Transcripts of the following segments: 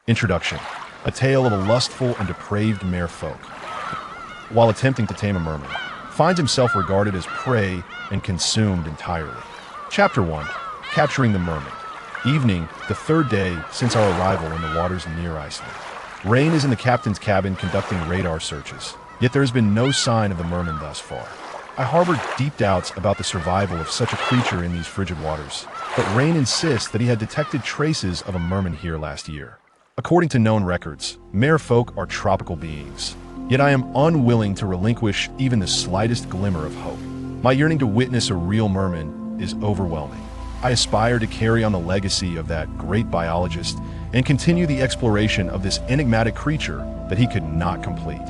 Introduction: a tale of a lustful and depraved merfolk, while attempting to tame a merman, finds himself regarded as prey and consumed entirely. Chapter 1: Capturing the Merman. Evening, the third day since our arrival in the waters near Iceland. Rain is in the captain's cabin conducting radar searches, yet there has been no sign of the merman thus far. I harbored deep doubts about the survival of such a creature in these frigid waters, but Rain insists that he had detected traces of a merman here last year. According to known records, merfolk are tropical beings, yet I am unwilling to relinquish even the slightest glimmer of hope. My yearning to witness a real merman is overwhelming. I aspire to carry on the legacy of that great biologist and continue the exploration of this enigmatic creature that he could not complete.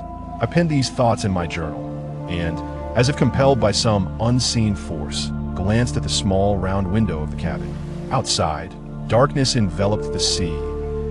I penned these thoughts in my journal, and, as if compelled by some unseen force, glanced at the small round window of the cabin. Outside, darkness enveloped the sea,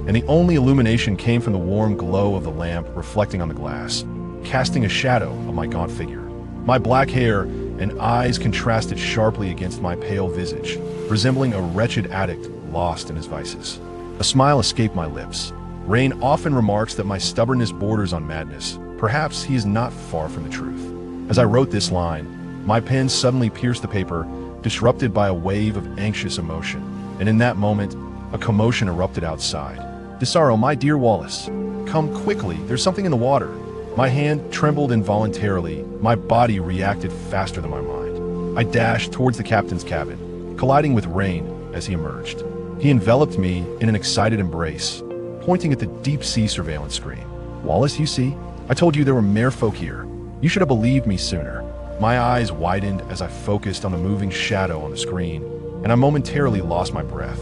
and the only illumination came from the warm glow of the lamp reflecting on the glass, casting a shadow of my gaunt figure. My black hair and eyes contrasted sharply against my pale visage, resembling a wretched addict lost in his vices. A smile escaped my lips. Rain often remarks that my stubbornness borders on madness. Perhaps he is not far from the truth. As I wrote this line, my pen suddenly pierced the paper, disrupted by a wave of anxious emotion. And in that moment, a commotion erupted outside. "Desaro, my dear Wallace, come quickly, there's something in the water." My hand trembled involuntarily, my body reacted faster than my mind. I dashed towards the captain's cabin, colliding with Rain as he emerged. He enveloped me in an excited embrace, pointing at the deep-sea surveillance screen. "Wallace, you see? I told you there were merfolk here. You should have believed me sooner." My eyes widened as I focused on the moving shadow on the screen, and I momentarily lost my breath.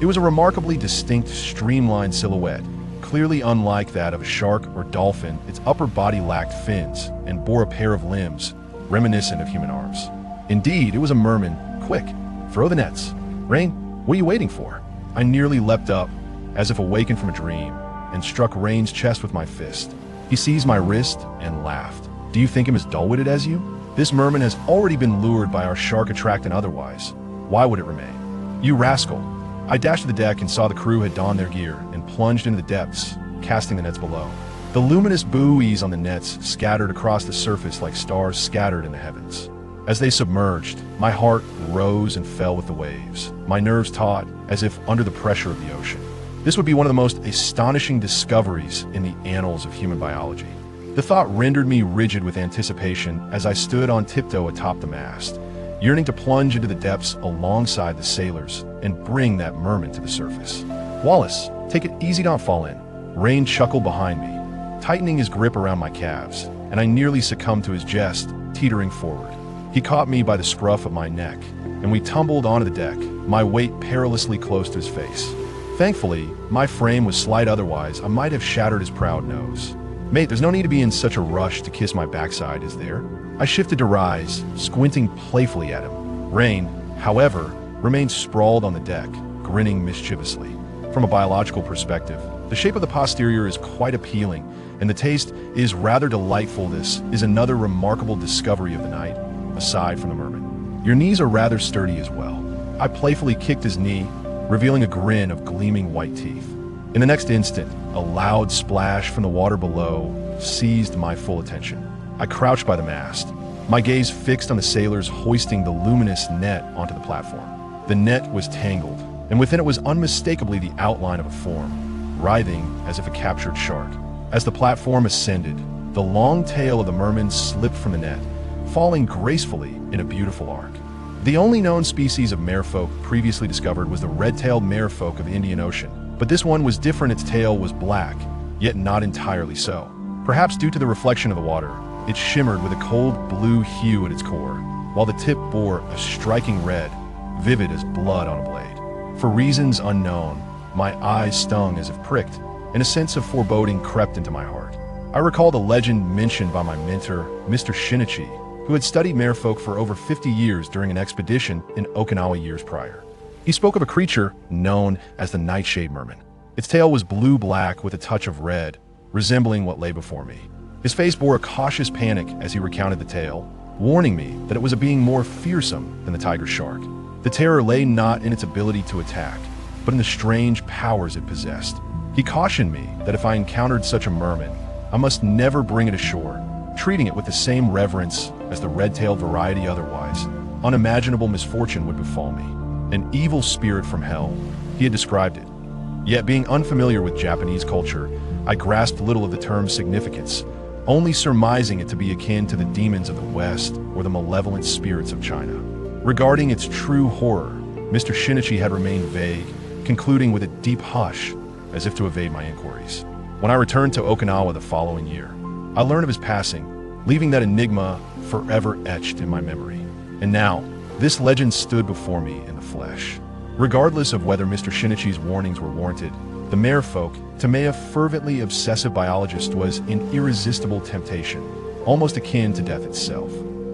It was a remarkably distinct, streamlined silhouette, clearly unlike that of a shark or dolphin. Its upper body lacked fins and bore a pair of limbs reminiscent of human arms. Indeed, it was a merman. "Quick, throw the nets. Rain, what are you waiting for?" I nearly leapt up, as if awakened from a dream, and struck Rain's chest with my fist. He seized my wrist and laughed. "Do you think him as dull-witted as you? This merman has already been lured by our shark attract and otherwise. Why would it remain? You rascal!" I dashed to the deck and saw the crew had donned their gear and plunged into the depths, casting the nets below. The luminous buoys on the nets scattered across the surface like stars scattered in the heavens. As they submerged, my heart rose and fell with the waves, my nerves taut as if under the pressure of the ocean. This would be one of the most astonishing discoveries in the annals of human biology. The thought rendered me rigid with anticipation as I stood on tiptoe atop the mast, yearning to plunge into the depths alongside the sailors and bring that merman to the surface. "Wallace, take it easy, don't fall in." Rain chuckled behind me, tightening his grip around my calves, and I nearly succumbed to his jest, teetering forward. He caught me by the scruff of my neck, and we tumbled onto the deck, my weight perilously close to his face. Thankfully, my frame was slight, otherwise I might have shattered his proud nose. "Mate, there's no need to be in such a rush to kiss my backside, is there?" I shifted to rise, squinting playfully at him. Rain, however, remained sprawled on the deck, grinning mischievously. From a biological perspective, the shape of the posterior is quite appealing, and the taste is rather delightful. This is another remarkable discovery of the night, aside from the merman. "Your knees are rather sturdy as well." I playfully kicked his knee, revealing a grin of gleaming white teeth. In the next instant, a loud splash from the water below seized my full attention. I crouched by the mast, my gaze fixed on the sailors hoisting the luminous net onto the platform. The net was tangled, and within it was unmistakably the outline of a form, writhing as if a captured shark. As the platform ascended, the long tail of the merman slipped from the net, falling gracefully in a beautiful arc. The only known species of merfolk previously discovered was the red-tailed merfolk of the Indian Ocean, but this one was different. Its tail was black, yet not entirely so. Perhaps due to the reflection of the water, it shimmered with a cold blue hue at its core, while the tip bore a striking red, vivid as blood on a blade. For reasons unknown, my eyes stung as if pricked, and a sense of foreboding crept into my heart. I recalled a legend mentioned by my mentor, Mr. Shinichi, who had studied merfolk for over 50 years during an expedition in Okinawa years prior. He spoke of a creature known as the nightshade merman. Its tail was blue-black with a touch of red, resembling what lay before me. His face bore a cautious panic as he recounted the tale, warning me that it was a being more fearsome than the tiger shark. The terror lay not in its ability to attack, but in the strange powers it possessed. He cautioned me that if I encountered such a merman, I must never bring it ashore, treating it with the same reverence as the red-tailed variety, otherwise unimaginable misfortune would befall me. An evil spirit from hell, he had described it. Yet being unfamiliar with Japanese culture, I grasped little of the term's significance, only surmising it to be akin to the demons of the West or the malevolent spirits of China. Regarding its true horror, Mr. Shinichi had remained vague, concluding with a deep hush, as if to evade my inquiries. When I returned to Okinawa the following year, I learned of his passing, leaving that enigma forever etched in my memory. And now, this legend stood before me in the flesh. Regardless of whether Mr. Shinichi's warnings were warranted, the merfolk, tame, fervently obsessive biologist, was an irresistible temptation, almost akin to death itself.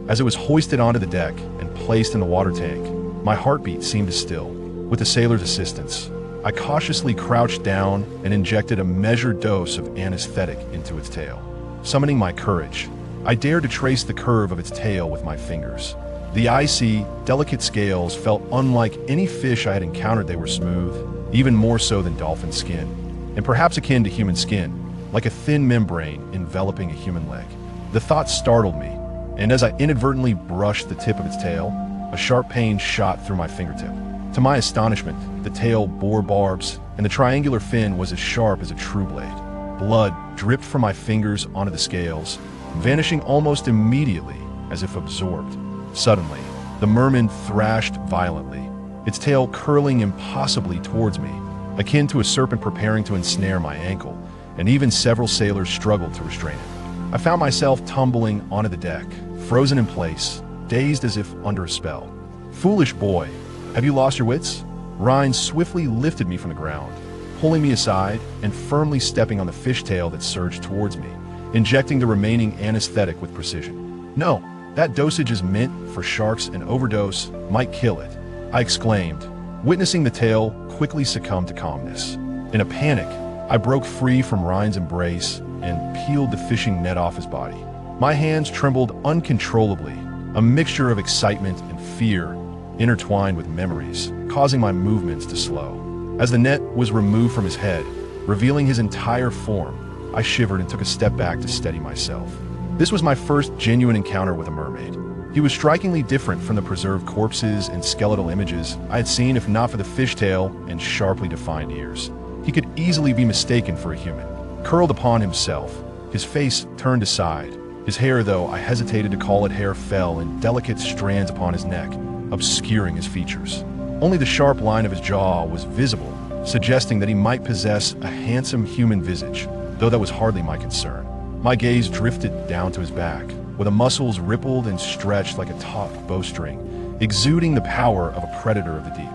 As it was hoisted onto the deck and placed in the water tank, my heartbeat seemed to still. With the sailor's assistance, I cautiously crouched down and injected a measured dose of anesthetic into its tail. Summoning my courage, I dared to trace the curve of its tail with my fingers. The icy, delicate scales felt unlike any fish I had encountered. They were smooth, even more so than dolphin skin, and perhaps akin to human skin, like a thin membrane enveloping a human leg. The thought startled me, and as I inadvertently brushed the tip of its tail, a sharp pain shot through my fingertip. To my astonishment, the tail bore barbs, and the triangular fin was as sharp as a true blade. Blood dripped from my fingers onto the scales, vanishing almost immediately as if absorbed. Suddenly, the merman thrashed violently, its tail curling impossibly towards me, akin to a serpent preparing to ensnare my ankle, and even several sailors struggled to restrain it. I found myself tumbling onto the deck, frozen in place, dazed as if under a spell. "Foolish boy, have you lost your wits?" Ryan swiftly lifted me from the ground, pulling me aside and firmly stepping on the fishtail that surged towards me, injecting the remaining anesthetic with precision. "No, that dosage is meant for sharks, and overdose might kill it," I exclaimed, witnessing the tail quickly succumb to calmness. In a panic, I broke free from Ryan's embrace and peeled the fishing net off his body. My hands trembled uncontrollably, a mixture of excitement and fear intertwined with memories, causing my movements to slow. As the net was removed from his head, revealing his entire form, I shivered and took a step back to steady myself. This was my first genuine encounter with a mermaid. He was strikingly different from the preserved corpses and skeletal images I had seen, if not for the fishtail and sharply defined ears. He could easily be mistaken for a human. Curled upon himself, his face turned aside. His hair, though I hesitated to call it hair, fell in delicate strands upon his neck, obscuring his features. Only the sharp line of his jaw was visible, suggesting that he might possess a handsome human visage, though that was hardly my concern. My gaze drifted down to his back, where the muscles rippled and stretched like a taut bowstring, exuding the power of a predator of the deep.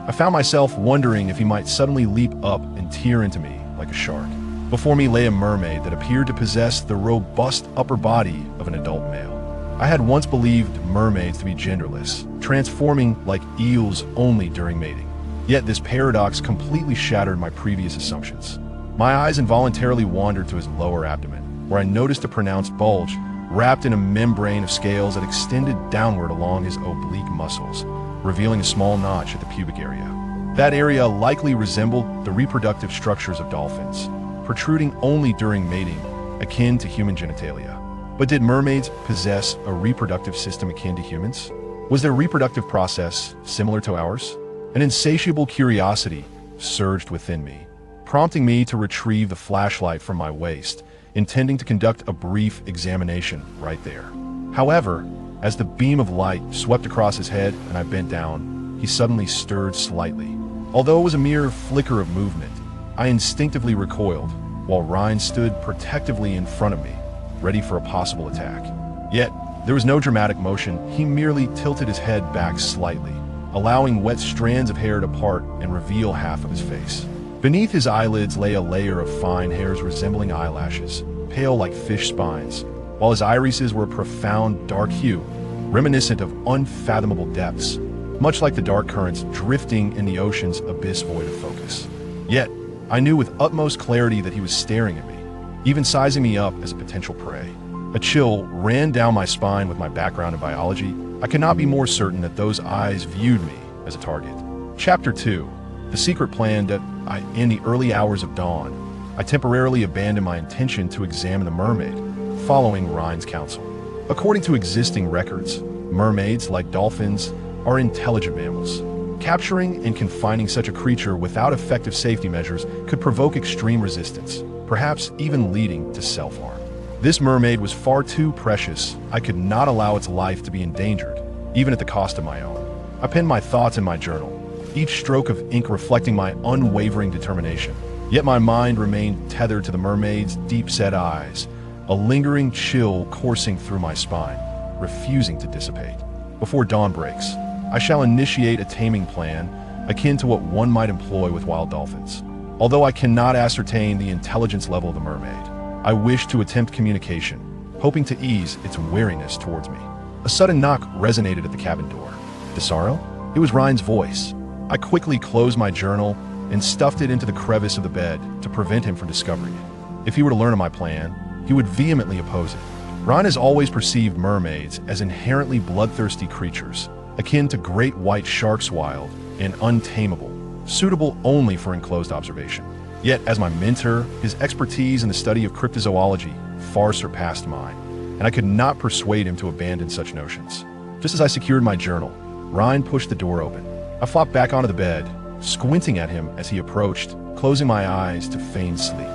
I found myself wondering if he might suddenly leap up and tear into me like a shark. Before me lay a mermaid that appeared to possess the robust upper body of an adult male. I had once believed mermaids to be genderless, transforming like eels only during mating. Yet this paradox completely shattered my previous assumptions. My eyes involuntarily wandered to his lower abdomen, where I noticed a pronounced bulge wrapped in a membrane of scales that extended downward along his oblique muscles, revealing a small notch at the pubic area. That area likely resembled the reproductive structures of dolphins, protruding only during mating, akin to human genitalia. But did mermaids possess a reproductive system akin to humans? Was their reproductive process similar to ours? An insatiable curiosity surged within me, prompting me to retrieve the flashlight from my waist, intending to conduct a brief examination right there. However, as the beam of light swept across his head and I bent down, he suddenly stirred slightly. Although it was a mere flicker of movement, I instinctively recoiled, while Ryan stood protectively in front of me, ready for a possible attack. Yet, there was no dramatic motion. He merely tilted his head back slightly, allowing wet strands of hair to part and reveal half of his face. Beneath his eyelids lay a layer of fine hairs resembling eyelashes, pale like fish spines, while his irises were a profound dark hue, reminiscent of unfathomable depths, much like the dark currents drifting in the ocean's abyss void of focus. Yet, I knew with utmost clarity that he was staring at me, even sizing me up as a potential prey. A chill ran down my spine. With my background in biology, I could not be more certain that those eyes viewed me as a target. Chapter 2. The secret plan that in the early hours of dawn, I temporarily abandoned my intention to examine the mermaid, following Rhine's counsel. According to existing records, mermaids, like dolphins, are intelligent mammals. Capturing and confining such a creature without effective safety measures could provoke extreme resistance, perhaps even leading to self-harm. This mermaid was far too precious. I could not allow its life to be endangered, even at the cost of my own. I penned my thoughts in my journal, each stroke of ink reflecting my unwavering determination. Yet my mind remained tethered to the mermaid's deep-set eyes, a lingering chill coursing through my spine, refusing to dissipate. Before dawn breaks, I shall initiate a taming plan akin to what one might employ with wild dolphins. Although I cannot ascertain the intelligence level of the mermaid, I wish to attempt communication, hoping to ease its wariness towards me. A sudden knock resonated at the cabin door. Desaro? It was Rhine's voice. I quickly closed my journal and stuffed it into the crevice of the bed to prevent him from discovering it. If he were to learn of my plan, he would vehemently oppose it. Rhine has always perceived mermaids as inherently bloodthirsty creatures, akin to great white sharks, wild and untamable, suitable only for enclosed observation. Yet, as my mentor, his expertise in the study of cryptozoology far surpassed mine, and I could not persuade him to abandon such notions. Just as I secured my journal, Rhine pushed the door open. I flopped back onto the bed, squinting at him as he approached, closing my eyes to feign sleep.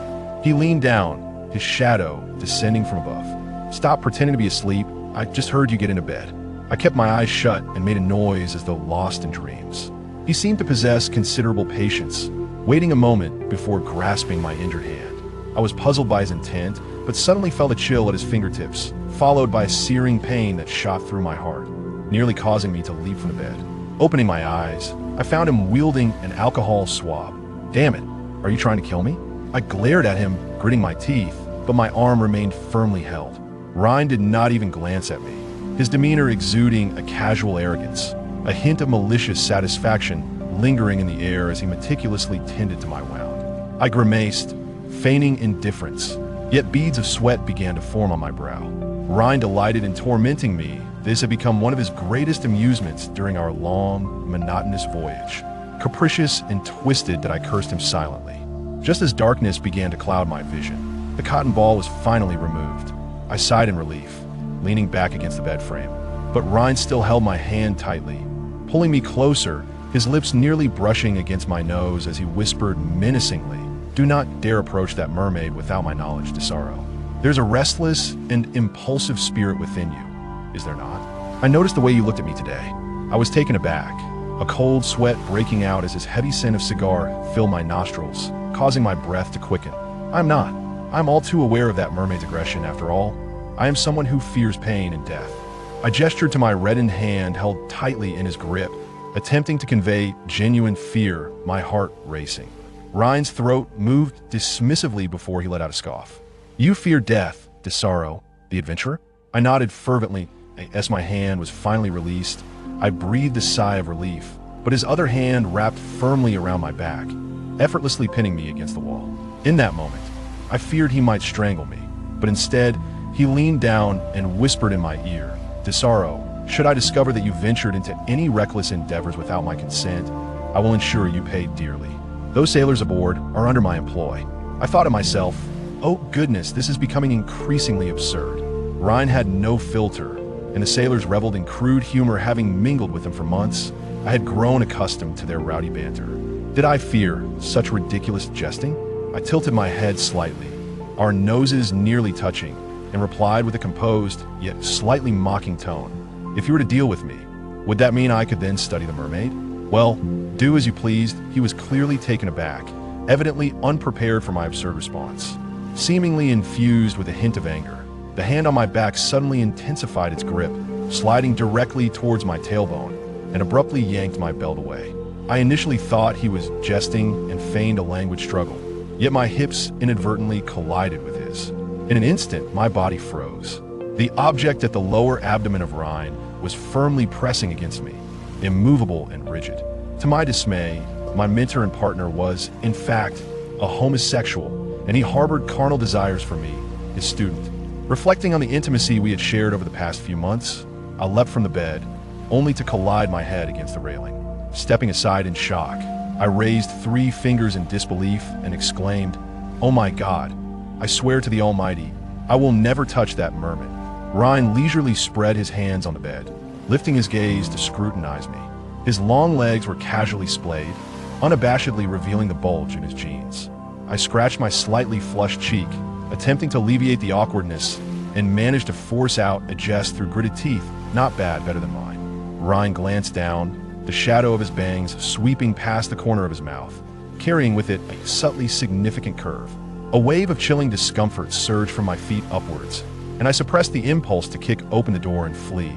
He leaned down, his shadow descending from above. "Stop pretending to be asleep. I just heard you get into bed." I kept my eyes shut and made a noise as though lost in dreams. He seemed to possess considerable patience, waiting a moment before grasping my injured hand. I was puzzled by his intent, but suddenly felt a chill at his fingertips, followed by a searing pain that shot through my heart, nearly causing me to leap from the bed. Opening my eyes, I found him wielding an alcohol swab. "Damn it, are you trying to kill me?" I glared at him, gritting my teeth, but my arm remained firmly held. Rhine did not even glance at me, his demeanor exuding a casual arrogance, a hint of malicious satisfaction lingering in the air as he meticulously tended to my wound. I grimaced, feigning indifference, yet beads of sweat began to form on my brow. Rhine delighted in tormenting me. This had become one of his greatest amusements during our long, monotonous voyage. Capricious and twisted that I cursed him silently. Just as darkness began to cloud my vision, the cotton ball was finally removed. I sighed in relief, leaning back against the bed frame. But Rhine still held my hand tightly, pulling me closer, his lips nearly brushing against my nose as he whispered menacingly, "Do not dare approach that mermaid without my knowledge, Desaro. There's a restless and impulsive spirit within you, is there not? I noticed the way you looked at me today." I was taken aback, a cold sweat breaking out as his heavy scent of cigar filled my nostrils, causing my breath to quicken. "I'm not. I'm all too aware of that mermaid's aggression, after all. I am someone who fears pain and death." I gestured to my reddened hand held tightly in his grip, attempting to convey genuine fear, my heart racing. Rhine's throat moved dismissively before he let out a scoff. "You fear death, Desaro, the adventurer?" I nodded fervently. As my hand was finally released, I breathed a sigh of relief, but his other hand wrapped firmly around my back, effortlessly pinning me against the wall. In that moment, I feared he might strangle me, but instead, he leaned down and whispered in my ear, "Desaro, should I discover that you ventured into any reckless endeavors without my consent, I will ensure you pay dearly. Those sailors aboard are under my employ." I thought to myself, oh goodness, this is becoming increasingly absurd. Rhine had no filter, and the sailors reveled in crude humor. Having mingled with them for months, I had grown accustomed to their rowdy banter. Did I fear such ridiculous jesting? I tilted my head slightly, our noses nearly touching, and replied with a composed, yet slightly mocking tone. "If you were to deal with me, would that mean I could then study the mermaid?" "Well, do as you pleased." He was clearly taken aback, evidently unprepared for my absurd response. Seemingly infused with a hint of anger, the hand on my back suddenly intensified its grip, sliding directly towards my tailbone, and abruptly yanked my belt away. I initially thought he was jesting and feigned a languid struggle, yet my hips inadvertently collided with his. In an instant, my body froze. The object at the lower abdomen of Rhine was firmly pressing against me, immovable and rigid. To my dismay, my mentor and partner was, in fact, a homosexual, and he harbored carnal desires for me, his student. Reflecting on the intimacy we had shared over the past few months, I leapt from the bed, only to collide my head against the railing. Stepping aside in shock, I raised 3 fingers in disbelief and exclaimed, "Oh my God, I swear to the Almighty, I will never touch that merman." Ryan leisurely spread his hands on the bed, lifting his gaze to scrutinize me. His long legs were casually splayed, unabashedly revealing the bulge in his jeans. I scratched my slightly flushed cheek, attempting to alleviate the awkwardness, and managed to force out a jest through gritted teeth. "Not bad, better than mine." Ryan glanced down, the shadow of his bangs sweeping past the corner of his mouth, carrying with it a subtly significant curve. A wave of chilling discomfort surged from my feet upwards, and I suppressed the impulse to kick open the door and flee,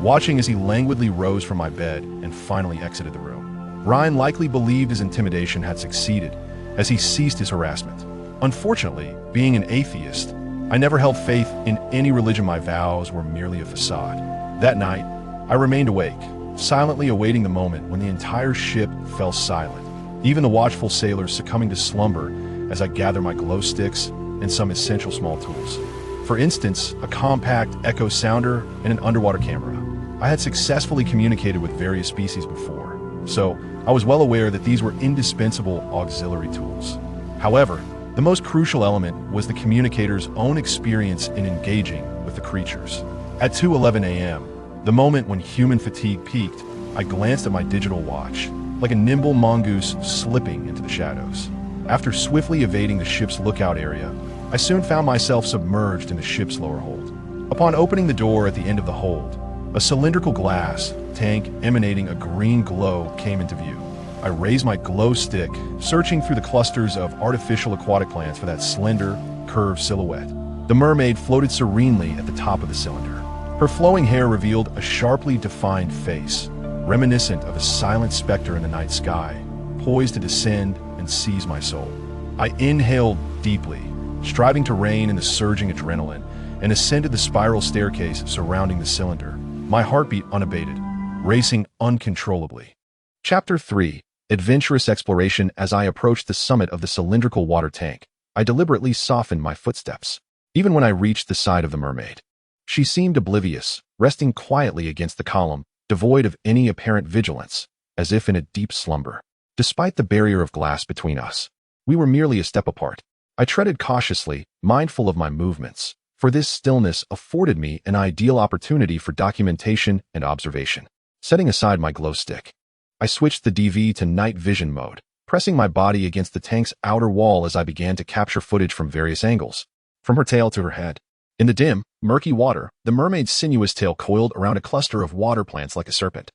watching as he languidly rose from my bed and finally exited the room. Ryan likely believed his intimidation had succeeded, as he ceased his harassment. Unfortunately, being an atheist, I never held faith in any religion. My vows were merely a facade. That night, I remained awake, silently awaiting the moment when the entire ship fell silent, even the watchful sailors succumbing to slumber as I gathered my glow sticks and some essential small tools. For instance, a compact echo sounder and an underwater camera. I had successfully communicated with various species before, so I was well aware that these were indispensable auxiliary tools. However, the most crucial element was the communicator's own experience in engaging with the creatures. At 2:11 a.m., the moment when human fatigue peaked, I glanced at my digital watch, like a nimble mongoose slipping into the shadows. After swiftly evading the ship's lookout area, I soon found myself submerged in the ship's lower hold. Upon opening the door at the end of the hold, a cylindrical glass tank emanating a green glow came into view. I raised my glow stick, searching through the clusters of artificial aquatic plants for that slender, curved silhouette. The mermaid floated serenely at the top of the cylinder. Her flowing hair revealed a sharply defined face, reminiscent of a silent specter in the night sky, poised to descend and seize my soul. I inhaled deeply, striving to rein in the surging adrenaline, and ascended the spiral staircase surrounding the cylinder, my heartbeat unabated, racing uncontrollably. Chapter 3. Adventurous Exploration. As I approached the summit of the cylindrical water tank, I deliberately softened my footsteps, even when I reached the side of the mermaid. She seemed oblivious, resting quietly against the column, devoid of any apparent vigilance, as if in a deep slumber. Despite the barrier of glass between us, we were merely a step apart. I treaded cautiously, mindful of my movements, for this stillness afforded me an ideal opportunity for documentation and observation. Setting aside my glow stick, I switched the DV to night vision mode, pressing my body against the tank's outer wall as I began to capture footage from various angles, from her tail to her head. In the dim, murky water, the mermaid's sinuous tail coiled around a cluster of water plants like a serpent,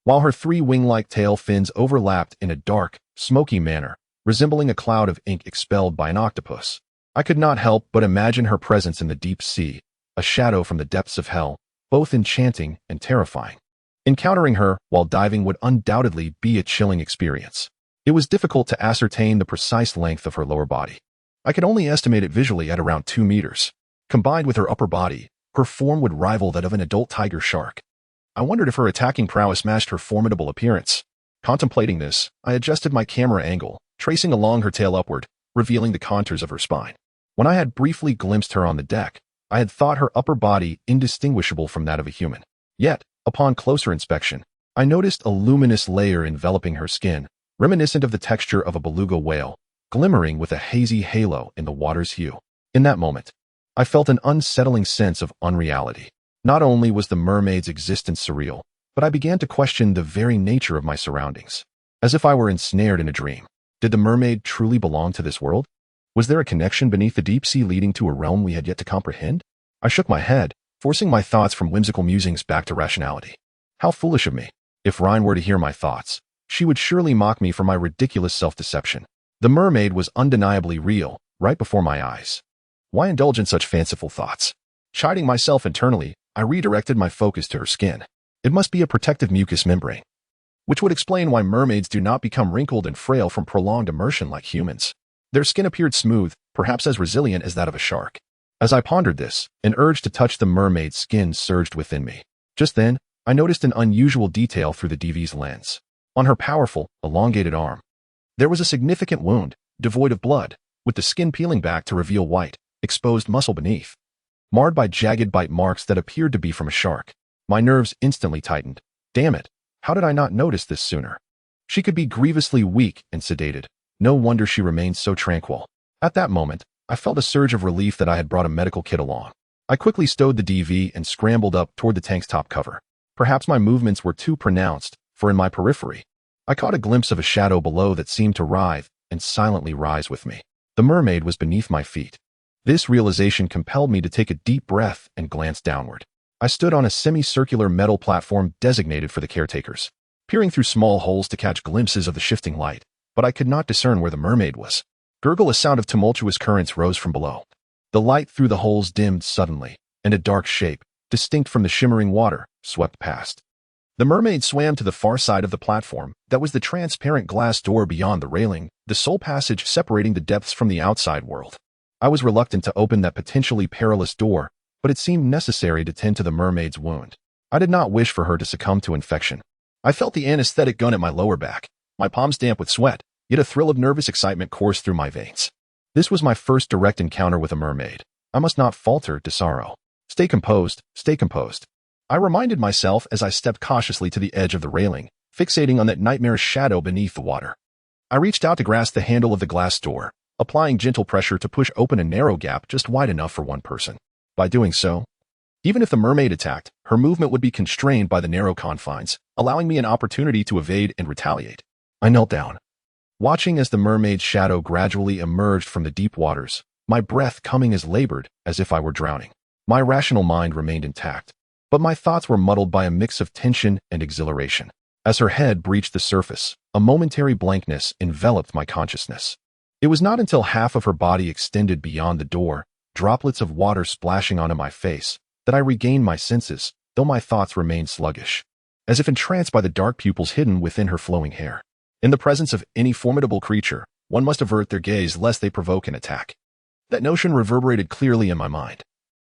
while her 3 wing-like tail fins overlapped in a dark, smoky manner, resembling a cloud of ink expelled by an octopus. I could not help but imagine her presence in the deep sea, a shadow from the depths of hell, both enchanting and terrifying. Encountering her while diving would undoubtedly be a chilling experience. It was difficult to ascertain the precise length of her lower body. I could only estimate it visually at around 2 meters. Combined with her upper body, her form would rival that of an adult tiger shark. I wondered if her attacking prowess matched her formidable appearance. Contemplating this, I adjusted my camera angle, tracing along her tail upward, revealing the contours of her spine. When I had briefly glimpsed her on the deck, I had thought her upper body indistinguishable from that of a human. Yet, upon closer inspection, I noticed a luminous layer enveloping her skin, reminiscent of the texture of a beluga whale, glimmering with a hazy halo in the water's hue. In that moment, I felt an unsettling sense of unreality. Not only was the mermaid's existence surreal, but I began to question the very nature of my surroundings. As if I were ensnared in a dream. Did the mermaid truly belong to this world? Was there a connection beneath the deep sea leading to a realm we had yet to comprehend? I shook my head, forcing my thoughts from whimsical musings back to rationality. How foolish of me. If Rhine were to hear my thoughts, she would surely mock me for my ridiculous self-deception. The mermaid was undeniably real, right before my eyes. Why indulge in such fanciful thoughts? Chiding myself internally, I redirected my focus to her skin. It must be a protective mucous membrane, which would explain why mermaids do not become wrinkled and frail from prolonged immersion like humans. Their skin appeared smooth, perhaps as resilient as that of a shark. As I pondered this, an urge to touch the mermaid's skin surged within me. Just then, I noticed an unusual detail through the DV's lens. On her powerful, elongated arm, there was a significant wound, devoid of blood, with the skin peeling back to reveal white, exposed muscle beneath, marred by jagged bite marks that appeared to be from a shark. My nerves instantly tightened. Damn it, how did I not notice this sooner? She could be grievously weak and sedated. No wonder she remained so tranquil. At that moment, I felt a surge of relief that I had brought a medical kit along. I quickly stowed the DV and scrambled up toward the tank's top cover. Perhaps my movements were too pronounced, for in my periphery, I caught a glimpse of a shadow below that seemed to writhe and silently rise with me. The mermaid was beneath my feet. This realization compelled me to take a deep breath and glance downward. I stood on a semicircular metal platform designated for the caretakers, peering through small holes to catch glimpses of the shifting light, but I could not discern where the mermaid was. Gurgle, a sound of tumultuous currents rose from below. The light through the holes dimmed suddenly, and a dark shape, distinct from the shimmering water, swept past. The mermaid swam to the far side of the platform. That was the transparent glass door beyond the railing, the sole passage separating the depths from the outside world. I was reluctant to open that potentially perilous door, but it seemed necessary to tend to the mermaid's wound. I did not wish for her to succumb to infection. I felt the anesthetic gun at my lower back, my palms damp with sweat, yet a thrill of nervous excitement coursed through my veins. This was my first direct encounter with a mermaid. I must not falter, Desaro. Stay composed, stay composed. I reminded myself as I stepped cautiously to the edge of the railing, fixating on that nightmarish shadow beneath the water. I reached out to grasp the handle of the glass door, applying gentle pressure to push open a narrow gap just wide enough for one person. By doing so, even if the mermaid attacked, her movement would be constrained by the narrow confines, allowing me an opportunity to evade and retaliate. I knelt down, watching as the mermaid's shadow gradually emerged from the deep waters, my breath coming as labored as if I were drowning. My rational mind remained intact, but my thoughts were muddled by a mix of tension and exhilaration. As her head breached the surface, a momentary blankness enveloped my consciousness. It was not until half of her body extended beyond the door, droplets of water splashing onto my face, that I regained my senses, though my thoughts remained sluggish, as if entranced by the dark pupils hidden within her flowing hair. In the presence of any formidable creature, one must avert their gaze lest they provoke an attack. That notion reverberated clearly in my mind.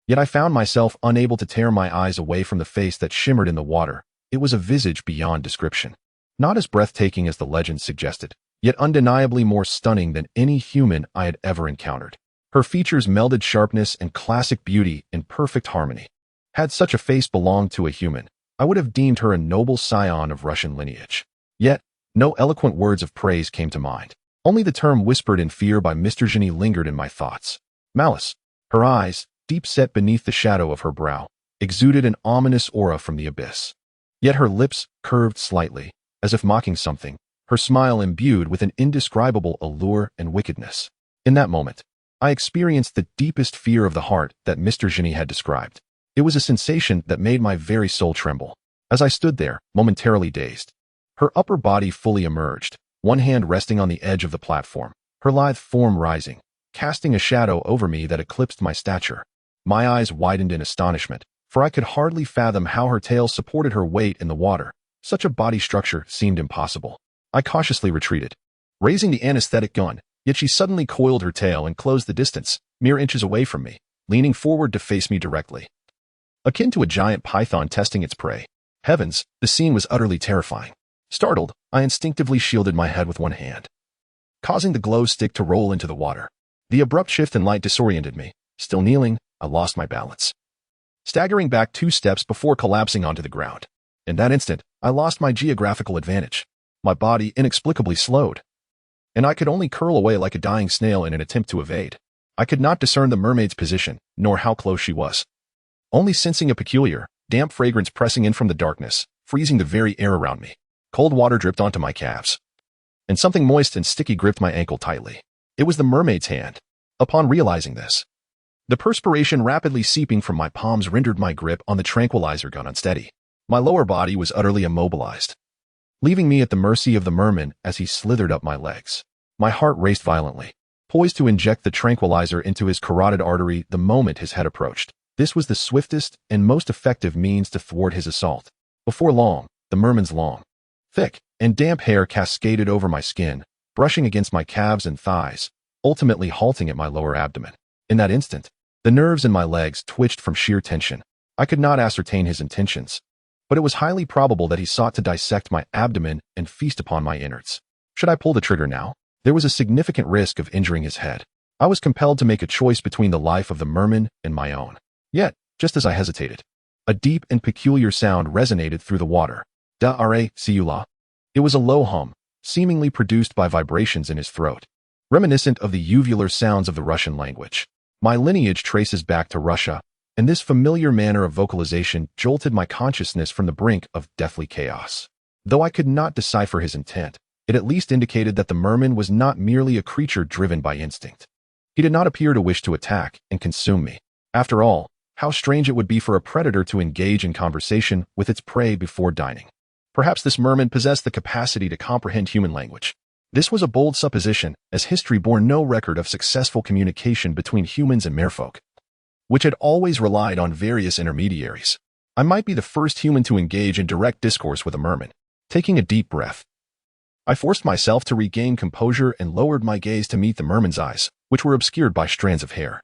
Yet I found myself unable to tear my eyes away from the face that shimmered in the water. It was a visage beyond description. Not as breathtaking as the legend suggested, yet undeniably more stunning than any human I had ever encountered. Her features melded sharpness and classic beauty in perfect harmony. Had such a face belonged to a human, I would have deemed her a noble scion of Russian lineage. Yet, no eloquent words of praise came to mind. Only the term whispered in fear by Mr. Genie lingered in my thoughts. Malice. Her eyes, deep set beneath the shadow of her brow, exuded an ominous aura from the abyss. Yet her lips curved slightly, as if mocking something, her smile imbued with an indescribable allure and wickedness. In that moment, I experienced the deepest fear of the heart that Mr. Genie had described. It was a sensation that made my very soul tremble. As I stood there, momentarily dazed, her upper body fully emerged, one hand resting on the edge of the platform, her lithe form rising, casting a shadow over me that eclipsed my stature. My eyes widened in astonishment, for I could hardly fathom how her tail supported her weight in the water. Such a body structure seemed impossible. I cautiously retreated, raising the anesthetic gun, yet she suddenly coiled her tail and closed the distance, mere inches away from me, leaning forward to face me directly. Akin to a giant python testing its prey. Heavens, the scene was utterly terrifying. Startled, I instinctively shielded my head with one hand, causing the glow stick to roll into the water. The abrupt shift in light disoriented me. Still kneeling, I lost my balance, staggering back 2 steps before collapsing onto the ground. In that instant, I lost my geographical advantage. My body inexplicably slowed, and I could only curl away like a dying snail in an attempt to evade. I could not discern the mermaid's position, nor how close she was, only sensing a peculiar, damp fragrance pressing in from the darkness, freezing the very air around me. Cold water dripped onto my calves, and something moist and sticky gripped my ankle tightly. It was the mermaid's hand. Upon realizing this, the perspiration rapidly seeping from my palms rendered my grip on the tranquilizer gun unsteady. My lower body was utterly immobilized, leaving me at the mercy of the merman as he slithered up my legs. My heart raced violently, poised to inject the tranquilizer into his carotid artery the moment his head approached. This was the swiftest and most effective means to thwart his assault. Before long, the merman's long, thick, and damp hair cascaded over my skin, brushing against my calves and thighs, ultimately halting at my lower abdomen. In that instant, the nerves in my legs twitched from sheer tension. I could not ascertain his intentions, but it was highly probable that he sought to dissect my abdomen and feast upon my innards. Should I pull the trigger now? There was a significant risk of injuring his head. I was compelled to make a choice between the life of the merman and my own. Yet, just as I hesitated, a deep and peculiar sound resonated through the water. Da-are, siula. It was a low hum, seemingly produced by vibrations in his throat, reminiscent of the uvular sounds of the Russian language. My lineage traces back to Russia, and this familiar manner of vocalization jolted my consciousness from the brink of deathly chaos. Though I could not decipher his intent, it at least indicated that the merman was not merely a creature driven by instinct. He did not appear to wish to attack and consume me. After all, how strange it would be for a predator to engage in conversation with its prey before dining. Perhaps this merman possessed the capacity to comprehend human language. This was a bold supposition, as history bore no record of successful communication between humans and merfolk, which had always relied on various intermediaries. I might be the first human to engage in direct discourse with a merman. Taking a deep breath, I forced myself to regain composure and lowered my gaze to meet the merman's eyes, which were obscured by strands of hair,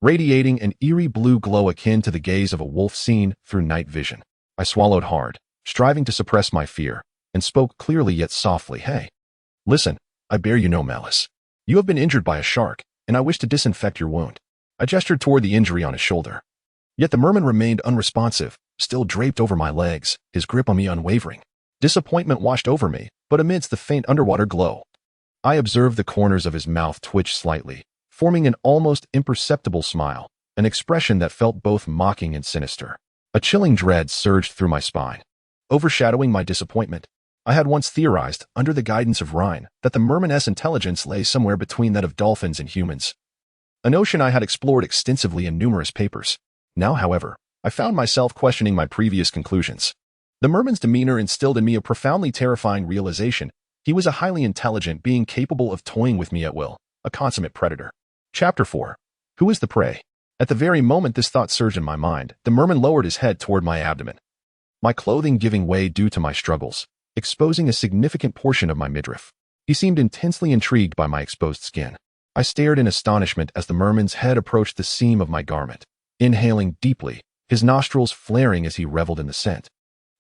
radiating an eerie blue glow akin to the gaze of a wolf seen through night vision. I swallowed hard, striving to suppress my fear, and spoke clearly yet softly. Hey, listen, I bear you no malice. You have been injured by a shark, and I wish to disinfect your wound. I gestured toward the injury on his shoulder. Yet the merman remained unresponsive, still draped over my legs, his grip on me unwavering. Disappointment washed over me, but amidst the faint underwater glow, I observed the corners of his mouth twitch slightly, forming an almost imperceptible smile, an expression that felt both mocking and sinister. A chilling dread surged through my spine, overshadowing my disappointment. I had once theorized, under the guidance of Rhine, that the merman's intelligence lay somewhere between that of dolphins and humans, a notion I had explored extensively in numerous papers. Now, however, I found myself questioning my previous conclusions. The merman's demeanor instilled in me a profoundly terrifying realization. He was a highly intelligent being capable of toying with me at will, a consummate predator. Chapter 4. Who is the prey? At the very moment this thought surged in my mind, the merman lowered his head toward my abdomen, my clothing giving way due to my struggles, exposing a significant portion of my midriff. He seemed intensely intrigued by my exposed skin. I stared in astonishment as the merman's head approached the seam of my garment, inhaling deeply, his nostrils flaring as he reveled in the scent,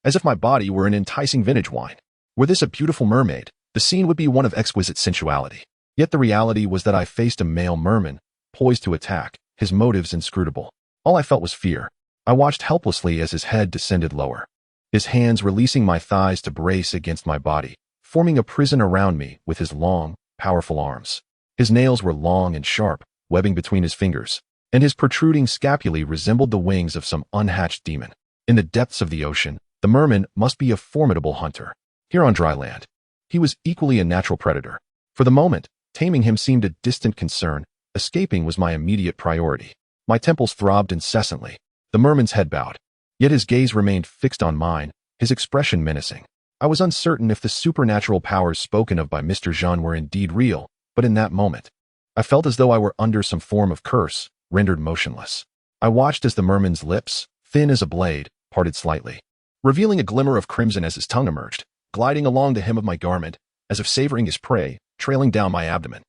as if my body were an enticing vintage wine. Were this a beautiful mermaid, the scene would be one of exquisite sensuality. Yet the reality was that I faced a male merman, poised to attack, his motives inscrutable. All I felt was fear. I watched helplessly as his head descended lower, his hands releasing my thighs to brace against my body, forming a prison around me with his long, powerful arms. His nails were long and sharp, webbing between his fingers, and his protruding scapulae resembled the wings of some unhatched demon. In the depths of the ocean, the merman must be a formidable hunter. Here on dry land, he was equally a natural predator. For the moment, taming him seemed a distant concern. Escaping was my immediate priority. My temples throbbed incessantly. The merman's head bowed, yet his gaze remained fixed on mine, his expression menacing. I was uncertain if the supernatural powers spoken of by Mr. Jean were indeed real, but in that moment, I felt as though I were under some form of curse, rendered motionless. I watched as the merman's lips, thin as a blade, parted slightly, revealing a glimmer of crimson as his tongue emerged, gliding along the hem of my garment, as if savoring his prey, trailing down my abdomen.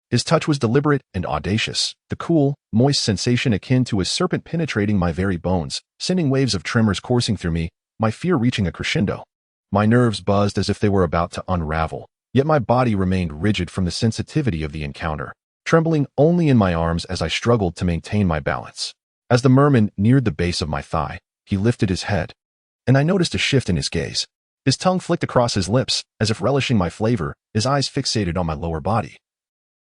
His touch was deliberate and audacious, the cool, moist sensation akin to a serpent penetrating my very bones, sending waves of tremors coursing through me, my fear reaching a crescendo. My nerves buzzed as if they were about to unravel, yet my body remained rigid from the sensitivity of the encounter, trembling only in my arms as I struggled to maintain my balance. As the merman neared the base of my thigh, he lifted his head, and I noticed a shift in his gaze. His tongue flicked across his lips, as if relishing my flavor, his eyes fixated on my lower body,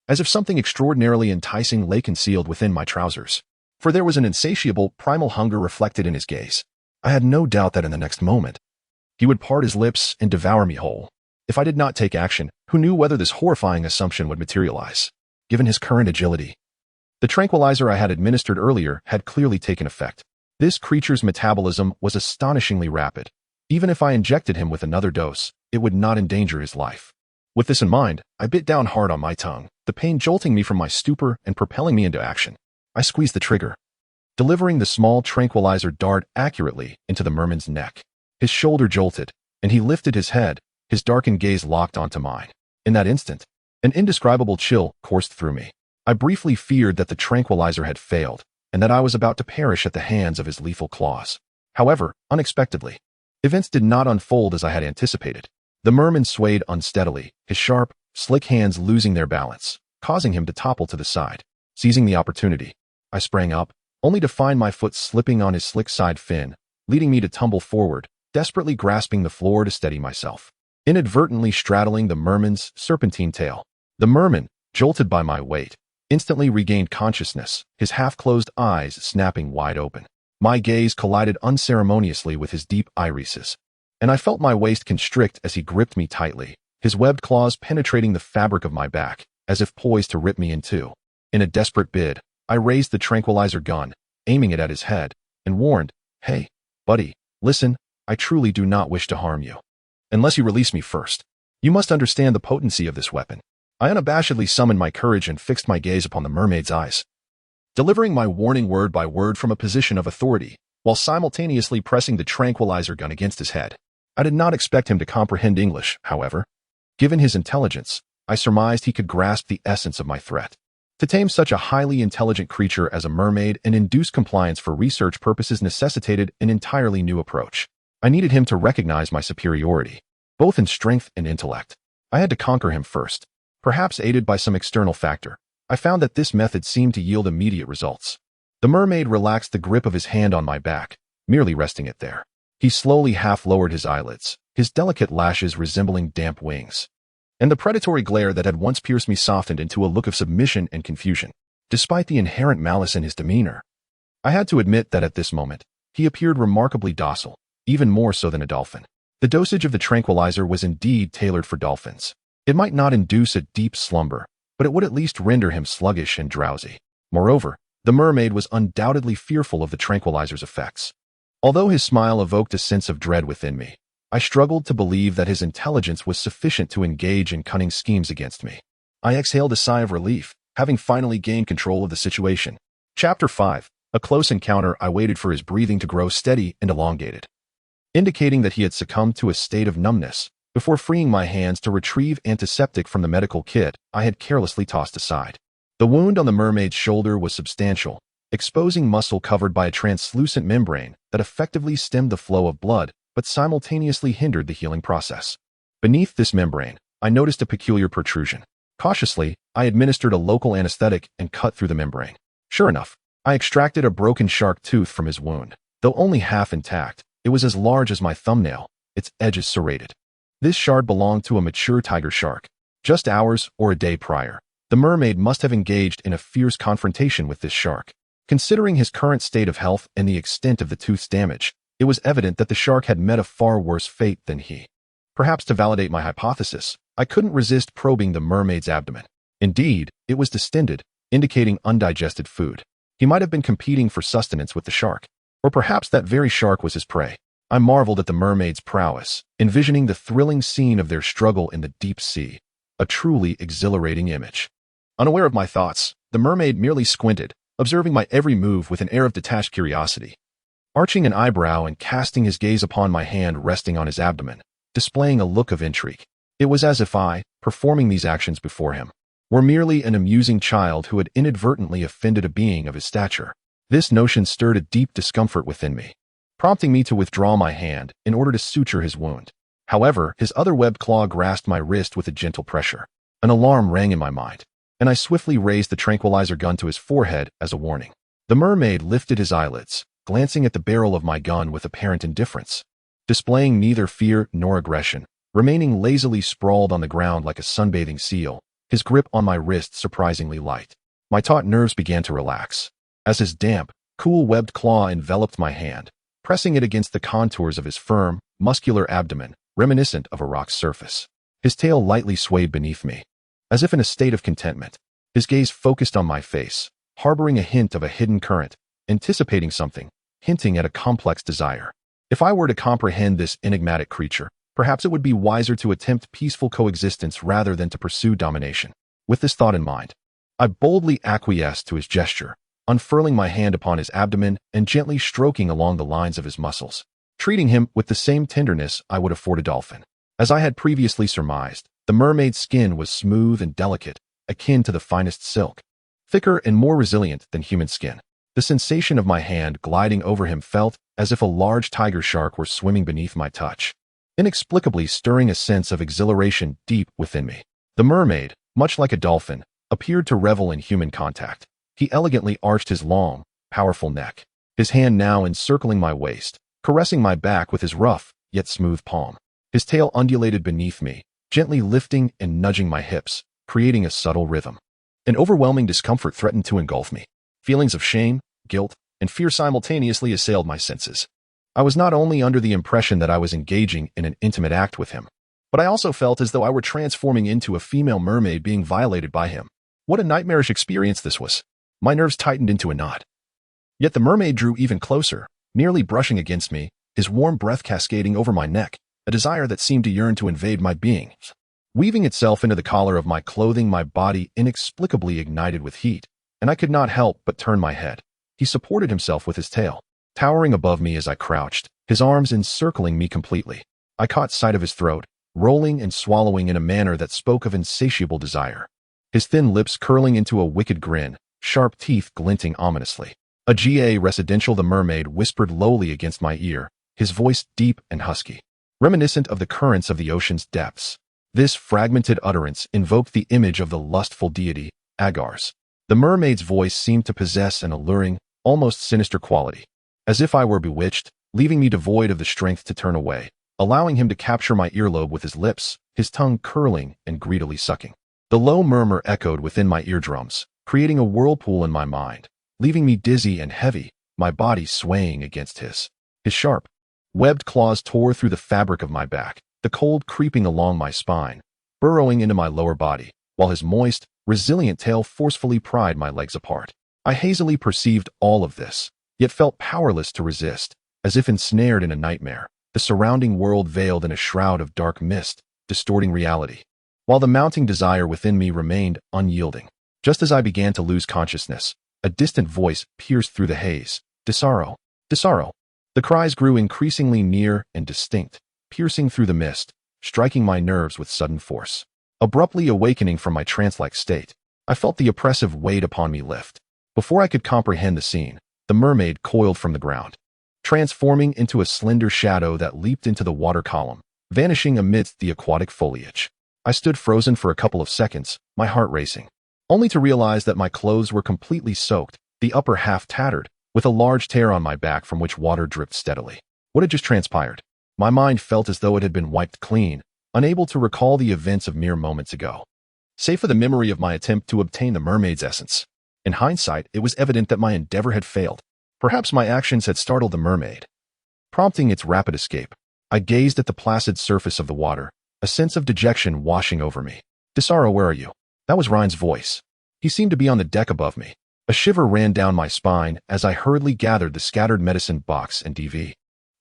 as if something extraordinarily enticing lay concealed within my trousers. For there was an insatiable, primal hunger reflected in his gaze. I had no doubt that in the next moment, he would part his lips and devour me whole. If I did not take action, who knew whether this horrifying assumption would materialize? Given his current agility, the tranquilizer I had administered earlier had clearly taken effect. This creature's metabolism was astonishingly rapid. Even if I injected him with another dose, it would not endanger his life. With this in mind, I bit down hard on my tongue, the pain jolting me from my stupor and propelling me into action. I squeezed the trigger, delivering the small tranquilizer dart accurately into the merman's neck. His shoulder jolted, and he lifted his head, his darkened gaze locked onto mine. In that instant, an indescribable chill coursed through me. I briefly feared that the tranquilizer had failed, and that I was about to perish at the hands of his lethal claws. However, unexpectedly, events did not unfold as I had anticipated. The merman swayed unsteadily, his sharp, slick hands losing their balance, causing him to topple to the side. Seizing the opportunity, I sprang up, only to find my foot slipping on his slick side fin, leading me to tumble forward, desperately grasping the floor to steady myself. inadvertently straddling the merman's serpentine tail. The merman, jolted by my weight, instantly regained consciousness, his half-closed eyes snapping wide open. My gaze collided unceremoniously with his deep irises, and I felt my waist constrict as he gripped me tightly, his webbed claws penetrating the fabric of my back, as if poised to rip me in two. In a desperate bid, I raised the tranquilizer gun, aiming it at his head, and warned, "Hey, buddy, listen, I truly do not wish to harm you. Unless you release me first. You must understand the potency of this weapon." I unabashedly summoned my courage and fixed my gaze upon the mermaid's eyes, delivering my warning word by word from a position of authority, while simultaneously pressing the tranquilizer gun against his head. I did not expect him to comprehend English, however. Given his intelligence, I surmised he could grasp the essence of my threat. To tame such a highly intelligent creature as a mermaid and induce compliance for research purposes necessitated an entirely new approach. I needed him to recognize my superiority, both in strength and intellect. I had to conquer him first. Perhaps aided by some external factor, I found that this method seemed to yield immediate results. The mermaid relaxed the grip of his hand on my back, merely resting it there. He slowly half-lowered his eyelids, his delicate lashes resembling damp wings. And the predatory glare that had once pierced me softened into a look of submission and confusion. Despite the inherent malice in his demeanor, I had to admit that at this moment, he appeared remarkably docile, even more so than a dolphin. The dosage of the tranquilizer was indeed tailored for dolphins. It might not induce a deep slumber, but it would at least render him sluggish and drowsy. Moreover, the mermaid was undoubtedly fearful of the tranquilizer's effects. Although his smile evoked a sense of dread within me, I struggled to believe that his intelligence was sufficient to engage in cunning schemes against me. I exhaled a sigh of relief, having finally gained control of the situation. Chapter 5. A close encounter. I waited for his breathing to grow steady and elongated, indicating that he had succumbed to a state of numbness, before freeing my hands to retrieve antiseptic from the medical kit I had carelessly tossed aside. The wound on the mermaid's shoulder was substantial, exposing muscle covered by a translucent membrane that effectively stemmed the flow of blood but simultaneously hindered the healing process. Beneath this membrane, I noticed a peculiar protrusion. Cautiously, I administered a local anesthetic and cut through the membrane. Sure enough, I extracted a broken shark tooth from his wound. Though only half intact, it was as large as my thumbnail, its edges serrated. This shard belonged to a mature tiger shark. Just hours or a day prior, the mermaid must have engaged in a fierce confrontation with this shark. Considering his current state of health and the extent of the tooth's damage, it was evident that the shark had met a far worse fate than he. Perhaps to validate my hypothesis, I couldn't resist probing the mermaid's abdomen. Indeed, it was distended, indicating undigested food. He might have been competing for sustenance with the shark. Or perhaps that very shark was his prey. I marveled at the mermaid's prowess, envisioning the thrilling scene of their struggle in the deep sea. A truly exhilarating image. Unaware of my thoughts, the mermaid merely squinted, observing my every move with an air of detached curiosity. Arching an eyebrow and casting his gaze upon my hand resting on his abdomen, displaying a look of intrigue. It was as if I, performing these actions before him, were merely an amusing child who had inadvertently offended a being of his stature. This notion stirred a deep discomfort within me, prompting me to withdraw my hand in order to suture his wound. However, his other webbed claw grasped my wrist with a gentle pressure. An alarm rang in my mind, and I swiftly raised the tranquilizer gun to his forehead as a warning. The mermaid lifted his eyelids, glancing at the barrel of my gun with apparent indifference, displaying neither fear nor aggression, remaining lazily sprawled on the ground like a sunbathing seal, his grip on my wrist surprisingly light. My taut nerves began to relax, as his damp, cool webbed claw enveloped my hand, pressing it against the contours of his firm, muscular abdomen, reminiscent of a rock's surface. His tail lightly swayed beneath me, as if in a state of contentment. His gaze focused on my face, harboring a hint of a hidden current, anticipating something, hinting at a complex desire. If I were to comprehend this enigmatic creature, perhaps it would be wiser to attempt peaceful coexistence rather than to pursue domination. With this thought in mind, I boldly acquiesced to his gesture, unfurling my hand upon his abdomen and gently stroking along the lines of his muscles, treating him with the same tenderness I would afford a dolphin. As I had previously surmised, the mermaid's skin was smooth and delicate, akin to the finest silk, thicker and more resilient than human skin. The sensation of my hand gliding over him felt as if a large tiger shark were swimming beneath my touch, inexplicably stirring a sense of exhilaration deep within me. The mermaid, much like a dolphin, appeared to revel in human contact. He elegantly arched his long, powerful neck, his hand now encircling my waist, caressing my back with his rough, yet smooth palm. His tail undulated beneath me, gently lifting and nudging my hips, creating a subtle rhythm. An overwhelming discomfort threatened to engulf me. Feelings of shame, guilt, and fear simultaneously assailed my senses. I was not only under the impression that I was engaging in an intimate act with him, but I also felt as though I were transforming into a female mermaid being violated by him. What a nightmarish experience this was. My nerves tightened into a knot. Yet the mermaid drew even closer, nearly brushing against me, his warm breath cascading over my neck, a desire that seemed to yearn to invade my being. Weaving itself into the collar of my clothing, my body inexplicably ignited with heat, and I could not help but turn my head. He supported himself with his tail, towering above me as I crouched, his arms encircling me completely. I caught sight of his throat, rolling and swallowing in a manner that spoke of insatiable desire. His thin lips curling into a wicked grin, sharp teeth glinting ominously. A GA residential, the mermaid whispered lowly against my ear, his voice deep and husky, reminiscent of the currents of the ocean's depths. This fragmented utterance invoked the image of the lustful deity, Agars. The mermaid's voice seemed to possess an alluring, almost sinister quality, as if I were bewitched, leaving me devoid of the strength to turn away, allowing him to capture my earlobe with his lips, his tongue curling and greedily sucking. The low murmur echoed within my eardrums, creating a whirlpool in my mind, leaving me dizzy and heavy, my body swaying against his. His sharp, webbed claws tore through the fabric of my back, the cold creeping along my spine, burrowing into my lower body, while his moist, resilient tail forcefully pried my legs apart. I hazily perceived all of this, yet felt powerless to resist, as if ensnared in a nightmare, the surrounding world veiled in a shroud of dark mist, distorting reality, while the mounting desire within me remained unyielding. Just as I began to lose consciousness, a distant voice pierced through the haze. Desaro, Desaro. The cries grew increasingly near and distinct, piercing through the mist, striking my nerves with sudden force. Abruptly awakening from my trance-like state, I felt the oppressive weight upon me lift. Before I could comprehend the scene, the mermaid coiled from the ground, transforming into a slender shadow that leaped into the water column, vanishing amidst the aquatic foliage. I stood frozen for a couple of seconds, my heart racing, only to realize that my clothes were completely soaked, the upper half tattered, with a large tear on my back from which water dripped steadily. What had just transpired? My mind felt as though it had been wiped clean, unable to recall the events of mere moments ago, save for the memory of my attempt to obtain the mermaid's essence. In hindsight, it was evident that my endeavor had failed. Perhaps my actions had startled the mermaid, prompting its rapid escape. I gazed at the placid surface of the water, a sense of dejection washing over me. Desaro, where are you? That was Ryan's voice. He seemed to be on the deck above me. A shiver ran down my spine as I hurriedly gathered the scattered medicine box and DV,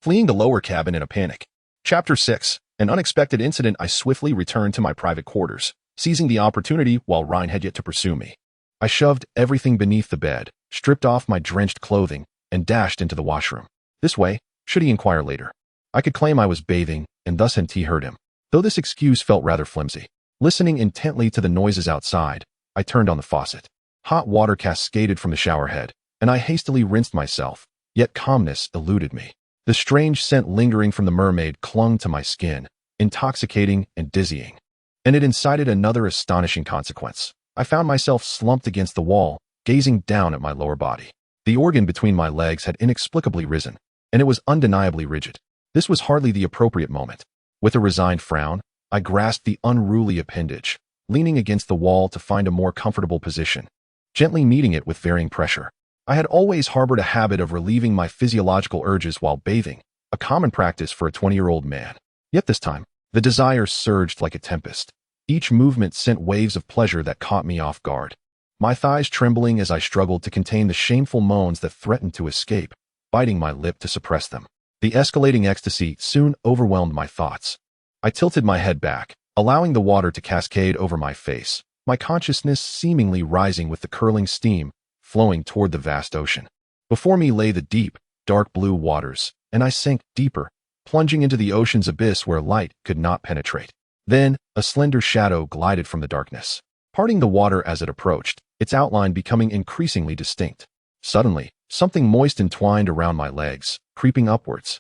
fleeing the lower cabin in a panic. Chapter 6. An unexpected incident. I swiftly returned to my private quarters, seizing the opportunity while Ryan had yet to pursue me. I shoved everything beneath the bed, stripped off my drenched clothing, and dashed into the washroom. This way, should he inquire later, I could claim I was bathing, and thus hadn't he heard him. Though this excuse felt rather flimsy. Listening intently to the noises outside, I turned on the faucet. Hot water cascaded from the shower head, and I hastily rinsed myself, yet calmness eluded me. The strange scent lingering from the mermaid clung to my skin, intoxicating and dizzying. And it incited another astonishing consequence. I found myself slumped against the wall, gazing down at my lower body. The organ between my legs had inexplicably risen, and it was undeniably rigid. This was hardly the appropriate moment. With a resigned frown, I grasped the unruly appendage, leaning against the wall to find a more comfortable position, gently kneading it with varying pressure. I had always harbored a habit of relieving my physiological urges while bathing, a common practice for a 20-year-old man. Yet this time, the desire surged like a tempest. Each movement sent waves of pleasure that caught me off guard, my thighs trembling as I struggled to contain the shameful moans that threatened to escape, biting my lip to suppress them. The escalating ecstasy soon overwhelmed my thoughts. I tilted my head back, allowing the water to cascade over my face, my consciousness seemingly rising with the curling steam flowing toward the vast ocean. Before me lay the deep, dark blue waters, and I sank deeper, plunging into the ocean's abyss where light could not penetrate. Then, a slender shadow glided from the darkness, parting the water as it approached, its outline becoming increasingly distinct. Suddenly, something moist entwined around my legs, creeping upwards.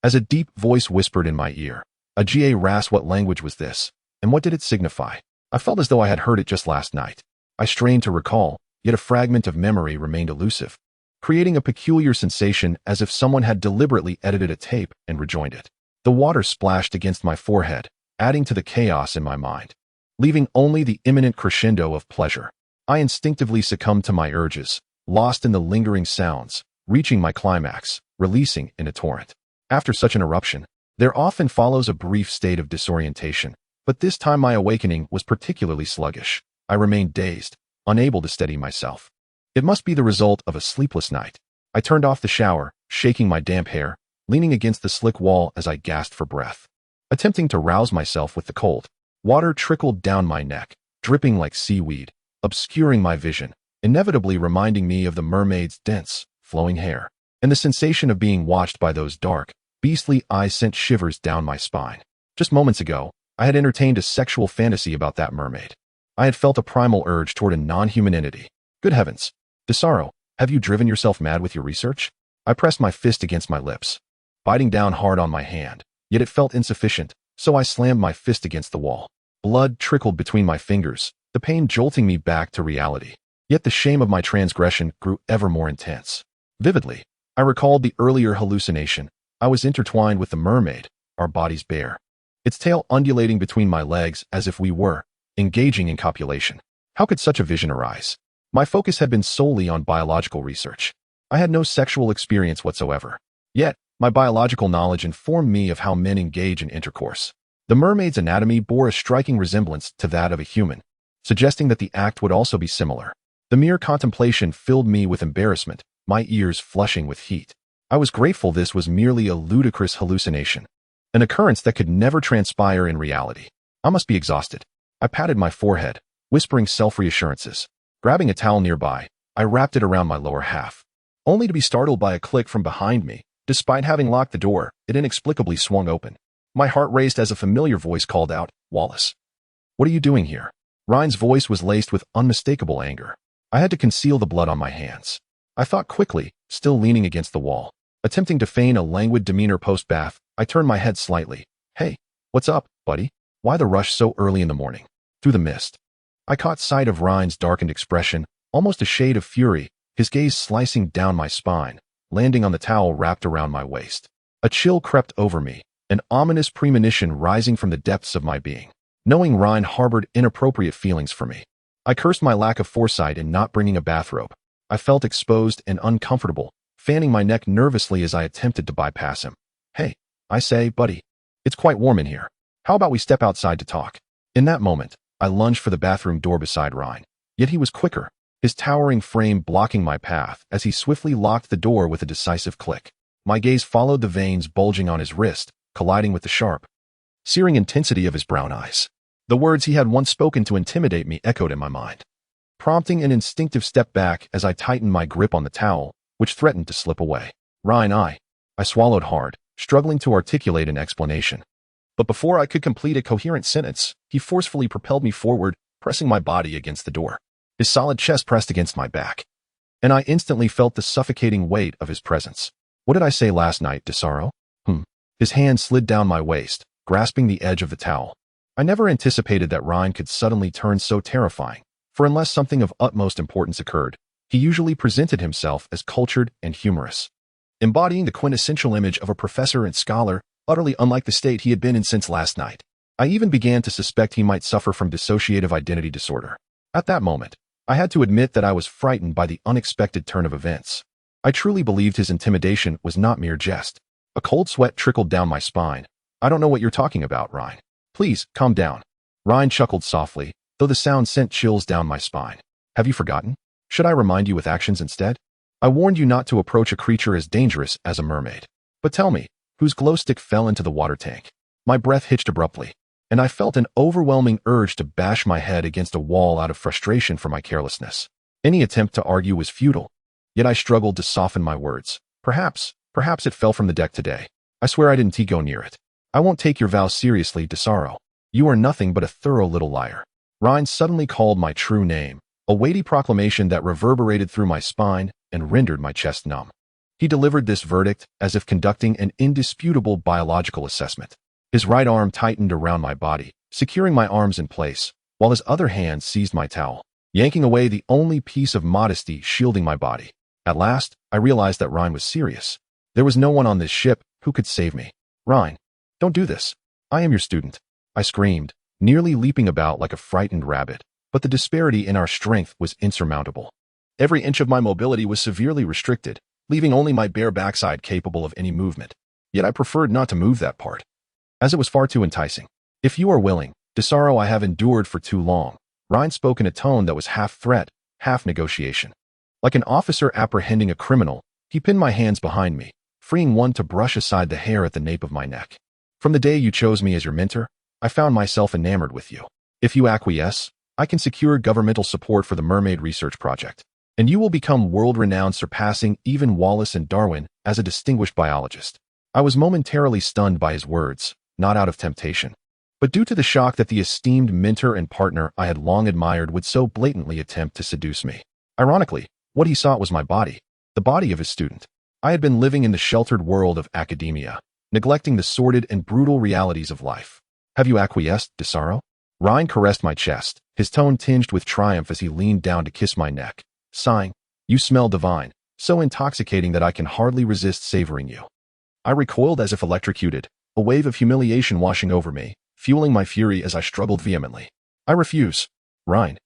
As a deep voice whispered in my ear, a GA rasped. What language was this, and what did it signify? I felt as though I had heard it just last night. I strained to recall, yet a fragment of memory remained elusive, creating a peculiar sensation as if someone had deliberately edited a tape and rejoined it. The water splashed against my forehead, adding to the chaos in my mind, leaving only the imminent crescendo of pleasure. I instinctively succumbed to my urges, lost in the lingering sounds, reaching my climax, releasing in a torrent. After such an eruption, there often follows a brief state of disorientation, but this time my awakening was particularly sluggish. I remained dazed, unable to steady myself. It must be the result of a sleepless night. I turned off the shower, shaking my damp hair, leaning against the slick wall as I gasped for breath. Attempting to rouse myself with the cold, water trickled down my neck, dripping like seaweed, obscuring my vision, inevitably reminding me of the mermaid's dense, flowing hair. And the sensation of being watched by those dark, beastly eyes sent shivers down my spine. Just moments ago, I had entertained a sexual fantasy about that mermaid. I had felt a primal urge toward a non-human entity. Good heavens. Desaro, have you driven yourself mad with your research? I pressed my fist against my lips, biting down hard on my hand, yet it felt insufficient, so I slammed my fist against the wall. Blood trickled between my fingers, the pain jolting me back to reality. Yet the shame of my transgression grew ever more intense. Vividly, I recalled the earlier hallucination. I was intertwined with the mermaid, our bodies bare, its tail undulating between my legs as if we were engaging in copulation. How could such a vision arise? My focus had been solely on biological research. I had no sexual experience whatsoever. Yet, my biological knowledge informed me of how men engage in intercourse. The mermaid's anatomy bore a striking resemblance to that of a human, suggesting that the act would also be similar. The mere contemplation filled me with embarrassment, my ears flushing with heat. I was grateful this was merely a ludicrous hallucination, an occurrence that could never transpire in reality. I must be exhausted. I patted my forehead, whispering self-reassurances. Grabbing a towel nearby, I wrapped it around my lower half, only to be startled by a click from behind me. Despite having locked the door, it inexplicably swung open. My heart raced as a familiar voice called out, "Wallace, what are you doing here?" Ryan's voice was laced with unmistakable anger. I had to conceal the blood on my hands. I thought quickly, still leaning against the wall. Attempting to feign a languid demeanor post-bath, I turned my head slightly. "Hey, what's up, buddy? Why the rush so early in the morning?" Through the mist, I caught sight of Ryan's darkened expression, almost a shade of fury, his gaze slicing down my spine, landing on the towel wrapped around my waist. A chill crept over me, an ominous premonition rising from the depths of my being. Knowing Ryan harbored inappropriate feelings for me, I cursed my lack of foresight in not bringing a bathrobe. I felt exposed and uncomfortable, fanning my neck nervously as I attempted to bypass him. "Hey, I say, buddy, it's quite warm in here. How about we step outside to talk?" In that moment, I lunged for the bathroom door beside Ryan, yet he was quicker, his towering frame blocking my path as he swiftly locked the door with a decisive click. My gaze followed the veins bulging on his wrist, colliding with the sharp, searing intensity of his brown eyes. The words he had once spoken to intimidate me echoed in my mind, prompting an instinctive step back as I tightened my grip on the towel, which threatened to slip away. "Ryan, I swallowed hard, struggling to articulate an explanation. But before I could complete a coherent sentence, he forcefully propelled me forward, pressing my body against the door. His solid chest pressed against my back, and I instantly felt the suffocating weight of his presence. "What did I say last night, Desaro?" His hand slid down my waist, grasping the edge of the towel. I never anticipated that Ryan could suddenly turn so terrifying, for unless something of utmost importance occurred, he usually presented himself as cultured and humorous, embodying the quintessential image of a professor and scholar, utterly unlike the state he had been in since last night. I even began to suspect he might suffer from dissociative identity disorder. At that moment, I had to admit that I was frightened by the unexpected turn of events. I truly believed his intimidation was not mere jest. A cold sweat trickled down my spine. "I don't know what you're talking about, Ryan. Please, calm down." Ryan chuckled softly, though the sound sent chills down my spine. "Have you forgotten? Should I remind you with actions instead? I warned you not to approach a creature as dangerous as a mermaid. But tell me, whose glow stick fell into the water tank?" My breath hitched abruptly, and I felt an overwhelming urge to bash my head against a wall out of frustration for my carelessness. Any attempt to argue was futile, yet I struggled to soften my words. Perhaps it fell from the deck today. I swear I didn't go near it. "I won't take your vows seriously, Desaro. You are nothing but a thorough little liar." Ryan suddenly called my true name, a weighty proclamation that reverberated through my spine and rendered my chest numb. He delivered this verdict as if conducting an indisputable biological assessment. His right arm tightened around my body, securing my arms in place, while his other hand seized my towel, yanking away the only piece of modesty shielding my body. At last, I realized that Ryan was serious. There was no one on this ship who could save me. "Ryan, Don't do this. I am your student. I screamed, nearly leaping about like a frightened rabbit, but the disparity in our strength was insurmountable. Every inch of my mobility was severely restricted, leaving only my bare backside capable of any movement. Yet I preferred not to move that part, as it was far too enticing. If you are willing, Desaro, I have endured for too long. Ryan spoke in a tone that was half threat, half negotiation. Like an officer apprehending a criminal, he pinned my hands behind me, freeing one to brush aside the hair at the nape of my neck. From the day you chose me as your mentor, I found myself enamored with you. If you acquiesce, I can secure governmental support for the mermaid research project, and you will become world-renowned, surpassing even Wallace and Darwin as a distinguished biologist. I was momentarily stunned by his words, not out of temptation, but due to the shock that the esteemed mentor and partner I had long admired would so blatantly attempt to seduce me. Ironically, what he sought was my body, the body of his student. I had been living in the sheltered world of academia, neglecting the sordid and brutal realities of life. Have you acquiesced, Desaro? Ryan caressed my chest, his tone tinged with triumph as he leaned down to kiss my neck, sighing, "You smell divine, so intoxicating that I can hardly resist savoring you." I recoiled as if electrocuted, a wave of humiliation washing over me, fueling my fury as I struggled vehemently. "I refuse. Ryan.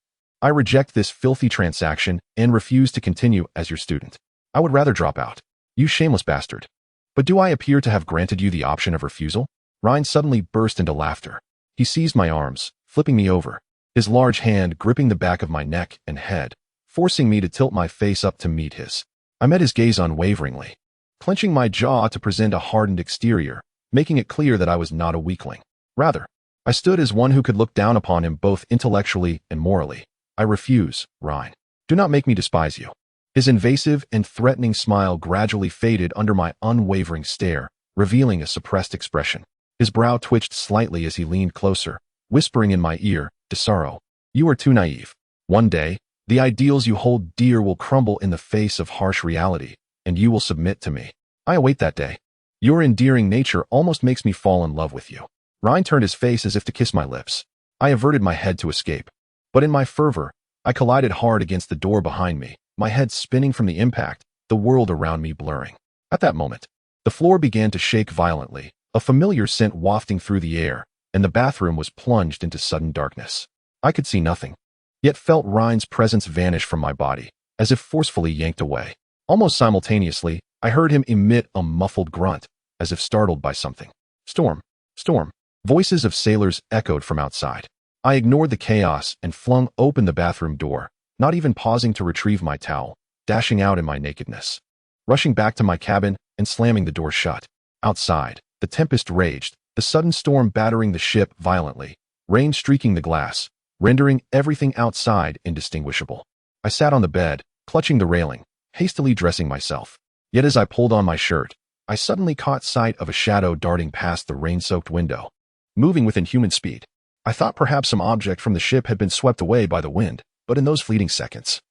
I reject this filthy transaction and refuse to continue as your student. I would rather drop out. You shameless bastard. But do I appear to have granted you the option of refusal?" Ryan suddenly burst into laughter. He seized my arms, flipping me over, his large hand gripping the back of my neck and head, forcing me to tilt my face up to meet his. I met his gaze unwaveringly, clenching my jaw to present a hardened exterior, making it clear that I was not a weakling. Rather, I stood as one who could look down upon him both intellectually and morally. "I refuse, Ryan. Do not make me despise you." His invasive and threatening smile gradually faded under my unwavering stare, revealing a suppressed expression. His brow twitched slightly as he leaned closer, whispering in my ear, "Desaro, you are too naive. One day, the ideals you hold dear will crumble in the face of harsh reality, and you will submit to me. I await that day. Your endearing nature almost makes me fall in love with you." Ryan turned his face as if to kiss my lips. I averted my head to escape, but in my fervor, I collided hard against the door behind me, my head spinning from the impact, the world around me blurring. At that moment, the floor began to shake violently, a familiar scent wafting through the air, and the bathroom was plunged into sudden darkness. I could see nothing, yet felt Ryan's presence vanish from my body, as if forcefully yanked away. Almost simultaneously, I heard him emit a muffled grunt, as if startled by something. "Storm! Storm!" Voices of sailors echoed from outside. I ignored the chaos and flung open the bathroom door, not even pausing to retrieve my towel, dashing out in my nakedness. Rushing back to my cabin and slamming the door shut. Outside, the tempest raged, the sudden storm battering the ship violently, rain streaking the glass, rendering everything outside indistinguishable. I sat on the bed, clutching the railing, hastily dressing myself. Yet as I pulled on my shirt, I suddenly caught sight of a shadow darting past the rain-soaked window, moving with inhuman speed. I thought perhaps some object from the ship had been swept away by the wind, but in those fleeting seconds,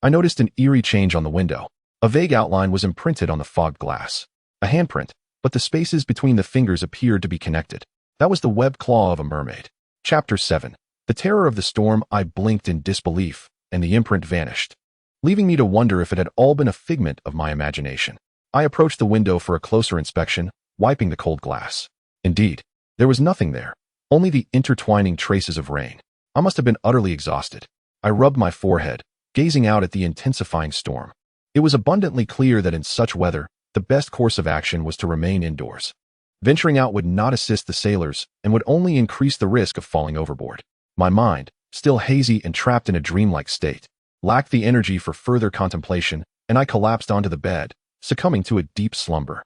I noticed an eerie change on the window. A vague outline was imprinted on the fogged glass. A handprint, but the spaces between the fingers appeared to be connected. That was the webbed claw of a mermaid. Chapter 7. The terror of the storm. I blinked in disbelief, and the imprint vanished, leaving me to wonder if it had all been a figment of my imagination. I approached the window for a closer inspection, wiping the cold glass. Indeed, there was nothing there, only the intertwining traces of rain. I must have been utterly exhausted. I rubbed my forehead, gazing out at the intensifying storm. It was abundantly clear that in such weather, the best course of action was to remain indoors. Venturing out would not assist the sailors and would only increase the risk of falling overboard. My mind, still hazy and trapped in a dreamlike state, lacked the energy for further contemplation, and I collapsed onto the bed, succumbing to a deep slumber.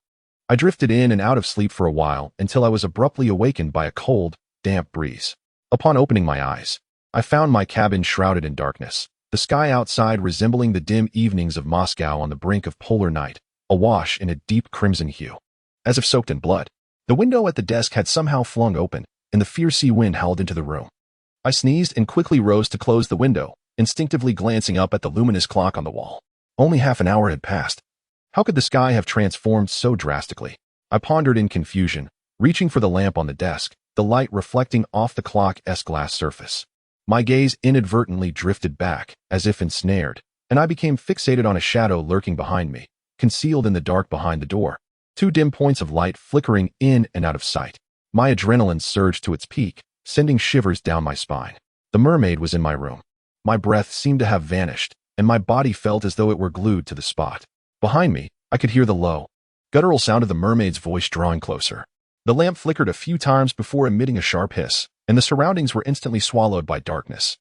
I drifted in and out of sleep for a while until I was abruptly awakened by a cold, damp breeze. Upon opening my eyes, I found my cabin shrouded in darkness, the sky outside resembling the dim evenings of Moscow on the brink of polar night, awash in a deep crimson hue, as if soaked in blood. The window at the desk had somehow flung open, and the fierce sea wind howled into the room. I sneezed and quickly rose to close the window, instinctively glancing up at the luminous clock on the wall. Only half an hour had passed. How could the sky have transformed so drastically? I pondered in confusion, reaching for the lamp on the desk, the light reflecting off the clock's glass surface. My gaze inadvertently drifted back, as if ensnared, and I became fixated on a shadow lurking behind me, concealed in the dark behind the door. Two dim points of light flickering in and out of sight. My adrenaline surged to its peak, sending shivers down my spine. The mermaid was in my room. My breath seemed to have vanished, and my body felt as though it were glued to the spot. Behind me, I could hear the low, guttural sound of the mermaid's voice drawing closer. The lamp flickered a few times before emitting a sharp hiss, and the surroundings were instantly swallowed by darkness.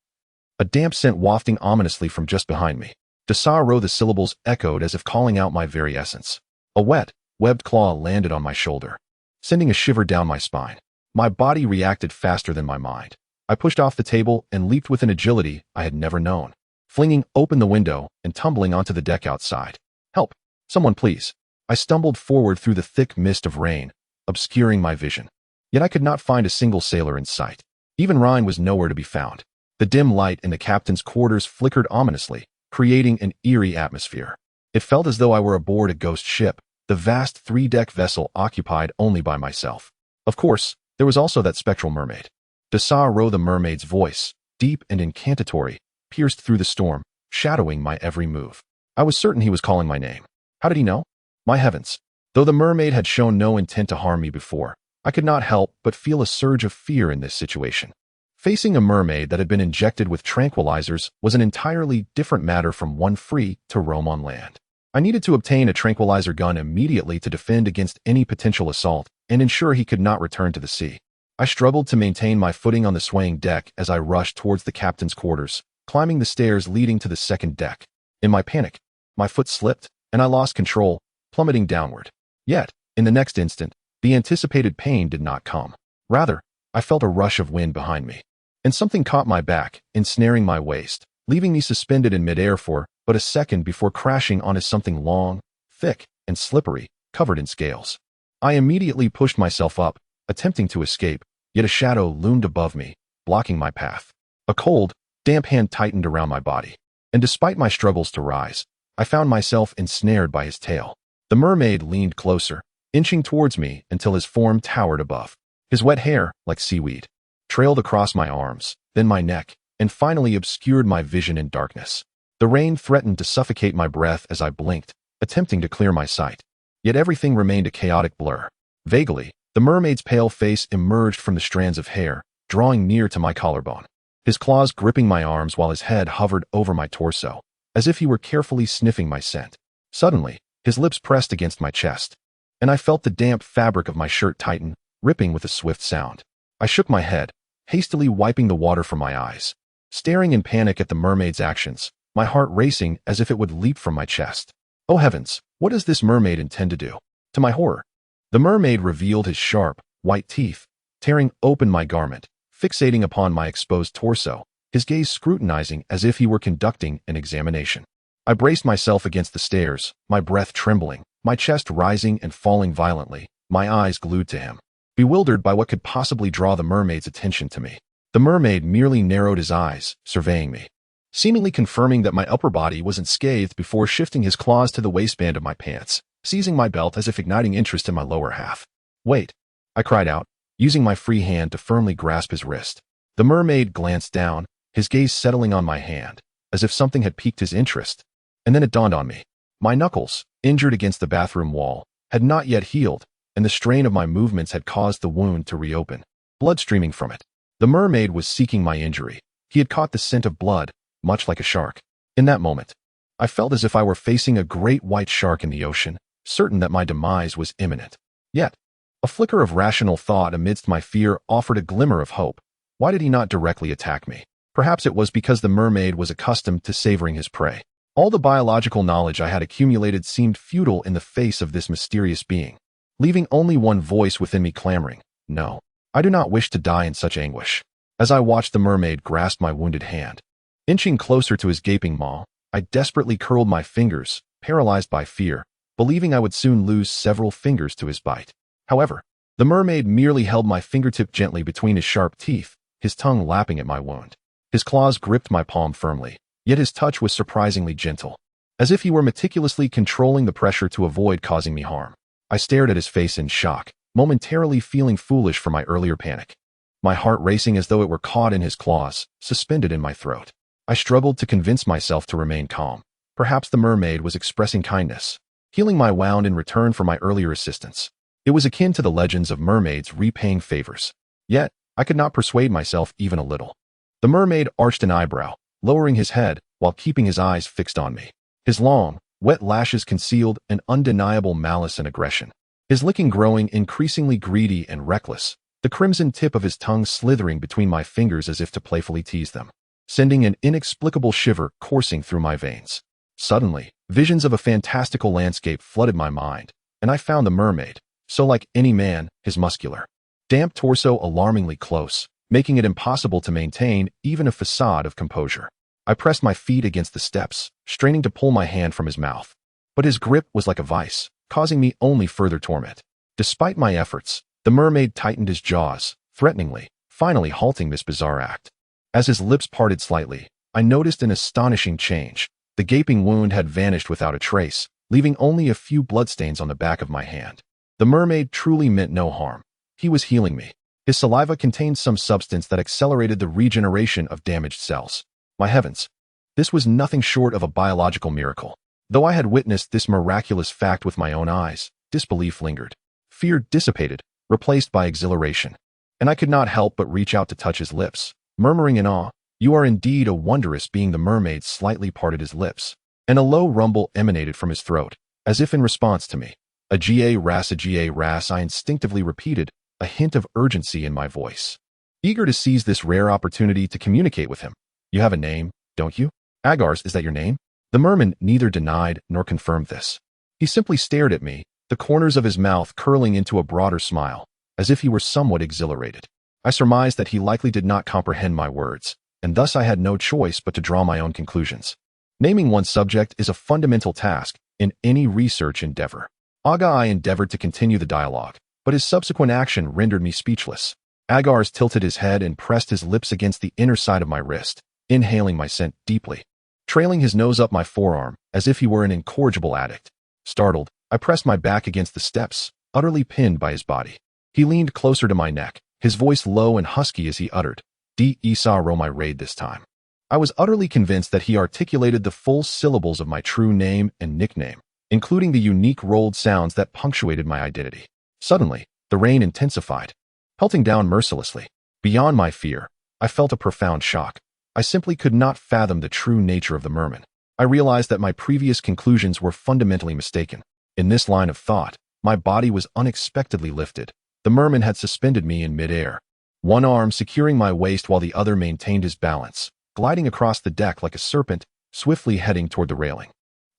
A damp scent wafting ominously from just behind me. Desaro, the syllables echoed as if calling out my very essence. A wet, webbed claw landed on my shoulder, sending a shiver down my spine. My body reacted faster than my mind. I pushed off the table and leaped with an agility I had never known, flinging open the window and tumbling onto the deck outside. Help! Someone please! I stumbled forward through the thick mist of rain, obscuring my vision. Yet I could not find a single sailor in sight. Even Ryan was nowhere to be found. The dim light in the captain's quarters flickered ominously, creating an eerie atmosphere. It felt as though I were aboard a ghost ship, the vast three-deck vessel occupied only by myself. Of course, there was also that spectral mermaid. Desaro, the mermaid's voice, deep and incantatory, pierced through the storm, shadowing my every move. I was certain he was calling my name. How did he know? My heavens! Though the mermaid had shown no intent to harm me before, I could not help but feel a surge of fear in this situation. Facing a mermaid that had been injected with tranquilizers was an entirely different matter from one free to roam on land. I needed to obtain a tranquilizer gun immediately to defend against any potential assault and ensure he could not return to the sea. I struggled to maintain my footing on the swaying deck as I rushed towards the captain's quarters, climbing the stairs leading to the second deck. In my panic, my foot slipped, and I lost control, plummeting downward. Yet, in the next instant, the anticipated pain did not come. Rather, I felt a rush of wind behind me, and something caught my back, ensnaring my waist, leaving me suspended in midair for but a second before crashing onto something long, thick, and slippery, covered in scales. I immediately pushed myself up, attempting to escape, yet a shadow loomed above me, blocking my path. A cold, damp hand tightened around my body, and despite my struggles to rise, I found myself ensnared by his tail. The mermaid leaned closer, inching towards me until his form towered above. His wet hair, like seaweed, trailed across my arms, then my neck, and finally obscured my vision in darkness. The rain threatened to suffocate my breath as I blinked, attempting to clear my sight. Yet everything remained a chaotic blur. Vaguely, the mermaid's pale face emerged from the strands of hair, drawing near to my collarbone. His claws gripping my arms while his head hovered over my torso, as if he were carefully sniffing my scent. Suddenly, his lips pressed against my chest, and I felt the damp fabric of my shirt tighten, ripping with a swift sound. I shook my head, hastily wiping the water from my eyes. Staring in panic at the mermaid's actions, my heart racing as if it would leap from my chest. Oh heavens, what does this mermaid intend to do? To my horror, the mermaid revealed his sharp, white teeth, tearing open my garment, fixating upon my exposed torso, his gaze scrutinizing as if he were conducting an examination. I braced myself against the stairs, my breath trembling, my chest rising and falling violently, my eyes glued to him, bewildered by what could possibly draw the mermaid's attention to me. The mermaid merely narrowed his eyes, surveying me, seemingly confirming that my upper body wasn't scathed before shifting his claws to the waistband of my pants, seizing my belt as if igniting interest in my lower half. Wait, I cried out, using my free hand to firmly grasp his wrist. The mermaid glanced down, his gaze settling on my hand, as if something had piqued his interest. And then it dawned on me. My knuckles, injured against the bathroom wall, had not yet healed, and the strain of my movements had caused the wound to reopen, blood streaming from it. The mermaid was seeking my injury. He had caught the scent of blood, much like a shark. In that moment, I felt as if I were facing a great white shark in the ocean, certain that my demise was imminent. Yet, a flicker of rational thought amidst my fear offered a glimmer of hope. Why did he not directly attack me? Perhaps it was because the mermaid was accustomed to savoring his prey. All the biological knowledge I had accumulated seemed futile in the face of this mysterious being, leaving only one voice within me clamoring, "No, I do not wish to die in such anguish." As I watched the mermaid grasp my wounded hand, inching closer to his gaping maw, I desperately curled my fingers, paralyzed by fear, believing I would soon lose several fingers to his bite. However, the mermaid merely held my fingertip gently between his sharp teeth, his tongue lapping at my wound. His claws gripped my palm firmly, yet his touch was surprisingly gentle, as if he were meticulously controlling the pressure to avoid causing me harm. I stared at his face in shock, momentarily feeling foolish for my earlier panic, my heart racing as though it were caught in his claws, suspended in my throat. I struggled to convince myself to remain calm. Perhaps the mermaid was expressing kindness, healing my wound in return for my earlier assistance. It was akin to the legends of mermaids repaying favors. Yet, I could not persuade myself even a little. The mermaid arched an eyebrow, lowering his head while keeping his eyes fixed on me. His long, wet lashes concealed an undeniable malice and aggression. His licking growing increasingly greedy and reckless, the crimson tip of his tongue slithering between my fingers as if to playfully tease them, sending an inexplicable shiver coursing through my veins. Suddenly, visions of a fantastical landscape flooded my mind, and I found the mermaid, so like any man, his muscular, damp torso alarmingly close, making it impossible to maintain even a facade of composure. I pressed my feet against the steps, straining to pull my hand from his mouth. But his grip was like a vice, causing me only further torment. Despite my efforts, the mermaid tightened his jaws, threateningly, finally halting this bizarre act. As his lips parted slightly, I noticed an astonishing change. The gaping wound had vanished without a trace, leaving only a few bloodstains on the back of my hand. The mermaid truly meant no harm. He was healing me. His saliva contained some substance that accelerated the regeneration of damaged cells. My heavens, this was nothing short of a biological miracle. Though I had witnessed this miraculous fact with my own eyes, disbelief lingered. Fear dissipated, replaced by exhilaration. And I could not help but reach out to touch his lips, murmuring in awe, "You are indeed a wondrous being." The mermaid slightly parted his lips, and a low rumble emanated from his throat, as if in response to me. A Ga ras, I instinctively repeated, a hint of urgency in my voice, eager to seize this rare opportunity to communicate with him. "You have a name, don't you? Agars, is that your name?" The merman neither denied nor confirmed this. He simply stared at me, the corners of his mouth curling into a broader smile, as if he were somewhat exhilarated. I surmised that he likely did not comprehend my words, and thus I had no choice but to draw my own conclusions. Naming one's subject is a fundamental task in any research endeavor. I endeavored to continue the dialogue, but his subsequent action rendered me speechless. Agars tilted his head and pressed his lips against the inner side of my wrist, inhaling my scent deeply, trailing his nose up my forearm as if he were an incorrigible addict. Startled, I pressed my back against the steps, utterly pinned by his body. He leaned closer to my neck, his voice low and husky as he uttered, "D. Desaro my raid this time." I was utterly convinced that he articulated the full syllables of my true name and nickname, including the unique rolled sounds that punctuated my identity. Suddenly, the rain intensified, pelting down mercilessly. Beyond my fear, I felt a profound shock. I simply could not fathom the true nature of the merman. I realized that my previous conclusions were fundamentally mistaken. In this line of thought, my body was unexpectedly lifted. The merman had suspended me in midair, one arm securing my waist while the other maintained his balance, gliding across the deck like a serpent, swiftly heading toward the railing.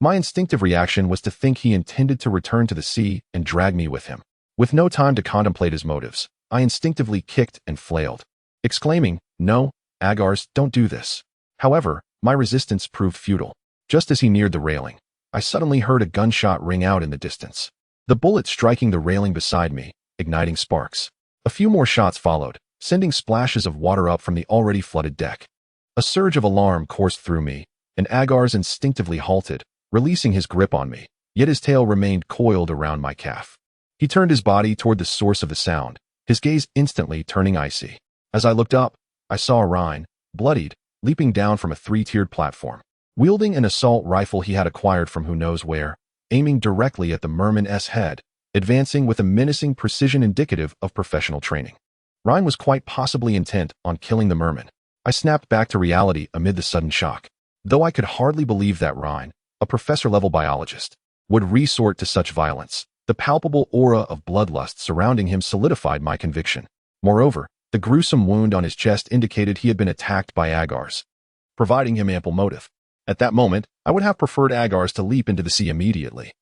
My instinctive reaction was to think he intended to return to the sea and drag me with him. With no time to contemplate his motives, I instinctively kicked and flailed, exclaiming, "No, Agars, don't do this." However, my resistance proved futile. Just as he neared the railing, I suddenly heard a gunshot ring out in the distance, the bullet striking the railing beside me, igniting sparks. A few more shots followed, sending splashes of water up from the already flooded deck. A surge of alarm coursed through me, and Agars instinctively halted, releasing his grip on me, yet his tail remained coiled around my calf. He turned his body toward the source of the sound, his gaze instantly turning icy. As I looked up, I saw Ryan, bloodied, leaping down from a three-tiered platform, wielding an assault rifle he had acquired from who knows where, aiming directly at the merman's head, advancing with a menacing precision indicative of professional training. Ryan was quite possibly intent on killing the merman. I snapped back to reality amid the sudden shock. Though I could hardly believe that Ryan, a professor-level biologist, would resort to such violence, the palpable aura of bloodlust surrounding him solidified my conviction. Moreover, the gruesome wound on his chest indicated he had been attacked by Agars, providing him ample motive. At that moment, I would have preferred Agars to leap into the sea immediately.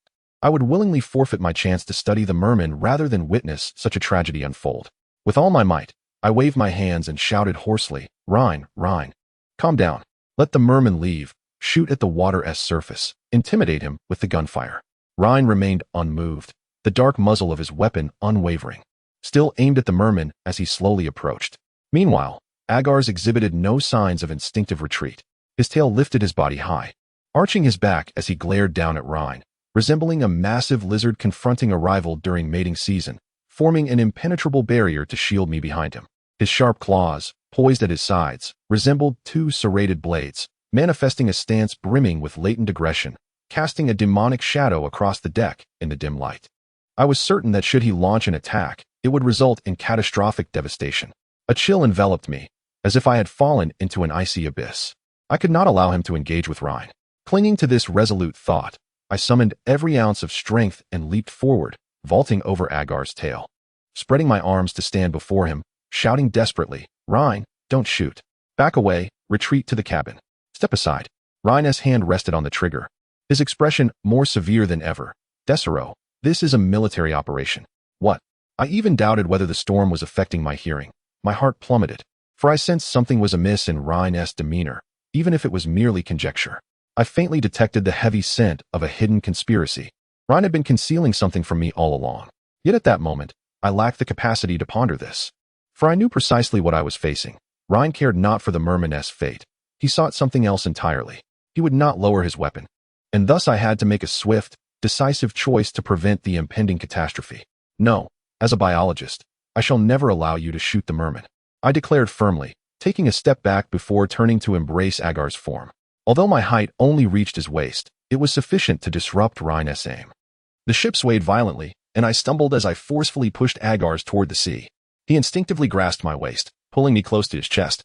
I would willingly forfeit my chance to study the merman rather than witness such a tragedy unfold. With all my might, I waved my hands and shouted hoarsely, Ryan, calm down. Let the merman leave. Shoot at the water's surface. Intimidate him with the gunfire." Ryan remained unmoved, the dark muzzle of his weapon unwavering, still aimed at the merman as he slowly approached. Meanwhile, Agars exhibited no signs of instinctive retreat. His tail lifted his body high, arching his back as he glared down at Ryan, resembling a massive lizard confronting a rival during mating season, forming an impenetrable barrier to shield me behind him. His sharp claws, poised at his sides, resembled two serrated blades, manifesting a stance brimming with latent aggression, casting a demonic shadow across the deck in the dim light. I was certain that should he launch an attack, it would result in catastrophic devastation. A chill enveloped me, as if I had fallen into an icy abyss. I could not allow him to engage with Rhine. Clinging to this resolute thought, I summoned every ounce of strength and leaped forward, vaulting over Agar's tail. Spreading my arms to stand before him, shouting desperately, "Rhine, don't shoot. Back away, retreat to the cabin. Step aside." Rhine's hand rested on the trigger, his expression more severe than ever. "Desaro, this is a military operation." What? I even doubted whether the storm was affecting my hearing. My heart plummeted, for I sensed something was amiss in Rhine's demeanor, even if it was merely conjecture. I faintly detected the heavy scent of a hidden conspiracy. Rhine had been concealing something from me all along. Yet at that moment, I lacked the capacity to ponder this. For I knew precisely what I was facing. Rhine cared not for the merman's fate. He sought something else entirely. He would not lower his weapon. And thus I had to make a swift, decisive choice to prevent the impending catastrophe. "No, as a biologist, I shall never allow you to shoot the merman," I declared firmly, taking a step back before turning to embrace Agar's form. Although my height only reached his waist, it was sufficient to disrupt Rhine's aim. The ship swayed violently, and I stumbled as I forcefully pushed Agar's toward the sea. He instinctively grasped my waist, pulling me close to his chest,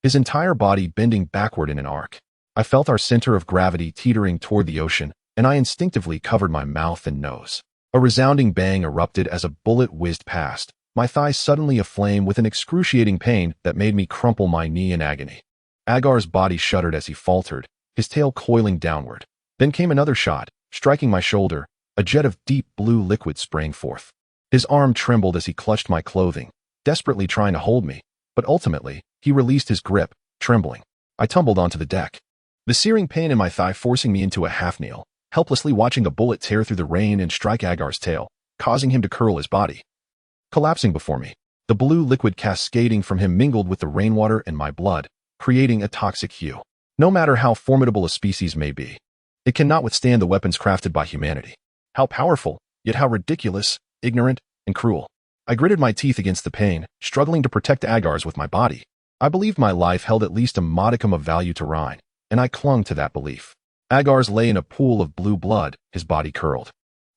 his entire body bending backward in an arc. I felt our center of gravity teetering toward the ocean, and I instinctively covered my mouth and nose. A resounding bang erupted as a bullet whizzed past, my thigh suddenly aflame with an excruciating pain that made me crumple my knee in agony. Agar's body shuddered as he faltered, his tail coiling downward. Then came another shot, striking my shoulder, a jet of deep blue liquid sprang forth. His arm trembled as he clutched my clothing, desperately trying to hold me, but ultimately, he released his grip, trembling. I tumbled onto the deck, the searing pain in my thigh forcing me into a half-kneel, helplessly watching a bullet tear through the rain and strike Agar's tail, causing him to curl his body. Collapsing before me, the blue liquid cascading from him mingled with the rainwater and my blood, creating a toxic hue. No matter how formidable a species may be, it cannot withstand the weapons crafted by humanity. How powerful, yet how ridiculous, ignorant, and cruel. I gritted my teeth against the pain, struggling to protect Agar's with my body. I believed my life held at least a modicum of value to Rhine, and I clung to that belief. Agar's lay in a pool of blue blood, his body curled,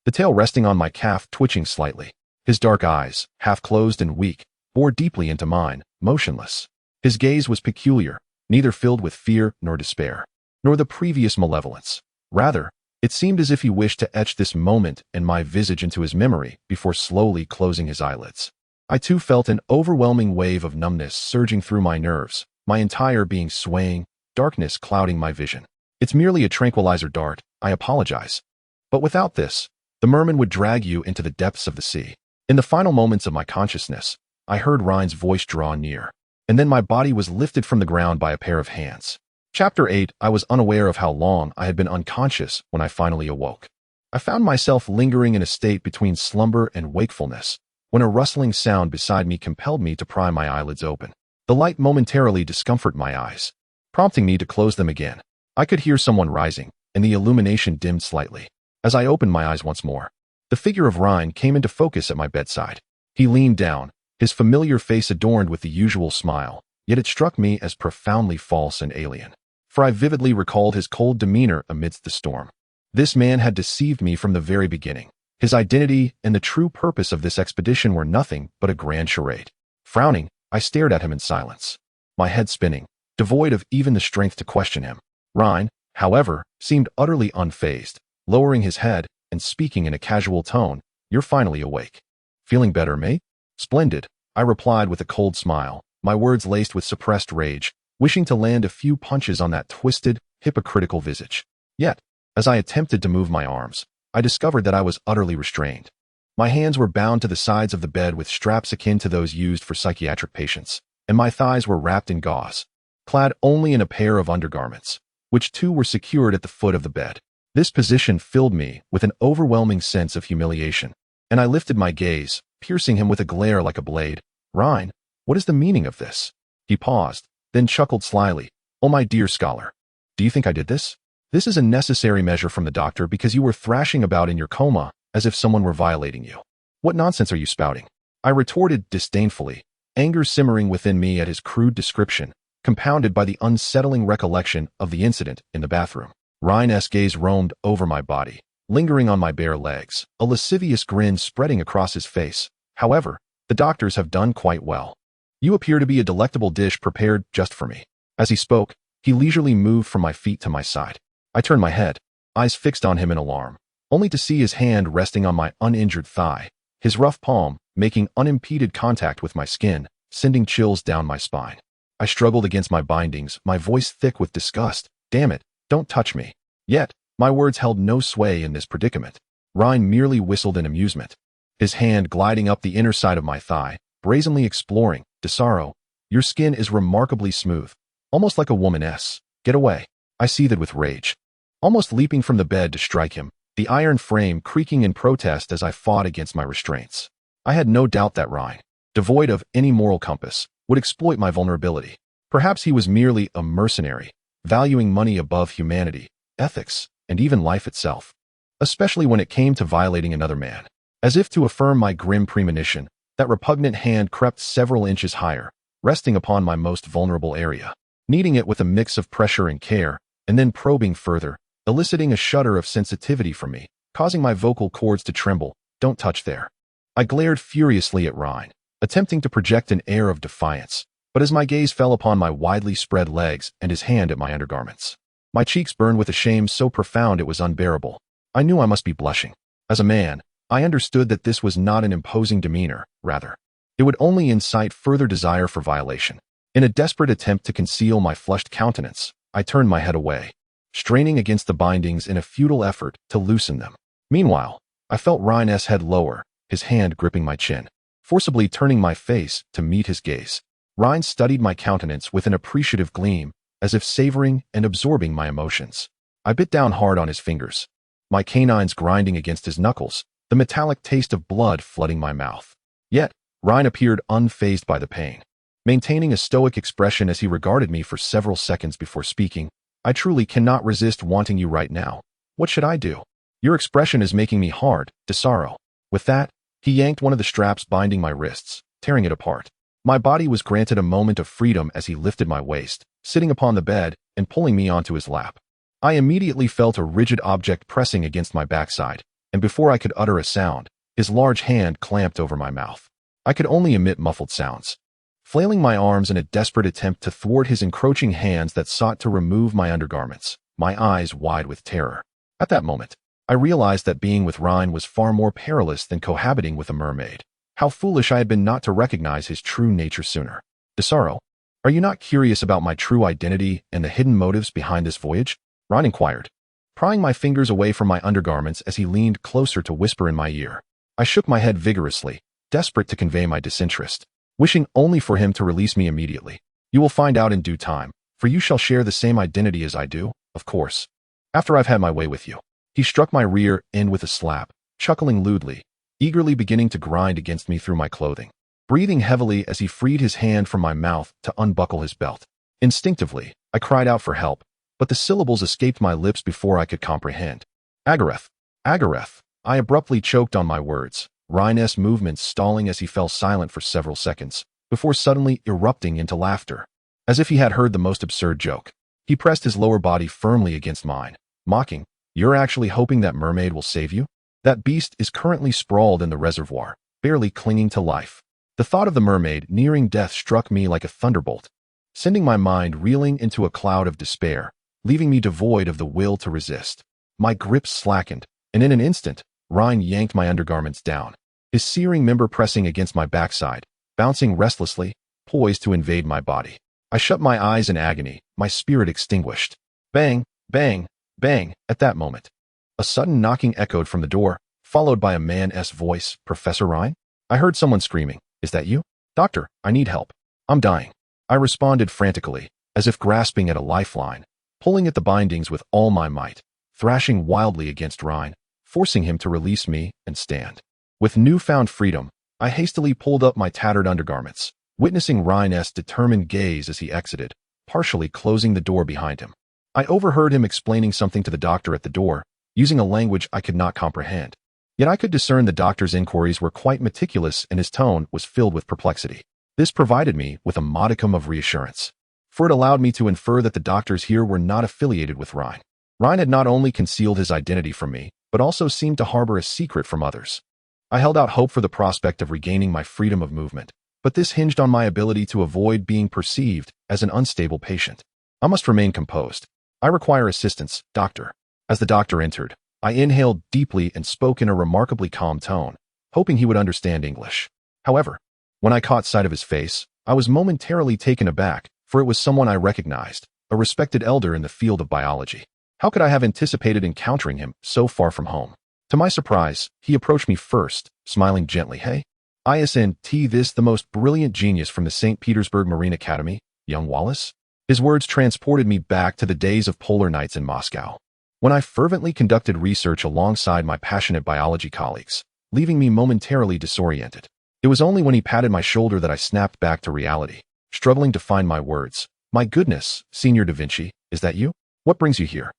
the tail resting on my calf twitching slightly. His dark eyes, half closed and weak, bored deeply into mine, motionless. His gaze was peculiar, neither filled with fear nor despair, nor the previous malevolence. Rather, it seemed as if he wished to etch this moment and my visage into his memory before slowly closing his eyelids. I too felt an overwhelming wave of numbness surging through my nerves, my entire being swaying, darkness clouding my vision. "It's merely a tranquilizer dart, I apologize. But without this, the merman would drag you into the depths of the sea." In the final moments of my consciousness, I heard Rhine's voice draw near, and then my body was lifted from the ground by a pair of hands. Chapter 8. I was unaware of how long I had been unconscious when I finally awoke. I found myself lingering in a state between slumber and wakefulness, when a rustling sound beside me compelled me to pry my eyelids open. The light momentarily discomforted my eyes, prompting me to close them again. I could hear someone rising, and the illumination dimmed slightly. As I opened my eyes once more, the figure of Rhine came into focus at my bedside. He leaned down, his familiar face adorned with the usual smile, yet it struck me as profoundly false and alien. For I vividly recalled his cold demeanor amidst the storm. This man had deceived me from the very beginning. His identity and the true purpose of this expedition were nothing but a grand charade. Frowning, I stared at him in silence, my head spinning, devoid of even the strength to question him. Rhine, however, seemed utterly unfazed, lowering his head and speaking in a casual tone. "You're finally awake. Feeling better, mate?" "Splendid," I replied with a cold smile, my words laced with suppressed rage, wishing to land a few punches on that twisted, hypocritical visage. Yet, as I attempted to move my arms, I discovered that I was utterly restrained. My hands were bound to the sides of the bed with straps akin to those used for psychiatric patients, and my thighs were wrapped in gauze, clad only in a pair of undergarments, which too were secured at the foot of the bed. This position filled me with an overwhelming sense of humiliation, and I lifted my gaze, piercing him with a glare like a blade. "Rhine, what is the meaning of this?" He paused, then chuckled slyly. "Oh, my dear scholar, do you think I did this? This is a necessary measure from the doctor because you were thrashing about in your coma as if someone were violating you. What nonsense are you spouting?" I retorted disdainfully, anger simmering within me at his crude description, compounded by the unsettling recollection of the incident in the bathroom. Rhine's gaze roamed over my body, lingering on my bare legs, a lascivious grin spreading across his face. However, the doctors have done quite well. You appear to be a delectable dish prepared just for me. As he spoke, he leisurely moved from my feet to my side. I turned my head, eyes fixed on him in alarm, only to see his hand resting on my uninjured thigh, his rough palm making unimpeded contact with my skin, sending chills down my spine. I struggled against my bindings, my voice thick with disgust. Damn it, don't touch me. Yet, my words held no sway in this predicament. Ryan merely whistled in amusement, his hand gliding up the inner side of my thigh, brazenly exploring. Desaro, your skin is remarkably smooth, almost like a woman's. Get away. I seethed with rage, almost leaping from the bed to strike him, the iron frame creaking in protest as I fought against my restraints. I had no doubt that Ryan, devoid of any moral compass, would exploit my vulnerability. Perhaps he was merely a mercenary, valuing money above humanity, ethics, and even life itself, especially when it came to violating another man. As if to affirm my grim premonition, that repugnant hand crept several inches higher, resting upon my most vulnerable area, kneading it with a mix of pressure and care, and then probing further, eliciting a shudder of sensitivity from me, causing my vocal cords to tremble. Don't touch there. I glared furiously at Ryan, attempting to project an air of defiance, but as my gaze fell upon my widely spread legs and his hand at my undergarments, my cheeks burned with a shame so profound it was unbearable. I knew I must be blushing. As a man, I understood that this was not an imposing demeanor, rather, it would only incite further desire for violation. In a desperate attempt to conceal my flushed countenance, I turned my head away, straining against the bindings in a futile effort to loosen them. Meanwhile, I felt Ryan's head lower, his hand gripping my chin, forcibly turning my face to meet his gaze. Ryan studied my countenance with an appreciative gleam, as if savoring and absorbing my emotions. I bit down hard on his fingers, my canines grinding against his knuckles, the metallic taste of blood flooding my mouth. Yet, Ryan appeared unfazed by the pain, maintaining a stoic expression as he regarded me for several seconds before speaking. I truly cannot resist wanting you right now. What should I do? Your expression is making me hard, Desaro. With that, he yanked one of the straps binding my wrists, tearing it apart. My body was granted a moment of freedom as he lifted my waist, sitting upon the bed and pulling me onto his lap. I immediately felt a rigid object pressing against my backside, and before I could utter a sound, his large hand clamped over my mouth. I could only emit muffled sounds, flailing my arms in a desperate attempt to thwart his encroaching hands that sought to remove my undergarments, my eyes wide with terror. At that moment, I realized that being with Ryan was far more perilous than cohabiting with a mermaid. How foolish I had been not to recognize his true nature sooner. Desaro, are you not curious about my true identity and the hidden motives behind this voyage? Ryan inquired, prying my fingers away from my undergarments as he leaned closer to whisper in my ear. I shook my head vigorously, desperate to convey my disinterest, wishing only for him to release me immediately. You will find out in due time, for you shall share the same identity as I do, of course, after I've had my way with you. He struck my rear end with a slap, chuckling lewdly, eagerly beginning to grind against me through my clothing, breathing heavily as he freed his hand from my mouth to unbuckle his belt. Instinctively, I cried out for help, but the syllables escaped my lips before I could comprehend. Agareth, Agareth. I abruptly choked on my words, Ryan's movements stalling as he fell silent for several seconds, before suddenly erupting into laughter. As if he had heard the most absurd joke, he pressed his lower body firmly against mine, mocking, "You're actually hoping that mermaid will save you? That beast is currently sprawled in the reservoir, barely clinging to life." The thought of the mermaid nearing death struck me like a thunderbolt, sending my mind reeling into a cloud of despair, leaving me devoid of the will to resist. My grip slackened, and in an instant, Ryan yanked my undergarments down, his searing member pressing against my backside, bouncing restlessly, poised to invade my body. I shut my eyes in agony, my spirit extinguished. Bang, bang, bang. At that moment, a sudden knocking echoed from the door, followed by a man's voice. "Professor Ryan?" I heard someone screaming. "Is that you?" "Doctor, I need help. I'm dying." I responded frantically, as if grasping at a lifeline, pulling at the bindings with all my might, thrashing wildly against Ryan, forcing him to release me and stand. With newfound freedom, I hastily pulled up my tattered undergarments, witnessing Ryan's determined gaze as he exited, partially closing the door behind him. I overheard him explaining something to the doctor at the door, using a language I could not comprehend. Yet I could discern the doctor's inquiries were quite meticulous and his tone was filled with perplexity. This provided me with a modicum of reassurance, for it allowed me to infer that the doctors here were not affiliated with Ryan. Ryan had not only concealed his identity from me, but also seemed to harbor a secret from others. I held out hope for the prospect of regaining my freedom of movement, but this hinged on my ability to avoid being perceived as an unstable patient. I must remain composed. I require assistance, doctor. As the doctor entered, I inhaled deeply and spoke in a remarkably calm tone, hoping he would understand English. However, when I caught sight of his face, I was momentarily taken aback, for it was someone I recognized, a respected elder in the field of biology. How could I have anticipated encountering him so far from home? To my surprise, he approached me first, smiling gently. Hey, isn't this the most brilliant genius from the St. Petersburg Marine Academy, young Wallace? His words transported me back to the days of polar nights in Moscow, when I fervently conducted research alongside my passionate biology colleagues, leaving me momentarily disoriented. It was only when he patted my shoulder that I snapped back to reality, struggling to find my words. My goodness, Senior Da Vinci, is that you? What brings you here?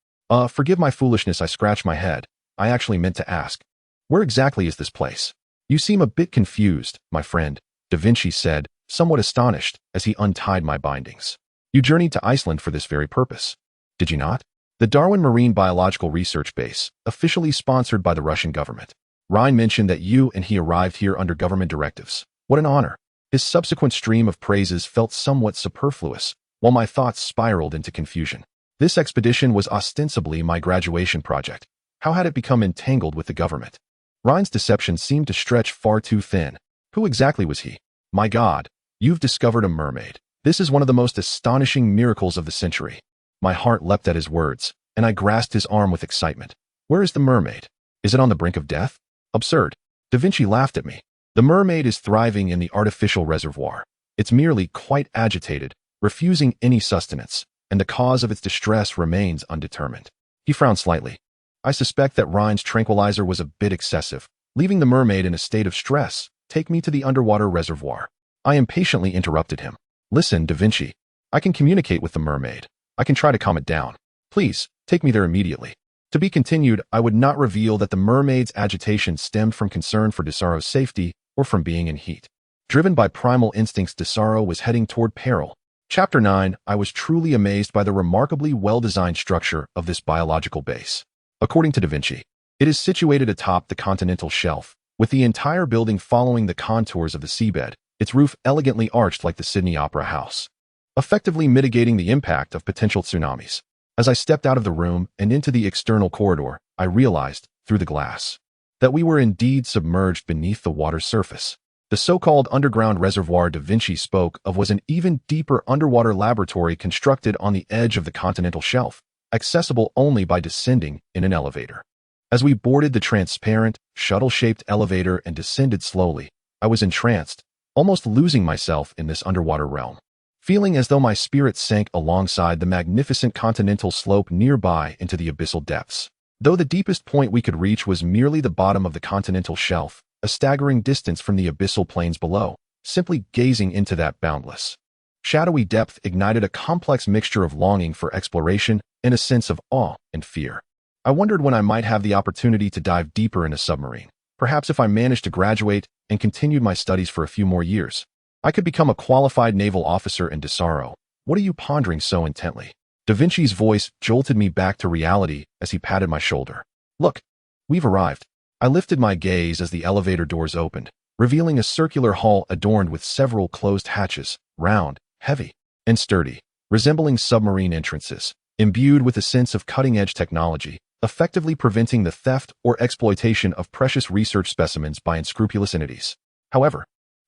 Forgive my foolishness, I scratched my head. I actually meant to ask. Where exactly is this place? You seem a bit confused, my friend, Da Vinci said, somewhat astonished as he untied my bindings. You journeyed to Iceland for this very purpose, did you not? The Darwin Marine Biological Research Base, officially sponsored by the Russian government. Ryan mentioned that you and he arrived here under government directives. What an honor. His subsequent stream of praises felt somewhat superfluous, while my thoughts spiraled into confusion. This expedition was ostensibly my graduation project. How had it become entangled with the government? Ryan's deception seemed to stretch far too thin. Who exactly was he? My God, you've discovered a mermaid. This is one of the most astonishing miracles of the century. My heart leapt at his words, and I grasped his arm with excitement. Where is the mermaid? Is it on the brink of death? Absurd. Da Vinci laughed at me. The mermaid is thriving in the artificial reservoir. It's merely quite agitated, refusing any sustenance, and the cause of its distress remains undetermined. He frowned slightly. I suspect that Ryan's tranquilizer was a bit excessive, leaving the mermaid in a state of stress. Take me to the underwater reservoir. I impatiently interrupted him. Listen, Da Vinci. I can communicate with the mermaid. I can try to calm it down. Please, take me there immediately. To be continued, I would not reveal that the mermaid's agitation stemmed from concern for Desaro's safety or from being in heat. Driven by primal instincts, Desaro was heading toward peril. Chapter 9, I was truly amazed by the remarkably well-designed structure of this biological base. According to Da Vinci, it is situated atop the continental shelf, with the entire building following the contours of the seabed, its roof elegantly arched like the Sydney Opera House, effectively mitigating the impact of potential tsunamis. As I stepped out of the room and into the external corridor, I realized, through the glass, that we were indeed submerged beneath the water's surface. The so-called underground reservoir Da Vinci spoke of was an even deeper underwater laboratory constructed on the edge of the continental shelf, accessible only by descending in an elevator. As we boarded the transparent, shuttle-shaped elevator and descended slowly, I was entranced, almost losing myself in this underwater realm, feeling as though my spirit sank alongside the magnificent continental slope nearby into the abyssal depths. Though the deepest point we could reach was merely the bottom of the continental shelf, a staggering distance from the abyssal plains below, simply gazing into that boundless, shadowy depth ignited a complex mixture of longing for exploration and a sense of awe and fear. I wondered when I might have the opportunity to dive deeper in a submarine. Perhaps if I managed to graduate and continued my studies for a few more years, I could become a qualified naval officer in Desaro. What are you pondering so intently? Da Vinci's voice jolted me back to reality as he patted my shoulder. Look, we've arrived. I lifted my gaze as the elevator doors opened, revealing a circular hall adorned with several closed hatches, round, heavy, and sturdy, resembling submarine entrances, imbued with a sense of cutting-edge technology, effectively preventing the theft or exploitation of precious research specimens by unscrupulous entities. However,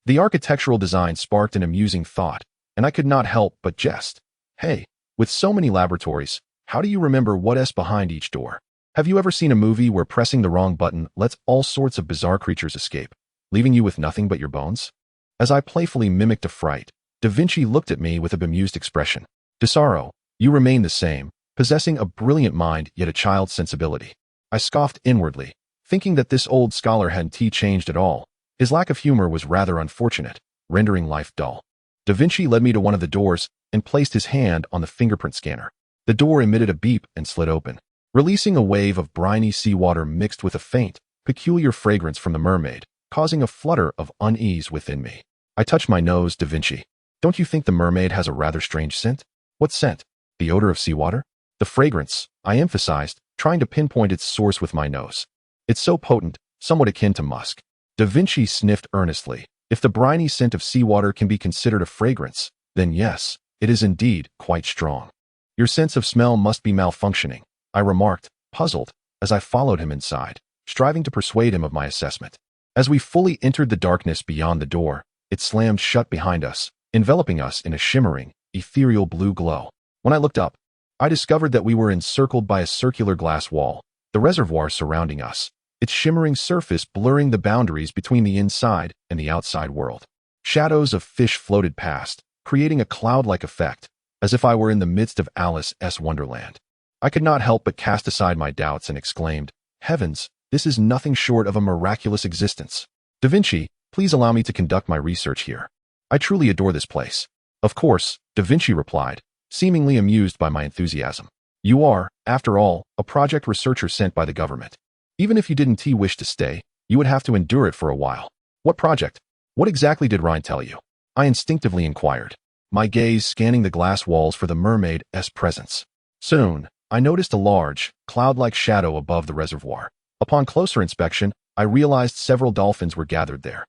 the architectural design sparked an amusing thought, and I could not help but jest. Hey, with so many laboratories, how do you remember what's behind each door? Have you ever seen a movie where pressing the wrong button lets all sorts of bizarre creatures escape, leaving you with nothing but your bones? As I playfully mimicked a fright, Da Vinci looked at me with a bemused expression. Desaro, you remain the same, possessing a brilliant mind yet a child's sensibility. I scoffed inwardly, thinking that this old scholar hadn't changed at all. His lack of humor was rather unfortunate, rendering life dull. Da Vinci led me to one of the doors and placed his hand on the fingerprint scanner. The door emitted a beep and slid open, releasing a wave of briny seawater mixed with a faint, peculiar fragrance from the mermaid, causing a flutter of unease within me. I touched my nose. Da Vinci, don't you think the mermaid has a rather strange scent? What scent? The odor of seawater? The fragrance, I emphasized, trying to pinpoint its source with my nose. It's so potent, somewhat akin to musk. Da Vinci sniffed earnestly. If the briny scent of seawater can be considered a fragrance, then yes, it is indeed quite strong. Your sense of smell must be malfunctioning, I remarked, puzzled, as I followed him inside, striving to persuade him of my assessment. As we fully entered the darkness beyond the door, it slammed shut behind us, enveloping us in a shimmering, ethereal blue glow. When I looked up, I discovered that we were encircled by a circular glass wall, the reservoir surrounding us, its shimmering surface blurring the boundaries between the inside and the outside world. Shadows of fish floated past, creating a cloud-like effect, as if I were in the midst of Alice's Wonderland. I could not help but cast aside my doubts and exclaimed, "Heavens, this is nothing short of a miraculous existence. Da Vinci, please allow me to conduct my research here. I truly adore this place." "Of course," Da Vinci replied, seemingly amused by my enthusiasm. "You are, after all, a project researcher sent by the government. Even if you didn't wish to stay, you would have to endure it for a while." "What project? What exactly did Rhine tell you?" I instinctively inquired, my gaze scanning the glass walls for the mermaid's presence. Soon, I noticed a large, cloud-like shadow above the reservoir. Upon closer inspection, I realized several dolphins were gathered there,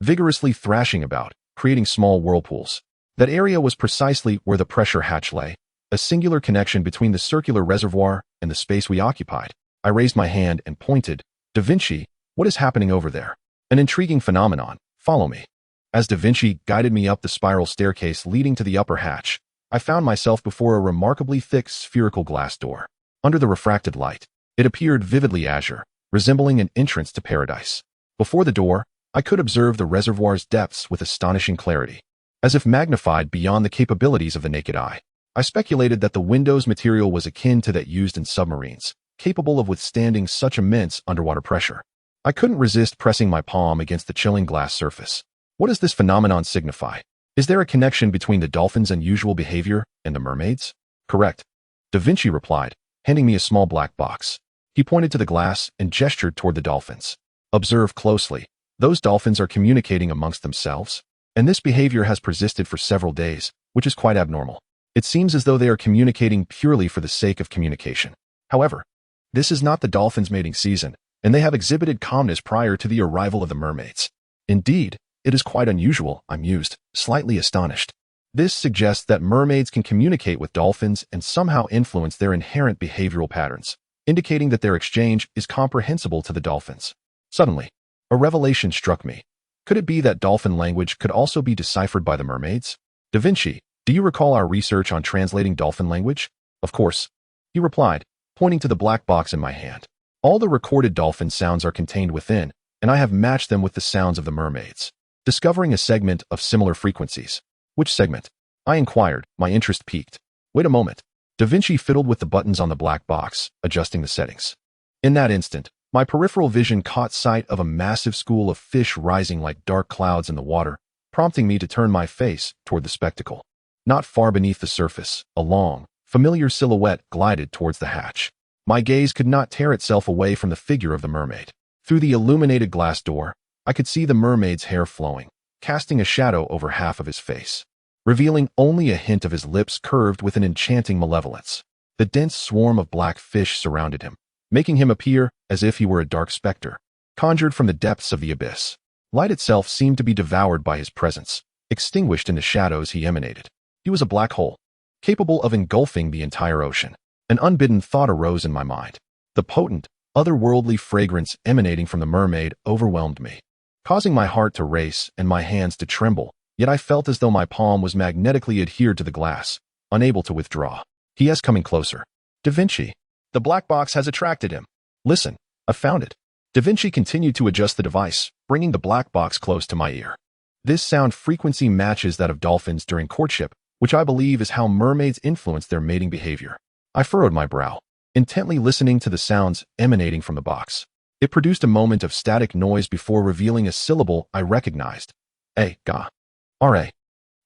vigorously thrashing about, creating small whirlpools. That area was precisely where the pressure hatch lay, a singular connection between the circular reservoir and the space we occupied. I raised my hand and pointed. "Da Vinci, what is happening over there?" "An intriguing phenomenon. Follow me." As Da Vinci guided me up the spiral staircase leading to the upper hatch, I found myself before a remarkably thick spherical glass door. Under the refracted light, it appeared vividly azure, resembling an entrance to paradise. Before the door, I could observe the reservoir's depths with astonishing clarity, as if magnified beyond the capabilities of the naked eye. I speculated that the window's material was akin to that used in submarines, capable of withstanding such immense underwater pressure. I couldn't resist pressing my palm against the chilling glass surface. What does this phenomenon signify? Is there a connection between the dolphins' unusual behavior and the mermaids? "Correct," Da Vinci replied, handing me a small black box. He pointed to the glass and gestured toward the dolphins. "Observe closely. Those dolphins are communicating amongst themselves, and this behavior has persisted for several days, which is quite abnormal. It seems as though they are communicating purely for the sake of communication. However, this is not the dolphins' mating season, and they have exhibited calmness prior to the arrival of the mermaids. Indeed, it is quite unusual," I mused, slightly astonished. This suggests that mermaids can communicate with dolphins and somehow influence their inherent behavioral patterns, indicating that their exchange is comprehensible to the dolphins. Suddenly, a revelation struck me. Could it be that dolphin language could also be deciphered by the mermaids? "Da Vinci, do you recall our research on translating dolphin language?" "Of course," he replied, pointing to the black box in my hand. "All the recorded dolphin sounds are contained within, and I have matched them with the sounds of the mermaids, discovering a segment of similar frequencies." "Which segment?" I inquired, my interest piqued. "Wait a moment." Da Vinci fiddled with the buttons on the black box, adjusting the settings. In that instant, my peripheral vision caught sight of a massive school of fish rising like dark clouds in the water, prompting me to turn my face toward the spectacle. Not far beneath the surface, a long, familiar silhouette glided towards the hatch. My gaze could not tear itself away from the figure of the mermaid. Through the illuminated glass door, I could see the mermaid's hair flowing, casting a shadow over half of his face, revealing only a hint of his lips curved with an enchanting malevolence. The dense swarm of black fish surrounded him, making him appear as if he were a dark specter, conjured from the depths of the abyss. Light itself seemed to be devoured by his presence, extinguished in the shadows he emanated. He was a black hole, capable of engulfing the entire ocean. An unbidden thought arose in my mind. The potent, otherworldly fragrance emanating from the mermaid overwhelmed me, causing my heart to race and my hands to tremble, yet I felt as though my palm was magnetically adhered to the glass, unable to withdraw. "He is coming closer. Da Vinci. The black box has attracted him. Listen, I found it." Da Vinci continued to adjust the device, bringing the black box close to my ear. This sound frequency matches that of dolphins during courtship, which I believe is how mermaids influence their mating behavior. I furrowed my brow, intently listening to the sounds emanating from the box. It produced a moment of static noise before revealing a syllable I recognized. Ga. R.A.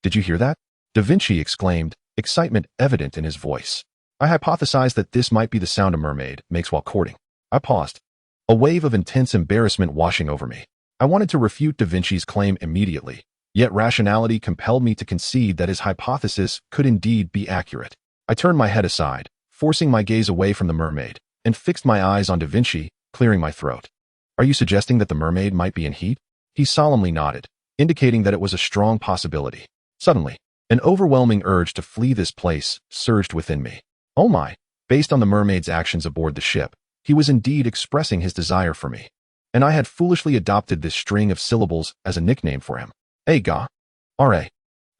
"Did you hear that?" Da Vinci exclaimed, excitement evident in his voice. I hypothesized that this might be the sound a mermaid makes while courting. I paused, a wave of intense embarrassment washing over me. I wanted to refute Da Vinci's claim immediately, yet rationality compelled me to concede that his hypothesis could indeed be accurate. I turned my head aside, forcing my gaze away from the mermaid, and fixed my eyes on Da Vinci, clearing my throat. Are you suggesting that the mermaid might be in heat? He solemnly nodded, indicating that it was a strong possibility. Suddenly, an overwhelming urge to flee this place surged within me. Oh my! Based on the mermaid's actions aboard the ship, he was indeed expressing his desire for me. And I had foolishly adopted this string of syllables as a nickname for him. Hey, ga. R.A.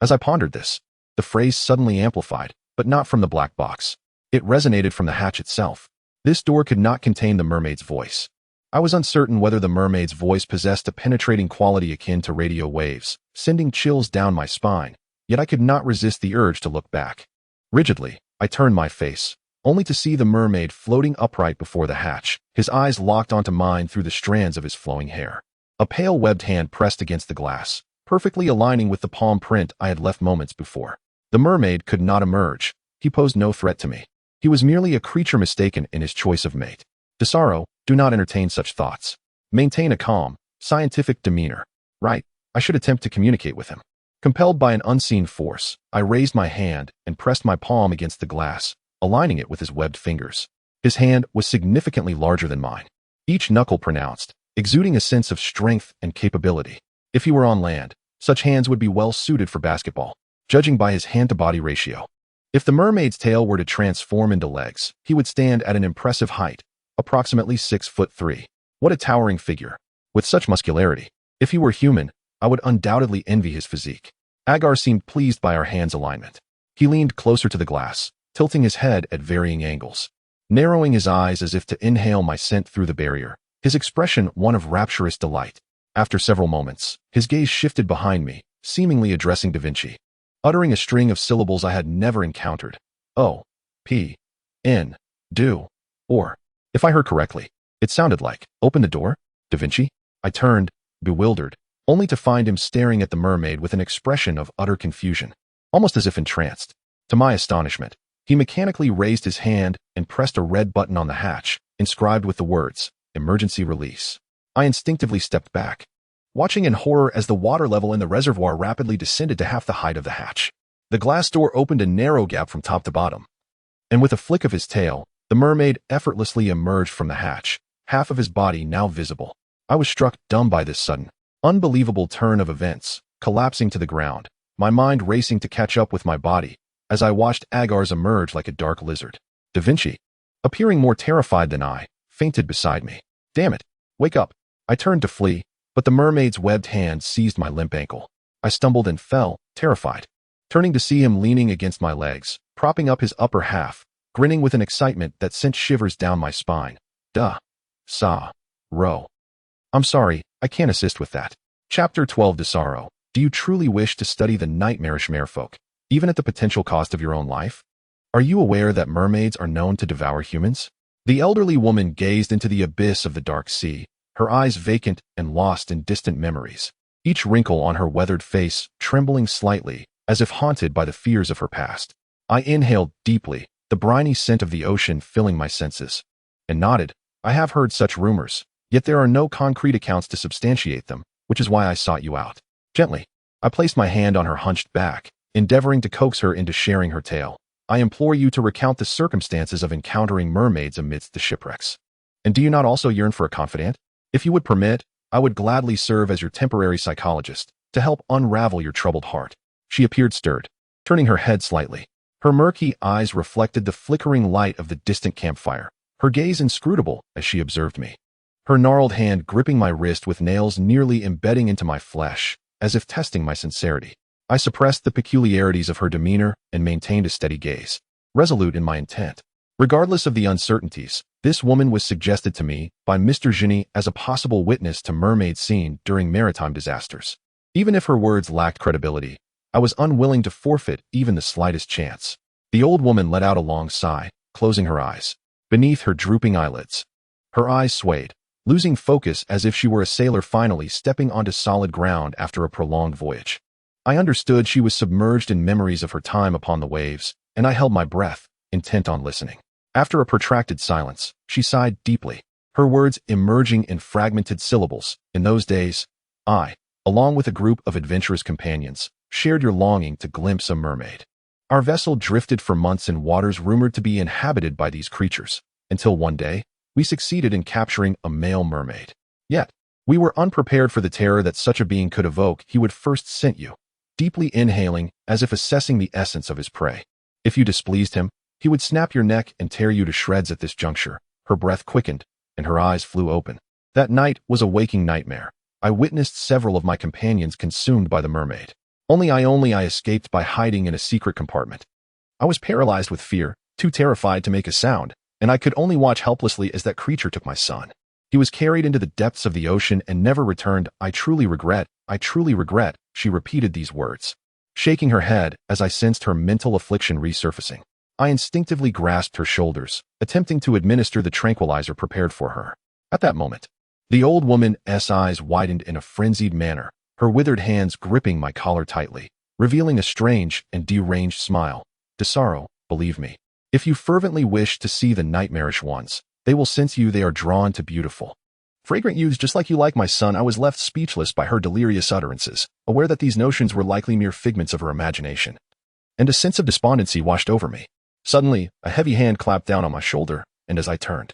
As I pondered this, the phrase suddenly amplified, but not from the black box. It resonated from the hatch itself. This door could not contain the mermaid's voice. I was uncertain whether the mermaid's voice possessed a penetrating quality akin to radio waves, sending chills down my spine, yet I could not resist the urge to look back. Rigidly, I turned my face, only to see the mermaid floating upright before the hatch, his eyes locked onto mine through the strands of his flowing hair. A pale webbed hand pressed against the glass, perfectly aligning with the palm print I had left moments before. The mermaid could not emerge. He posed no threat to me. He was merely a creature mistaken in his choice of mate. Desaro, do not entertain such thoughts. Maintain a calm, scientific demeanor. Right, I should attempt to communicate with him. Compelled by an unseen force, I raised my hand and pressed my palm against the glass, aligning it with his webbed fingers. His hand was significantly larger than mine, each knuckle pronounced, exuding a sense of strength and capability. If he were on land, such hands would be well suited for basketball, judging by his hand-to-body ratio. If the mermaid's tail were to transform into legs, he would stand at an impressive height, approximately 6'3". What a towering figure, with such muscularity. If he were human, I would undoubtedly envy his physique. Agar seemed pleased by our hands' alignment. He leaned closer to the glass, tilting his head at varying angles, narrowing his eyes as if to inhale my scent through the barrier, his expression one of rapturous delight. After several moments, his gaze shifted behind me, seemingly addressing Da Vinci, uttering a string of syllables I had never encountered. O, P, N, do, or, if I heard correctly, it sounded like, open the door, Da Vinci? I turned, bewildered, only to find him staring at the mermaid with an expression of utter confusion, almost as if entranced. To my astonishment, he mechanically raised his hand and pressed a red button on the hatch, inscribed with the words, emergency release. I instinctively stepped back, watching in horror as the water level in the reservoir rapidly descended to half the height of the hatch. The glass door opened a narrow gap from top to bottom, and with a flick of his tail, the mermaid effortlessly emerged from the hatch, half of his body now visible. I was struck dumb by this sudden, unbelievable turn of events, collapsing to the ground, my mind racing to catch up with my body, as I watched Agar's emerge like a dark lizard. Da Vinci, appearing more terrified than I, fainted beside me. Damn it, wake up. I turned to flee, but the mermaid's webbed hand seized my limp ankle. I stumbled and fell, terrified, turning to see him leaning against my legs, propping up his upper half, grinning with an excitement that sent shivers down my spine. Duh. Sa. Ro. I'm sorry, I can't assist with that. Chapter 12 Desaro. Do you truly wish to study the nightmarish merfolk, even at the potential cost of your own life? Are you aware that mermaids are known to devour humans? The elderly woman gazed into the abyss of the dark sea, her eyes vacant and lost in distant memories, each wrinkle on her weathered face trembling slightly, as if haunted by the fears of her past. I inhaled deeply, the briny scent of the ocean filling my senses, and nodded. I have heard such rumors, yet there are no concrete accounts to substantiate them, which is why I sought you out. Gently, I placed my hand on her hunched back, endeavoring to coax her into sharing her tale. I implore you to recount the circumstances of encountering mermaids amidst the shipwrecks. And do you not also yearn for a confidant? If you would permit, I would gladly serve as your temporary psychologist, to help unravel your troubled heart. She appeared stirred, turning her head slightly. Her murky eyes reflected the flickering light of the distant campfire, her gaze inscrutable as she observed me, her gnarled hand gripping my wrist with nails nearly embedding into my flesh, as if testing my sincerity. I suppressed the peculiarities of her demeanor and maintained a steady gaze, resolute in my intent. Regardless of the uncertainties, this woman was suggested to me by Mr. Genie as a possible witness to mermaids seen during maritime disasters. Even if her words lacked credibility, I was unwilling to forfeit even the slightest chance. The old woman let out a long sigh, closing her eyes. Beneath her drooping eyelids, her eyes swayed, losing focus as if she were a sailor finally stepping onto solid ground after a prolonged voyage. I understood she was submerged in memories of her time upon the waves, and I held my breath, intent on listening. After a protracted silence, she sighed deeply, her words emerging in fragmented syllables. In those days, I, along with a group of adventurous companions, shared your longing to glimpse a mermaid. Our vessel drifted for months in waters rumored to be inhabited by these creatures, until one day, we succeeded in capturing a male mermaid. Yet, we were unprepared for the terror that such a being could evoke. He would first scent you, deeply inhaling, as if assessing the essence of his prey. If you displeased him, he would snap your neck and tear you to shreds. At this juncture, her breath quickened, and her eyes flew open. That night was a waking nightmare. I witnessed several of my companions consumed by the mermaid. Only I escaped by hiding in a secret compartment. I was paralyzed with fear, too terrified to make a sound, and I could only watch helplessly as that creature took my son. He was carried into the depths of the ocean and never returned. I truly regret, she repeated these words, shaking her head as I sensed her mental affliction resurfacing. I instinctively grasped her shoulders, attempting to administer the tranquilizer prepared for her. At that moment, the old woman's eyes widened in a frenzied manner, her withered hands gripping my collar tightly, revealing a strange and deranged smile. Desaro, believe me, if you fervently wish to see the nightmarish ones, they will sense you. They are drawn to beautiful, fragrant youths just like you. Like my son, I was left speechless by her delirious utterances, aware that these notions were likely mere figments of her imagination. And a sense of despondency washed over me. Suddenly, a heavy hand clapped down on my shoulder, and as I turned,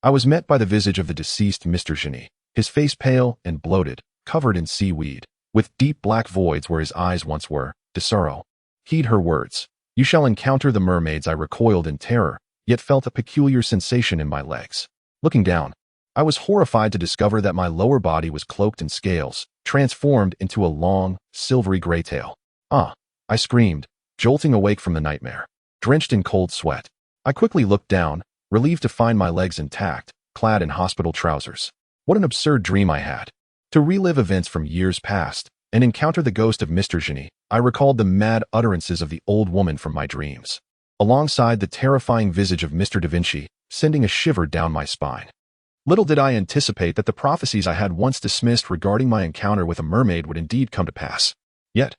I was met by the visage of the deceased Mr. Genis, his face pale and bloated, covered in seaweed, with deep black voids where his eyes once were. Desaro, heed her words. You shall encounter the mermaids. I recoiled in terror, yet felt a peculiar sensation in my legs. Looking down, I was horrified to discover that my lower body was cloaked in scales, transformed into a long, silvery gray tail. Ah! I screamed, jolting awake from the nightmare, drenched in cold sweat. I quickly looked down, relieved to find my legs intact, clad in hospital trousers. What an absurd dream I had. To relive events from years past and encounter the ghost of Mr. Genis, I recalled the mad utterances of the old woman from my dreams, alongside the terrifying visage of Mr. Da Vinci, sending a shiver down my spine. Little did I anticipate that the prophecies I had once dismissed regarding my encounter with a mermaid would indeed come to pass. Yet,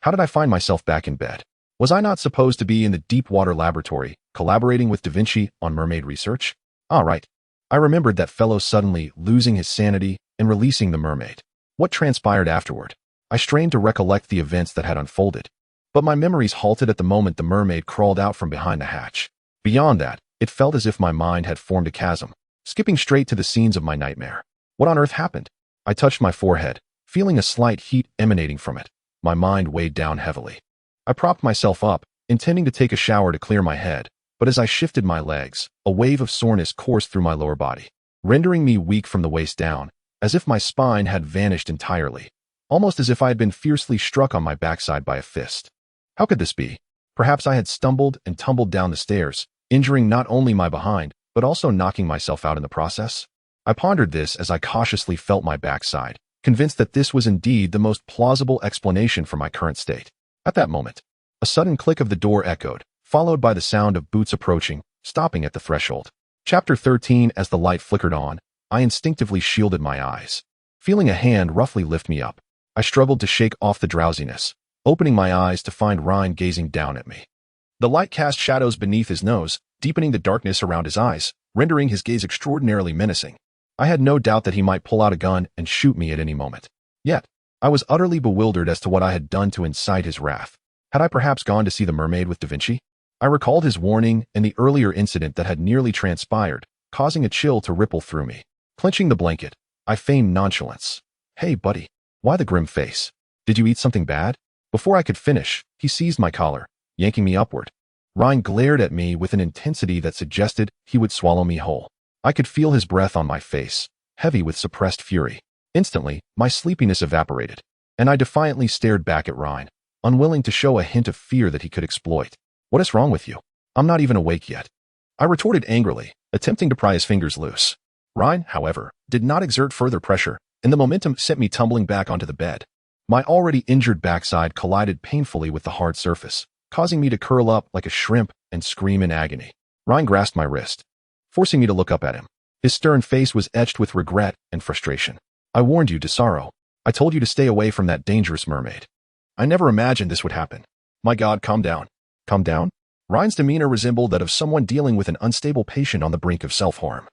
how did I find myself back in bed? Was I not supposed to be in the deep-water laboratory, collaborating with Da Vinci on mermaid research? Ah, right. I remembered that fellow suddenly losing his sanity and releasing the mermaid. What transpired afterward? I strained to recollect the events that had unfolded, but my memories halted at the moment the mermaid crawled out from behind the hatch. Beyond that, it felt as if my mind had formed a chasm, skipping straight to the scenes of my nightmare. What on earth happened? I touched my forehead, feeling a slight heat emanating from it. My mind weighed down heavily. I propped myself up, intending to take a shower to clear my head, but as I shifted my legs, a wave of soreness coursed through my lower body, rendering me weak from the waist down, as if my spine had vanished entirely, almost as if I had been fiercely struck on my backside by a fist. How could this be? Perhaps I had stumbled and tumbled down the stairs, injuring not only my behind, but also knocking myself out in the process. I pondered this as I cautiously felt my backside, convinced that this was indeed the most plausible explanation for my current state. At that moment, a sudden click of the door echoed, followed by the sound of boots approaching, stopping at the threshold. Chapter 13. As the light flickered on, I instinctively shielded my eyes. Feeling a hand roughly lift me up, I struggled to shake off the drowsiness, opening my eyes to find Ryan gazing down at me. The light cast shadows beneath his nose, deepening the darkness around his eyes, rendering his gaze extraordinarily menacing. I had no doubt that he might pull out a gun and shoot me at any moment. Yet, I was utterly bewildered as to what I had done to incite his wrath. Had I perhaps gone to see the mermaid with Da Vinci? I recalled his warning and the earlier incident that had nearly transpired, causing a chill to ripple through me. Clenching the blanket, I feigned nonchalance. Hey, buddy. Why the grim face? Did you eat something bad? Before I could finish, he seized my collar, yanking me upward. Ryan glared at me with an intensity that suggested he would swallow me whole. I could feel his breath on my face, heavy with suppressed fury. Instantly, my sleepiness evaporated, and I defiantly stared back at Ryan, unwilling to show a hint of fear that he could exploit. What is wrong with you? I'm not even awake yet, I retorted angrily, attempting to pry his fingers loose. Ryan, however, did not exert further pressure, and the momentum sent me tumbling back onto the bed. My already injured backside collided painfully with the hard surface, causing me to curl up like a shrimp and scream in agony. Ryan grasped my wrist, forcing me to look up at him. His stern face was etched with regret and frustration. I warned you, Desaro. I told you to stay away from that dangerous mermaid. I never imagined this would happen. My God, calm down. Calm down? Ryan's demeanor resembled that of someone dealing with an unstable patient on the brink of self-harm,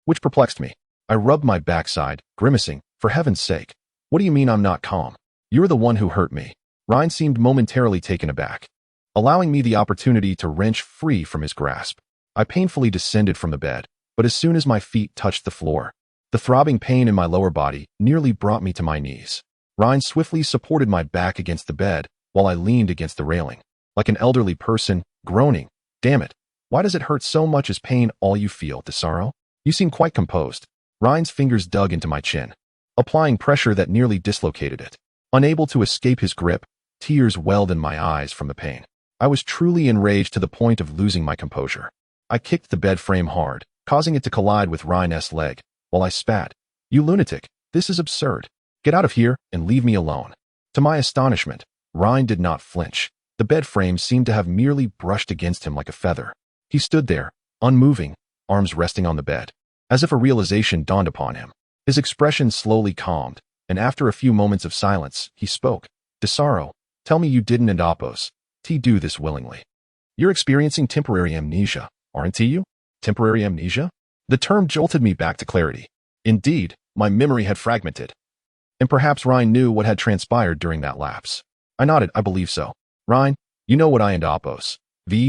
which perplexed me. I rubbed my backside, grimacing. For heaven's sake, what do you mean I'm not calm? You're the one who hurt me. Ryan seemed momentarily taken aback, allowing me the opportunity to wrench free from his grasp. I painfully descended from the bed, but as soon as my feet touched the floor, The throbbing pain in my lower body nearly brought me to my knees. Ryan swiftly supported my back against the bed while I leaned against the railing, like an elderly person, groaning. Damn it. Why does it hurt so much? Is pain all you feel, Desaro? You seem quite composed. Ryan's fingers dug into my chin, applying pressure that nearly dislocated it. Unable to escape his grip, tears welled in my eyes from the pain. I was truly enraged to the point of losing my composure. I kicked the bed frame hard, causing it to collide with Ryan's leg, while I spat. You lunatic, this is absurd. Get out of here and leave me alone. To my astonishment, Ryan did not flinch. The bed frame seemed to have merely brushed against him like a feather. He stood there, unmoving, arms resting on the bed, as if a realization dawned upon him. His expression slowly calmed, and after a few moments of silence, he spoke. Desaro, tell me you didn't and oppose. Do this willingly. You're experiencing temporary amnesia, aren't you? Temporary amnesia? The term jolted me back to clarity. Indeed, my memory had fragmented. And perhaps Ryan knew what had transpired during that lapse. I nodded. I believe so. Ryan, you know what I and oppose.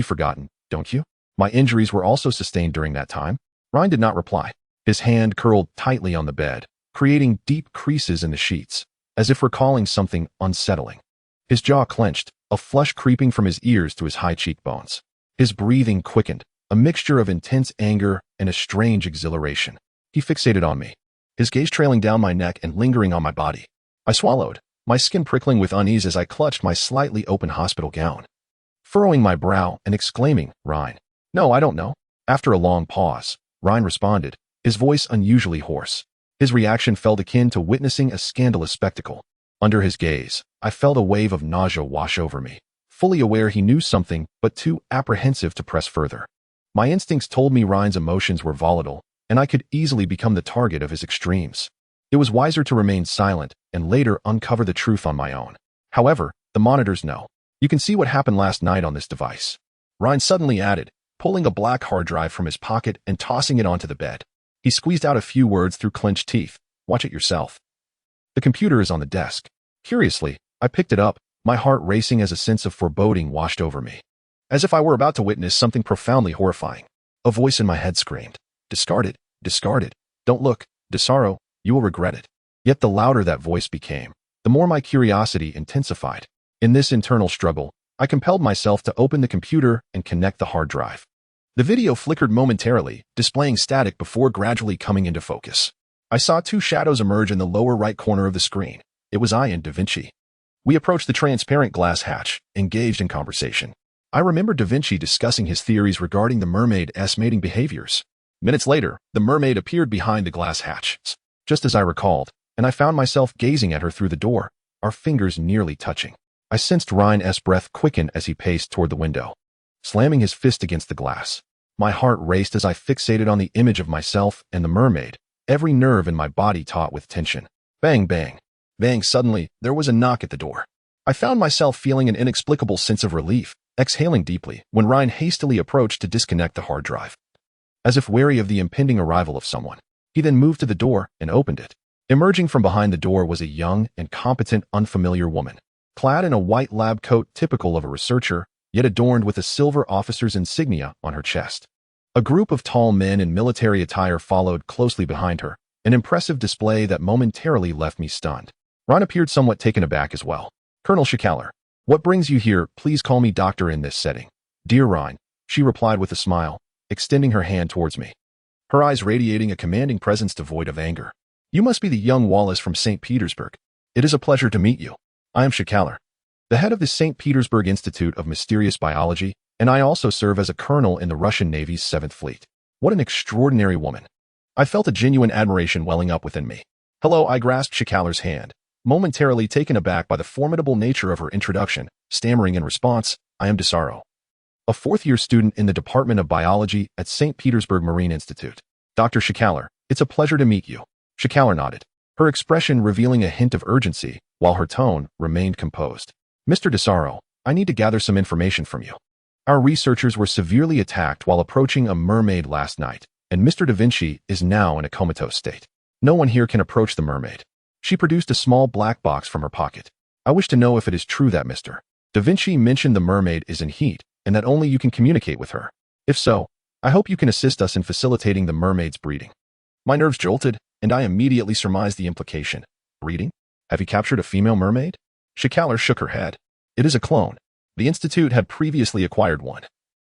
Forgotten, don't you? My injuries were also sustained during that time. Ryan did not reply. His hand curled tightly on the bed, creating deep creases in the sheets, as if recalling something unsettling. His jaw clenched, a flush creeping from his ears to his high cheekbones. His breathing quickened, a mixture of intense anger and a strange exhilaration. He fixated on me, his gaze trailing down my neck and lingering on my body. I swallowed, my skin prickling with unease as I clutched my slightly open hospital gown, furrowing my brow and exclaiming, Ryan. No, I don't know. After a long pause, Ryan responded, his voice unusually hoarse. His reaction felt akin to witnessing a scandalous spectacle. Under his gaze, I felt a wave of nausea wash over me, fully aware he knew something but too apprehensive to press further. My instincts told me Ryan's emotions were volatile, and I could easily become the target of his extremes. It was wiser to remain silent and later uncover the truth on my own. However, the monitors know. You can see what happened last night on this device. Ryan suddenly added, pulling a black hard drive from his pocket and tossing it onto the bed. He squeezed out a few words through clenched teeth. Watch it yourself. The computer is on the desk. Curiously, I picked it up, my heart racing as a sense of foreboding washed over me. As if I were about to witness something profoundly horrifying. A voice in my head screamed, discard it, discard it. Don't look, Desaro, you will regret it. Yet the louder that voice became, the more my curiosity intensified. In this internal struggle, I compelled myself to open the computer and connect the hard drive. The video flickered momentarily, displaying static before gradually coming into focus. I saw two shadows emerge in the lower right corner of the screen. It was I and Da Vinci. We approached the transparent glass hatch, engaged in conversation. I remember Da Vinci discussing his theories regarding the mermaid's mating behaviors. Minutes later, the mermaid appeared behind the glass hatch, just as I recalled, and I found myself gazing at her through the door, our fingers nearly touching. I sensed Ryan's breath quicken as he paced toward the window, slamming his fist against the glass. My heart raced as I fixated on the image of myself and the mermaid, every nerve in my body taut with tension. Bang, bang, bang. Suddenly, there was a knock at the door. I found myself feeling an inexplicable sense of relief, exhaling deeply, when Ryan hastily approached to disconnect the hard drive. As if wary of the impending arrival of someone, he then moved to the door and opened it. Emerging from behind the door was a young and competent unfamiliar woman, clad in a white lab coat typical of a researcher, yet adorned with a silver officer's insignia on her chest. A group of tall men in military attire followed closely behind her, an impressive display that momentarily left me stunned. Ryan appeared somewhat taken aback as well. Colonel Shikaler, what brings you here? Please call me doctor in this setting. Dear Ryan, she replied with a smile, extending her hand towards me, her eyes radiating a commanding presence devoid of anger. You must be the young Wallace from St. Petersburg. It is a pleasure to meet you. I am Shikaler, the head of the St. Petersburg Institute of Mysterious Biology, and I also serve as a colonel in the Russian Navy's 7th Fleet. What an extraordinary woman. I felt a genuine admiration welling up within me. Hello, I grasped Shikaler's hand, momentarily taken aback by the formidable nature of her introduction, stammering in response, I am Desaro, a fourth-year student in the Department of Biology at St. Petersburg Marine Institute. Dr. Shikaler, it's a pleasure to meet you. Shikaler nodded, her expression revealing a hint of urgency, while her tone remained composed. Mr. Desaro, I need to gather some information from you. Our researchers were severely attacked while approaching a mermaid last night, and Mr. Da Vinci is now in a comatose state. No one here can approach the mermaid. She produced a small black box from her pocket. I wish to know if it is true that Mr. Da Vinci mentioned the mermaid is in heat, and that only you can communicate with her. If so, I hope you can assist us in facilitating the mermaid's breeding. My nerves jolted, and I immediately surmised the implication. Reading? Have you captured a female mermaid? Shikaler shook her head. It is a clone. The Institute had previously acquired one.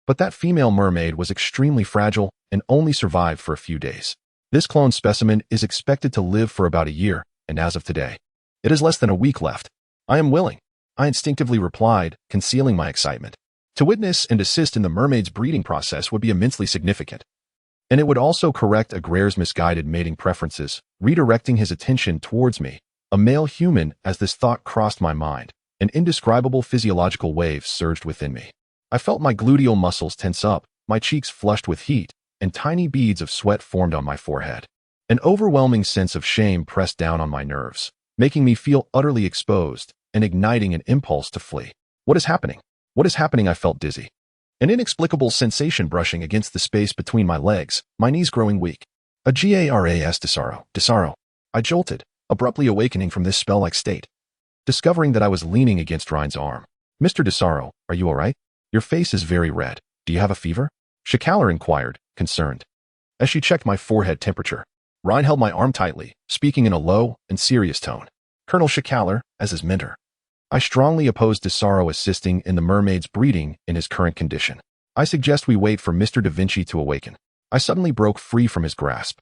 But that female mermaid was extremely fragile and only survived for a few days. This clone specimen is expected to live for about a year, and as of today, it is less than a week left. I am willing, I instinctively replied, concealing my excitement. To witness and assist in the mermaid's breeding process would be immensely significant. And it would also correct Agraire's misguided mating preferences, redirecting his attention towards me, a male human. As this thought crossed my mind, an indescribable physiological wave surged within me. I felt my gluteal muscles tense up, my cheeks flushed with heat, and tiny beads of sweat formed on my forehead. An overwhelming sense of shame pressed down on my nerves, making me feel utterly exposed and igniting an impulse to flee. What is happening? What is happening? I felt dizzy. An inexplicable sensation brushing against the space between my legs, my knees growing weak. A GARAS Desaro. I jolted, abruptly awakening from this spell-like state, discovering that I was leaning against Ryan's arm. Mr. Desaro, are you all right? Your face is very red. Do you have a fever? Shikaler inquired, concerned. As she checked my forehead temperature, Ryan held my arm tightly, speaking in a low and serious tone. Colonel Shikaler, as his mentor, I strongly oppose Desaro assisting in the mermaid's breeding in his current condition. I suggest we wait for Mr. Da Vinci to awaken. I suddenly broke free from his grasp.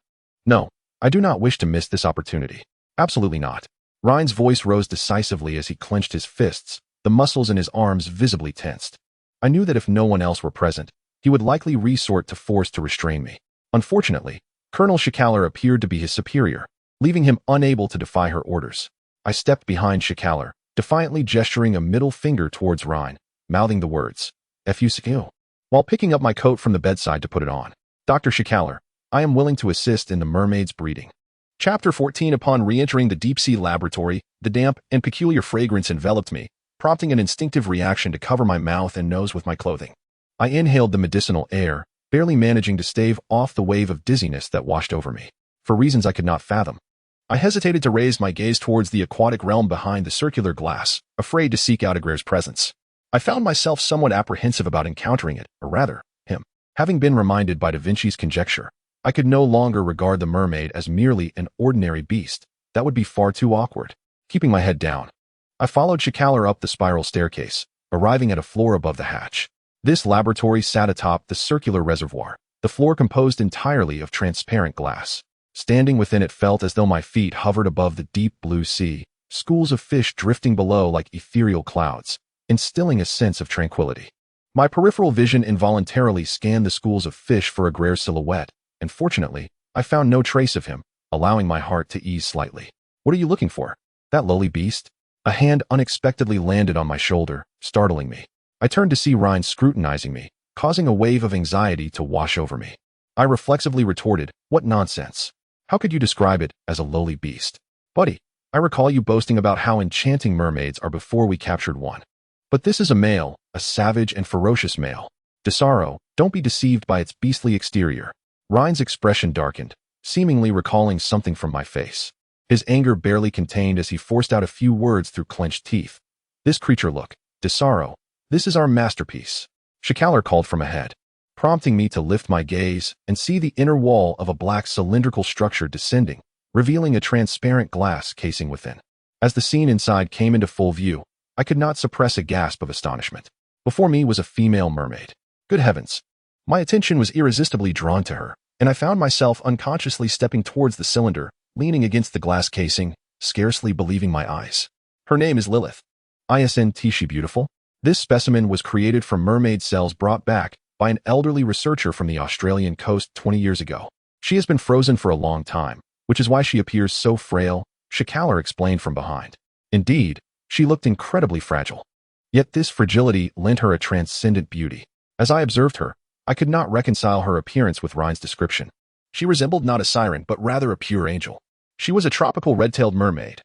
No, I do not wish to miss this opportunity. Absolutely not. Ryan's voice rose decisively as he clenched his fists, the muscles in his arms visibly tensed. I knew that if no one else were present, he would likely resort to force to restrain me. Unfortunately, Colonel Shikaler appeared to be his superior, leaving him unable to defy her orders. I stepped behind Shikaler, defiantly gesturing a middle finger towards Ryan, mouthing the words, "F.U.C.Q." while picking up my coat from the bedside to put it on. Dr. Shikaler, I am willing to assist in the mermaid's breeding. Chapter 14. Upon re-entering the deep-sea laboratory, the damp and peculiar fragrance enveloped me, prompting an instinctive reaction to cover my mouth and nose with my clothing. I inhaled the medicinal air, barely managing to stave off the wave of dizziness that washed over me. For reasons I could not fathom, I hesitated to raise my gaze towards the aquatic realm behind the circular glass, afraid to seek out Agraire's presence. I found myself somewhat apprehensive about encountering it, or rather, him. Having been reminded by Da Vinci's conjecture, I could no longer regard the mermaid as merely an ordinary beast. That would be far too awkward. Keeping my head down, I followed Shikaler up the spiral staircase, arriving at a floor above the hatch. This laboratory sat atop the circular reservoir, the floor composed entirely of transparent glass. Standing within it felt as though my feet hovered above the deep blue sea, schools of fish drifting below like ethereal clouds, instilling a sense of tranquility. My peripheral vision involuntarily scanned the schools of fish for Agraire's silhouette, and fortunately, I found no trace of him, allowing my heart to ease slightly. What are you looking for? That lowly beast? A hand unexpectedly landed on my shoulder, startling me. I turned to see Ryan scrutinizing me, causing a wave of anxiety to wash over me. I reflexively retorted, "What nonsense? How could you describe it as a lowly beast? Buddy, I recall you boasting about how enchanting mermaids are before we captured one. But this is a male, a savage and ferocious male. Desaro, don't be deceived by its beastly exterior." Ryan's expression darkened, seemingly recalling something from my face. His anger barely contained as he forced out a few words through clenched teeth. "This creature look, Desaro, this is our masterpiece," Shikaler called from ahead, prompting me to lift my gaze and see the inner wall of a black cylindrical structure descending, revealing a transparent glass casing within. As the scene inside came into full view, I could not suppress a gasp of astonishment. Before me was a female mermaid. Good heavens! My attention was irresistibly drawn to her, and I found myself unconsciously stepping towards the cylinder, leaning against the glass casing, scarcely believing my eyes. Her name is Lilith. Isn't she beautiful? This specimen was created from mermaid cells brought back by an elderly researcher from the Australian coast 20 years ago. She has been frozen for a long time, which is why she appears so frail, Shikaler explained from behind. Indeed, she looked incredibly fragile. Yet this fragility lent her a transcendent beauty. As I observed her, I could not reconcile her appearance with Ryan's description. She resembled not a siren, but rather a pure angel. She was a tropical red-tailed mermaid,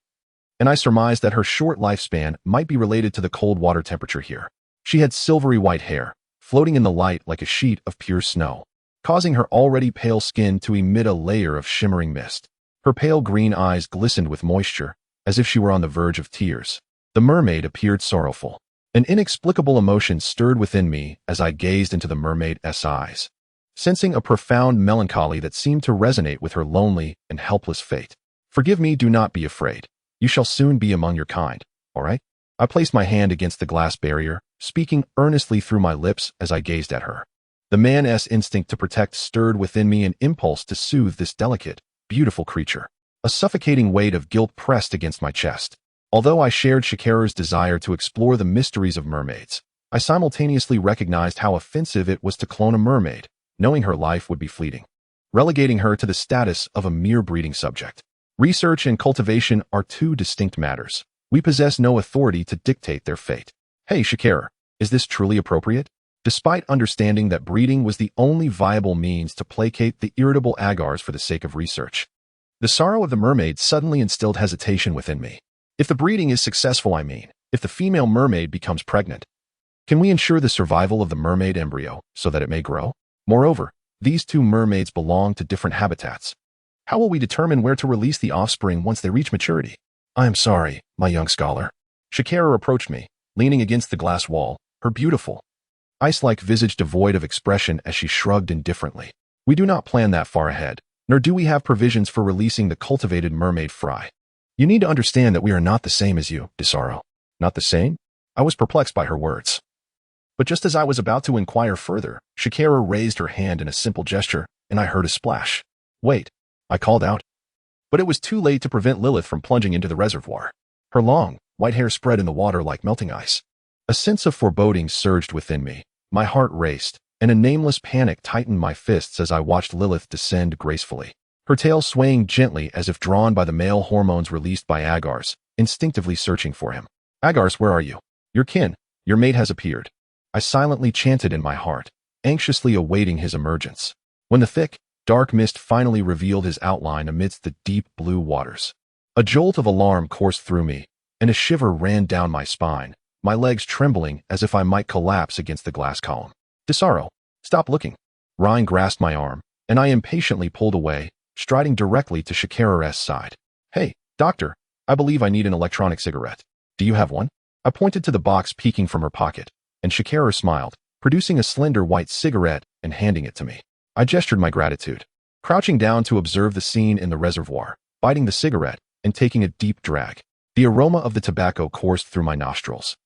and I surmised that her short lifespan might be related to the cold water temperature here. She had silvery white hair, floating in the light like a sheet of pure snow, causing her already pale skin to emit a layer of shimmering mist. Her pale green eyes glistened with moisture, as if she were on the verge of tears. The mermaid appeared sorrowful. An inexplicable emotion stirred within me as I gazed into the mermaid's eyes. sensing a profound melancholy that seemed to resonate with her lonely and helpless fate. "Forgive me, do not be afraid. You shall soon be among your kind, all right?" I placed my hand against the glass barrier, speaking earnestly through my lips as I gazed at her. The man's instinct to protect stirred within me an impulse to soothe this delicate, beautiful creature. A suffocating weight of guilt pressed against my chest. Although I shared Shakera's desire to explore the mysteries of mermaids, I simultaneously recognized how offensive it was to clone a mermaid, knowing her life would be fleeting, relegating her to the status of a mere breeding subject. Research and cultivation are two distinct matters. We possess no authority to dictate their fate. "Hey, Shakera, is this truly appropriate?" Despite understanding that breeding was the only viable means to placate the irritable Agars for the sake of research, the sorrow of the mermaid suddenly instilled hesitation within me. If the breeding is successful, if the female mermaid becomes pregnant, can we ensure the survival of the mermaid embryo so that it may grow? Moreover, these two mermaids belong to different habitats. How will we determine where to release the offspring once they reach maturity? "I am sorry, my young scholar." Shakera approached me, leaning against the glass wall, her beautiful, ice-like visage devoid of expression as she shrugged indifferently. "We do not plan that far ahead, nor do we have provisions for releasing the cultivated mermaid fry. You need to understand that we are not the same as you, Desaro." "Not the same?" I was perplexed by her words. But just as I was about to inquire further, Shakera raised her hand in a simple gesture, and I heard a splash. "Wait," I called out. But it was too late to prevent Lilith from plunging into the reservoir. Her long, white hair spread in the water like melting ice. A sense of foreboding surged within me. My heart raced, and a nameless panic tightened my fists as I watched Lilith descend gracefully, her tail swaying gently as if drawn by the male hormones released by Agars, instinctively searching for him. "Agars, where are you? Your kin, your mate has appeared." I silently chanted in my heart, anxiously awaiting his emergence. When the thick, dark mist finally revealed his outline amidst the deep blue waters, a jolt of alarm coursed through me, and a shiver ran down my spine, my legs trembling as if I might collapse against the glass column. "Desaro, stop looking." Ryan grasped my arm, and I impatiently pulled away, striding directly to Shakera's side. "Hey, doctor, I believe I need an electronic cigarette. Do you have one?" I pointed to the box peeking from her pocket, and Shakera smiled, producing a slender white cigarette and handing it to me. I gestured my gratitude, crouching down to observe the scene in the reservoir, biting the cigarette and taking a deep drag. The aroma of the tobacco coursed through my nostrils,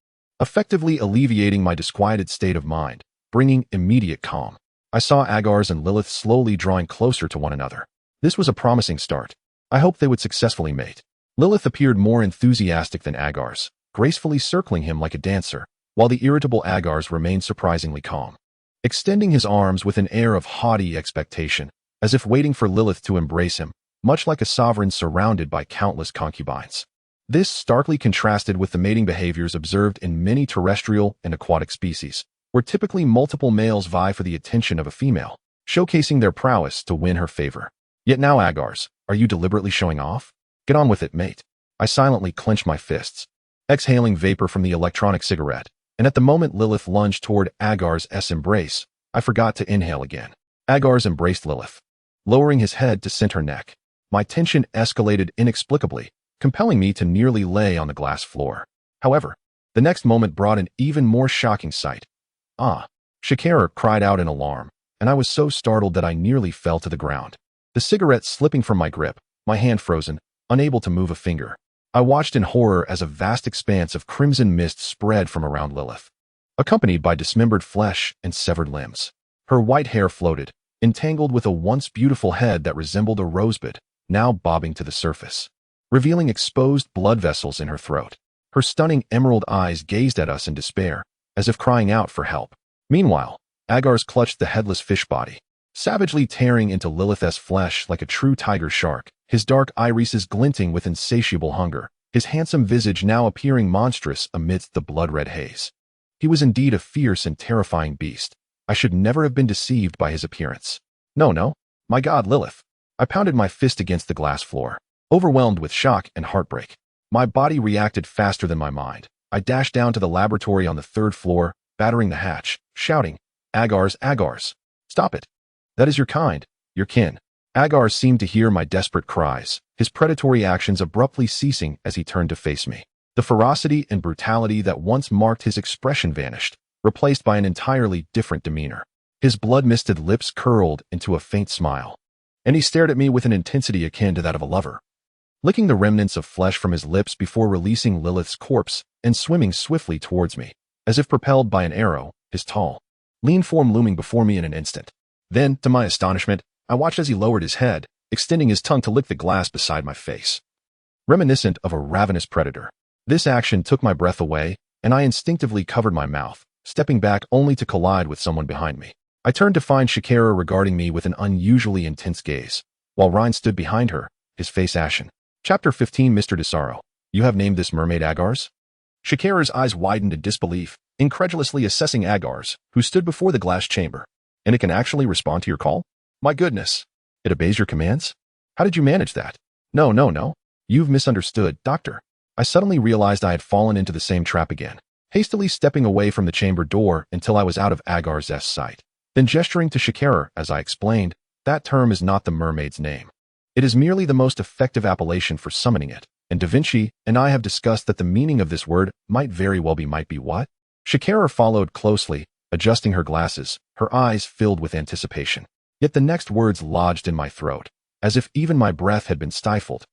effectively alleviating my disquieted state of mind, bringing immediate calm. I saw Agars and Lilith slowly drawing closer to one another. This was a promising start. I hoped they would successfully mate. Lilith appeared more enthusiastic than Agars, gracefully circling him like a dancer, while the irritable Agars remained surprisingly calm, extending his arms with an air of haughty expectation, as if waiting for Lilith to embrace him, much like a sovereign surrounded by countless concubines. This starkly contrasted with the mating behaviors observed in many terrestrial and aquatic species, where typically multiple males vie for the attention of a female, showcasing their prowess to win her favor. Yet now, Agars, are you deliberately showing off? Get on with it, mate. I silently clenched my fists, exhaling vapor from the electronic cigarette, and at the moment Lilith lunged toward Agars' embrace, I forgot to inhale again. Agars embraced Lilith, lowering his head to scent her neck. My tension escalated inexplicably, compelling me to nearly lay on the glass floor. However, the next moment brought an even more shocking sight. "Ah!" Shakera cried out in alarm, and I was so startled that I nearly fell to the ground. The cigarette slipping from my grip, my hand frozen, unable to move a finger. I watched in horror as a vast expanse of crimson mist spread from around Lilith, accompanied by dismembered flesh and severed limbs. Her white hair floated, entangled with a once beautiful head that resembled a rosebud, now bobbing to the surface, revealing exposed blood vessels in her throat. Her stunning emerald eyes gazed at us in despair, as if crying out for help. Meanwhile, Agars clutched the headless fish body, savagely tearing into Lilith's flesh like a true tiger shark, his dark irises glinting with insatiable hunger, his handsome visage now appearing monstrous amidst the blood-red haze. He was indeed a fierce and terrifying beast. I should never have been deceived by his appearance. No, my God, Lilith. I pounded my fist against the glass floor, overwhelmed with shock and heartbreak. My body reacted faster than my mind. I dashed down to the laboratory on the 3rd floor, battering the hatch, shouting, "Agars, Agars! Stop it! That is your kind, your kin." Agars seemed to hear my desperate cries, his predatory actions abruptly ceasing as he turned to face me. The ferocity and brutality that once marked his expression vanished, replaced by an entirely different demeanor. His blood-misted lips curled into a faint smile, and he stared at me with an intensity akin to that of a lover. Licking the remnants of flesh from his lips before releasing Lilith's corpse and swimming swiftly towards me, as if propelled by an arrow, his tall, lean form looming before me in an instant. Then, to my astonishment, I watched as he lowered his head, extending his tongue to lick the glass beside my face. Reminiscent of a ravenous predator, this action took my breath away, and I instinctively covered my mouth, stepping back only to collide with someone behind me. I turned to find Shakera regarding me with an unusually intense gaze, while Ryan stood behind her, his face ashen. Chapter 15. Mr. Desaro, you have named this mermaid Agar's? Shakera's eyes widened in disbelief, incredulously assessing Agar's, who stood before the glass chamber. And it can actually respond to your call? My goodness. It obeys your commands? How did you manage that? No. You've misunderstood, Doctor. I suddenly realized I had fallen into the same trap again, hastily stepping away from the chamber door until I was out of Agar's sight. Then gesturing to Shakera as I explained, that term is not the mermaid's name. It is merely the most effective appellation for summoning it, and Da Vinci and I have discussed that the meaning of this word might very well be what? Shakera followed closely, adjusting her glasses, her eyes filled with anticipation. Yet the next words lodged in my throat, as if even my breath had been stifled,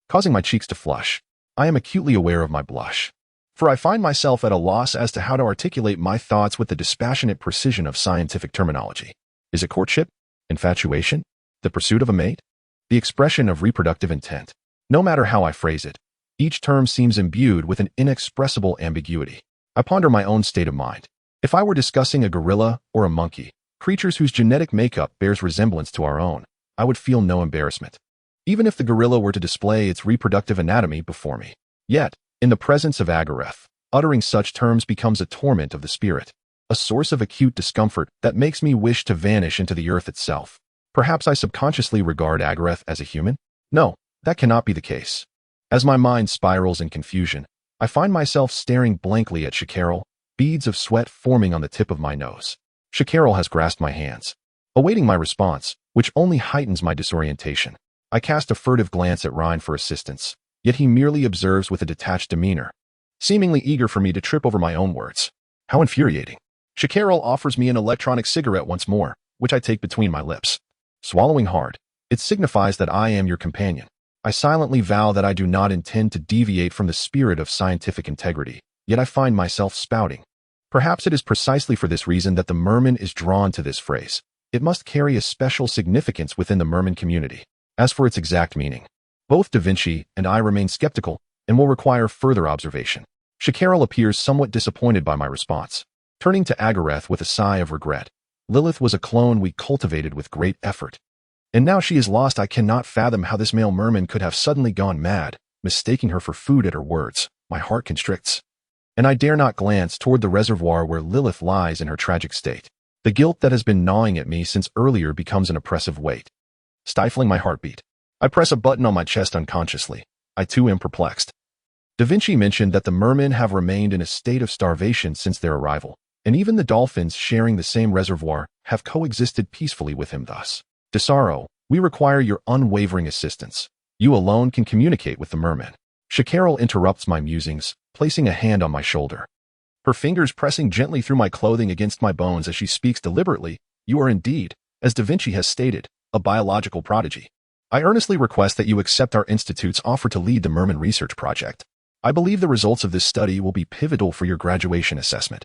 causing my cheeks to flush. I am acutely aware of my blush, for I find myself at a loss as to how to articulate my thoughts with the dispassionate precision of scientific terminology. Is it courtship? Infatuation? The pursuit of a mate? The expression of reproductive intent? No matter how I phrase it, each term seems imbued with an inexpressible ambiguity. I ponder my own state of mind. If I were discussing a gorilla or a monkey, creatures whose genetic makeup bears resemblance to our own, I would feel no embarrassment, even if the gorilla were to display its reproductive anatomy before me. Yet, in the presence of Agareth, uttering such terms becomes a torment of the spirit, a source of acute discomfort that makes me wish to vanish into the earth itself. Perhaps I subconsciously regard Agareth as a human? No, that cannot be the case. As my mind spirals in confusion, I find myself staring blankly at Shakera, beads of sweat forming on the tip of my nose. Shakera has grasped my hands, awaiting my response, which only heightens my disorientation. I cast a furtive glance at Ryan for assistance, yet he merely observes with a detached demeanor, seemingly eager for me to trip over my own words. How infuriating. Shakera offers me an electronic cigarette once more, which I take between my lips. Swallowing hard, it signifies that I am your companion. I silently vow that I do not intend to deviate from the spirit of scientific integrity, yet I find myself spouting. Perhaps it is precisely for this reason that the merman is drawn to this phrase. It must carry a special significance within the merman community. As for its exact meaning, both Da Vinci and I remain skeptical and will require further observation. Shakera appears somewhat disappointed by my response. Turning to Agareth with a sigh of regret, Lilith was a clone we cultivated with great effort. And now she is lost. I cannot fathom how this male merman could have suddenly gone mad, mistaking her for food at her words. My heart constricts, and I dare not glance toward the reservoir where Lilith lies in her tragic state. The guilt that has been gnawing at me since earlier becomes an oppressive weight, stifling my heartbeat. I press a button on my chest unconsciously. I too am perplexed. Da Vinci mentioned that the mermen have remained in a state of starvation since their arrival, and even the dolphins sharing the same reservoir have coexisted peacefully with him thus. Desaro, we require your unwavering assistance. You alone can communicate with the merman. Shakera interrupts my musings, placing a hand on my shoulder, her fingers pressing gently through my clothing against my bones as she speaks deliberately. You are indeed, as Da Vinci has stated, a biological prodigy. I earnestly request that you accept our institute's offer to lead the merman research project. I believe the results of this study will be pivotal for your graduation assessment.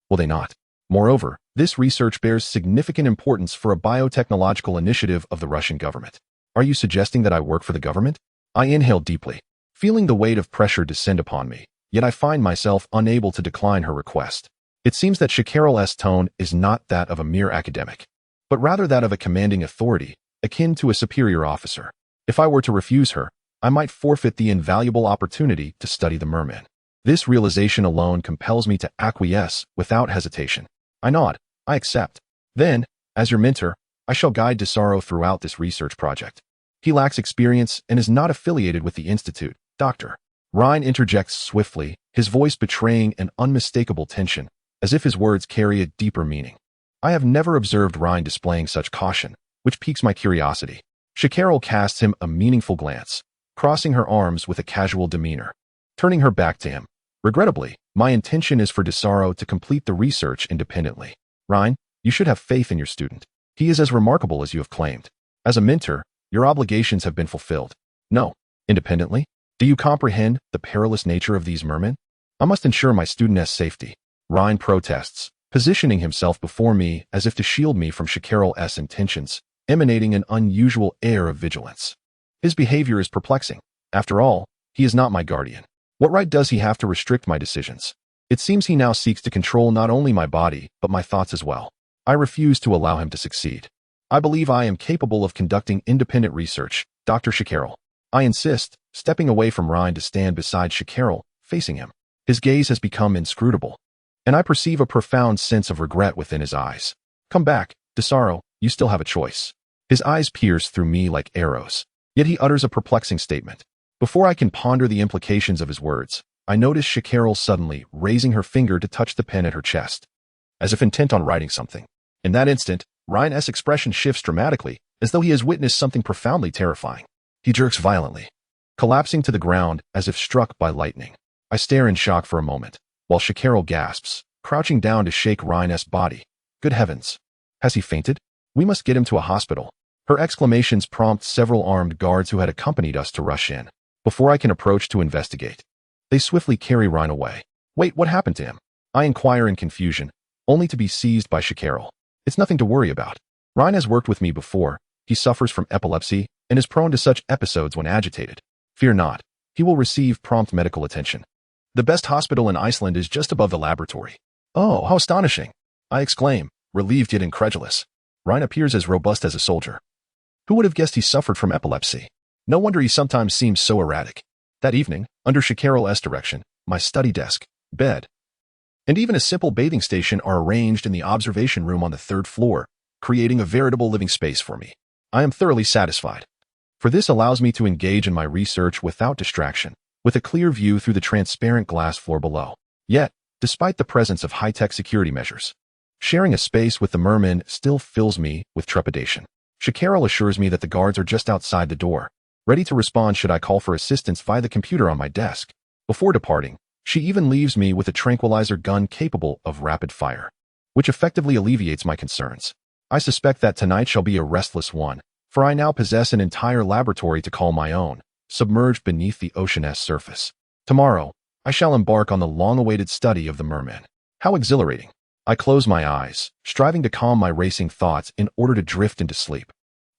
Will they not? Moreover, this research bears significant importance for a biotechnological initiative of the Russian government. Are you suggesting that I work for the government? I inhale deeply, feeling the weight of pressure descend upon me, yet I find myself unable to decline her request. It seems that Shakera's tone is not that of a mere academic, but rather that of a commanding authority, akin to a superior officer. If I were to refuse her, I might forfeit the invaluable opportunity to study the merman. This realization alone compels me to acquiesce without hesitation. I nod. I accept. Then, as your mentor, I shall guide Desaro throughout this research project. He lacks experience and is not affiliated with the Institute. Dr. Ryan interjects swiftly, his voice betraying an unmistakable tension, as if his words carry a deeper meaning. I have never observed Ryan displaying such caution, which piques my curiosity. Shakera casts him a meaningful glance, crossing her arms with a casual demeanor, turning her back to him. Regrettably, my intention is for Desaro to complete the research independently. Ryan, You should have faith in your student. He is as remarkable as you have claimed. As a mentor, your obligations have been fulfilled. No. Independently? Do you comprehend the perilous nature of these mermen? I must ensure my student's safety. Ryan protests, positioning himself before me as if to shield me from Shakaral's intentions, emanating an unusual air of vigilance. His behavior is perplexing. After all, he is not my guardian. What right does he have to restrict my decisions? It seems he now seeks to control not only my body, but my thoughts as well. I refuse to allow him to succeed. I believe I am capable of conducting independent research, Dr. Shakaral. I insist, stepping away from Ryan to stand beside Shakaral, facing him. His gaze has become inscrutable, and I perceive a profound sense of regret within his eyes. Come back, Desaro, you still have a choice. His eyes pierce through me like arrows, yet he utters a perplexing statement. Before I can ponder the implications of his words, I notice Shakaral suddenly raising her finger to touch the pen at her chest, as if intent on writing something. In that instant, Ryan's expression shifts dramatically, as though he has witnessed something profoundly terrifying. He jerks violently, collapsing to the ground as if struck by lightning. I stare in shock for a moment, while Shakaral gasps, crouching down to shake Ryan's body. Good heavens! Has he fainted? We must get him to a hospital. Her exclamations prompt several armed guards who had accompanied us to rush in. Before I can approach to investigate, they swiftly carry Ryan away. Wait, what happened to him? I inquire in confusion, only to be seized by Shakaral. It's nothing to worry about. Ryan has worked with me before. He suffers from epilepsy and is prone to such episodes when agitated. Fear not. He will receive prompt medical attention. The best hospital in Iceland is just above the laboratory. Oh, how astonishing! I exclaim, relieved yet incredulous. Ryan appears as robust as a soldier. Who would have guessed he suffered from epilepsy? No wonder he sometimes seems so erratic. That evening, under Shakaral's direction, my study desk, bed, and even a simple bathing station are arranged in the observation room on the 3rd floor, creating a veritable living space for me. I am thoroughly satisfied, for this allows me to engage in my research without distraction, with a clear view through the transparent glass floor below. Yet, despite the presence of high-tech security measures, sharing a space with the merman still fills me with trepidation. Shakaral assures me that the guards are just outside the door, ready to respond should I call for assistance via the computer on my desk. Before departing, she even leaves me with a tranquilizer gun capable of rapid fire, which effectively alleviates my concerns. I suspect that tonight shall be a restless one, for I now possess an entire laboratory to call my own, submerged beneath the ocean's surface. Tomorrow, I shall embark on the long-awaited study of the merman. How exhilarating! I close my eyes, striving to calm my racing thoughts in order to drift into sleep.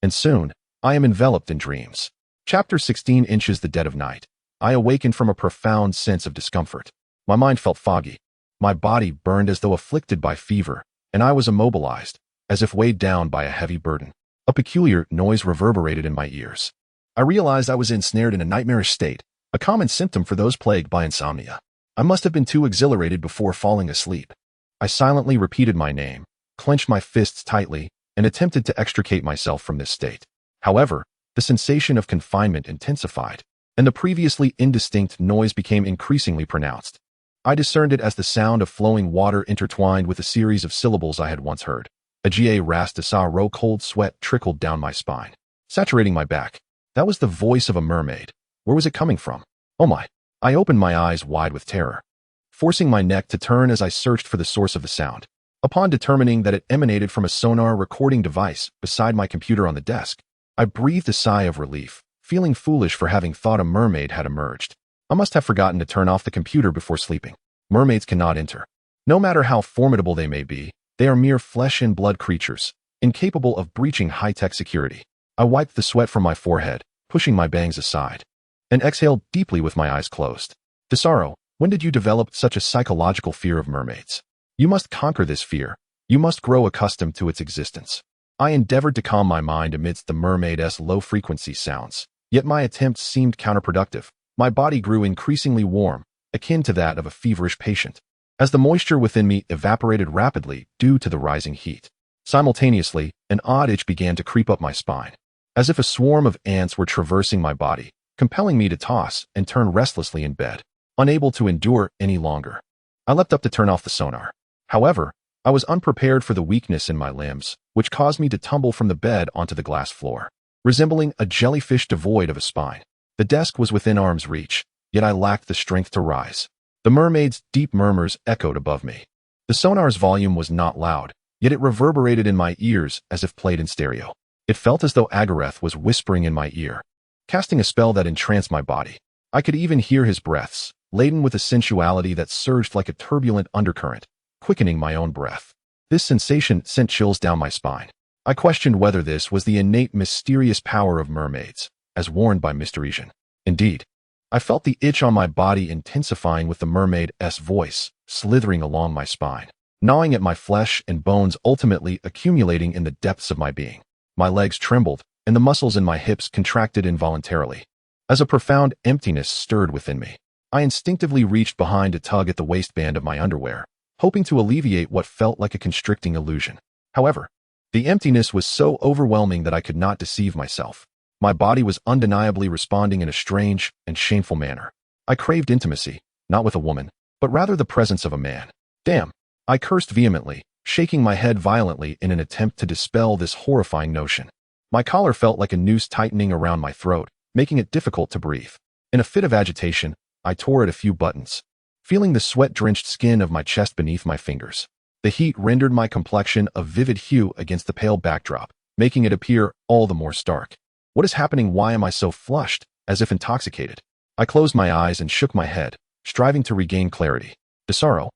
And soon, I am enveloped in dreams. Chapter 16 Inches the dead of night. I awakened from a profound sense of discomfort. My mind felt foggy. My body burned as though afflicted by fever, and I was immobilized, as if weighed down by a heavy burden. A peculiar noise reverberated in my ears. I realized I was ensnared in a nightmarish state, a common symptom for those plagued by insomnia. I must have been too exhilarated before falling asleep. I silently repeated my name, clenched my fists tightly, and attempted to extricate myself from this state. However, the sensation of confinement intensified, and the previously indistinct noise became increasingly pronounced. I discerned it as the sound of flowing water intertwined with a series of syllables I had once heard. A Desaro. Cold sweat trickled down my spine, saturating my back. That was the voice of a mermaid. Where was it coming from? Oh my! I opened my eyes wide with terror, forcing my neck to turn as I searched for the source of the sound. Upon determining that it emanated from a sonar recording device beside my computer on the desk, I breathed a sigh of relief, feeling foolish for having thought a mermaid had emerged. I must have forgotten to turn off the computer before sleeping. Mermaids cannot enter. No matter how formidable they may be, they are mere flesh and blood creatures, incapable of breaching high-tech security. I wiped the sweat from my forehead, pushing my bangs aside, and exhaled deeply with my eyes closed. Desaro, when did you develop such a psychological fear of mermaids? You must conquer this fear. You must grow accustomed to its existence. I endeavored to calm my mind amidst the mermaid's low-frequency sounds, yet my attempts seemed counterproductive. My body grew increasingly warm, akin to that of a feverish patient, as the moisture within me evaporated rapidly due to the rising heat. Simultaneously, an odd itch began to creep up my spine, as if a swarm of ants were traversing my body, compelling me to toss and turn restlessly in bed, unable to endure any longer. I leapt up to turn off the sonar. However, I was unprepared for the weakness in my limbs, which caused me to tumble from the bed onto the glass floor, resembling a jellyfish devoid of a spine. The desk was within arm's reach, yet I lacked the strength to rise. The mermaid's deep murmurs echoed above me. The sonar's volume was not loud, yet it reverberated in my ears as if played in stereo. It felt as though Agareth was whispering in my ear, casting a spell that entranced my body. I could even hear his breaths, laden with a sensuality that surged like a turbulent undercurrent, quickening my own breath. This sensation sent chills down my spine. I questioned whether this was the innate mysterious power of mermaids, as warned by Mr. Asian. Indeed, I felt the itch on my body intensifying with the mermaid's voice slithering along my spine, gnawing at my flesh and bones, ultimately accumulating in the depths of my being. My legs trembled, and the muscles in my hips contracted involuntarily, as a profound emptiness stirred within me. I instinctively reached behind to tug at the waistband of my underwear, hoping to alleviate what felt like a constricting illusion. However, the emptiness was so overwhelming that I could not deceive myself. My body was undeniably responding in a strange and shameful manner. I craved intimacy, not with a woman, but rather the presence of a man. Damn! I cursed vehemently, shaking my head violently in an attempt to dispel this horrifying notion. My collar felt like a noose tightening around my throat, making it difficult to breathe. In a fit of agitation, I tore at a few buttons, feeling the sweat-drenched skin of my chest beneath my fingers. The heat rendered my complexion a vivid hue against the pale backdrop, making it appear all the more stark. What is happening? Why am I so flushed, as if intoxicated? I closed my eyes and shook my head, striving to regain clarity. Desaro,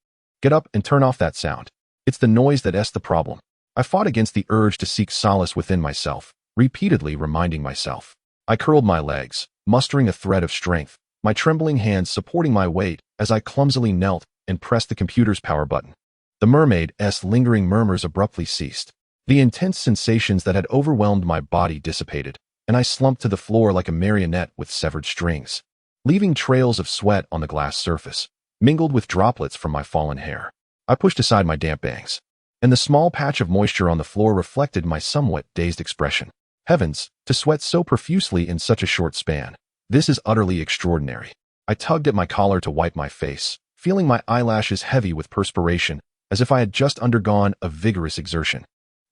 get up and turn off that sound. It's the noise that's the problem. I fought against the urge to seek solace within myself, repeatedly reminding myself. I curled my legs, mustering a thread of strength, my trembling hands supporting my weight as I clumsily knelt and pressed the computer's power button. The mermaid's lingering murmurs abruptly ceased. The intense sensations that had overwhelmed my body dissipated, and I slumped to the floor like a marionette with severed strings, leaving trails of sweat on the glass surface, mingled with droplets from my fallen hair. I pushed aside my damp bangs, and the small patch of moisture on the floor reflected my somewhat dazed expression. Heavens, to sweat so profusely in such a short span. This is utterly extraordinary. I tugged at my collar to wipe my face, feeling my eyelashes heavy with perspiration, as if I had just undergone a vigorous exertion.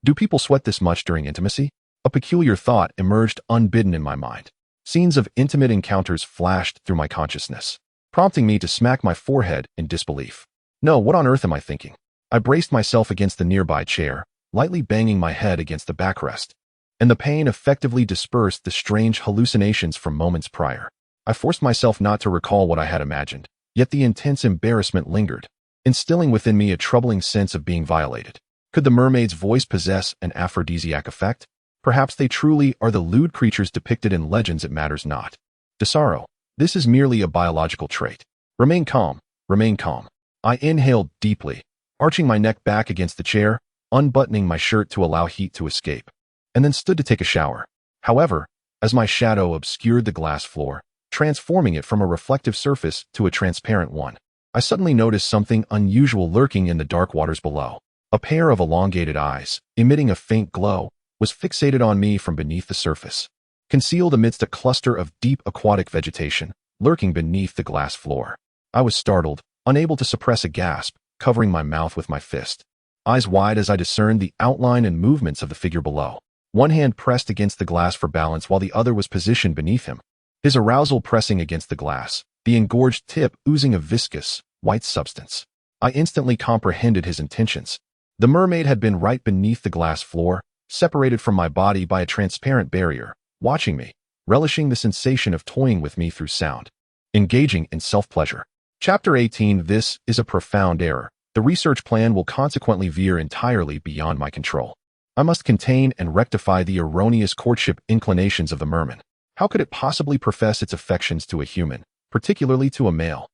Do people sweat this much during intimacy? A peculiar thought emerged unbidden in my mind. Scenes of intimate encounters flashed through my consciousness, prompting me to smack my forehead in disbelief. No, what on earth am I thinking? I braced myself against the nearby chair, lightly banging my head against the backrest, and the pain effectively dispersed the strange hallucinations from moments prior. I forced myself not to recall what I had imagined, yet the intense embarrassment lingered, instilling within me a troubling sense of being violated. Could the mermaid's voice possess an aphrodisiac effect? Perhaps they truly are the lewd creatures depicted in legends. It matters not. Desaro, this is merely a biological trait. Remain calm, remain calm. I inhaled deeply, arching my neck back against the chair, unbuttoning my shirt to allow heat to escape, and then stood to take a shower. However, as my shadow obscured the glass floor, transforming it from a reflective surface to a transparent one, I suddenly noticed something unusual lurking in the dark waters below. A pair of elongated eyes, emitting a faint glow, was fixated on me from beneath the surface, concealed amidst a cluster of deep aquatic vegetation, lurking beneath the glass floor. I was startled, unable to suppress a gasp, covering my mouth with my fist, eyes wide as I discerned the outline and movements of the figure below. One hand pressed against the glass for balance while the other was positioned beneath him, his arousal pressing against the glass, the engorged tip oozing a viscous, white substance. I instantly comprehended his intentions. The mermaid had been right beneath the glass floor, separated from my body by a transparent barrier, watching me, relishing the sensation of toying with me through sound, engaging in self-pleasure. Chapter 18. This is a profound error. The research plan will consequently veer entirely beyond my control. I must contain and rectify the erroneous courtship inclinations of the merman. How could it possibly profess its affections to a human, particularly to a male?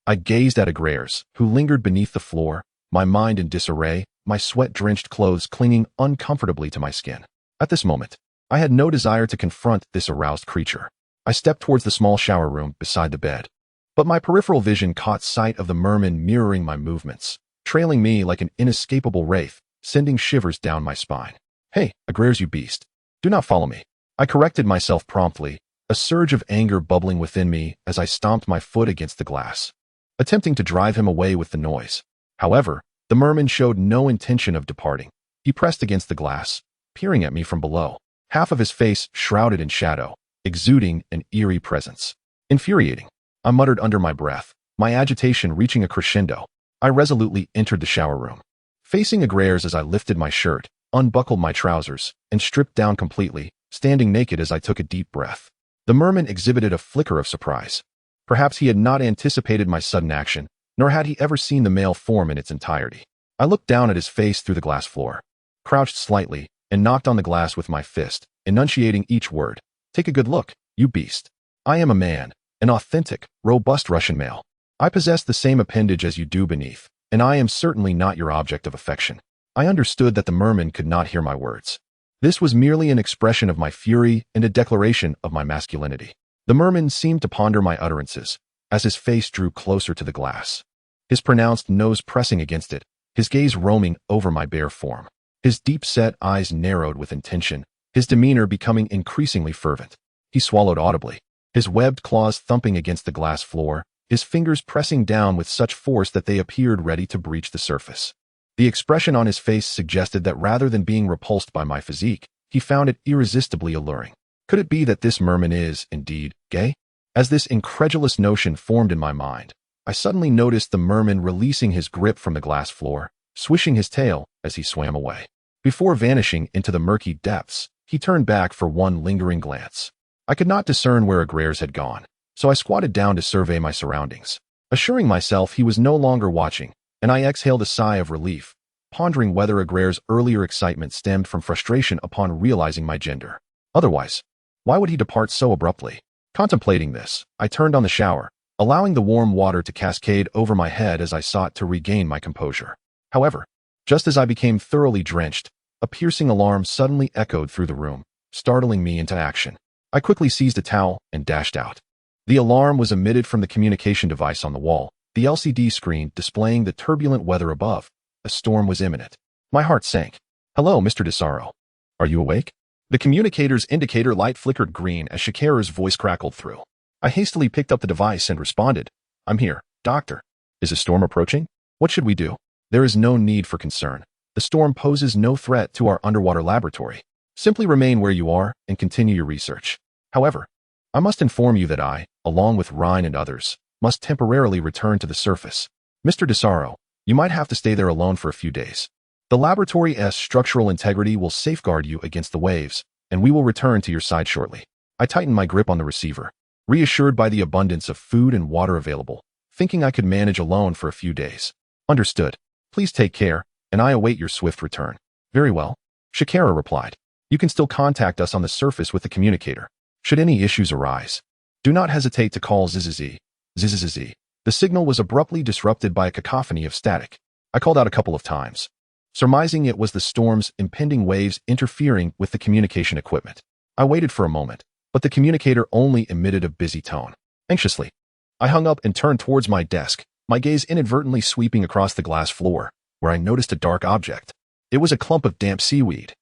I gazed at Agrares, who lingered beneath the floor, my mind in disarray, my sweat-drenched clothes clinging uncomfortably to my skin. At this moment, I had no desire to confront this aroused creature. I stepped towards the small shower room beside the bed, but my peripheral vision caught sight of the merman mirroring my movements, trailing me like an inescapable wraith, sending shivers down my spine. Hey, Agrares, you beast. Do not follow me. I corrected myself promptly, a surge of anger bubbling within me as I stomped my foot against the glass, attempting to drive him away with the noise. However, the merman showed no intention of departing. He pressed against the glass, peering at me from below, half of his face shrouded in shadow, exuding an eerie presence. Infuriating. I muttered under my breath, my agitation reaching a crescendo. I resolutely entered the shower room, facing Agrairs as I lifted my shirt, unbuckled my trousers, and stripped down completely, standing naked as I took a deep breath. The merman exhibited a flicker of surprise. Perhaps he had not anticipated my sudden action, nor had he ever seen the male form in its entirety. I looked down at his face through the glass floor, crouched slightly, and knocked on the glass with my fist, enunciating each word. Take a good look, you beast. I am a man, an authentic, robust Russian male. I possess the same appendage as you do beneath, and I am certainly not your object of affection. I understood that the merman could not hear my words. This was merely an expression of my fury and a declaration of my masculinity. The merman seemed to ponder my utterances, as his face drew closer to the glass, his pronounced nose pressing against it, his gaze roaming over my bare form. His deep-set eyes narrowed with intention, his demeanor becoming increasingly fervent. He swallowed audibly, his webbed claws thumping against the glass floor, his fingers pressing down with such force that they appeared ready to breach the surface. The expression on his face suggested that rather than being repulsed by my physique, he found it irresistibly alluring. Could it be that this merman is, indeed, gay? As this incredulous notion formed in my mind, I suddenly noticed the merman releasing his grip from the glass floor, swishing his tail as he swam away. Before vanishing into the murky depths, he turned back for one lingering glance. I could not discern where Agrairs had gone, so I squatted down to survey my surroundings. Assuring myself he was no longer watching, and I exhaled a sigh of relief, pondering whether Agrairs' earlier excitement stemmed from frustration upon realizing my gender. Otherwise, why would he depart so abruptly? Contemplating this, I turned on the shower, allowing the warm water to cascade over my head as I sought to regain my composure. However, just as I became thoroughly drenched, a piercing alarm suddenly echoed through the room, startling me into action. I quickly seized a towel and dashed out. The alarm was emitted from the communication device on the wall, the LCD screen displaying the turbulent weather above. A storm was imminent. My heart sank. Hello, Mr. Desaro. Are you awake? The communicator's indicator light flickered green as Shakira's voice crackled through. I hastily picked up the device and responded. I'm here, doctor. Is a storm approaching? What should we do? There is no need for concern. The storm poses no threat to our underwater laboratory. Simply remain where you are and continue your research. However, I must inform you that I, along with Ryan and others, must temporarily return to the surface. Mr. Desaro, you might have to stay there alone for a few days. The laboratory's structural integrity will safeguard you against the waves, and we will return to your side shortly. I tightened my grip on the receiver, reassured by the abundance of food and water available, thinking I could manage alone for a few days. Understood. Please take care, and I await your swift return. Very well, Shakira replied. You can still contact us on the surface with the communicator. Should any issues arise, do not hesitate to call ZZZ. ZZZ. The signal was abruptly disrupted by a cacophony of static. I called out a couple of times, surmising it was the storm's impending waves interfering with the communication equipment. I waited for a moment, but the communicator only emitted a busy tone. Anxiously, I hung up and turned towards my desk, my gaze inadvertently sweeping across the glass floor, where I noticed a dark object. It was a clump of damp seaweed,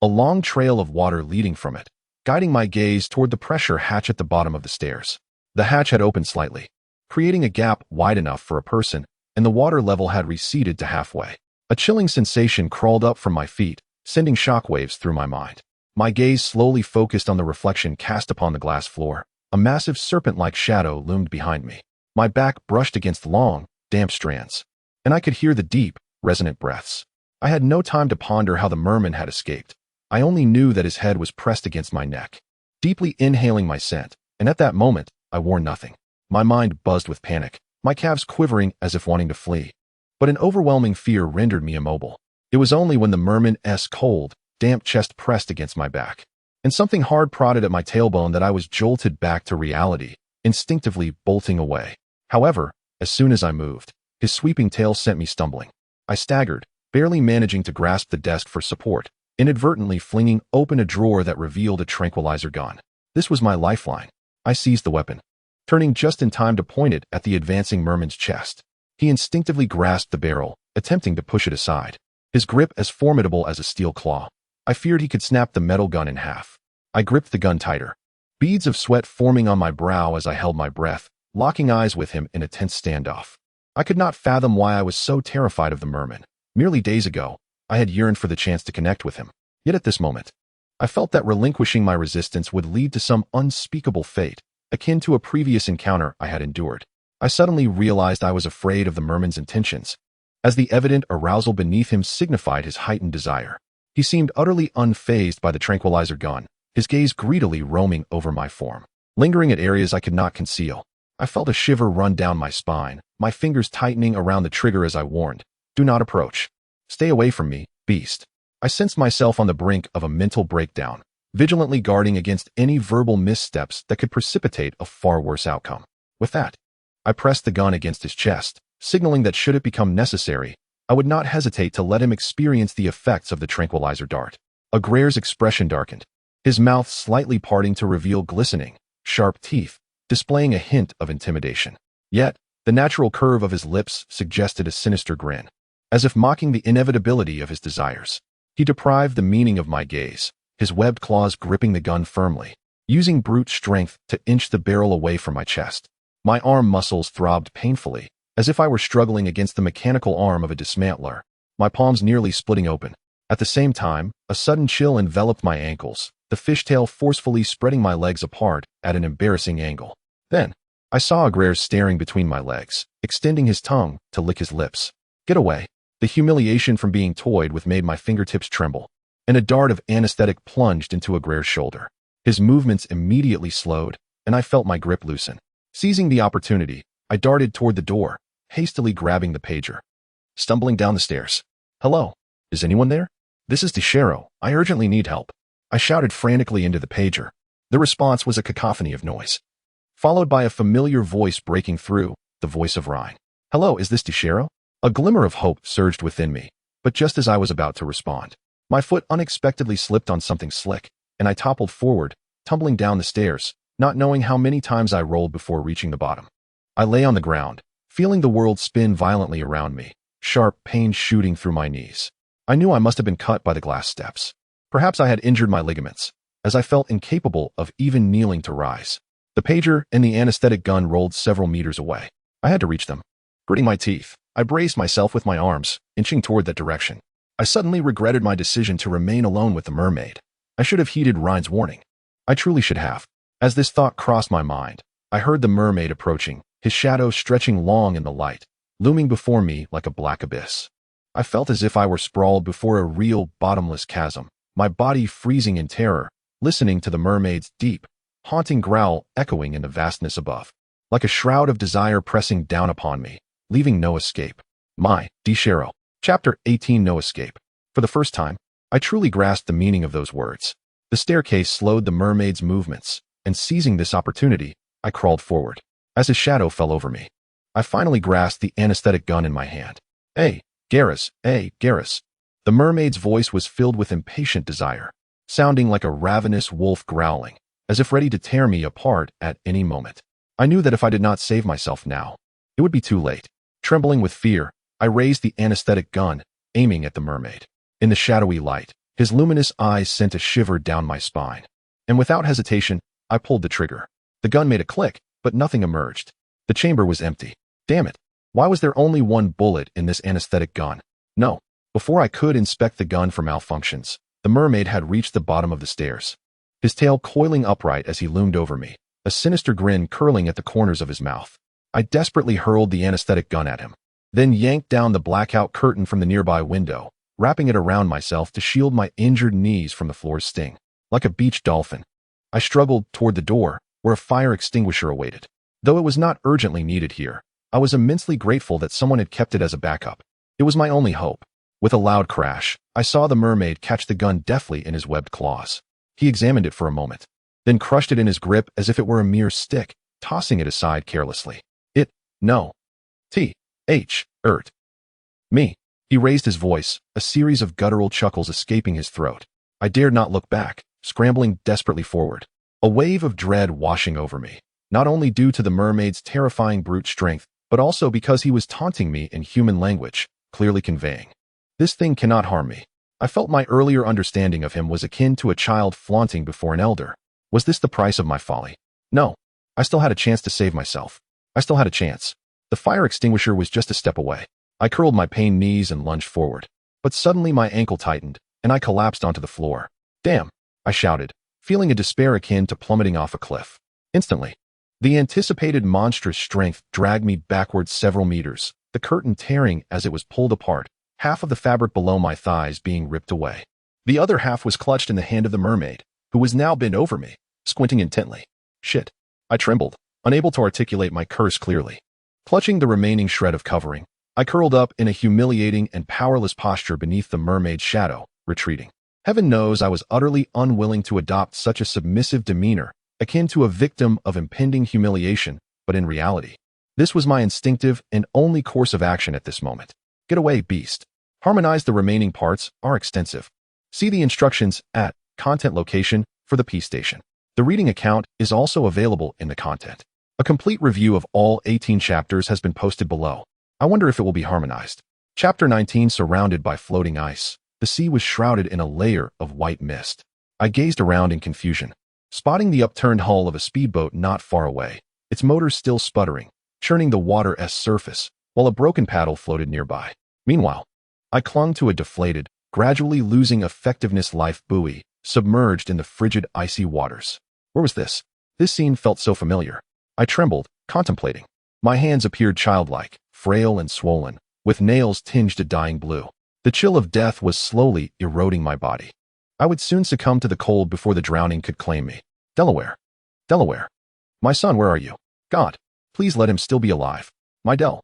a long trail of water leading from it, guiding my gaze toward the pressure hatch at the bottom of the stairs. The hatch had opened slightly, creating a gap wide enough for a person, and the water level had receded to halfway. A chilling sensation crawled up from my feet, sending shockwaves through my mind. My gaze slowly focused on the reflection cast upon the glass floor. A massive serpent-like shadow loomed behind me. My back brushed against long, damp strands, and I could hear the deep, resonant breaths. I had no time to ponder how the merman had escaped. I only knew that his head was pressed against my neck, deeply inhaling my scent, and at that moment, I wore nothing. My mind buzzed with panic, my calves quivering as if wanting to flee. But an overwhelming fear rendered me immobile. It was only when the merman's cold, damp chest pressed against my back, and something hard prodded at my tailbone that I was jolted back to reality, instinctively bolting away. However, as soon as I moved, his sweeping tail sent me stumbling. I staggered, barely managing to grasp the desk for support, inadvertently flinging open a drawer that revealed a tranquilizer gun. This was my lifeline. I seized the weapon, turning just in time to point it at the advancing merman's chest. He instinctively grasped the barrel, attempting to push it aside, his grip as formidable as a steel claw. I feared he could snap the metal gun in half. I gripped the gun tighter, beads of sweat forming on my brow as I held my breath, locking eyes with him in a tense standoff. I could not fathom why I was so terrified of the merman. Merely days ago, I had yearned for the chance to connect with him. Yet at this moment, I felt that relinquishing my resistance would lead to some unspeakable fate, akin to a previous encounter I had endured. I suddenly realized I was afraid of the merman's intentions. as the evident arousal beneath him signified his heightened desire. He seemed utterly unfazed by the tranquilizer gun, his gaze greedily roaming over my form, lingering at areas I could not conceal. I felt a shiver run down my spine, my fingers tightening around the trigger as I warned, "Do not approach. Stay away from me, beast." I sensed myself on the brink of a mental breakdown, vigilantly guarding against any verbal missteps that could precipitate a far worse outcome. With that, I pressed the gun against his chest, signaling that should it become necessary, I would not hesitate to let him experience the effects of the tranquilizer dart. Agraire's expression darkened, his mouth slightly parting to reveal glistening, sharp teeth, displaying a hint of intimidation. Yet, the natural curve of his lips suggested a sinister grin, as if mocking the inevitability of his desires. He deprived the meaning of my gaze, his webbed claws gripping the gun firmly, using brute strength to inch the barrel away from my chest. My arm muscles throbbed painfully, as if I were struggling against the mechanical arm of a dismantler, my palms nearly splitting open. At the same time, a sudden chill enveloped my ankles, the fishtail forcefully spreading my legs apart at an embarrassing angle. Then, I saw Agraire staring between my legs, extending his tongue to lick his lips. Get away. The humiliation from being toyed with made my fingertips tremble, and a dart of anesthetic plunged into Agraire's shoulder. His movements immediately slowed, and I felt my grip loosen. Seizing the opportunity, I darted toward the door, hastily grabbing the pager. Stumbling down the stairs. "Hello? Is anyone there? This is Desaro. I urgently need help." I shouted frantically into the pager. The response was a cacophony of noise, followed by a familiar voice breaking through, the voice of Rhine. "Hello, is this Desaro?" A glimmer of hope surged within me, but just as I was about to respond, my foot unexpectedly slipped on something slick, and I toppled forward, tumbling down the stairs, not knowing how many times I rolled before reaching the bottom. I lay on the ground, feeling the world spin violently around me, sharp pain shooting through my knees. I knew I must have been cut by the glass steps. Perhaps I had injured my ligaments, as I felt incapable of even kneeling to rise. The pager and the anesthetic gun rolled several meters away. I had to reach them. Gritting my teeth, I braced myself with my arms, inching toward that direction. I suddenly regretted my decision to remain alone with the mermaid. I should have heeded Rhine's warning. I truly should have. As this thought crossed my mind, I heard the mermaid approaching, his shadow stretching long in the light, looming before me like a black abyss. I felt as if I were sprawled before a real, bottomless chasm, my body freezing in terror, listening to the mermaid's deep, haunting growl echoing in the vastness above, like a shroud of desire pressing down upon me, leaving no escape. My Desaro. Chapter 18. No escape. For the first time, I truly grasped the meaning of those words. The staircase slowed the mermaid's movements, and seizing this opportunity, I crawled forward. As his shadow fell over me, I finally grasped the anesthetic gun in my hand. "Hey, Garrus, hey, Garrus." The mermaid's voice was filled with impatient desire, sounding like a ravenous wolf growling, as if ready to tear me apart at any moment. I knew that if I did not save myself now, it would be too late. Trembling with fear, I raised the anesthetic gun, aiming at the mermaid. In the shadowy light, his luminous eyes sent a shiver down my spine, and without hesitation, I pulled the trigger. The gun made a click, but nothing emerged. The chamber was empty. Damn it. Why was there only one bullet in this anesthetic gun? No. Before I could inspect the gun for malfunctions, the mermaid had reached the bottom of the stairs, his tail coiling upright as he loomed over me, a sinister grin curling at the corners of his mouth. I desperately hurled the anesthetic gun at him, then yanked down the blackout curtain from the nearby window, wrapping it around myself to shield my injured knees from the floor's sting. Like a beached dolphin, I struggled toward the door, where a fire extinguisher awaited. Though it was not urgently needed here, I was immensely grateful that someone had kept it as a backup. It was my only hope. With a loud crash, I saw the mermaid catch the gun deftly in his webbed claws. He examined it for a moment, then crushed it in his grip as if it were a mere stick, tossing it aside carelessly. No. Me. He raised his voice, a series of guttural chuckles escaping his throat. I dared not look back, scrambling desperately forward. A wave of dread washing over me, not only due to the mermaid's terrifying brute strength, but also because he was taunting me in human language, clearly conveying, "This thing cannot harm me." I felt my earlier understanding of him was akin to a child flaunting before an elder. Was this the price of my folly? No. I still had a chance to save myself. I still had a chance. The fire extinguisher was just a step away. I curled my pained knees and lunged forward. But suddenly my ankle tightened, and I collapsed onto the floor. "Damn!" I shouted, feeling a despair akin to plummeting off a cliff. Instantly, the anticipated monstrous strength dragged me backwards several meters, the curtain tearing as it was pulled apart, half of the fabric below my thighs being ripped away. The other half was clutched in the hand of the mermaid, who was now bent over me, squinting intently. Shit. I trembled, unable to articulate my curse clearly. Clutching the remaining shred of covering, I curled up in a humiliating and powerless posture beneath the mermaid's shadow, retreating. Heaven knows I was utterly unwilling to adopt such a submissive demeanor, akin to a victim of impending humiliation, but in reality, this was my instinctive and only course of action at this moment. Get away, beast. Harmonize the remaining parts are extensive. See the instructions at Content Location for the P Station. The reading account is also available in the content. A complete review of all 18 chapters has been posted below. I wonder if it will be harmonized. Chapter 19 Surrounded by floating ice. The sea was shrouded in a layer of white mist. I gazed around in confusion, spotting the upturned hull of a speedboat not far away, its motors still sputtering, churning the water's surface, while a broken paddle floated nearby. Meanwhile, I clung to a deflated, gradually losing effectiveness life buoy, submerged in the frigid, icy waters. Where was this? This scene felt so familiar. I trembled, contemplating. My hands appeared childlike, frail and swollen, with nails tinged a dying blue. The chill of death was slowly eroding my body. I would soon succumb to the cold before the drowning could claim me. Delaware. Delaware. My son, where are you? God, please let him still be alive. My Del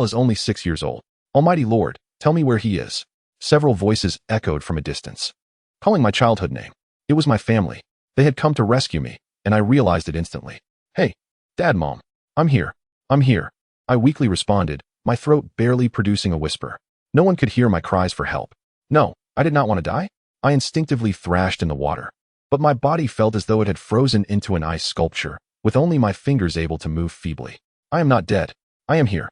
is only 6 years old. Almighty Lord, tell me where he is. Several voices echoed from a distance, calling my childhood name. It was my family. They had come to rescue me, and I realized it instantly. Hey, Dad, Mom. I'm here. I'm here. I weakly responded, my throat barely producing a whisper. No one could hear my cries for help. No, I did not want to die. I instinctively thrashed in the water, but my body felt as though it had frozen into an ice sculpture, with only my fingers able to move feebly. I am not dead. I am here.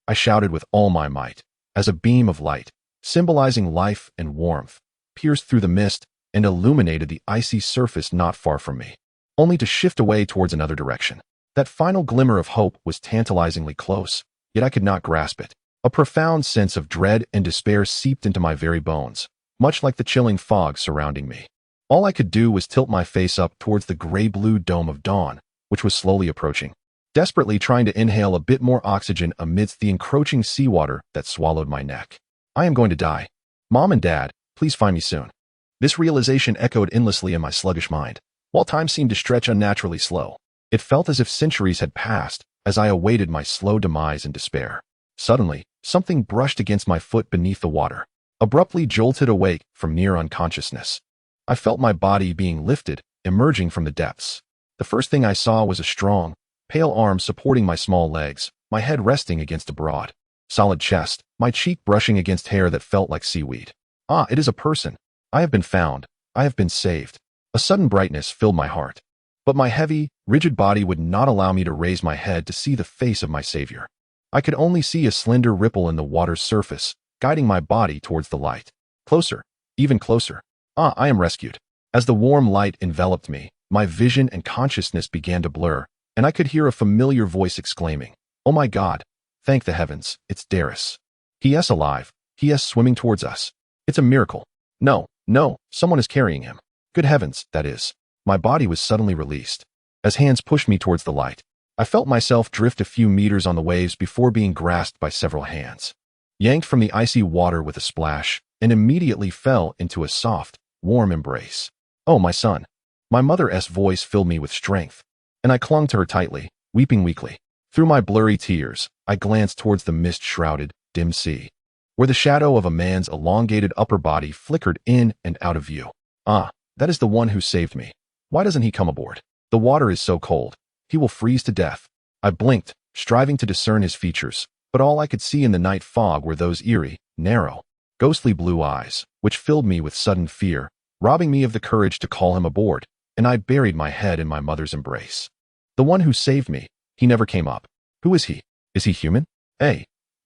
I shouted with all my might, as a beam of light, symbolizing life and warmth, pierced through the mist and illuminated the icy surface not far from me, only to shift away towards another direction. That final glimmer of hope was tantalizingly close, yet I could not grasp it. A profound sense of dread and despair seeped into my very bones, much like the chilling fog surrounding me. All I could do was tilt my face up towards the gray-blue dome of dawn, which was slowly approaching, desperately trying to inhale a bit more oxygen amidst the encroaching seawater that swallowed my neck. I am going to die. Mom and Dad, please find me soon. This realization echoed endlessly in my sluggish mind, while time seemed to stretch unnaturally slow. It felt as if centuries had passed as I awaited my slow demise in despair. Suddenly, something brushed against my foot beneath the water, abruptly jolted awake from near unconsciousness. I felt my body being lifted, emerging from the depths. The first thing I saw was a strong, pale arm supporting my small legs, my head resting against a broad, solid chest, my cheek brushing against hair that felt like seaweed. Ah, it is a person. I have been found. I have been saved. A sudden brightness filled my heart. But my heavy, rigid body would not allow me to raise my head to see the face of my savior. I could only see a slender ripple in the water's surface, guiding my body towards the light. Closer, even closer. Ah, I am rescued. As the warm light enveloped me, my vision and consciousness began to blur, and I could hear a familiar voice exclaiming, "Oh my God, thank the heavens, it's Darius. He is alive. He is swimming towards us. It's a miracle. No, someone is carrying him. Good heavens, that is." My body was suddenly released. As hands pushed me towards the light, I felt myself drift a few meters on the waves before being grasped by several hands, yanked from the icy water with a splash, and immediately fell into a soft, warm embrace. Oh, my son. My mother's voice filled me with strength, and I clung to her tightly, weeping weakly. Through my blurry tears, I glanced towards the mist-shrouded, dim sea, where the shadow of a man's elongated upper body flickered in and out of view. Ah, that is the one who saved me. Why doesn't he come aboard? The water is so cold. He will freeze to death. I blinked, striving to discern his features, but all I could see in the night fog were those eerie, narrow, ghostly blue eyes, which filled me with sudden fear, robbing me of the courage to call him aboard, and I buried my head in my mother's embrace. The one who saved me, he never came up. Who is he? Is he human?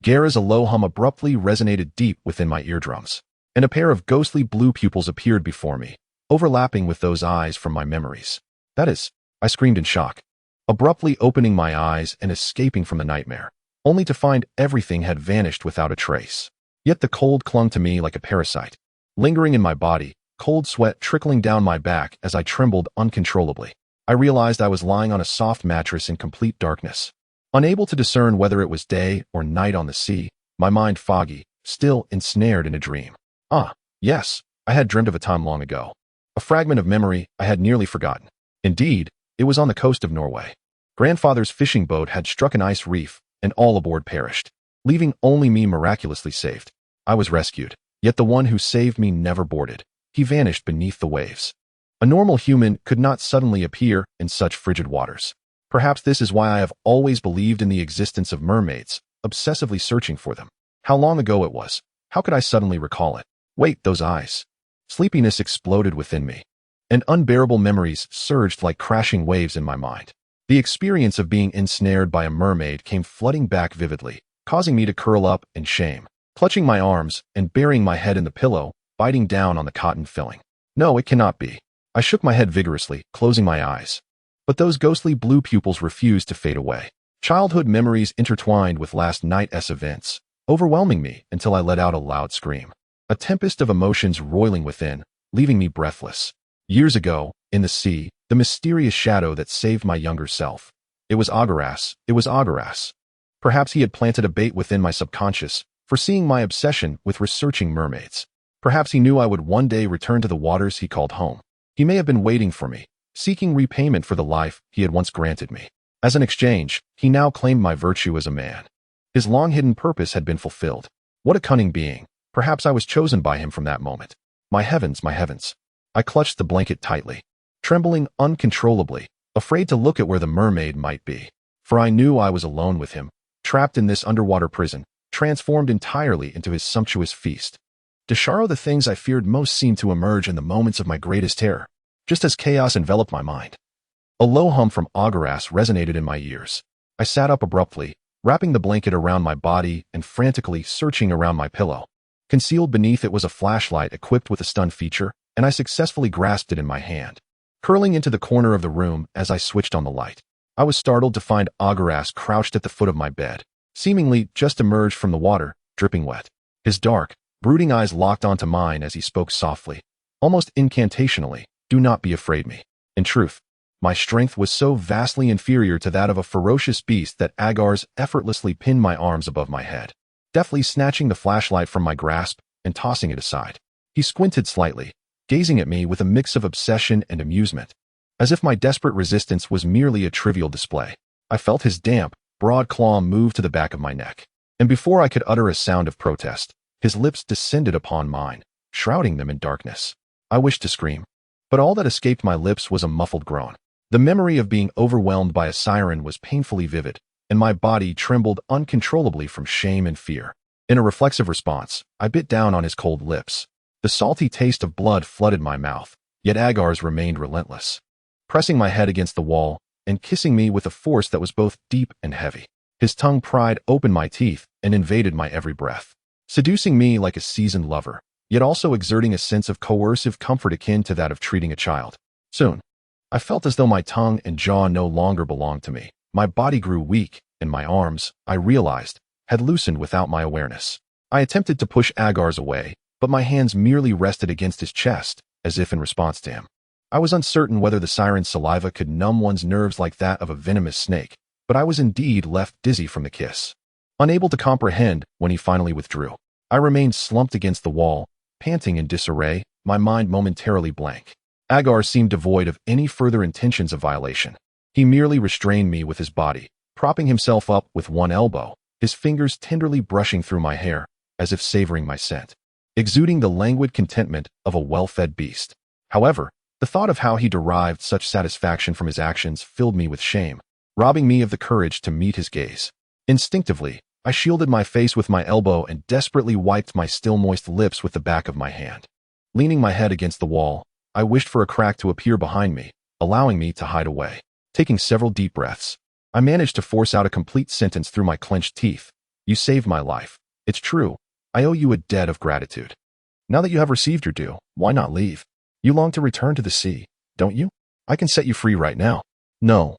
Gara's low hum abruptly resonated deep within my eardrums, and a pair of ghostly blue pupils appeared before me, overlapping with those eyes from my memories. That is, I screamed in shock, abruptly opening my eyes and escaping from the nightmare, only to find everything had vanished without a trace. Yet the cold clung to me like a parasite, lingering in my body, cold sweat trickling down my back as I trembled uncontrollably. I realized I was lying on a soft mattress in complete darkness. Unable to discern whether it was day or night on the sea, my mind foggy, still ensnared in a dream. Ah, yes, I had dreamt of a time long ago. A fragment of memory I had nearly forgotten. Indeed, it was on the coast of Norway. Grandfather's fishing boat had struck an ice reef, and all aboard perished, leaving only me miraculously saved. I was rescued, yet the one who saved me never boarded. He vanished beneath the waves. A normal human could not suddenly appear in such frigid waters. Perhaps this is why I have always believed in the existence of mermaids, obsessively searching for them. How long ago it was? How could I suddenly recall it? Wait, those eyes. Sleepiness exploded within me, and unbearable memories surged like crashing waves in my mind. The experience of being ensnared by a mermaid came flooding back vividly, causing me to curl up in shame, clutching my arms and burying my head in the pillow, biting down on the cotton filling. No, it cannot be. I shook my head vigorously, closing my eyes. But those ghostly blue pupils refused to fade away. Childhood memories intertwined with last night's events, overwhelming me until I let out a loud scream. A tempest of emotions roiling within, leaving me breathless. Years ago, in the sea, the mysterious shadow that saved my younger self. It was Agaras. It was Agaras. Perhaps he had planted a bait within my subconscious, foreseeing my obsession with researching mermaids. Perhaps he knew I would one day return to the waters he called home. He may have been waiting for me, seeking repayment for the life he had once granted me. As an exchange, he now claimed my virtue as a man. His long-hidden purpose had been fulfilled. What a cunning being. Perhaps I was chosen by him from that moment. My heavens, my heavens. I clutched the blanket tightly, trembling uncontrollably, afraid to look at where the mermaid might be. For I knew I was alone with him, trapped in this underwater prison, transformed entirely into his sumptuous feast. Desaro, the things I feared most seemed to emerge in the moments of my greatest terror, just as chaos enveloped my mind. A low hum from Agaras resonated in my ears. I sat up abruptly, wrapping the blanket around my body and frantically searching around my pillow. Concealed beneath it was a flashlight equipped with a stun feature, and I successfully grasped it in my hand. Curling into the corner of the room as I switched on the light, I was startled to find Agaras crouched at the foot of my bed, seemingly just emerged from the water, dripping wet. His dark, brooding eyes locked onto mine as he spoke softly, almost incantationally, "Do not be afraid me." In truth, my strength was so vastly inferior to that of a ferocious beast that Agaras effortlessly pinned my arms above my head, deftly snatching the flashlight from my grasp and tossing it aside. He squinted slightly, gazing at me with a mix of obsession and amusement, as if my desperate resistance was merely a trivial display. I felt his damp, broad claw move to the back of my neck, and before I could utter a sound of protest, his lips descended upon mine, shrouding them in darkness. I wished to scream, but all that escaped my lips was a muffled groan. The memory of being overwhelmed by a siren was painfully vivid, and my body trembled uncontrollably from shame and fear. In a reflexive response, I bit down on his cold lips. The salty taste of blood flooded my mouth, yet Agaras remained relentless, pressing my head against the wall and kissing me with a force that was both deep and heavy. His tongue pried open my teeth and invaded my every breath, seducing me like a seasoned lover, yet also exerting a sense of coercive comfort akin to that of treating a child. Soon, I felt as though my tongue and jaw no longer belonged to me. My body grew weak, and my arms, I realized, had loosened without my awareness. I attempted to push Agaras away, but my hands merely rested against his chest, as if in response to him. I was uncertain whether the siren's saliva could numb one's nerves like that of a venomous snake, but I was indeed left dizzy from the kiss. Unable to comprehend when he finally withdrew, I remained slumped against the wall, panting in disarray, my mind momentarily blank. Agaras seemed devoid of any further intentions of violation. He merely restrained me with his body, propping himself up with one elbow, his fingers tenderly brushing through my hair, as if savoring my scent, exuding the languid contentment of a well-fed beast. However, the thought of how he derived such satisfaction from his actions filled me with shame, robbing me of the courage to meet his gaze. Instinctively, I shielded my face with my elbow and desperately wiped my still moist lips with the back of my hand. Leaning my head against the wall, I wished for a crack to appear behind me, allowing me to hide away. Taking several deep breaths, I managed to force out a complete sentence through my clenched teeth. "You saved my life. It's true. I owe you a debt of gratitude. Now that you have received your due, why not leave? You long to return to the sea, don't you? I can set you free right now." "No."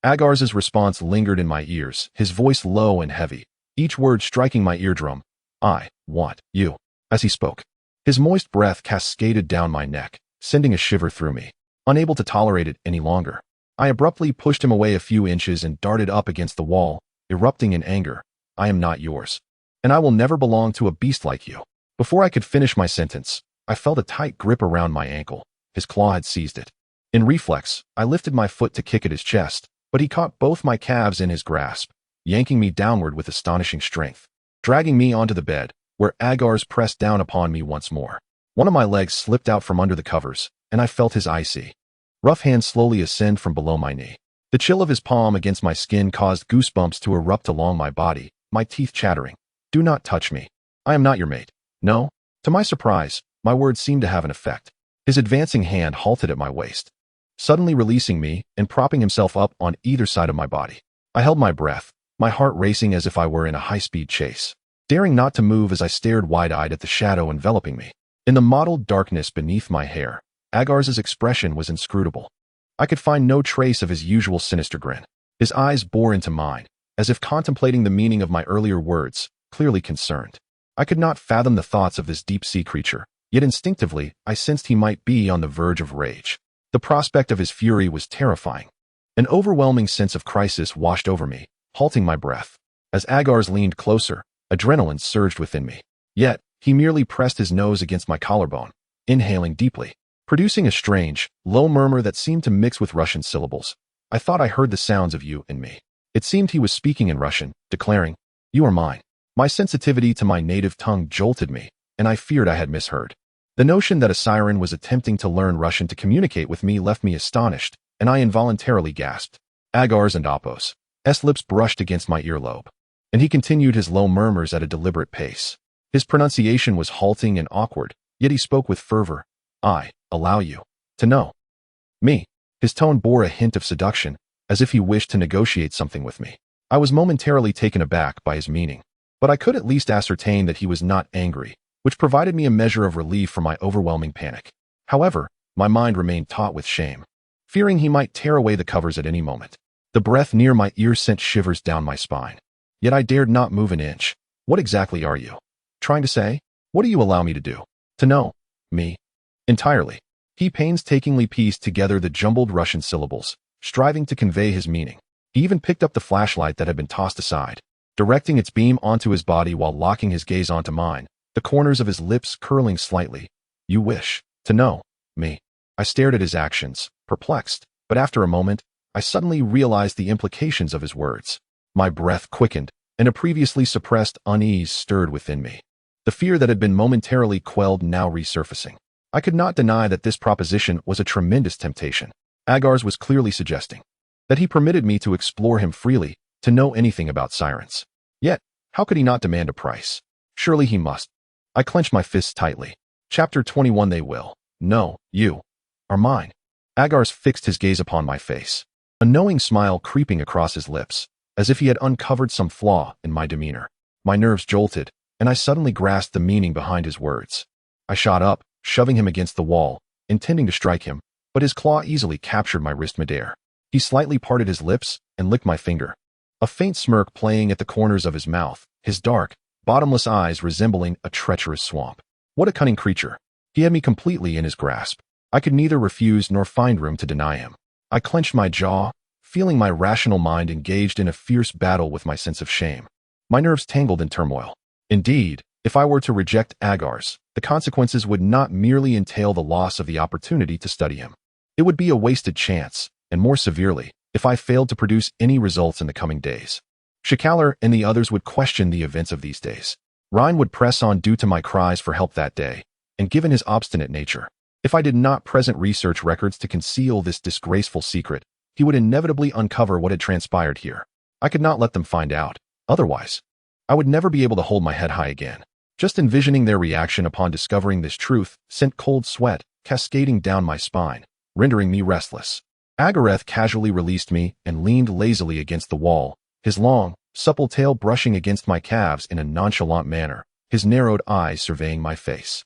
Agaras' response lingered in my ears, his voice low and heavy, each word striking my eardrum. "I want you." As he spoke, his moist breath cascaded down my neck, sending a shiver through me. Unable to tolerate it any longer, I abruptly pushed him away a few inches and darted up against the wall, erupting in anger. I am not yours, and I will never belong to a beast like you. Before I could finish my sentence, I felt a tight grip around my ankle. His claw had seized it. In reflex, I lifted my foot to kick at his chest, but he caught both my calves in his grasp, yanking me downward with astonishing strength, dragging me onto the bed, where Agar's pressed down upon me once more. One of my legs slipped out from under the covers, and I felt his icy, rough hand slowly ascend from below my knee. The chill of his palm against my skin caused goosebumps to erupt along my body, my teeth chattering. Do not touch me. I am not your mate. No. To my surprise, my words seemed to have an effect. His advancing hand halted at my waist, suddenly releasing me and propping himself up on either side of my body. I held my breath, my heart racing as if I were in a high-speed chase, daring not to move as I stared wide-eyed at the shadow enveloping me. In the mottled darkness beneath my hair, Agar's expression was inscrutable. I could find no trace of his usual sinister grin. His eyes bore into mine, as if contemplating the meaning of my earlier words, clearly concerned. I could not fathom the thoughts of this deep-sea creature, yet instinctively I sensed he might be on the verge of rage. The prospect of his fury was terrifying. An overwhelming sense of crisis washed over me, halting my breath. As Agar's leaned closer, adrenaline surged within me. Yet, he merely pressed his nose against my collarbone, inhaling deeply, producing a strange, low murmur that seemed to mix with Russian syllables. I thought I heard the sounds of you and me. It seemed he was speaking in Russian, declaring, "You are mine." My sensitivity to my native tongue jolted me, and I feared I had misheard. The notion that a siren was attempting to learn Russian to communicate with me left me astonished, and I involuntarily gasped. Agar's and Apos' lips brushed against my earlobe, and he continued his low murmurs at a deliberate pace. His pronunciation was halting and awkward, yet he spoke with fervor. I allow you to know me. His tone bore a hint of seduction, as if he wished to negotiate something with me. I was momentarily taken aback by his meaning, but I could at least ascertain that he was not angry, which provided me a measure of relief from my overwhelming panic. However, my mind remained taut with shame, fearing he might tear away the covers at any moment. The breath near my ear sent shivers down my spine. Yet I dared not move an inch. What exactly are you trying to say? What do you allow me to do? To know me entirely. He painstakingly pieced together the jumbled Russian syllables, striving to convey his meaning. He even picked up the flashlight that had been tossed aside, directing its beam onto his body while locking his gaze onto mine, the corners of his lips curling slightly. You wish to know me. I stared at his actions, perplexed, but after a moment, I suddenly realized the implications of his words. My breath quickened, and a previously suppressed unease stirred within me. The fear that had been momentarily quelled now resurfacing. I could not deny that this proposition was a tremendous temptation. Agar's was clearly suggesting that he permitted me to explore him freely, to know anything about sirens. Yet, how could he not demand a price? Surely he must. I clenched my fists tightly. Chapter 21. They will. No, you are mine. Agar's fixed his gaze upon my face, a knowing smile creeping across his lips, as if he had uncovered some flaw in my demeanor. My nerves jolted, and I suddenly grasped the meaning behind his words. I shot up, shoving him against the wall, intending to strike him, but his claw easily captured my wrist midair. He slightly parted his lips and licked my finger, a faint smirk playing at the corners of his mouth, his dark, bottomless eyes resembling a treacherous swamp. What a cunning creature. He had me completely in his grasp. I could neither refuse nor find room to deny him. I clenched my jaw, feeling my rational mind engaged in a fierce battle with my sense of shame. My nerves tangled in turmoil. Indeed, if I were to reject Agar's, the consequences would not merely entail the loss of the opportunity to study him. It would be a wasted chance, and more severely, if I failed to produce any results in the coming days. Shikaler and the others would question the events of these days. Rhine would press on due to my cries for help that day, and given his obstinate nature, if I did not present research records to conceal this disgraceful secret, he would inevitably uncover what had transpired here. I could not let them find out. Otherwise, I would never be able to hold my head high again. Just envisioning their reaction upon discovering this truth sent cold sweat cascading down my spine, rendering me restless. Agareth casually released me and leaned lazily against the wall, his long, supple tail brushing against my calves in a nonchalant manner, his narrowed eyes surveying my face.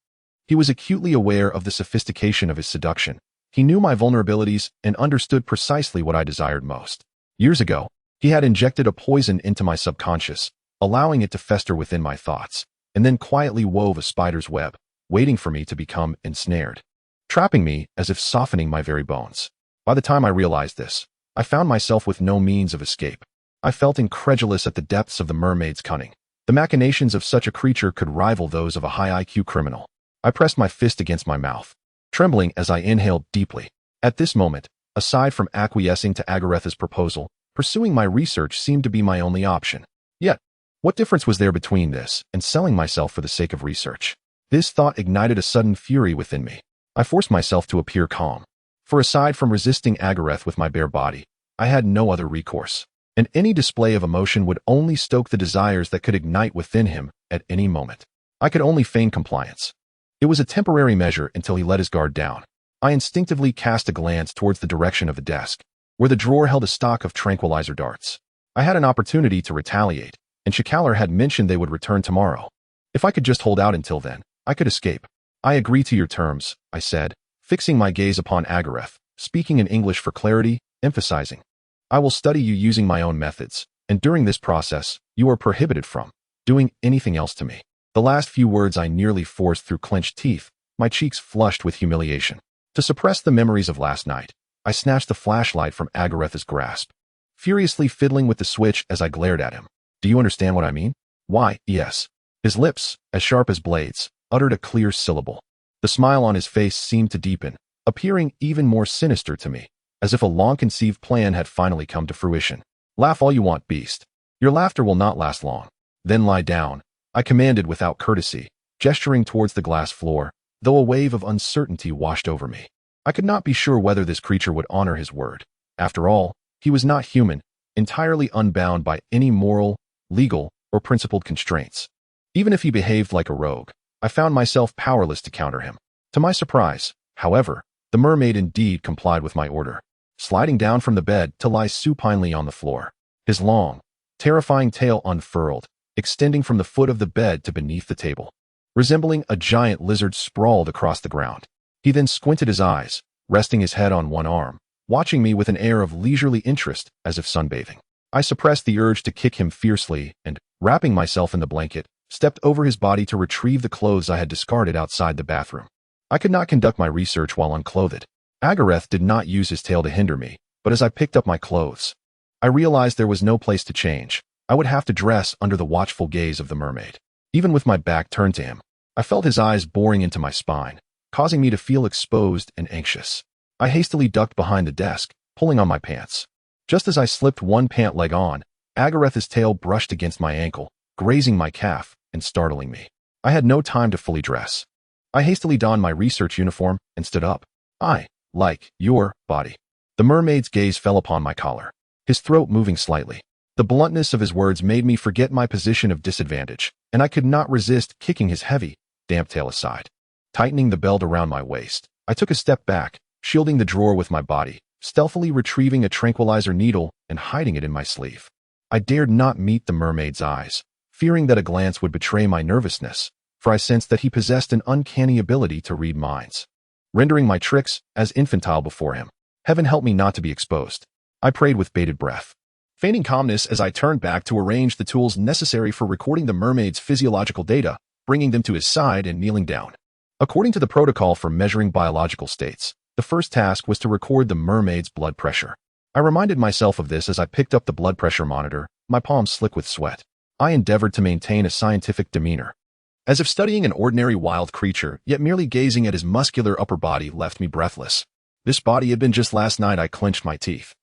He was acutely aware of the sophistication of his seduction. He knew my vulnerabilities and understood precisely what I desired most. Years ago, he had injected a poison into my subconscious, allowing it to fester within my thoughts, and then quietly wove a spider's web, waiting for me to become ensnared, trapping me as if softening my very bones. By the time I realized this, I found myself with no means of escape. I felt incredulous at the depths of the mermaid's cunning. The machinations of such a creature could rival those of a high IQ criminal. I pressed my fist against my mouth, trembling as I inhaled deeply. At this moment, aside from acquiescing to Agaretha's proposal, pursuing my research seemed to be my only option. Yet, what difference was there between this and selling myself for the sake of research? This thought ignited a sudden fury within me. I forced myself to appear calm, for aside from resisting Agareth with my bare body, I had no other recourse, and any display of emotion would only stoke the desires that could ignite within him at any moment. I could only feign compliance. It was a temporary measure until he let his guard down. I instinctively cast a glance towards the direction of the desk, where the drawer held a stock of tranquilizer darts. I had an opportunity to retaliate, and Shikalar had mentioned they would return tomorrow. If I could just hold out until then, I could escape. I agree to your terms, I said, fixing my gaze upon Agareth, speaking in English for clarity, emphasizing. I will study you using my own methods, and during this process, you are prohibited from doing anything else to me. The last few words I nearly forced through clenched teeth, my cheeks flushed with humiliation. To suppress the memories of last night, I snatched the flashlight from Agaretha's grasp, furiously fiddling with the switch as I glared at him. Do you understand what I mean? Why, yes. His lips, as sharp as blades, uttered a clear syllable. The smile on his face seemed to deepen, appearing even more sinister to me, as if a long-conceived plan had finally come to fruition. Laugh all you want, beast. Your laughter will not last long. Then lie down, I commanded without courtesy, gesturing towards the glass floor, though a wave of uncertainty washed over me. I could not be sure whether this creature would honor his word. After all, he was not human, entirely unbound by any moral, legal, or principled constraints. Even if he behaved like a rogue, I found myself powerless to counter him. To my surprise, however, the mermaid indeed complied with my order, sliding down from the bed to lie supinely on the floor. His long, terrifying tail unfurled, extending from the foot of the bed to beneath the table, resembling a giant lizard sprawled across the ground. He then squinted his eyes, resting his head on one arm, watching me with an air of leisurely interest as if sunbathing. I suppressed the urge to kick him fiercely and, wrapping myself in the blanket, stepped over his body to retrieve the clothes I had discarded outside the bathroom. I could not conduct my research while unclothed. Agareth did not use his tail to hinder me, but as I picked up my clothes, I realized there was no place to change. I would have to dress under the watchful gaze of the mermaid. Even with my back turned to him, I felt his eyes boring into my spine, causing me to feel exposed and anxious. I hastily ducked behind the desk, pulling on my pants. Just as I slipped one pant leg on, Agaretha's tail brushed against my ankle, grazing my calf and startling me. I had no time to fully dress. I hastily donned my research uniform and stood up. I like your body. The mermaid's gaze fell upon my collar, his throat moving slightly. The bluntness of his words made me forget my position of disadvantage, and I could not resist kicking his heavy, damp tail aside. Tightening the belt around my waist, I took a step back, shielding the drawer with my body, stealthily retrieving a tranquilizer needle and hiding it in my sleeve. I dared not meet the mermaid's eyes, fearing that a glance would betray my nervousness, for I sensed that he possessed an uncanny ability to read minds, rendering my tricks as infantile before him. Heaven help me not to be exposed. I prayed with bated breath, feigning calmness as I turned back to arrange the tools necessary for recording the mermaid's physiological data, bringing them to his side and kneeling down. According to the protocol for measuring biological states, the first task was to record the mermaid's blood pressure. I reminded myself of this as I picked up the blood pressure monitor, my palms slick with sweat. I endeavored to maintain a scientific demeanor, as if studying an ordinary wild creature, yet merely gazing at his muscular upper body left me breathless. This body had been just last night. I clenched my teeth,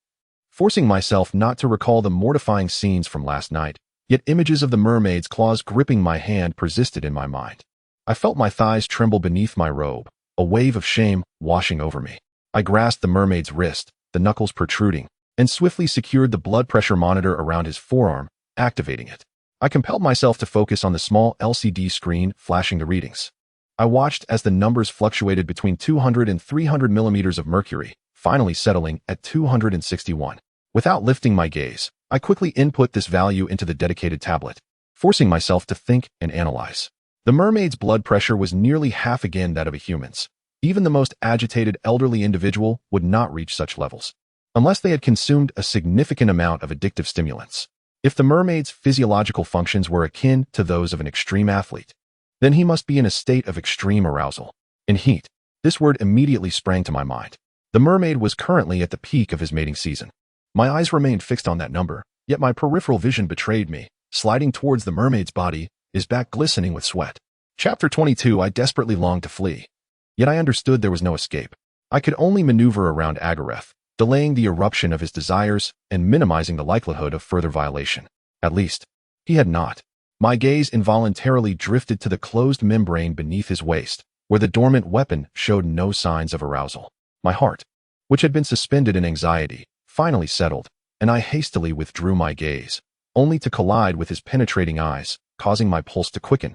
forcing myself not to recall the mortifying scenes from last night, yet images of the mermaid's claws gripping my hand persisted in my mind. I felt my thighs tremble beneath my robe, a wave of shame washing over me. I grasped the mermaid's wrist, the knuckles protruding, and swiftly secured the blood pressure monitor around his forearm, activating it. I compelled myself to focus on the small LCD screen flashing the readings. I watched as the numbers fluctuated between 200 and 300 millimeters of mercury, finally settling at 261. Without lifting my gaze, I quickly input this value into the dedicated tablet, forcing myself to think and analyze. The mermaid's blood pressure was nearly half again that of a human's. Even the most agitated elderly individual would not reach such levels, unless they had consumed a significant amount of addictive stimulants. If the mermaid's physiological functions were akin to those of an extreme athlete, then he must be in a state of extreme arousal. In heat, this word immediately sprang to my mind. The mermaid was currently at the peak of his mating season. My eyes remained fixed on that number, Yet my peripheral vision betrayed me. Sliding towards the mermaid's body, his back glistening with sweat. Chapter 22. I desperately longed to flee. Yet I understood there was no escape. I could only maneuver around Agareth, delaying the eruption of his desires and minimizing the likelihood of further violation. At least, he had not. My gaze involuntarily drifted to the closed membrane beneath his waist, where the dormant weapon showed no signs of arousal. My heart, which had been suspended in anxiety, finally settled, and I hastily withdrew my gaze, only to collide with his penetrating eyes, causing my pulse to quicken,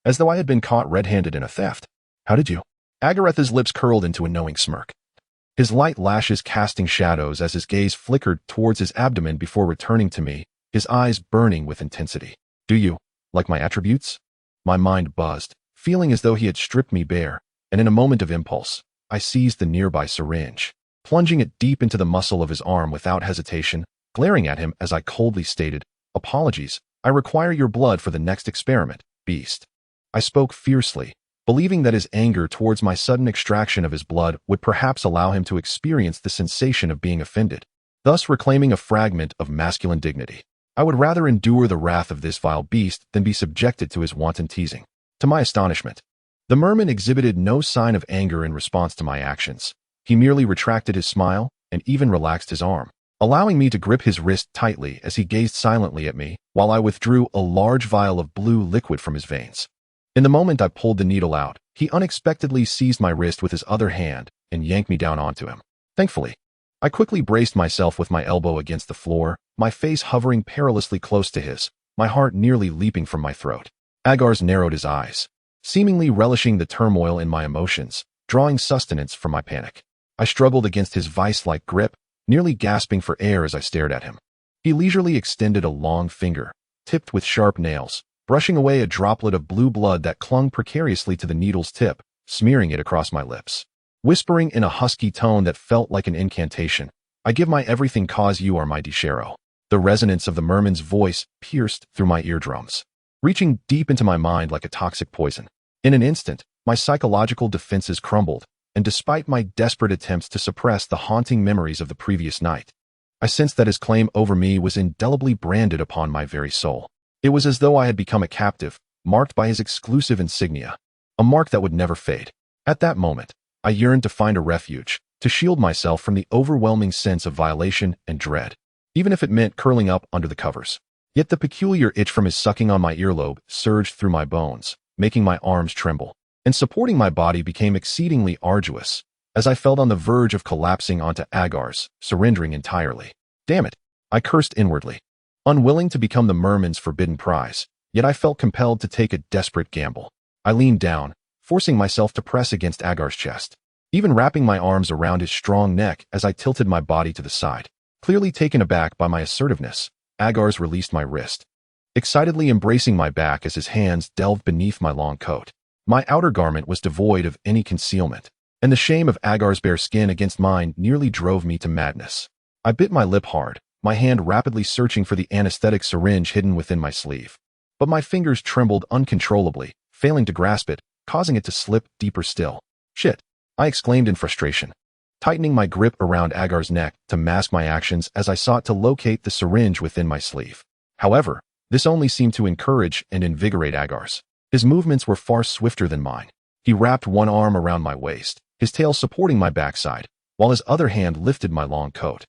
as though I had been caught red-handed in a theft. How did you? Agareth's lips curled into a knowing smirk, his light lashes casting shadows as his gaze flickered towards his abdomen before returning to me, his eyes burning with intensity. Do you like my attributes? My mind buzzed, feeling as though he had stripped me bare, and in a moment of impulse, I seized the nearby syringe, plunging it deep into the muscle of his arm without hesitation, glaring at him as I coldly stated, "Apologies, I require your blood for the next experiment, beast." I spoke fiercely, believing that his anger towards my sudden extraction of his blood would perhaps allow him to experience the sensation of being offended, thus reclaiming a fragment of masculine dignity. I would rather endure the wrath of this vile beast than be subjected to his wanton teasing. To my astonishment, the merman exhibited no sign of anger in response to my actions. He merely retracted his smile and even relaxed his arm, allowing me to grip his wrist tightly as he gazed silently at me while I withdrew a large vial of blue liquid from his veins. In the moment I pulled the needle out, he unexpectedly seized my wrist with his other hand and yanked me down onto him. Thankfully, I quickly braced myself with my elbow against the floor, my face hovering perilously close to his, my heart nearly leaping from my throat. Agar's narrowed his eyes, seemingly relishing the turmoil in my emotions, drawing sustenance from my panic. I struggled against his vice-like grip, nearly gasping for air as I stared at him. He leisurely extended a long finger, tipped with sharp nails, brushing away a droplet of blue blood that clung precariously to the needle's tip, smearing it across my lips. Whispering in a husky tone that felt like an incantation, "I give my everything cause you are my Desaro." The resonance of the merman's voice pierced through my eardrums, reaching deep into my mind like a toxic poison. In an instant, my psychological defenses crumbled, and despite my desperate attempts to suppress the haunting memories of the previous night, I sensed that his claim over me was indelibly branded upon my very soul. It was as though I had become a captive, marked by his exclusive insignia, a mark that would never fade. At that moment, I yearned to find a refuge, to shield myself from the overwhelming sense of violation and dread, even if it meant curling up under the covers. Yet the peculiar itch from his sucking on my earlobe surged through my bones, making my arms tremble, and supporting my body became exceedingly arduous, as I felt on the verge of collapsing onto Agar's, surrendering entirely. Damn it, I cursed inwardly. Unwilling to become the merman's forbidden prize, yet I felt compelled to take a desperate gamble. I leaned down, forcing myself to press against Agar's chest, even wrapping my arms around his strong neck as I tilted my body to the side. Clearly taken aback by my assertiveness, Agar's released my wrist, excitedly embracing my back as his hands delved beneath my long coat. My outer garment was devoid of any concealment, and the shame of Agar's bare skin against mine nearly drove me to madness. I bit my lip hard, my hand rapidly searching for the anesthetic syringe hidden within my sleeve. But my fingers trembled uncontrollably, failing to grasp it, causing it to slip deeper still. Shit, I exclaimed in frustration, tightening my grip around Agar's neck to mask my actions as I sought to locate the syringe within my sleeve. However, this only seemed to encourage and invigorate Agar's. His movements were far swifter than mine. He wrapped one arm around my waist, his tail supporting my backside, while his other hand lifted my long coat,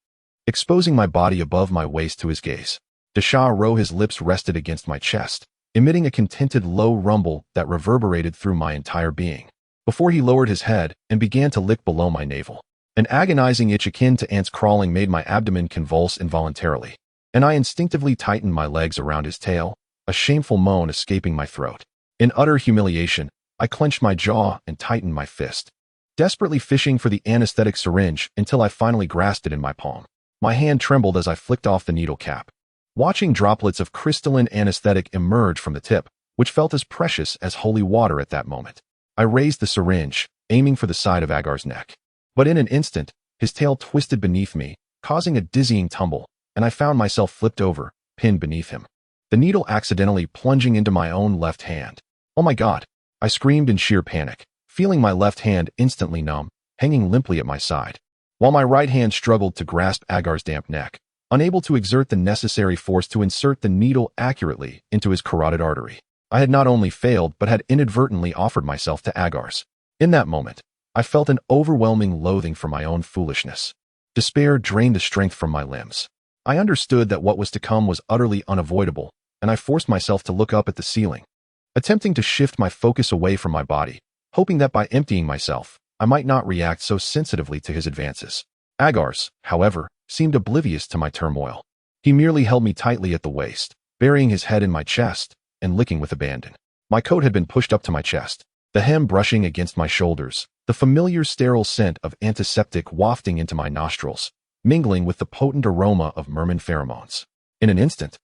exposing my body above my waist to his gaze. Desaro, his lips rested against my chest, emitting a contented low rumble that reverberated through my entire being, before he lowered his head and began to lick below my navel. An agonizing itch akin to ants crawling made my abdomen convulse involuntarily, and I instinctively tightened my legs around his tail, a shameful moan escaping my throat. In utter humiliation, I clenched my jaw and tightened my fist, desperately fishing for the anesthetic syringe until I finally grasped it in my palm. My hand trembled as I flicked off the needle cap, watching droplets of crystalline anesthetic emerge from the tip, which felt as precious as holy water at that moment. I raised the syringe, aiming for the side of Agar's neck. But in an instant, his tail twisted beneath me, causing a dizzying tumble, and I found myself flipped over, pinned beneath him, the needle accidentally plunging into my own left hand. Oh my God, I screamed in sheer panic, feeling my left hand instantly numb, hanging limply at my side, while my right hand struggled to grasp Agar's damp neck. unable to exert the necessary force to insert the needle accurately into his carotid artery. I had not only failed, but had inadvertently offered myself to Agar's. In that moment, I felt an overwhelming loathing for my own foolishness. Despair drained the strength from my limbs. I understood that what was to come was utterly unavoidable, and I forced myself to look up at the ceiling, attempting to shift my focus away from my body, hoping that by emptying myself, I might not react so sensitively to his advances. Agar's, however, seemed oblivious to my turmoil. He merely held me tightly at the waist, burying his head in my chest and licking with abandon. My coat had been pushed up to my chest, the hem brushing against my shoulders, the familiar sterile scent of antiseptic wafting into my nostrils, mingling with the potent aroma of merman pheromones. In an instant,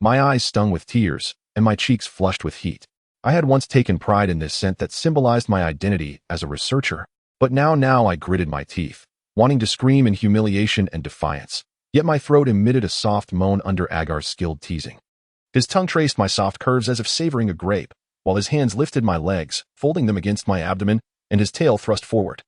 my eyes stung with tears and my cheeks flushed with heat. I had once taken pride in this scent that symbolized my identity as a researcher, but now I gritted my teeth, wanting to scream in humiliation and defiance. Yet my throat emitted a soft moan under Agar's skilled teasing. His tongue traced my soft curves as if savoring a grape, while his hands lifted my legs, folding them against my abdomen, and his tail thrust forward,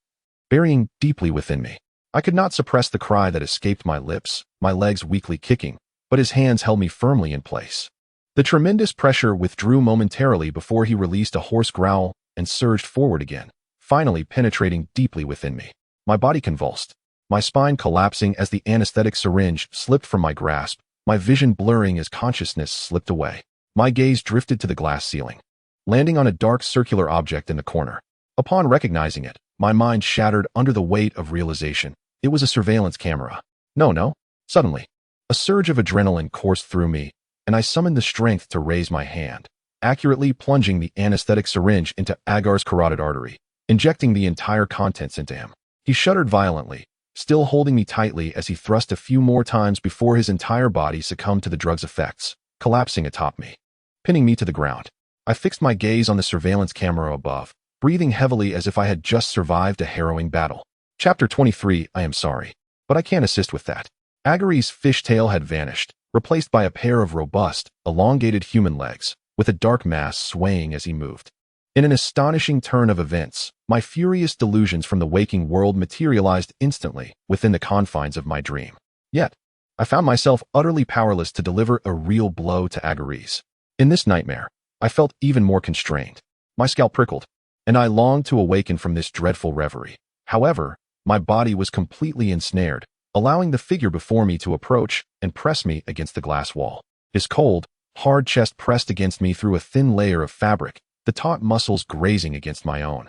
burying deeply within me. I could not suppress the cry that escaped my lips, my legs weakly kicking, but his hands held me firmly in place. The tremendous pressure withdrew momentarily before he released a hoarse growl and surged forward again, finally penetrating deeply within me. My body convulsed, my spine collapsing as the anesthetic syringe slipped from my grasp, my vision blurring as consciousness slipped away. My gaze drifted to the glass ceiling, landing on a dark circular object in the corner. Upon recognizing it, my mind shattered under the weight of realization. It was a surveillance camera. No. Suddenly, a surge of adrenaline coursed through me, and I summoned the strength to raise my hand, accurately plunging the anesthetic syringe into Agar's carotid artery, injecting the entire contents into him. He shuddered violently, still holding me tightly as he thrust a few more times before his entire body succumbed to the drug's effects, collapsing atop me, pinning me to the ground. I fixed my gaze on the surveillance camera above, breathing heavily as if I had just survived a harrowing battle. Chapter 23. I am sorry, but I can't assist with that. Agar's fishtail had vanished, replaced by a pair of robust, elongated human legs, with a dark mass swaying as he moved. In an astonishing turn of events, my furious delusions from the waking world materialized instantly within the confines of my dream. Yet, I found myself utterly powerless to deliver a real blow to Agar's. In this nightmare, I felt even more constrained. My scalp prickled, and I longed to awaken from this dreadful reverie. However, my body was completely ensnared, allowing the figure before me to approach and press me against the glass wall. His cold, hard chest pressed against me through a thin layer of fabric, the taut muscles grazing against my own,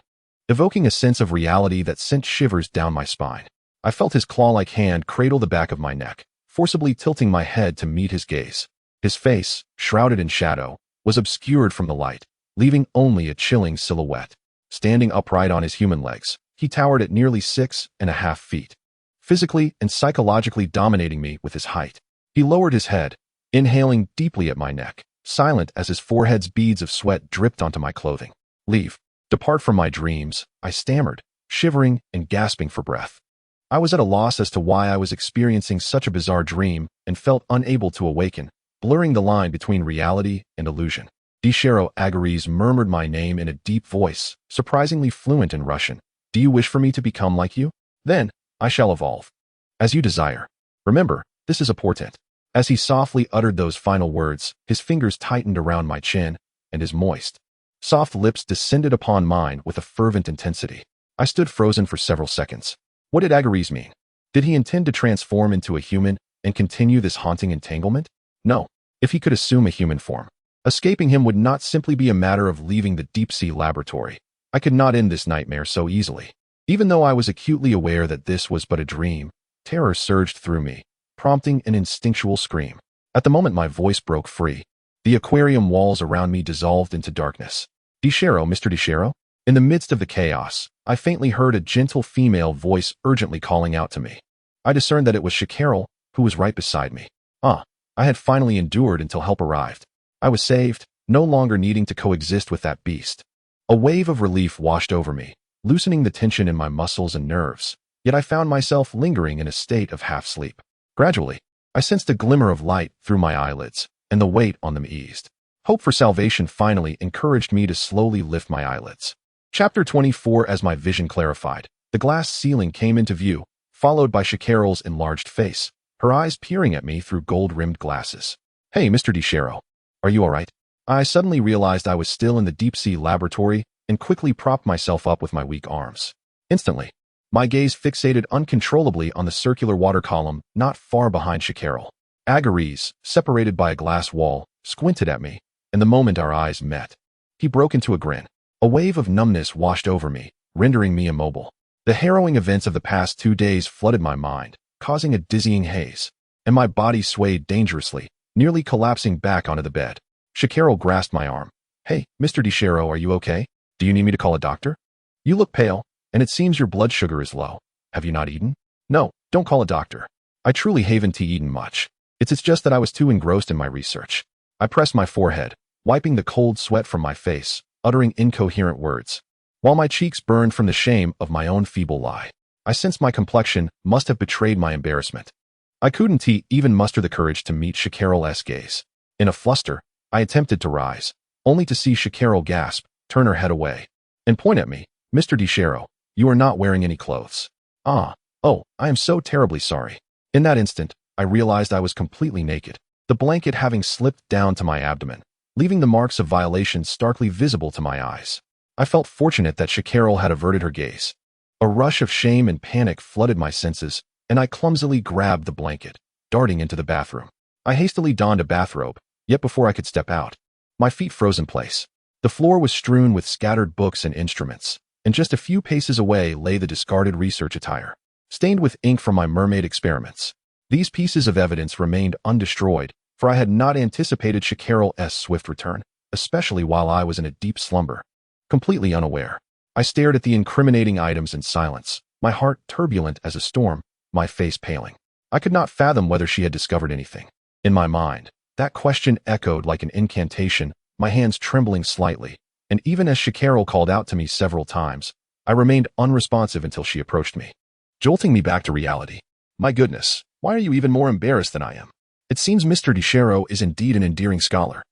evoking a sense of reality that sent shivers down my spine. I felt his claw-like hand cradle the back of my neck, forcibly tilting my head to meet his gaze. His face, shrouded in shadow, was obscured from the light, leaving only a chilling silhouette. Standing upright on his human legs, he towered at nearly 6.5 feet, physically and psychologically dominating me with his height. He lowered his head, inhaling deeply at my neck, silent as his forehead's beads of sweat dripped onto my clothing. Leave. Depart from my dreams, I stammered, shivering and gasping for breath. I was at a loss as to why I was experiencing such a bizarre dream and felt unable to awaken, blurring the line between reality and illusion. Desaro. Agar's murmured my name in a deep voice, surprisingly fluent in Russian. Do you wish for me to become like you? Then, I shall evolve. As you desire. Remember, this is a portent. As he softly uttered those final words, his fingers tightened around my chin, and his moist, soft lips descended upon mine with a fervent intensity. I stood frozen for several seconds. What did Agar's mean? Did he intend to transform into a human and continue this haunting entanglement? No. If he could assume a human form, escaping him would not simply be a matter of leaving the deep-sea laboratory. I could not end this nightmare so easily. Even though I was acutely aware that this was but a dream, terror surged through me, prompting an instinctual scream. At the moment my voice broke free, the aquarium walls around me dissolved into darkness. Desaro, Mr. Desaro? In the midst of the chaos, I faintly heard a gentle female voice urgently calling out to me. I discerned that it was Shakarel, who was right beside me. I had finally endured until help arrived. I was saved, no longer needing to coexist with that beast. A wave of relief washed over me, loosening the tension in my muscles and nerves, yet I found myself lingering in a state of half-sleep. Gradually, I sensed a glimmer of light through my eyelids, and the weight on them eased. Hope for salvation finally encouraged me to slowly lift my eyelids. Chapter 24. As my vision clarified, the glass ceiling came into view, followed by Shakarel's enlarged face, her eyes peering at me through gold-rimmed glasses. "Hey, Mr. Desaro, are you all right?" I suddenly realized I was still in the deep-sea laboratory and quickly propped myself up with my weak arms. Instantly, my gaze fixated uncontrollably on the circular water column not far behind Shakarol. Agares, separated by a glass wall, squinted at me, and the moment our eyes met, he broke into a grin. A wave of numbness washed over me, rendering me immobile. The harrowing events of the past 2 days flooded my mind, causing a dizzying haze, and my body swayed dangerously, nearly collapsing back onto the bed. Shakarol grasped my arm. "Hey, Mr. Desaro, are you okay? Do you need me to call a doctor? You look pale, and it seems your blood sugar is low. Have you not eaten?" "No, don't call a doctor. I truly haven't eaten much. It's just that I was too engrossed in my research." I pressed my forehead, wiping the cold sweat from my face, uttering incoherent words. While my cheeks burned from the shame of my own feeble lie, I sensed my complexion must have betrayed my embarrassment. I couldn't even muster the courage to meet Shakarol's gaze. In a fluster, I attempted to rise, only to see Shakarol gasp, turn her head away, and point at me. "Mr. Desaro, you are not wearing any clothes." Oh, I am so terribly sorry." In that instant, I realized I was completely naked, the blanket having slipped down to my abdomen, leaving the marks of violation starkly visible to my eyes. I felt fortunate that Shakarol had averted her gaze. A rush of shame and panic flooded my senses, and I clumsily grabbed the blanket, darting into the bathroom. I hastily donned a bathrobe, yet before I could step out, my feet froze in place. The floor was strewn with scattered books and instruments, and just a few paces away lay the discarded research attire, stained with ink from my mermaid experiments. These pieces of evidence remained undestroyed, for I had not anticipated Shakarol's swift return, especially while I was in a deep slumber. Completely unaware, I stared at the incriminating items in silence, my heart turbulent as a storm, my face paling. I could not fathom whether she had discovered anything. In my mind, that question echoed like an incantation, my hands trembling slightly, and even as Shakarol called out to me several times, I remained unresponsive until she approached me, jolting me back to reality. "My goodness, why are you even more embarrassed than I am? It seems Mr. Desaro is indeed an endearing scholar.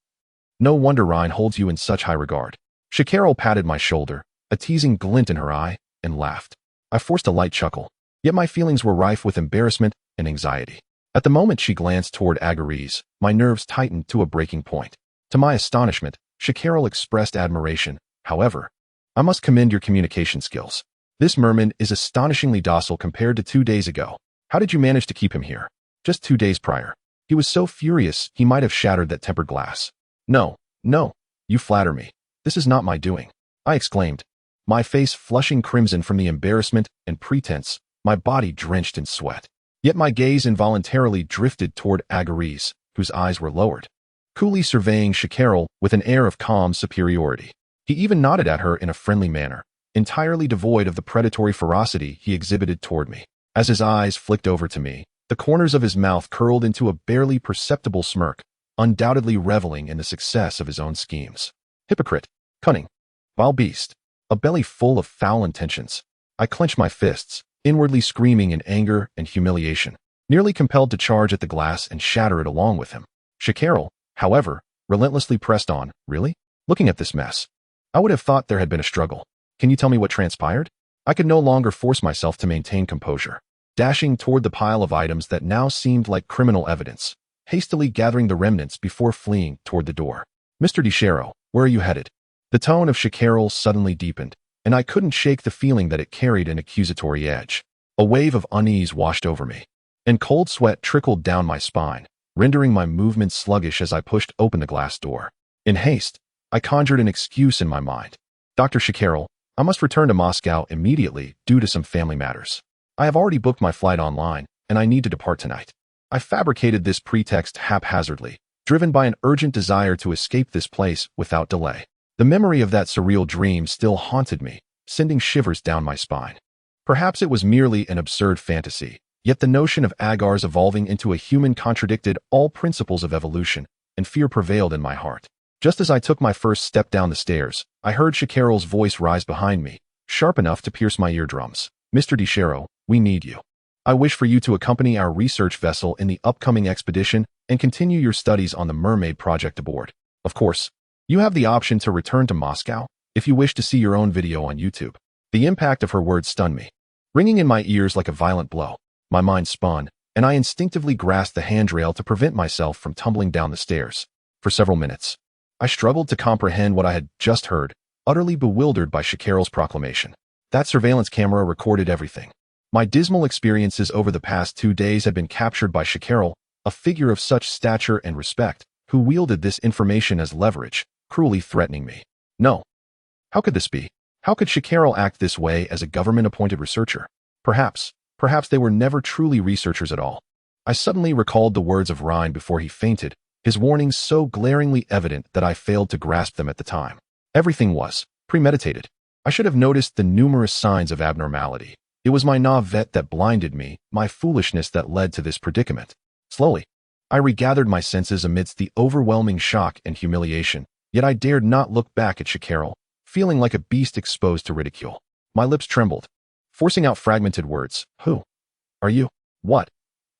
No wonder Rhine holds you in such high regard." Shakarol patted my shoulder, a teasing glint in her eye, and laughed. I forced a light chuckle, yet my feelings were rife with embarrassment and anxiety. At the moment she glanced toward Agares, my nerves tightened to a breaking point. To my astonishment, Shakarol expressed admiration. "However, I must commend your communication skills. This merman is astonishingly docile compared to 2 days ago. How did you manage to keep him here? Just 2 days prior, he was so furious he might have shattered that tempered glass." No, you flatter me. This is not my doing," I exclaimed, my face flushing crimson from the embarrassment and pretense, my body drenched in sweat. Yet my gaze involuntarily drifted toward Agares, whose eyes were lowered, coolly surveying Shakarol with an air of calm superiority. He even nodded at her in a friendly manner, entirely devoid of the predatory ferocity he exhibited toward me. As his eyes flicked over to me, the corners of his mouth curled into a barely perceptible smirk, undoubtedly reveling in the success of his own schemes. Hypocrite, cunning, vile beast, a belly full of foul intentions. I clenched my fists, inwardly screaming in anger and humiliation, nearly compelled to charge at the glass and shatter it along with him. Shakarol, however, relentlessly pressed on. "Really? Looking at this mess, I would have thought there had been a struggle. Can you tell me what transpired?" I could no longer force myself to maintain composure, dashing toward the pile of items that now seemed like criminal evidence, hastily gathering the remnants before fleeing toward the door. "Mr. Desaro, where are you headed?" The tone of Shakarol suddenly deepened, and I couldn't shake the feeling that it carried an accusatory edge. A wave of unease washed over me, and cold sweat trickled down my spine, rendering my movements sluggish as I pushed open the glass door. In haste, I conjured an excuse in my mind. "Dr. Shakarol, I must return to Moscow immediately due to some family matters. I have already booked my flight online, and I need to depart tonight." I fabricated this pretext haphazardly, driven by an urgent desire to escape this place without delay. The memory of that surreal dream still haunted me, sending shivers down my spine. Perhaps it was merely an absurd fantasy, yet the notion of Agar's evolving into a human contradicted all principles of evolution, and fear prevailed in my heart. Just as I took my first step down the stairs, I heard Shakarol's voice rise behind me, sharp enough to pierce my eardrums. "Mr. Desaro, we need you. I wish for you to accompany our research vessel in the upcoming expedition and continue your studies on the Mermaid project aboard. Of course, you have the option to return to Moscow if you wish to see your own video on YouTube." The impact of her words stunned me, ringing in my ears like a violent blow. My mind spun, and I instinctively grasped the handrail to prevent myself from tumbling down the stairs. For several minutes, I struggled to comprehend what I had just heard, utterly bewildered by Shakarel's proclamation. That surveillance camera recorded everything. My dismal experiences over the past 2 days had been captured by Shakarel, a figure of such stature and respect, who wielded this information as leverage, cruelly threatening me. No. How could this be? How could Shakarel act this way as a government-appointed researcher? Perhaps they were never truly researchers at all. I suddenly recalled the words of Rhine before he fainted, his warnings so glaringly evident that I failed to grasp them at the time. Everything was premeditated. I should have noticed the numerous signs of abnormality. It was my naivete that blinded me, my foolishness that led to this predicament. Slowly, I regathered my senses amidst the overwhelming shock and humiliation, yet I dared not look back at Shakarel, feeling like a beast exposed to ridicule. My lips trembled, forcing out fragmented words. Who are you? What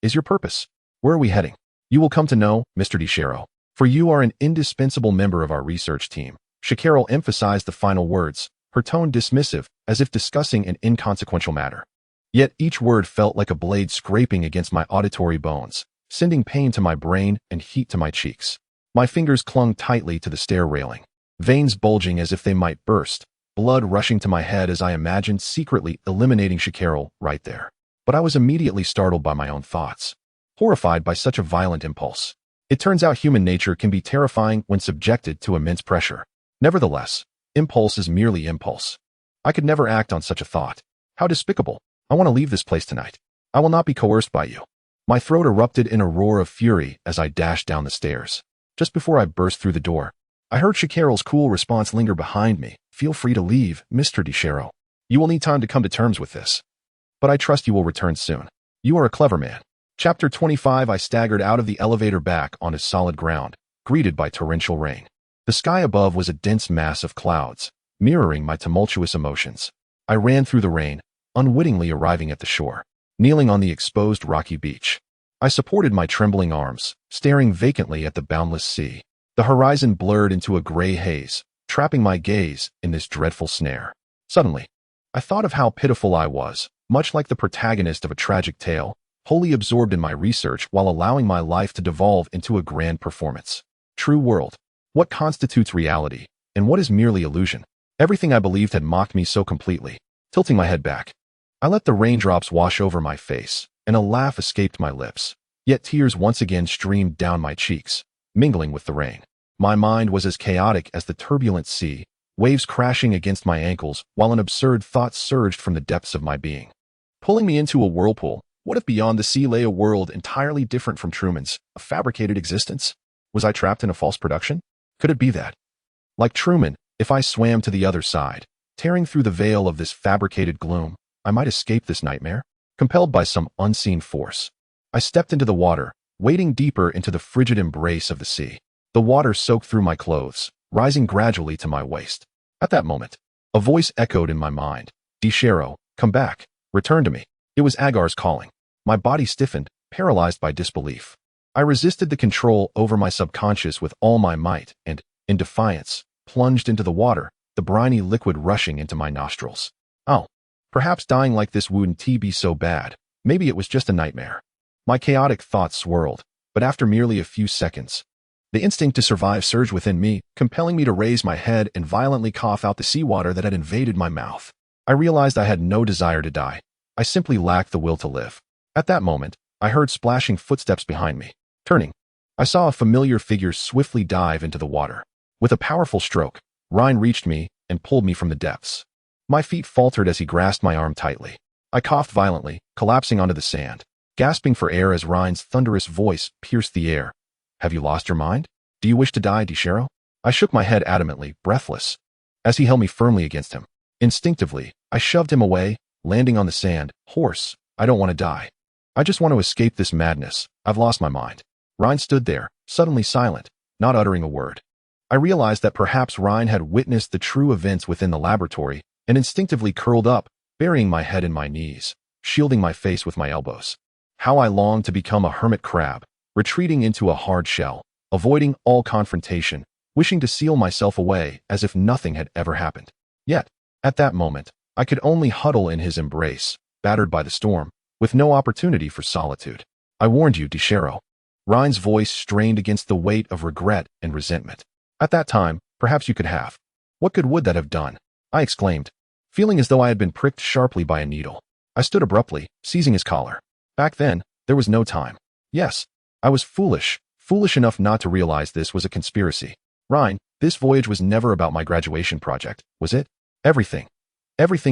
is your purpose? Where are we heading? You will come to know, Mr. Desaro, for you are an indispensable member of our research team. Shakarel emphasized the final words, her tone dismissive, as if discussing an inconsequential matter. Yet each word felt like a blade scraping against my auditory bones, sending pain to my brain and heat to my cheeks. My fingers clung tightly to the stair railing, veins bulging as if they might burst, blood rushing to my head as I imagined secretly eliminating Shakarel right there. But I was immediately startled by my own thoughts, horrified by such a violent impulse. It turns out human nature can be terrifying when subjected to immense pressure. Nevertheless, impulse is merely impulse. I could never act on such a thought. How despicable. I want to leave this place tonight. I will not be coerced by you. My throat erupted in a roar of fury as I dashed down the stairs. Just before I burst through the door, I heard Shakarel's cool response linger behind me. Feel free to leave, Mr. Desaro. You will need time to come to terms with this. But I trust you will return soon. You are a clever man. Chapter 25. I staggered out of the elevator back onto solid ground, greeted by torrential rain. The sky above was a dense mass of clouds, mirroring my tumultuous emotions. I ran through the rain, unwittingly arriving at the shore, kneeling on the exposed rocky beach. I supported my trembling arms, staring vacantly at the boundless sea. The horizon blurred into a gray haze, trapping my gaze in this dreadful snare. Suddenly, I thought of how pitiful I was, much like the protagonist of a tragic tale, wholly absorbed in my research while allowing my life to devolve into a grand performance. True world. What constitutes reality, and what is merely illusion? Everything I believed had mocked me so completely. Tilting my head back, I let the raindrops wash over my face, and a laugh escaped my lips. Yet tears once again streamed down my cheeks, mingling with the rain. My mind was as chaotic as the turbulent sea, waves crashing against my ankles, while an absurd thought surged from the depths of my being, pulling me into a whirlpool. What if beyond the sea lay a world entirely different from Truman's, a fabricated existence? Was I trapped in a false production? Could it be that, like Truman, if I swam to the other side, tearing through the veil of this fabricated gloom, I might escape this nightmare? Compelled by some unseen force, I stepped into the water, wading deeper into the frigid embrace of the sea. The water soaked through my clothes, rising gradually to my waist. At that moment, a voice echoed in my mind. Desaro, come back, return to me. It was Agar's calling. My body stiffened, paralyzed by disbelief. I resisted the control over my subconscious with all my might and, in defiance, plunged into the water, the briny liquid rushing into my nostrils. Oh, perhaps dying like this wouldn't be so bad. Maybe it was just a nightmare. My chaotic thoughts swirled, but after merely a few seconds, the instinct to survive surged within me, compelling me to raise my head and violently cough out the seawater that had invaded my mouth. I realized I had no desire to die. I simply lacked the will to live. At that moment, I heard splashing footsteps behind me. Turning, I saw a familiar figure swiftly dive into the water. With a powerful stroke, Rhine reached me and pulled me from the depths. My feet faltered as he grasped my arm tightly. I coughed violently, collapsing onto the sand, gasping for air as Rhine's thunderous voice pierced the air. Have you lost your mind? Do you wish to die, Desaro? I shook my head adamantly, breathless, as he held me firmly against him. Instinctively, I shoved him away, landing on the sand. Horse, I don't want to die. I just want to escape this madness. I've lost my mind. Rhine stood there, suddenly silent, not uttering a word. I realized that perhaps Rhine had witnessed the true events within the laboratory and instinctively curled up, burying my head in my knees, shielding my face with my elbows. How I longed to become a hermit crab, retreating into a hard shell, avoiding all confrontation, wishing to seal myself away as if nothing had ever happened. Yet, at that moment, I could only huddle in his embrace, battered by the storm, with no opportunity for solitude. I warned you, Desaro. Ryan's voice strained against the weight of regret and resentment. At that time, perhaps you could have. What good would that have done? I exclaimed, feeling as though I had been pricked sharply by a needle. I stood abruptly, seizing his collar. Back then, there was no time. Yes, I was foolish enough not to realize this was a conspiracy. Ryan, this voyage was never about my graduation project, was it? Everything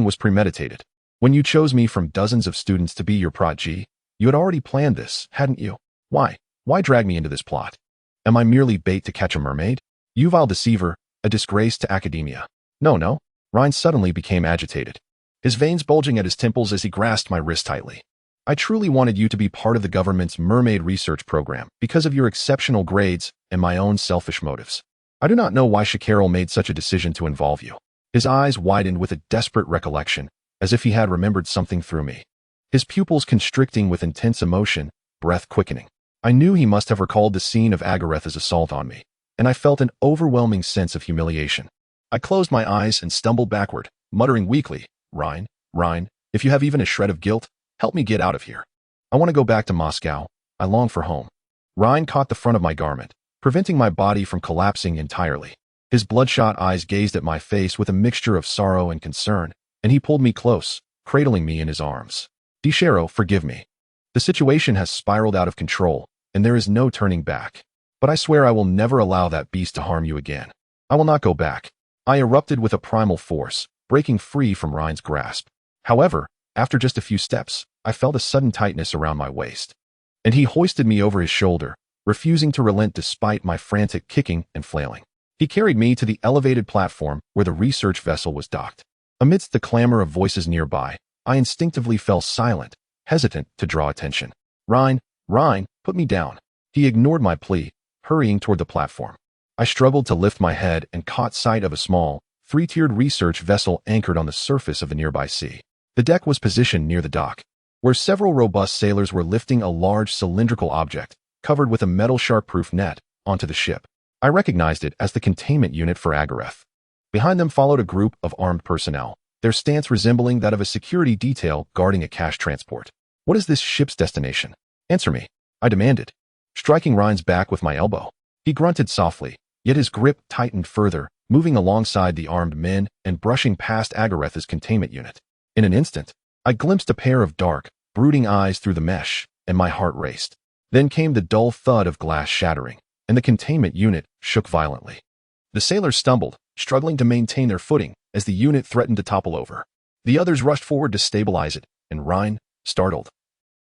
was premeditated. When you chose me from dozens of students to be your protege, you had already planned this, hadn't you? Why? Why drag me into this plot? Am I merely bait to catch a mermaid? You vile deceiver, a disgrace to academia. No. Ryan suddenly became agitated, his veins bulging at his temples as he grasped my wrist tightly. I truly wanted you to be part of the government's mermaid research program because of your exceptional grades and my own selfish motives. I do not know why Shikaral made such a decision to involve you. His eyes widened with a desperate recollection, as if he had remembered something through me. His pupils constricting with intense emotion, breath quickening. I knew he must have recalled the scene of Agaretha's assault on me, and I felt an overwhelming sense of humiliation. I closed my eyes and stumbled backward, muttering weakly, Ryan, if you have even a shred of guilt, help me get out of here. I want to go back to Moscow. I long for home. Ryan caught the front of my garment, preventing my body from collapsing entirely. His bloodshot eyes gazed at my face with a mixture of sorrow and concern, and he pulled me close, cradling me in his arms. Desaro, forgive me. The situation has spiraled out of control, and there is no turning back. But I swear I will never allow that beast to harm you again. I will not go back. I erupted with a primal force, breaking free from Ryan's grasp. However, after just a few steps, I felt a sudden tightness around my waist, and he hoisted me over his shoulder, refusing to relent despite my frantic kicking and flailing. He carried me to the elevated platform where the research vessel was docked. Amidst the clamor of voices nearby, I instinctively fell silent, hesitant to draw attention. Ryan, put me down. He ignored my plea, hurrying toward the platform. I struggled to lift my head and caught sight of a small, three-tiered research vessel anchored on the surface of the nearby sea. The deck was positioned near the dock, where several robust sailors were lifting a large cylindrical object, covered with a metal shark-proof net, onto the ship. I recognized it as the containment unit for Agareth. Behind them followed a group of armed personnel, their stance resembling that of a security detail guarding a cash transport. What is this ship's destination? Answer me, I demanded, striking Ryan's back with my elbow. He grunted softly, yet his grip tightened further, moving alongside the armed men and brushing past Agaretha's containment unit. In an instant, I glimpsed a pair of dark, brooding eyes through the mesh, and my heart raced. Then came the dull thud of glass shattering, and the containment unit shook violently. The sailors stumbled, struggling to maintain their footing as the unit threatened to topple over. The others rushed forward to stabilize it, and Ryan, startled,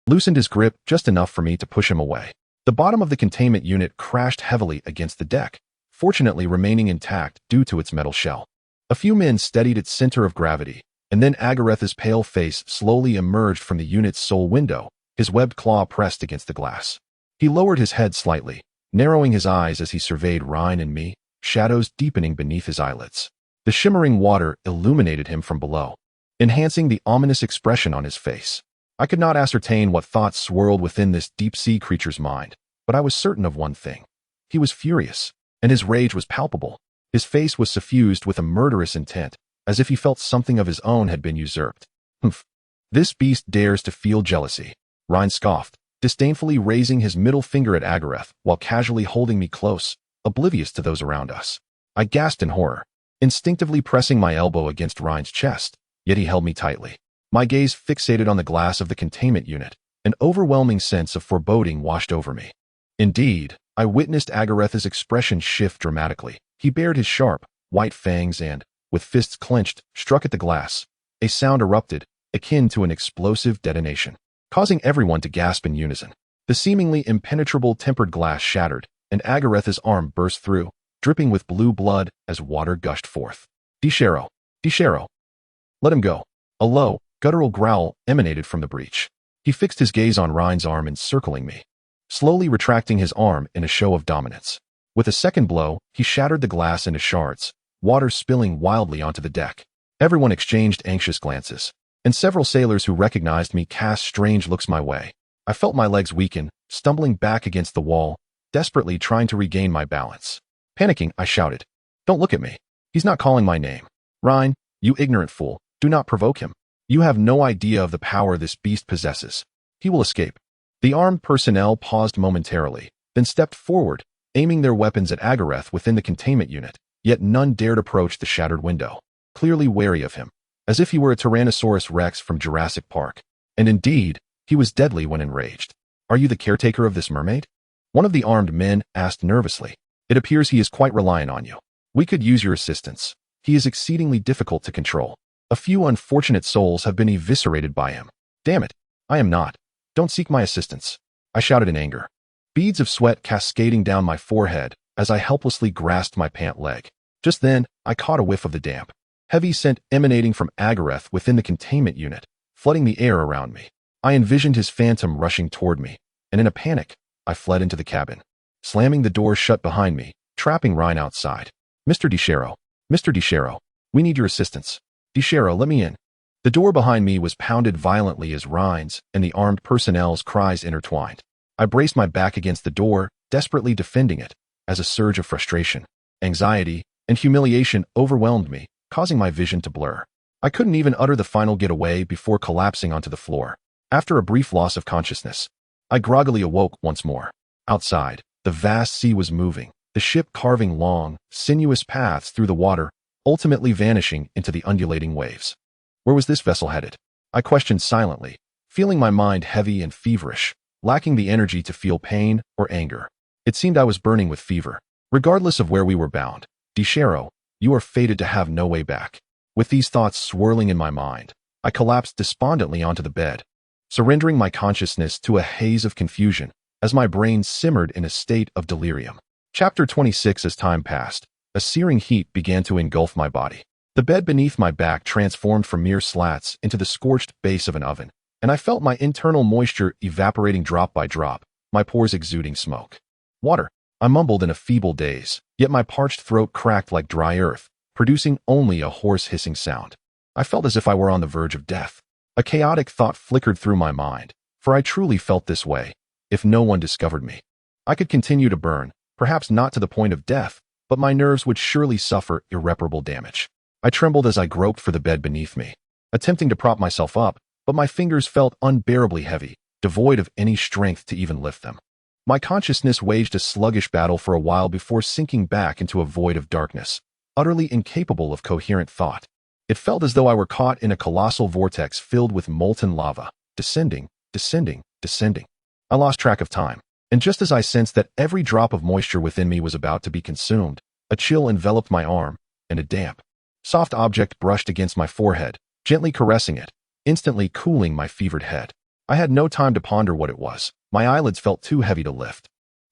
loosened his grip just enough for me to push him away. The bottom of the containment unit crashed heavily against the deck, fortunately remaining intact due to its metal shell. A few men steadied its center of gravity, and then Agaretha's pale face slowly emerged from the unit's sole window, his webbed claw pressed against the glass. He lowered his head slightly, narrowing his eyes as he surveyed Ryan and me, shadows deepening beneath his eyelids. The shimmering water illuminated him from below, enhancing the ominous expression on his face. I could not ascertain what thoughts swirled within this deep-sea creature's mind, but I was certain of one thing. He was furious, and his rage was palpable. His face was suffused with a murderous intent, as if he felt something of his own had been usurped. Humph. This beast dares to feel jealousy. Ryan scoffed, disdainfully raising his middle finger at Agareth while casually holding me close, oblivious to those around us. I gasped in horror, instinctively pressing my elbow against Ryan's chest, yet he held me tightly. My gaze fixated on the glass of the containment unit. An overwhelming sense of foreboding washed over me. Indeed, I witnessed Agaretha's expression shift dramatically. He bared his sharp, white fangs and, with fists clenched, struck at the glass. A sound erupted, akin to an explosive detonation, causing everyone to gasp in unison. The seemingly impenetrable tempered glass shattered, and Agaretha's arm burst through, dripping with blue blood as water gushed forth. Desaro! Let him go. A low, guttural growl emanated from the breach. He fixed his gaze on Ryan's arm encircling me, slowly retracting his arm in a show of dominance. With a second blow, he shattered the glass into shards, water spilling wildly onto the deck. Everyone exchanged anxious glances, and several sailors who recognized me cast strange looks my way. I felt my legs weaken, stumbling back against the wall, desperately trying to regain my balance. Panicking, I shouted, "Don't look at me. He's not calling my name. Ryan, you ignorant fool, do not provoke him. You have no idea of the power this beast possesses. He will escape." The armed personnel paused momentarily, then stepped forward, aiming their weapons at Agareth within the containment unit, yet none dared approach the shattered window, clearly wary of him, as if he were a Tyrannosaurus Rex from Jurassic Park. And indeed, he was deadly when enraged. "Are you the caretaker of this mermaid?" one of the armed men asked nervously. "It appears he is quite reliant on you. We could use your assistance. He is exceedingly difficult to control. A few unfortunate souls have been eviscerated by him." "Damn it, I am not. Don't seek my assistance," I shouted in anger. Beads of sweat cascading down my forehead as I helplessly grasped my pant leg. Just then, I caught a whiff of the damp, heavy scent emanating from Agareth within the containment unit, flooding the air around me. I envisioned his phantom rushing toward me, and in a panic, I fled into the cabin, slamming the door shut behind me, trapping Ryan outside. "Mr. Desaro, Mr. Desaro, we need your assistance. Desaro, let me in." The door behind me was pounded violently as Ryan's and the armed personnel's cries intertwined. I braced my back against the door, desperately defending it, as a surge of frustration, anxiety, and humiliation overwhelmed me, causing my vision to blur. I couldn't even utter the final getaway before collapsing onto the floor. After a brief loss of consciousness, I groggily awoke once more. Outside, the vast sea was moving, the ship carving long, sinuous paths through the water, ultimately vanishing into the undulating waves. Where was this vessel headed? I questioned silently, feeling my mind heavy and feverish, lacking the energy to feel pain or anger. It seemed I was burning with fever. Regardless of where we were bound, Desaro, you are fated to have no way back. With these thoughts swirling in my mind, I collapsed despondently onto the bed, surrendering my consciousness to a haze of confusion as my brain simmered in a state of delirium. Chapter 26. As time passed, a searing heat began to engulf my body. The bed beneath my back transformed from mere slats into the scorched base of an oven, and I felt my internal moisture evaporating drop by drop, my pores exuding smoke. "Water," I mumbled in a feeble daze, yet my parched throat cracked like dry earth, producing only a hoarse hissing sound. I felt as if I were on the verge of death. A chaotic thought flickered through my mind, for I truly felt this way. If no one discovered me, I could continue to burn, perhaps not to the point of death, but my nerves would surely suffer irreparable damage. I trembled as I groped for the bed beneath me, attempting to prop myself up, but my fingers felt unbearably heavy, devoid of any strength to even lift them. My consciousness waged a sluggish battle for a while before sinking back into a void of darkness, utterly incapable of coherent thought. It felt as though I were caught in a colossal vortex filled with molten lava, descending, descending, descending. I lost track of time, and just as I sensed that every drop of moisture within me was about to be consumed, a chill enveloped my arm, and a damp, soft object brushed against my forehead, gently caressing it, instantly cooling my fevered head. I had no time to ponder what it was. My eyelids felt too heavy to lift.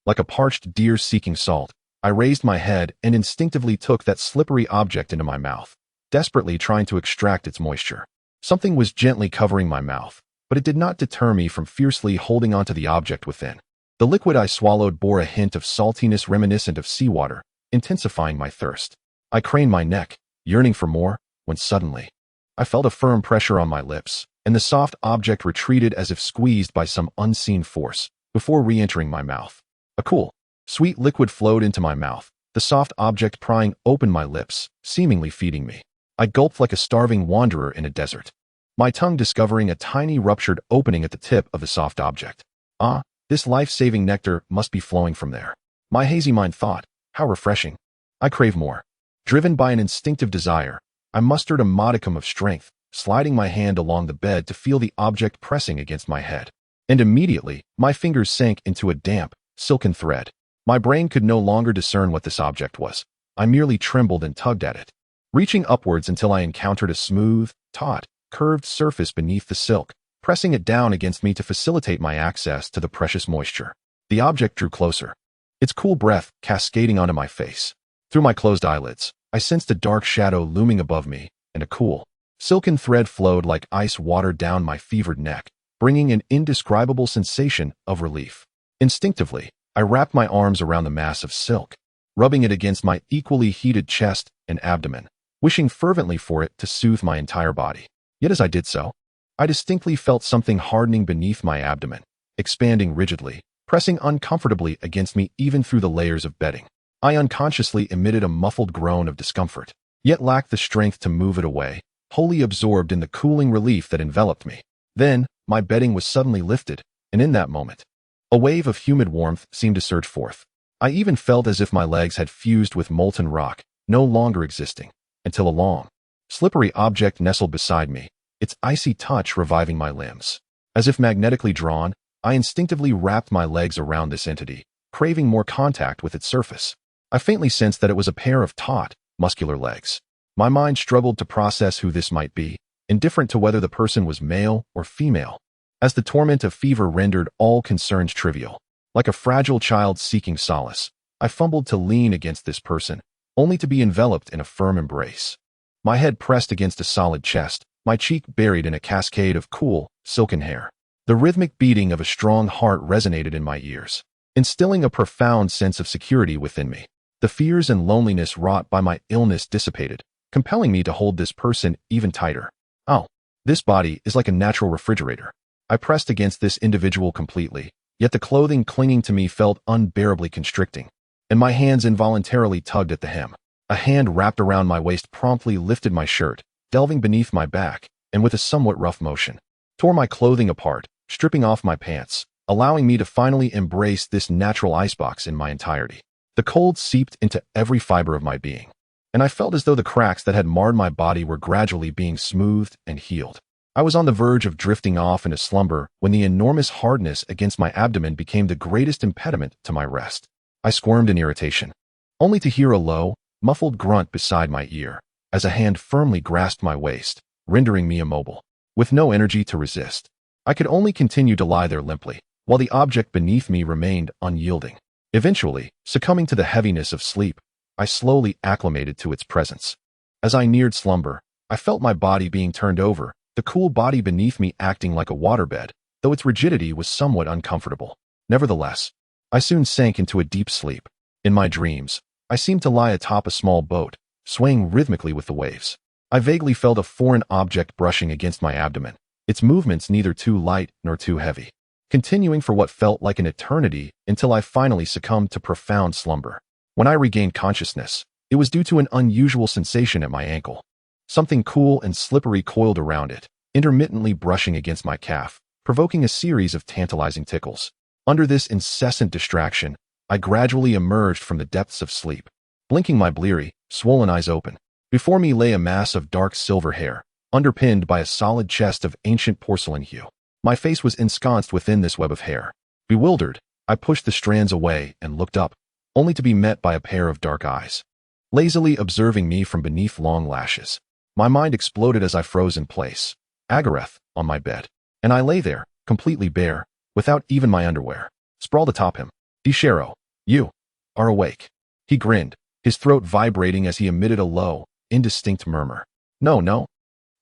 Like a parched deer seeking salt, I raised my head and instinctively took that slippery object into my mouth, desperately trying to extract its moisture. Something was gently covering my mouth, but it did not deter me from fiercely holding onto the object within. The liquid I swallowed bore a hint of saltiness reminiscent of seawater, intensifying my thirst. I craned my neck, yearning for more, when suddenly, I felt a firm pressure on my lips, and the soft object retreated as if squeezed by some unseen force, before re-entering my mouth. A cool, sweet liquid flowed into my mouth, the soft object prying open my lips, seemingly feeding me. I gulped like a starving wanderer in a desert, my tongue discovering a tiny ruptured opening at the tip of the soft object. Ah, this life-saving nectar must be flowing from there. My hazy mind thought, how refreshing. I crave more. Driven by an instinctive desire, I mustered a modicum of strength, sliding my hand along the bed to feel the object pressing against my head. And immediately, my fingers sank into a damp, silken thread. My brain could no longer discern what this object was. I merely trembled and tugged at it, reaching upwards until I encountered a smooth, taut, curved surface beneath the silk, pressing it down against me to facilitate my access to the precious moisture. The object drew closer, its cool breath cascading onto my face. Through my closed eyelids, I sensed a dark shadow looming above me, and a cool, silken thread flowed like ice water down my fevered neck, bringing an indescribable sensation of relief. Instinctively, I wrapped my arms around the mass of silk, rubbing it against my equally heated chest and abdomen, wishing fervently for it to soothe my entire body. Yet as I did so, I distinctly felt something hardening beneath my abdomen, expanding rigidly, pressing uncomfortably against me even through the layers of bedding. I unconsciously emitted a muffled groan of discomfort, yet lacked the strength to move it away, wholly absorbed in the cooling relief that enveloped me. Then, my bedding was suddenly lifted, and in that moment, a wave of humid warmth seemed to surge forth. I even felt as if my legs had fused with molten rock, no longer existing, until a long, slippery object nestled beside me, its icy touch reviving my limbs. As if magnetically drawn, I instinctively wrapped my legs around this entity, craving more contact with its surface. I faintly sensed that it was a pair of taut, muscular legs. My mind struggled to process who this might be, indifferent to whether the person was male or female, as the torment of fever rendered all concerns trivial. Like a fragile child seeking solace, I fumbled to lean against this person, only to be enveloped in a firm embrace. My head pressed against a solid chest, my cheek buried in a cascade of cool, silken hair. The rhythmic beating of a strong heart resonated in my ears, instilling a profound sense of security within me. The fears and loneliness wrought by my illness dissipated, compelling me to hold this person even tighter. Oh, this body is like a natural refrigerator. I pressed against this individual completely, yet the clothing clinging to me felt unbearably constricting, and my hands involuntarily tugged at the hem. A hand wrapped around my waist promptly lifted my shirt, delving beneath my back, and with a somewhat rough motion, tore my clothing apart, stripping off my pants, allowing me to finally embrace this natural icebox in my entirety. The cold seeped into every fiber of my being, and I felt as though the cracks that had marred my body were gradually being smoothed and healed. I was on the verge of drifting off into slumber when the enormous hardness against my abdomen became the greatest impediment to my rest. I squirmed in irritation, only to hear a low, muffled grunt beside my ear, as a hand firmly grasped my waist, rendering me immobile. With no energy to resist, I could only continue to lie there limply, while the object beneath me remained unyielding. Eventually, succumbing to the heaviness of sleep, I slowly acclimated to its presence. As I neared slumber, I felt my body being turned over, the cool body beneath me acting like a waterbed, though its rigidity was somewhat uncomfortable. Nevertheless, I soon sank into a deep sleep. In my dreams, I seemed to lie atop a small boat, swaying rhythmically with the waves. I vaguely felt a foreign object brushing against my abdomen, its movements neither too light nor too heavy, continuing for what felt like an eternity until I finally succumbed to profound slumber. When I regained consciousness, it was due to an unusual sensation at my ankle. Something cool and slippery coiled around it, intermittently brushing against my calf, provoking a series of tantalizing tickles. Under this incessant distraction, I gradually emerged from the depths of sleep, blinking my bleary, swollen eyes open. Before me lay a mass of dark silver hair, underpinned by a solid chest of ancient porcelain hue. My face was ensconced within this web of hair. Bewildered, I pushed the strands away and looked up, only to be met by a pair of dark eyes, lazily observing me from beneath long lashes. My mind exploded as I froze in place, Agareth, on my bed, and I lay there, completely bare, without even my underwear, sprawled atop him. Desaro, you are awake. He grinned, his throat vibrating as he emitted a low, indistinct murmur. No.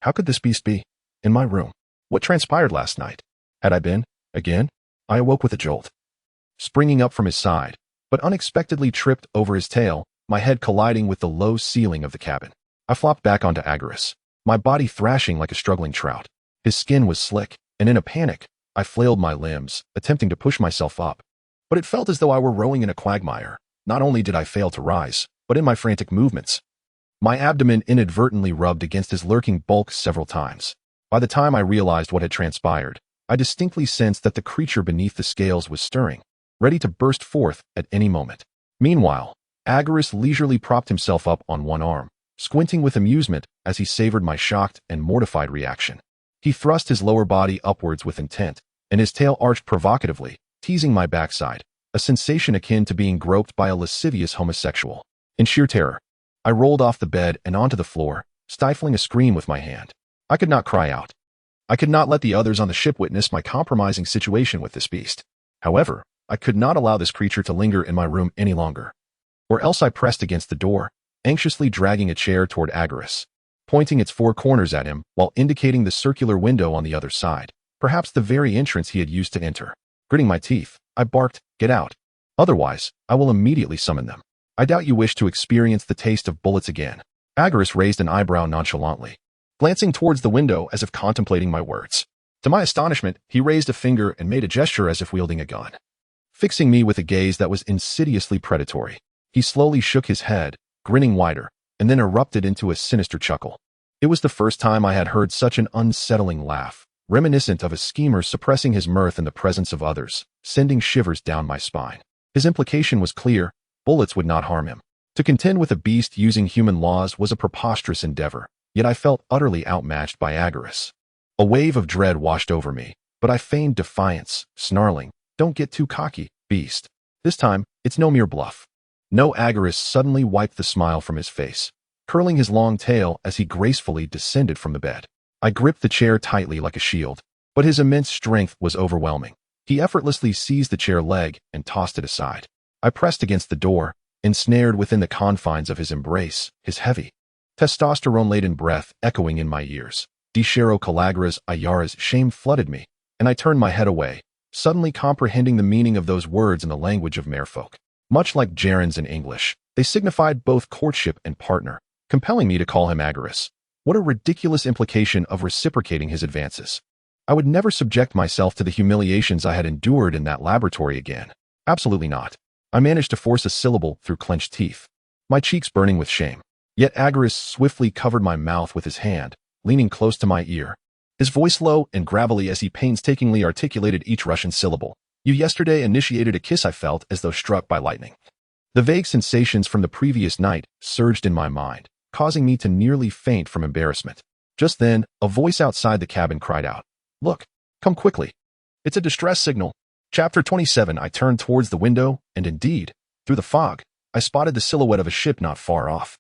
How could this beast be? In my room? What transpired last night? Had I been, again? I awoke with a jolt, springing up from his side, but unexpectedly tripped over his tail, my head colliding with the low ceiling of the cabin. I flopped back onto Agarus, my body thrashing like a struggling trout. His skin was slick, and in a panic, I flailed my limbs, attempting to push myself up. But it felt as though I were rowing in a quagmire. Not only did I fail to rise, but in my frantic movements, my abdomen inadvertently rubbed against his lurking bulk several times. By the time I realized what had transpired, I distinctly sensed that the creature beneath the scales was stirring, ready to burst forth at any moment. Meanwhile, Agarus leisurely propped himself up on one arm, squinting with amusement as he savored my shocked and mortified reaction. He thrust his lower body upwards with intent, and his tail arched provocatively, teasing my backside, a sensation akin to being groped by a lascivious homosexual. In sheer terror, I rolled off the bed and onto the floor, stifling a scream with my hand. I could not cry out. I could not let the others on the ship witness my compromising situation with this beast. However, I could not allow this creature to linger in my room any longer. Or else I pressed against the door, anxiously dragging a chair toward Agarus, pointing its four corners at him while indicating the circular window on the other side, perhaps the very entrance he had used to enter. Gritting my teeth, I barked, "Get out. Otherwise, I will immediately summon them. I doubt you wish to experience the taste of bullets again." Agarus raised an eyebrow nonchalantly, glancing towards the window as if contemplating my words. To my astonishment, he raised a finger and made a gesture as if wielding a gun. Fixing me with a gaze that was insidiously predatory, he slowly shook his head, grinning wider, and then erupted into a sinister chuckle. It was the first time I had heard such an unsettling laugh, reminiscent of a schemer suppressing his mirth in the presence of others, sending shivers down my spine. His implication was clear: bullets would not harm him. To contend with a beast using human laws was a preposterous endeavor, yet I felt utterly outmatched by Agaris. A wave of dread washed over me, but I feigned defiance, snarling, "Don't get too cocky, beast. This time, it's no mere bluff." No, Agaris suddenly wiped the smile from his face, curling his long tail as he gracefully descended from the bed. I gripped the chair tightly like a shield, but his immense strength was overwhelming. He effortlessly seized the chair leg and tossed it aside. I pressed against the door, ensnared within the confines of his embrace, his heavy, testosterone-laden breath echoing in my ears. Desaro Calagra's Ayara's shame flooded me, and I turned my head away, suddenly comprehending the meaning of those words in the language of Merfolk. Much like gerunds in English, they signified both courtship and partner, compelling me to call him Agaris. What a ridiculous implication of reciprocating his advances. I would never subject myself to the humiliations I had endured in that laboratory again. Absolutely not. I managed to force a syllable through clenched teeth, my cheeks burning with shame. Yet Agaris swiftly covered my mouth with his hand, leaning close to my ear, his voice low and gravelly as he painstakingly articulated each Russian syllable. "You yesterday initiated a kiss." I felt as though struck by lightning. The vague sensations from the previous night surged in my mind, causing me to nearly faint from embarrassment. Just then, a voice outside the cabin cried out, "Look, come quickly. It's a distress signal." Chapter 27. I turned towards the window, and indeed, through the fog, I spotted the silhouette of a ship not far off.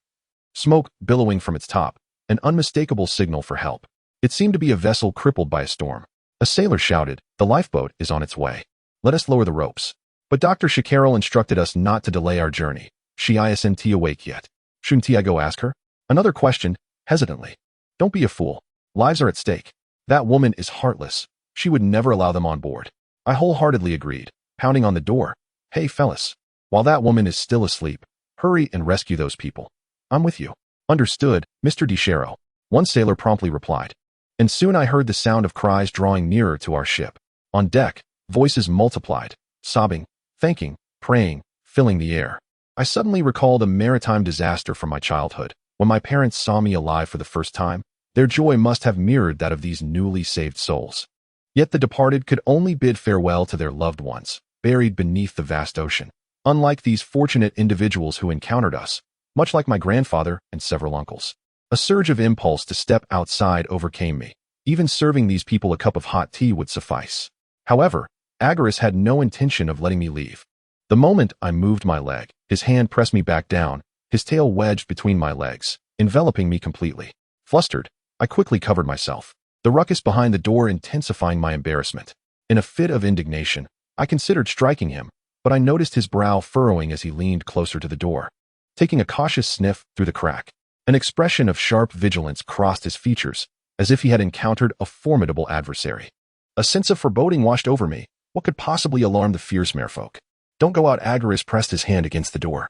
Smoke billowing from its top, an unmistakable signal for help. It seemed to be a vessel crippled by a storm. A sailor shouted, "The lifeboat is on its way. Let us lower the ropes." But Dr. Shakarel instructed us not to delay our journey. "She isn't awake yet. Shouldn't I go ask her?" Another questioned, hesitantly. "Don't be a fool. Lives are at stake. That woman is heartless. She would never allow them on board." I wholeheartedly agreed, pounding on the door. "Hey, fellas. While that woman is still asleep, hurry and rescue those people. I'm with you." "Understood, Mr. Desaro," one sailor promptly replied. And soon I heard the sound of cries drawing nearer to our ship. On deck, voices multiplied, sobbing, thanking, praying, filling the air. I suddenly recalled a maritime disaster from my childhood. When my parents saw me alive for the first time, their joy must have mirrored that of these newly saved souls. Yet the departed could only bid farewell to their loved ones, buried beneath the vast ocean. Unlike these fortunate individuals who encountered us, much like my grandfather and several uncles, a surge of impulse to step outside overcame me. Even serving these people a cup of hot tea would suffice. However, Agaris had no intention of letting me leave. The moment I moved my leg, his hand pressed me back down, his tail wedged between my legs, enveloping me completely. Flustered, I quickly covered myself, the ruckus behind the door intensifying my embarrassment. In a fit of indignation, I considered striking him, but I noticed his brow furrowing as he leaned closer to the door. Taking a cautious sniff through the crack, an expression of sharp vigilance crossed his features, as if he had encountered a formidable adversary. A sense of foreboding washed over me. What could possibly alarm the fierce Merfolk? "Don't go out." Agaris pressed his hand against the door,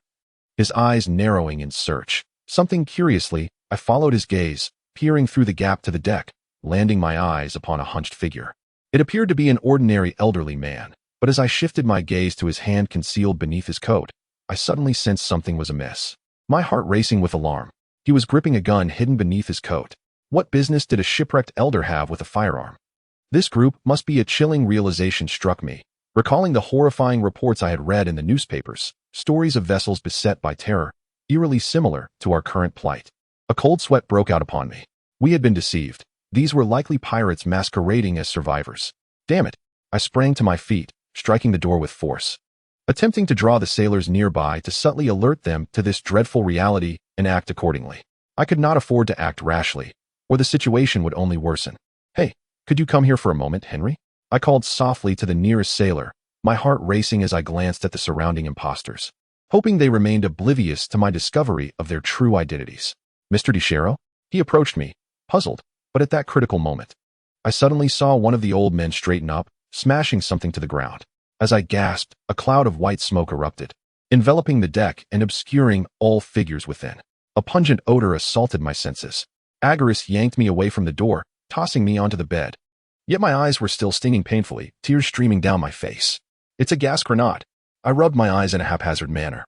his eyes narrowing in search. Something curiously, I followed his gaze, peering through the gap to the deck, landing my eyes upon a hunched figure. It appeared to be an ordinary elderly man, but as I shifted my gaze to his hand concealed beneath his coat, I suddenly sensed something was amiss. My heart racing with alarm. He was gripping a gun hidden beneath his coat. What business did a shipwrecked elder have with a firearm? This group must be. A chilling realization struck me, recalling the horrifying reports I had read in the newspapers, stories of vessels beset by terror, eerily similar to our current plight. A cold sweat broke out upon me. We had been deceived. These were likely pirates masquerading as survivors. Damn it! I sprang to my feet, striking the door with force, attempting to draw the sailors nearby to subtly alert them to this dreadful reality and act accordingly. I could not afford to act rashly, or the situation would only worsen. "Hey, could you come here for a moment, Henry?" I called softly to the nearest sailor, my heart racing as I glanced at the surrounding impostors, hoping they remained oblivious to my discovery of their true identities. "Mr. Desaro?" He approached me, puzzled, but at that critical moment, I suddenly saw one of the old men straighten up, smashing something to the ground. As I gasped, a cloud of white smoke erupted, enveloping the deck and obscuring all figures within. A pungent odor assaulted my senses. Agaris yanked me away from the door, tossing me onto the bed. Yet my eyes were still stinging painfully, tears streaming down my face. "It's a gas grenade." I rubbed my eyes in a haphazard manner,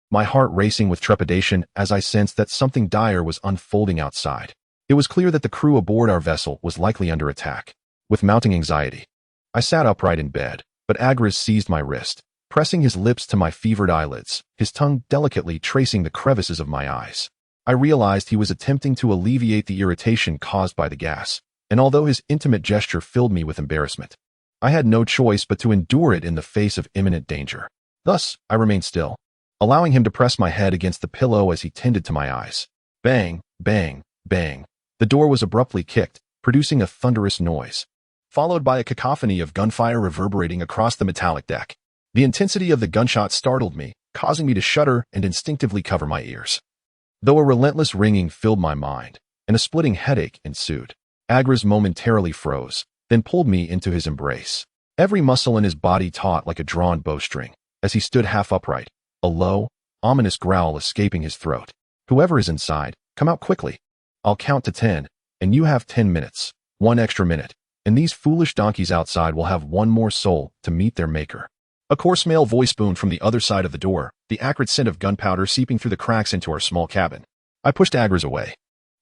my heart racing with trepidation as I sensed that something dire was unfolding outside. It was clear that the crew aboard our vessel was likely under attack. with mounting anxiety. I sat upright in bed, but Agris seized my wrist, pressing his lips to my fevered eyelids, his tongue delicately tracing the crevices of my eyes. I realized he was attempting to alleviate the irritation caused by the gas, and although his intimate gesture filled me with embarrassment, I had no choice but to endure it in the face of imminent danger. Thus, I remained still, allowing him to press my head against the pillow as he tended to my eyes. Bang, bang, bang. The door was abruptly kicked, producing a thunderous noise, followed by a cacophony of gunfire reverberating across the metallic deck. The intensity of the gunshot startled me, causing me to shudder and instinctively cover my ears. Though a relentless ringing filled my mind, and a splitting headache ensued, Agris momentarily froze, then pulled me into his embrace. Every muscle in his body taut like a drawn bowstring, as he stood half upright, a low, ominous growl escaping his throat. Whoever is inside, come out quickly. I'll count to 10, and you have 10 minutes, 1 extra minute, and these foolish donkeys outside will have 1 more soul to meet their maker. A coarse male voice boomed from the other side of the door, the acrid scent of gunpowder seeping through the cracks into our small cabin. I pushed Agris away,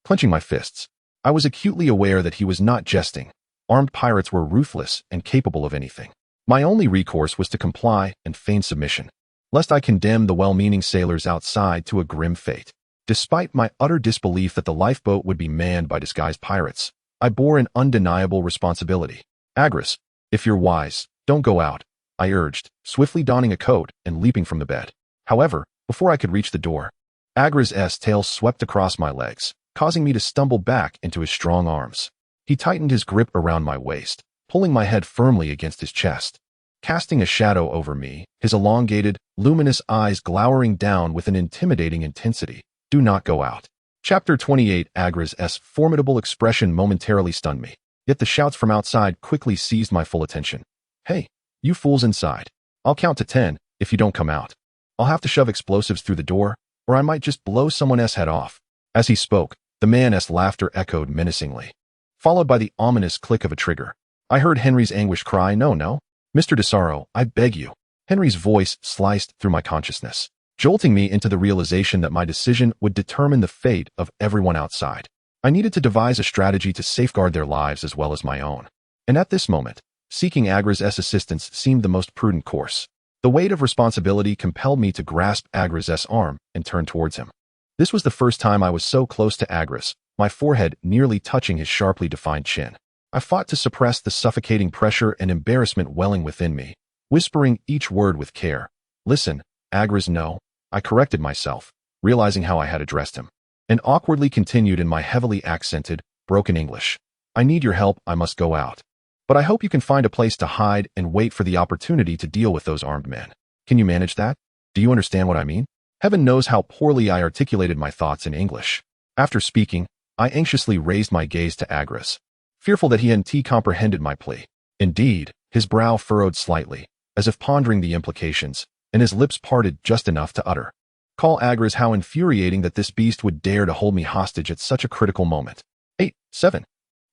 clenching my fists. I was acutely aware that he was not jesting. Armed pirates were ruthless and capable of anything. My only recourse was to comply and feign submission, lest I condemn the well-meaning sailors outside to a grim fate. Despite my utter disbelief that the lifeboat would be manned by disguised pirates, I bore an undeniable responsibility. Agris, if you're wise, don't go out, I urged, swiftly donning a coat and leaping from the bed. However, before I could reach the door, Agris' tail swept across my legs, causing me to stumble back into his strong arms. He tightened his grip around my waist, pulling my head firmly against his chest, casting a shadow over me, his elongated, luminous eyes glowering down with an intimidating intensity. Do not go out. Chapter 28. Agris' formidable expression momentarily stunned me, yet the shouts from outside quickly seized my full attention. Hey, you fools inside. I'll count to 10 if you don't come out. I'll have to shove explosives through the door, or I might just blow someone's head off. As he spoke, the man's laughter echoed menacingly, followed by the ominous click of a trigger. I heard Henry's anguished cry, "No, no. Mr. Desaro, I beg you." Henry's voice sliced through my consciousness, jolting me into the realization that my decision would determine the fate of everyone outside. I needed to devise a strategy to safeguard their lives as well as my own. And at this moment, seeking Agris' assistance seemed the most prudent course. The weight of responsibility compelled me to grasp Agris' arm and turn towards him. This was the first time I was so close to Agris, my forehead nearly touching his sharply defined chin. I fought to suppress the suffocating pressure and embarrassment welling within me, whispering each word with care. "Listen, Agris, no." I corrected myself, realizing how I had addressed him, and awkwardly continued in my heavily accented, broken English. "I need your help. I must go out. But I hope you can find a place to hide and wait for the opportunity to deal with those armed men. Can you manage that? Do you understand what I mean?" Heaven knows how poorly I articulated my thoughts in English. After speaking, I anxiously raised my gaze to Agris, fearful that he hadn't comprehended my plea. Indeed, his brow furrowed slightly, as if pondering the implications, and his lips parted just enough to utter, "Call Agris, how infuriating that this beast would dare to hold me hostage at such a critical moment." 8, 7.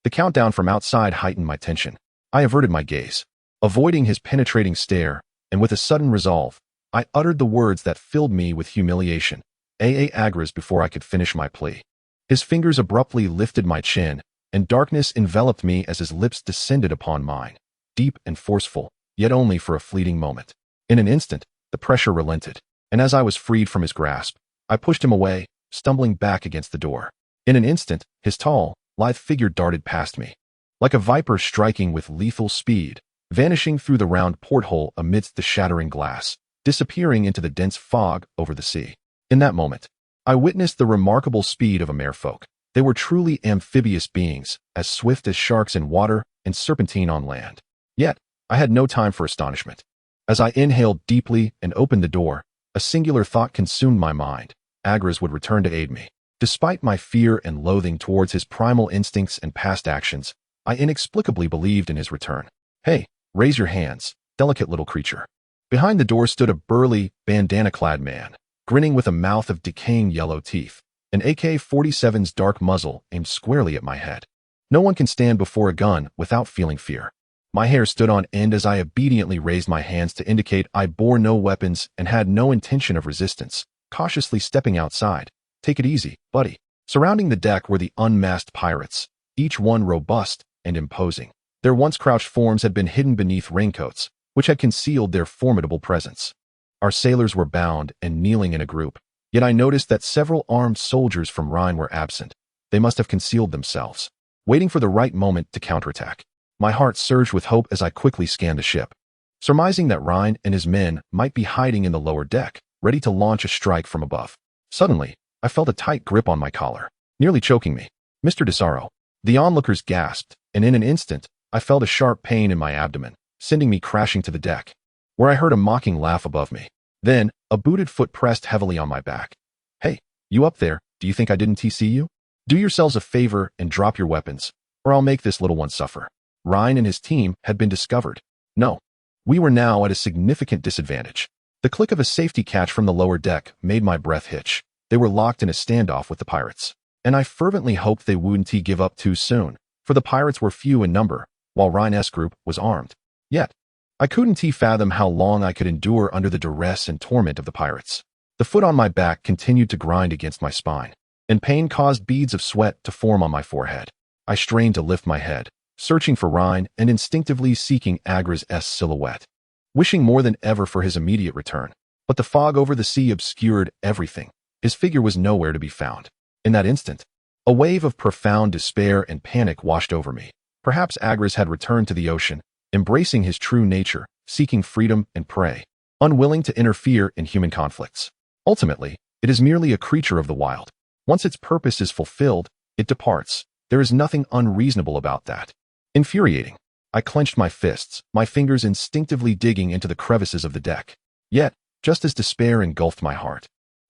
The countdown from outside heightened my tension. I averted my gaze, avoiding his penetrating stare, and with a sudden resolve, I uttered the words that filled me with humiliation. Agris, before I could finish my plea. His fingers abruptly lifted my chin, and darkness enveloped me as his lips descended upon mine, deep and forceful, yet only for a fleeting moment. In an instant, the pressure relented, and as I was freed from his grasp, I pushed him away, stumbling back against the door. In an instant, his tall, lithe figure darted past me, like a viper striking with lethal speed, vanishing through the round porthole amidst the shattering glass, disappearing into the dense fog over the sea. In that moment, I witnessed the remarkable speed of a merfolk. They were truly amphibious beings, as swift as sharks in water and serpentine on land. Yet, I had no time for astonishment. As I inhaled deeply and opened the door, a singular thought consumed my mind. Agris would return to aid me. Despite my fear and loathing towards his primal instincts and past actions, I inexplicably believed in his return. "Hey, raise your hands, delicate little creature." Behind the door stood a burly, bandana-clad man, grinning with a mouth of decaying yellow teeth, an AK-47's dark muzzle aimed squarely at my head. No one can stand before a gun without feeling fear. My hair stood on end as I obediently raised my hands to indicate I bore no weapons and had no intention of resistance, cautiously stepping outside. "Take it easy, buddy." Surrounding the deck were the unmasked pirates, each one robust and imposing. Their once crouched forms had been hidden beneath raincoats, which had concealed their formidable presence. Our sailors were bound and kneeling in a group, yet I noticed that several armed soldiers from Rhine were absent. They must have concealed themselves, waiting for the right moment to counterattack. My heart surged with hope as I quickly scanned the ship, surmising that Rhine and his men might be hiding in the lower deck, ready to launch a strike from above. Suddenly, I felt a tight grip on my collar, nearly choking me. "Mr. Desaro." The onlookers gasped, and in an instant, I felt a sharp pain in my abdomen, sending me crashing to the deck, where I heard a mocking laugh above me. Then, a booted foot pressed heavily on my back. "Hey, you up there, do you think I didn't TC you? Do yourselves a favor and drop your weapons, or I'll make this little one suffer." Rhine and his team had been discovered. No, we were now at a significant disadvantage. The click of a safety catch from the lower deck made my breath hitch. They were locked in a standoff with the pirates, and I fervently hoped they wouldn't give up too soon, for the pirates were few in number, while Rhine's group was armed. Yet, I couldn't fathom how long I could endure under the duress and torment of the pirates. The foot on my back continued to grind against my spine, and pain caused beads of sweat to form on my forehead. I strained to lift my head, searching for Rhine and instinctively seeking Agra's silhouette, wishing more than ever for his immediate return. But the fog over the sea obscured everything. His figure was nowhere to be found. In that instant, a wave of profound despair and panic washed over me. Perhaps Agras had returned to the ocean, embracing his true nature, seeking freedom and prey, unwilling to interfere in human conflicts. Ultimately, it is merely a creature of the wild. Once its purpose is fulfilled, it departs. There is nothing unreasonable about that. Infuriating, I clenched my fists, my fingers instinctively digging into the crevices of the deck. Yet, just as despair engulfed my heart,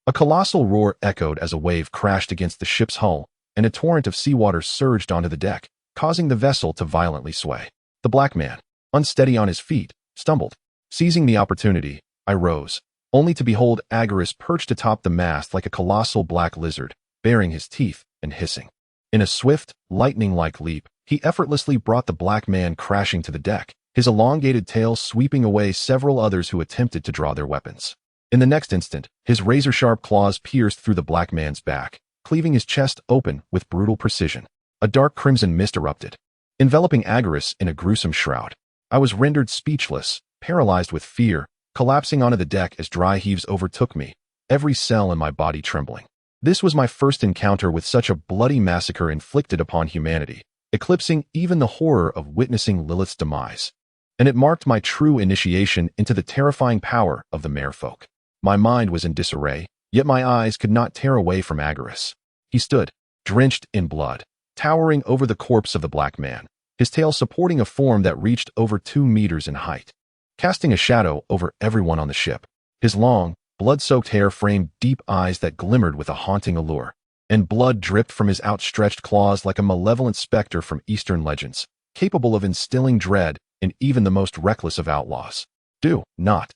a colossal roar echoed as a wave crashed against the ship's hull, and a torrent of seawater surged onto the deck, causing the vessel to violently sway. The black man, unsteady on his feet, stumbled. Seizing the opportunity, I rose, only to behold Agaris perched atop the mast like a colossal black lizard, baring his teeth and hissing. In a swift, lightning-like leap, he effortlessly brought the black man crashing to the deck, his elongated tail sweeping away several others who attempted to draw their weapons. In the next instant, his razor-sharp claws pierced through the black man's back, cleaving his chest open with brutal precision. A dark crimson mist erupted, enveloping Agaris in a gruesome shroud. I was rendered speechless, paralyzed with fear, collapsing onto the deck as dry heaves overtook me, every cell in my body trembling. This was my first encounter with such a bloody massacre inflicted upon humanity, eclipsing even the horror of witnessing Lilith's demise. And it marked my true initiation into the terrifying power of the Merfolk. My mind was in disarray, yet my eyes could not tear away from Agaris. He stood, drenched in blood, towering over the corpse of the black man, his tail supporting a form that reached over 2 meters in height, casting a shadow over everyone on the ship. His long, blood-soaked hair framed deep eyes that glimmered with a haunting allure, and blood dripped from his outstretched claws like a malevolent specter from Eastern legends, capable of instilling dread in even the most reckless of outlaws. "Do not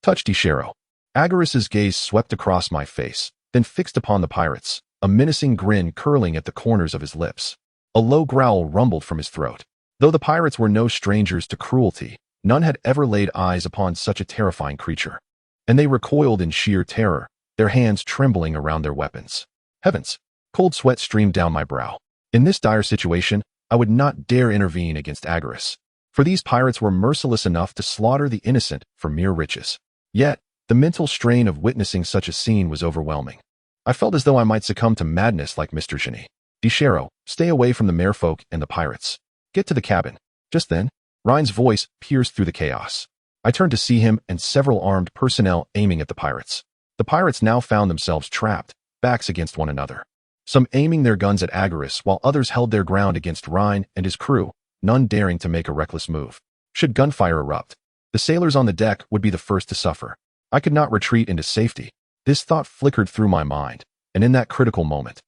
touch Desaro." Agaris's gaze swept across my face, then fixed upon the pirates, a menacing grin curling at the corners of his lips. A low growl rumbled from his throat. Though the pirates were no strangers to cruelty, none had ever laid eyes upon such a terrifying creature, and they recoiled in sheer terror, their hands trembling around their weapons. Heavens! Cold sweat streamed down my brow. In this dire situation, I would not dare intervene against Agaris, for these pirates were merciless enough to slaughter the innocent for mere riches. Yet, the mental strain of witnessing such a scene was overwhelming. I felt as though I might succumb to madness like Mr. Genie. "Desaro, stay away from the Merfolk and the pirates. Get to the cabin." Just then, Rhine's voice pierced through the chaos. I turned to see him and several armed personnel aiming at the pirates. The pirates now found themselves trapped, backs against one another, some aiming their guns at Agaris while others held their ground against Rhine and his crew, none daring to make a reckless move. Should gunfire erupt, the sailors on the deck would be the first to suffer. I could not retreat into safety. This thought flickered through my mind, and in that critical moment,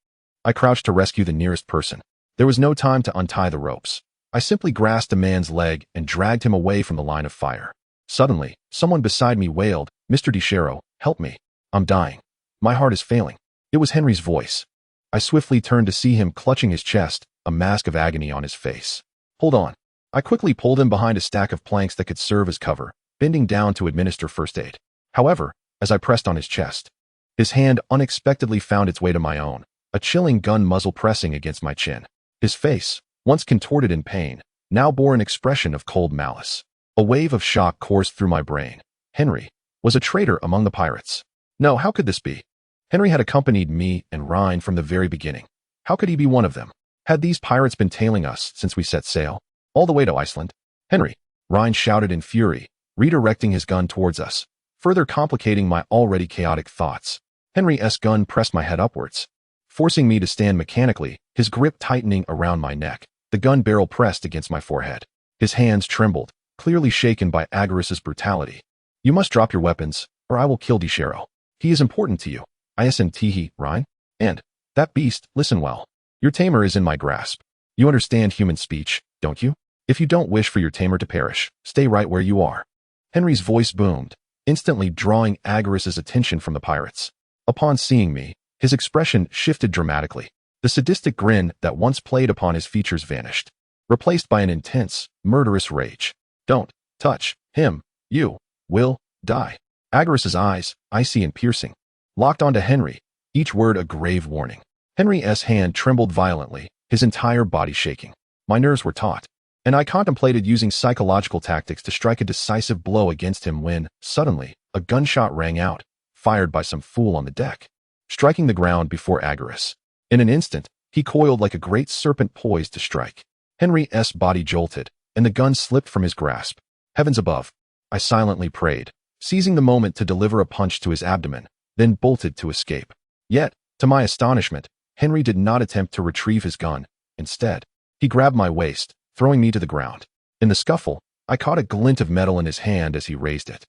I crouched to rescue the nearest person. There was no time to untie the ropes. I simply grasped a man's leg and dragged him away from the line of fire. Suddenly, someone beside me wailed, "Mr. Desaro, help me. I'm dying. My heart is failing." It was Henry's voice. I swiftly turned to see him clutching his chest, a mask of agony on his face. "Hold on." I quickly pulled him behind a stack of planks that could serve as cover, bending down to administer first aid. However, as I pressed on his chest, his hand unexpectedly found its way to my own, a chilling gun muzzle pressing against my chin. His face, once contorted in pain, now bore an expression of cold malice. A wave of shock coursed through my brain. Henry was a traitor among the pirates. No, how could this be? Henry had accompanied me and Rhine from the very beginning. How could he be one of them? Had these pirates been tailing us since we set sail, all the way to Iceland? Henry, Rhine shouted in fury, redirecting his gun towards us, further complicating my already chaotic thoughts. Henry's gun pressed my head upwards, forcing me to stand mechanically, his grip tightening around my neck, the gun barrel pressed against my forehead. His hands trembled, clearly shaken by Agorist's brutality. You must drop your weapons, or I will kill Desaro. He is important to you. ISMTE, Rhine? And, that beast, listen well. Your tamer is in my grasp. You understand human speech, don't you? If you don't wish for your tamer to perish, stay right where you are. Henry's voice boomed, instantly drawing Agorist's attention from the pirates. Upon seeing me, his expression shifted dramatically. The sadistic grin that once played upon his features vanished, replaced by an intense, murderous rage. Don't touch him. You will die. Agorist's eyes, icy and piercing, locked onto Henry, each word a grave warning. Henry's hand trembled violently, his entire body shaking. My nerves were taut, and I contemplated using psychological tactics to strike a decisive blow against him when, suddenly, a gunshot rang out, fired by some fool on the deck, striking the ground before Agorist. In an instant, he coiled like a great serpent poised to strike. Henry's body jolted, and the gun slipped from his grasp. Heavens above, I silently prayed, seizing the moment to deliver a punch to his abdomen, then bolted to escape. Yet, to my astonishment, Henry did not attempt to retrieve his gun. Instead, he grabbed my waist, throwing me to the ground. In the scuffle, I caught a glint of metal in his hand as he raised it,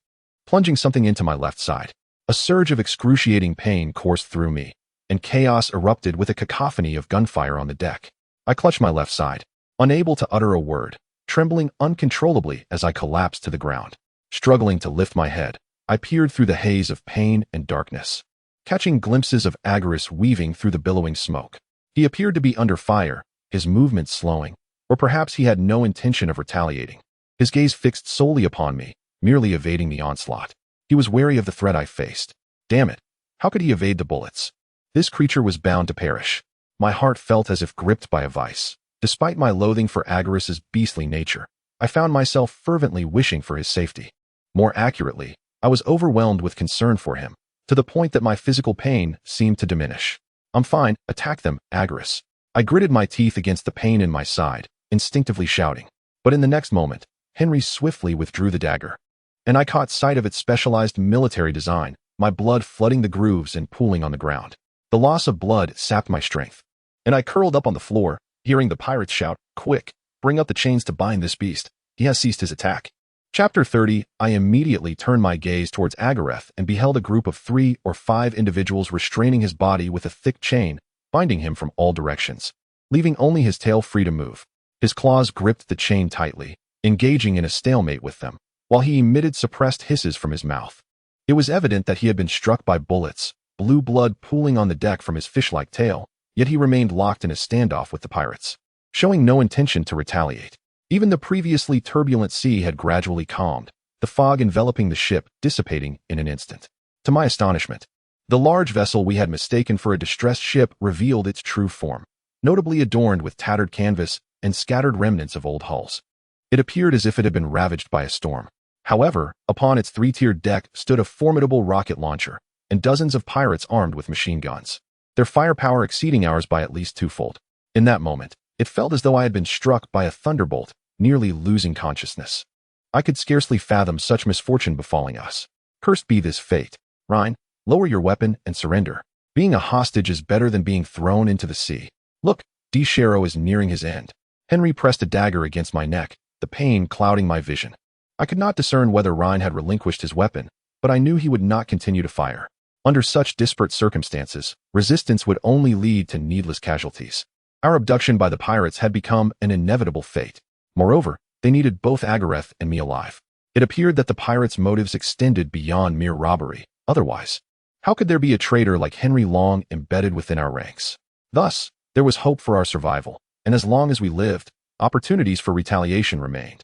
plunging something into my left side. A surge of excruciating pain coursed through me, and chaos erupted with a cacophony of gunfire on the deck. I clutched my left side, unable to utter a word, trembling uncontrollably as I collapsed to the ground. Struggling to lift my head, I peered through the haze of pain and darkness, catching glimpses of Agorist weaving through the billowing smoke. He appeared to be under fire, his movements slowing, or perhaps he had no intention of retaliating. His gaze fixed solely upon me, merely evading the onslaught. He was wary of the threat I faced. Damn it, how could he evade the bullets? This creature was bound to perish. My heart felt as if gripped by a vice. Despite my loathing for Agorist's beastly nature, I found myself fervently wishing for his safety. More accurately, I was overwhelmed with concern for him, to the point that my physical pain seemed to diminish. I'm fine, attack them, Agorist. I gritted my teeth against the pain in my side, instinctively shouting. But in the next moment, Henry swiftly withdrew the dagger, and I caught sight of its specialized military design, my blood flooding the grooves and pooling on the ground. The loss of blood sapped my strength, and I curled up on the floor, hearing the pirates shout, "Quick, bring up the chains to bind this beast. He has ceased his attack." Chapter 30, I immediately turned my gaze towards Agorist and beheld a group of 3 or 5 individuals restraining his body with a thick chain, binding him from all directions, leaving only his tail free to move. His claws gripped the chain tightly, engaging in a stalemate with them, while he emitted suppressed hisses from his mouth. It was evident that he had been struck by bullets, blue blood pooling on the deck from his fish-like tail, yet he remained locked in a standoff with the pirates, showing no intention to retaliate. Even the previously turbulent sea had gradually calmed, the fog enveloping the ship dissipating in an instant. To my astonishment, the large vessel we had mistaken for a distressed ship revealed its true form, notably adorned with tattered canvas and scattered remnants of old hulls. It appeared as if it had been ravaged by a storm. However, upon its 3-tiered deck stood a formidable rocket launcher and dozens of pirates armed with machine guns, their firepower exceeding ours by at least 2-fold. In that moment, it felt as though I had been struck by a thunderbolt, nearly losing consciousness. I could scarcely fathom such misfortune befalling us. Cursed be this fate. Rhine, lower your weapon and surrender. Being a hostage is better than being thrown into the sea. Look, Desaro is nearing his end. Henry pressed a dagger against my neck, the pain clouding my vision. I could not discern whether Rhine had relinquished his weapon, but I knew he would not continue to fire. Under such disparate circumstances, resistance would only lead to needless casualties. Our abduction by the pirates had become an inevitable fate. Moreover, they needed both Agorist and me alive. It appeared that the pirates' motives extended beyond mere robbery. Otherwise, how could there be a traitor like Henry Long embedded within our ranks? Thus, there was hope for our survival, and as long as we lived, opportunities for retaliation remained.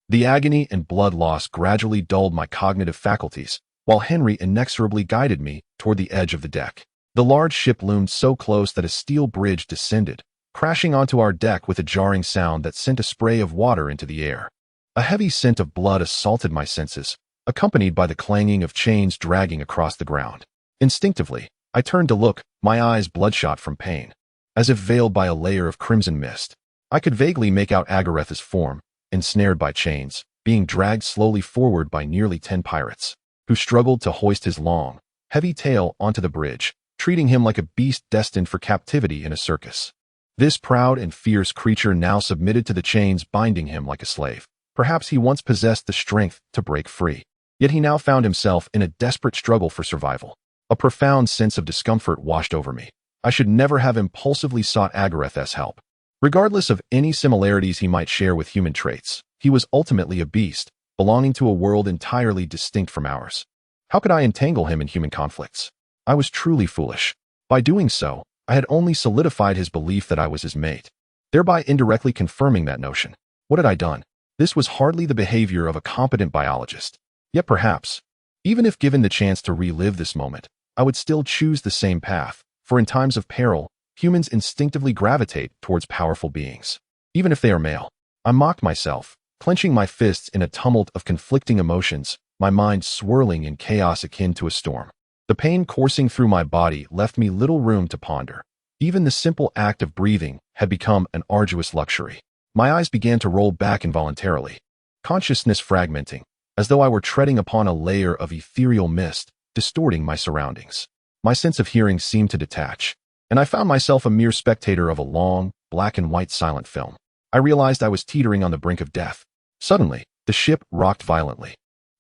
The agony and blood loss gradually dulled my cognitive faculties, while Henry inexorably guided me toward the edge of the deck. The large ship loomed so close that a steel bridge descended, crashing onto our deck with a jarring sound that sent a spray of water into the air. A heavy scent of blood assaulted my senses, accompanied by the clanging of chains dragging across the ground. Instinctively, I turned to look, my eyes bloodshot from pain. As if veiled by a layer of crimson mist, I could vaguely make out Agareth's form, ensnared by chains, being dragged slowly forward by nearly 10 pirates, who struggled to hoist his long, heavy tail onto the bridge, treating him like a beast destined for captivity in a circus. This proud and fierce creature now submitted to the chains binding him like a slave. Perhaps he once possessed the strength to break free. Yet he now found himself in a desperate struggle for survival. A profound sense of discomfort washed over me. I should never have impulsively sought Agareth's help. Regardless of any similarities he might share with human traits, he was ultimately a beast, belonging to a world entirely distinct from ours. How could I entangle him in human conflicts? I was truly foolish. By doing so, I had only solidified his belief that I was his mate, thereby indirectly confirming that notion. What had I done? This was hardly the behavior of a competent biologist. Yet perhaps, even if given the chance to relive this moment, I would still choose the same path, for in times of peril, humans instinctively gravitate towards powerful beings, even if they are male. I mocked myself, clenching my fists in a tumult of conflicting emotions, my mind swirling in chaos akin to a storm. The pain coursing through my body left me little room to ponder. Even the simple act of breathing had become an arduous luxury. My eyes began to roll back involuntarily, consciousness fragmenting, as though I were treading upon a layer of ethereal mist, distorting my surroundings. My sense of hearing seemed to detach, and I found myself a mere spectator of a long, black and white silent film. I realized I was teetering on the brink of death. Suddenly, the ship rocked violently,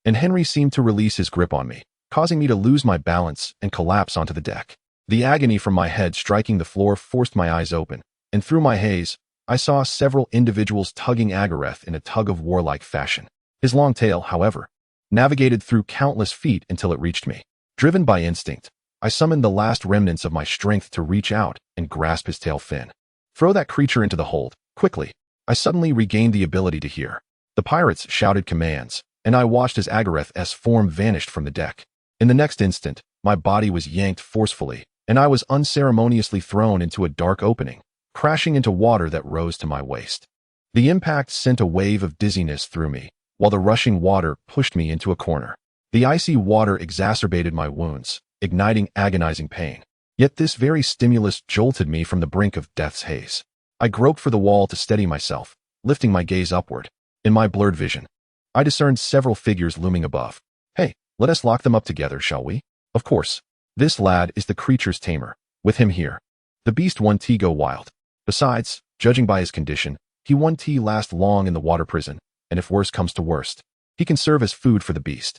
and Henry seemed to release his grip on me, causing me to lose my balance and collapse onto the deck. The agony from my head striking the floor forced my eyes open, and through my haze, I saw several individuals tugging Agareth in a tug-of-war-like fashion. His long tail, however, navigated through countless feet until it reached me. Driven by instinct, I summoned the last remnants of my strength to reach out and grasp his tail fin. Throw that creature into the hold, quickly. I suddenly regained the ability to hear. The pirates shouted commands, and I watched as Agareth's form vanished from the deck. In the next instant, my body was yanked forcefully, and I was unceremoniously thrown into a dark opening, crashing into water that rose to my waist. The impact sent a wave of dizziness through me, while the rushing water pushed me into a corner. The icy water exacerbated my wounds, igniting agonizing pain. Yet this very stimulus jolted me from the brink of death's haze. I groped for the wall to steady myself, lifting my gaze upward. In my blurred vision, I discerned several figures looming above. Hey, let us lock them up together, shall we? Of course. This lad is the creature's tamer. With him here, the beast won't go wild. Besides, judging by his condition, he won't last long in the water prison, and if worse comes to worst, he can serve as food for the beast.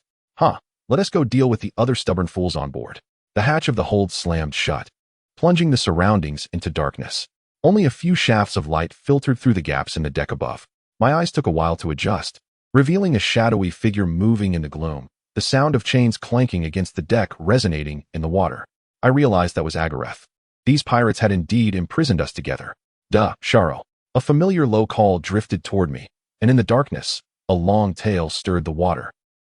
Let us go deal with the other stubborn fools on board. The hatch of the hold slammed shut, plunging the surroundings into darkness. Only a few shafts of light filtered through the gaps in the deck above. My eyes took a while to adjust, revealing a shadowy figure moving in the gloom, the sound of chains clanking against the deck resonating in the water. I realized that was Agareth. These pirates had indeed imprisoned us together. Duh, Sharo. A familiar low call drifted toward me, and in the darkness, a long tail stirred the water,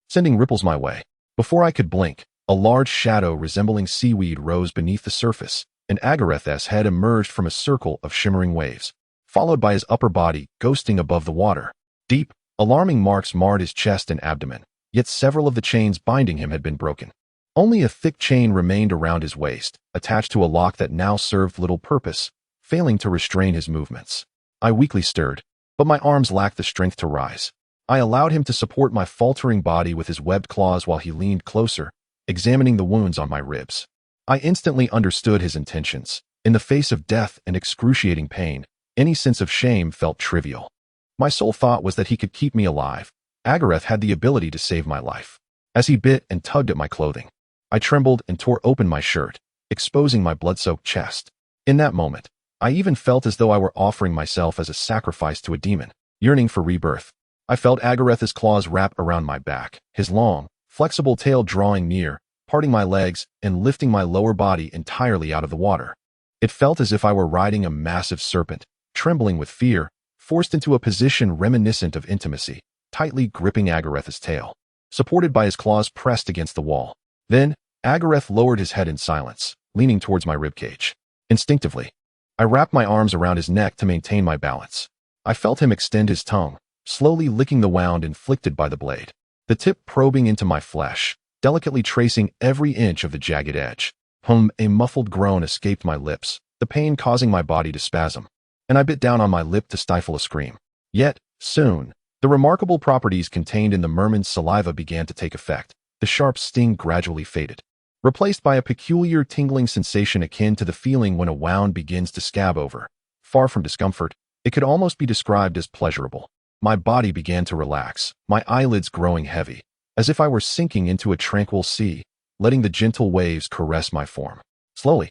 sending ripples my way. Before I could blink, a large shadow resembling seaweed rose beneath the surface, and Agareth's head emerged from a circle of shimmering waves, followed by his upper body ghosting above the water. Deep, alarming marks marred his chest and abdomen, yet several of the chains binding him had been broken. Only a thick chain remained around his waist, attached to a lock that now served little purpose, failing to restrain his movements. I weakly stirred, but my arms lacked the strength to rise. I allowed him to support my faltering body with his webbed claws while he leaned closer, examining the wounds on my ribs. I instantly understood his intentions. In the face of death and excruciating pain, any sense of shame felt trivial. My sole thought was that he could keep me alive. Agareth had the ability to save my life. As he bit and tugged at my clothing, I trembled and tore open my shirt, exposing my blood-soaked chest. In that moment, I even felt as though I were offering myself as a sacrifice to a demon, yearning for rebirth. I felt Agareth's claws wrap around my back, his long, flexible tail drawing near, parting my legs and lifting my lower body entirely out of the water. It felt as if I were riding a massive serpent, trembling with fear, forced into a position reminiscent of intimacy, tightly gripping Agareth's tail, supported by his claws pressed against the wall. Then, Agareth lowered his head in silence, leaning towards my ribcage. Instinctively, I wrapped my arms around his neck to maintain my balance. I felt him extend his tongue, slowly licking the wound inflicted by the blade, the tip probing into my flesh, delicately tracing every inch of the jagged edge. A muffled groan escaped my lips, the pain causing my body to spasm, and I bit down on my lip to stifle a scream. Yet, soon, the remarkable properties contained in the merman's saliva began to take effect. The sharp sting gradually faded, replaced by a peculiar tingling sensation akin to the feeling when a wound begins to scab over. Far from discomfort, it could almost be described as pleasurable. My body began to relax, my eyelids growing heavy, as if I were sinking into a tranquil sea, letting the gentle waves caress my form. Slowly,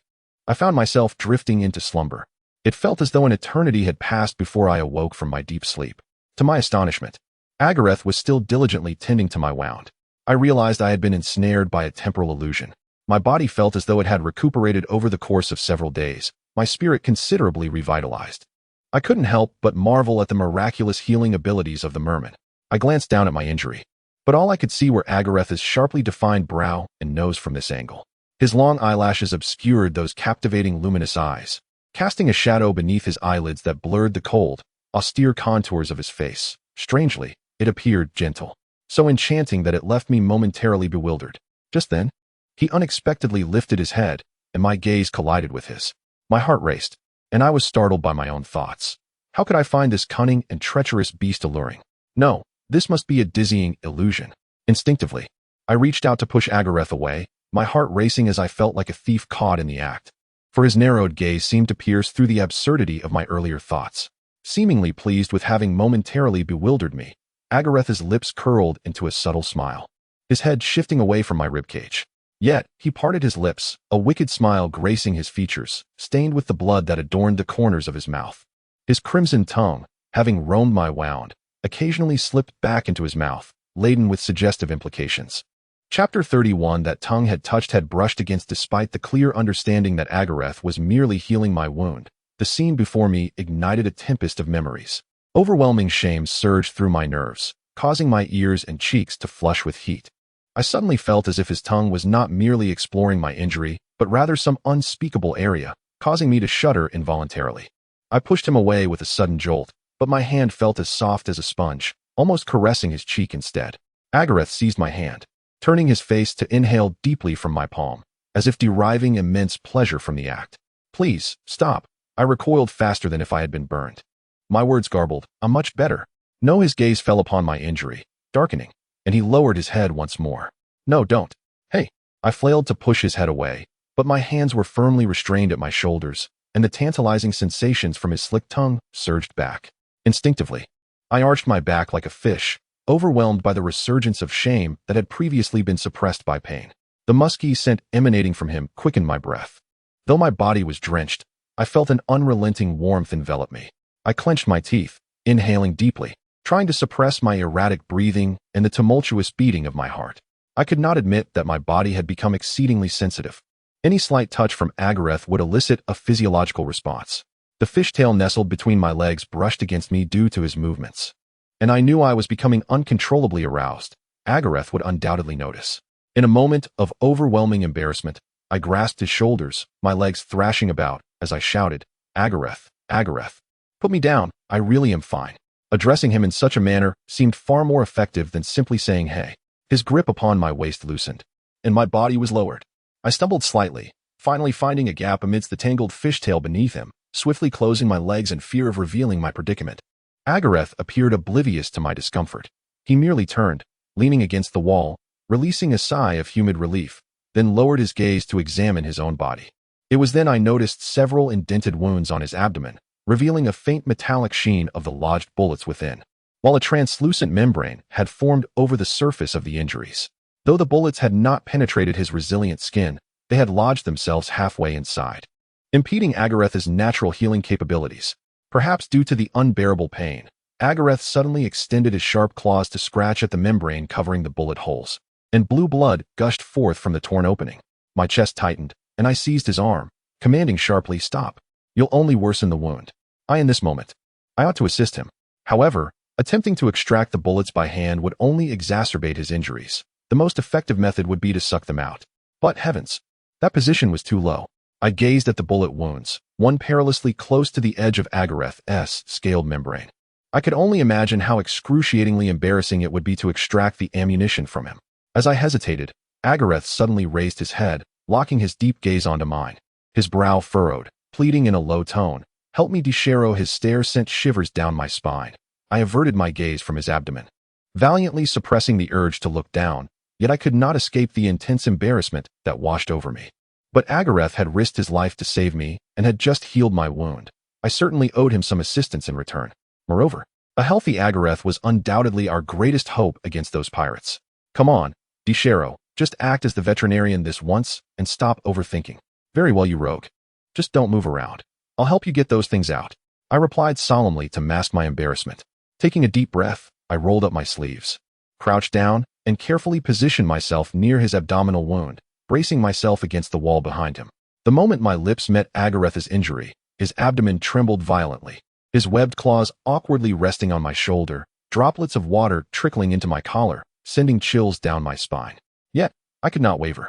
I found myself drifting into slumber. It felt as though an eternity had passed before I awoke from my deep sleep. To my astonishment, Agareth was still diligently tending to my wound. I realized I had been ensnared by a temporal illusion. My body felt as though it had recuperated over the course of several days, my spirit considerably revitalized. I couldn't help but marvel at the miraculous healing abilities of the merman. I glanced down at my injury, but all I could see were Agareth's sharply defined brow and nose from this angle. His long eyelashes obscured those captivating luminous eyes, casting a shadow beneath his eyelids that blurred the cold, austere contours of his face. Strangely, it appeared gentle, so enchanting that it left me momentarily bewildered. Just then, he unexpectedly lifted his head, and my gaze collided with his. My heart raced, and I was startled by my own thoughts. How could I find this cunning and treacherous beast alluring? No, this must be a dizzying illusion. Instinctively, I reached out to push Agareth away, my heart racing as I felt like a thief caught in the act. For his narrowed gaze seemed to pierce through the absurdity of my earlier thoughts. Seemingly pleased with having momentarily bewildered me, Agareth's lips curled into a subtle smile, his head shifting away from my ribcage. Yet, he parted his lips, a wicked smile gracing his features, stained with the blood that adorned the corners of his mouth. His crimson tongue, having roamed my wound, occasionally slipped back into his mouth, laden with suggestive implications. Chapter 31 That tongue had touched had brushed against despite the clear understanding that Agareth was merely healing my wound. The scene before me ignited a tempest of memories. Overwhelming shame surged through my nerves, causing my ears and cheeks to flush with heat. I suddenly felt as if his tongue was not merely exploring my injury, but rather some unspeakable area, causing me to shudder involuntarily. I pushed him away with a sudden jolt, but my hand felt as soft as a sponge, almost caressing his cheek instead. Agareth seized my hand, turning his face to inhale deeply from my palm, as if deriving immense pleasure from the act. Please, stop. I recoiled faster than if I had been burned. My words garbled. I'm much better. No, his gaze fell upon my injury, darkening, and he lowered his head once more. No, don't. Hey. I flailed to push his head away, but my hands were firmly restrained at my shoulders, and the tantalizing sensations from his slick tongue surged back. Instinctively, I arched my back like a fish, overwhelmed by the resurgence of shame that had previously been suppressed by pain. The musky scent emanating from him quickened my breath. Though my body was drenched, I felt an unrelenting warmth envelop me. I clenched my teeth, inhaling deeply, trying to suppress my erratic breathing and the tumultuous beating of my heart. I could not admit that my body had become exceedingly sensitive. Any slight touch from Agareth would elicit a physiological response. The fishtail nestled between my legs brushed against me due to his movements, and I knew I was becoming uncontrollably aroused. Agareth would undoubtedly notice. In a moment of overwhelming embarrassment, I grasped his shoulders, my legs thrashing about, as I shouted, Agareth, Agareth. Put me down, I really am fine. Addressing him in such a manner seemed far more effective than simply saying hey. His grip upon my waist loosened, and my body was lowered. I stumbled slightly, finally finding a gap amidst the tangled fishtail beneath him, swiftly closing my legs in fear of revealing my predicament. Agareth appeared oblivious to my discomfort. He merely turned, leaning against the wall, releasing a sigh of humid relief, then lowered his gaze to examine his own body. It was then I noticed several indented wounds on his abdomen, revealing a faint metallic sheen of the lodged bullets within, while a translucent membrane had formed over the surface of the injuries. Though the bullets had not penetrated his resilient skin, they had lodged themselves halfway inside, impeding Agareth's natural healing capabilities. Perhaps due to the unbearable pain, Agareth suddenly extended his sharp claws to scratch at the membrane covering the bullet holes, and blue blood gushed forth from the torn opening. My chest tightened, and I seized his arm, commanding sharply, stop. You'll only worsen the wound. In this moment, I ought to assist him. However, attempting to extract the bullets by hand would only exacerbate his injuries. The most effective method would be to suck them out. But heavens, that position was too low. I gazed at the bullet wounds, one perilously close to the edge of Agareth's scaled membrane. I could only imagine how excruciatingly embarrassing it would be to extract the ammunition from him. As I hesitated, Agareth suddenly raised his head, locking his deep gaze onto mine. His brow furrowed, pleading in a low tone, "Help me, Desaro." His stare sent shivers down my spine. I averted my gaze from his abdomen, valiantly suppressing the urge to look down, yet I could not escape the intense embarrassment that washed over me. But Agareth had risked his life to save me and had just healed my wound. I certainly owed him some assistance in return. Moreover, a healthy Agareth was undoubtedly our greatest hope against those pirates. "Come on, Desaro, just act as the veterinarian this once and stop overthinking." "Very well, you rogue. Just don't move around. I'll help you get those things out," I replied solemnly to mask my embarrassment. Taking a deep breath, I rolled up my sleeves, crouched down, and carefully positioned myself near his abdominal wound, bracing myself against the wall behind him. The moment my lips met Agareth's injury, his abdomen trembled violently, his webbed claws awkwardly resting on my shoulder, droplets of water trickling into my collar, sending chills down my spine. Yet, I could not waver.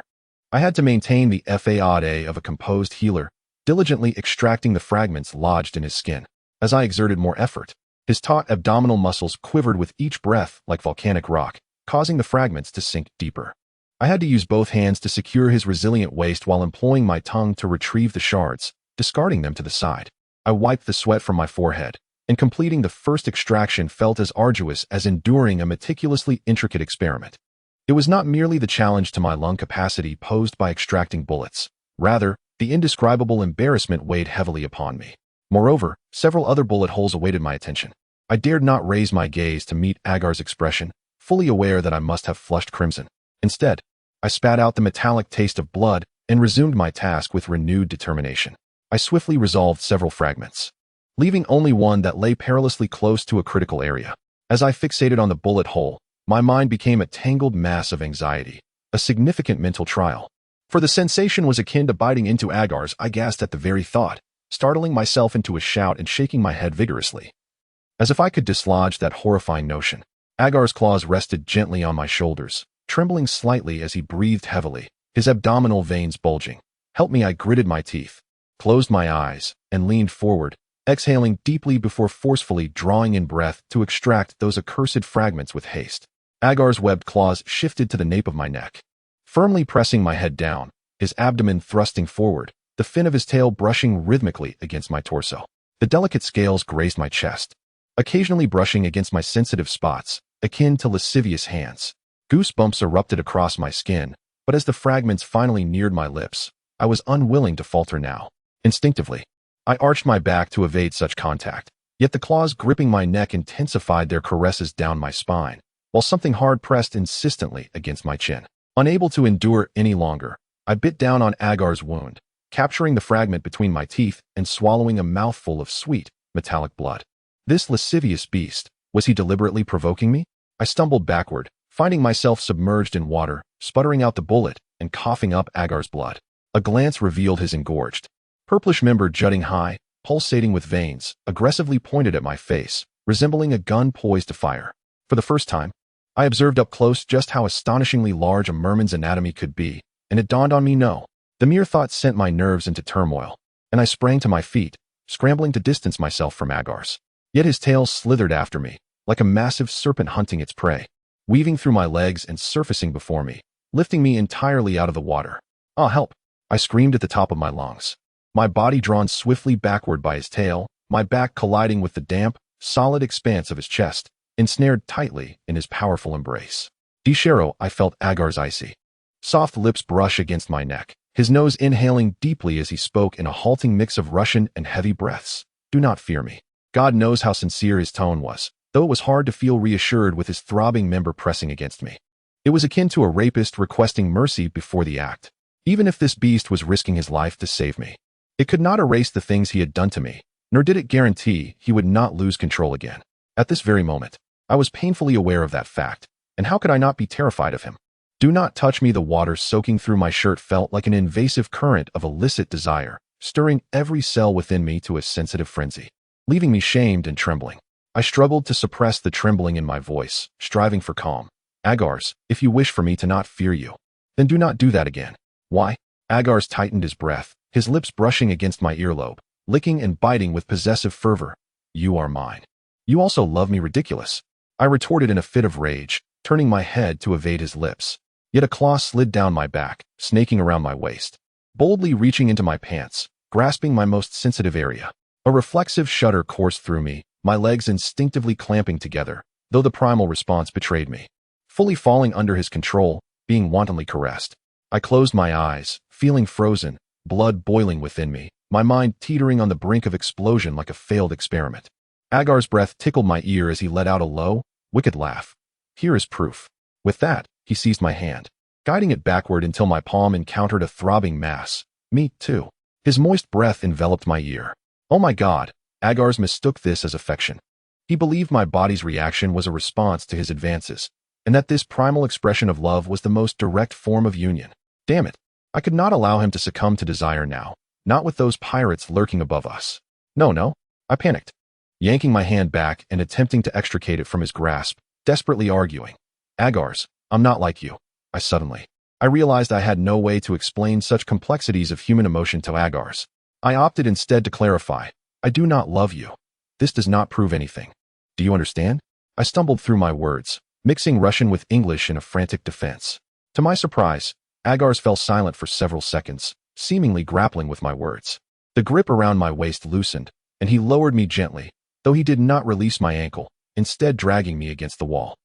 I had to maintain the facade of a composed healer, diligently extracting the fragments lodged in his skin. As I exerted more effort, his taut abdominal muscles quivered with each breath like volcanic rock, causing the fragments to sink deeper. I had to use both hands to secure his resilient waist while employing my tongue to retrieve the shards, discarding them to the side. I wiped the sweat from my forehead, and completing the first extraction felt as arduous as enduring a meticulously intricate experiment. It was not merely the challenge to my lung capacity posed by extracting bullets. Rather, the indescribable embarrassment weighed heavily upon me. Moreover, several other bullet holes awaited my attention. I dared not raise my gaze to meet Agar's expression, fully aware that I must have flushed crimson. Instead, I spat out the metallic taste of blood and resumed my task with renewed determination. I swiftly resolved several fragments, leaving only one that lay perilously close to a critical area. As I fixated on the bullet hole, my mind became a tangled mass of anxiety, a significant mental trial. For the sensation was akin to biting into Agar's. I gasped at the very thought, startling myself into a shout and shaking my head vigorously, as if I could dislodge that horrifying notion. Agar's claws rested gently on my shoulders, trembling slightly as he breathed heavily, his abdominal veins bulging. "Help me," I gritted my teeth, closed my eyes, and leaned forward, exhaling deeply before forcefully drawing in breath to extract those accursed fragments with haste. Agar's webbed claws shifted to the nape of my neck, firmly pressing my head down, his abdomen thrusting forward, the fin of his tail brushing rhythmically against my torso. The delicate scales grazed my chest, occasionally brushing against my sensitive spots, akin to lascivious hands. Goosebumps erupted across my skin, but as the fragments finally neared my lips, I was unwilling to falter now. Instinctively, I arched my back to evade such contact, yet the claws gripping my neck intensified their caresses down my spine, while something hard pressed insistently against my chin. Unable to endure any longer, I bit down on Agar's wound, capturing the fragment between my teeth and swallowing a mouthful of sweet, metallic blood. This lascivious beast, was he deliberately provoking me? I stumbled backward, finding myself submerged in water, sputtering out the bullet and coughing up Agar's blood. A glance revealed his engorged, purplish member jutting high, pulsating with veins, aggressively pointed at my face, resembling a gun poised to fire. For the first time, I observed up close just how astonishingly large a merman's anatomy could be, and it dawned on me no. The mere thought sent my nerves into turmoil, and I sprang to my feet, scrambling to distance myself from Agar's. Yet his tail slithered after me, like a massive serpent hunting its prey, weaving through my legs and surfacing before me, lifting me entirely out of the water. "Ah, help!" I screamed at the top of my lungs, my body drawn swiftly backward by his tail, my back colliding with the damp, solid expanse of his chest, ensnared tightly in his powerful embrace. Desaro, I felt Agar's icy, soft lips brush against my neck, his nose inhaling deeply as he spoke in a halting mix of Russian and heavy breaths. "Do not fear me." God knows how sincere his tone was, though it was hard to feel reassured with his throbbing member pressing against me. It was akin to a rapist requesting mercy before the act. Even if this beast was risking his life to save me, it could not erase the things he had done to me, nor did it guarantee he would not lose control again. At this very moment, I was painfully aware of that fact, and how could I not be terrified of him? "Do not touch me." The water soaking through my shirt felt like an invasive current of illicit desire, stirring every cell within me to a sensitive frenzy, leaving me shamed and trembling. I struggled to suppress the trembling in my voice, striving for calm. "Agar's, if you wish for me to not fear you, then do not do that again." "Why?" Agar's tightened his breath, his lips brushing against my earlobe, licking and biting with possessive fervor. You are mine. You also love me, ridiculous. I retorted in a fit of rage, turning my head to evade his lips. Yet a claw slid down my back, snaking around my waist, boldly reaching into my pants, grasping my most sensitive area. A reflexive shudder coursed through me, my legs instinctively clamping together, though the primal response betrayed me. Fully falling under his control, being wantonly caressed. I closed my eyes, feeling frozen, blood boiling within me, my mind teetering on the brink of explosion like a failed experiment. Agar's breath tickled my ear as he let out a low, wicked laugh. Here is proof. With that, he seized my hand, guiding it backward until my palm encountered a throbbing mass. Me, too. His moist breath enveloped my ear. Oh my God, Agar's mistook this as affection. He believed my body's reaction was a response to his advances, and that this primal expression of love was the most direct form of union. Damn it, I could not allow him to succumb to desire now, not with those pirates lurking above us. No, I panicked, yanking my hand back and attempting to extricate it from his grasp, desperately arguing. Agars, I'm not like you. I realized I had no way to explain such complexities of human emotion to Agars. I opted instead to clarify. I do not love you. This does not prove anything. Do you understand? I stumbled through my words, mixing Russian with English in a frantic defense. To my surprise, Agars fell silent for several seconds, seemingly grappling with my words. The grip around my waist loosened, and he lowered me gently, though he did not release my ankle, instead dragging me against the wall.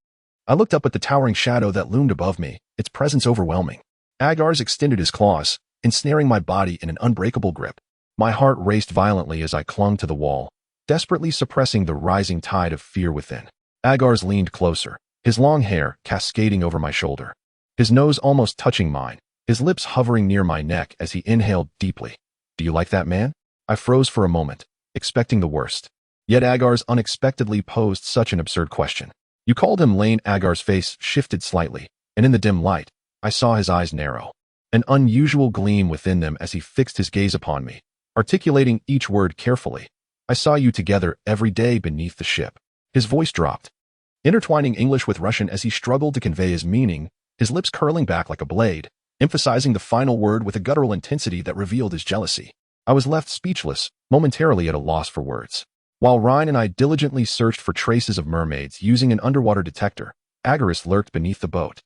I looked up at the towering shadow that loomed above me, its presence overwhelming. Agars extended his claws, ensnaring my body in an unbreakable grip. My heart raced violently as I clung to the wall, desperately suppressing the rising tide of fear within. Agars leaned closer, his long hair cascading over my shoulder, his nose almost touching mine, his lips hovering near my neck as he inhaled deeply. Do you like that, man? I froze for a moment, expecting the worst. Yet Agars unexpectedly posed such an absurd question. You called him Lane. Agar's face shifted slightly, and in the dim light, I saw his eyes narrow, an unusual gleam within them as he fixed his gaze upon me, articulating each word carefully. I saw you together every day beneath the ship. His voice dropped, intertwining English with Russian as he struggled to convey his meaning, his lips curling back like a blade, emphasizing the final word with a guttural intensity that revealed his jealousy. I was left speechless, momentarily at a loss for words. While Ryan and I diligently searched for traces of mermaids using an underwater detector, Agaris lurked beneath the boat,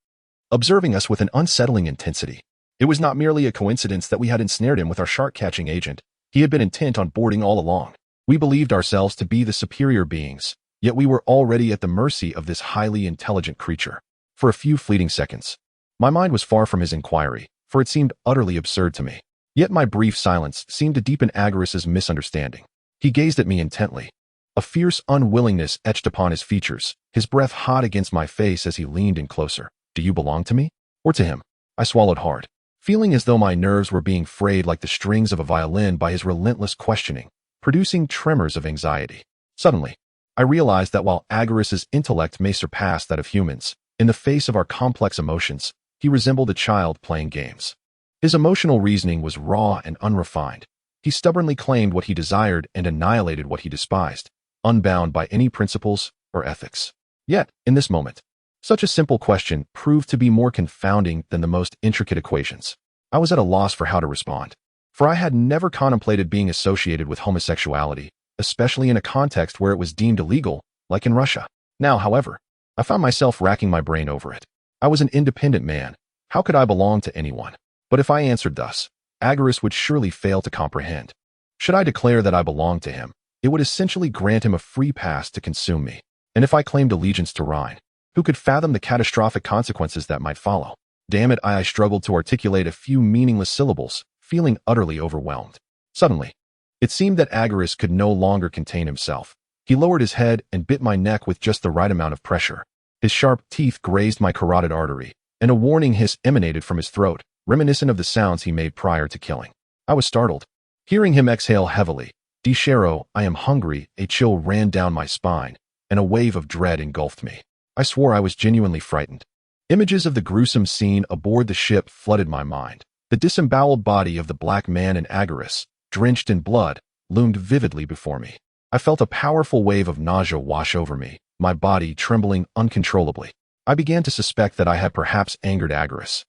observing us with an unsettling intensity. It was not merely a coincidence that we had ensnared him with our shark-catching agent. He had been intent on boarding all along. We believed ourselves to be the superior beings, yet we were already at the mercy of this highly intelligent creature. For a few fleeting seconds, my mind was far from his inquiry, for it seemed utterly absurd to me. Yet my brief silence seemed to deepen Agaris's misunderstanding. He gazed at me intently. A fierce unwillingness etched upon his features, his breath hot against my face as he leaned in closer. Do you belong to me? Or to him? I swallowed hard, feeling as though my nerves were being frayed like the strings of a violin by his relentless questioning, producing tremors of anxiety. Suddenly, I realized that while Agaris's intellect may surpass that of humans, in the face of our complex emotions, he resembled a child playing games. His emotional reasoning was raw and unrefined. He stubbornly claimed what he desired and annihilated what he despised, unbound by any principles or ethics. Yet, in this moment, such a simple question proved to be more confounding than the most intricate equations. I was at a loss for how to respond, for I had never contemplated being associated with homosexuality, especially in a context where it was deemed illegal, like in Russia. Now, however, I found myself racking my brain over it. I was an independent man. How could I belong to anyone? But if I answered thus, Agaris would surely fail to comprehend. Should I declare that I belonged to him, it would essentially grant him a free pass to consume me. And if I claimed allegiance to Rhine, who could fathom the catastrophic consequences that might follow? Damn it, I struggled to articulate a few meaningless syllables, feeling utterly overwhelmed. Suddenly, it seemed that Agaris could no longer contain himself. He lowered his head and bit my neck with just the right amount of pressure. His sharp teeth grazed my carotid artery, and a warning hiss emanated from his throat, reminiscent of the sounds he made prior to killing. I was startled, hearing him exhale heavily. Desaro, I am hungry. A chill ran down my spine, and a wave of dread engulfed me. I swore I was genuinely frightened. Images of the gruesome scene aboard the ship flooded my mind. The disemboweled body of the black man and Agaris, drenched in blood, loomed vividly before me. I felt a powerful wave of nausea wash over me, my body trembling uncontrollably. I began to suspect that I had perhaps angered Agaris,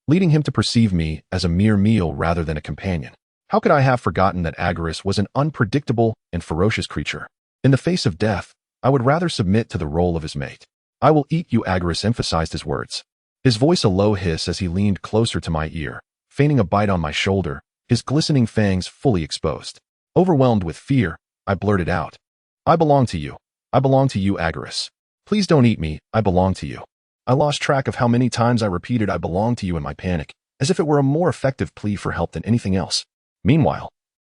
leading him to perceive me as a mere meal rather than a companion. How could I have forgotten that Agaris was an unpredictable and ferocious creature? In the face of death, I would rather submit to the role of his mate. "I will eat you," Agaris emphasized his words. His voice a low hiss as he leaned closer to my ear, feigning a bite on my shoulder, his glistening fangs fully exposed. Overwhelmed with fear, I blurted out, "I belong to you. I belong to you, Agaris. Please don't eat me, I belong to you." I lost track of how many times I repeated "I belong to you" in my panic, as if it were a more effective plea for help than anything else. Meanwhile,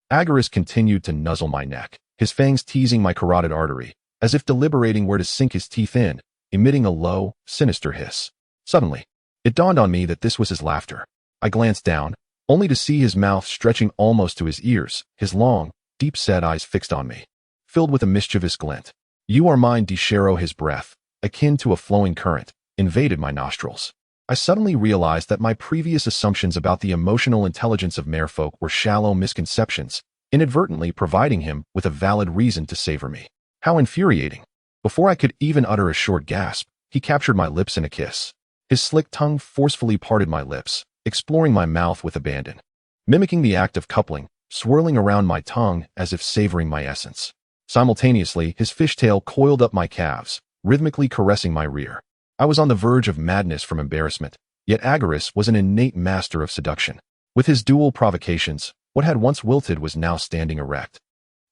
Agaris continued to nuzzle my neck, his fangs teasing my carotid artery, as if deliberating where to sink his teeth in, emitting a low, sinister hiss. Suddenly, it dawned on me that this was his laughter. I glanced down, only to see his mouth stretching almost to his ears, his long, deep-set eyes fixed on me, filled with a mischievous glint. "You are mine, Desaro." His breath, akin to a flowing current, invaded my nostrils. I suddenly realized that my previous assumptions about the emotional intelligence of merfolk were shallow misconceptions, inadvertently providing him with a valid reason to savor me. How infuriating! Before I could even utter a short gasp, he captured my lips in a kiss. His slick tongue forcefully parted my lips, exploring my mouth with abandon, mimicking the act of coupling, swirling around my tongue as if savoring my essence. Simultaneously, his fishtail coiled up my calves, rhythmically caressing my rear. I was on the verge of madness from embarrassment, yet Agaris was an innate master of seduction. With his dual provocations, what had once wilted was now standing erect.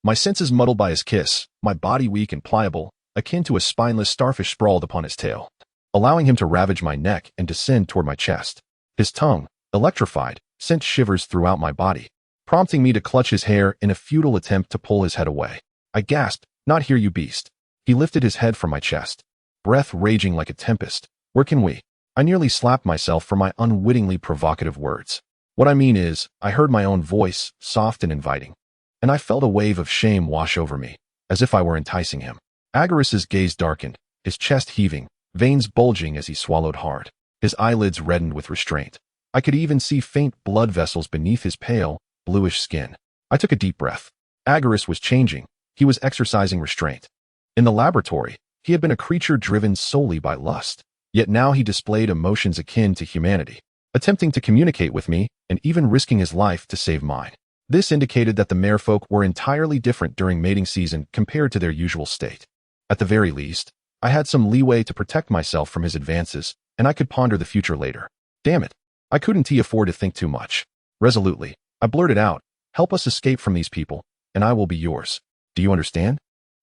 My senses muddled by his kiss, my body weak and pliable, akin to a spineless starfish sprawled upon his tail, allowing him to ravage my neck and descend toward my chest. His tongue, electrified, sent shivers throughout my body, prompting me to clutch his hair in a futile attempt to pull his head away. I gasped, "Not here, you beast." He lifted his head from my chest, breath raging like a tempest. "Where can we?" I nearly slapped myself for my unwittingly provocative words. "What I mean is," I heard my own voice, soft and inviting, and I felt a wave of shame wash over me, as if I were enticing him. Agaris's gaze darkened, his chest heaving, veins bulging as he swallowed hard. His eyelids reddened with restraint. I could even see faint blood vessels beneath his pale, bluish skin. I took a deep breath. Agaris was changing. He was exercising restraint. In the laboratory, he had been a creature driven solely by lust. Yet now he displayed emotions akin to humanity, attempting to communicate with me and even risking his life to save mine. This indicated that the merfolk were entirely different during mating season compared to their usual state. At the very least, I had some leeway to protect myself from his advances, and I could ponder the future later. Damn it, I couldn't afford to think too much. Resolutely, I blurted out, "Help us escape from these people, and I will be yours. Do you understand?"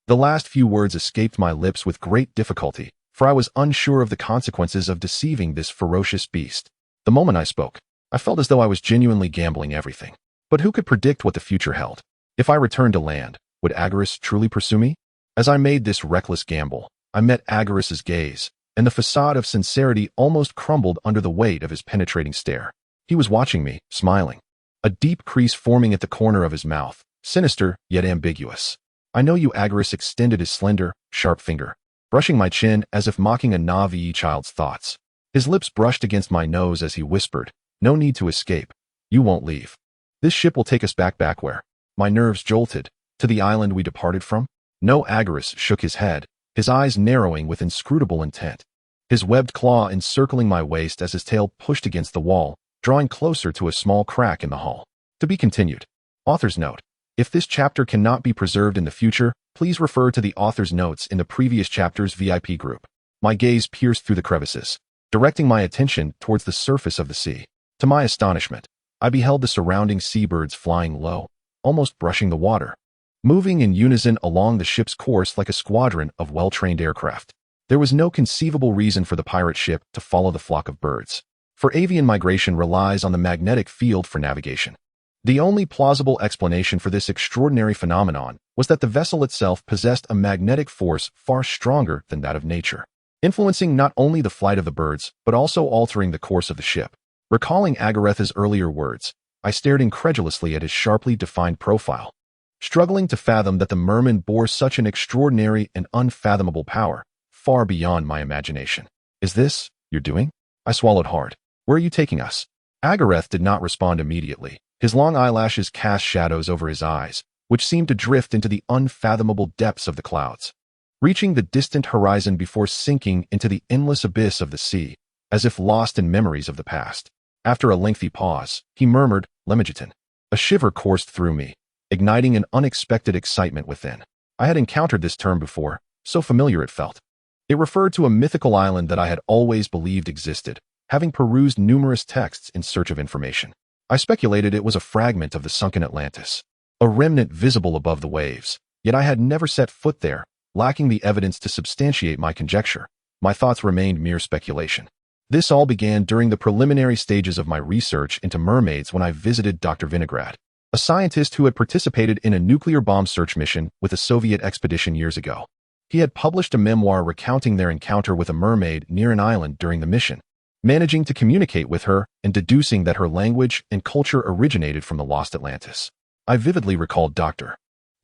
The last few words escaped my lips with great difficulty, for I was unsure of the consequences of deceiving this ferocious beast. The moment I spoke, I felt as though I was genuinely gambling everything. But who could predict what the future held? If I returned to land, would Agaris truly pursue me? As I made this reckless gamble, I met Agaris's gaze, and the facade of sincerity almost crumbled under the weight of his penetrating stare. He was watching me, smiling, a deep crease forming at the corner of his mouth, sinister yet ambiguous. "I know you." Agaris extended his slender, sharp finger, brushing my chin as if mocking a naive child's thoughts. His lips brushed against my nose as he whispered, "No need to escape. You won't leave. This ship will take us back where?" My nerves jolted. "To the island we departed from?" "No." Agaris shook his head, his eyes narrowing with inscrutable intent, his webbed claw encircling my waist as his tail pushed against the wall, drawing closer to a small crack in the hull. To be continued. Author's note. If this chapter cannot be preserved in the future, please refer to the author's notes in the previous chapter's VIP group. My gaze pierced through the crevices, directing my attention towards the surface of the sea. To my astonishment, I beheld the surrounding seabirds flying low, almost brushing the water, moving in unison along the ship's course like a squadron of well-trained aircraft. There was no conceivable reason for the pirate ship to follow the flock of birds, for avian migration relies on the magnetic field for navigation. The only plausible explanation for this extraordinary phenomenon was that the vessel itself possessed a magnetic force far stronger than that of nature, influencing not only the flight of the birds, but also altering the course of the ship. Recalling Agaretha's earlier words, I stared incredulously at his sharply defined profile, struggling to fathom that the merman bore such an extraordinary and unfathomable power, far beyond my imagination. "Is this you're doing?" I swallowed hard. "Where are you taking us?" Agareth did not respond immediately. His long eyelashes cast shadows over his eyes, which seemed to drift into the unfathomable depths of the clouds, reaching the distant horizon before sinking into the endless abyss of the sea, as if lost in memories of the past. After a lengthy pause, he murmured, "Lemigiton." A shiver coursed through me, igniting an unexpected excitement within. I had encountered this term before, so familiar it felt. It referred to a mythical island that I had always believed existed, having perused numerous texts in search of information. I speculated it was a fragment of the sunken Atlantis, a remnant visible above the waves, yet I had never set foot there, lacking the evidence to substantiate my conjecture. My thoughts remained mere speculation. This all began during the preliminary stages of my research into mermaids when I visited Dr. Vinograd, a scientist who had participated in a nuclear bomb search mission with a Soviet expedition years ago. He had published a memoir recounting their encounter with a mermaid near an island during the mission, managing to communicate with her and deducing that her language and culture originated from the lost Atlantis. I vividly recalled Dr.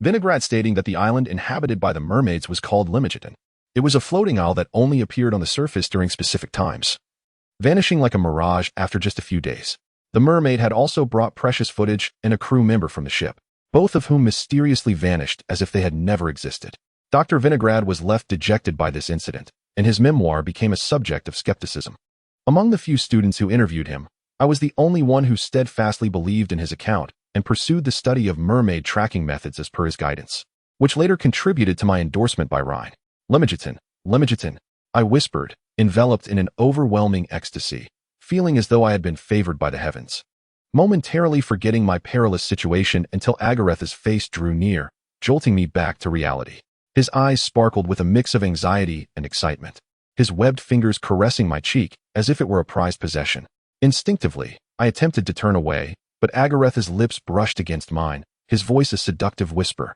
Vinograd stating that the island inhabited by the mermaids was called Limigitan. It was a floating isle that only appeared on the surface during specific times, vanishing like a mirage after just a few days. The mermaid had also brought precious footage and a crew member from the ship, both of whom mysteriously vanished as if they had never existed. Dr. Vinograd was left dejected by this incident, and his memoir became a subject of skepticism. Among the few students who interviewed him, I was the only one who steadfastly believed in his account and pursued the study of mermaid tracking methods as per his guidance, which later contributed to my endorsement by Rhine. Limigitan, Limigitan, I whispered, enveloped in an overwhelming ecstasy, feeling as though I had been favored by the heavens. Momentarily forgetting my perilous situation until Agaretha's face drew near, jolting me back to reality. His eyes sparkled with a mix of anxiety and excitement, his webbed fingers caressing my cheek as if it were a prized possession. Instinctively, I attempted to turn away, but Agaretha's lips brushed against mine, his voice a seductive whisper.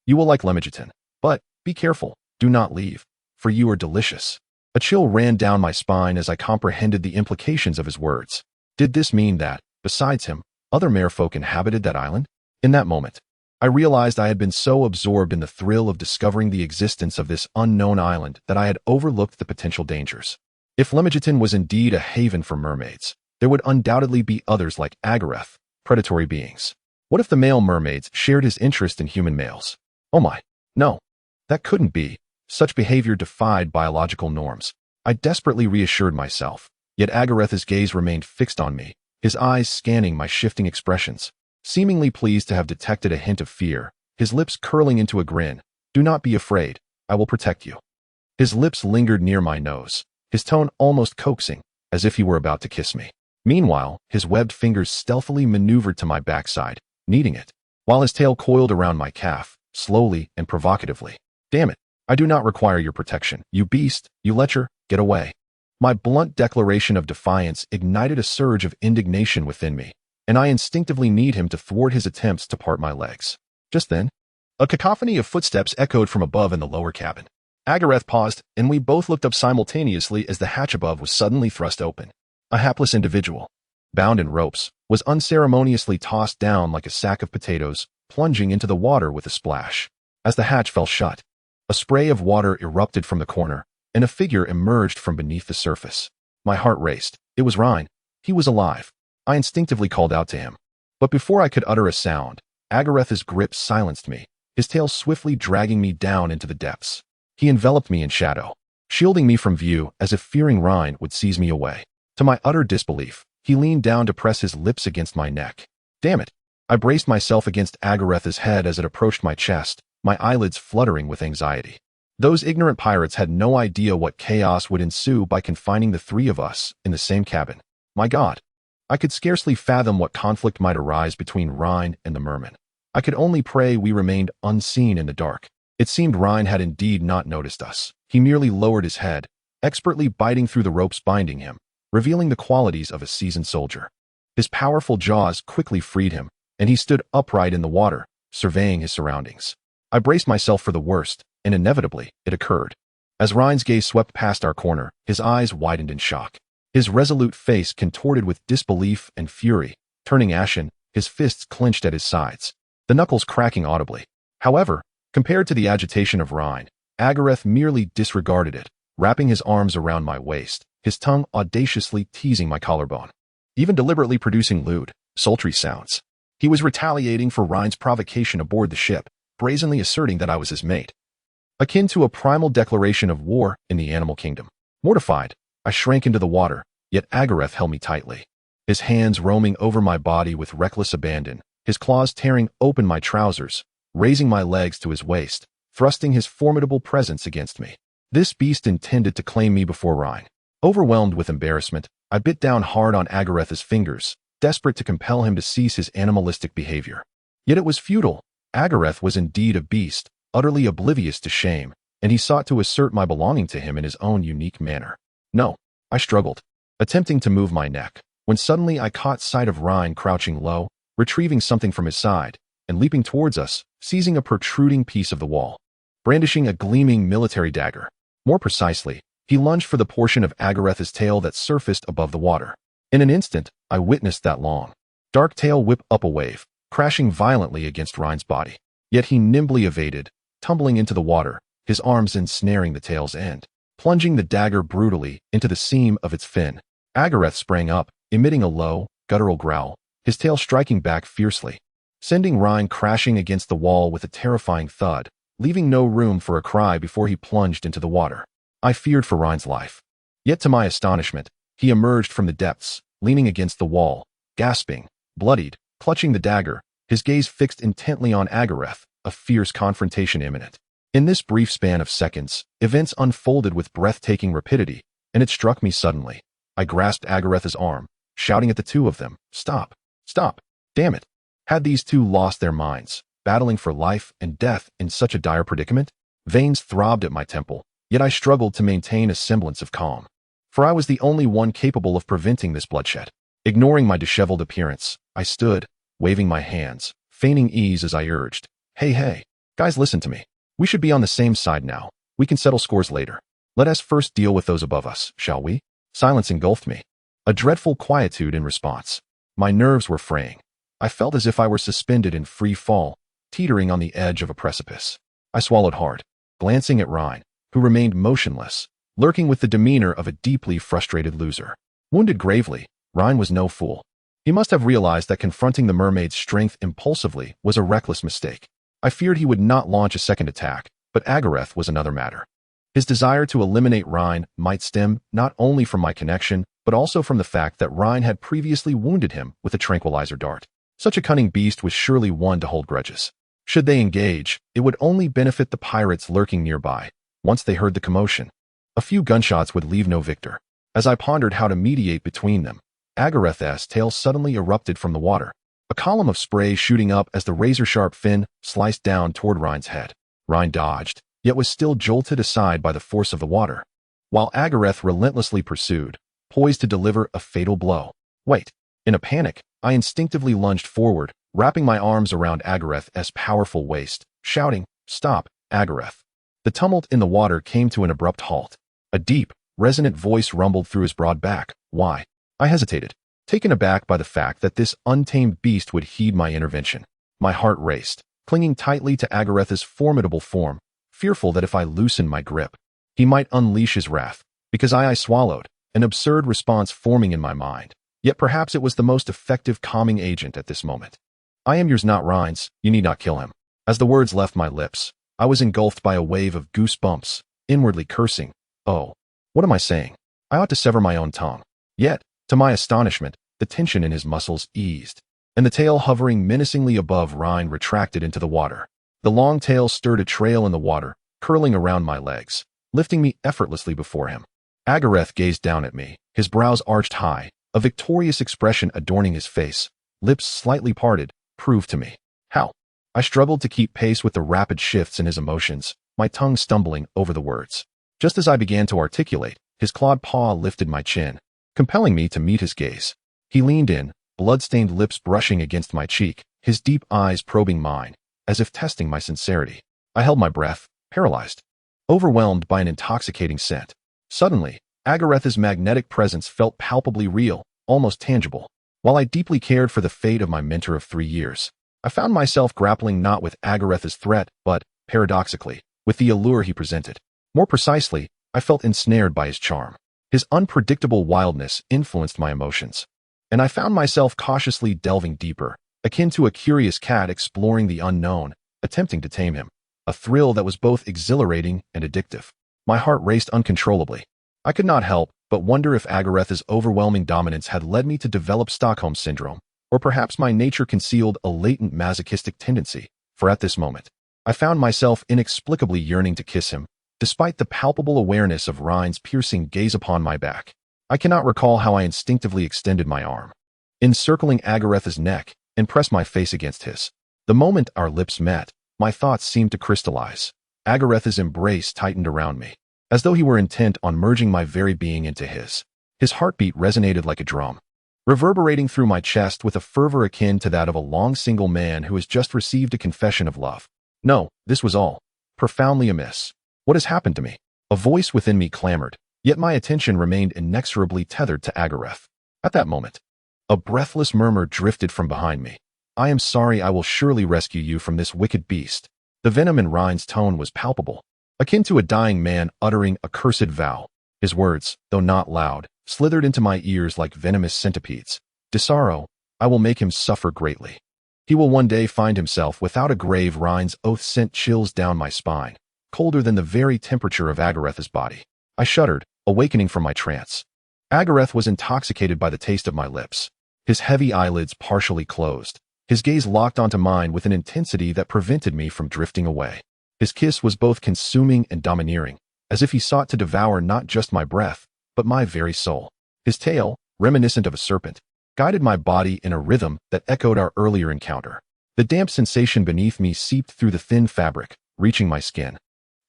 You will like Limigitan, but be careful, do not leave, for you are delicious. A chill ran down my spine as I comprehended the implications of his words. Did this mean that, besides him, other merfolk inhabited that island? In that moment, I realized I had been so absorbed in the thrill of discovering the existence of this unknown island that I had overlooked the potential dangers. If Limigitan was indeed a haven for mermaids, there would undoubtedly be others like Agareth, predatory beings. What if the male mermaids shared his interest in human males? Oh my, no, that couldn't be. Such behavior defied biological norms. I desperately reassured myself, yet Agaretha's gaze remained fixed on me, his eyes scanning my shifting expressions. Seemingly pleased to have detected a hint of fear, his lips curling into a grin. Do not be afraid, I will protect you. His lips lingered near my nose, his tone almost coaxing, as if he were about to kiss me. Meanwhile, his webbed fingers stealthily maneuvered to my backside, kneading it, while his tail coiled around my calf, slowly and provocatively. Damn it, I do not require your protection, you beast, you lecher, get away. My blunt declaration of defiance ignited a surge of indignation within me, and I instinctively kneed him to thwart his attempts to part my legs. Just then, a cacophony of footsteps echoed from above in the lower cabin. Agareth paused, and we both looked up simultaneously as the hatch above was suddenly thrust open. A hapless individual, bound in ropes, was unceremoniously tossed down like a sack of potatoes, plunging into the water with a splash. As the hatch fell shut, a spray of water erupted from the corner, and a figure emerged from beneath the surface. My heart raced. It was Rhine. He was alive. I instinctively called out to him. But before I could utter a sound, Agaretha's grip silenced me, his tail swiftly dragging me down into the depths. He enveloped me in shadow, shielding me from view as if fearing Rhine would seize me away. To my utter disbelief, he leaned down to press his lips against my neck. Damn it! I braced myself against Agaretha's head as it approached my chest, my eyelids fluttering with anxiety. Those ignorant pirates had no idea what chaos would ensue by confining the three of us in the same cabin. My God! I could scarcely fathom what conflict might arise between Rhine and the merman. I could only pray we remained unseen in the dark. It seemed Rhine had indeed not noticed us. He merely lowered his head, expertly biting through the ropes binding him, revealing the qualities of a seasoned soldier. His powerful jaws quickly freed him, and he stood upright in the water, surveying his surroundings. I braced myself for the worst, and inevitably, it occurred. As Rhine's gaze swept past our corner, his eyes widened in shock. His resolute face contorted with disbelief and fury, turning ashen, his fists clenched at his sides, the knuckles cracking audibly. However, compared to the agitation of Rhine, Agareth merely disregarded it, wrapping his arms around my waist, his tongue audaciously teasing my collarbone, even deliberately producing lewd, sultry sounds. He was retaliating for Rhine's provocation aboard the ship, brazenly asserting that I was his mate, akin to a primal declaration of war in the animal kingdom. Mortified, I shrank into the water, yet Agareth held me tightly, his hands roaming over my body with reckless abandon, his claws tearing open my trousers, raising my legs to his waist, thrusting his formidable presence against me. This beast intended to claim me before Rhine. Overwhelmed with embarrassment, I bit down hard on Agareth's fingers, desperate to compel him to cease his animalistic behavior. Yet it was futile. Agareth was indeed a beast, utterly oblivious to shame, and he sought to assert my belonging to him in his own unique manner. No, I struggled, attempting to move my neck, when suddenly I caught sight of Rhine crouching low, retrieving something from his side, and leaping towards us, seizing a protruding piece of the wall, brandishing a gleaming military dagger. More precisely, he lunged for the portion of Agareth's tail that surfaced above the water. In an instant, I witnessed that long, dark tail whip up a wave, crashing violently against Rhine's body. Yet he nimbly evaded, tumbling into the water, his arms ensnaring the tail's end, plunging the dagger brutally into the seam of its fin. Agareth sprang up, emitting a low, guttural growl, his tail striking back fiercely, sending Rhine crashing against the wall with a terrifying thud, leaving no room for a cry before he plunged into the water. I feared for Rhine's life. Yet to my astonishment, he emerged from the depths, leaning against the wall, gasping, bloodied, clutching the dagger, his gaze fixed intently on Agareth, a fierce confrontation imminent. In this brief span of seconds, events unfolded with breathtaking rapidity, and it struck me suddenly. I grasped Agareth's arm, shouting at the two of them, "Stop! Stop! Damn it!" Had these two lost their minds, battling for life and death in such a dire predicament? Veins throbbed at my temple, yet I struggled to maintain a semblance of calm. For I was the only one capable of preventing this bloodshed. Ignoring my disheveled appearance, I stood, waving my hands, feigning ease as I urged, Hey, guys, listen to me. We should be on the same side now. We can settle scores later. Let us first deal with those above us, shall we?" Silence engulfed me. A dreadful quietude in response. My nerves were fraying. I felt as if I were suspended in free fall, teetering on the edge of a precipice. I swallowed hard, glancing at Rhine, who remained motionless, lurking with the demeanor of a deeply frustrated loser. Wounded gravely, Rhine was no fool. He must have realized that confronting the mermaid's strength impulsively was a reckless mistake. I feared he would not launch a second attack, but Agareth was another matter. His desire to eliminate Rhine might stem not only from my connection, but also from the fact that Rhine had previously wounded him with a tranquilizer dart. Such a cunning beast was surely one to hold grudges. Should they engage, it would only benefit the pirates lurking nearby. Once they heard the commotion, a few gunshots would leave no victor. As I pondered how to mediate between them, Agareth's tail suddenly erupted from the water, a column of spray shooting up as the razor-sharp fin sliced down toward Rhine's head. Rhine dodged, yet was still jolted aside by the force of the water, while Agareth relentlessly pursued, poised to deliver a fatal blow. Wait. In a panic, I instinctively lunged forward, wrapping my arms around Agareth's powerful waist, shouting, "Stop, Agareth." The tumult in the water came to an abrupt halt. A deep, resonant voice rumbled through his broad back. Why? I hesitated, taken aback by the fact that this untamed beast would heed my intervention. My heart raced, clinging tightly to Agareth's formidable form, fearful that if I loosened my grip, he might unleash his wrath. Because I swallowed, an absurd response forming in my mind. Yet perhaps it was the most effective calming agent at this moment. "I am yours, not Rhine's. You need not kill him." As the words left my lips, I was engulfed by a wave of goosebumps, inwardly cursing. Oh, what am I saying? I ought to sever my own tongue. Yet, to my astonishment, the tension in his muscles eased, and the tail hovering menacingly above Rhine retracted into the water. The long tail stirred a trail in the water, curling around my legs, lifting me effortlessly before him. Agareth gazed down at me, his brows arched high, a victorious expression adorning his face, lips slightly parted, proved to me. How? I struggled to keep pace with the rapid shifts in his emotions, my tongue stumbling over the words. Just as I began to articulate, his clawed paw lifted my chin, compelling me to meet his gaze. He leaned in, blood-stained lips brushing against my cheek, his deep eyes probing mine, as if testing my sincerity. I held my breath, paralyzed, overwhelmed by an intoxicating scent. Suddenly, Agareth's magnetic presence felt palpably real, almost tangible. While I deeply cared for the fate of my mentor of 3 years, I found myself grappling not with Agareth's threat, but, paradoxically, with the allure he presented. More precisely, I felt ensnared by his charm. His unpredictable wildness influenced my emotions, and I found myself cautiously delving deeper, akin to a curious cat exploring the unknown, attempting to tame him, a thrill that was both exhilarating and addictive. My heart raced uncontrollably. I could not help but wonder if Agareth's overwhelming dominance had led me to develop Stockholm Syndrome, Or perhaps my nature concealed a latent masochistic tendency, for at this moment, I found myself inexplicably yearning to kiss him, despite the palpable awareness of Rhine's piercing gaze upon my back. I cannot recall how I instinctively extended my arm, encircling Agaretha's neck, and pressed my face against his. The moment our lips met, my thoughts seemed to crystallize. Agaretha's embrace tightened around me, as though he were intent on merging my very being into his. His heartbeat resonated like a drum, reverberating through my chest with a fervor akin to that of a long single man who has just received a confession of love. No, this was all profoundly amiss. What has happened to me? A voice within me clamored, yet my attention remained inexorably tethered to Agareth. At that moment, a breathless murmur drifted from behind me. I am sorry, I will surely rescue you from this wicked beast. The venom in Rhine's tone was palpable, akin to a dying man uttering a cursed vow. His words, though not loud, slithered into my ears like venomous centipedes. Desaro, I will make him suffer greatly. He will one day find himself without a grave. Rhine's oath sent chills down my spine, colder than the very temperature of Agaretha's body. I shuddered, awakening from my trance. Agareth was intoxicated by the taste of my lips. His heavy eyelids partially closed, his gaze locked onto mine with an intensity that prevented me from drifting away. His kiss was both consuming and domineering, as if he sought to devour not just my breath, but my very soul. His tail, reminiscent of a serpent, guided my body in a rhythm that echoed our earlier encounter. The damp sensation beneath me seeped through the thin fabric, reaching my skin,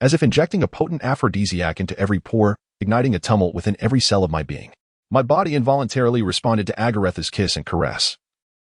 as if injecting a potent aphrodisiac into every pore, igniting a tumult within every cell of my being. My body involuntarily responded to Agaretha's kiss and caress,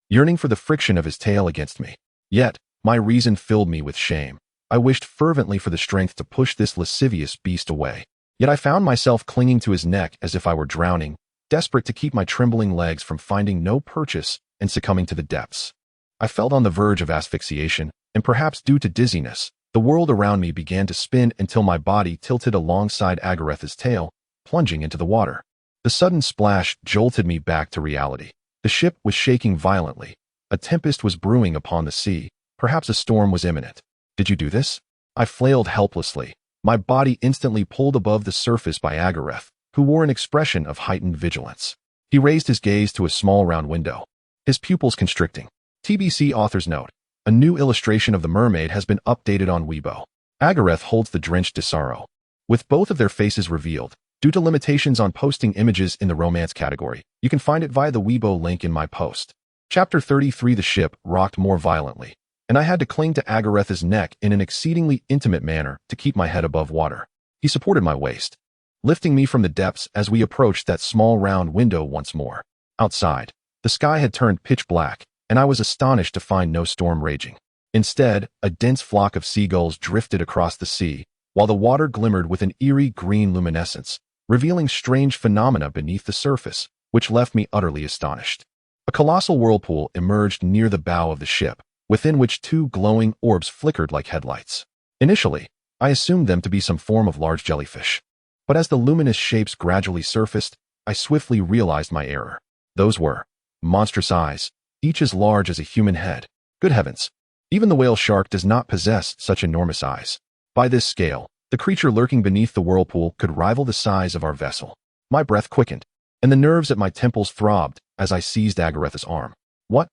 yearning for the friction of his tail against me. Yet, my reason filled me with shame. I wished fervently for the strength to push this lascivious beast away. Yet I found myself clinging to his neck as if I were drowning, desperate to keep my trembling legs from finding no purchase and succumbing to the depths. I felt on the verge of asphyxiation, and perhaps due to dizziness, the world around me began to spin until my body tilted alongside Agaretha's tail, plunging into the water. The sudden splash jolted me back to reality. The ship was shaking violently. A tempest was brewing upon the sea. Perhaps a storm was imminent. Did you do this? I flailed helplessly, my body instantly pulled above the surface by Agareth, who wore an expression of heightened vigilance. He raised his gaze to a small round window, his pupils constricting. TBC author's note: a new illustration of the mermaid has been updated on Weibo. Agareth holds the drenched Desaro, with both of their faces revealed. Due to limitations on posting images in the romance category, you can find it via the Weibo link in my post. Chapter 33. The ship rocked more violently, and I had to cling to Agaretha's neck in an exceedingly intimate manner to keep my head above water. He supported my waist, lifting me from the depths as we approached that small round window once more. Outside, the sky had turned pitch black, and I was astonished to find no storm raging. Instead, a dense flock of seagulls drifted across the sea, while the water glimmered with an eerie green luminescence, revealing strange phenomena beneath the surface, which left me utterly astonished. A colossal whirlpool emerged near the bow of the ship, within which two glowing orbs flickered like headlights. Initially, I assumed them to be some form of large jellyfish. But as the luminous shapes gradually surfaced, I swiftly realized my error. Those were monstrous eyes, each as large as a human head. Good heavens! Even the whale shark does not possess such enormous eyes. By this scale, the creature lurking beneath the whirlpool could rival the size of our vessel. My breath quickened, and the nerves at my temples throbbed as I seized Agaretha's arm. What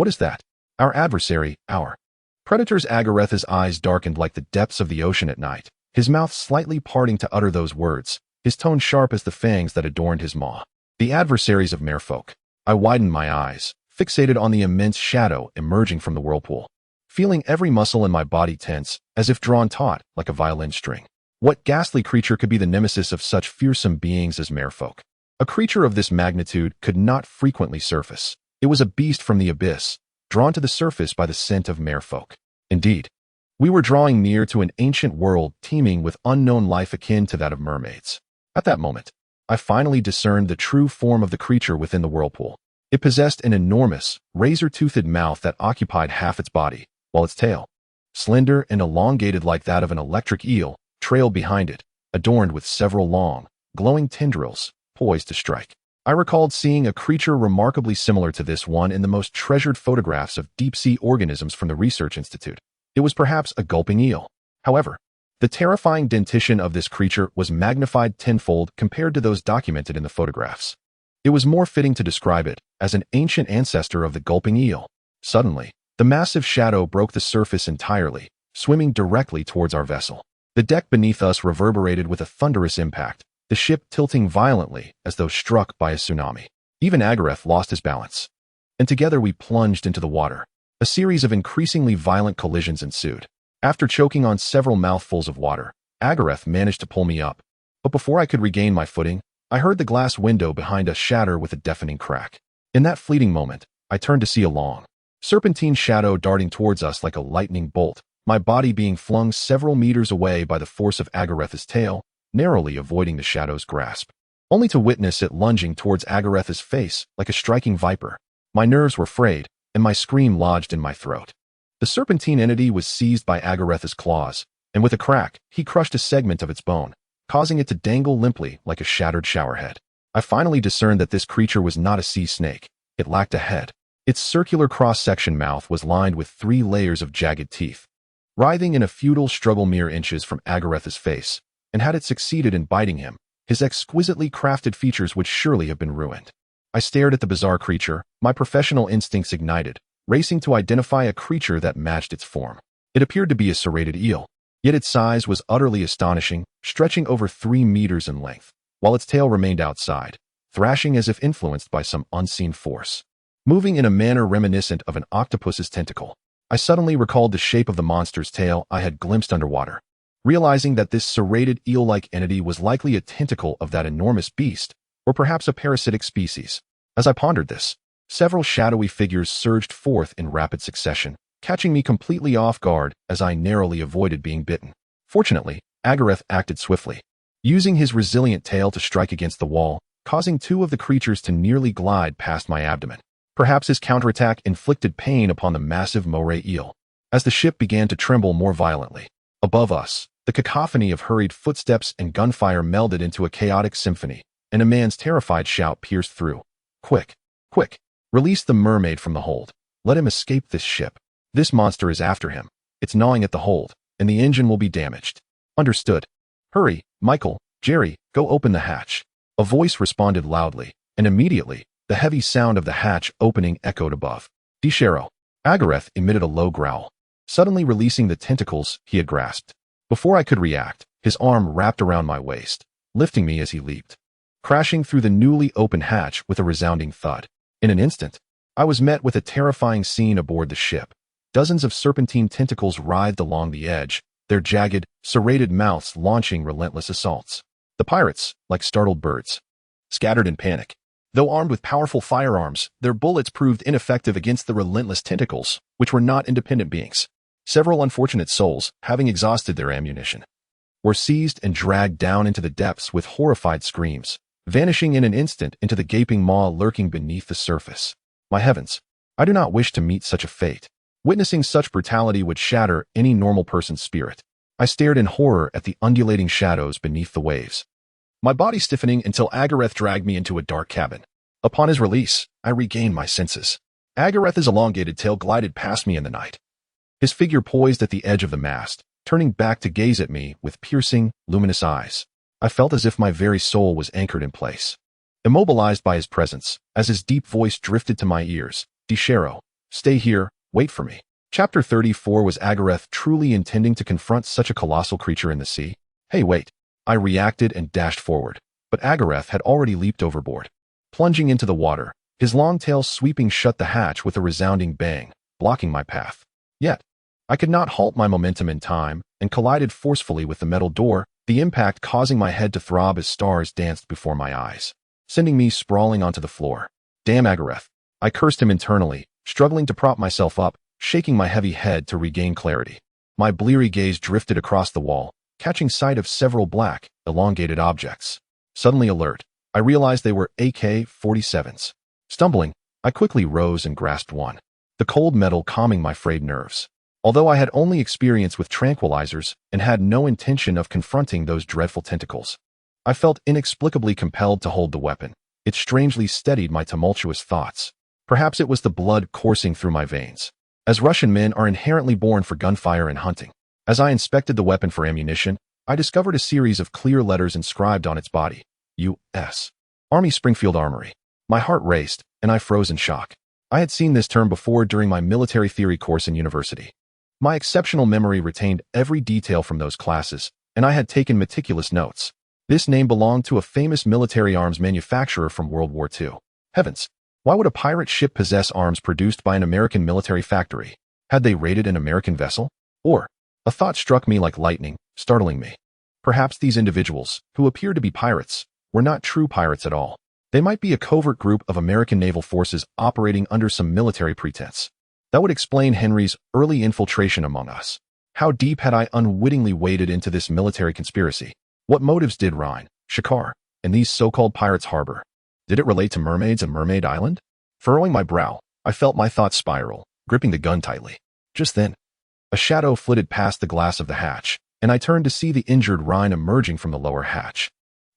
is that? Our adversary, our predator's. Agaretha's eyes darkened like the depths of the ocean at night, his mouth slightly parting to utter those words, his tone sharp as the fangs that adorned his maw. The adversaries of Merfolk. I widened my eyes, fixated on the immense shadow emerging from the whirlpool, feeling every muscle in my body tense, as if drawn taut like a violin string. What ghastly creature could be the nemesis of such fearsome beings as Merfolk? A creature of this magnitude could not frequently surface. It was a beast from the abyss, drawn to the surface by the scent of Merfolk. Indeed, we were drawing near to an ancient world teeming with unknown life akin to that of mermaids. At that moment, I finally discerned the true form of the creature within the whirlpool. It possessed an enormous, razor-toothed mouth that occupied half its body, while its tail, slender and elongated like that of an electric eel, trailed behind it, adorned with several long, glowing tendrils, poised to strike. I recalled seeing a creature remarkably similar to this one in the most treasured photographs of deep-sea organisms from the Research Institute. It was perhaps a gulping eel. However, the terrifying dentition of this creature was magnified tenfold compared to those documented in the photographs. It was more fitting to describe it as an ancient ancestor of the gulping eel. Suddenly, the massive shadow broke the surface entirely, swimming directly towards our vessel. The deck beneath us reverberated with a thunderous impact, the ship tilting violently as though struck by a tsunami. Even Agareth lost his balance, and together we plunged into the water. A series of increasingly violent collisions ensued. After choking on several mouthfuls of water, Agareth managed to pull me up, but before I could regain my footing, I heard the glass window behind us shatter with a deafening crack. In that fleeting moment, I turned to see a long, serpentine shadow darting towards us like a lightning bolt, my body being flung several meters away by the force of Agareth's tail, narrowly avoiding the shadow's grasp, only to witness it lunging towards Agareth's face like a striking viper. My nerves were frayed, and my scream lodged in my throat. The serpentine entity was seized by Agareth's claws, and with a crack, he crushed a segment of its bone, causing it to dangle limply like a shattered showerhead. I finally discerned that this creature was not a sea snake. It lacked a head. Its circular cross-section mouth was lined with 3 layers of jagged teeth, writhing in a futile struggle mere inches from Agareth's face, and had it succeeded in biting him, his exquisitely crafted features would surely have been ruined. I stared at the bizarre creature, my professional instincts ignited, racing to identify a creature that matched its form. It appeared to be a serrated eel, yet its size was utterly astonishing, stretching over 3 meters in length, while its tail remained outside, thrashing as if influenced by some unseen force, moving in a manner reminiscent of an octopus's tentacle. I suddenly recalled the shape of the monster's tail I had glimpsed underwater, realizing that this serrated eel-like entity was likely a tentacle of that enormous beast, or perhaps a parasitic species. As I pondered this, several shadowy figures surged forth in rapid succession, catching me completely off guard as I narrowly avoided being bitten. Fortunately, Agareth acted swiftly, using his resilient tail to strike against the wall, causing 2 of the creatures to nearly glide past my abdomen. Perhaps his counterattack inflicted pain upon the massive moray eel, as the ship began to tremble more violently. Above us, the cacophony of hurried footsteps and gunfire melded into a chaotic symphony, and a man's terrified shout pierced through. "Quick! Quick! Release the mermaid from the hold. Let him escape this ship. This monster is after him. It's gnawing at the hold, and the engine will be damaged." "Understood. Hurry, Michael, Jerry, go open the hatch." A voice responded loudly, and immediately, the heavy sound of the hatch opening echoed above. "Desaro." Agareth emitted a low growl, suddenly releasing the tentacles he had grasped. Before I could react, his arm wrapped around my waist, lifting me as he leaped, crashing through the newly opened hatch with a resounding thud. In an instant, I was met with a terrifying scene aboard the ship. Dozens of serpentine tentacles writhed along the edge, their jagged, serrated mouths launching relentless assaults. The pirates, like startled birds, scattered in panic. Though armed with powerful firearms, their bullets proved ineffective against the relentless tentacles, which were not independent beings. Several unfortunate souls, having exhausted their ammunition, were seized and dragged down into the depths with horrified screams, vanishing in an instant into the gaping maw lurking beneath the surface. My heavens, I do not wish to meet such a fate. Witnessing such brutality would shatter any normal person's spirit. I stared in horror at the undulating shadows beneath the waves, my body stiffening until Agareth dragged me into a dark cabin. Upon his release, I regained my senses. Agareth's elongated tail glided past me in the night, his figure poised at the edge of the mast, turning back to gaze at me with piercing, luminous eyes. I felt as if my very soul was anchored in place, immobilized by his presence, as his deep voice drifted to my ears. "Desaro, stay here, wait for me." Chapter 34. Was Agareth truly intending to confront such a colossal creature in the sea? "Hey, wait." I reacted and dashed forward, but Agareth had already leaped overboard, plunging into the water, his long tail sweeping shut the hatch with a resounding bang, blocking my path. Yet, I could not halt my momentum in time, and collided forcefully with the metal door, the impact causing my head to throb as stars danced before my eyes, sending me sprawling onto the floor. "Damn Agareth." I cursed him internally, struggling to prop myself up, shaking my heavy head to regain clarity. My bleary gaze drifted across the wall, catching sight of several black, elongated objects. Suddenly alert, I realized they were AK-47s. Stumbling, I quickly rose and grasped one, the cold metal calming my frayed nerves. Although I had only experience with tranquilizers and had no intention of confronting those dreadful tentacles, I felt inexplicably compelled to hold the weapon. It strangely steadied my tumultuous thoughts. Perhaps it was the blood coursing through my veins, as Russian men are inherently born for gunfire and hunting. As I inspected the weapon for ammunition, I discovered a series of clear letters inscribed on its body. U.S. Army Springfield Armory. My heart raced, and I froze in shock. I had seen this term before during my military theory course in university. My exceptional memory retained every detail from those classes, and I had taken meticulous notes. This name belonged to a famous military arms manufacturer from World War II. Heavens! Why would a pirate ship possess arms produced by an American military factory? Had they raided an American vessel? Or, a thought struck me like lightning, startling me. Perhaps these individuals, who appeared to be pirates, were not true pirates at all. They might be a covert group of American naval forces operating under some military pretense. That would explain Henry's early infiltration among us. How deep had I unwittingly waded into this military conspiracy? What motives did Rhine, Shakar, and these so-called pirates harbor? Did it relate to mermaids and Mermaid Island? Furrowing my brow, I felt my thoughts spiral, gripping the gun tightly. Just then, a shadow flitted past the glass of the hatch, and I turned to see the injured Rhine emerging from the lower hatch.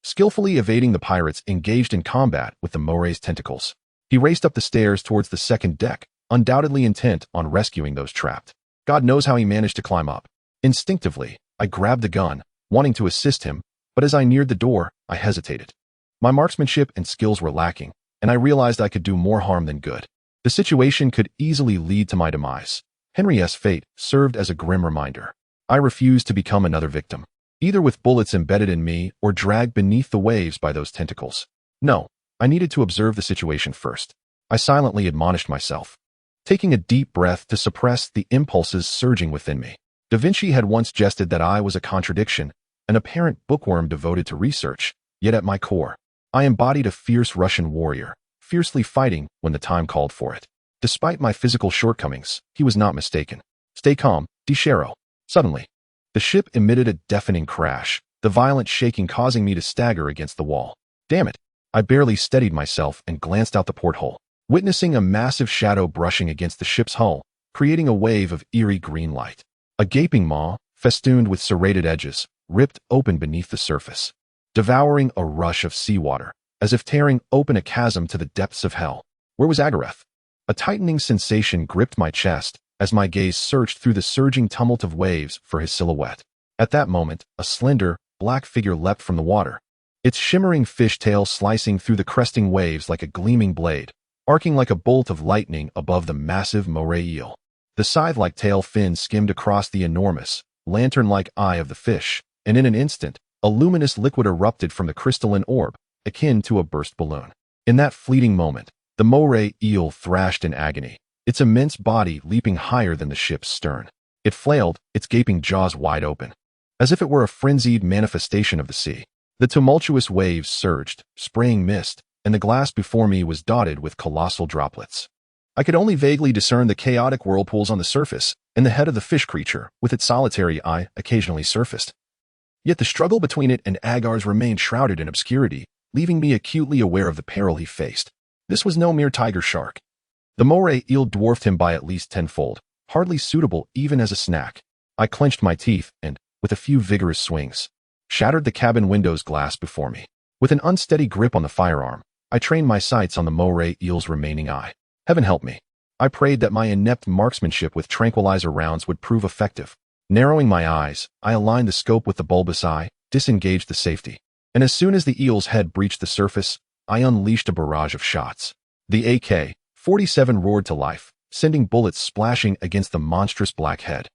Skillfully evading the pirates engaged in combat with the Moray's tentacles, he raced up the stairs towards the second deck, undoubtedly intent on rescuing those trapped. God knows how he managed to climb up. Instinctively, I grabbed the gun, wanting to assist him, but as I neared the door, I hesitated. My marksmanship and skills were lacking, and I realized I could do more harm than good. The situation could easily lead to my demise. Henry's fate served as a grim reminder. I refused to become another victim, either with bullets embedded in me or dragged beneath the waves by those tentacles. No, I needed to observe the situation first. I silently admonished myself, taking a deep breath to suppress the impulses surging within me. Da Vinci had once jested that I was a contradiction, an apparent bookworm devoted to research, yet at my core, I embodied a fierce Russian warrior, fiercely fighting when the time called for it. Despite my physical shortcomings, he was not mistaken. Stay calm, Desaro. Suddenly, the ship emitted a deafening crash, the violent shaking causing me to stagger against the wall. Damn it! I barely steadied myself and glanced out the porthole, witnessing a massive shadow brushing against the ship's hull, creating a wave of eerie green light. A gaping maw, festooned with serrated edges, ripped open beneath the surface, devouring a rush of seawater, as if tearing open a chasm to the depths of hell. Where was Agareth? A tightening sensation gripped my chest as my gaze searched through the surging tumult of waves for his silhouette. At that moment, a slender, black figure leapt from the water, its shimmering fishtail slicing through the cresting waves like a gleaming blade, arcing like a bolt of lightning above the massive moray eel. The scythe-like tail fin skimmed across the enormous, lantern-like eye of the fish, and in an instant, a luminous liquid erupted from the crystalline orb, akin to a burst balloon. In that fleeting moment, the moray eel thrashed in agony, its immense body leaping higher than the ship's stern. It flailed, its gaping jaws wide open, as if it were a frenzied manifestation of the sea. The tumultuous waves surged, spraying mist, and the glass before me was dotted with colossal droplets. I could only vaguely discern the chaotic whirlpools on the surface, and the head of the fish creature, with its solitary eye, occasionally surfaced. Yet the struggle between it and Agar's remained shrouded in obscurity, leaving me acutely aware of the peril he faced. This was no mere tiger shark. The moray eel dwarfed him by at least tenfold, hardly suitable even as a snack. I clenched my teeth and, with a few vigorous swings, shattered the cabin window's glass before me. With an unsteady grip on the firearm, I trained my sights on the moray eel's remaining eye. Heaven help me. I prayed that my inept marksmanship with tranquilizer rounds would prove effective. Narrowing my eyes, I aligned the scope with the bulbous eye, disengaged the safety, and as soon as the eel's head breached the surface, I unleashed a barrage of shots. The AK-47 roared to life, sending bullets splashing against the monstrous black head.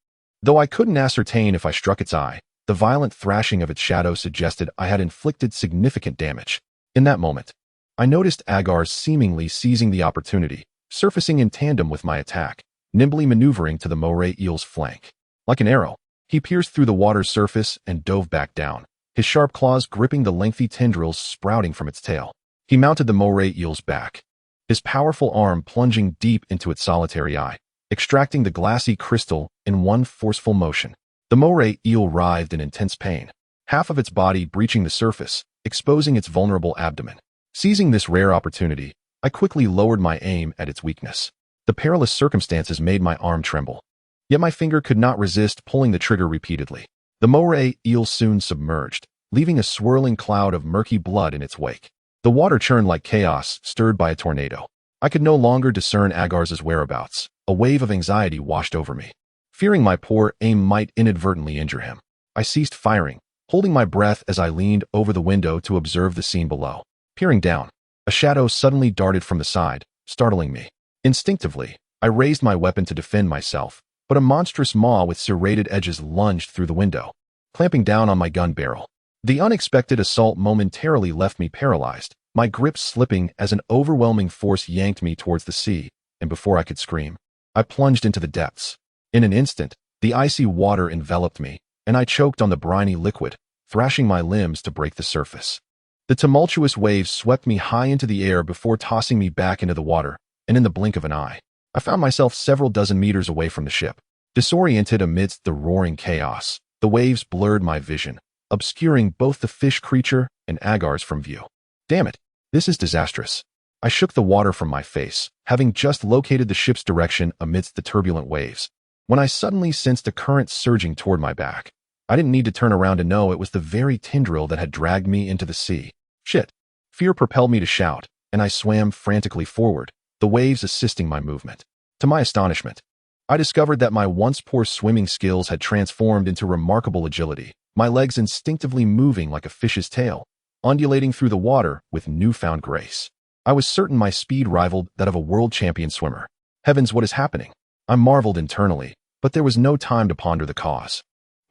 Though I couldn't ascertain if I struck its eye, the violent thrashing of its shadow suggested I had inflicted significant damage. In that moment, I noticed Agar seemingly seizing the opportunity, surfacing in tandem with my attack, nimbly maneuvering to the moray eel's flank. Like an arrow, he pierced through the water's surface and dove back down, his sharp claws gripping the lengthy tendrils sprouting from its tail. He mounted the moray eel's back, his powerful arm plunging deep into its solitary eye, extracting the glassy crystal in one forceful motion. The moray eel writhed in intense pain, half of its body breaching the surface, exposing its vulnerable abdomen. Seizing this rare opportunity, I quickly lowered my aim at its weakness. The perilous circumstances made my arm tremble, yet my finger could not resist pulling the trigger repeatedly. The moray eel soon submerged, leaving a swirling cloud of murky blood in its wake. The water churned like chaos, stirred by a tornado. I could no longer discern Agar's whereabouts. A wave of anxiety washed over me. Fearing my poor aim might inadvertently injure him, I ceased firing, holding my breath as I leaned over the window to observe the scene below. Peering down, A shadow suddenly darted from the side, startling me. Instinctively, I raised my weapon to defend myself, but a monstrous maw with serrated edges lunged through the window, clamping down on my gun barrel. The unexpected assault momentarily left me paralyzed, my grip slipping as an overwhelming force yanked me towards the sea, and before I could scream, I plunged into the depths. In an instant, the icy water enveloped me, and I choked on the briny liquid, thrashing my limbs to break the surface. The tumultuous waves swept me high into the air before tossing me back into the water, and in the blink of an eye, I found myself several dozen meters away from the ship. Disoriented amidst the roaring chaos, the waves blurred my vision, obscuring both the fish creature and Agar's from view. Damn it, this is disastrous. I shook the water from my face, having just located the ship's direction amidst the turbulent waves, when I suddenly sensed a current surging toward my back. I didn't need to turn around to know it was the very tendril that had dragged me into the sea. Shit. Fear propelled me to shout, and I swam frantically forward, the waves assisting my movement. To my astonishment, I discovered that my once poor swimming skills had transformed into remarkable agility, my legs instinctively moving like a fish's tail, undulating through the water with newfound grace. I was certain my speed rivaled that of a world champion swimmer. Heavens, what is happening? I marveled internally, but there was no time to ponder the cause.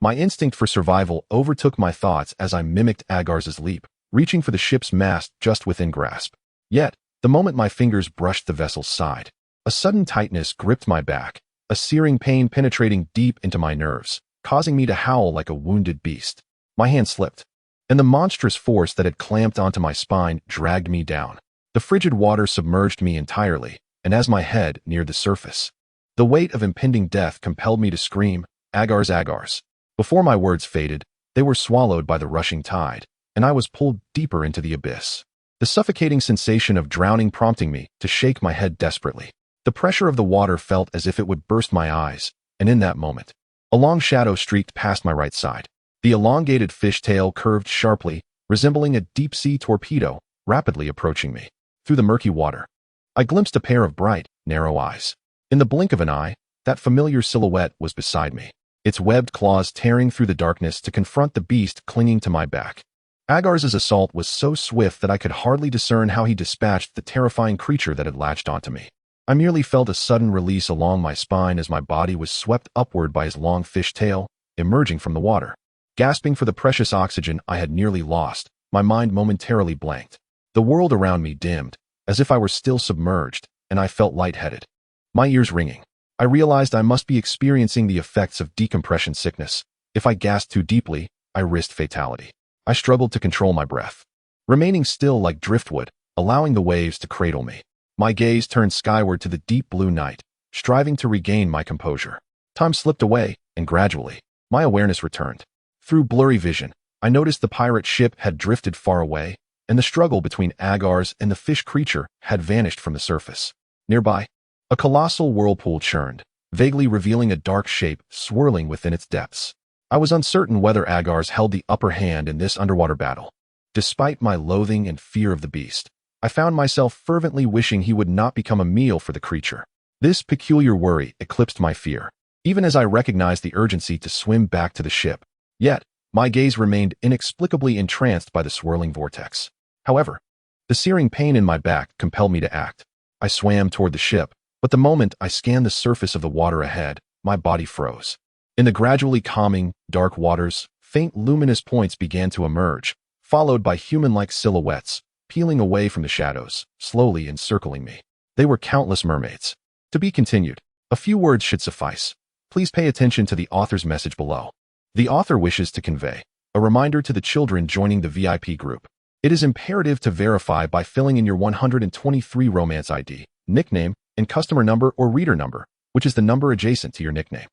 My instinct for survival overtook my thoughts as I mimicked Agar's leap, reaching for the ship's mast just within grasp. Yet, the moment my fingers brushed the vessel's side, a sudden tightness gripped my back, a searing pain penetrating deep into my nerves, causing me to howl like a wounded beast. My hand slipped, and the monstrous force that had clamped onto my spine dragged me down. The frigid water submerged me entirely, and as my head neared the surface, the weight of impending death compelled me to scream, Agar's. Before my words faded, they were swallowed by the rushing tide, and I was pulled deeper into the abyss. The suffocating sensation of drowning prompting me to shake my head desperately. The pressure of the water felt as if it would burst my eyes, and in that moment, a long shadow streaked past my right side. The elongated fishtail curved sharply, resembling a deep-sea torpedo, rapidly approaching me. Through the murky water, I glimpsed a pair of bright, narrow eyes. In the blink of an eye, that familiar silhouette was beside me, its webbed claws tearing through the darkness to confront the beast clinging to my back. Agar's assault was so swift that I could hardly discern how he dispatched the terrifying creature that had latched onto me. I merely felt a sudden release along my spine as my body was swept upward by his long fish tail, emerging from the water. Gasping for the precious oxygen I had nearly lost, my mind momentarily blanked. The world around me dimmed, as if I were still submerged, and I felt lightheaded. My ears ringing. I realized I must be experiencing the effects of decompression sickness. If I gasped too deeply, I risked fatality. I struggled to control my breath, remaining still like driftwood, allowing the waves to cradle me. My gaze turned skyward to the deep blue night, striving to regain my composure. Time slipped away, and gradually, my awareness returned. Through blurry vision, I noticed the pirate ship had drifted far away, and the struggle between Agar's and the fish creature had vanished from the surface. Nearby, a colossal whirlpool churned, vaguely revealing a dark shape swirling within its depths. I was uncertain whether Agar's held the upper hand in this underwater battle. Despite my loathing and fear of the beast, I found myself fervently wishing he would not become a meal for the creature. This peculiar worry eclipsed my fear, even as I recognized the urgency to swim back to the ship. Yet, my gaze remained inexplicably entranced by the swirling vortex. However, the searing pain in my back compelled me to act. I swam toward the ship, but the moment I scanned the surface of the water ahead, my body froze. In the gradually calming, dark waters, faint luminous points began to emerge, followed by human-like silhouettes, peeling away from the shadows, slowly encircling me. They were countless mermaids. To be continued. A few words should suffice. Please pay attention to the author's message below. The author wishes to convey a reminder to the children joining the VIP group. It is imperative to verify by filling in your 123 romance ID, nickname, and customer number or reader number, which is the number adjacent to your nickname.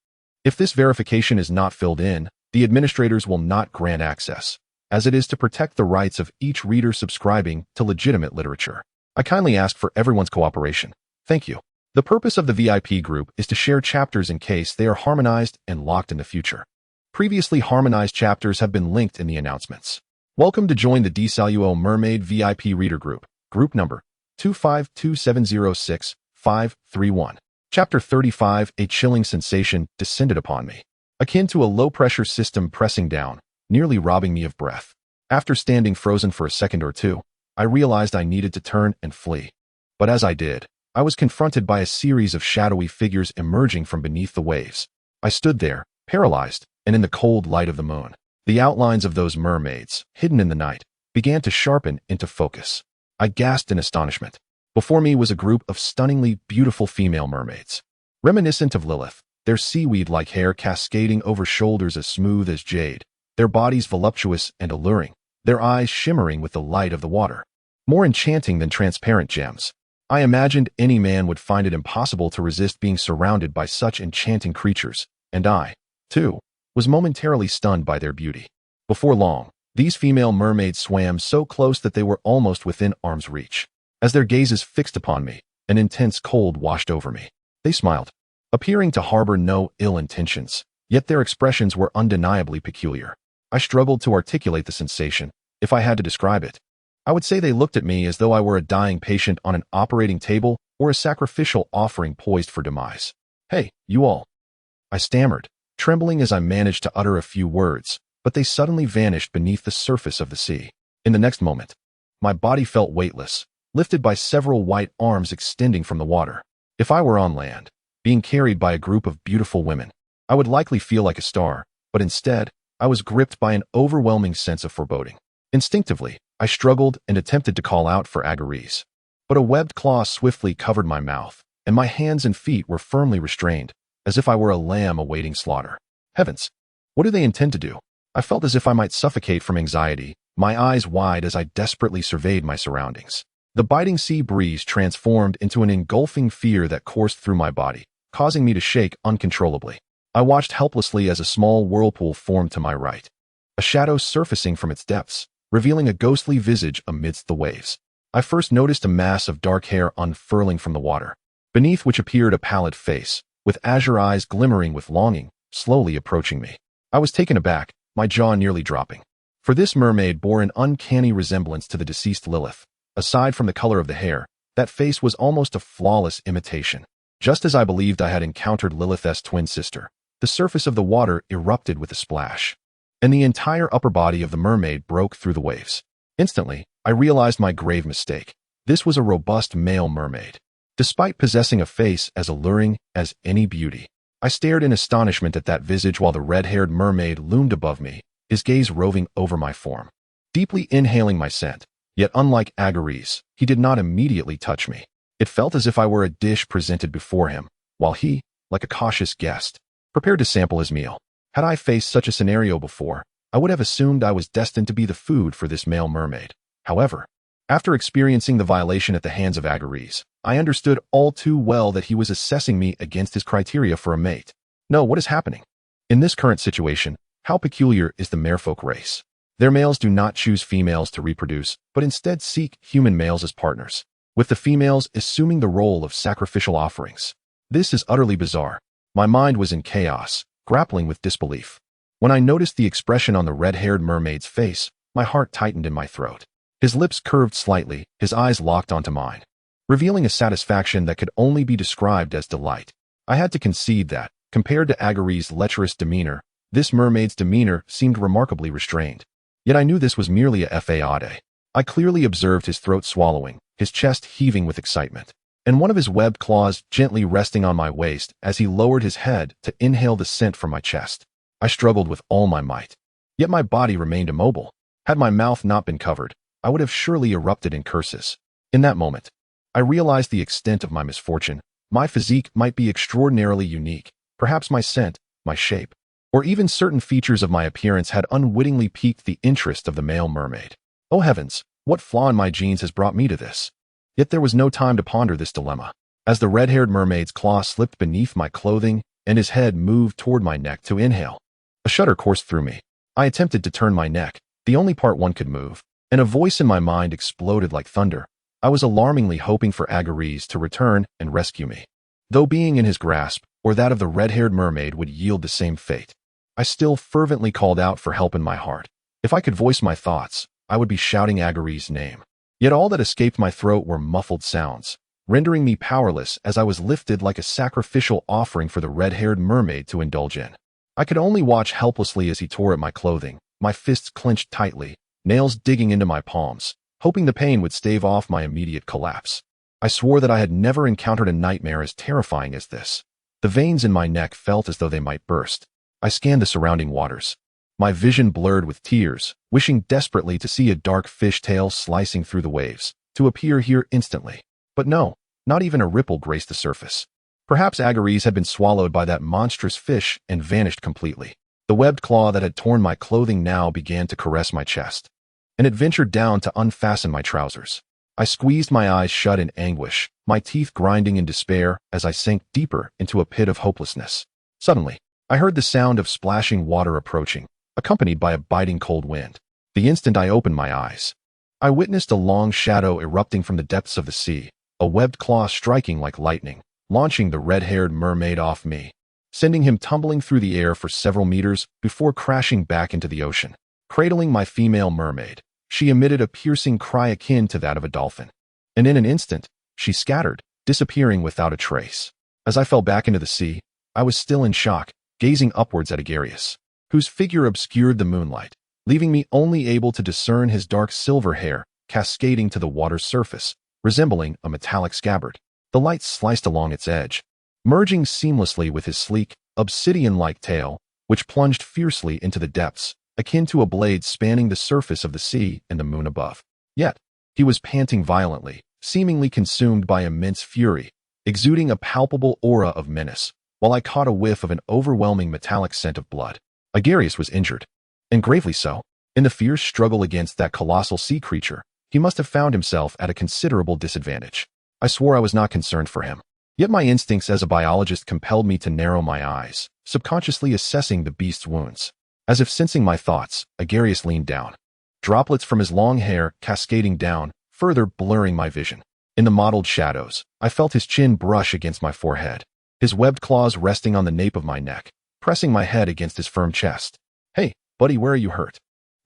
If this verification is not filled in, the administrators will not grant access, as it is to protect the rights of each reader subscribing to legitimate literature. I kindly ask for everyone's cooperation. Thank you. The purpose of the VIP group is to share chapters in case they are harmonized and locked in the future. Previously harmonized chapters have been linked in the announcements. Welcome to join the Desaro Mermaid VIP Reader Group, group number 252706531. Chapter 35. A chilling sensation descended upon me, akin to a low-pressure system pressing down, nearly robbing me of breath. After standing frozen for a second or two, I realized I needed to turn and flee. But as I did, I was confronted by a series of shadowy figures emerging from beneath the waves. I stood there, paralyzed, and in the cold light of the moon, the outlines of those mermaids, hidden in the night, began to sharpen into focus. I gasped in astonishment. Before me was a group of stunningly beautiful female mermaids. Reminiscent of Lilith, their seaweed-like hair cascading over shoulders as smooth as jade, their bodies voluptuous and alluring, their eyes shimmering with the light of the water. More enchanting than transparent gems. I imagined any man would find it impossible to resist being surrounded by such enchanting creatures, and I, too, was momentarily stunned by their beauty. Before long, these female mermaids swam so close that they were almost within arm's reach. As their gazes fixed upon me, an intense cold washed over me. They smiled, appearing to harbor no ill intentions, yet their expressions were undeniably peculiar. I struggled to articulate the sensation. If I had to describe it, I would say they looked at me as though I were a dying patient on an operating table or a sacrificial offering poised for demise. "Hey, you all," I stammered, trembling as I managed to utter a few words, but they suddenly vanished beneath the surface of the sea. In the next moment, my body felt weightless, lifted by several white arms extending from the water. If I were on land, being carried by a group of beautiful women, I would likely feel like a star, but instead, I was gripped by an overwhelming sense of foreboding. Instinctively, I struggled and attempted to call out for Agares. But a webbed claw swiftly covered my mouth, and my hands and feet were firmly restrained, as if I were a lamb awaiting slaughter. Heavens! What do they intend to do? I felt as if I might suffocate from anxiety, my eyes wide as I desperately surveyed my surroundings. The biting sea breeze transformed into an engulfing fear that coursed through my body, causing me to shake uncontrollably. I watched helplessly as a small whirlpool formed to my right, a shadow surfacing from its depths, revealing a ghostly visage amidst the waves. I first noticed a mass of dark hair unfurling from the water, beneath which appeared a pallid face, with azure eyes glimmering with longing, slowly approaching me. I was taken aback, my jaw nearly dropping. For this mermaid bore an uncanny resemblance to the deceased Lilith. Aside from the color of the hair, that face was almost a flawless imitation. Just as I believed I had encountered Lilith's twin sister, the surface of the water erupted with a splash, and the entire upper body of the mermaid broke through the waves. Instantly, I realized my grave mistake. This was a robust male mermaid. Despite possessing a face as alluring as any beauty, I stared in astonishment at that visage while the red-haired mermaid loomed above me, his gaze roving over my form. Deeply inhaling my scent, yet unlike Agares, he did not immediately touch me. It felt as if I were a dish presented before him, while he, like a cautious guest, prepared to sample his meal. Had I faced such a scenario before, I would have assumed I was destined to be the food for this male mermaid. However, after experiencing the violation at the hands of Agares, I understood all too well that he was assessing me against his criteria for a mate. No, what is happening? In this current situation, how peculiar is the Merfolk race? Their males do not choose females to reproduce, but instead seek human males as partners, with the females assuming the role of sacrificial offerings. This is utterly bizarre. My mind was in chaos, grappling with disbelief. When I noticed the expression on the red-haired mermaid's face, my heart tightened in my throat. His lips curved slightly, his eyes locked onto mine, revealing a satisfaction that could only be described as delight. I had to concede that, compared to Agares' lecherous demeanor, this mermaid's demeanor seemed remarkably restrained. Yet I knew this was merely a fade. I clearly observed his throat swallowing, his chest heaving with excitement, and one of his webbed claws gently resting on my waist as he lowered his head to inhale the scent from my chest. I struggled with all my might, yet my body remained immobile. Had my mouth not been covered, I would have surely erupted in curses. In that moment, I realized the extent of my misfortune. My physique might be extraordinarily unique. Perhaps my scent, my shape, or even certain features of my appearance had unwittingly piqued the interest of the male mermaid. Oh heavens, what flaw in my genes has brought me to this? Yet there was no time to ponder this dilemma. As the red-haired mermaid's claw slipped beneath my clothing and his head moved toward my neck to inhale, a shudder coursed through me. I attempted to turn my neck, the only part one could move, and a voice in my mind exploded like thunder. I was alarmingly hoping for Agares to return and rescue me. Though being in his grasp, or that of the red-haired mermaid, would yield the same fate, I still fervently called out for help in my heart. If I could voice my thoughts, I would be shouting Agares' name. Yet all that escaped my throat were muffled sounds, rendering me powerless as I was lifted like a sacrificial offering for the red-haired mermaid to indulge in. I could only watch helplessly as he tore at my clothing, my fists clenched tightly, nails digging into my palms, hoping the pain would stave off my immediate collapse. I swore that I had never encountered a nightmare as terrifying as this. The veins in my neck felt as though they might burst. I scanned the surrounding waters, my vision blurred with tears, wishing desperately to see a dark fish tail slicing through the waves, to appear here instantly. But no, not even a ripple graced the surface. Perhaps Agares had been swallowed by that monstrous fish and vanished completely. The webbed claw that had torn my clothing now began to caress my chest, and it ventured down to unfasten my trousers. I squeezed my eyes shut in anguish, my teeth grinding in despair as I sank deeper into a pit of hopelessness. Suddenly, I heard the sound of splashing water approaching, accompanied by a biting cold wind. The instant I opened my eyes, I witnessed a long shadow erupting from the depths of the sea, a webbed claw striking like lightning, launching the red-haired mermaid off me, sending him tumbling through the air for several meters before crashing back into the ocean. Cradling my female mermaid, she emitted a piercing cry akin to that of a dolphin, and in an instant, she scattered, disappearing without a trace. As I fell back into the sea, I was still in shock, gazing upwards at Agarius, whose figure obscured the moonlight, leaving me only able to discern his dark silver hair cascading to the water's surface, resembling a metallic scabbard. The light sliced along its edge, merging seamlessly with his sleek, obsidian-like tail, which plunged fiercely into the depths, akin to a blade spanning the surface of the sea and the moon above. Yet, he was panting violently, seemingly consumed by immense fury, exuding a palpable aura of menace, while I caught a whiff of an overwhelming metallic scent of blood. Agarius was injured, and gravely so. In the fierce struggle against that colossal sea creature, he must have found himself at a considerable disadvantage. I swore I was not concerned for him. Yet my instincts as a biologist compelled me to narrow my eyes, subconsciously assessing the beast's wounds. As if sensing my thoughts, Agarius leaned down, droplets from his long hair cascading down, further blurring my vision. In the mottled shadows, I felt his chin brush against my forehead, his webbed claws resting on the nape of my neck, pressing my head against his firm chest. "Hey, buddy, where are you hurt?"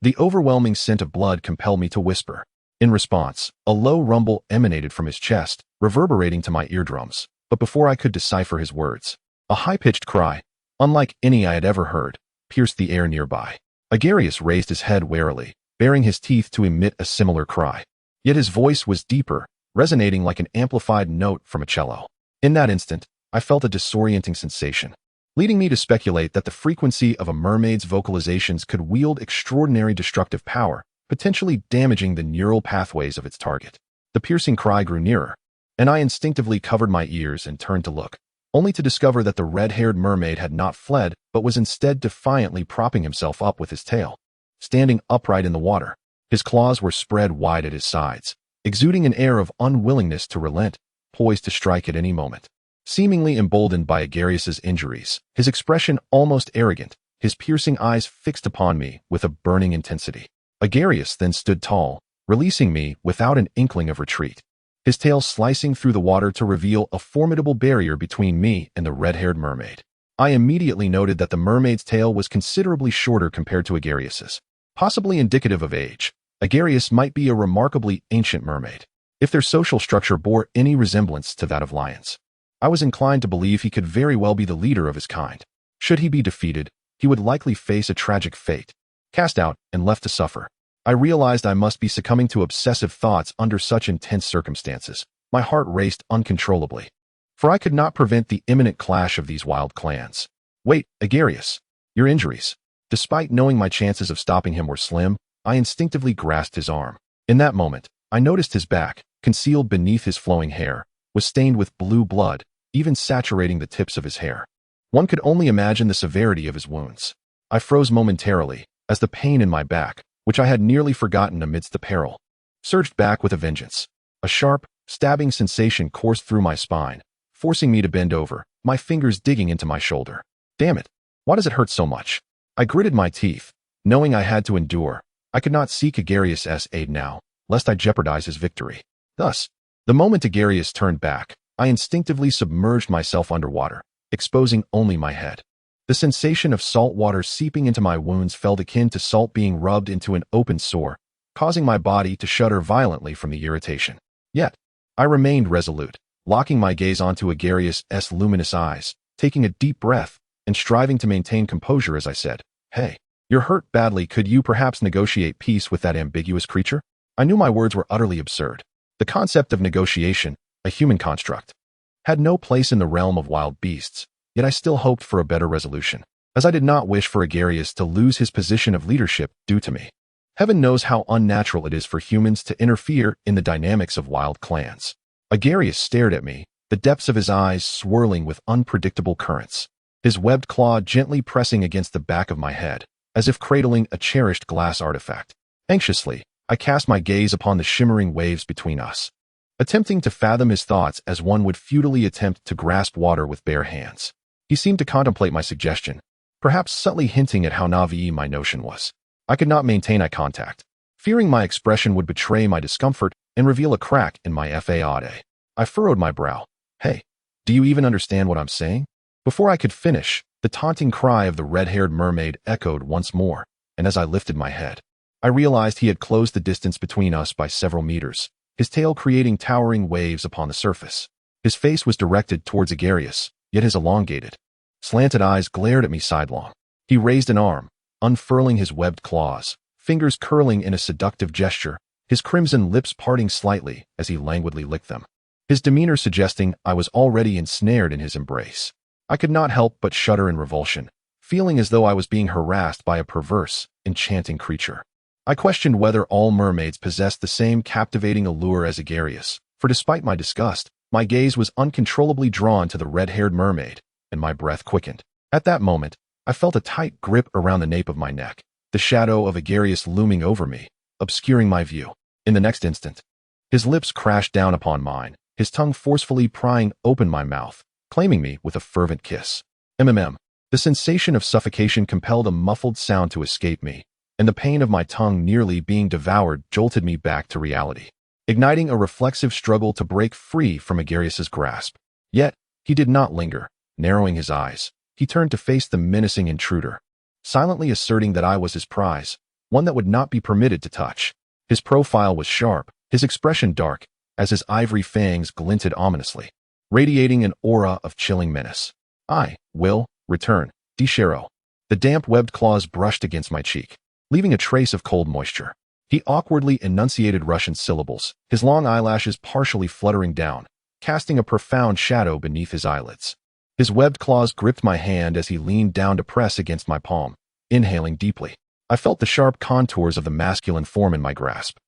The overwhelming scent of blood compelled me to whisper. In response, a low rumble emanated from his chest, reverberating to my eardrums. But before I could decipher his words, a high-pitched cry, unlike any I had ever heard, pierced the air nearby. Agarius raised his head warily, baring his teeth to emit a similar cry. Yet his voice was deeper, resonating like an amplified note from a cello. In that instant, I felt a disorienting sensation, leading me to speculate that the frequency of a mermaid's vocalizations could wield extraordinary destructive power, potentially damaging the neural pathways of its target. The piercing cry grew nearer, and I instinctively covered my ears and turned to look, only to discover that the red-haired mermaid had not fled but was instead defiantly propping himself up with his tail. Standing upright in the water, his claws were spread wide at his sides, exuding an air of unwillingness to relent, poised to strike at any moment. Seemingly emboldened by Agarius's injuries, his expression almost arrogant, his piercing eyes fixed upon me with a burning intensity. Agarius then stood tall, releasing me without an inkling of retreat, his tail slicing through the water to reveal a formidable barrier between me and the red-haired mermaid. I immediately noted that the mermaid's tail was considerably shorter compared to Agarius's, possibly indicative of age. Agarius might be a remarkably ancient mermaid, if their social structure bore any resemblance to that of lions. I was inclined to believe he could very well be the leader of his kind. Should he be defeated, he would likely face a tragic fate, cast out and left to suffer. I realized I must be succumbing to obsessive thoughts under such intense circumstances. My heart raced uncontrollably, for I could not prevent the imminent clash of these wild clans. "Wait, Agarius, your injuries." Despite knowing my chances of stopping him were slim, I instinctively grasped his arm. In that moment, I noticed his back, concealed beneath his flowing hair, was stained with blue blood, even saturating the tips of his hair. One could only imagine the severity of his wounds. I froze momentarily, as the pain in my back, which I had nearly forgotten amidst the peril, surged back with a vengeance. A sharp, stabbing sensation coursed through my spine, forcing me to bend over, my fingers digging into my shoulder. Damn it! Why does it hurt so much? I gritted my teeth, knowing I had to endure. I could not seek Agarius' aid now, lest I jeopardize his victory. Thus, the moment Agarius turned back, I instinctively submerged myself underwater, exposing only my head. The sensation of salt water seeping into my wounds felt akin to salt being rubbed into an open sore, causing my body to shudder violently from the irritation. Yet, I remained resolute, locking my gaze onto Agarius' luminous eyes, taking a deep breath, and striving to maintain composure as I said, "Hey, you're hurt badly. Could you perhaps negotiate peace with that ambiguous creature?" I knew my words were utterly absurd. The concept of negotiation, a human construct, had no place in the realm of wild beasts, yet I still hoped for a better resolution, as I did not wish for Agarius to lose his position of leadership due to me. Heaven knows how unnatural it is for humans to interfere in the dynamics of wild clans. Agarius stared at me, the depths of his eyes swirling with unpredictable currents, his webbed claw gently pressing against the back of my head, as if cradling a cherished glass artifact. Anxiously, I cast my gaze upon the shimmering waves between us, attempting to fathom his thoughts as one would futilely attempt to grasp water with bare hands. He seemed to contemplate my suggestion, perhaps subtly hinting at how naive my notion was. I could not maintain eye contact, fearing my expression would betray my discomfort and reveal a crack in my faade. I furrowed my brow. Hey, do you even understand what I'm saying? Before I could finish, the taunting cry of the red-haired mermaid echoed once more, and as I lifted my head, I realized he had closed the distance between us by several meters, his tail creating towering waves upon the surface. His face was directed towards Agarius, yet his elongated, slanted eyes glared at me sidelong. He raised an arm, unfurling his webbed claws, fingers curling in a seductive gesture, his crimson lips parting slightly as he languidly licked them, his demeanor suggesting I was already ensnared in his embrace. I could not help but shudder in revulsion, feeling as though I was being harassed by a perverse, enchanting creature. I questioned whether all mermaids possessed the same captivating allure as Agarius, for despite my disgust, my gaze was uncontrollably drawn to the red-haired mermaid, and my breath quickened. At that moment, I felt a tight grip around the nape of my neck, the shadow of Agarius looming over me, obscuring my view. In the next instant, his lips crashed down upon mine, his tongue forcefully prying open my mouth, claiming me with a fervent kiss. The sensation of suffocation compelled a muffled sound to escape me, and the pain of my tongue nearly being devoured jolted me back to reality, igniting a reflexive struggle to break free from Agarius's grasp. Yet, he did not linger. Narrowing his eyes, he turned to face the menacing intruder, silently asserting that I was his prize, one that would not be permitted to touch. His profile was sharp, his expression dark, as his ivory fangs glinted ominously, radiating an aura of chilling menace. I will return, Desaro. The damp webbed claws brushed against my cheek, leaving a trace of cold moisture. He awkwardly enunciated Russian syllables, his long eyelashes partially fluttering down, casting a profound shadow beneath his eyelids. His webbed claws gripped my hand as he leaned down to press against my palm, inhaling deeply. I felt the sharp contours of the masculine form in my grasp,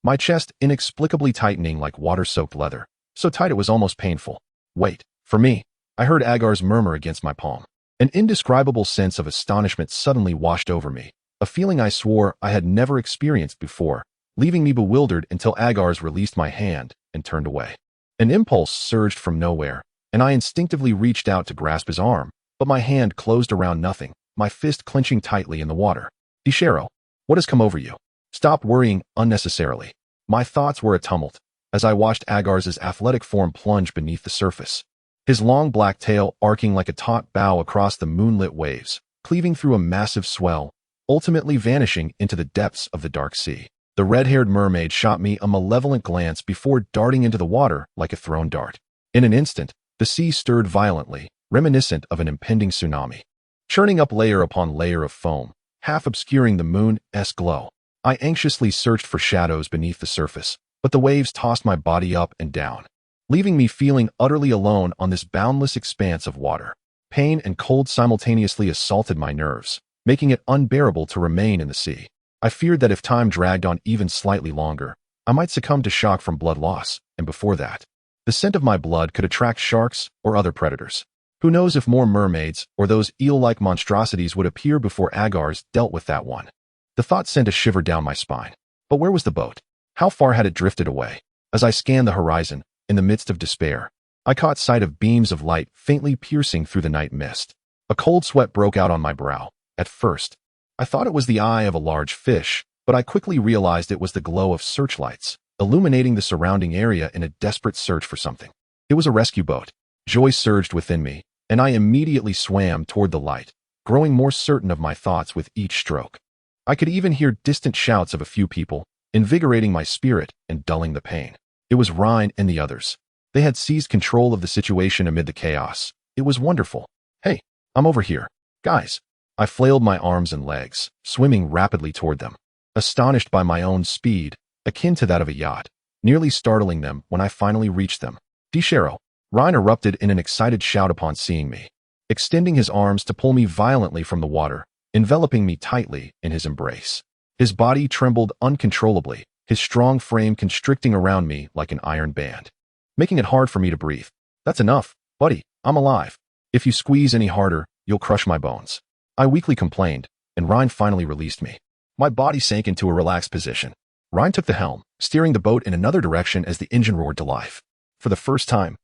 my chest inexplicably tightening like water-soaked leather, so tight it was almost painful. Wait, for me, I heard Agar's murmur against my palm. An indescribable sense of astonishment suddenly washed over me, a feeling I swore I had never experienced before, leaving me bewildered until Agar's released my hand and turned away. An impulse surged from nowhere, and I instinctively reached out to grasp his arm, but my hand closed around nothing, my fist clenching tightly in the water. Desaro, what has come over you? Stop worrying unnecessarily. My thoughts were a tumult, as I watched Agar's athletic form plunge beneath the surface, his long black tail arcing like a taut bow across the moonlit waves, cleaving through a massive swell, ultimately vanishing into the depths of the dark sea. The red-haired mermaid shot me a malevolent glance before darting into the water like a thrown dart. In an instant, the sea stirred violently, reminiscent of an impending tsunami, churning up layer upon layer of foam, half obscuring the moon's glow. I anxiously searched for shadows beneath the surface, but the waves tossed my body up and down, leaving me feeling utterly alone on this boundless expanse of water. Pain and cold simultaneously assaulted my nerves, making it unbearable to remain in the sea. I feared that if time dragged on even slightly longer, I might succumb to shock from blood loss, and before that, the scent of my blood could attract sharks or other predators. Who knows if more mermaids or those eel-like monstrosities would appear before Agar's dealt with that one. The thought sent a shiver down my spine. But where was the boat? How far had it drifted away? As I scanned the horizon, in the midst of despair, I caught sight of beams of light faintly piercing through the night mist. A cold sweat broke out on my brow. At first, I thought it was the eye of a large fish, but I quickly realized it was the glow of searchlights, illuminating the surrounding area in a desperate search for something. It was a rescue boat. Joy surged within me, and I immediately swam toward the light, growing more certain of my thoughts with each stroke. I could even hear distant shouts of a few people, invigorating my spirit and dulling the pain. It was Rhine and the others. They had seized control of the situation amid the chaos. It was wonderful. Hey, I'm over here. Guys. I flailed my arms and legs, swimming rapidly toward them. Astonished by my own speed, akin to that of a yacht, nearly startling them when I finally reached them. Desaro! Ryan erupted in an excited shout upon seeing me, extending his arms to pull me violently from the water, enveloping me tightly in his embrace. His body trembled uncontrollably, his strong frame constricting around me like an iron band, making it hard for me to breathe. That's enough, buddy, I'm alive. If you squeeze any harder, you'll crush my bones. I weakly complained, and Ryan finally released me. My body sank into a relaxed position. Ryan took the helm, steering the boat in another direction as the engine roared to life. For the first time,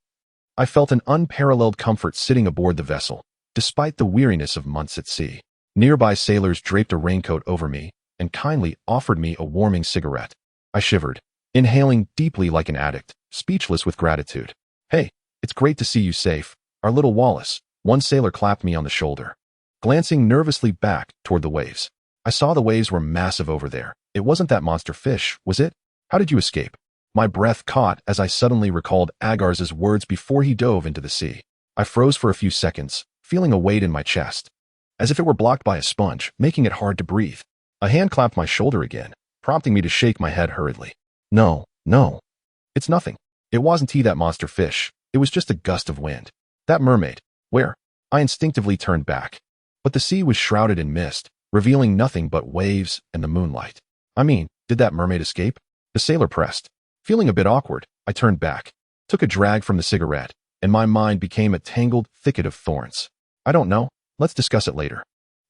I felt an unparalleled comfort sitting aboard the vessel, despite the weariness of months at sea. Nearby sailors draped a raincoat over me and kindly offered me a warming cigarette. I shivered, inhaling deeply like an addict, speechless with gratitude. Hey, it's great to see you safe, our little Wallace. One sailor clapped me on the shoulder. Glancing nervously back toward the waves, I saw the waves were massive over there. It wasn't that monster fish, was it? How did you escape? My breath caught as I suddenly recalled Agarz's words before he dove into the sea. I froze for a few seconds, feeling a weight in my chest, as if it were blocked by a sponge, making it hard to breathe. A hand clapped my shoulder again, prompting me to shake my head hurriedly. No, it's nothing. It wasn't that monster fish. It was just a gust of wind. That mermaid. Where? I instinctively turned back. But the sea was shrouded in mist, revealing nothing but waves and the moonlight. I mean, did that mermaid escape? The sailor pressed. Feeling a bit awkward, I turned back, took a drag from the cigarette, and my mind became a tangled thicket of thorns. I don't know. Let's discuss it later.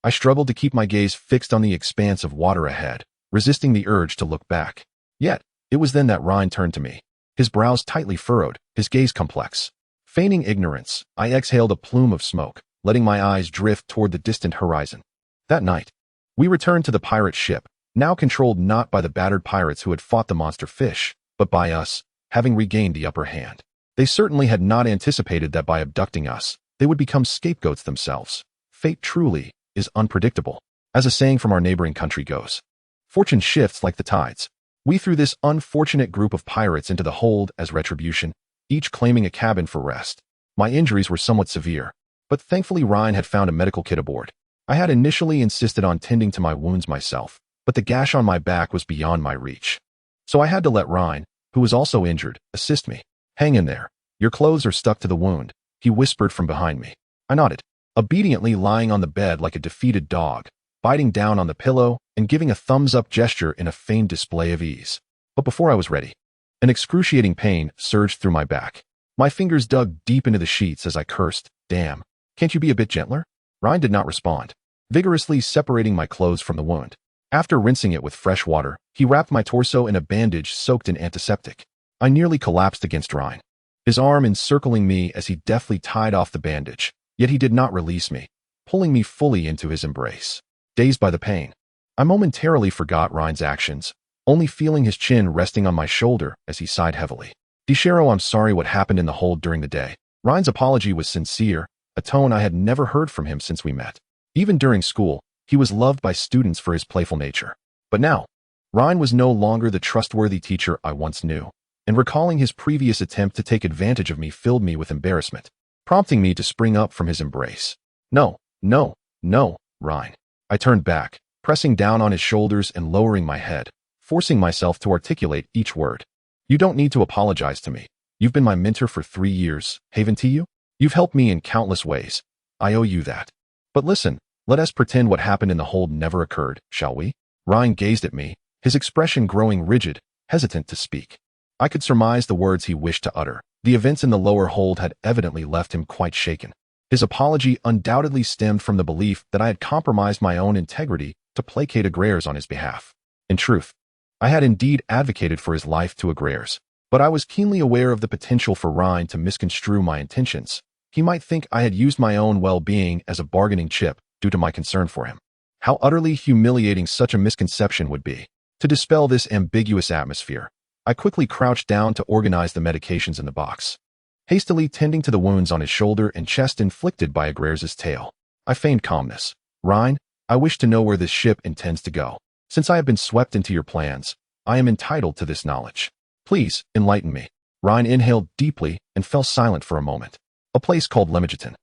I struggled to keep my gaze fixed on the expanse of water ahead, resisting the urge to look back. Yet, it was then that Ryan turned to me, his brows tightly furrowed, his gaze complex. Feigning ignorance, I exhaled a plume of smoke, letting my eyes drift toward the distant horizon. That night, we returned to the pirate ship, now controlled not by the battered pirates who had fought the monster fish, but by us, having regained the upper hand. They certainly had not anticipated that by abducting us, they would become scapegoats themselves. Fate truly is unpredictable. As a saying from our neighboring country goes, fortune shifts like the tides. We threw this unfortunate group of pirates into the hold as retribution, each claiming a cabin for rest. My injuries were somewhat severe, but thankfully Ryan had found a medical kit aboard. I had initially insisted on tending to my wounds myself, but the gash on my back was beyond my reach. So I had to let Ryan, who was also injured, assist me. Hang in there. Your clothes are stuck to the wound, he whispered from behind me. I nodded, obediently lying on the bed like a defeated dog, biting down on the pillow and giving a thumbs-up gesture in a feigned display of ease. But before I was ready, an excruciating pain surged through my back. My fingers dug deep into the sheets as I cursed, "Damn, can't you be a bit gentler?" Ryan did not respond, vigorously separating my clothes from the wound. After rinsing it with fresh water, he wrapped my torso in a bandage soaked in antiseptic. I nearly collapsed against Ryan, his arm encircling me as he deftly tied off the bandage, yet he did not release me, pulling me fully into his embrace. Dazed by the pain, I momentarily forgot Ryan's actions, only feeling his chin resting on my shoulder as he sighed heavily. "Desaro, I'm sorry what happened in the hold during the day." Ryan's apology was sincere, a tone I had never heard from him since we met. Even during school, he was loved by students for his playful nature. But now, Ryan was no longer the trustworthy teacher I once knew, and recalling his previous attempt to take advantage of me filled me with embarrassment, prompting me to spring up from his embrace. No, Ryan. I turned back, pressing down on his shoulders and lowering my head, forcing myself to articulate each word. "You don't need to apologize to me. You've been my mentor for 3 years, haven't you? You've helped me in countless ways. I owe you that. But listen, let us pretend what happened in the hold never occurred, shall we?" Ryan gazed at me, his expression growing rigid, hesitant to speak. I could surmise the words he wished to utter. The events in the lower hold had evidently left him quite shaken. His apology undoubtedly stemmed from the belief that I had compromised my own integrity to placate Agrairs on his behalf. In truth, I had indeed advocated for his life to Agrairs, but I was keenly aware of the potential for Ryan to misconstrue my intentions. He might think I had used my own well-being as a bargaining chip due to my concern for him. How utterly humiliating such a misconception would be. To dispel this ambiguous atmosphere, I quickly crouched down to organize the medications in the box, hastily tending to the wounds on his shoulder and chest inflicted by Agrairs' tail. I feigned calmness. "Ryan, I wish to know where this ship intends to go. Since I have been swept into your plans, I am entitled to this knowledge. Please, enlighten me." Ryan inhaled deeply and fell silent for a moment. "A place called Lemigiton."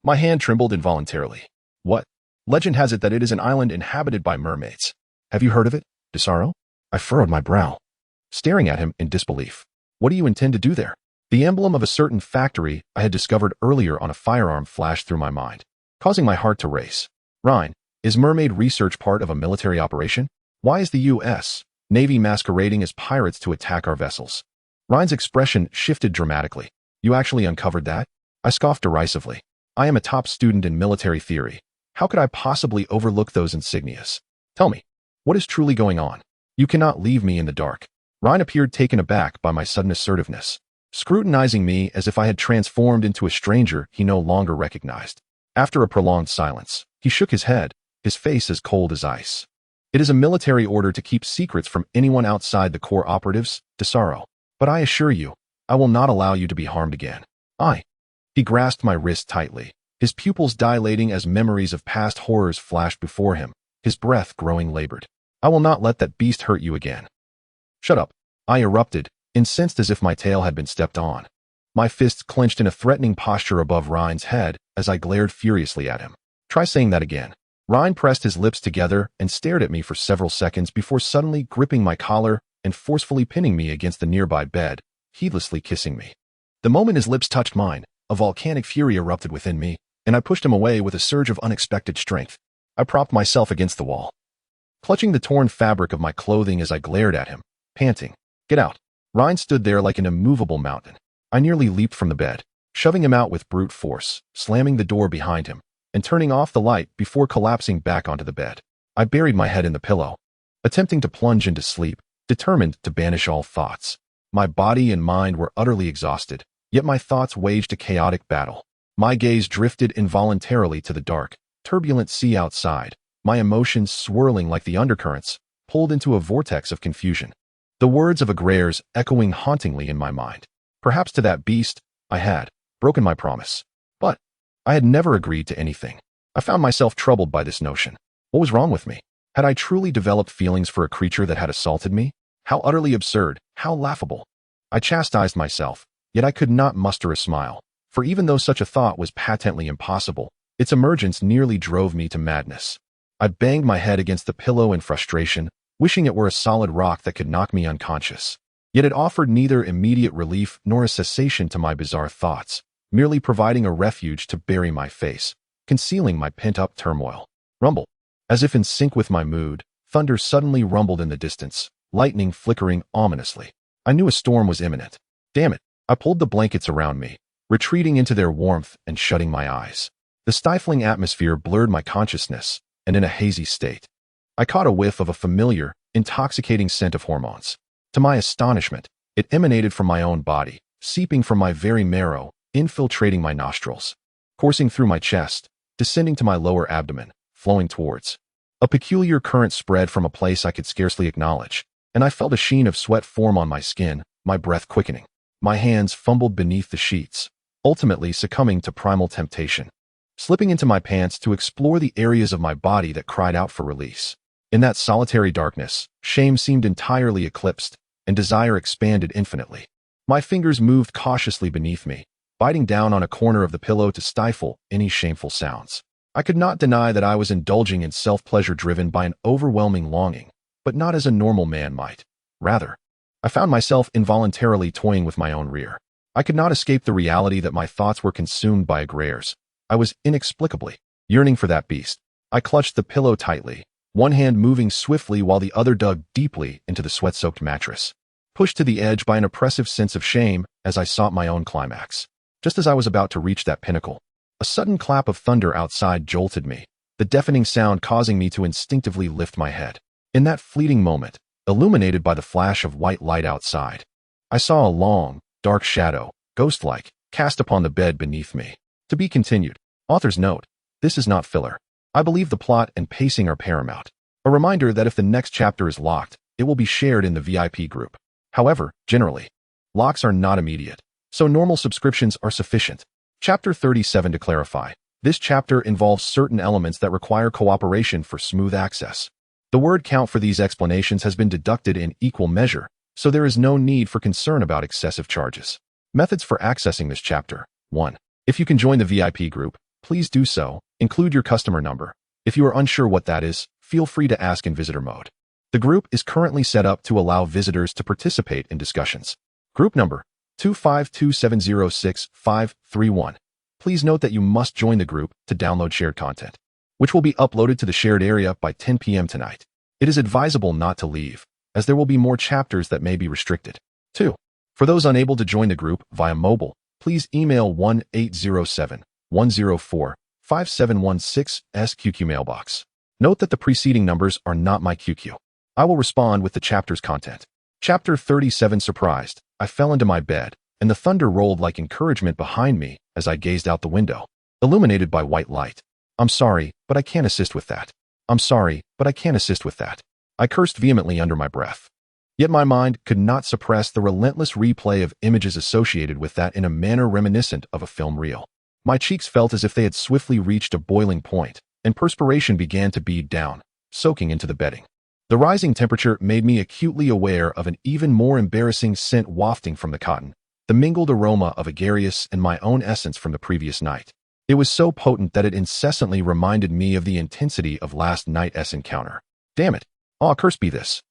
My hand trembled involuntarily. "What? Legend has it that it is an island inhabited by mermaids. Have you heard of it, Desaro?" I furrowed my brow. staring at him in disbelief. What do you intend to do there? The emblem of a certain factory I had discovered earlier on a firearm flashed through my mind, causing my heart to race. Ryan, is mermaid research part of a military operation? Why is the U.S. Navy masquerading as pirates to attack our vessels? Ryan's expression shifted dramatically. You actually uncovered that? I scoffed derisively. I am a top student in military theory. How could I possibly overlook those insignias? Tell me, what is truly going on? You cannot leave me in the dark. Ryan appeared taken aback by my sudden assertiveness, scrutinizing me as if I had transformed into a stranger he no longer recognized. After a prolonged silence, he shook his head, his face as cold as ice. It is a military order to keep secrets from anyone outside the core operatives, Desaro. But I assure you, I will not allow you to be harmed again. He grasped my wrist tightly, his pupils dilating as memories of past horrors flashed before him, his breath growing labored. I will not let that beast hurt you again. Shut up, I erupted, incensed as if my tail had been stepped on. My fists clenched in a threatening posture above Ryan's head as I glared furiously at him. Try saying that again. Ryan pressed his lips together and stared at me for several seconds before suddenly gripping my collar and forcefully pinning me against the nearby bed, heedlessly kissing me. The moment his lips touched mine, a volcanic fury erupted within me, and I pushed him away with a surge of unexpected strength. I propped myself against the wall, clutching the torn fabric of my clothing as I glared at him, panting. Get out. Ryan stood there like an immovable mountain. I nearly leaped from the bed, shoving him out with brute force, slamming the door behind him, and turning off the light before collapsing back onto the bed. I buried my head in the pillow, attempting to plunge into sleep, determined to banish all thoughts. My body and mind were utterly exhausted, yet my thoughts waged a chaotic battle. My gaze drifted involuntarily to the dark, turbulent sea outside, my emotions swirling like the undercurrents, pulled into a vortex of confusion. The words of Agraire's echoing hauntingly in my mind. Perhaps to that beast, I had broken my promise. But I had never agreed to anything. I found myself troubled by this notion. What was wrong with me? Had I truly developed feelings for a creature that had assaulted me? How utterly absurd, how laughable. I chastised myself, yet I could not muster a smile, for even though such a thought was patently impossible, its emergence nearly drove me to madness. I banged my head against the pillow in frustration, wishing it were a solid rock that could knock me unconscious. Yet it offered neither immediate relief nor a cessation to my bizarre thoughts, merely providing a refuge to bury my face, concealing my pent-up turmoil. Rumble. As if in sync with my mood, thunder suddenly rumbled in the distance, lightning flickering ominously. I knew a storm was imminent. Damn it. I pulled the blankets around me, retreating into their warmth and shutting my eyes. The stifling atmosphere blurred my consciousness, and in a hazy state, I caught a whiff of a familiar, intoxicating scent of hormones. To my astonishment, it emanated from my own body, seeping from my very marrow, infiltrating my nostrils, coursing through my chest, descending to my lower abdomen, flowing towards. A peculiar current spread from a place I could scarcely acknowledge, and I felt a sheen of sweat form on my skin, my breath quickening. My hands fumbled beneath the sheets, ultimately succumbing to primal temptation, slipping into my pants to explore the areas of my body that cried out for release. In that solitary darkness, shame seemed entirely eclipsed, and desire expanded infinitely. My fingers moved cautiously beneath me, biting down on a corner of the pillow to stifle any shameful sounds. I could not deny that I was indulging in self-pleasure driven by an overwhelming longing, but not as a normal man might. Rather, I found myself involuntarily toying with my own rear. I could not escape the reality that my thoughts were consumed by Agraire's. I was inexplicably yearning for that beast. I clutched the pillow tightly, one hand moving swiftly while the other dug deeply into the sweat-soaked mattress, pushed to the edge by an oppressive sense of shame as I sought my own climax. Just as I was about to reach that pinnacle, a sudden clap of thunder outside jolted me, the deafening sound causing me to instinctively lift my head. In that fleeting moment, illuminated by the flash of white light outside, I saw a long, dark shadow, ghost-like, cast upon the bed beneath me. To be continued. Author's note: this is not filler. I believe the plot and pacing are paramount. A reminder that if the next chapter is locked, it will be shared in the VIP group. However, generally, locks are not immediate, so normal subscriptions are sufficient. Chapter 37. To clarify, this chapter involves certain elements that require cooperation for smooth access. The word count for these explanations has been deducted in equal measure, so there is no need for concern about excessive charges. Methods for accessing this chapter. 1. If you can join the VIP group, please do so. Include your customer number. If you are unsure what that is, feel free to ask in visitor mode. The group is currently set up to allow visitors to participate in discussions. Group number 252706531. Please note that you must join the group to download shared content, which will be uploaded to the shared area by 10 p.m. tonight. It is advisable not to leave, as there will be more chapters that may be restricted. 2. For those unable to join the group via mobile, please email 1-807-104-5716 SQQ mailbox. Note that the preceding numbers are not my QQ. I will respond with the chapter's content. Chapter 37. Surprised, I fell into my bed, and the thunder rolled like encouragement behind me as I gazed out the window, illuminated by white light. I'm sorry, but I can't assist with that. I'm sorry, but I can't assist with that. I cursed vehemently under my breath. Yet my mind could not suppress the relentless replay of images associated with that in a manner reminiscent of a film reel. My cheeks felt as if they had swiftly reached a boiling point, and perspiration began to bead down, soaking into the bedding. The rising temperature made me acutely aware of an even more embarrassing scent wafting from the cotton, the mingled aroma of Agaricus and my own essence from the previous night. It was so potent that it incessantly reminded me of the intensity of last night's encounter. Damn it! Aw, curse be this!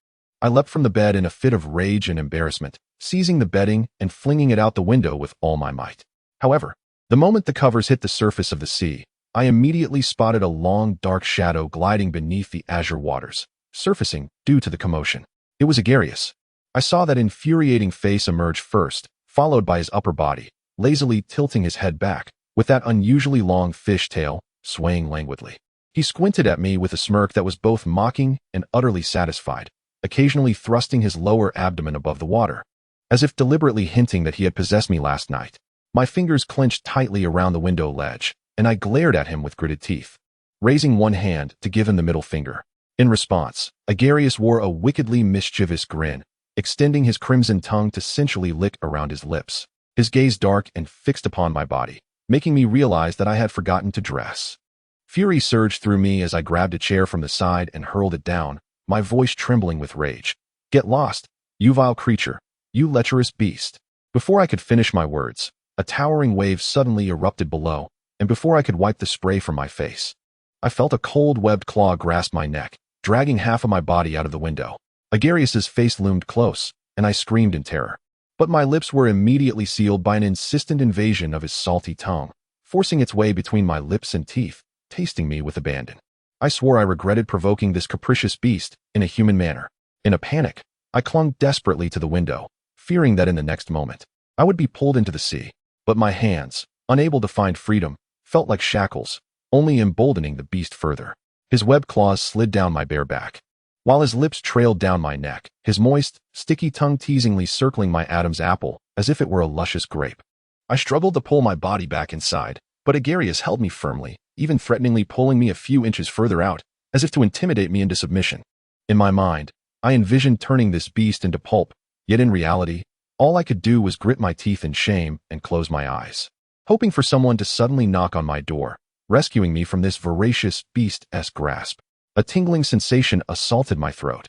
I leapt from the bed in a fit of rage and embarrassment, seizing the bedding and flinging it out the window with all my might. However, the moment the covers hit the surface of the sea, I immediately spotted a long, dark shadow gliding beneath the azure waters, surfacing due to the commotion. It was Agaricus. I saw that infuriating face emerge first, followed by his upper body, lazily tilting his head back, with that unusually long fish tail swaying languidly. He squinted at me with a smirk that was both mocking and utterly satisfied, occasionally thrusting his lower abdomen above the water, as if deliberately hinting that he had possessed me last night. My fingers clenched tightly around the window ledge, and I glared at him with gritted teeth, raising one hand to give him the middle finger. In response, Agaricus wore a wickedly mischievous grin, extending his crimson tongue to sensually lick around his lips, his gaze dark and fixed upon my body, making me realize that I had forgotten to dress. Fury surged through me as I grabbed a chair from the side and hurled it down, my voice trembling with rage. Get lost, you vile creature, you lecherous beast. Before I could finish my words, a towering wave suddenly erupted below, and before I could wipe the spray from my face, I felt a cold webbed claw grasp my neck, dragging half of my body out of the window. Agaricus's face loomed close, and I screamed in terror. But my lips were immediately sealed by an insistent invasion of his salty tongue, forcing its way between my lips and teeth, tasting me with abandon. I swore I regretted provoking this capricious beast in a human manner. In a panic, I clung desperately to the window, fearing that in the next moment, I would be pulled into the sea. But my hands, unable to find freedom, felt like shackles, only emboldening the beast further. His webbed claws slid down my bare back, while his lips trailed down my neck, his moist, sticky tongue teasingly circling my Adam's apple as if it were a luscious grape. I struggled to pull my body back inside, but Agaricus held me firmly, even threateningly pulling me a few inches further out, as if to intimidate me into submission. In my mind, I envisioned turning this beast into pulp, yet in reality, all I could do was grit my teeth in shame and close my eyes, hoping for someone to suddenly knock on my door, rescuing me from this voracious beast-esque grasp. A tingling sensation assaulted my throat,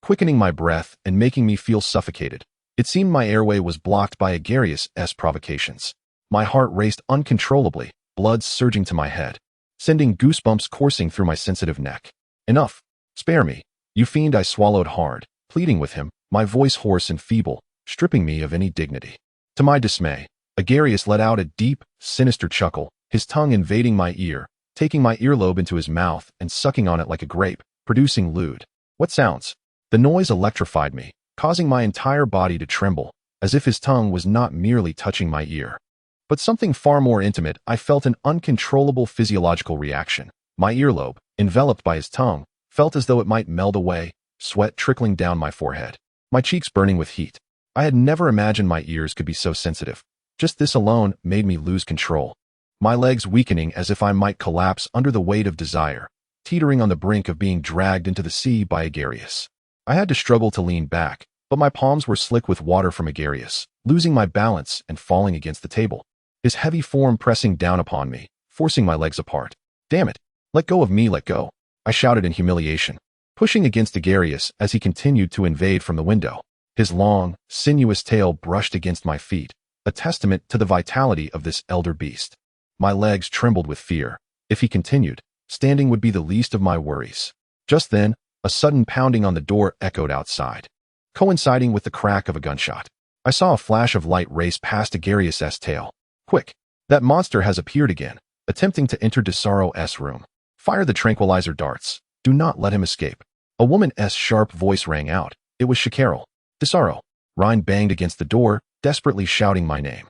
quickening my breath and making me feel suffocated. It seemed my airway was blocked by Agaricus' provocations. My heart raced uncontrollably, blood surging to my head, sending goosebumps coursing through my sensitive neck. Enough! Spare me, you fiend! I swallowed hard, pleading with him, my voice hoarse and feeble, stripping me of any dignity. To my dismay, Agaricus let out a deep, sinister chuckle, his tongue invading my ear, taking my earlobe into his mouth and sucking on it like a grape, producing lewd. What sounds? The noise electrified me, causing my entire body to tremble, as if his tongue was not merely touching my ear, but something far more intimate. I felt an uncontrollable physiological reaction. My earlobe, enveloped by his tongue, felt as though it might melt away, sweat trickling down my forehead, my cheeks burning with heat. I had never imagined my ears could be so sensitive. Just this alone made me lose control, my legs weakening as if I might collapse under the weight of desire, teetering on the brink of being dragged into the sea by Agaricus. I had to struggle to lean back, but my palms were slick with water from Agaricus, losing my balance and falling against the table, his heavy form pressing down upon me, forcing my legs apart. Damn it! Let go of me, let go! I shouted in humiliation, pushing against Agaricus as he continued to invade from the window. His long, sinuous tail brushed against my feet, a testament to the vitality of this elder beast. My legs trembled with fear. If he continued, standing would be the least of my worries. Just then, A sudden pounding on the door echoed outside, coinciding with the crack of a gunshot. I saw a flash of light race past Agarius' tail. Quick! That monster has appeared again, attempting to enter Desaro's room. Fire the tranquilizer darts. Do not let him escape. A woman's sharp voice rang out. It was Shakarel. Desaro. Ryan banged against the door, desperately shouting my name.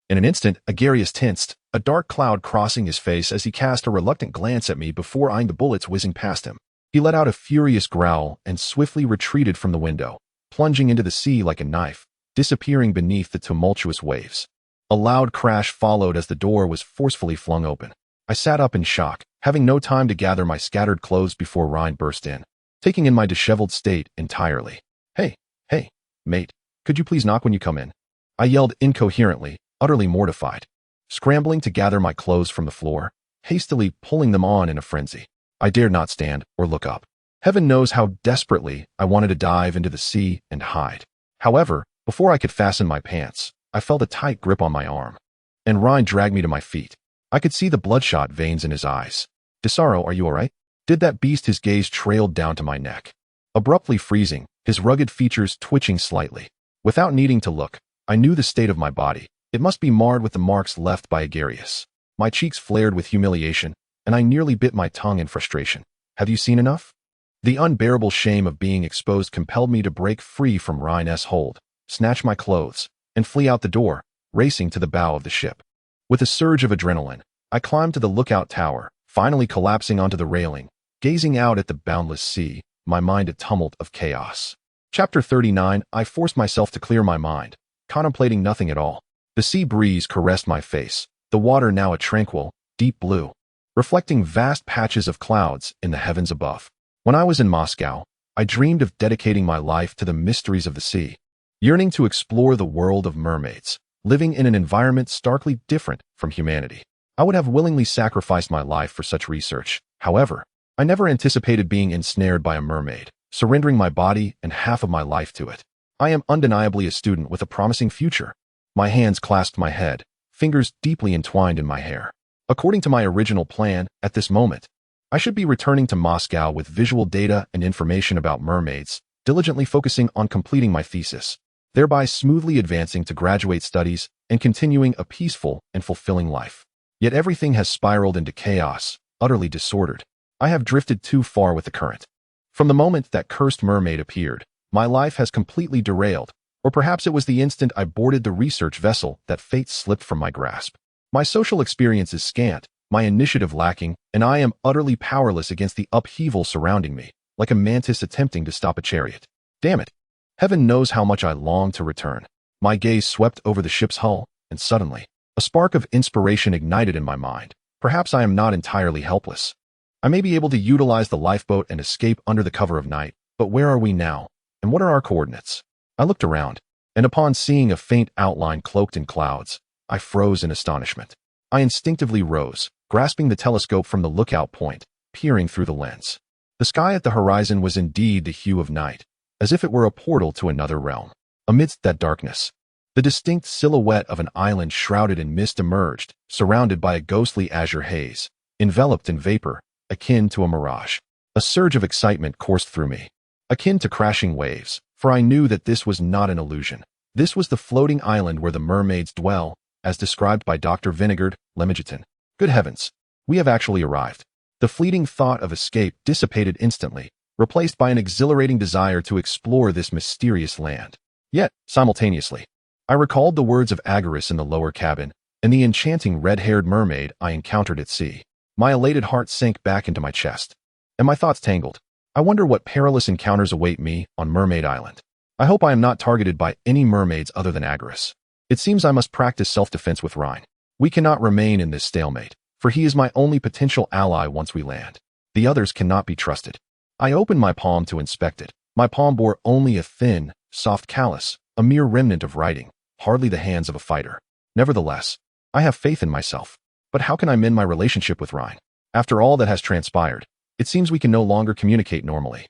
In an instant, Agarius tensed, a dark cloud crossing his face as he cast a reluctant glance at me before eyeing the bullets whizzing past him. He let out a furious growl and swiftly retreated from the window, plunging into the sea like a knife, disappearing beneath the tumultuous waves. A loud crash followed as the door was forcefully flung open. I sat up in shock, having no time to gather my scattered clothes before Ryan burst in, taking in my disheveled state entirely. Hey, mate, could you please knock when you come in? I yelled incoherently, utterly mortified, scrambling to gather my clothes from the floor, hastily pulling them on in a frenzy. I dared not stand or look up. Heaven knows how desperately I wanted to dive into the sea and hide. However, before I could fasten my pants, I felt a tight grip on my arm, and Ryan dragged me to my feet. I could see the bloodshot veins in his eyes. Desaro, are you all right? Did that beast? His gaze trailed down to my neck, abruptly freezing, his rugged features twitching slightly. Without needing to look, I knew the state of my body. It must be marred with the marks left by Agarius. My cheeks flared with humiliation, and I nearly bit my tongue in frustration. Have you seen enough? The unbearable shame of being exposed compelled me to break free from Ryan's hold, snatch my clothes, and flee out the door, racing to the bow of the ship. With a surge of adrenaline, I climbed to the lookout tower, finally collapsing onto the railing, gazing out at the boundless sea, my mind a tumult of chaos. Chapter 39. I forced myself to clear my mind, contemplating nothing at all. The sea breeze caressed my face, the water now a tranquil, deep blue, reflecting vast patches of clouds in the heavens above. When I was in Moscow, I dreamed of dedicating my life to the mysteries of the sea, yearning to explore the world of mermaids, living in an environment starkly different from humanity. I would have willingly sacrificed my life for such research. However, I never anticipated being ensnared by a mermaid, surrendering my body and half of my life to it. I am undeniably a student with a promising future. My hands clasped my head, fingers deeply entwined in my hair. According to my original plan, at this moment, I should be returning to Moscow with visual data and information about mermaids, diligently focusing on completing my thesis, thereby smoothly advancing to graduate studies and continuing a peaceful and fulfilling life. Yet everything has spiraled into chaos, utterly disordered. I have drifted too far with the current. From the moment that cursed mermaid appeared, my life has completely derailed, or perhaps it was the instant I boarded the research vessel that fate slipped from my grasp. My social experience is scant, my initiative lacking, and I am utterly powerless against the upheaval surrounding me, like a mantis attempting to stop a chariot. Damn it! Heaven knows how much I long to return. My gaze swept over the ship's hull, and suddenly, a spark of inspiration ignited in my mind. Perhaps I am not entirely helpless. I may be able to utilize the lifeboat and escape under the cover of night, but where are we now, and what are our coordinates? I looked around, and upon seeing a faint outline cloaked in clouds, I froze in astonishment. I instinctively rose, grasping the telescope from the lookout point, peering through the lens. The sky at the horizon was indeed the hue of night, as if it were a portal to another realm. Amidst that darkness, the distinct silhouette of an island shrouded in mist emerged, surrounded by a ghostly azure haze, enveloped in vapor, akin to a mirage. A surge of excitement coursed through me, akin to crashing waves, for I knew that this was not an illusion. This was the floating island where the mermaids dwell, as described by Dr. Vinegard Lemigeton. Good heavens, we have actually arrived. The fleeting thought of escape dissipated instantly, replaced by an exhilarating desire to explore this mysterious land. Yet, simultaneously, I recalled the words of Agarius in the lower cabin, and the enchanting red-haired mermaid I encountered at sea. My elated heart sank back into my chest, and my thoughts tangled. I wonder what perilous encounters await me on Mermaid Island. I hope I am not targeted by any mermaids other than Agarius. It seems I must practice self-defense with Ryan. We cannot remain in this stalemate, for he is my only potential ally once we land. The others cannot be trusted. I opened my palm to inspect it. My palm bore only a thin, soft callus, a mere remnant of writing, hardly the hands of a fighter. Nevertheless, I have faith in myself. But how can I mend my relationship with Ryan? After all that has transpired, it seems we can no longer communicate normally.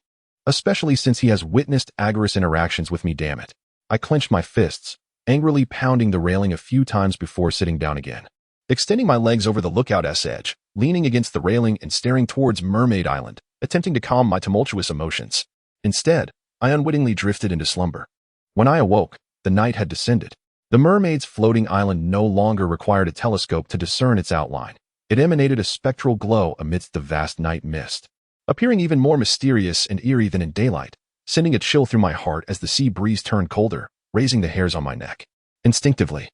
Especially since he has witnessed Agarius' interactions with me, damn it. I clenched my fists, angrily pounding the railing a few times before sitting down again. Extending my legs over the lookout's edge, leaning against the railing and staring towards Mermaid Island, attempting to calm my tumultuous emotions. Instead, I unwittingly drifted into slumber. When I awoke, the night had descended. The mermaid's floating island no longer required a telescope to discern its outline. It emanated a spectral glow amidst the vast night mist, appearing even more mysterious and eerie than in daylight, sending a chill through my heart as the sea breeze turned colder, raising the hairs on my neck. Instinctively,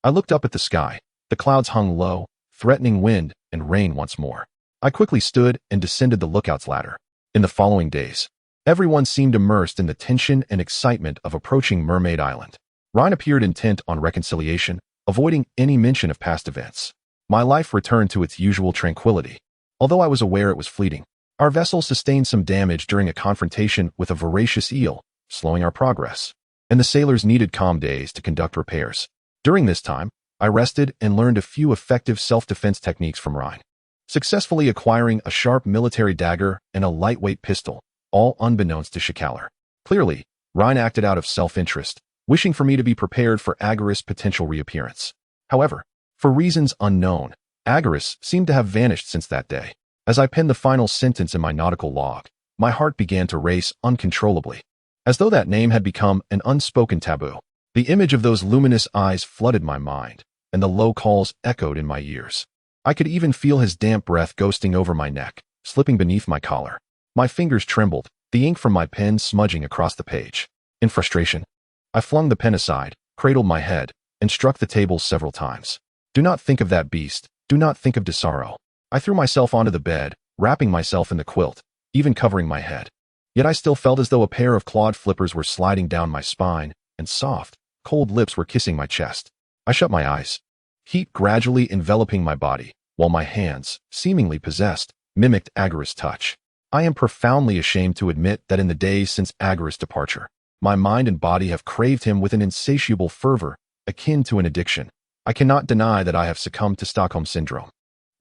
I looked up at the sky. The clouds hung low, threatening wind and rain once more. I quickly stood and descended the lookout's ladder. In the following days, everyone seemed immersed in the tension and excitement of approaching Mermaid Island. Ryan appeared intent on reconciliation, avoiding any mention of past events. My life returned to its usual tranquility. Although I was aware it was fleeting, our vessel sustained some damage during a confrontation with a voracious eel, slowing our progress, and the sailors needed calm days to conduct repairs. During this time, I rested and learned a few effective self-defense techniques from Ryan, successfully acquiring a sharp military dagger and a lightweight pistol, all unbeknownst to Shikalar. Clearly, Ryan acted out of self-interest, wishing for me to be prepared for Agaris' potential reappearance. However, for reasons unknown, Agaris seemed to have vanished since that day. As I penned the final sentence in my nautical log, my heart began to race uncontrollably, as though that name had become an unspoken taboo. The image of those luminous eyes flooded my mind, and the low calls echoed in my ears. I could even feel his damp breath ghosting over my neck, slipping beneath my collar. My fingers trembled, the ink from my pen smudging across the page. In frustration, I flung the pen aside, cradled my head, and struck the table several times. Do not think of that beast. Do not think of Desaro. I threw myself onto the bed, wrapping myself in the quilt, even covering my head. Yet I still felt as though a pair of clawed flippers were sliding down my spine, and soft, cold lips were kissing my chest. I shut my eyes, heat gradually enveloping my body, while my hands, seemingly possessed, mimicked Agaris' touch. I am profoundly ashamed to admit that in the days since Agaris' departure, my mind and body have craved him with an insatiable fervor, akin to an addiction. I cannot deny that I have succumbed to Stockholm Syndrome.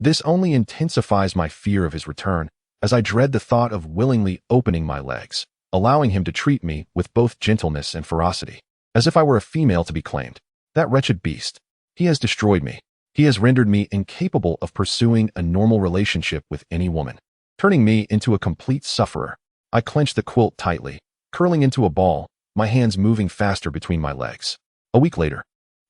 This only intensifies my fear of his return, as I dread the thought of willingly opening my legs, allowing him to treat me with both gentleness and ferocity, as if I were a female to be claimed. That wretched beast. He has destroyed me. He has rendered me incapable of pursuing a normal relationship with any woman, turning me into a complete sufferer. I clenched the quilt tightly, curling into a ball, my hands moving faster between my legs. A week later,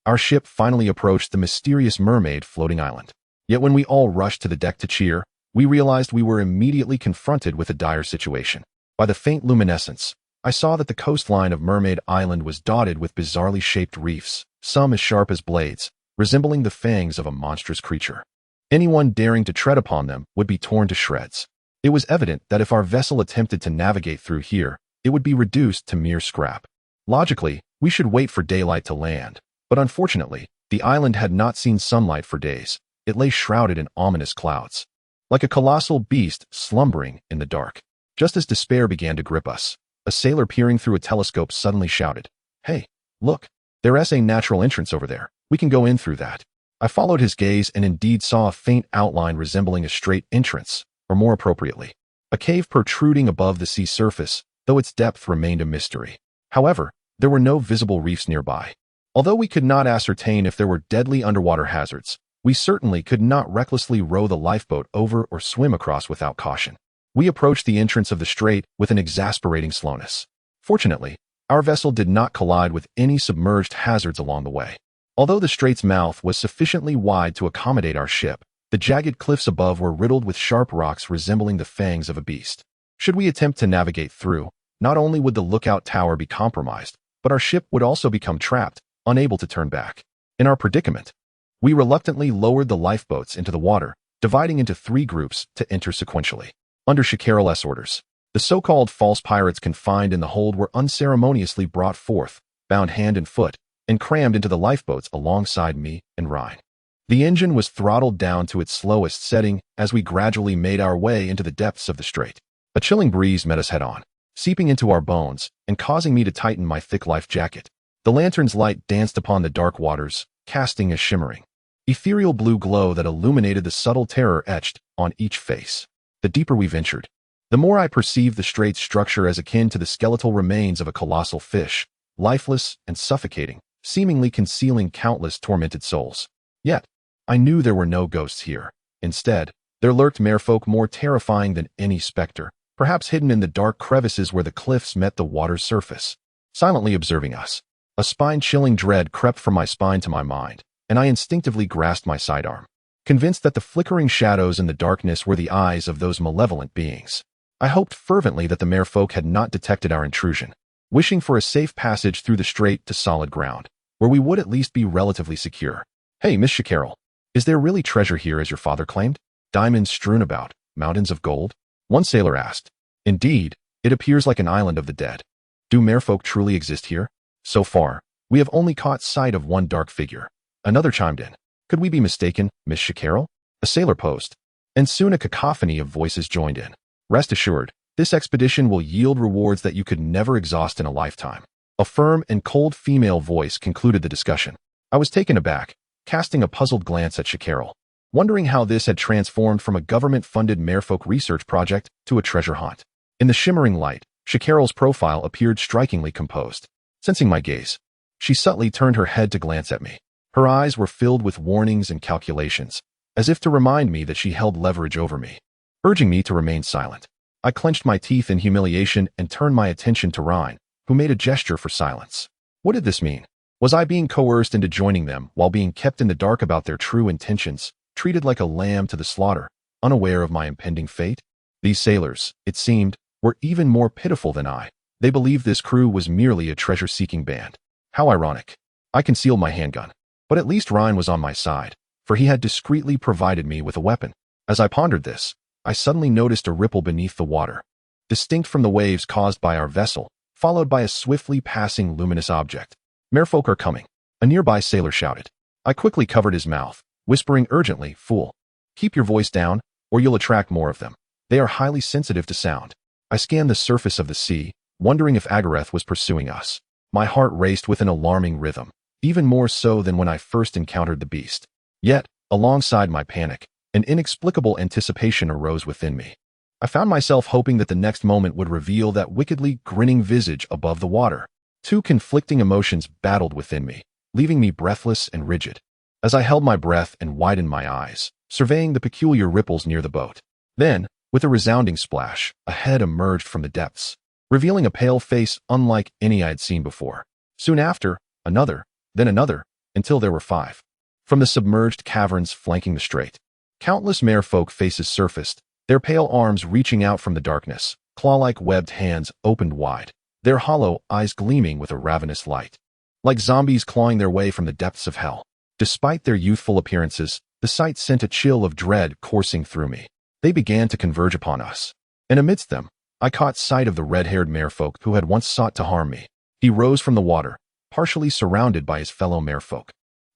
our ship finally approached the mysterious mermaid floating island. Yet when we all rushed to the deck to cheer, we realized we were immediately confronted with a dire situation. By the faint luminescence, I saw that the coastline of Mermaid Island was dotted with bizarrely shaped reefs, some as sharp as blades, resembling the fangs of a monstrous creature. Anyone daring to tread upon them would be torn to shreds. It was evident that if our vessel attempted to navigate through here, it would be reduced to mere scrap. Logically, we should wait for daylight to land, but unfortunately, the island had not seen sunlight for days. It lay shrouded in ominous clouds, like a colossal beast slumbering in the dark. Just as despair began to grip us, a sailor peering through a telescope suddenly shouted, "Hey, look, there's a natural entrance over there. We can go in through that." I followed his gaze and indeed saw a faint outline resembling a straight entrance, or more appropriately, a cave protruding above the sea surface, though its depth remained a mystery. However, there were no visible reefs nearby. Although we could not ascertain if there were deadly underwater hazards, we certainly could not recklessly row the lifeboat over or swim across without caution. We approached the entrance of the strait with an exasperating slowness. Fortunately, our vessel did not collide with any submerged hazards along the way. Although the strait's mouth was sufficiently wide to accommodate our ship, the jagged cliffs above were riddled with sharp rocks resembling the fangs of a beast. Should we attempt to navigate through, not only would the lookout tower be compromised, but our ship would also become trapped, unable to turn back. In our predicament, we reluctantly lowered the lifeboats into the water, dividing into 3 groups to enter sequentially. Under Shikaral's orders, the so-called false pirates confined in the hold were unceremoniously brought forth, bound hand and foot, and crammed into the lifeboats alongside me and Ryan. The engine was throttled down to its slowest setting as we gradually made our way into the depths of the strait. A chilling breeze met us head-on, seeping into our bones and causing me to tighten my thick life jacket. The lantern's light danced upon the dark waters, casting a shimmering, ethereal blue glow that illuminated the subtle terror etched on each face. The deeper we ventured, the more I perceived the strait's structure as akin to the skeletal remains of a colossal fish, lifeless and suffocating, seemingly concealing countless tormented souls. Yet, I knew there were no ghosts here. Instead, There lurked merfolk more terrifying than any specter, perhaps hidden in the dark crevices where the cliffs met the water's surface, silently observing us. A spine-chilling dread crept from my spine to my mind, and I instinctively grasped my sidearm, convinced that the flickering shadows in the darkness were the eyes of those malevolent beings. I hoped fervently that the merfolk had not detected our intrusion, wishing for a safe passage through the strait to solid ground, where we would at least be relatively secure. "Hey, Miss Shacarol, is there really treasure here as your father claimed? Diamonds strewn about, mountains of gold?" One sailor asked. "Indeed, it appears like an island of the dead. Do merfolk truly exist here? So far, we have only caught sight of one dark figure." Another chimed in. "Could we be mistaken, Miss Shacarol?" A sailor posed. And soon a cacophony of voices joined in. "Rest assured, this expedition will yield rewards that you could never exhaust in a lifetime." A firm and cold female voice concluded the discussion. I was taken aback, casting a puzzled glance at Shacarol, wondering how this had transformed from a government-funded merfolk research project to a treasure hunt. In the shimmering light, Shacarol's profile appeared strikingly composed. Sensing my gaze, she subtly turned her head to glance at me. Her eyes were filled with warnings and calculations, as if to remind me that she held leverage over me, urging me to remain silent. I clenched my teeth in humiliation and turned my attention to Rhine, who made a gesture for silence. What did this mean? Was I being coerced into joining them while being kept in the dark about their true intentions, treated like a lamb to the slaughter, unaware of my impending fate? These sailors, it seemed, were even more pitiful than I. They believed this crew was merely a treasure-seeking band. How ironic. I concealed my handgun. But at least Rhine was on my side, for he had discreetly provided me with a weapon. As I pondered this, I suddenly noticed a ripple beneath the water, distinct from the waves caused by our vessel, followed by a swiftly passing luminous object. "Merfolk are coming," a nearby sailor shouted. I quickly covered his mouth, whispering urgently, "Fool, keep your voice down, or you'll attract more of them. They are highly sensitive to sound." I scanned the surface of the sea, wondering if Agareth was pursuing us. My heart raced with an alarming rhythm, even more so than when I first encountered the beast. Yet, alongside my panic, an inexplicable anticipation arose within me. I found myself hoping that the next moment would reveal that wickedly grinning visage above the water. Two conflicting emotions battled within me, leaving me breathless and rigid, as I held my breath and widened my eyes, surveying the peculiar ripples near the boat. Then, with a resounding splash, a head emerged from the depths, revealing a pale face unlike any I had seen before. Soon after, another, then another, until there were 5. From the submerged caverns flanking the strait, countless merfolk faces surfaced, their pale arms reaching out from the darkness, claw-like webbed hands opened wide, their hollow eyes gleaming with a ravenous light, like zombies clawing their way from the depths of hell. Despite their youthful appearances, the sight sent a chill of dread coursing through me. They began to converge upon us, and amidst them, I caught sight of the red-haired merfolk who had once sought to harm me. He rose from the water, partially surrounded by his fellow merfolk.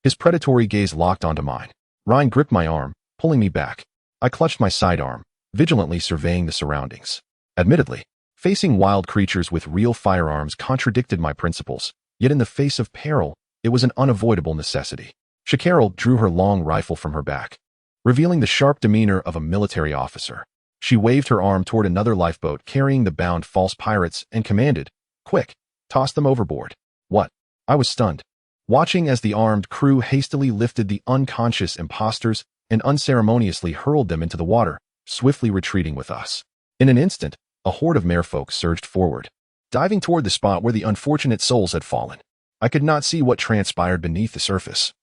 His predatory gaze locked onto mine. Rhine gripped my arm, pulling me back. I clutched my sidearm, vigilantly surveying the surroundings. Admittedly, facing wild creatures with real firearms contradicted my principles, yet in the face of peril, it was an unavoidable necessity. Shacarol drew her long rifle from her back, revealing the sharp demeanor of a military officer. She waved her arm toward another lifeboat carrying the bound false pirates and commanded, "Quick, toss them overboard." What? I was stunned, watching as the armed crew hastily lifted the unconscious impostors and unceremoniously hurled them into the water, swiftly retreating with us. In an instant, a horde of merfolk surged forward, diving toward the spot where the unfortunate souls had fallen. I could not see what transpired beneath the surface,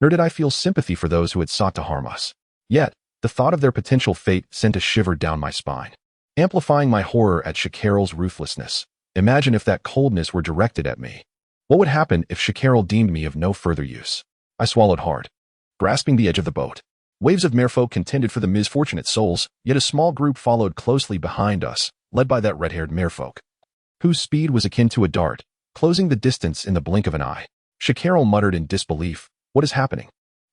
nor did I feel sympathy for those who had sought to harm us. Yet, the thought of their potential fate sent a shiver down my spine, amplifying my horror at Shacarol's ruthlessness. Imagine if that coldness were directed at me. What would happen if Shacarol deemed me of no further use? I swallowed hard, grasping the edge of the boat. Waves of merfolk contended for the misfortunate souls, yet a small group followed closely behind us, led by that red-haired merfolk, whose speed was akin to a dart, closing the distance in the blink of an eye. Shacarol muttered in disbelief, "What is happening?"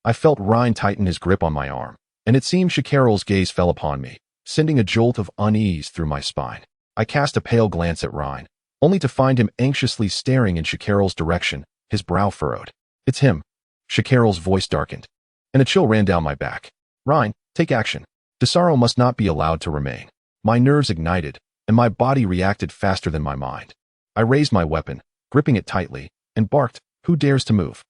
I felt Rhine tighten his grip on my arm, and it seemed Shacarol's gaze fell upon me, sending a jolt of unease through my spine. I cast a pale glance at Rhine, only to find him anxiously staring in Shacarol's direction, his brow furrowed. "It's him." Shacarol's voice darkened, and a chill ran down my back. "Rhine, take action. Desaro must not be allowed to remain." My nerves ignited, and my body reacted faster than my mind. I raised my weapon, gripping it tightly, and barked, "Who dares to move?"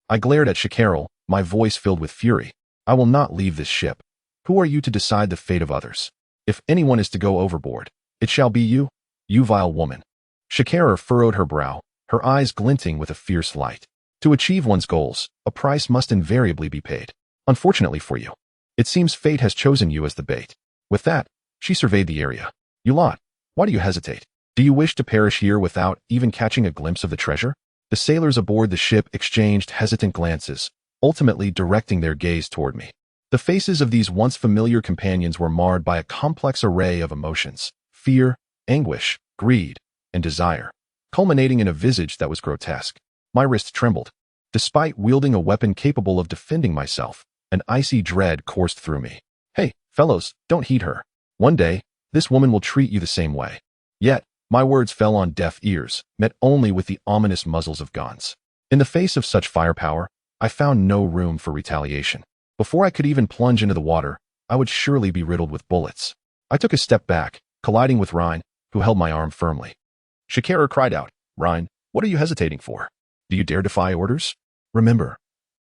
I glared at Shacarol, my voice filled with fury. "I will not leave this ship." Who are you to decide the fate of others? If anyone is to go overboard, it shall be you, you vile woman. Shakera furrowed her brow, her eyes glinting with a fierce light. To achieve one's goals, a price must invariably be paid. Unfortunately for you, it seems fate has chosen you as the bait. With that, she surveyed the area. You lot, why do you hesitate? Do you wish to perish here without even catching a glimpse of the treasure? The sailors aboard the ship exchanged hesitant glances, ultimately directing their gaze toward me. The faces of these once familiar companions were marred by a complex array of emotions: fear, anguish, greed, and desire, culminating in a visage that was grotesque. My wrist trembled. Despite wielding a weapon capable of defending myself, an icy dread coursed through me. Hey, fellows, don't heed her. One day, this woman will treat you the same way. Yet, my words fell on deaf ears, met only with the ominous muzzles of guns. In the face of such firepower, I found no room for retaliation. Before I could even plunge into the water, I would surely be riddled with bullets. I took a step back, colliding with Rhine, who held my arm firmly. Shakera cried out, Rhine, what are you hesitating for? Do you dare defy orders? Remember,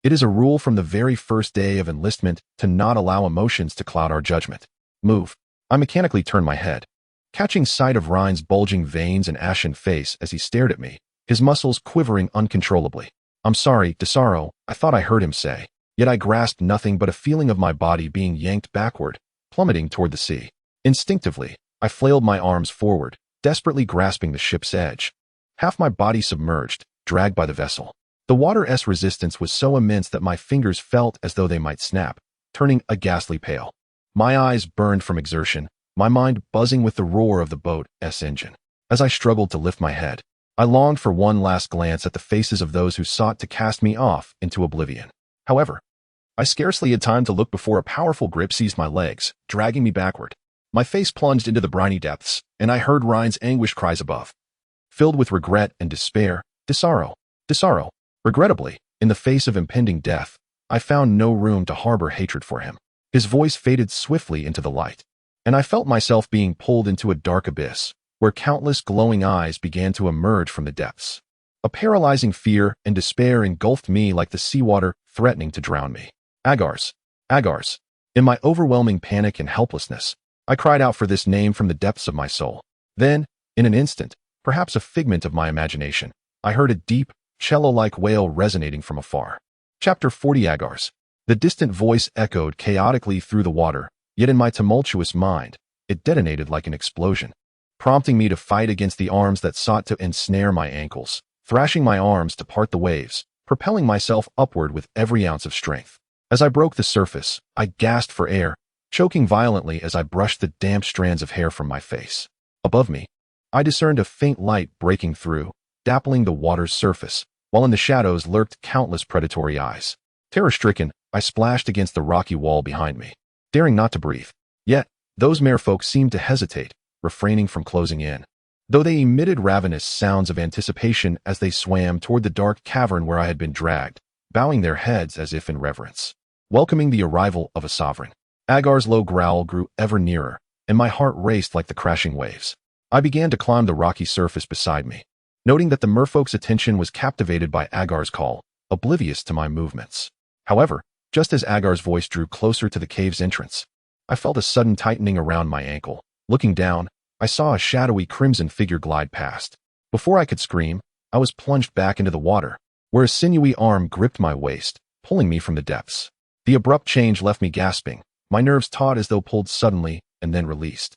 it is a rule from the very first day of enlistment to not allow emotions to cloud our judgment. Move. I mechanically turned my head, catching sight of Rhine's bulging veins and ashen face as he stared at me, his muscles quivering uncontrollably. I'm sorry, Desaro, I thought I heard him say. Yet I grasped nothing but a feeling of my body being yanked backward, plummeting toward the sea. Instinctively, I flailed my arms forward, desperately grasping the ship's edge. Half my body submerged, dragged by the vessel. The water's resistance was so immense that my fingers felt as though they might snap, turning a ghastly pale. My eyes burned from exertion, my mind buzzing with the roar of the boat's engine. As I struggled to lift my head, I longed for one last glance at the faces of those who sought to cast me off into oblivion. However, I scarcely had time to look before a powerful grip seized my legs, dragging me backward. My face plunged into the briny depths, and I heard Rhine's anguished cries above. Filled with regret and despair, Desaro, Desaro. Regrettably, in the face of impending death, I found no room to harbor hatred for him. His voice faded swiftly into the light, and I felt myself being pulled into a dark abyss, where countless glowing eyes began to emerge from the depths. A paralyzing fear and despair engulfed me like the seawater threatening to drown me. Agars, Agars. In my overwhelming panic and helplessness, I cried out for this name from the depths of my soul. Then, in an instant, perhaps a figment of my imagination, I heard a deep, cello-like wail resonating from afar. Chapter 40 Agars. The distant voice echoed chaotically through the water, yet in my tumultuous mind, it detonated like an explosion, prompting me to fight against the arms that sought to ensnare my ankles, thrashing my arms to part the waves, propelling myself upward with every ounce of strength. As I broke the surface, I gasped for air, choking violently as I brushed the damp strands of hair from my face. Above me, I discerned a faint light breaking through, dappling the water's surface, while in the shadows lurked countless predatory eyes. Terror-stricken, I splashed against the rocky wall behind me, daring not to breathe. Yet, those merfolk seemed to hesitate, refraining from closing in, though they emitted ravenous sounds of anticipation as they swam toward the dark cavern where I had been dragged, bowing their heads as if in reverence, welcoming the arrival of a sovereign. Agar's low growl grew ever nearer, and my heart raced like the crashing waves. I began to climb the rocky surface beside me, noting that the merfolk's attention was captivated by Agar's call, oblivious to my movements. However, just as Agar's voice drew closer to the cave's entrance, I felt a sudden tightening around my ankle. Looking down, I saw a shadowy crimson figure glide past. Before I could scream, I was plunged back into the water, where a sinewy arm gripped my waist, pulling me from the depths. The abrupt change left me gasping, my nerves taut as though pulled suddenly and then released.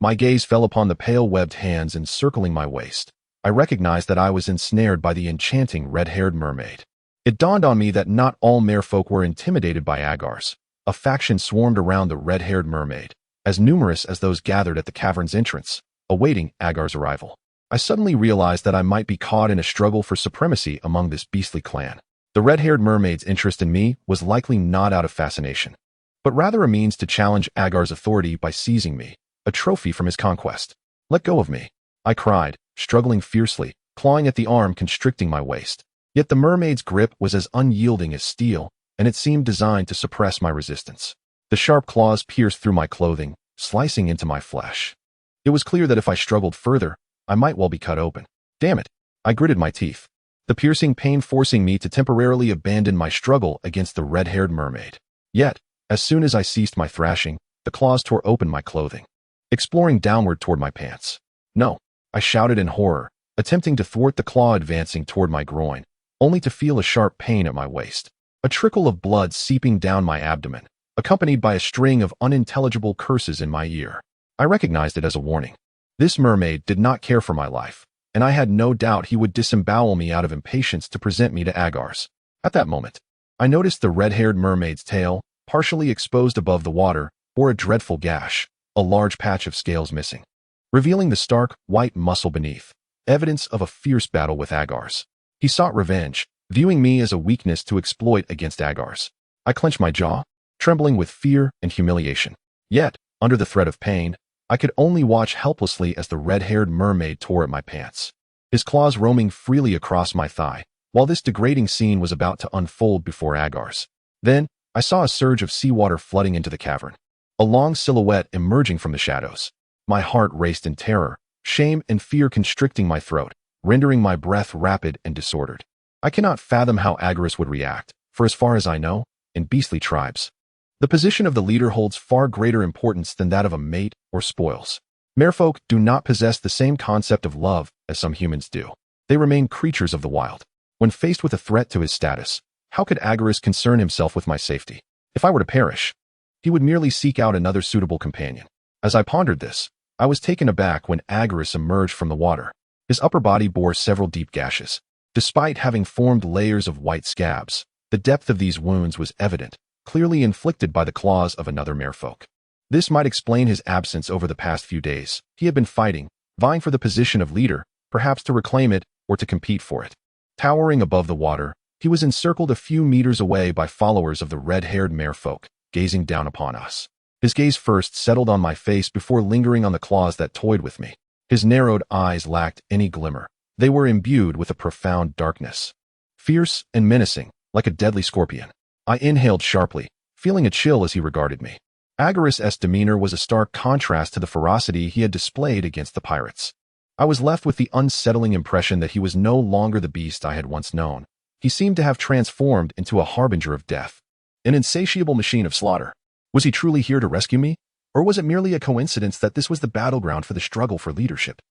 My gaze fell upon the pale webbed hands encircling my waist. I recognized that I was ensnared by the enchanting red-haired mermaid. It dawned on me that not all merfolk were intimidated by Agars. A faction swarmed around the red-haired mermaid, as numerous as those gathered at the cavern's entrance, awaiting Agar's arrival. I suddenly realized that I might be caught in a struggle for supremacy among this beastly clan. The red-haired mermaid's interest in me was likely not out of fascination, but rather a means to challenge Agar's authority by seizing me, a trophy from his conquest. Let go of me, I cried, struggling fiercely, clawing at the arm constricting my waist. Yet the mermaid's grip was as unyielding as steel, and it seemed designed to suppress my resistance. The sharp claws pierced through my clothing, slicing into my flesh. It was clear that if I struggled further, I might well be cut open. Damn it! I gritted my teeth, the piercing pain forcing me to temporarily abandon my struggle against the red-haired mermaid. Yet, As soon as I ceased my thrashing, the claws tore open my clothing, exploring downward toward my pants. No, I shouted in horror, attempting to thwart the claw advancing toward my groin, only to feel a sharp pain at my waist. A trickle of blood seeping down my abdomen, accompanied by a string of unintelligible curses in my ear. I recognized it as a warning. This mermaid did not care for my life, and I had no doubt he would disembowel me out of impatience to present me to Agar's. At that moment, I noticed the red-haired mermaid's tail, partially exposed above the water, bore a dreadful gash, a large patch of scales missing, revealing the stark, white muscle beneath, evidence of a fierce battle with Agar's. He sought revenge, viewing me as a weakness to exploit against Agar's. I clenched my jaw, trembling with fear and humiliation. Yet, under the threat of pain, I could only watch helplessly as the red-haired mermaid tore at my pants, his claws roaming freely across my thigh, while this degrading scene was about to unfold before Agar's. Then, I saw a surge of seawater flooding into the cavern, a long silhouette emerging from the shadows. My heart raced in terror, shame and fear constricting my throat, rendering my breath rapid and disordered. I cannot fathom how Agar's would react, for as far as I know, in beastly tribes, the position of the leader holds far greater importance than that of a mate or spoils. Merfolk do not possess the same concept of love as some humans do. They remain creatures of the wild. When faced with a threat to his status, how could Agar's concern himself with my safety? If I were to perish, he would merely seek out another suitable companion. As I pondered this, I was taken aback when Agar's emerged from the water. His upper body bore several deep gashes. Despite having formed layers of white scabs, the depth of these wounds was evident, clearly inflicted by the claws of another merfolk. This might explain his absence over the past few days. He had been fighting, vying for the position of leader, perhaps to reclaim it or to compete for it. Towering above the water, he was encircled a few meters away by followers of the red-haired merfolk, gazing down upon us. His gaze first settled on my face before lingering on the claws that toyed with me. His narrowed eyes lacked any glimmer. They were imbued with a profound darkness. Fierce and menacing, like a deadly scorpion. I inhaled sharply, feeling a chill as he regarded me. Agar's demeanor was a stark contrast to the ferocity he had displayed against the pirates. I was left with the unsettling impression that he was no longer the beast I had once known. He seemed to have transformed into a harbinger of death, an insatiable machine of slaughter. Was he truly here to rescue me? Or was it merely a coincidence that this was the battleground for the struggle for leadership?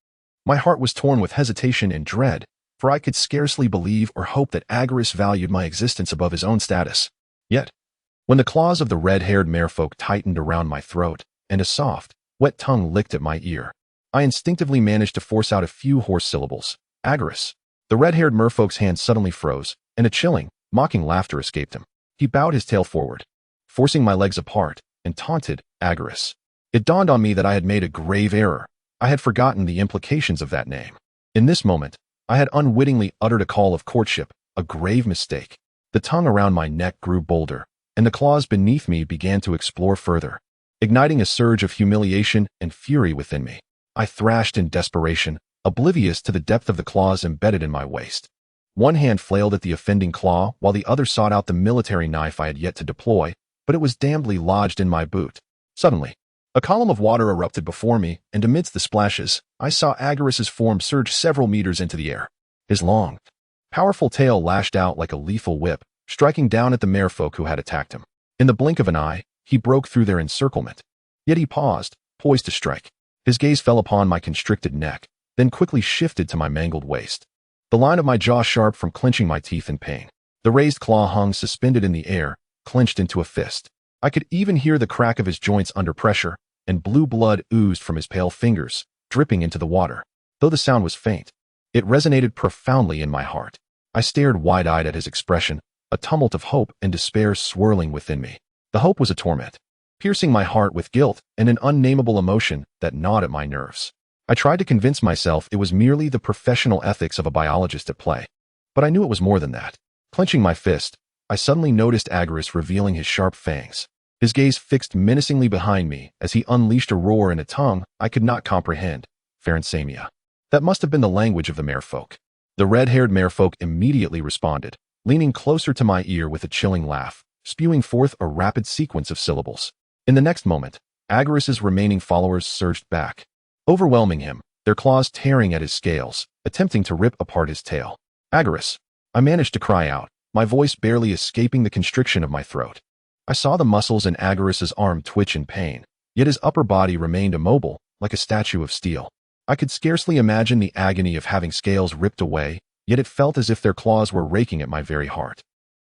My heart was torn with hesitation and dread, for I could scarcely believe or hope that Agar's valued my existence above his own status. Yet, when the claws of the red-haired merfolk tightened around my throat, and a soft, wet tongue licked at my ear, I instinctively managed to force out a few hoarse syllables. Agar's. The red-haired merfolk's hand suddenly froze, and a chilling, mocking laughter escaped him. He bowed his tail forward, forcing my legs apart, and taunted Agar's. It dawned on me that I had made a grave error. I had forgotten the implications of that name. In this moment, I had unwittingly uttered a call of courtship, a grave mistake. The tongue around my neck grew bolder, and the claws beneath me began to explore further, igniting a surge of humiliation and fury within me. I thrashed in desperation, oblivious to the depth of the claws embedded in my waist. One hand flailed at the offending claw, while the other sought out the military knife I had yet to deploy, but it was damnedly lodged in my boot. Suddenly, a column of water erupted before me, and amidst the splashes, I saw Agar's form surge several meters into the air. His long, powerful tail lashed out like a lethal whip, striking down at the merfolk who had attacked him. In the blink of an eye, he broke through their encirclement. Yet he paused, poised to strike. His gaze fell upon my constricted neck, then quickly shifted to my mangled waist. The line of my jaw sharp from clenching my teeth in pain. The raised claw hung suspended in the air, clenched into a fist. I could even hear the crack of his joints under pressure, and blue blood oozed from his pale fingers, dripping into the water. Though the sound was faint, it resonated profoundly in my heart. I stared wide-eyed at his expression, a tumult of hope and despair swirling within me. The hope was a torment, piercing my heart with guilt and an unnameable emotion that gnawed at my nerves. I tried to convince myself it was merely the professional ethics of a biologist at play, but I knew it was more than that. Clenching my fist, I suddenly noticed Agar's revealing his sharp fangs. His gaze fixed menacingly behind me as he unleashed a roar in a tongue I could not comprehend. Pharensamia. That must have been the language of the merfolk. The red-haired merfolk immediately responded, leaning closer to my ear with a chilling laugh, spewing forth a rapid sequence of syllables. In the next moment, Agar's remaining followers surged back, overwhelming him, their claws tearing at his scales, attempting to rip apart his tail. Agar's. I managed to cry out, my voice barely escaping the constriction of my throat. I saw the muscles in Agarus's arm twitch in pain, yet his upper body remained immobile, like a statue of steel. I could scarcely imagine the agony of having scales ripped away, yet it felt as if their claws were raking at my very heart.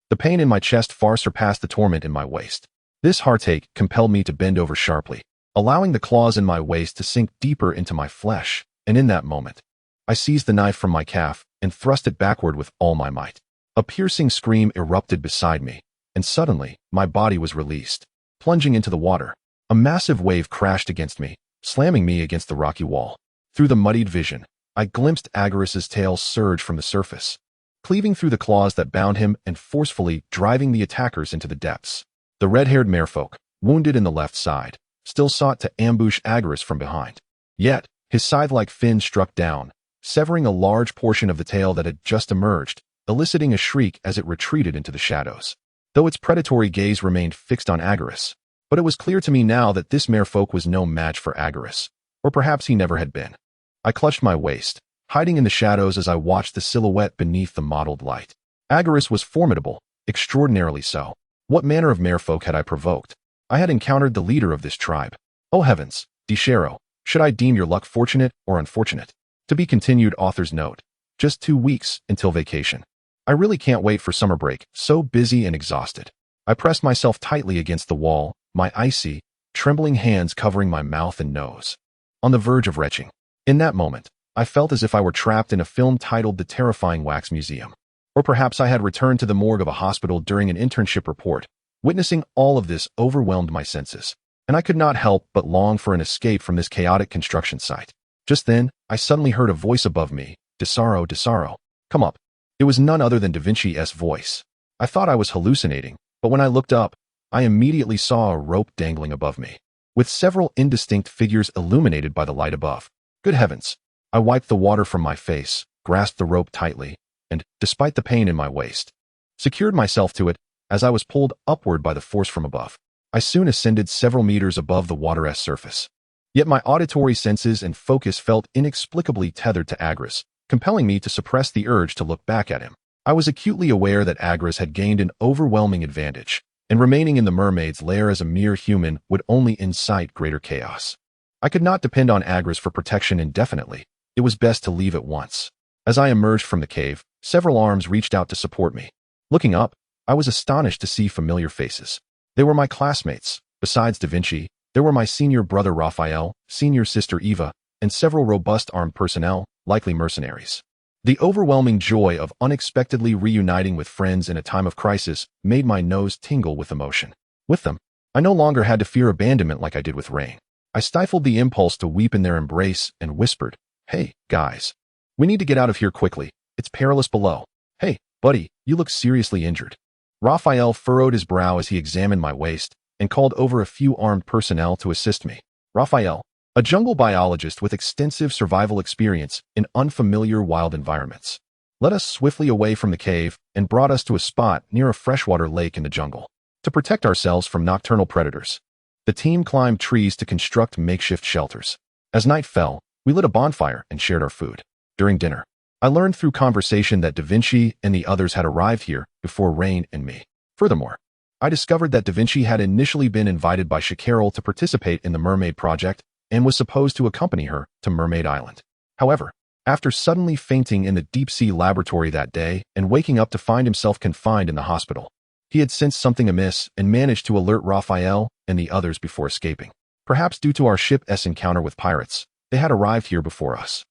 The pain in my chest far surpassed the torment in my waist. This heartache compelled me to bend over sharply, allowing the claws in my waist to sink deeper into my flesh, and in that moment, I seized the knife from my calf and thrust it backward with all my might. A piercing scream erupted beside me, and suddenly, my body was released. Plunging into the water, a massive wave crashed against me, slamming me against the rocky wall. Through the muddied vision, I glimpsed Agarus's tail surge from the surface, cleaving through the claws that bound him and forcefully driving the attackers into the depths. The red-haired merfolk, wounded in the left side, still sought to ambush Agarus from behind. Yet, his scythe-like fin struck down, severing a large portion of the tail that had just emerged, eliciting a shriek as it retreated into the shadows. Though its predatory gaze remained fixed on Agarus, but it was clear to me now that this merfolk was no match for Agarus, or perhaps he never had been. I clutched my waist, hiding in the shadows as I watched the silhouette beneath the mottled light. Agarus was formidable, extraordinarily so. What manner of merfolk had I provoked? I had encountered the leader of this tribe. Oh heavens, Desaro, should I deem your luck fortunate or unfortunate? To be continued. Author's note. Just 2 weeks until vacation. I really can't wait for summer break, so busy and exhausted. I pressed myself tightly against the wall, my icy, trembling hands covering my mouth and nose. On the verge of retching. In that moment, I felt as if I were trapped in a film titled The Terrifying Wax Museum. Or perhaps I had returned to the morgue of a hospital during an internship report. Witnessing all of this overwhelmed my senses, and I could not help but long for an escape from this chaotic construction site. Just then, I suddenly heard a voice above me. Desaro, Desaro, come up. It was none other than Da Vinci's voice. I thought I was hallucinating, but when I looked up, I immediately saw a rope dangling above me, with several indistinct figures illuminated by the light above. Good heavens! I wiped the water from my face, grasped the rope tightly, and, despite the pain in my waist, secured myself to it as I was pulled upward by the force from above. I soon ascended several meters above the water's surface. Yet my auditory senses and focus felt inexplicably tethered to Agarus, compelling me to suppress the urge to look back at him. I was acutely aware that Agarus had gained an overwhelming advantage, and remaining in the mermaid's lair as a mere human would only incite greater chaos. I could not depend on Agarus for protection indefinitely. It was best to leave at once. As I emerged from the cave, several arms reached out to support me. Looking up, I was astonished to see familiar faces. They were my classmates. Besides Da Vinci, there were my senior brother Raphael, senior sister Eva, and several robust armed personnel, likely mercenaries. The overwhelming joy of unexpectedly reuniting with friends in a time of crisis made my nose tingle with emotion. With them, I no longer had to fear abandonment like I did with Rain. I stifled the impulse to weep in their embrace and whispered, "Hey, guys. We need to get out of here quickly. It's perilous below. Hey, buddy, you look seriously injured." Raphael furrowed his brow as he examined my waist and called over a few armed personnel to assist me. Raphael, a jungle biologist with extensive survival experience in unfamiliar wild environments, led us swiftly away from the cave and brought us to a spot near a freshwater lake in the jungle. To protect ourselves from nocturnal predators, the team climbed trees to construct makeshift shelters. As night fell, we lit a bonfire and shared our food. During dinner, I learned through conversation that Da Vinci and the others had arrived here before Rain and me. Furthermore, I discovered that Da Vinci had initially been invited by Shakarel to participate in the Mermaid Project and was supposed to accompany her to Mermaid Island. However, after suddenly fainting in the deep-sea laboratory that day and waking up to find himself confined in the hospital, he had sensed something amiss and managed to alert Raphael and the others before escaping. Perhaps due to our ship's encounter with pirates, they had arrived here before us.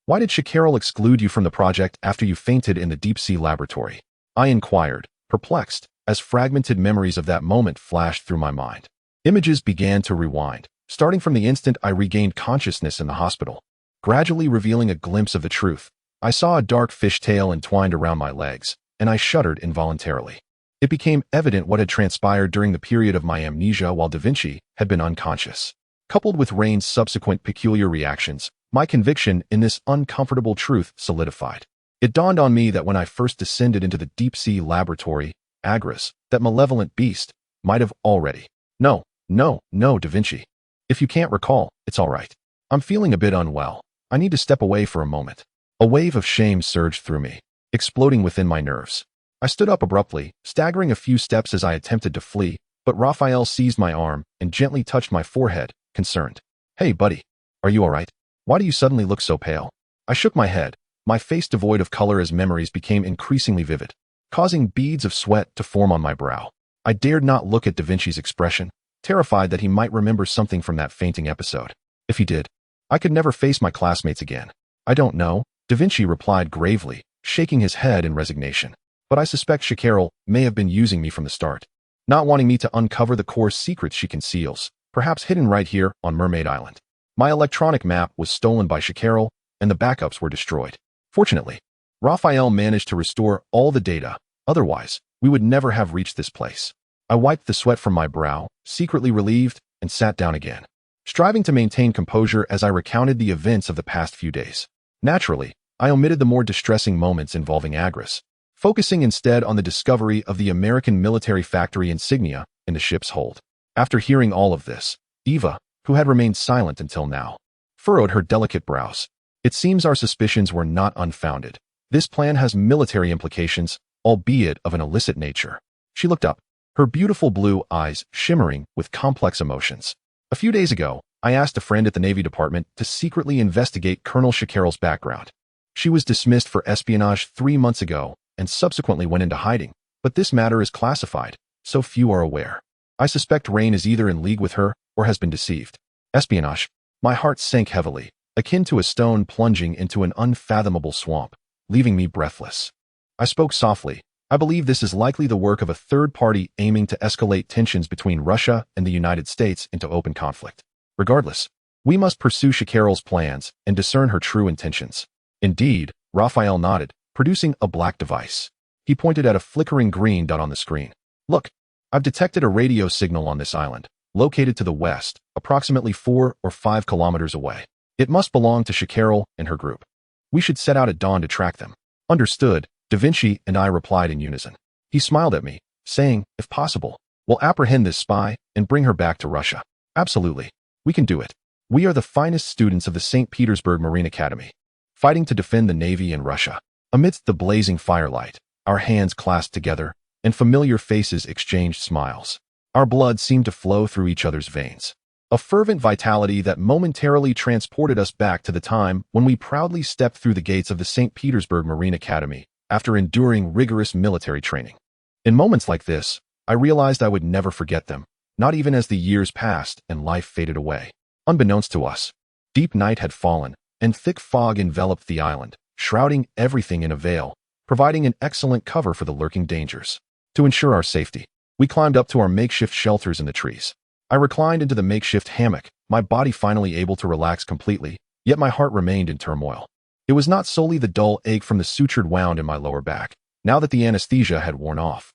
Why did Shakarel exclude you from the project after you fainted in the deep-sea laboratory? I inquired, perplexed, as fragmented memories of that moment flashed through my mind. Images began to rewind, starting from the instant I regained consciousness in the hospital. Gradually revealing a glimpse of the truth, I saw a dark fish tail entwined around my legs, and I shuddered involuntarily. It became evident what had transpired during the period of my amnesia while Da Vinci had been unconscious. Coupled with Rain's subsequent peculiar reactions, my conviction in this uncomfortable truth solidified. It dawned on me that when I first descended into the deep-sea laboratory, Agarus, that malevolent beast, might have already. No, Da Vinci. If you can't recall, it's all right. I'm feeling a bit unwell. I need to step away for a moment. A wave of shame surged through me, exploding within my nerves. I stood up abruptly, staggering a few steps as I attempted to flee, But Raphael seized my arm and gently touched my forehead, concerned. "Hey, buddy. Are you all right? Why do you suddenly look so pale?" I shook my head, my face devoid of color as memories became increasingly vivid, causing beads of sweat to form on my brow. I dared not look at Da Vinci's expression, terrified that he might remember something from that fainting episode. If he did, I could never face my classmates again. "I don't know," Da Vinci replied gravely, shaking his head in resignation. "But I suspect Shakarel may have been using me from the start, not wanting me to uncover the core secrets she conceals, perhaps hidden right here on Mermaid Island." My electronic map was stolen by Shakarel, and the backups were destroyed. Fortunately, Raphael managed to restore all the data, otherwise, we would never have reached this place. I wiped the sweat from my brow, secretly relieved, and sat down again, striving to maintain composure as I recounted the events of the past few days. Naturally, I omitted the more distressing moments involving Agris, focusing instead on the discovery of the American military factory insignia in the ship's hold. After hearing all of this, Eva, who had remained silent until now, furrowed her delicate brows. "It seems our suspicions were not unfounded. This plan has military implications, albeit of an illicit nature." She looked up, her beautiful blue eyes shimmering with complex emotions. "A few days ago, I asked a friend at the Navy Department to secretly investigate Colonel Shakarel's background. She was dismissed for espionage 3 months ago and subsequently went into hiding, but this matter is classified, so few are aware. I suspect Rain is either in league with her or has been deceived." Espionage. My heart sank heavily, akin to a stone plunging into an unfathomable swamp, leaving me breathless. I spoke softly. "I believe this is likely the work of a third party aiming to escalate tensions between Russia and the United States into open conflict. Regardless, we must pursue Shakarel's plans and discern her true intentions." "Indeed," Raphael nodded, producing a black device. He pointed at a flickering green dot on the screen. "Look, I've detected a radio signal on this island, located to the west, approximately 4 or 5 kilometers away. It must belong to Shakarel and her group. We should set out at dawn to track them." "Understood," Da Vinci and I replied in unison. He smiled at me, saying, "If possible, we'll apprehend this spy and bring her back to Russia." "Absolutely. We can do it. We are the finest students of the St. Petersburg Marine Academy, fighting to defend the Navy in Russia." Amidst the blazing firelight, our hands clasped together, and familiar faces exchanged smiles. Our blood seemed to flow through each other's veins. A fervent vitality that momentarily transported us back to the time when we proudly stepped through the gates of the St. Petersburg Marine Academy after enduring rigorous military training. In moments like this, I realized I would never forget them, not even as the years passed and life faded away. Unbeknownst to us, deep night had fallen, and thick fog enveloped the island, shrouding everything in a veil, providing an excellent cover for the lurking dangers. To ensure our safety, we climbed up to our makeshift shelters in the trees. I reclined into the makeshift hammock, my body finally able to relax completely, yet my heart remained in turmoil. It was not solely the dull ache from the sutured wound in my lower back, now that the anesthesia had worn off,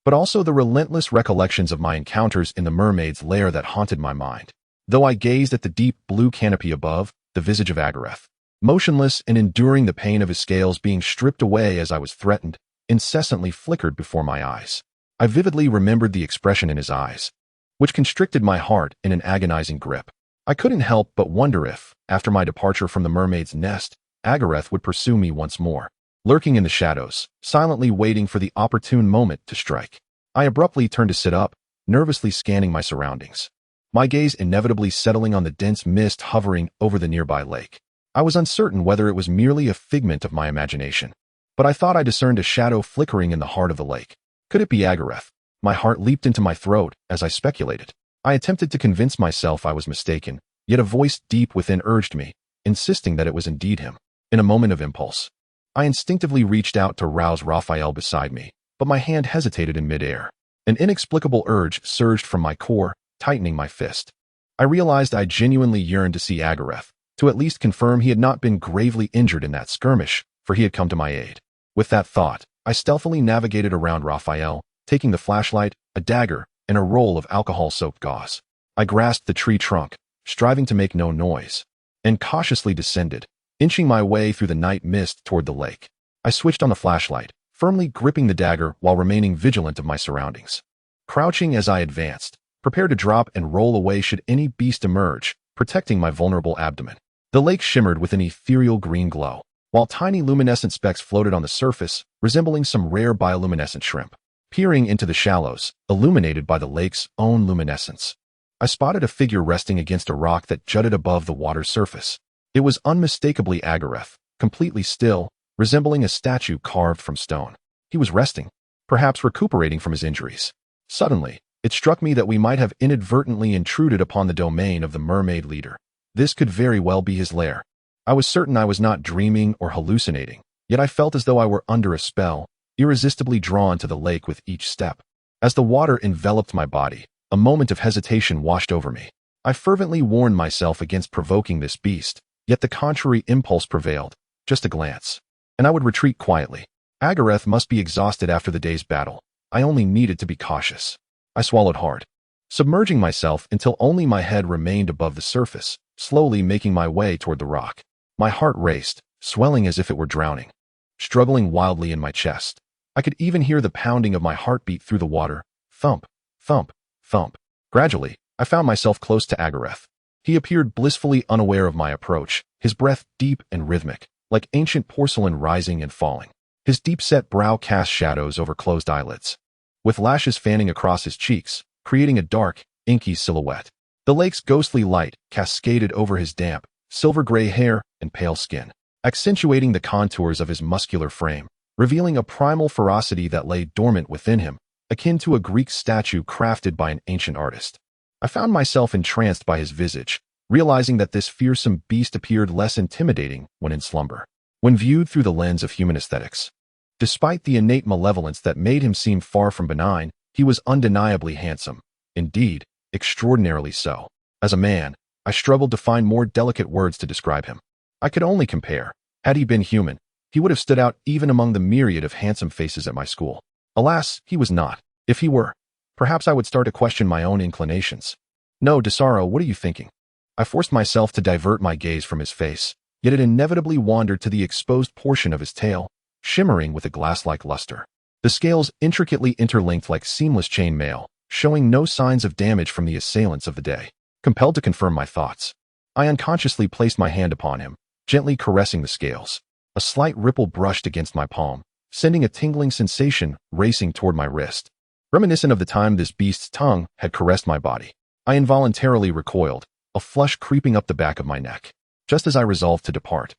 but also the relentless recollections of my encounters in the mermaid's lair that haunted my mind. Though I gazed at the deep blue canopy above, the visage of Agareth, motionless and enduring the pain of his scales being stripped away as I was threatened, incessantly flickered before my eyes. I vividly remembered the expression in his eyes, which constricted my heart in an agonizing grip. I couldn't help but wonder if, after my departure from the mermaid's nest, Agareth would pursue me once more, lurking in the shadows, silently waiting for the opportune moment to strike. I abruptly turned to sit up, nervously scanning my surroundings, my gaze inevitably settling on the dense mist hovering over the nearby lake. I was uncertain whether it was merely a figment of my imagination, but I thought I discerned a shadow flickering in the heart of the lake. Could it be Agareth? My heart leaped into my throat as I speculated. I attempted to convince myself I was mistaken, yet a voice deep within urged me, insisting that it was indeed him. In a moment of impulse, I instinctively reached out to rouse Raphael beside me, but my hand hesitated in midair. An inexplicable urge surged from my core, tightening my fist. I realized I genuinely yearned to see Agareth, to at least confirm he had not been gravely injured in that skirmish, for he had come to my aid. With that thought, I stealthily navigated around Raphael, taking the flashlight, a dagger, and a roll of alcohol-soaked gauze. I grasped the tree trunk, striving to make no noise, and cautiously descended, inching my way through the night mist toward the lake. I switched on the flashlight, firmly gripping the dagger while remaining vigilant of my surroundings. Crouching as I advanced, prepared to drop and roll away should any beast emerge, protecting my vulnerable abdomen. The lake shimmered with an ethereal green glow, while tiny luminescent specks floated on the surface, resembling some rare bioluminescent shrimp. Peering into the shallows, illuminated by the lake's own luminescence, I spotted a figure resting against a rock that jutted above the water's surface. It was unmistakably Agareth, completely still, resembling a statue carved from stone. He was resting, perhaps recuperating from his injuries. Suddenly, it struck me that we might have inadvertently intruded upon the domain of the mermaid leader. This could very well be his lair. I was certain I was not dreaming or hallucinating, yet I felt as though I were under a spell, irresistibly drawn to the lake with each step. As the water enveloped my body, a moment of hesitation washed over me. I fervently warned myself against provoking this beast, yet the contrary impulse prevailed, just a glance, and I would retreat quietly. Agareth must be exhausted after the day's battle. I only needed to be cautious. I swallowed hard, submerging myself until only my head remained above the surface, slowly making my way toward the rock. My heart raced, swelling as if it were drowning, struggling wildly in my chest. I could even hear the pounding of my heartbeat through the water. Thump, thump, thump. Gradually, I found myself close to Agareth. He appeared blissfully unaware of my approach, his breath deep and rhythmic, like ancient porcelain rising and falling. His deep-set brow cast shadows over closed eyelids, with lashes fanning across his cheeks, creating a dark, inky silhouette. The lake's ghostly light cascaded over his damp, silver-gray hair and pale skin, accentuating the contours of his muscular frame, revealing a primal ferocity that lay dormant within him, akin to a Greek statue crafted by an ancient artist. I found myself entranced by his visage, realizing that this fearsome beast appeared less intimidating when in slumber, when viewed through the lens of human aesthetics. Despite the innate malevolence that made him seem far from benign, he was undeniably handsome, indeed, extraordinarily so. As a man, I struggled to find more delicate words to describe him. I could only compare. Had he been human, he would have stood out even among the myriad of handsome faces at my school. Alas, he was not. If he were, perhaps I would start to question my own inclinations. No, Desaro, what are you thinking? I forced myself to divert my gaze from his face, yet it inevitably wandered to the exposed portion of his tail, shimmering with a glass-like luster. The scales intricately interlinked like seamless chain mail, showing no signs of damage from the assailants of the day. Compelled to confirm my thoughts, I unconsciously placed my hand upon him, gently caressing the scales. A slight ripple brushed against my palm, sending a tingling sensation racing toward my wrist. Reminiscent of the time this beast's tongue had caressed my body, I involuntarily recoiled, a flush creeping up the back of my neck. Just as I resolved to depart,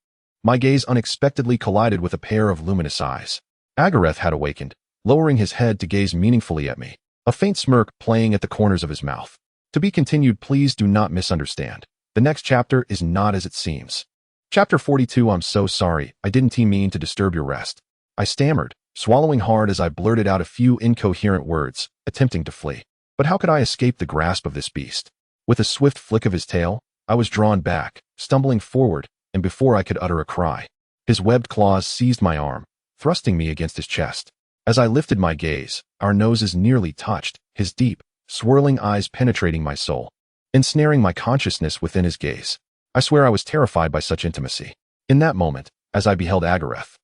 my gaze unexpectedly collided with a pair of luminous eyes. Agareth had awakened, lowering his head to gaze meaningfully at me, a faint smirk playing at the corners of his mouth. To be continued, please do not misunderstand. The next chapter is not as it seems. Chapter 42. I'm so sorry, I didn't mean to disturb your rest. I stammered, swallowing hard as I blurted out a few incoherent words, attempting to flee. But how could I escape the grasp of this beast? With a swift flick of his tail, I was drawn back, stumbling forward, and before I could utter a cry, his webbed claws seized my arm, thrusting me against his chest. As I lifted my gaze, our noses nearly touched, his deep, swirling eyes penetrating my soul, ensnaring my consciousness within his gaze. I swear I was terrified by such intimacy. In that moment, as I beheld Agareth,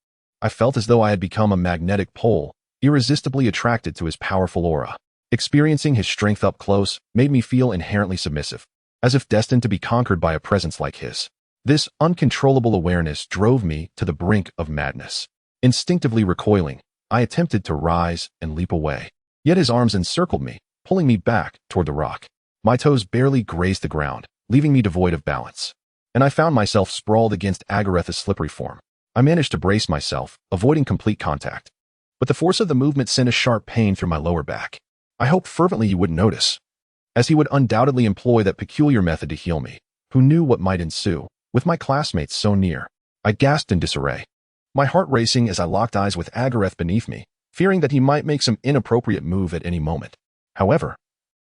I felt as though I had become a magnetic pole, irresistibly attracted to his powerful aura. Experiencing his strength up close made me feel inherently submissive, as if destined to be conquered by a presence like his. This uncontrollable awareness drove me to the brink of madness. Instinctively recoiling, I attempted to rise and leap away. Yet his arms encircled me, pulling me back toward the rock. My toes barely grazed the ground, leaving me devoid of balance, and I found myself sprawled against Agareth's slippery form. I managed to brace myself, avoiding complete contact, but the force of the movement sent a sharp pain through my lower back. I hoped fervently you wouldn't notice, as he would undoubtedly employ that peculiar method to heal me. Who knew what might ensue, with my classmates so near? I gasped in disarray, my heart racing as I locked eyes with Agareth beneath me, fearing that he might make some inappropriate move at any moment. However,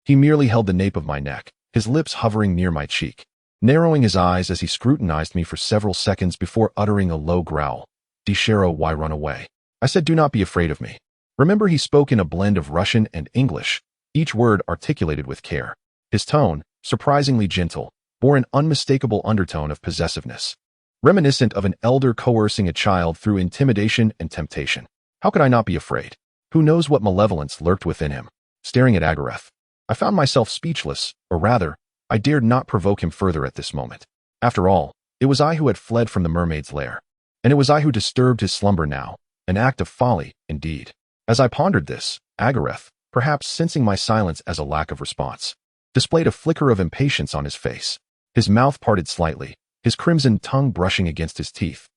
he merely held the nape of my neck, his lips hovering near my cheek, narrowing his eyes as he scrutinized me for several seconds before uttering a low growl. Desaro, why run away? I said, do not be afraid of me. Remember, he spoke in a blend of Russian and English, each word articulated with care. His tone, surprisingly gentle, bore an unmistakable undertone of possessiveness, reminiscent of an elder coercing a child through intimidation and temptation. How could I not be afraid? Who knows what malevolence lurked within him? Staring at Agareth, I found myself speechless, or rather, I dared not provoke him further at this moment. After all, it was I who had fled from the mermaid's lair, and it was I who disturbed his slumber now, an act of folly, indeed. As I pondered this, Agareth, perhaps sensing my silence as a lack of response, displayed a flicker of impatience on his face. His mouth parted slightly, his crimson tongue brushing against his teeth,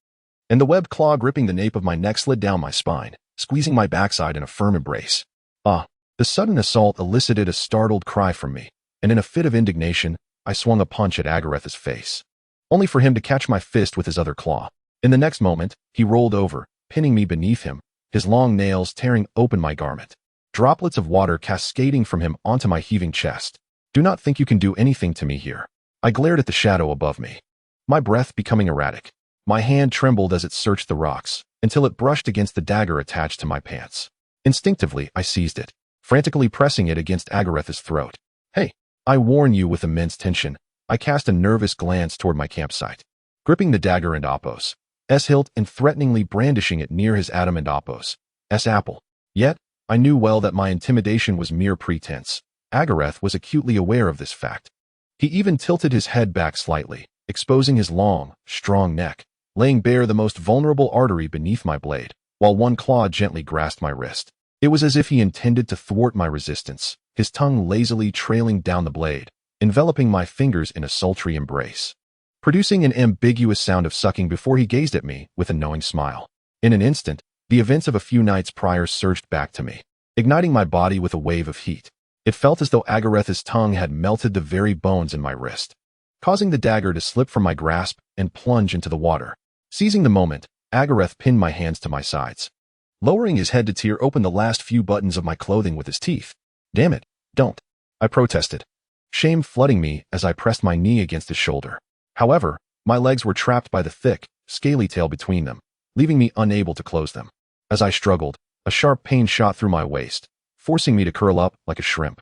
and the webbed claw gripping the nape of my neck slid down my spine, squeezing my backside in a firm embrace. Ah! The sudden assault elicited a startled cry from me, and in a fit of indignation, I swung a punch at Agareth's face, only for him to catch my fist with his other claw. In the next moment, he rolled over, pinning me beneath him, his long nails tearing open my garment, droplets of water cascading from him onto my heaving chest. Do not think you can do anything to me here. I glared at the shadow above me, my breath becoming erratic. My hand trembled as it searched the rocks, until it brushed against the dagger attached to my pants. Instinctively, I seized it, frantically pressing it against Agareth's throat. Hey! I warn you. With immense tension, I cast a nervous glance toward my campsite, gripping the dagger and Apo's hilt and threateningly brandishing it near his Adam and Apo's apple. Yet, I knew well that my intimidation was mere pretense. Agareth was acutely aware of this fact. He even tilted his head back slightly, exposing his long, strong neck, laying bare the most vulnerable artery beneath my blade, while one claw gently grasped my wrist. It was as if he intended to thwart my resistance, his tongue lazily trailing down the blade, enveloping my fingers in a sultry embrace, producing an ambiguous sound of sucking before he gazed at me with a knowing smile. In an instant, the events of a few nights prior surged back to me, igniting my body with a wave of heat. It felt as though Agareth's tongue had melted the very bones in my wrist, causing the dagger to slip from my grasp and plunge into the water. Seizing the moment, Agareth pinned my hands to my sides, lowering his head to tear open the last few buttons of my clothing with his teeth. Damn it, don't, I protested, shame flooding me as I pressed my knee against his shoulder. However, my legs were trapped by the thick, scaly tail between them, leaving me unable to close them. As I struggled, a sharp pain shot through my waist, forcing me to curl up like a shrimp.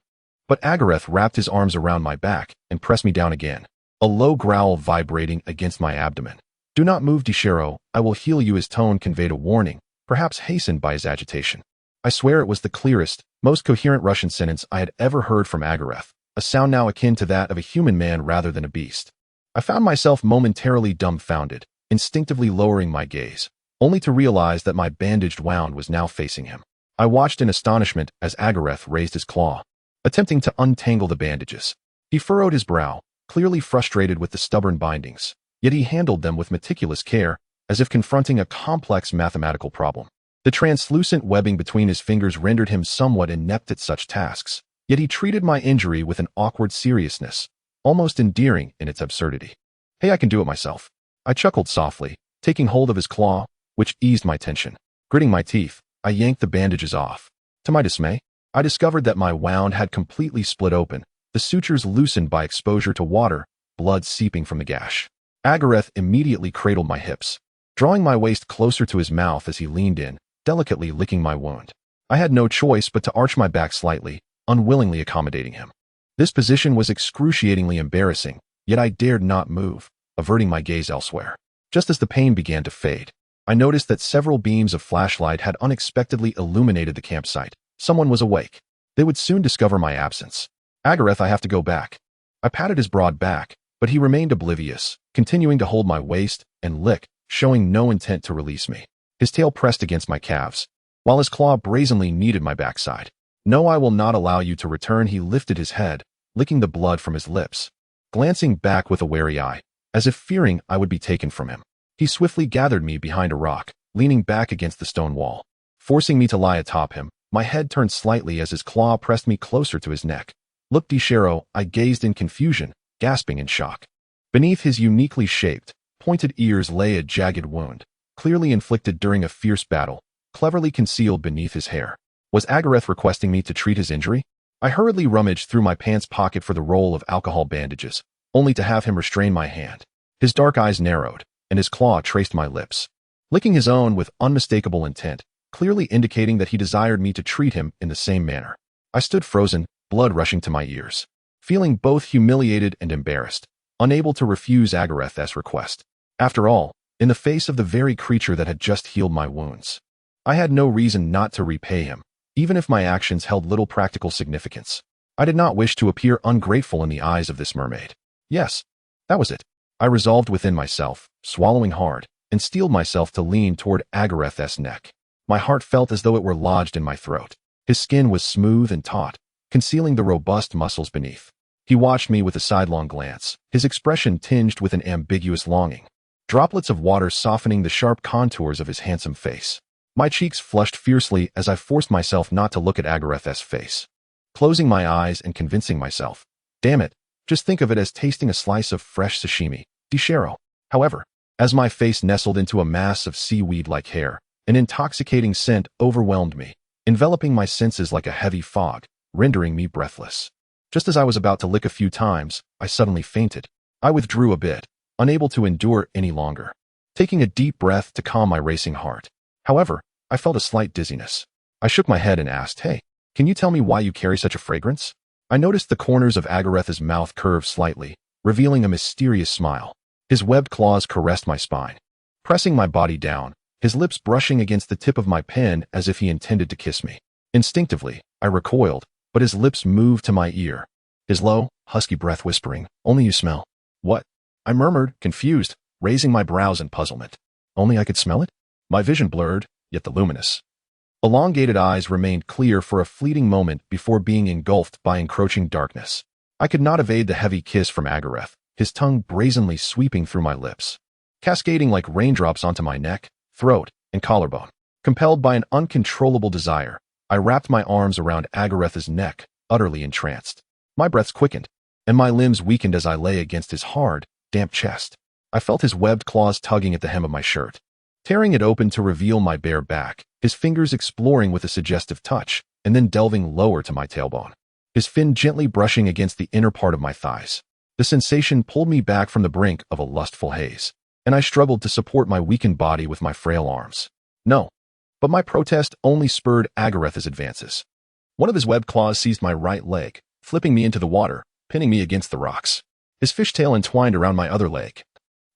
But Agareth wrapped his arms around my back and pressed me down again, a low growl vibrating against my abdomen. Do not move, Desaro, I will heal you. His tone conveyed a warning, perhaps hastened by his agitation. I swear it was the clearest, most coherent Russian sentence I had ever heard from Agareth, a sound now akin to that of a human man rather than a beast. I found myself momentarily dumbfounded, instinctively lowering my gaze, only to realize that my bandaged wound was now facing him. I watched in astonishment as Agareth raised his claw, attempting to untangle the bandages. He furrowed his brow, clearly frustrated with the stubborn bindings, yet he handled them with meticulous care, as if confronting a complex mathematical problem. The translucent webbing between his fingers rendered him somewhat inept at such tasks, yet he treated my injury with an awkward seriousness, almost endearing in its absurdity. Hey, I can do it myself. I chuckled softly, taking hold of his claw, which eased my tension. Gritting my teeth, I yanked the bandages off. To my dismay, I discovered that my wound had completely split open, the sutures loosened by exposure to water, blood seeping from the gash. Agareth immediately cradled my hips, drawing my waist closer to his mouth as he leaned in, delicately licking my wound. I had no choice but to arch my back slightly, unwillingly accommodating him. This position was excruciatingly embarrassing, yet I dared not move, averting my gaze elsewhere. Just as the pain began to fade, I noticed that several beams of flashlight had unexpectedly illuminated the campsite. Someone was awake. They would soon discover my absence. Agareth, I have to go back. I patted his broad back, but he remained oblivious, continuing to hold my waist and lick, showing no intent to release me. His tail pressed against my calves, while his claw brazenly kneaded my backside. No, I will not allow you to return. He lifted his head, licking the blood from his lips, glancing back with a wary eye, as if fearing I would be taken from him. He swiftly gathered me behind a rock, leaning back against the stone wall, forcing me to lie atop him. My head turned slightly as his claw pressed me closer to his neck. Look, Desaro, I gazed in confusion, gasping in shock. Beneath his uniquely shaped, pointed ears lay a jagged wound, clearly inflicted during a fierce battle, cleverly concealed beneath his hair. Was Agareth requesting me to treat his injury? I hurriedly rummaged through my pants pocket for the roll of alcohol bandages, only to have him restrain my hand. His dark eyes narrowed, and his claw traced my lips, licking his own with unmistakable intent, clearly indicating that he desired me to treat him in the same manner. I stood frozen, blood rushing to my ears, feeling both humiliated and embarrassed, unable to refuse Agareth's request. After all, in the face of the very creature that had just healed my wounds, I had no reason not to repay him, even if my actions held little practical significance. I did not wish to appear ungrateful in the eyes of this mermaid. Yes, that was it. I resolved within myself, swallowing hard, and steeled myself to lean toward Agareth's neck. My heart felt as though it were lodged in my throat. His skin was smooth and taut, concealing the robust muscles beneath. He watched me with a sidelong glance, his expression tinged with an ambiguous longing. Droplets of water softening the sharp contours of his handsome face. My cheeks flushed fiercely as I forced myself not to look at Agareth's face. Closing my eyes and convincing myself, damn it, just think of it as tasting a slice of fresh sashimi, Desaro. However, as my face nestled into a mass of seaweed-like hair, an intoxicating scent overwhelmed me, enveloping my senses like a heavy fog, rendering me breathless. Just as I was about to lick a few times, I suddenly fainted. I withdrew a bit, unable to endure any longer, taking a deep breath to calm my racing heart. However, I felt a slight dizziness. I shook my head and asked, "Hey, can you tell me why you carry such a fragrance?" I noticed the corners of Agareth's mouth curve slightly, revealing a mysterious smile. His webbed claws caressed my spine, pressing my body down, his lips brushing against the tip of my pen as if he intended to kiss me. Instinctively, I recoiled, but his lips moved to my ear, his low, husky breath whispering, "Only you smell." "What?" I murmured, confused, raising my brows in puzzlement. Only I could smell it? My vision blurred, yet the luminous, elongated eyes remained clear for a fleeting moment before being engulfed by encroaching darkness. I could not evade the heavy kiss from Agareth, his tongue brazenly sweeping through my lips, cascading like raindrops onto my neck, throat, and collarbone. Compelled by an uncontrollable desire, I wrapped my arms around Agareth's neck, utterly entranced. My breaths quickened, and my limbs weakened as I lay against his hard, damp chest. I felt his webbed claws tugging at the hem of my shirt, tearing it open to reveal my bare back, his fingers exploring with a suggestive touch, and then delving lower to my tailbone, his fin gently brushing against the inner part of my thighs. The sensation pulled me back from the brink of a lustful haze, and I struggled to support my weakened body with my frail arms. No, but my protest only spurred Agareth's advances. One of his webbed claws seized my right leg, flipping me into the water, pinning me against the rocks. His fishtail entwined around my other leg,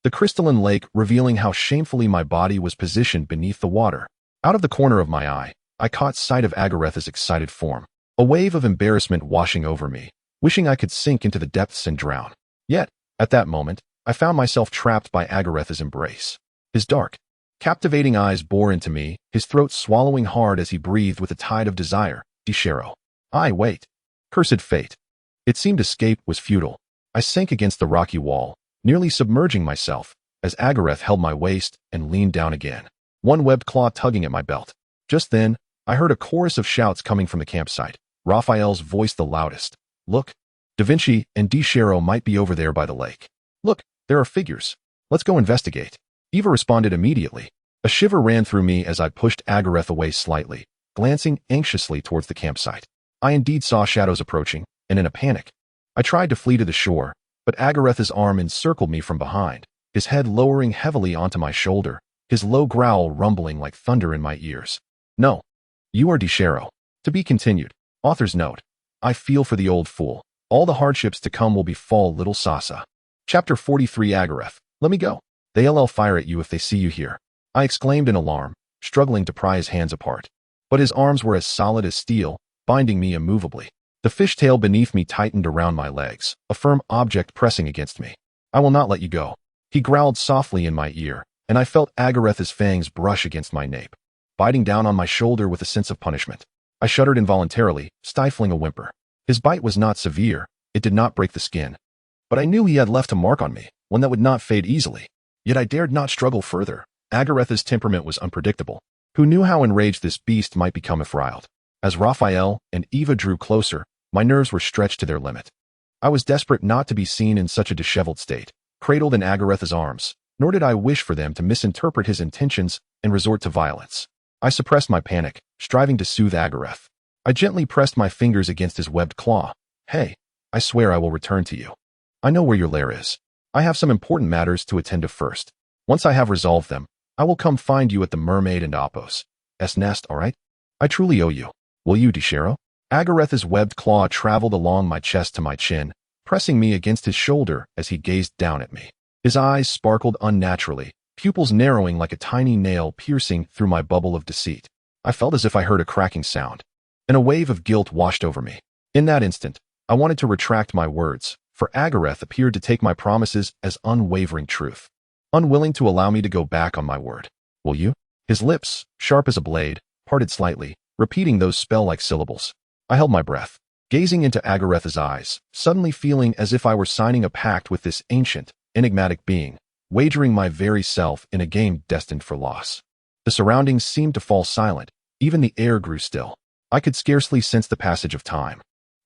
the crystalline lake revealing how shamefully my body was positioned beneath the water. Out of the corner of my eye, I caught sight of Agareth's excited form, a wave of embarrassment washing over me, wishing I could sink into the depths and drown. Yet, at that moment, I found myself trapped by Agareth's embrace. His dark, captivating eyes bore into me, his throat swallowing hard as he breathed with a tide of desire. Desaro. Wait. Cursed fate. It seemed escape was futile. I sank against the rocky wall, nearly submerging myself, as Agareth held my waist and leaned down again, one webbed claw tugging at my belt. Just then, I heard a chorus of shouts coming from the campsite, Raphael's voice the loudest. "Look, Da Vinci and Desaro might be over there by the lake. Look, there are figures. Let's go investigate." Eva responded immediately. A shiver ran through me as I pushed Agareth away slightly, glancing anxiously towards the campsite. I indeed saw shadows approaching, and in a panic, I tried to flee to the shore, but Agareth's arm encircled me from behind, his head lowering heavily onto my shoulder, his low growl rumbling like thunder in my ears. "No, you are Desaro." To be continued. Author's note. I feel for the old fool. All the hardships to come will befall little Sasa. Chapter 43. Agareth. Let me go. They'll fire at you if they see you here. I exclaimed in alarm, struggling to pry his hands apart. But his arms were as solid as steel, binding me immovably. The fishtail beneath me tightened around my legs, a firm object pressing against me. "I will not let you go." He growled softly in my ear, and I felt Agareth's fangs brush against my nape, biting down on my shoulder with a sense of punishment. I shuddered involuntarily, stifling a whimper. His bite was not severe, it did not break the skin. But I knew he had left a mark on me, one that would not fade easily. Yet I dared not struggle further. Agareth's temperament was unpredictable. Who knew how enraged this beast might become if riled? As Raphael and Eva drew closer, my nerves were stretched to their limit. I was desperate not to be seen in such a disheveled state, cradled in Agareth's arms, nor did I wish for them to misinterpret his intentions and resort to violence. I suppressed my panic, striving to soothe Agareth. I gently pressed my fingers against his webbed claw. "Hey, I swear I will return to you. I know where your lair is. I have some important matters to attend to first. Once I have resolved them, I will come find you at the Mermaid and Apos' nest, all right? I truly owe you. Will you, Desaro?" Agareth's webbed claw traveled along my chest to my chin, pressing me against his shoulder as he gazed down at me. His eyes sparkled unnaturally, pupils narrowing like a tiny nail piercing through my bubble of deceit. I felt as if I heard a cracking sound, and a wave of guilt washed over me. In that instant, I wanted to retract my words, for Agareth appeared to take my promises as unwavering truth, unwilling to allow me to go back on my word. "Will you?" His lips, sharp as a blade, parted slightly, repeating those spell-like syllables. I held my breath, gazing into Agaretha's eyes, suddenly feeling as if I were signing a pact with this ancient, enigmatic being, wagering my very self in a game destined for loss. The surroundings seemed to fall silent. Even the air grew still. I could scarcely sense the passage of time.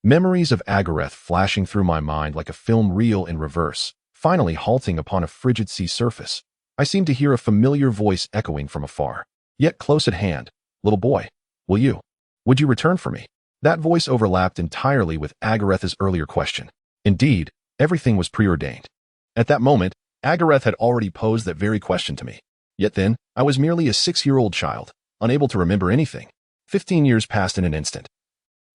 Memories of Agareth flashing through my mind like a film reel in reverse, finally halting upon a frigid sea surface. I seemed to hear a familiar voice echoing from afar, yet close at hand. "Little boy, would you return for me?" That voice overlapped entirely with Agaretha's earlier question. Indeed, everything was preordained. At that moment, Agareth had already posed that very question to me. Yet then, I was merely a 6-year-old child, unable to remember anything. 15 years passed in an instant,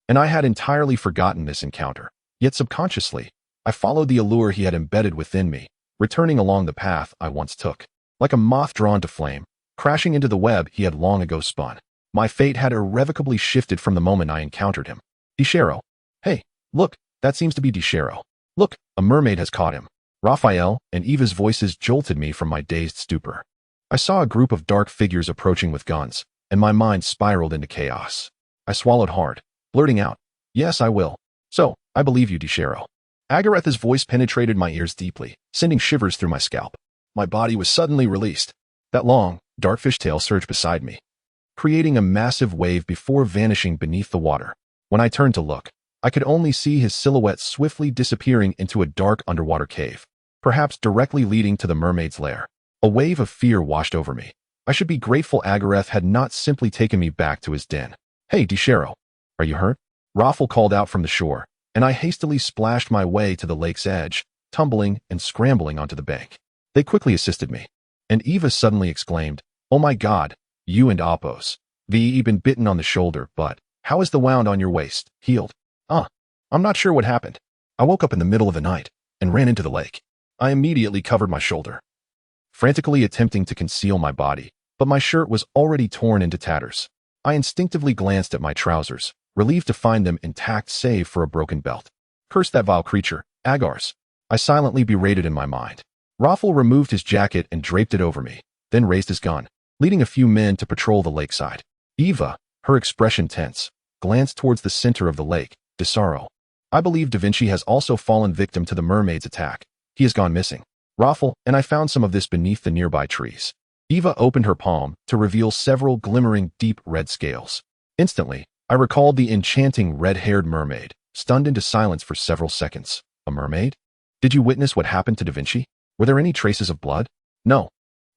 and I had entirely forgotten this encounter. Yet subconsciously, I followed the allure he had embedded within me, returning along the path I once took. Like a moth drawn to flame, crashing into the web he had long ago spun. My fate had irrevocably shifted from the moment I encountered him. Desaro. Hey, look, that seems to be Desaro. Look, a mermaid has caught him. Raphael and Eva's voices jolted me from my dazed stupor. I saw a group of dark figures approaching with guns, and my mind spiraled into chaos. I swallowed hard, blurting out, "Yes, I will. So, I believe you, Desaro." Agaretha's voice penetrated my ears deeply, sending shivers through my scalp. My body was suddenly released. That long, dark fishtail surged beside me, creating a massive wave before vanishing beneath the water. When I turned to look, I could only see his silhouette swiftly disappearing into a dark underwater cave, perhaps directly leading to the mermaid's lair. A wave of fear washed over me. I should be grateful Agareth had not simply taken me back to his den. "Hey, Desaro, are you hurt?" Raffle called out from the shore, and I hastily splashed my way to the lake's edge, tumbling and scrambling onto the bank. They quickly assisted me, and Eva suddenly exclaimed, "Oh my God, you and Apos. You've been bitten on the shoulder, but how is the wound on your waist? Healed?" I'm not sure what happened. I woke up in the middle of the night and ran into the lake. I immediately covered my shoulder, frantically attempting to conceal my body, but my shirt was already torn into tatters. I instinctively glanced at my trousers, relieved to find them intact save for a broken belt. Curse that vile creature, Agars. I silently berated in my mind. Raffle removed his jacket and draped it over me, then raised his gun, leading a few men to patrol the lakeside. Eva, her expression tense, glanced towards the center of the lake, Desaro. "I believe Da Vinci has also fallen victim to the mermaid's attack. He has gone missing. Raffle, and I found some of this beneath the nearby trees." Eva opened her palm to reveal several glimmering deep red scales. Instantly, I recalled the enchanting red-haired mermaid, stunned into silence for several seconds. A mermaid? "Did you witness what happened to Da Vinci? Were there any traces of blood?" "No,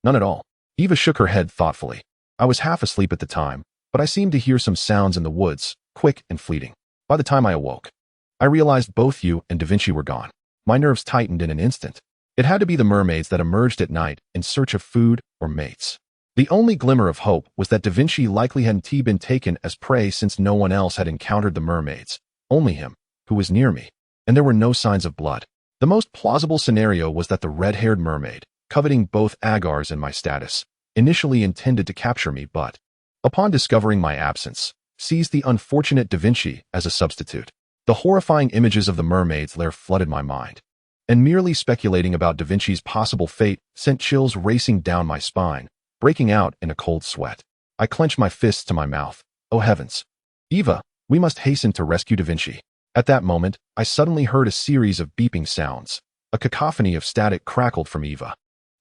none at all." Eva shook her head thoughtfully. "I was half asleep at the time, but I seemed to hear some sounds in the woods, quick and fleeting. By the time I awoke, I realized both you and Da Vinci were gone. My nerves tightened in an instant. It had to be the mermaids that emerged at night in search of food or mates. The only glimmer of hope was that Da Vinci likely hadn't been taken as prey since no one else had encountered the mermaids, only him, who was near me, and there were no signs of blood. The most plausible scenario was that the red-haired mermaid, coveting both Agars and my status, initially intended to capture me but, upon discovering my absence, seized the unfortunate Da Vinci as a substitute. The horrifying images of the mermaid's lair flooded my mind, and merely speculating about Da Vinci's possible fate sent chills racing down my spine, breaking out in a cold sweat. I clenched my fists to my mouth. Oh heavens. "Eva, we must hasten to rescue Da Vinci." At that moment, I suddenly heard a series of beeping sounds. A cacophony of static crackled from Eva.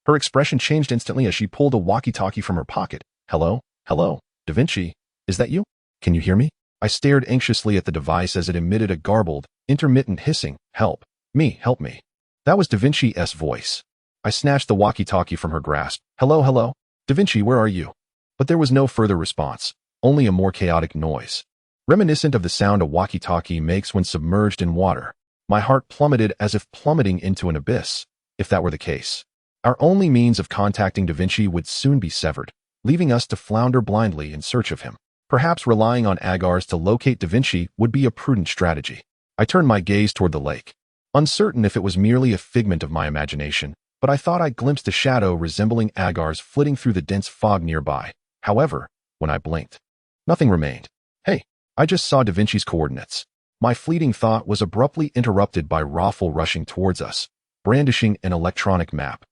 Her expression changed instantly as she pulled a walkie-talkie from her pocket. Hello, Da Vinci, is that you? Can you hear me?" I stared anxiously at the device as it emitted a garbled, intermittent hissing, "Help me. That was Da Vinci's voice. I snatched the walkie-talkie from her grasp. Hello, Da Vinci, where are you?" But there was no further response, only a more chaotic noise, reminiscent of the sound a walkie-talkie makes when submerged in water. My heart plummeted as if plummeting into an abyss. If that were the case, our only means of contacting Da Vinci would soon be severed, leaving us to flounder blindly in search of him. Perhaps relying on Agars to locate Da Vinci would be a prudent strategy. I turned my gaze toward the lake, uncertain if it was merely a figment of my imagination, but I thought I glimpsed a shadow resembling Agars flitting through the dense fog nearby. However, when I blinked, nothing remained. Hey, I just saw Da Vinci's coordinates. My fleeting thought was abruptly interrupted by Raffle rushing towards us, brandishing an electronic map.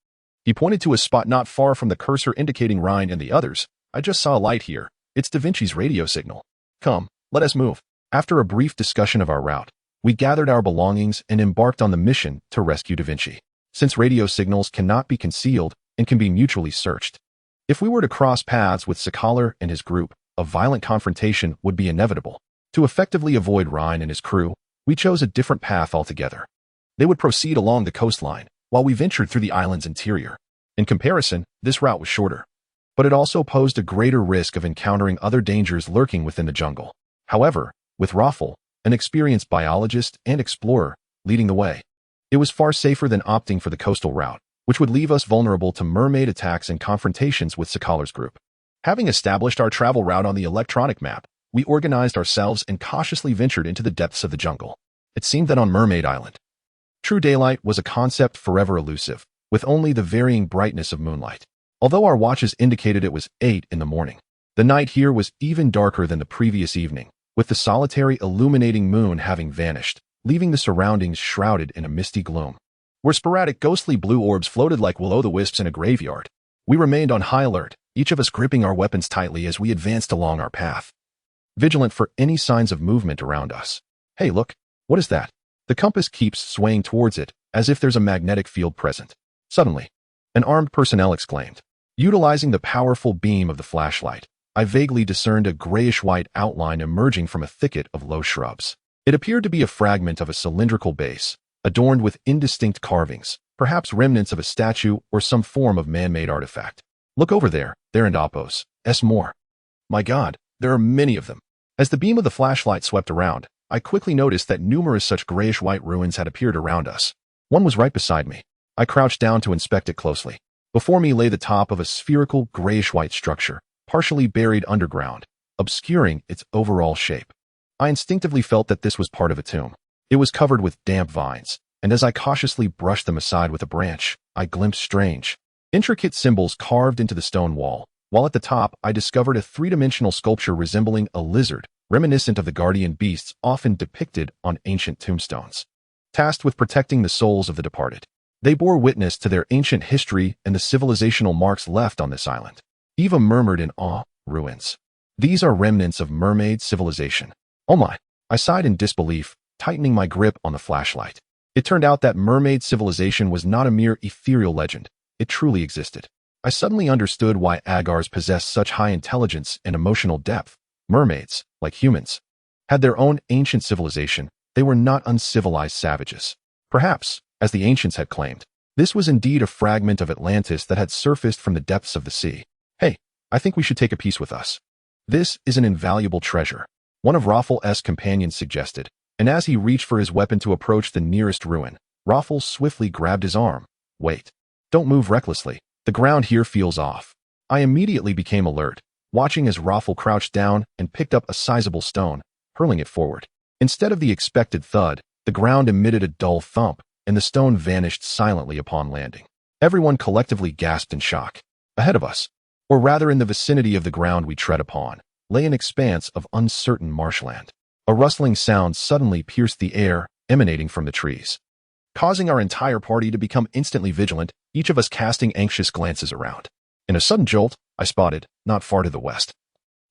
He pointed to a spot not far from the cursor indicating Rhine and the others. "I just saw a light here. It's Da Vinci's radio signal." Come, let us move. After a brief discussion of our route, we gathered our belongings and embarked on the mission to rescue Da Vinci. Since radio signals cannot be concealed and can be mutually searched, if we were to cross paths with Sakalar and his group, a violent confrontation would be inevitable. To effectively avoid Rhine and his crew, we chose a different path altogether. They would proceed along the coastline, while we ventured through the island's interior. In comparison, this route was shorter, but it also posed a greater risk of encountering other dangers lurking within the jungle. However, with Raffel, an experienced biologist and explorer, leading the way, it was far safer than opting for the coastal route, which would leave us vulnerable to mermaid attacks and confrontations with Sakalar's group. Having established our travel route on the electronic map, we organized ourselves and cautiously ventured into the depths of the jungle. It seemed that on Mermaid Island, true daylight was a concept forever elusive, with only the varying brightness of moonlight. Although our watches indicated it was 8 in the morning, the night here was even darker than the previous evening, with the solitary illuminating moon having vanished, leaving the surroundings shrouded in a misty gloom, where sporadic ghostly blue orbs floated like will-o'-the-wisps in a graveyard. We remained on high alert, each of us gripping our weapons tightly as we advanced along our path, vigilant for any signs of movement around us. Hey, look, what is that? The compass keeps swaying towards it, as if there's a magnetic field present. Suddenly, an armed personnel exclaimed. Utilizing the powerful beam of the flashlight, I vaguely discerned a grayish-white outline emerging from a thicket of low shrubs. It appeared to be a fragment of a cylindrical base, adorned with indistinct carvings, perhaps remnants of a statue or some form of man-made artifact. Look over there, and Oppos, S. more. My God, there are many of them. As the beam of the flashlight swept around, I quickly noticed that numerous such grayish-white ruins had appeared around us. One was right beside me. I crouched down to inspect it closely. Before me lay the top of a spherical grayish-white structure, partially buried underground, obscuring its overall shape. I instinctively felt that this was part of a tomb. It was covered with damp vines, and as I cautiously brushed them aside with a branch, I glimpsed strange, intricate symbols carved into the stone wall, while at the top I discovered a three-dimensional sculpture resembling a lizard, reminiscent of the guardian beasts often depicted on ancient tombstones. Tasked with protecting the souls of the departed, they bore witness to their ancient history and the civilizational marks left on this island. Eva murmured in awe, ruins. These are remnants of mermaid civilization. Oh my! I sighed in disbelief, tightening my grip on the flashlight. It turned out that mermaid civilization was not a mere ethereal legend. It truly existed. I suddenly understood why Agars possessed such high intelligence and emotional depth. Mermaids, like humans, had their own ancient civilization. They were not uncivilized savages. Perhaps, as the ancients had claimed, this was indeed a fragment of Atlantis that had surfaced from the depths of the sea. Hey, I think we should take a piece with us. This is an invaluable treasure, one of Raffel's companions suggested, and as he reached for his weapon to approach the nearest ruin, Raffel swiftly grabbed his arm. Wait. Don't move recklessly. The ground here feels off. I immediately became alert, watching as Raffel crouched down and picked up a sizable stone, hurling it forward. Instead of the expected thud, the ground emitted a dull thump, and the stone vanished silently upon landing. Everyone collectively gasped in shock. Ahead of us, or rather in the vicinity of the ground we tread upon, lay an expanse of uncertain marshland. A rustling sound suddenly pierced the air, emanating from the trees, causing our entire party to become instantly vigilant, each of us casting anxious glances around. In a sudden jolt, I spotted, not far to the west,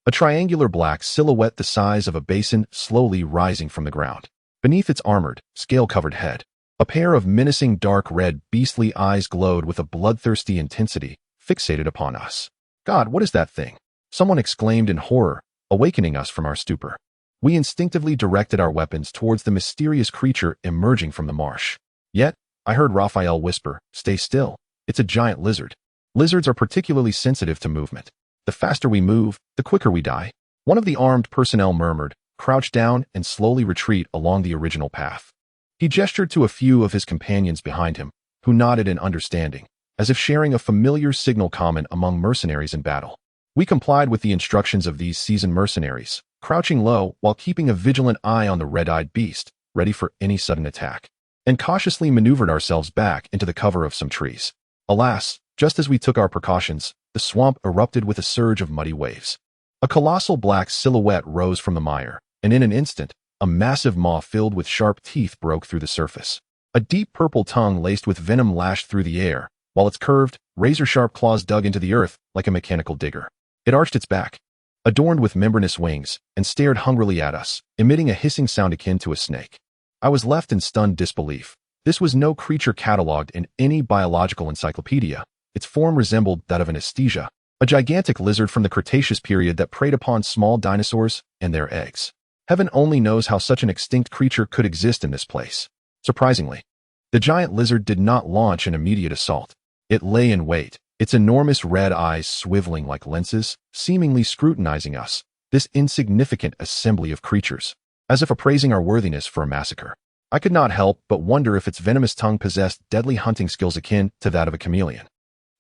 a triangular black silhouette the size of a basin slowly rising from the ground. Beneath its armored, scale-covered head, a pair of menacing dark red beastly eyes glowed with a bloodthirsty intensity, fixated upon us. God, what is that thing? Someone exclaimed in horror, awakening us from our stupor. We instinctively directed our weapons towards the mysterious creature emerging from the marsh. Yet, I heard Raphael whisper, "Stay still. It's a giant lizard." Lizards are particularly sensitive to movement. The faster we move, the quicker we die. One of the armed personnel murmured, "Crouch down and slowly retreat along the original path." He gestured to a few of his companions behind him, who nodded in understanding, as if sharing a familiar signal common among mercenaries in battle. We complied with the instructions of these seasoned mercenaries, crouching low while keeping a vigilant eye on the red-eyed beast, ready for any sudden attack, and cautiously maneuvered ourselves back into the cover of some trees. Alas, just as we took our precautions, the swamp erupted with a surge of muddy waves. A colossal black silhouette rose from the mire, and in an instant, a massive maw filled with sharp teeth broke through the surface. A deep purple tongue laced with venom lashed through the air, while its curved, razor-sharp claws dug into the earth like a mechanical digger. It arched its back, adorned with membranous wings, and stared hungrily at us, emitting a hissing sound akin to a snake. I was left in stunned disbelief. This was no creature catalogued in any biological encyclopedia. Its form resembled that of an aesthesia, a gigantic lizard from the Cretaceous period that preyed upon small dinosaurs and their eggs. Heaven only knows how such an extinct creature could exist in this place. Surprisingly, the giant lizard did not launch an immediate assault. It lay in wait, its enormous red eyes swiveling like lenses, seemingly scrutinizing us, this insignificant assembly of creatures, as if appraising our worthiness for a massacre. I could not help but wonder if its venomous tongue possessed deadly hunting skills akin to that of a chameleon.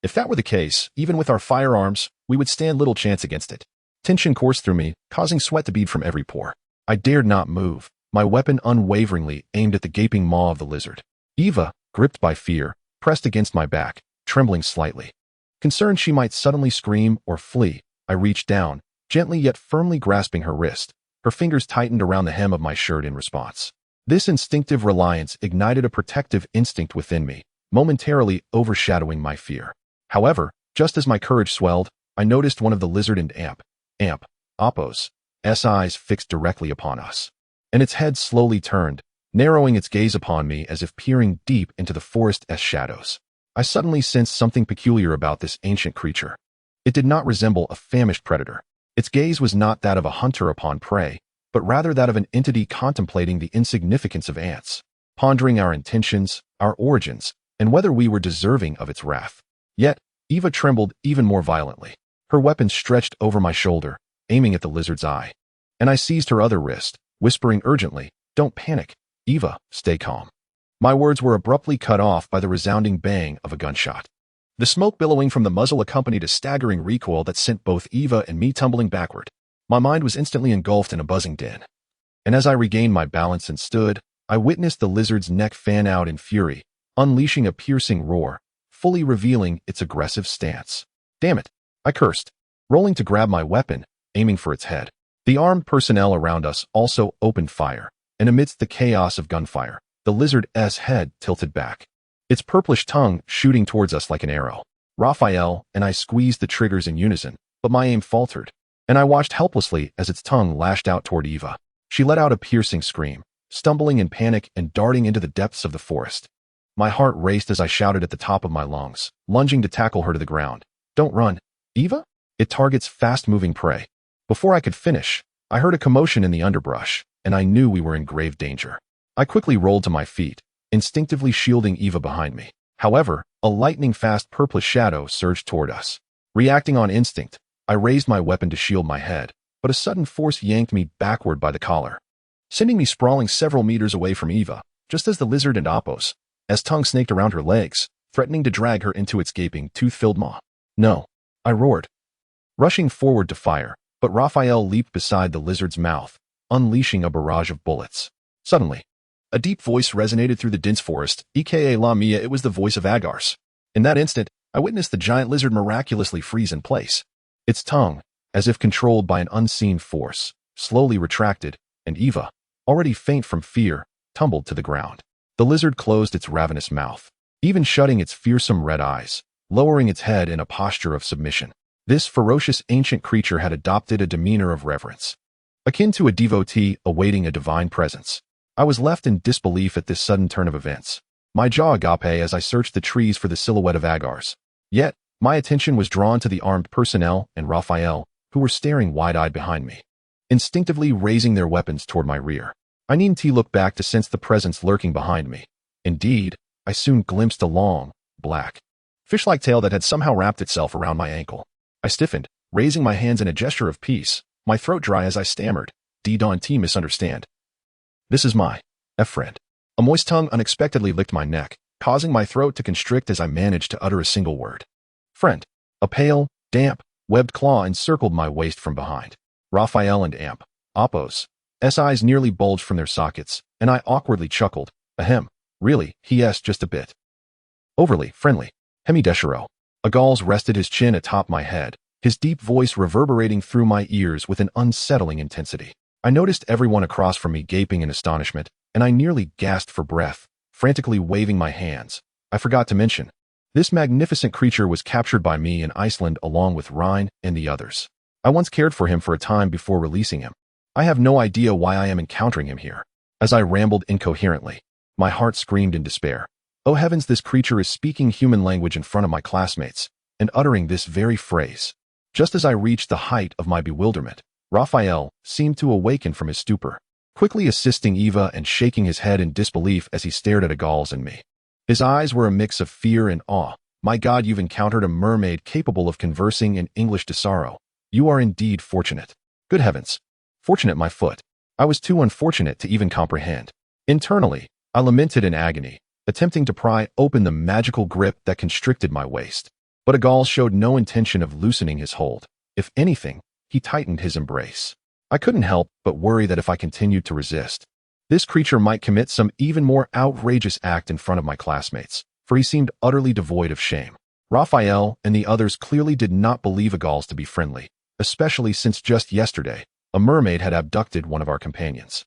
If that were the case, even with our firearms, we would stand little chance against it. Tension coursed through me, causing sweat to bead from every pore. I dared not move, my weapon unwaveringly aimed at the gaping maw of the lizard. Eva, gripped by fear, pressed against my back, trembling slightly. Concerned she might suddenly scream or flee, I reached down, gently yet firmly grasping her wrist. Her fingers tightened around the hem of my shirt in response. This instinctive reliance ignited a protective instinct within me, momentarily overshadowing my fear. However, just as my courage swelled, I noticed one of the lizard and Appo's eyes fixed directly upon us, and its head slowly turned, narrowing its gaze upon me as if peering deep into the forest's shadows. I suddenly sensed something peculiar about this ancient creature. It did not resemble a famished predator. Its gaze was not that of a hunter upon prey, but rather that of an entity contemplating the insignificance of ants, pondering our intentions, our origins, and whether we were deserving of its wrath. Yet, Eva trembled even more violently. Her weapon stretched over my shoulder, aiming at the lizard's eye. And I seized her other wrist, whispering urgently, "Don't panic, Eva, stay calm." My words were abruptly cut off by the resounding bang of a gunshot. The smoke billowing from the muzzle accompanied a staggering recoil that sent both Eva and me tumbling backward. My mind was instantly engulfed in a buzzing din. And as I regained my balance and stood, I witnessed the lizard's neck fan out in fury, unleashing a piercing roar, fully revealing its aggressive stance. Damn it, I cursed, rolling to grab my weapon, aiming for its head. The armed personnel around us also opened fire, and amidst the chaos of gunfire, the lizard's head tilted back, its purplish tongue shooting towards us like an arrow. Raphael and I squeezed the triggers in unison, but my aim faltered, and I watched helplessly as its tongue lashed out toward Eva. She let out a piercing scream, stumbling in panic and darting into the depths of the forest. My heart raced as I shouted at the top of my lungs, lunging to tackle her to the ground. "Don't run, Eva! It targets fast-moving prey." Before I could finish, I heard a commotion in the underbrush, and I knew we were in grave danger. I quickly rolled to my feet, instinctively shielding Eva behind me. However, a lightning-fast purplish shadow surged toward us. Reacting on instinct, I raised my weapon to shield my head, but a sudden force yanked me backward by the collar, sending me sprawling several meters away from Eva, just as the lizard and Appo's tongue snaked around her legs, threatening to drag her into its gaping, tooth-filled maw. "No!" I roared, rushing forward to fire, but Raphael leaped beside the lizard's mouth, unleashing a barrage of bullets. Suddenly, a deep voice resonated through the dense forest, aka La Mia. It was the voice of Agars. In that instant, I witnessed the giant lizard miraculously freeze in place. Its tongue, as if controlled by an unseen force, slowly retracted, and Eva, already faint from fear, tumbled to the ground. The lizard closed its ravenous mouth, even shutting its fearsome red eyes, lowering its head in a posture of submission. This ferocious ancient creature had adopted a demeanor of reverence, akin to a devotee awaiting a divine presence. I was left in disbelief at this sudden turn of events, my jaw agape as I searched the trees for the silhouette of Agars. Yet, my attention was drawn to the armed personnel and Raphael, who were staring wide-eyed behind me, instinctively raising their weapons toward my rear. I needn't look back to sense the presence lurking behind me. Indeed, I soon glimpsed a long, black, fish-like tail that had somehow wrapped itself around my ankle. I stiffened, raising my hands in a gesture of peace, my throat dry as I stammered, "Don't misunderstand. This is my friend." A moist tongue unexpectedly licked my neck, causing my throat to constrict as I managed to utter a single word. "Friend." A pale, damp, webbed claw encircled my waist from behind. Raphael and Appo's eyes nearly bulged from their sockets, and I awkwardly chuckled. "Ahem. Really, yes, just a bit overly friendly. Hemi Desaro." A Gauls rested his chin atop my head, his deep voice reverberating through my ears with an unsettling intensity. I noticed everyone across from me gaping in astonishment, and I nearly gasped for breath, frantically waving my hands. I forgot to mention, this magnificent creature was captured by me in Iceland along with Rhine and the others. I once cared for him for a time before releasing him. I have no idea why I am encountering him here. As I rambled incoherently, my heart screamed in despair. Oh heavens, this creature is speaking human language in front of my classmates and uttering this very phrase. Just as I reached the height of my bewilderment, Raphael seemed to awaken from his stupor, quickly assisting Eva and shaking his head in disbelief as he stared at Agals and me. His eyes were a mix of fear and awe. My God, you've encountered a mermaid capable of conversing in English Desaro. You are indeed fortunate. Good heavens. Fortunate, my foot. I was too unfortunate to even comprehend. Internally, I lamented in agony, attempting to pry open the magical grip that constricted my waist. But Agals showed no intention of loosening his hold. If anything, he tightened his embrace. I couldn't help but worry that if I continued to resist, this creature might commit some even more outrageous act in front of my classmates, for he seemed utterly devoid of shame. Raphael and the others clearly did not believe Agals to be friendly, especially since just yesterday, a mermaid had abducted one of our companions.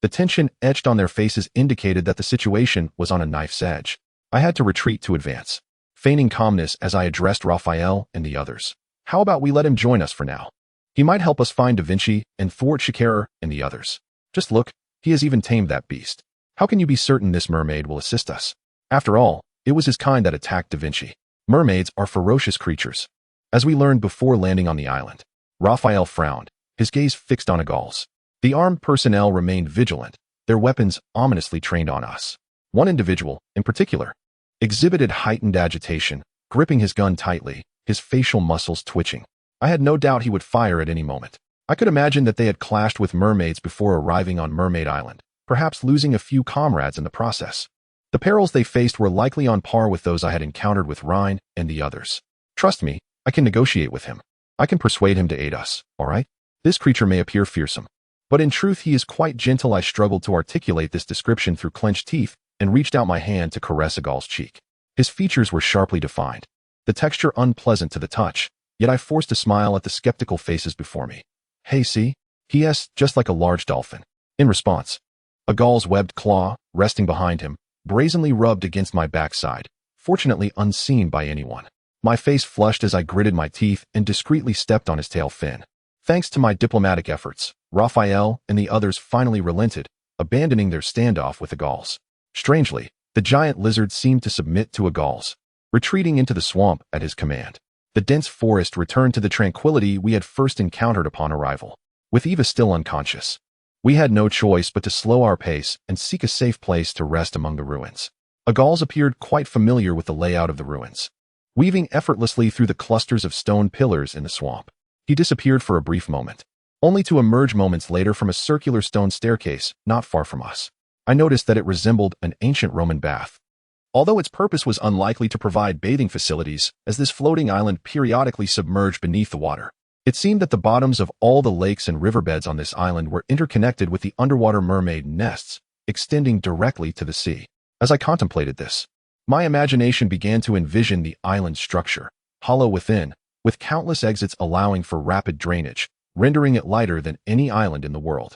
The tension etched on their faces indicated that the situation was on a knife's edge. I had to retreat to advance, feigning calmness as I addressed Raphael and the others. How about we let him join us for now? He might help us find Da Vinci and thwart Shikarer and the others. Just look, he has even tamed that beast. How can you be certain this mermaid will assist us? After all, it was his kind that attacked Da Vinci. Mermaids are ferocious creatures. As we learned before landing on the island, Raphael frowned, his gaze fixed on Agals. The armed personnel remained vigilant, their weapons ominously trained on us. One individual, in particular, exhibited heightened agitation, gripping his gun tightly, his facial muscles twitching. I had no doubt he would fire at any moment. I could imagine that they had clashed with mermaids before arriving on Mermaid Island, perhaps losing a few comrades in the process. The perils they faced were likely on par with those I had encountered with Rhine and the others. Trust me, I can negotiate with him. I can persuade him to aid us, all right? This creature may appear fearsome, but in truth he is quite gentle. I struggled to articulate this description through clenched teeth and reached out my hand to caress Agal's cheek. His features were sharply defined, the texture unpleasant to the touch, yet I forced a smile at the skeptical faces before me. Hey, see? He asked, just like a large dolphin. In response, Agal's webbed claw, resting behind him, brazenly rubbed against my backside, fortunately unseen by anyone. My face flushed as I gritted my teeth and discreetly stepped on his tail fin. Thanks to my diplomatic efforts, Raphael and the others finally relented, abandoning their standoff with Agals. Strangely, the giant lizard seemed to submit to Agals, retreating into the swamp at his command. The dense forest returned to the tranquility we had first encountered upon arrival. With Eva still unconscious, we had no choice but to slow our pace and seek a safe place to rest among the ruins. Agals appeared quite familiar with the layout of the ruins, weaving effortlessly through the clusters of stone pillars in the swamp. He disappeared for a brief moment, only to emerge moments later from a circular stone staircase not far from us. I noticed that it resembled an ancient Roman bath, although its purpose was unlikely to provide bathing facilities, as this floating island periodically submerged beneath the water. It seemed that the bottoms of all the lakes and riverbeds on this island were interconnected with the underwater mermaid nests, extending directly to the sea. As I contemplated this, my imagination began to envision the island's structure, hollow within, with countless exits allowing for rapid drainage, rendering it lighter than any island in the world.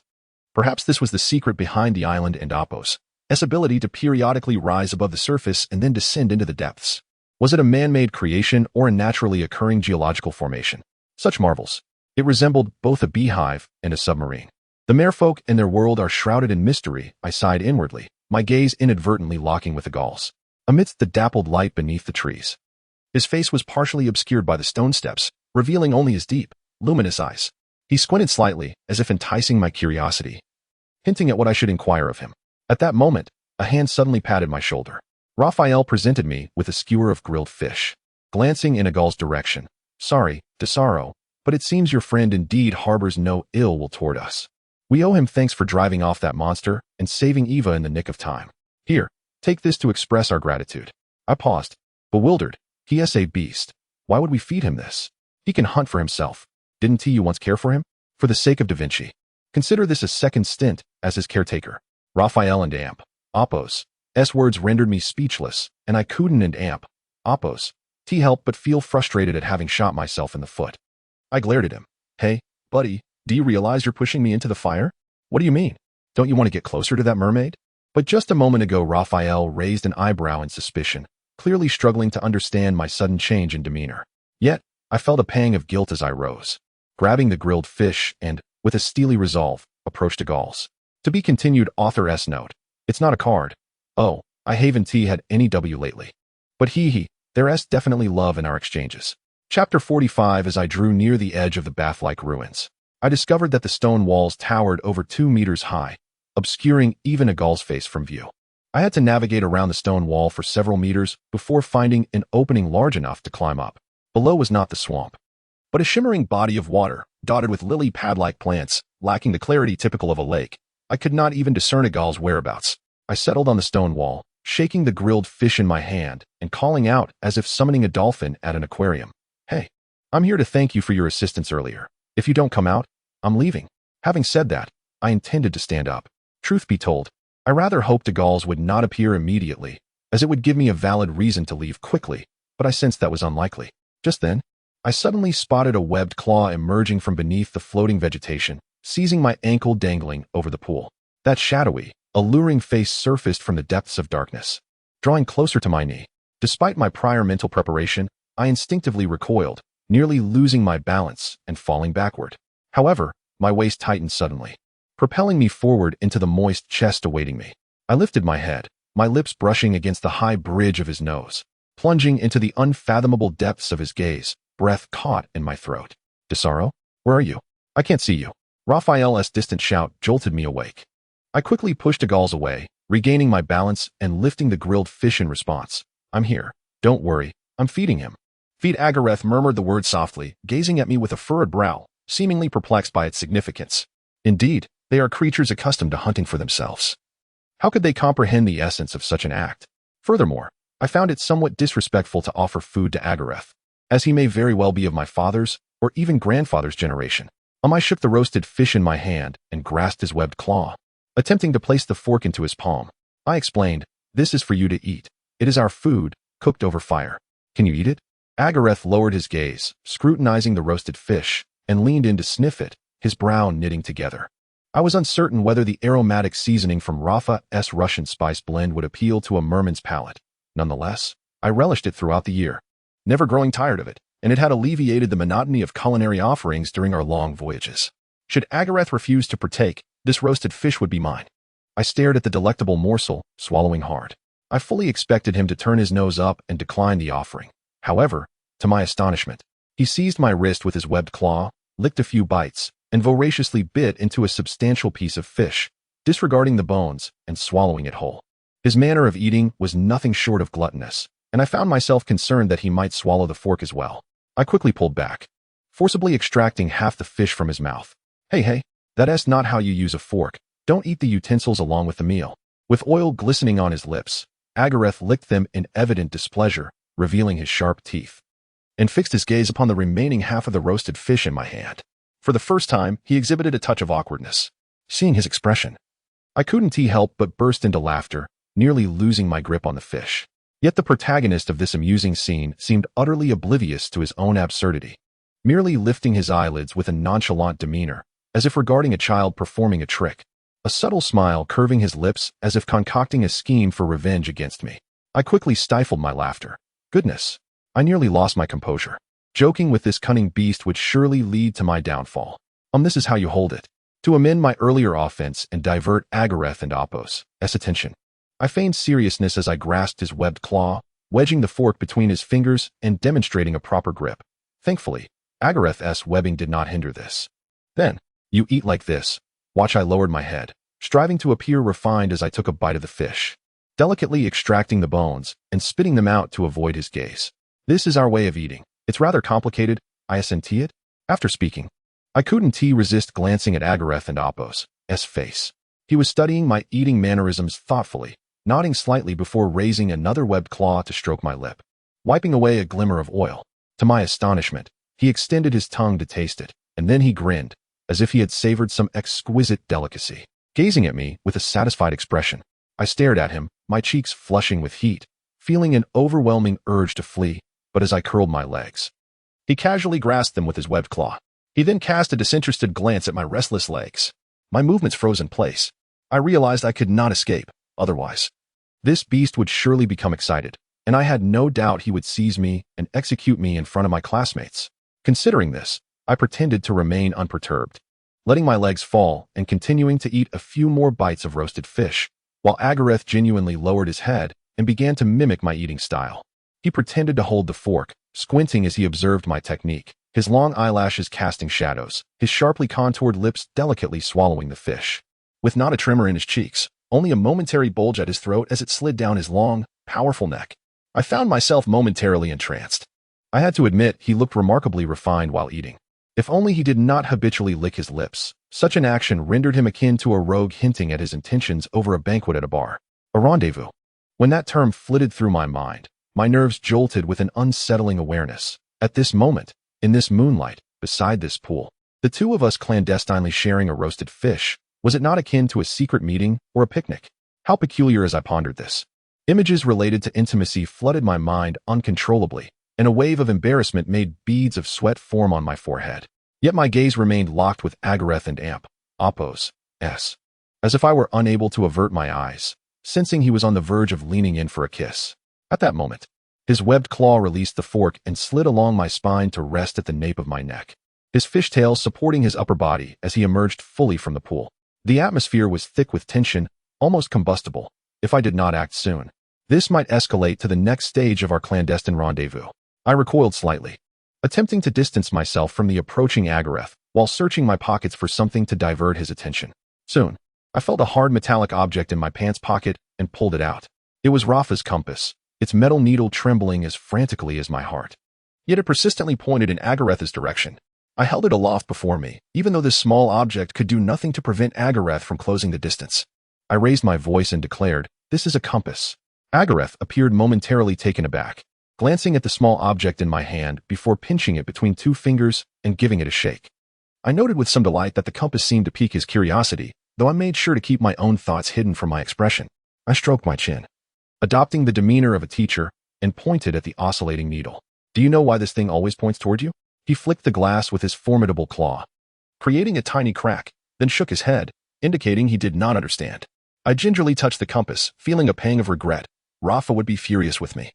Perhaps this was the secret behind the island and Apos' ability to periodically rise above the surface and then descend into the depths. Was it a man-made creation or a naturally occurring geological formation? Such marvels. It resembled both a beehive and a submarine. The merfolk and their world are shrouded in mystery, I sighed inwardly, my gaze inadvertently locking with Agals. Amidst the dappled light beneath the trees, his face was partially obscured by the stone steps, revealing only his deep, luminous eyes. He squinted slightly, as if enticing my curiosity, hinting at what I should inquire of him. At that moment, a hand suddenly patted my shoulder. Raphael presented me with a skewer of grilled fish. Glancing in Agal's direction, Sorry, Desaro, but it seems your friend indeed harbors no ill will toward us. We owe him thanks for driving off that monster and saving Eva in the nick of time. Here, take this to express our gratitude. I paused, bewildered. He is a beast. Why would we feed him this? He can hunt for himself. Didn't you once care for him? For the sake of Da Vinci. Consider this a second stint as his caretaker. Raphael and Amp. Apos. Words rendered me speechless, and I couldn't and Amp. Apos. Help but feel frustrated at having shot myself in the foot. I glared at him. Hey, buddy, do you realize you're pushing me into the fire? What do you mean? Don't you want to get closer to that mermaid? But just a moment ago Raphael raised an eyebrow in suspicion, clearly struggling to understand my sudden change in demeanor. Yet, I felt a pang of guilt as I rose. grabbing the grilled fish and, with a steely resolve, approached the galls. To be continued. Author S note. It's not a card. Oh, I haven't had any W lately. But there's definitely love in our exchanges. Chapter 45. As I drew near the edge of the bath-like ruins, I discovered that the stone walls towered over 2 meters high, obscuring even a gall's face from view. I had to navigate around the stone wall for several meters before finding an opening large enough to climb up. Below was not the swamp, but a shimmering body of water, dotted with lily pad-like plants, lacking the clarity typical of a lake. I could not even discern a gall's whereabouts. I settled on the stone wall, shaking the grilled fish in my hand and calling out as if summoning a dolphin at an aquarium. Hey, I'm here to thank you for your assistance earlier. If you don't come out, I'm leaving. Having said that, I intended to stand up. Truth be told, I rather hoped the galls would not appear immediately, as it would give me a valid reason to leave quickly, but I sensed that was unlikely. Just then, I suddenly spotted a webbed claw emerging from beneath the floating vegetation, seizing my ankle dangling over the pool. That shadowy, alluring face surfaced from the depths of darkness, drawing closer to my knee. Despite my prior mental preparation, I instinctively recoiled, nearly losing my balance and falling backward. However, my waist tightened suddenly, propelling me forward into the moist chest awaiting me. I lifted my head, my lips brushing against the high bridge of his nose, plunging into the unfathomable depths of his gaze, breath caught in my throat. Desaro, where are you? I can't see you. Raphael's distant shout jolted me awake. I quickly pushed the galls away, regaining my balance and lifting the grilled fish in response. I'm here. Don't worry, I'm feeding him. Feed. Agareth murmured the word softly, gazing at me with a furrowed brow, seemingly perplexed by its significance. Indeed, they are creatures accustomed to hunting for themselves. How could they comprehend the essence of such an act? Furthermore, I found it somewhat disrespectful to offer food to Agareth, as he may very well be of my father's or even grandfather's generation. I shook the roasted fish in my hand and grasped his webbed claw, attempting to place the fork into his palm. I explained, this is for you to eat. It is our food, cooked over fire. Can you eat it? Agareth lowered his gaze, scrutinizing the roasted fish, and leaned in to sniff it, his brow knitting together. I was uncertain whether the aromatic seasoning from Rafa's Russian spice blend would appeal to a merman's palate. Nonetheless, I relished it throughout the year, never growing tired of it, and it had alleviated the monotony of culinary offerings during our long voyages. Should Agareth refuse to partake, this roasted fish would be mine. I stared at the delectable morsel, swallowing hard. I fully expected him to turn his nose up and decline the offering. However, to my astonishment, he seized my wrist with his webbed claw, licked a few bites, and voraciously bit into a substantial piece of fish, disregarding the bones and swallowing it whole. His manner of eating was nothing short of gluttonous, and I found myself concerned that he might swallow the fork as well. I quickly pulled back, forcibly extracting half the fish from his mouth. Hey, that's not how you use a fork. Don't eat the utensils along with the meal. With oil glistening on his lips, Agareth licked them in evident displeasure, revealing his sharp teeth, and fixed his gaze upon the remaining half of the roasted fish in my hand. For the first time, he exhibited a touch of awkwardness. Seeing his expression, I couldn't help but burst into laughter, nearly losing my grip on the fish. Yet the protagonist of this amusing scene seemed utterly oblivious to his own absurdity, merely lifting his eyelids with a nonchalant demeanor, as if regarding a child performing a trick, a subtle smile curving his lips as if concocting a scheme for revenge against me. I quickly stifled my laughter. Goodness, I nearly lost my composure. Joking with this cunning beast would surely lead to my downfall. This is how you hold it. To amend my earlier offense and divert Agareth and Apos' attention, I feigned seriousness as I grasped his webbed claw, wedging the fork between his fingers and demonstrating a proper grip. Thankfully, Agareth's webbing did not hinder this. Then, you eat like this. Watch. I lowered my head, striving to appear refined as I took a bite of the fish, delicately extracting the bones and spitting them out to avoid his gaze. This is our way of eating. It's rather complicated, I assented. After speaking, I couldn't resist glancing at Agareth and Apos' face. He was studying my eating mannerisms thoughtfully, nodding slightly before raising another webbed claw to stroke my lip, wiping away a glimmer of oil. To my astonishment, he extended his tongue to taste it, and then he grinned, as if he had savored some exquisite delicacy. Gazing at me with a satisfied expression, I stared at him, my cheeks flushing with heat, feeling an overwhelming urge to flee, but as I curled my legs, he casually grasped them with his webbed claw. He then cast a disinterested glance at my restless legs. My movements froze in place. I realized I could not escape, otherwise this beast would surely become excited, and I had no doubt he would seize me and execute me in front of my classmates. Considering this, I pretended to remain unperturbed, letting my legs fall and continuing to eat a few more bites of roasted fish, while Agareth genuinely lowered his head and began to mimic my eating style. He pretended to hold the fork, squinting as he observed my technique, his long eyelashes casting shadows, his sharply contoured lips delicately swallowing the fish. With not a tremor in his cheeks, only a momentary bulge at his throat as it slid down his long, powerful neck. I found myself momentarily entranced. I had to admit he looked remarkably refined while eating. If only he did not habitually lick his lips. Such an action rendered him akin to a rogue hinting at his intentions over a banquet at a bar. A rendezvous. When that term flitted through my mind, my nerves jolted with an unsettling awareness. At this moment, in this moonlight, beside this pool, the two of us clandestinely sharing a roasted fish, was it not akin to a secret meeting or a picnic? How peculiar as I pondered this. Images related to intimacy flooded my mind uncontrollably, and a wave of embarrassment made beads of sweat form on my forehead. Yet my gaze remained locked with Agareth and Apos, as if I were unable to avert my eyes, sensing he was on the verge of leaning in for a kiss. At that moment, his webbed claw released the fork and slid along my spine to rest at the nape of my neck, his fishtail supporting his upper body as he emerged fully from the pool. The atmosphere was thick with tension, almost combustible. If I did not act soon, this might escalate to the next stage of our clandestine rendezvous. I recoiled slightly, attempting to distance myself from the approaching Agareth while searching my pockets for something to divert his attention. Soon, I felt a hard metallic object in my pants pocket and pulled it out. It was Rafa's compass, its metal needle trembling as frantically as my heart. Yet it persistently pointed in Agareth's direction. I held it aloft before me, even though this small object could do nothing to prevent Agareth from closing the distance. I raised my voice and declared, "This is a compass." Agareth appeared momentarily taken aback, glancing at the small object in my hand before pinching it between two fingers and giving it a shake. I noted with some delight that the compass seemed to pique his curiosity, though I made sure to keep my own thoughts hidden from my expression. I stroked my chin, adopting the demeanor of a teacher, and pointed at the oscillating needle. "Do you know why this thing always points toward you?" He flicked the glass with his formidable claw, creating a tiny crack, then shook his head, indicating he did not understand. I gingerly touched the compass, feeling a pang of regret. Rafa would be furious with me.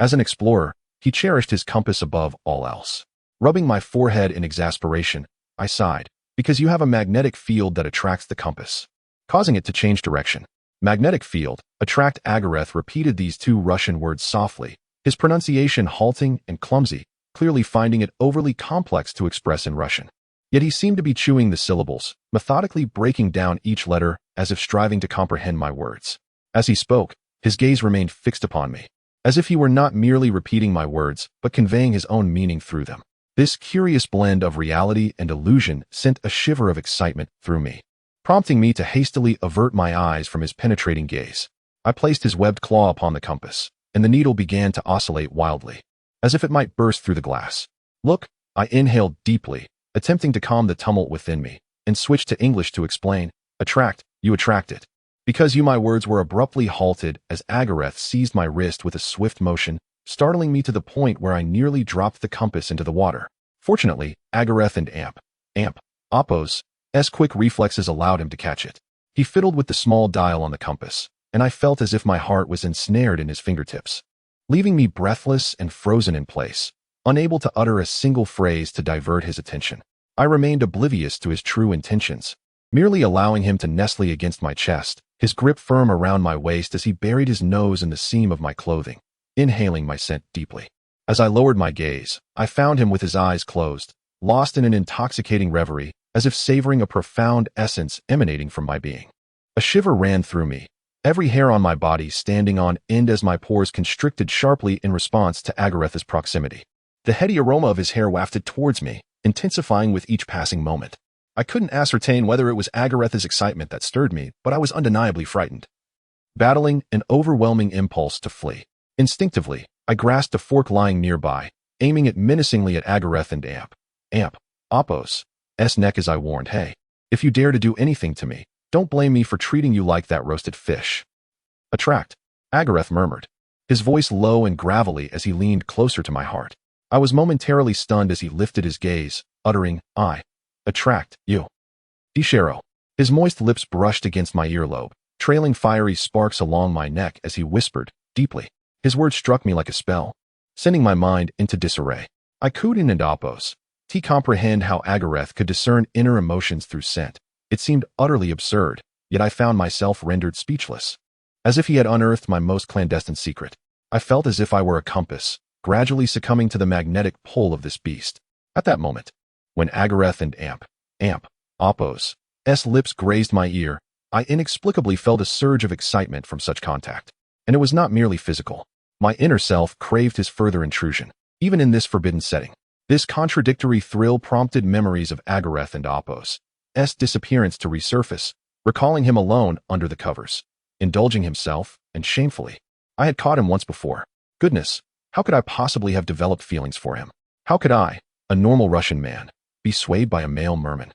As an explorer, he cherished his compass above all else. Rubbing my forehead in exasperation, I sighed, "Because you have a magnetic field that attracts the compass, causing it to change direction." Magnetic field, attract. Agareth repeated these two Russian words softly, his pronunciation halting and clumsy, clearly finding it overly complex to express in Russian. Yet he seemed to be chewing the syllables, methodically breaking down each letter as if striving to comprehend my words. As he spoke, his gaze remained fixed upon me, as if he were not merely repeating my words, but conveying his own meaning through them. This curious blend of reality and illusion sent a shiver of excitement through me, prompting me to hastily avert my eyes from his penetrating gaze. I placed his webbed claw upon the compass, and the needle began to oscillate wildly, as if it might burst through the glass. "Look," I inhaled deeply, attempting to calm the tumult within me, and switched to English to explain, "Attract, you attract it." "Because you," my words were abruptly halted as Agareth seized my wrist with a swift motion, startling me to the point where I nearly dropped the compass into the water. Fortunately, Agareth and Apos' quick reflexes allowed him to catch it. He fiddled with the small dial on the compass, and I felt as if my heart was ensnared in his fingertips, leaving me breathless and frozen in place, unable to utter a single phrase to divert his attention. I remained oblivious to his true intentions, merely allowing him to nestle against my chest, his grip firm around my waist as he buried his nose in the seam of my clothing, inhaling my scent deeply. As I lowered my gaze, I found him with his eyes closed, lost in an intoxicating reverie, as if savoring a profound essence emanating from my being. A shiver ran through me, every hair on my body standing on end as my pores constricted sharply in response to Agareth's proximity. The heady aroma of his hair wafted towards me, intensifying with each passing moment. I couldn't ascertain whether it was Agareth's excitement that stirred me, but I was undeniably frightened, battling an overwhelming impulse to flee. Instinctively, I grasped a fork lying nearby, aiming it menacingly at Agareth and Apos' neck as I warned, "Hey, if you dare to do anything to me, don't blame me for treating you like that roasted fish." "Attract," Agareth murmured, his voice low and gravelly as he leaned closer to my heart. I was momentarily stunned as he lifted his gaze, uttering, "I attract you, Desaro." His moist lips brushed against my earlobe, trailing fiery sparks along my neck as he whispered, deeply. His words struck me like a spell, sending my mind into disarray. I cooed in and Apos, To comprehend how Agareth could discern inner emotions through scent, it seemed utterly absurd, yet I found myself rendered speechless. As if he had unearthed my most clandestine secret, I felt as if I were a compass, gradually succumbing to the magnetic pull of this beast. At that moment, when Agareth and Apos' lips grazed my ear, I inexplicably felt a surge of excitement from such contact. And it was not merely physical. My inner self craved his further intrusion, even in this forbidden setting. This contradictory thrill prompted memories of Agareth and Apos' disappearance to resurface, recalling him alone under the covers, indulging himself, and shamefully. I had caught him once before. Goodness, how could I possibly have developed feelings for him? How could I, a normal Russian man, be swayed by a male merman?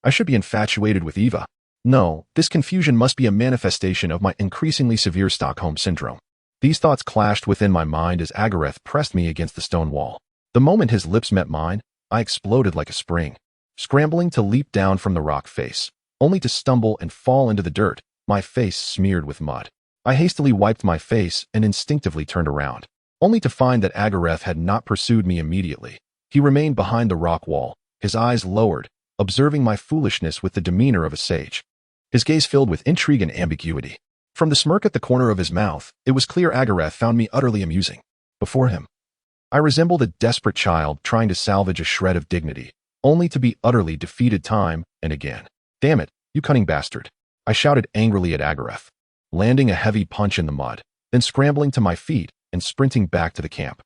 I should be infatuated with Eva. No, this confusion must be a manifestation of my increasingly severe Stockholm syndrome. These thoughts clashed within my mind as Agareth pressed me against the stone wall. The moment his lips met mine, I exploded like a spring, scrambling to leap down from the rock face, only to stumble and fall into the dirt, my face smeared with mud. I hastily wiped my face and instinctively turned around, only to find that Agareth had not pursued me immediately. He remained behind the rock wall, his eyes lowered, observing my foolishness with the demeanor of a sage. His gaze filled with intrigue and ambiguity. From the smirk at the corner of his mouth, it was clear Agareth found me utterly amusing. Before him, I resembled a desperate child trying to salvage a shred of dignity, only to be utterly defeated time and again. Damn it, you cunning bastard! I shouted angrily at Agareth, landing a heavy punch in the mud, then scrambling to my feet and sprinting back to the camp,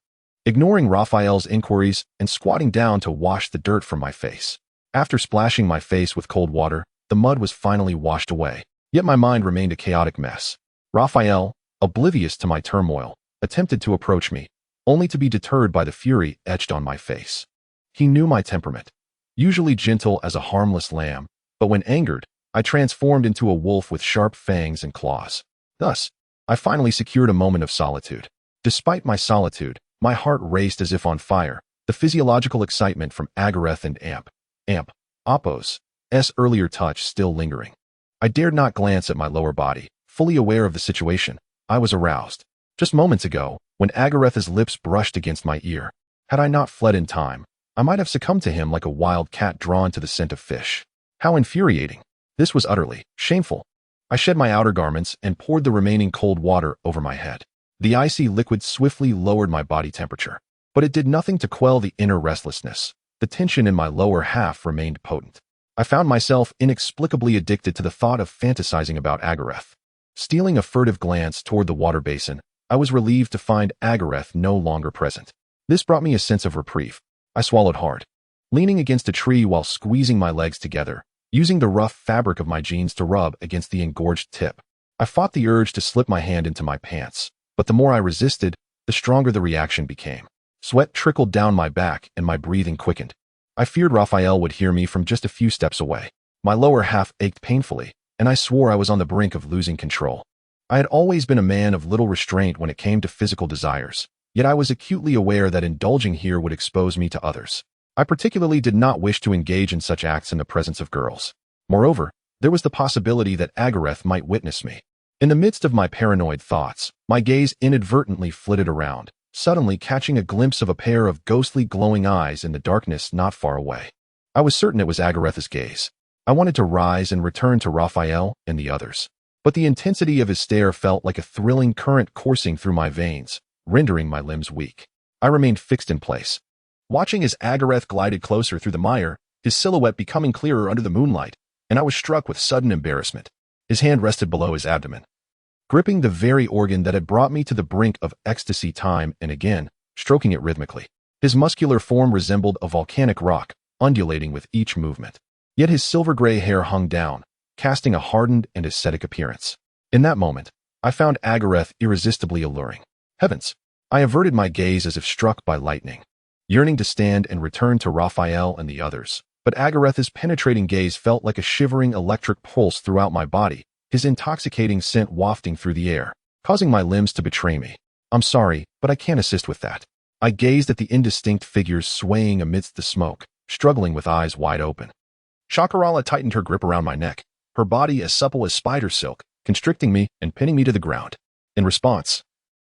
ignoring Raphael's inquiries and squatting down to wash the dirt from my face. After splashing my face with cold water, the mud was finally washed away, yet my mind remained a chaotic mess. Raphael, oblivious to my turmoil, attempted to approach me, only to be deterred by the fury etched on my face. He knew my temperament, usually gentle as a harmless lamb, but when angered, I transformed into a wolf with sharp fangs and claws. Thus, I finally secured a moment of solitude. Despite my solitude, my heart raced as if on fire, the physiological excitement from Agareth and Apos' earlier touch still lingering. I dared not glance at my lower body, fully aware of the situation. I was aroused. Just moments ago, when Agareth's lips brushed against my ear, had I not fled in time, I might have succumbed to him like a wild cat drawn to the scent of fish. How infuriating! This was utterly shameful. I shed my outer garments and poured the remaining cold water over my head. The icy liquid swiftly lowered my body temperature, but it did nothing to quell the inner restlessness. The tension in my lower half remained potent. I found myself inexplicably addicted to the thought of fantasizing about Agareth. Stealing a furtive glance toward the water basin, I was relieved to find Agareth no longer present. This brought me a sense of reprieve. I swallowed hard, leaning against a tree while squeezing my legs together, using the rough fabric of my jeans to rub against the engorged tip. I fought the urge to slip my hand into my pants, but the more I resisted, the stronger the reaction became. Sweat trickled down my back and my breathing quickened. I feared Raphael would hear me from just a few steps away. My lower half ached painfully, and I swore I was on the brink of losing control. I had always been a man of little restraint when it came to physical desires, yet I was acutely aware that indulging here would expose me to others. I particularly did not wish to engage in such acts in the presence of girls. Moreover, there was the possibility that Agareth might witness me. In the midst of my paranoid thoughts, my gaze inadvertently flitted around, suddenly catching a glimpse of a pair of ghostly glowing eyes in the darkness not far away. I was certain it was Agareth's gaze. I wanted to rise and return to Raphael and the others, but the intensity of his stare felt like a thrilling current coursing through my veins, rendering my limbs weak. I remained fixed in place, watching as Agareth glided closer through the mire, his silhouette becoming clearer under the moonlight, and I was struck with sudden embarrassment. His hand rested below his abdomen, gripping the very organ that had brought me to the brink of ecstasy time and again, stroking it rhythmically. His muscular form resembled a volcanic rock, undulating with each movement. Yet his silver-gray hair hung down, casting a hardened and ascetic appearance. In that moment, I found Agareth irresistibly alluring. Heavens! I averted my gaze as if struck by lightning, yearning to stand and return to Raphael and the others. But Agareth's penetrating gaze felt like a shivering electric pulse throughout my body, his intoxicating scent wafting through the air, causing my limbs to betray me. I'm sorry, but I can't assist with that. I gazed at the indistinct figures swaying amidst the smoke, struggling with eyes wide open. Shakarala tightened her grip around my neck, her body as supple as spider silk, constricting me and pinning me to the ground. In response,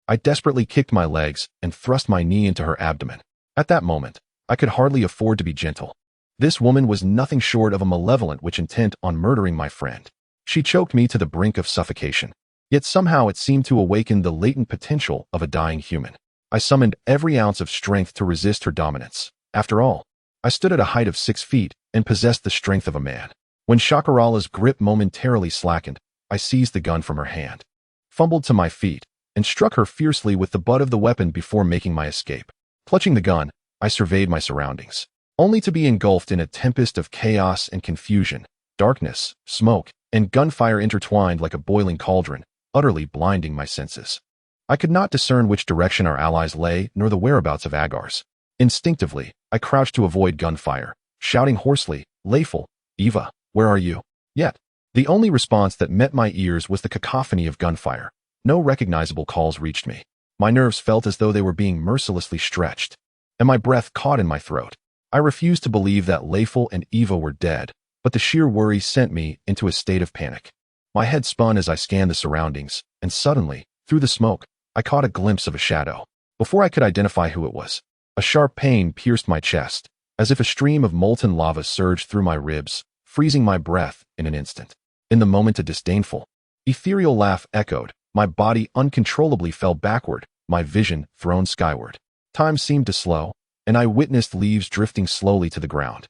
I desperately kicked my legs and thrust my knee into her abdomen. At that moment, I could hardly afford to be gentle. This woman was nothing short of a malevolent witch intent on murdering my friend. She choked me to the brink of suffocation. Yet somehow it seemed to awaken the latent potential of a dying human. I summoned every ounce of strength to resist her dominance. After all, I stood at a height of 6 feet and possessed the strength of a man. When Shakarala's grip momentarily slackened, I seized the gun from her hand, fumbled to my feet, and struck her fiercely with the butt of the weapon before making my escape. Clutching the gun, I surveyed my surroundings, only to be engulfed in a tempest of chaos and confusion. Darkness, smoke, and gunfire intertwined like a boiling cauldron, utterly blinding my senses. I could not discern which direction our allies lay, nor the whereabouts of Agars. Instinctively, I crouched to avoid gunfire, shouting hoarsely, "Lustful, Eva, where are you?" Yet, the only response that met my ears was the cacophony of gunfire. No recognizable calls reached me. My nerves felt as though they were being mercilessly stretched, and my breath caught in my throat. I refused to believe that Lustful and Eva were dead, but the sheer worry sent me into a state of panic. My head spun as I scanned the surroundings, and suddenly, through the smoke, I caught a glimpse of a shadow. Before I could identify who it was, a sharp pain pierced my chest, as if a stream of molten lava surged through my ribs, freezing my breath in an instant. In the moment, a disdainful, ethereal laugh echoed. My body uncontrollably fell backward, my vision thrown skyward. Time seemed to slow, and I witnessed leaves drifting slowly to the ground,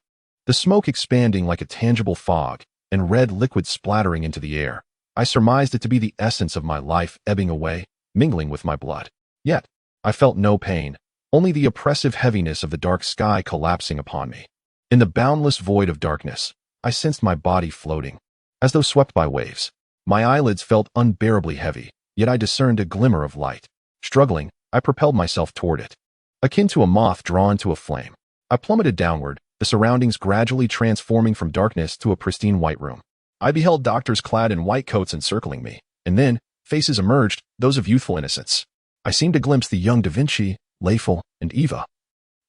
the smoke expanding like a tangible fog, and red liquid splattering into the air. I surmised it to be the essence of my life ebbing away, mingling with my blood. Yet, I felt no pain, only the oppressive heaviness of the dark sky collapsing upon me. In the boundless void of darkness, I sensed my body floating, as though swept by waves. My eyelids felt unbearably heavy, yet I discerned a glimmer of light. Struggling, I propelled myself toward it, akin to a moth drawn to a flame. I plummeted downward, the surroundings gradually transforming from darkness to a pristine white room. I beheld doctors clad in white coats encircling me, and then, faces emerged, those of youthful innocence. I seemed to glimpse the young Da Vinci, Lustful, and Eva,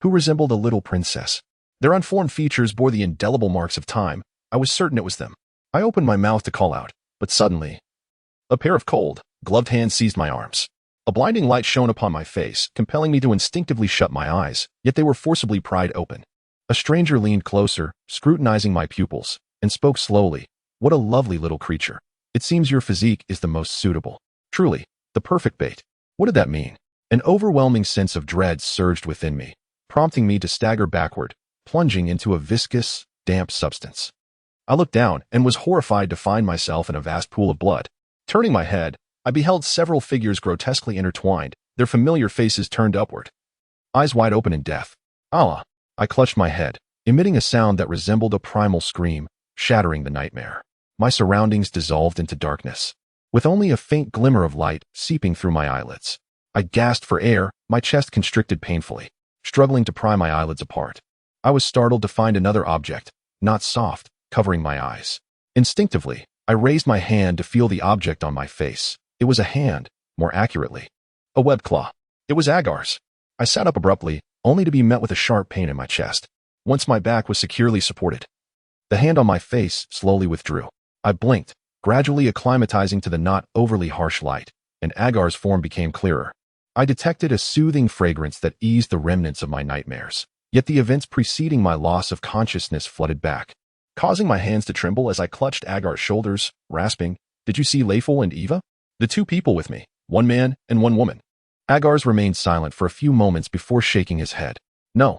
who resembled a little princess. Their unformed features bore the indelible marks of time. I was certain it was them. I opened my mouth to call out, but suddenly, a pair of cold, gloved hands seized my arms. A blinding light shone upon my face, compelling me to instinctively shut my eyes, yet they were forcibly pried open. A stranger leaned closer, scrutinizing my pupils, and spoke slowly. "What a lovely little creature. It seems your physique is the most suitable. Truly, the perfect bait." What did that mean? An overwhelming sense of dread surged within me, prompting me to stagger backward, plunging into a viscous, damp substance. I looked down and was horrified to find myself in a vast pool of blood. Turning my head, I beheld several figures grotesquely intertwined, their familiar faces turned upward, eyes wide open in death. Allah! I clutched my head, emitting a sound that resembled a primal scream, shattering the nightmare. My surroundings dissolved into darkness, with only a faint glimmer of light seeping through my eyelids. I gasped for air, my chest constricted painfully, struggling to pry my eyelids apart. I was startled to find another object, not soft, covering my eyes. Instinctively, I raised my hand to feel the object on my face. It was a hand, more accurately, a webbed claw. It was Agar's. I sat up abruptly, only to be met with a sharp pain in my chest. Once my back was securely supported, the hand on my face slowly withdrew. I blinked, gradually acclimatizing to the not overly harsh light, and Agar's form became clearer. I detected a soothing fragrance that eased the remnants of my nightmares. Yet the events preceding my loss of consciousness flooded back, causing my hands to tremble as I clutched Agar's shoulders, rasping, "Did you see Lustful and Eva?" "The two people with me, one man and one woman." Agar's remained silent for a few moments before shaking his head. "No."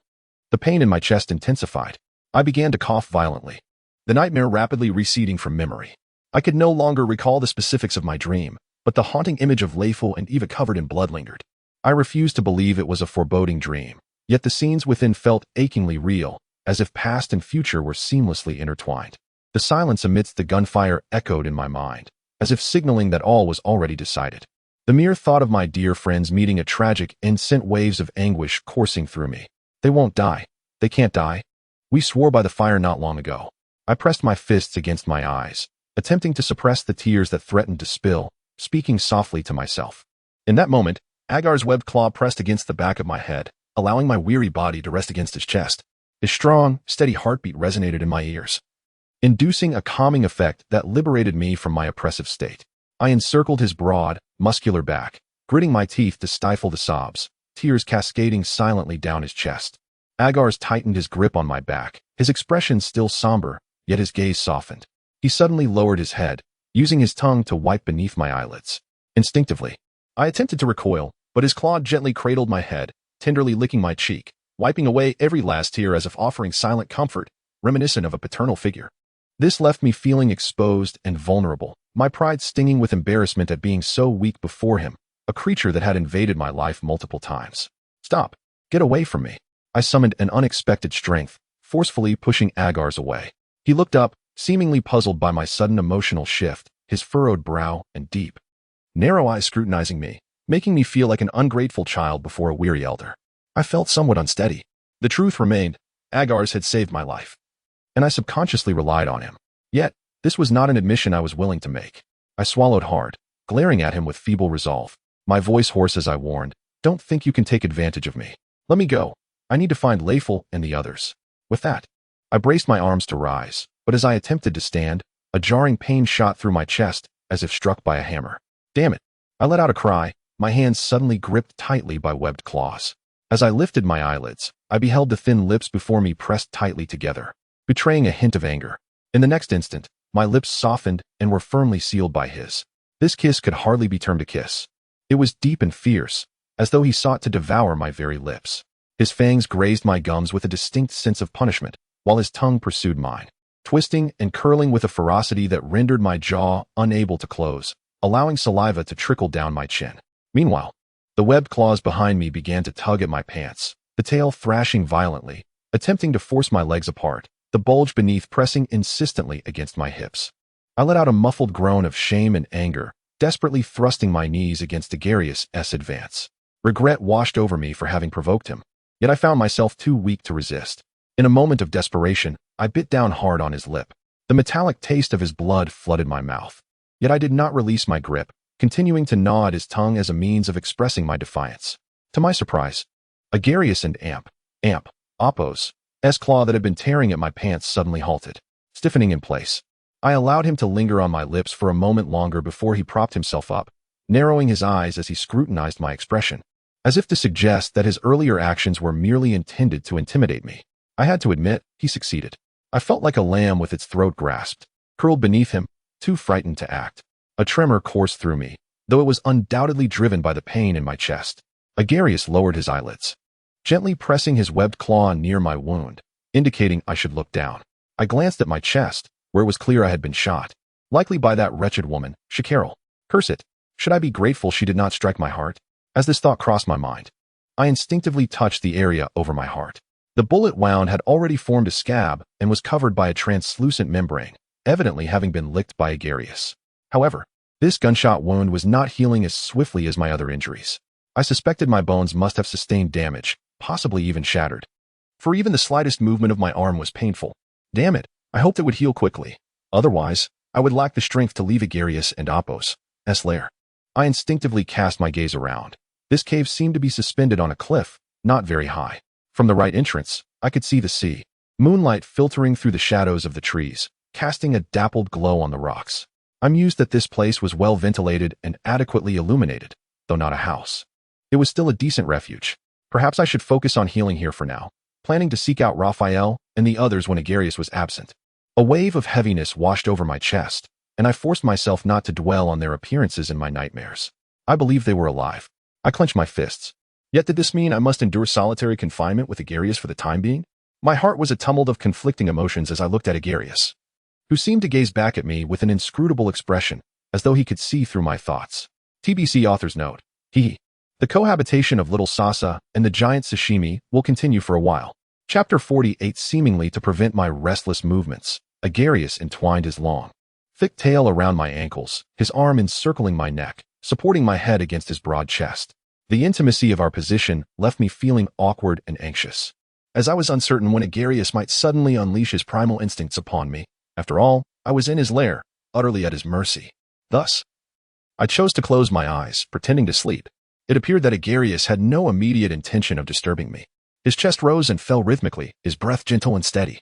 The pain in my chest intensified. I began to cough violently, the nightmare rapidly receding from memory. I could no longer recall the specifics of my dream, but the haunting image of Lustful and Eva covered in blood lingered. I refused to believe it was a foreboding dream, yet the scenes within felt achingly real, as if past and future were seamlessly intertwined. The silence amidst the gunfire echoed in my mind, as if signaling that all was already decided. The mere thought of my dear friends meeting a tragic end sent waves of anguish coursing through me. They won't die. They can't die. We swore by the fire not long ago. I pressed my fists against my eyes, attempting to suppress the tears that threatened to spill, speaking softly to myself. In that moment, Agar's webbed claw pressed against the back of my head, allowing my weary body to rest against his chest. His strong, steady heartbeat resonated in my ears, inducing a calming effect that liberated me from my oppressive state. I encircled his broad, muscular back, gritting my teeth to stifle the sobs, tears cascading silently down his chest. Agar's tightened his grip on my back, his expression still somber, yet his gaze softened. He suddenly lowered his head, using his tongue to wipe beneath my eyelids. Instinctively, I attempted to recoil, but his claw gently cradled my head, tenderly licking my cheek, wiping away every last tear as if offering silent comfort, reminiscent of a paternal figure. This left me feeling exposed and vulnerable, my pride stinging with embarrassment at being so weak before him, a creature that had invaded my life multiple times. Stop! Get away from me! I summoned an unexpected strength, forcefully pushing Agar's away. He looked up, seemingly puzzled by my sudden emotional shift, his furrowed brow and deep, narrow eyes scrutinizing me, making me feel like an ungrateful child before a weary elder. I felt somewhat unsteady. The truth remained, Agar's had saved my life, and I subconsciously relied on him. Yet, this was not an admission I was willing to make. I swallowed hard, glaring at him with feeble resolve, my voice hoarse as I warned, "Don't think you can take advantage of me. Let me go. I need to find lustful and the others." With that, I braced my arms to rise, but as I attempted to stand, a jarring pain shot through my chest, as if struck by a hammer. Damn it! I let out a cry, my hands suddenly gripped tightly by webbed claws. As I lifted my eyelids, I beheld the thin lips before me pressed tightly together, betraying a hint of anger. In the next instant, my lips softened and were firmly sealed by his. This kiss could hardly be termed a kiss. It was deep and fierce, as though he sought to devour my very lips. His fangs grazed my gums with a distinct sense of punishment, while his tongue pursued mine, twisting and curling with a ferocity that rendered my jaw unable to close, allowing saliva to trickle down my chin. Meanwhile, the webbed claws behind me began to tug at my pants, the tail thrashing violently, attempting to force my legs apart, the bulge beneath pressing insistently against my hips. I let out a muffled groan of shame and anger, desperately thrusting my knees against Agarius' advance. Regret washed over me for having provoked him, yet I found myself too weak to resist. In a moment of desperation, I bit down hard on his lip. The metallic taste of his blood flooded my mouth. Yet I did not release my grip, continuing to gnaw at his tongue as a means of expressing my defiance. To my surprise, Agarius and Apos' claw that had been tearing at my pants suddenly halted, stiffening in place. I allowed him to linger on my lips for a moment longer before he propped himself up, narrowing his eyes as he scrutinized my expression, as if to suggest that his earlier actions were merely intended to intimidate me. I had to admit, he succeeded. I felt like a lamb with its throat grasped, curled beneath him, too frightened to act. A tremor coursed through me, though it was undoubtedly driven by the pain in my chest. Agarius lowered his eyelids, gently pressing his webbed claw near my wound, indicating I should look down. I glanced at my chest, where it was clear I had been shot, likely by that wretched woman, Shakarel. Curse it! Should I be grateful she did not strike my heart? As this thought crossed my mind, I instinctively touched the area over my heart. The bullet wound had already formed a scab and was covered by a translucent membrane, evidently having been licked by Agarius. However, this gunshot wound was not healing as swiftly as my other injuries. I suspected my bones must have sustained damage, possibly even shattered. For even the slightest movement of my arm was painful. Damn it, I hoped it would heal quickly. Otherwise, I would lack the strength to leave Agarius and Apos' lair. I instinctively cast my gaze around. This cave seemed to be suspended on a cliff, not very high. From the right entrance, I could see the sea, moonlight filtering through the shadows of the trees, casting a dappled glow on the rocks. I mused that this place was well ventilated and adequately illuminated, though not a house. It was still a decent refuge. Perhaps I should focus on healing here for now, planning to seek out Raphael and the others when Agarius was absent. A wave of heaviness washed over my chest, and I forced myself not to dwell on their appearances in my nightmares. I believed they were alive. I clenched my fists. Yet did this mean I must endure solitary confinement with Agarius for the time being? My heart was a tumult of conflicting emotions as I looked at Agarius, who seemed to gaze back at me with an inscrutable expression, as though he could see through my thoughts. TBC author's note. The cohabitation of little Sasa and the giant sashimi will continue for a while. Chapter 48. Seemingly to prevent my restless movements, Agarius entwined his long, thick tail around my ankles, his arm encircling my neck, supporting my head against his broad chest. The intimacy of our position left me feeling awkward and anxious, as I was uncertain when Agarius might suddenly unleash his primal instincts upon me. After all, I was in his lair, utterly at his mercy. Thus, I chose to close my eyes, pretending to sleep. It appeared that Agarius had no immediate intention of disturbing me. His chest rose and fell rhythmically, his breath gentle and steady,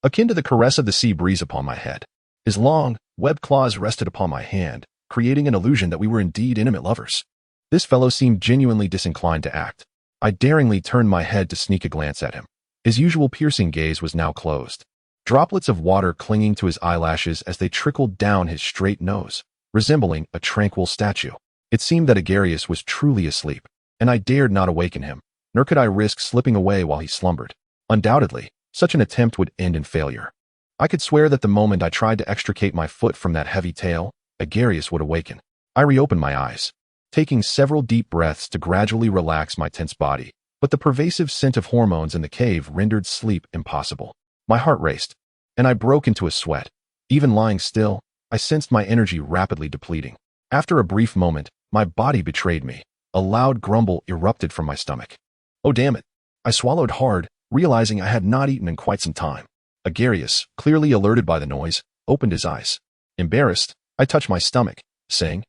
akin to the caress of the sea breeze upon my head. His long, webbed claws rested upon my hand, creating an illusion that we were indeed intimate lovers. This fellow seemed genuinely disinclined to act. I daringly turned my head to sneak a glance at him. His usual piercing gaze was now closed. Droplets of water clinging to his eyelashes as they trickled down his straight nose, resembling a tranquil statue. It seemed that Agarius was truly asleep, and I dared not awaken him, nor could I risk slipping away while he slumbered. Undoubtedly, such an attempt would end in failure. I could swear that the moment I tried to extricate my foot from that heavy tail, Agarius would awaken. I reopened my eyes, taking several deep breaths to gradually relax my tense body, but the pervasive scent of hormones in the cave rendered sleep impossible. My heart raced, and I broke into a sweat. Even lying still, I sensed my energy rapidly depleting. After a brief moment, my body betrayed me. A loud grumble erupted from my stomach. Oh, damn it. I swallowed hard, realizing I had not eaten in quite some time. Agarius, clearly alerted by the noise, opened his eyes. Embarrassed, I touched my stomach, saying,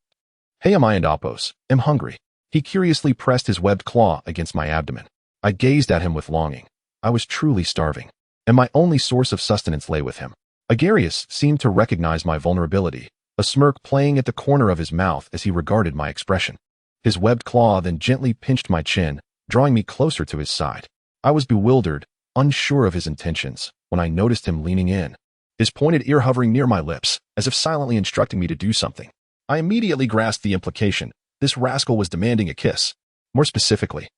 "Hey, am I and Apos, am hungry." He curiously pressed his webbed claw against my abdomen. I gazed at him with longing. I was truly starving, and my only source of sustenance lay with him. Agarius seemed to recognize my vulnerability, a smirk playing at the corner of his mouth as he regarded my expression. His webbed claw then gently pinched my chin, drawing me closer to his side. I was bewildered, unsure of his intentions, when I noticed him leaning in, his pointed ear hovering near my lips, as if silently instructing me to do something. I immediately grasped the implication. This rascal was demanding a kiss. More specifically,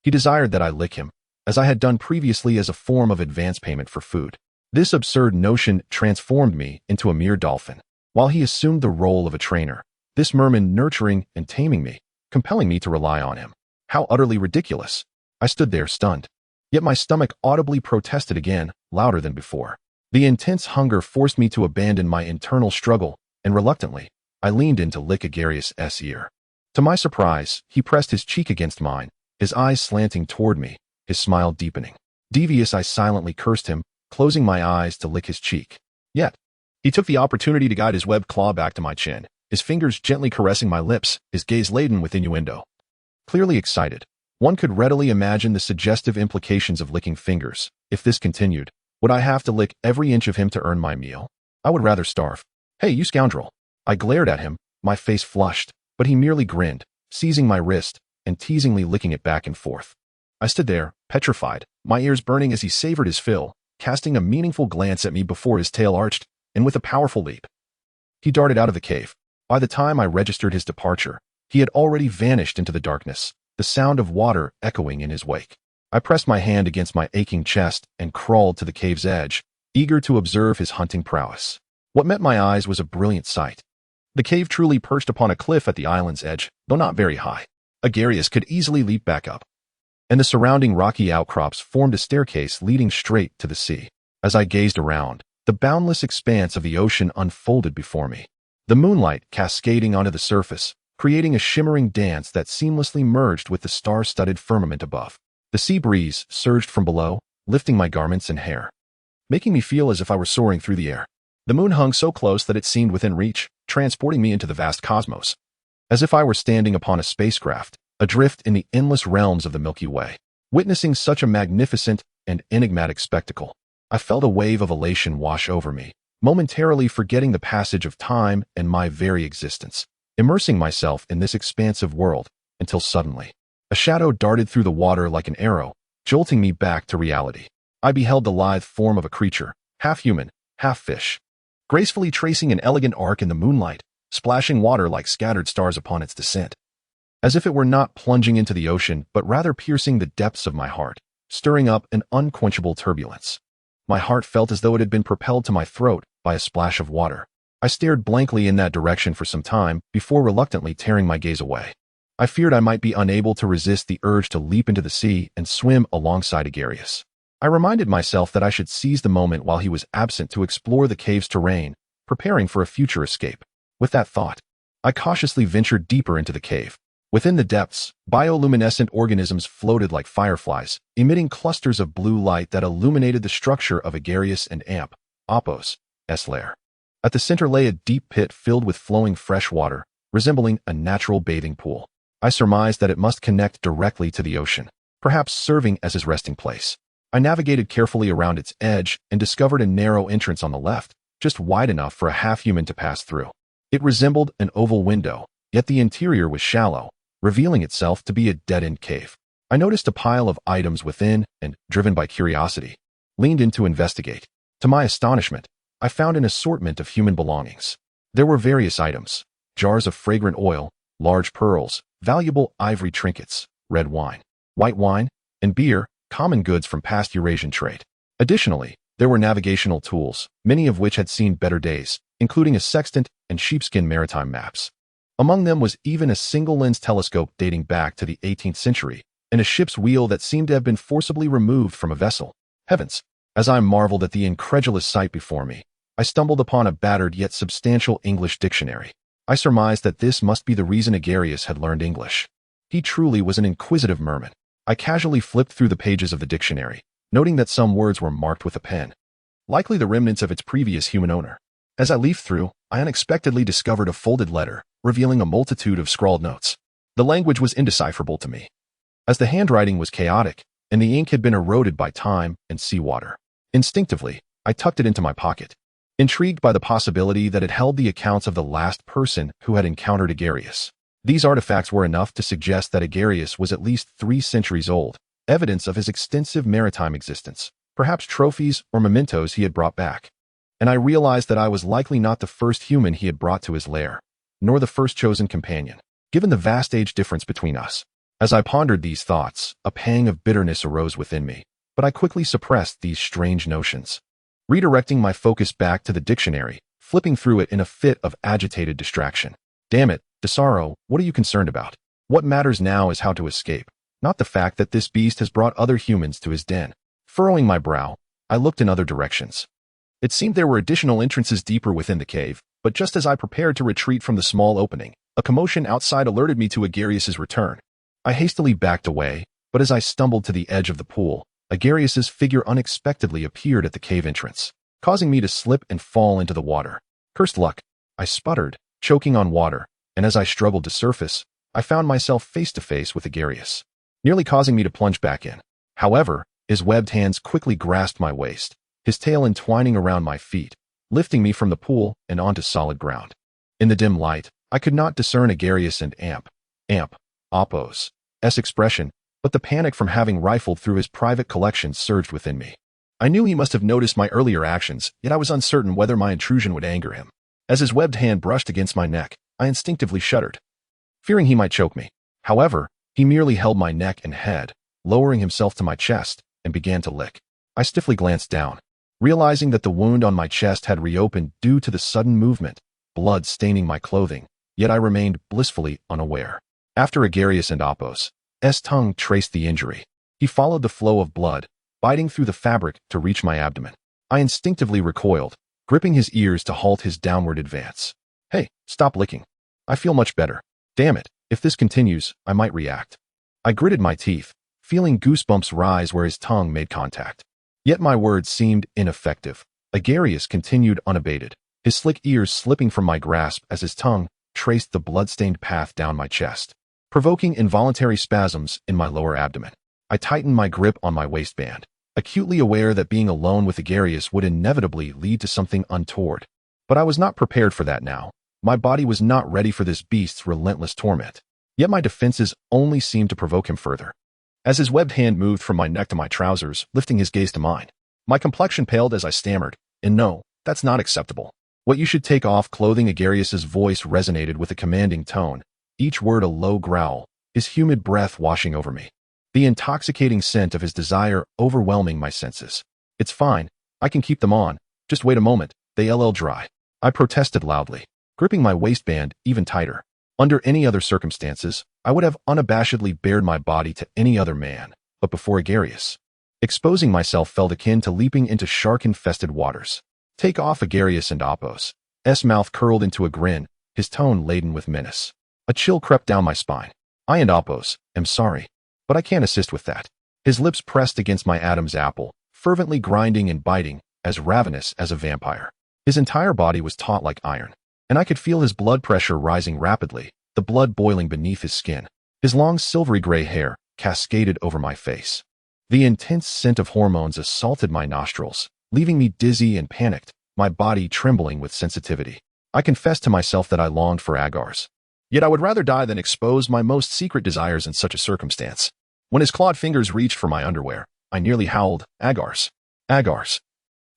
he desired that I lick him, as I had done previously as a form of advance payment for food. This absurd notion transformed me into a mere dolphin, while he assumed the role of a trainer, this merman nurturing and taming me, compelling me to rely on him. How utterly ridiculous. I stood there stunned. Yet my stomach audibly protested again, louder than before. The intense hunger forced me to abandon my internal struggle, and reluctantly, I leaned in to lick Agarius' ear. To my surprise, he pressed his cheek against mine, his eyes slanting toward me, his smile deepening. Devious, I silently cursed him, closing my eyes to lick his cheek. Yet, he took the opportunity to guide his webbed claw back to my chin, his fingers gently caressing my lips, his gaze laden with innuendo. Clearly excited, one could readily imagine the suggestive implications of licking fingers. If this continued, would I have to lick every inch of him to earn my meal? I would rather starve. "Hey, you scoundrel." I glared at him, my face flushed, but he merely grinned, seizing my wrist and teasingly licking it back and forth. I stood there, petrified, my ears burning as he savored his fill, casting a meaningful glance at me before his tail arched, and with a powerful leap, he darted out of the cave. By the time I registered his departure, he had already vanished into the darkness, the sound of water echoing in his wake. I pressed my hand against my aching chest and crawled to the cave's edge, eager to observe his hunting prowess. What met my eyes was a brilliant sight. The cave truly perched upon a cliff at the island's edge, though not very high. Agarius could easily leap back up, and the surrounding rocky outcrops formed a staircase leading straight to the sea. As I gazed around, the boundless expanse of the ocean unfolded before me, the moonlight cascading onto the surface, creating a shimmering dance that seamlessly merged with the star-studded firmament above. The sea breeze surged from below, lifting my garments and hair, making me feel as if I were soaring through the air. The moon hung so close that it seemed within reach, transporting me into the vast cosmos, as if I were standing upon a spacecraft, adrift in the endless realms of the Milky Way. Witnessing such a magnificent and enigmatic spectacle, I felt a wave of elation wash over me, momentarily forgetting the passage of time and my very existence, immersing myself in this expansive world, until suddenly, a shadow darted through the water like an arrow, jolting me back to reality. I beheld the lithe form of a creature, half human, half fish, gracefully tracing an elegant arc in the moonlight, splashing water like scattered stars upon its descent, as if it were not plunging into the ocean but rather piercing the depths of my heart, stirring up an unquenchable turbulence. My heart felt as though it had been propelled to my throat by a splash of water. I stared blankly in that direction for some time before reluctantly tearing my gaze away. I feared I might be unable to resist the urge to leap into the sea and swim alongside Agarius. I reminded myself that I should seize the moment while he was absent to explore the cave's terrain, preparing for a future escape. With that thought, I cautiously ventured deeper into the cave. Within the depths, bioluminescent organisms floated like fireflies, emitting clusters of blue light that illuminated the structure of Agarius and Apos' lair. At the center lay a deep pit filled with flowing fresh water, resembling a natural bathing pool. I surmised that it must connect directly to the ocean, perhaps serving as his resting place. I navigated carefully around its edge and discovered a narrow entrance on the left, just wide enough for a half-human to pass through. It resembled an oval window, yet the interior was shallow, revealing itself to be a dead-end cave. I noticed a pile of items within and, driven by curiosity, leaned in to investigate. To my astonishment, I found an assortment of human belongings. There were various items: jars of fragrant oil, large pearls, valuable ivory trinkets, red wine, white wine, and beer, common goods from past Eurasian trade. Additionally, there were navigational tools, many of which had seen better days, including a sextant and sheepskin maritime maps. Among them was even a single-lens telescope dating back to the 18th century, and a ship's wheel that seemed to have been forcibly removed from a vessel. Heavens! As I marveled at the incredulous sight before me, I stumbled upon a battered yet substantial English dictionary. I surmised that this must be the reason Agarius had learned English. He truly was an inquisitive merman. I casually flipped through the pages of the dictionary, noting that some words were marked with a pen, likely the remnants of its previous human owner. As I leafed through, I unexpectedly discovered a folded letter, revealing a multitude of scrawled notes. The language was indecipherable to me, as the handwriting was chaotic, and the ink had been eroded by time and seawater. Instinctively, I tucked it into my pocket, intrigued by the possibility that it held the accounts of the last person who had encountered Agarius. These artifacts were enough to suggest that Agarius was at least 3 centuries old, evidence of his extensive maritime existence, perhaps trophies or mementos he had brought back. And I realized that I was likely not the first human he had brought to his lair, nor the first chosen companion, given the vast age difference between us. As I pondered these thoughts, a pang of bitterness arose within me, but I quickly suppressed these strange notions. Redirecting my focus back to the dictionary, flipping through it in a fit of agitated distraction. Damn it, Desaro, what are you concerned about? What matters now is how to escape, not the fact that this beast has brought other humans to his den. Furrowing my brow, I looked in other directions. It seemed there were additional entrances deeper within the cave, but just as I prepared to retreat from the small opening, a commotion outside alerted me to Agarius's return. I hastily backed away, but as I stumbled to the edge of the pool, Agarius's figure unexpectedly appeared at the cave entrance, causing me to slip and fall into the water. Cursed luck, I sputtered, choking on water, and as I struggled to surface, I found myself face to face with Agarius, nearly causing me to plunge back in. However, his webbed hands quickly grasped my waist, his tail entwining around my feet, lifting me from the pool and onto solid ground. In the dim light, I could not discern Agarius and Oppos' expression, but the panic from having rifled through his private collection surged within me. I knew he must have noticed my earlier actions, yet I was uncertain whether my intrusion would anger him. As his webbed hand brushed against my neck, I instinctively shuddered, fearing he might choke me. However, he merely held my neck and head, lowering himself to my chest, and began to lick. I stiffly glanced down, realizing that the wound on my chest had reopened due to the sudden movement, blood staining my clothing, yet I remained blissfully unaware. After Agarius and Oppos' tongue traced the injury, he followed the flow of blood, biting through the fabric to reach my abdomen. I instinctively recoiled, gripping his ears to halt his downward advance. Hey, stop licking. I feel much better. Damn it, if this continues, I might react. I gritted my teeth, feeling goosebumps rise where his tongue made contact. Yet my words seemed ineffective. Agarius continued unabated, his slick ears slipping from my grasp as his tongue traced the blood-stained path down my chest, provoking involuntary spasms in my lower abdomen. I tightened my grip on my waistband, acutely aware that being alone with Agarius would inevitably lead to something untoward. But I was not prepared for that now. My body was not ready for this beast's relentless torment. Yet my defenses only seemed to provoke him further. As his webbed hand moved from my neck to my trousers, lifting his gaze to mine, my complexion paled as I stammered, and no, that's not acceptable. What you should take off clothing. Agarius's voice resonated with a commanding tone, each word a low growl, his humid breath washing over me, the intoxicating scent of his desire overwhelming my senses. It's fine, I can keep them on, just wait a moment, they'll dry. I protested loudly, gripping my waistband even tighter. Under any other circumstances, I would have unabashedly bared my body to any other man, but before Agarius, exposing myself felt akin to leaping into shark-infested waters. Take off. Agarius and Oppos' mouth curled into a grin, his tone laden with menace. A chill crept down my spine. I and Oppos, am sorry, but I can't assist with that. His lips pressed against my Adam's apple, fervently grinding and biting, as ravenous as a vampire. His entire body was taut like iron, and I could feel his blood pressure rising rapidly, the blood boiling beneath his skin. His long silvery gray hair cascaded over my face. The intense scent of hormones assaulted my nostrils, leaving me dizzy and panicked, my body trembling with sensitivity. I confessed to myself that I longed for Agars. Yet I would rather die than expose my most secret desires in such a circumstance. When his clawed fingers reached for my underwear, I nearly howled, Agars. Agars.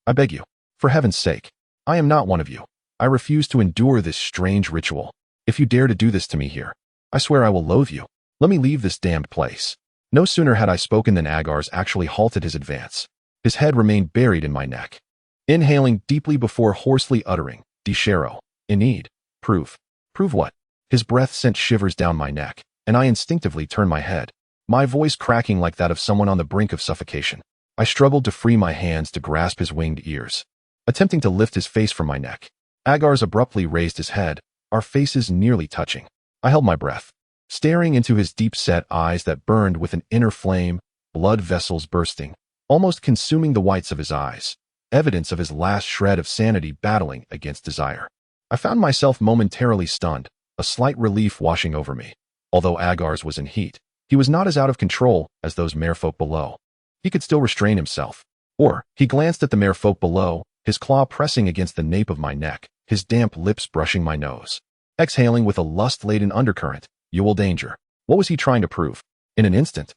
I beg you. For heaven's sake. I am not one of you. I refuse to endure this strange ritual. If you dare to do this to me here, I swear I will loathe you. Let me leave this damned place. No sooner had I spoken than Agars actually halted his advance. His head remained buried in my neck. Inhaling deeply before hoarsely uttering, Desaro. In need. Prove. Prove what? His breath sent shivers down my neck, and I instinctively turned my head, my voice cracking like that of someone on the brink of suffocation. I struggled to free my hands to grasp his winged ears, attempting to lift his face from my neck. Agars abruptly raised his head, our faces nearly touching. I held my breath, staring into his deep-set eyes that burned with an inner flame, blood vessels bursting, almost consuming the whites of his eyes, evidence of his last shred of sanity battling against desire. I found myself momentarily stunned, a slight relief washing over me. Although Agars was in heat, he was not as out of control as those merfolk below. He could still restrain himself. Or, he glanced at the merfolk below, his claw pressing against the nape of my neck, his damp lips brushing my nose. Exhaling with a lust-laden undercurrent, Ewell danger. What was he trying to prove? In an instant,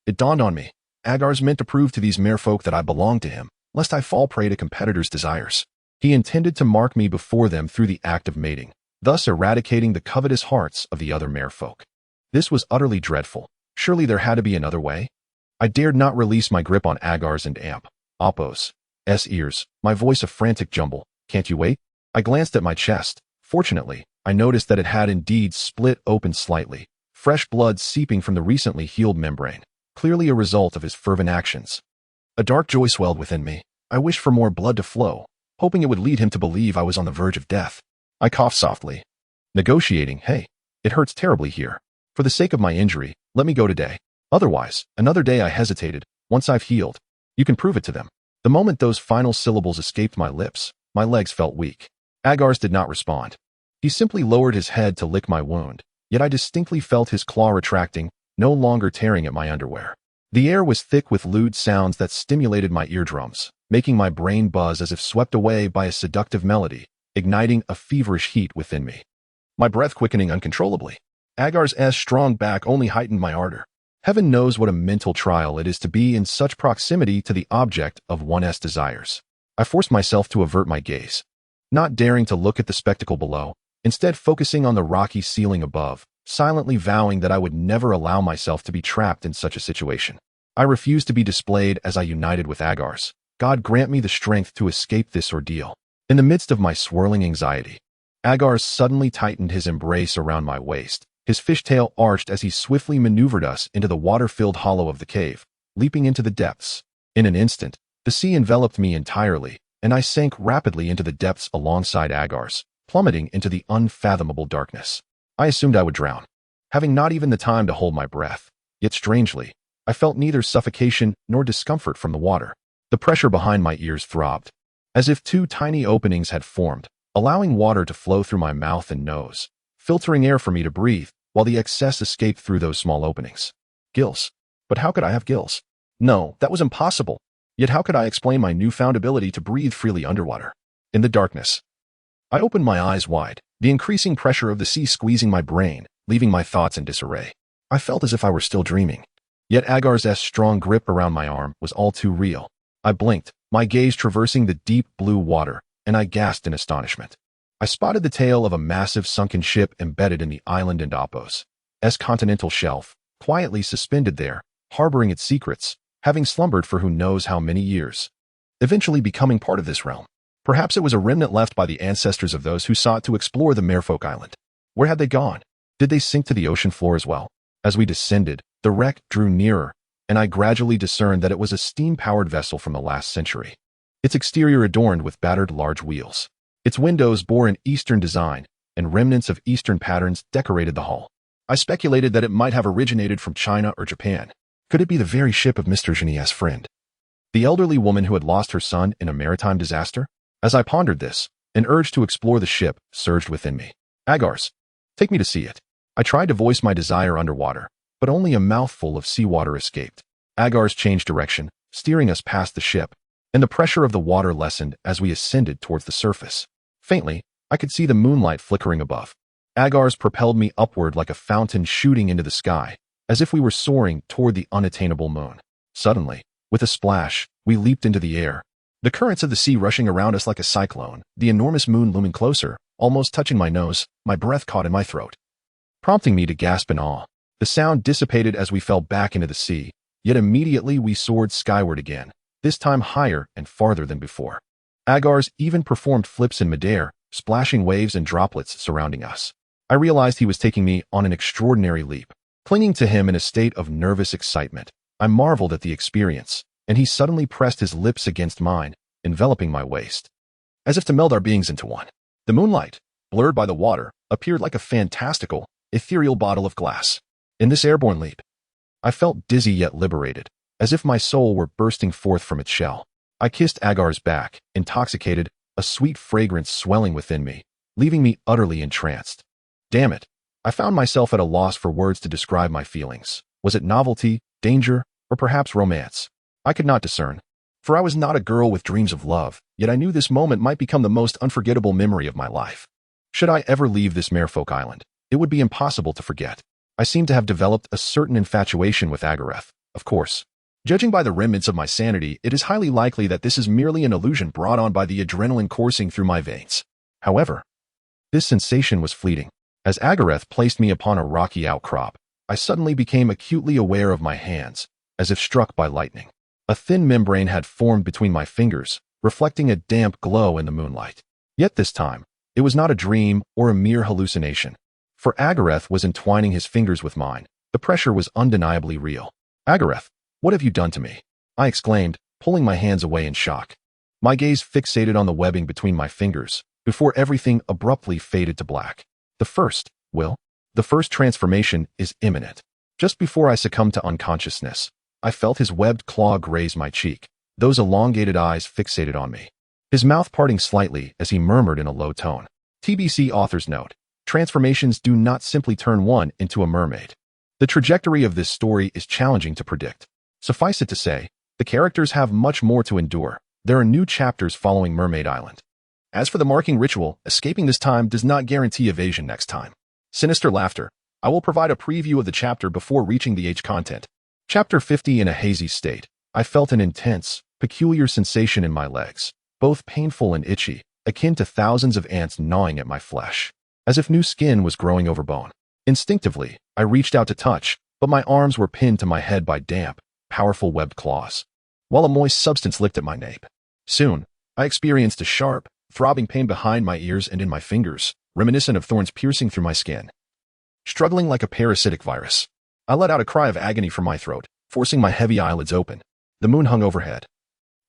it dawned on me. Agars meant to prove to these merfolk that I belonged to him, lest I fall prey to competitors' desires. He intended to mark me before them through the act of mating, thus eradicating the covetous hearts of the other merfolk. This was utterly dreadful. Surely there had to be another way? I dared not release my grip on Agars and Appos' ears, my voice a frantic jumble. Can't you wait? I glanced at my chest. Fortunately, I noticed that it had indeed split open slightly, fresh blood seeping from the recently healed membrane, clearly a result of his fervent actions. A dark joy swelled within me. I wished for more blood to flow, hoping it would lead him to believe I was on the verge of death. I coughed softly. Negotiating, hey, it hurts terribly here. For the sake of my injury, let me go today. Otherwise, another day I hesitated. Once I've healed, you can prove it to them. The moment those final syllables escaped my lips, my legs felt weak. Agars did not respond. He simply lowered his head to lick my wound, yet I distinctly felt his claw retracting, no longer tearing at my underwear. The air was thick with lewd sounds that stimulated my eardrums, making my brain buzz as if swept away by a seductive melody, igniting a feverish heat within me. My breath quickening uncontrollably. Agars' strong back only heightened my ardor. Heaven knows what a mental trial it is to be in such proximity to the object of one's desires. I forced myself to avert my gaze, not daring to look at the spectacle below, instead focusing on the rocky ceiling above, silently vowing that I would never allow myself to be trapped in such a situation. I refused to be displayed as I united with Agars. God grant me the strength to escape this ordeal. In the midst of my swirling anxiety, Agars suddenly tightened his embrace around my waist. His fishtail arched as he swiftly maneuvered us into the water-filled hollow of the cave, leaping into the depths. In an instant, the sea enveloped me entirely, and I sank rapidly into the depths alongside Agars, plummeting into the unfathomable darkness. I assumed I would drown, having not even the time to hold my breath. Yet strangely, I felt neither suffocation nor discomfort from the water. The pressure behind my ears throbbed, as if two tiny openings had formed, allowing water to flow through my mouth and nose, filtering air for me to breathe, while the excess escaped through those small openings. Gills. But how could I have gills? No, that was impossible. Yet how could I explain my newfound ability to breathe freely underwater? In the darkness, I opened my eyes wide, the increasing pressure of the sea squeezing my brain, leaving my thoughts in disarray. I felt as if I were still dreaming. Yet Agars' strong grip around my arm was all too real. I blinked, my gaze traversing the deep blue water, and I gasped in astonishment. I spotted the tail of a massive sunken ship embedded in the island and Appos' continental shelf, quietly suspended there, harboring its secrets, having slumbered for who knows how many years, eventually becoming part of this realm. Perhaps it was a remnant left by the ancestors of those who sought to explore the Merfolk Island. Where had they gone? Did they sink to the ocean floor as well? As we descended, the wreck drew nearer, and I gradually discerned that it was a steam-powered vessel from the last century. Its exterior adorned with battered large wheels. Its windows bore an Eastern design, and remnants of Eastern patterns decorated the hull. I speculated that it might have originated from China or Japan. Could it be the very ship of Mr. Genie's friend, the elderly woman who had lost her son in a maritime disaster? As I pondered this, an urge to explore the ship surged within me. Agars, take me to see it. I tried to voice my desire underwater, but only a mouthful of seawater escaped. Agars changed direction, steering us past the ship, and the pressure of the water lessened as we ascended towards the surface. Faintly, I could see the moonlight flickering above. Agars propelled me upward like a fountain shooting into the sky, as if we were soaring toward the unattainable moon. Suddenly, with a splash, we leaped into the air, the currents of the sea rushing around us like a cyclone, the enormous moon looming closer, almost touching my nose, my breath caught in my throat, prompting me to gasp in awe. The sound dissipated as we fell back into the sea, yet immediately we soared skyward again, this time higher and farther than before. Agar's even performed flips in midair, splashing waves and droplets surrounding us. I realized he was taking me on an extraordinary leap. Clinging to him in a state of nervous excitement, I marveled at the experience, and he suddenly pressed his lips against mine, enveloping my waist, as if to meld our beings into one. The moonlight, blurred by the water, appeared like a fantastical, ethereal bottle of glass. In this airborne leap, I felt dizzy yet liberated, as if my soul were bursting forth from its shell. I kissed Agar's back, intoxicated, a sweet fragrance swelling within me, leaving me utterly entranced. Damn it! I found myself at a loss for words to describe my feelings. Was it novelty, danger, or perhaps romance? I could not discern, for I was not a girl with dreams of love, yet I knew this moment might become the most unforgettable memory of my life. Should I ever leave this Merfolk island, it would be impossible to forget. I seemed to have developed a certain infatuation with Agareth, of course. Judging by the remnants of my sanity, it is highly likely that this is merely an illusion brought on by the adrenaline coursing through my veins. However, this sensation was fleeting. As Agareth placed me upon a rocky outcrop, I suddenly became acutely aware of my hands, as if struck by lightning. A thin membrane had formed between my fingers, reflecting a damp glow in the moonlight. Yet this time, it was not a dream or a mere hallucination. For Agareth was entwining his fingers with mine. The pressure was undeniably real. Agareth, what have you done to me? I exclaimed, pulling my hands away in shock. My gaze fixated on the webbing between my fingers, before everything abruptly faded to black. The first transformation is imminent. Just before I succumbed to unconsciousness, I felt his webbed claw graze my cheek, those elongated eyes fixated on me. His mouth parting slightly as he murmured in a low tone. TBC author's note. Transformations do not simply turn one into a mermaid. The trajectory of this story is challenging to predict. Suffice it to say, the characters have much more to endure. There are new chapters following Mermaid Island. As for the marking ritual, escaping this time does not guarantee evasion next time. Sinister laughter. I will provide a preview of the chapter before reaching the H content. Chapter 50. In a hazy state, I felt an intense, peculiar sensation in my legs, both painful and itchy, akin to thousands of ants gnawing at my flesh, as if new skin was growing over bone. Instinctively, I reached out to touch, but my arms were pinned to my head by damp, powerful webbed claws, while a moist substance licked at my nape. Soon, I experienced a sharp, throbbing pain behind my ears and in my fingers, reminiscent of thorns piercing through my skin. Struggling like a parasitic virus, I let out a cry of agony from my throat, forcing my heavy eyelids open. The moon hung overhead,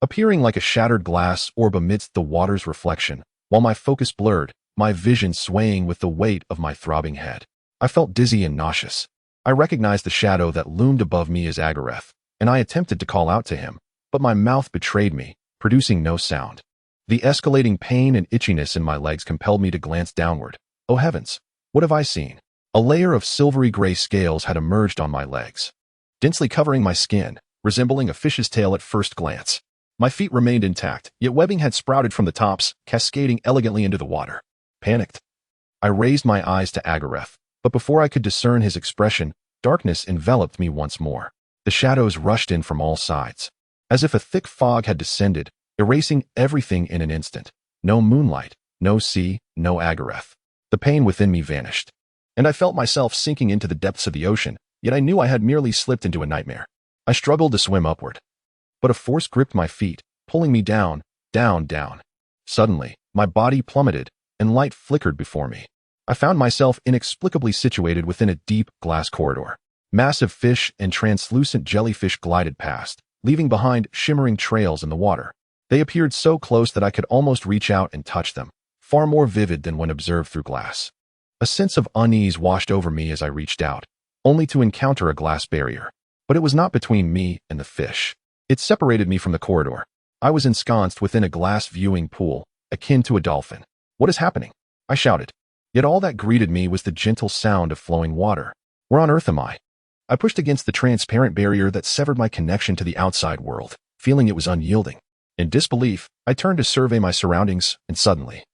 appearing like a shattered glass orb amidst the water's reflection, while my focus blurred, my vision swaying with the weight of my throbbing head. I felt dizzy and nauseous. I recognized the shadow that loomed above me as Agareth, and I attempted to call out to him, but my mouth betrayed me, producing no sound. The escalating pain and itchiness in my legs compelled me to glance downward. Oh heavens, what have I seen? A layer of silvery gray scales had emerged on my legs, densely covering my skin, resembling a fish's tail at first glance. My feet remained intact, yet webbing had sprouted from the tops, cascading elegantly into the water. Panicked, I raised my eyes to Agareth, but before I could discern his expression, darkness enveloped me once more. The shadows rushed in from all sides, as if a thick fog had descended, erasing everything in an instant. No moonlight, no sea, no Agareth. The pain within me vanished, and I felt myself sinking into the depths of the ocean, yet I knew I had merely slipped into a nightmare. I struggled to swim upward, but a force gripped my feet, pulling me down, down. Suddenly, my body plummeted, and light flickered before me. I found myself inexplicably situated within a deep glass corridor. Massive fish and translucent jellyfish glided past, leaving behind shimmering trails in the water. They appeared so close that I could almost reach out and touch them, far more vivid than when observed through glass. A sense of unease washed over me as I reached out, only to encounter a glass barrier. But it was not between me and the fish. It separated me from the corridor. I was ensconced within a glass viewing pool, akin to a dolphin. What is happening? I shouted. Yet all that greeted me was the gentle sound of flowing water. Where on earth am I? I pushed against the transparent barrier that severed my connection to the outside world, feeling it was unyielding. In disbelief, I turned to survey my surroundings, and suddenly,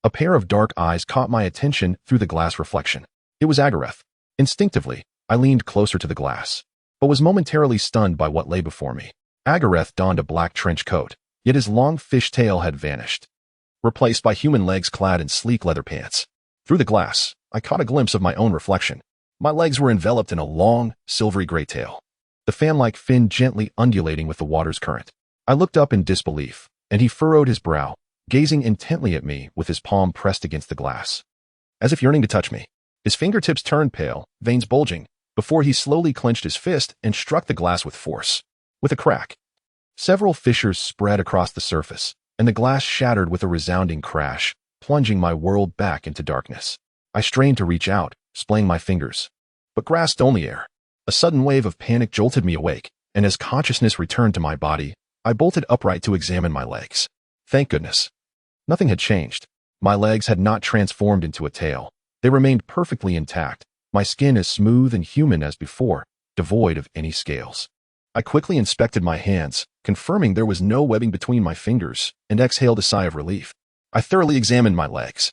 a pair of dark eyes caught my attention through the glass reflection. It was Agareth. Instinctively, I leaned closer to the glass, but was momentarily stunned by what lay before me. Agareth donned a black trench coat, yet his long fish tail had vanished, replaced by human legs clad in sleek leather pants. Through the glass, I caught a glimpse of my own reflection. My legs were enveloped in a long, silvery gray tail, the fan-like fin gently undulating with the water's current. I looked up in disbelief, and he furrowed his brow, gazing intently at me with his palm pressed against the glass, as if yearning to touch me. His fingertips turned pale, veins bulging, before he slowly clenched his fist and struck the glass with force. With a crack, several fissures spread across the surface, and the glass shattered with a resounding crash, plunging my world back into darkness. I strained to reach out, splaying my fingers, but grasped only air. A sudden wave of panic jolted me awake, and as consciousness returned to my body, I bolted upright to examine my legs. Thank goodness. Nothing had changed. My legs had not transformed into a tail. They remained perfectly intact, my skin as smooth and human as before, devoid of any scales. I quickly inspected my hands, confirming there was no webbing between my fingers, and exhaled a sigh of relief. I thoroughly examined my legs,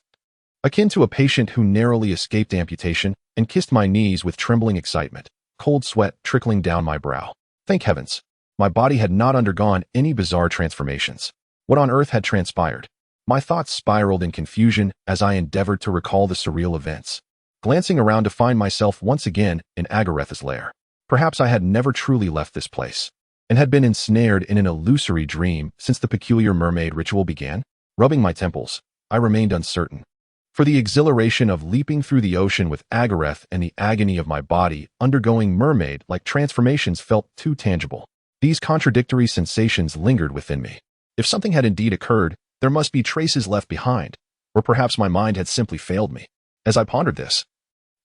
akin to a patient who narrowly escaped amputation, and kissed my knees with trembling excitement, cold sweat trickling down my brow. Thank heavens, my body had not undergone any bizarre transformations. What on earth had transpired? My thoughts spiraled in confusion as I endeavored to recall the surreal events, glancing around to find myself once again in Agareth's lair. Perhaps I had never truly left this place, and had been ensnared in an illusory dream since the peculiar mermaid ritual began. Rubbing my temples, I remained uncertain. For the exhilaration of leaping through the ocean with Agareth and the agony of my body undergoing mermaid-like transformations felt too tangible. These contradictory sensations lingered within me. If something had indeed occurred, there must be traces left behind, or perhaps my mind had simply failed me. As I pondered this,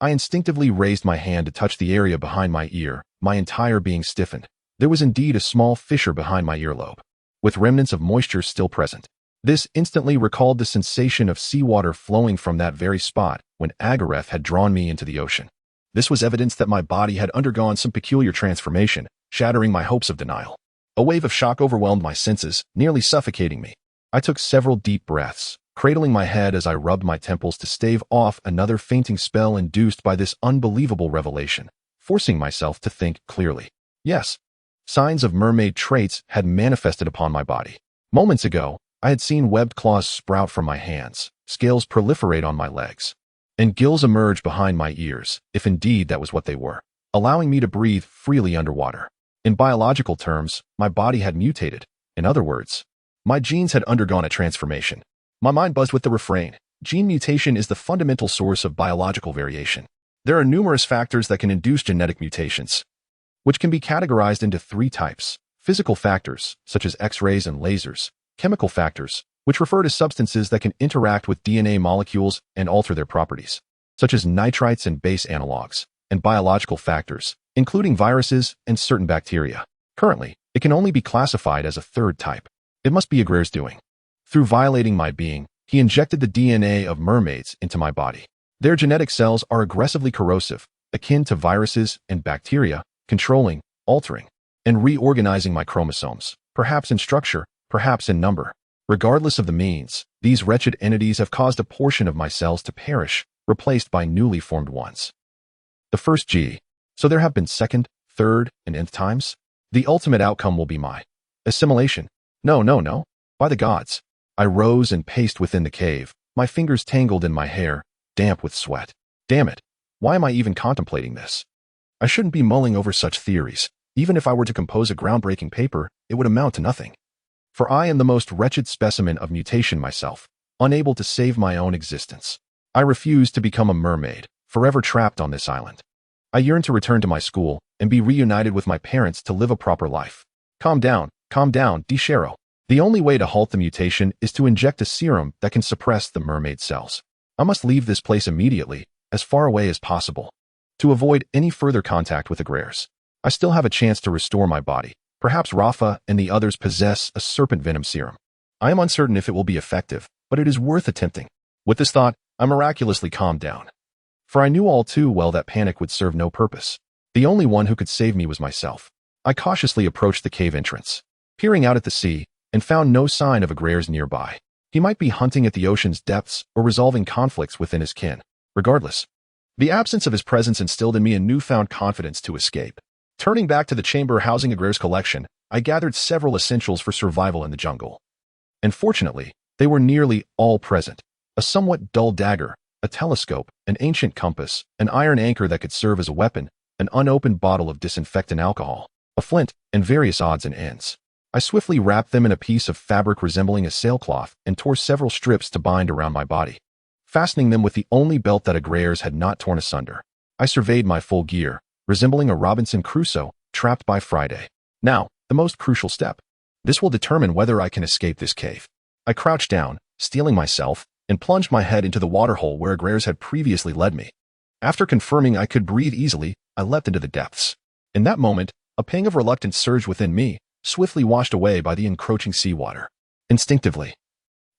I instinctively raised my hand to touch the area behind my ear, my entire being stiffened. There was indeed a small fissure behind my earlobe, with remnants of moisture still present. This instantly recalled the sensation of seawater flowing from that very spot when Agareth had drawn me into the ocean. This was evidence that my body had undergone some peculiar transformation, shattering my hopes of denial. A wave of shock overwhelmed my senses, nearly suffocating me. I took several deep breaths, cradling my head as I rubbed my temples to stave off another fainting spell induced by this unbelievable revelation, forcing myself to think clearly. Yes, signs of mermaid traits had manifested upon my body. Moments ago, I had seen webbed claws sprout from my hands, scales proliferate on my legs, and gills emerge behind my ears, if indeed that was what they were, allowing me to breathe freely underwater. In biological terms, my body had mutated. In other words, my genes had undergone a transformation. My mind buzzed with the refrain, gene mutation is the fundamental source of biological variation. There are numerous factors that can induce genetic mutations, which can be categorized into three types: physical factors, such as X-rays and lasers; chemical factors, which refer to substances that can interact with DNA molecules and alter their properties, such as nitrites and base analogs; and biological factors, including viruses and certain bacteria. Currently, it can only be classified as a third type. It must be Agraire's doing. Through violating my being, he injected the DNA of mermaids into my body. Their genetic cells are aggressively corrosive, akin to viruses and bacteria, controlling, altering, and reorganizing my chromosomes, perhaps in structure, perhaps in number. Regardless of the means, these wretched entities have caused a portion of my cells to perish, replaced by newly formed ones. The first G. So there have been second, third, and nth times? The ultimate outcome will be my assimilation. No. By the gods. I rose and paced within the cave, my fingers tangled in my hair, damp with sweat. Damn it. Why am I even contemplating this? I shouldn't be mulling over such theories. Even if I were to compose a groundbreaking paper, it would amount to nothing. For I am the most wretched specimen of mutation myself, unable to save my own existence. I refuse to become a mermaid, forever trapped on this island. I yearn to return to my school and be reunited with my parents to live a proper life. Calm down, Desaro. The only way to halt the mutation is to inject a serum that can suppress the mermaid cells. I must leave this place immediately, as far away as possible, to avoid any further contact with Agraire's. I still have a chance to restore my body. Perhaps Rafa and the others possess a serpent venom serum. I am uncertain if it will be effective, but it is worth attempting. With this thought, I miraculously calmed down. For I knew all too well that panic would serve no purpose. The only one who could save me was myself. I cautiously approached the cave entrance, peering out at the sea, and found no sign of Agraire's nearby. He might be hunting at the ocean's depths or resolving conflicts within his kin. Regardless, The absence of his presence instilled in me a newfound confidence to escape. Turning back to the chamber housing Agraire's collection, I gathered several essentials for survival in the jungle. And fortunately, they were nearly all present. A somewhat dull dagger, a telescope, an ancient compass, an iron anchor that could serve as a weapon, an unopened bottle of disinfectant alcohol, a flint, and various odds and ends. I swiftly wrapped them in a piece of fabric resembling a sailcloth and tore several strips to bind around my body, fastening them with the only belt that Agraire's had not torn asunder. I surveyed my full gear, resembling a Robinson Crusoe trapped by Friday. Now, the most crucial step. This will determine whether I can escape this cave. I crouched down, steeling myself, and plunged my head into the waterhole where Agraire's had previously led me. After confirming I could breathe easily, I leapt into the depths. In that moment, a pang of reluctance surged within me, swiftly washed away by the encroaching seawater. Instinctively,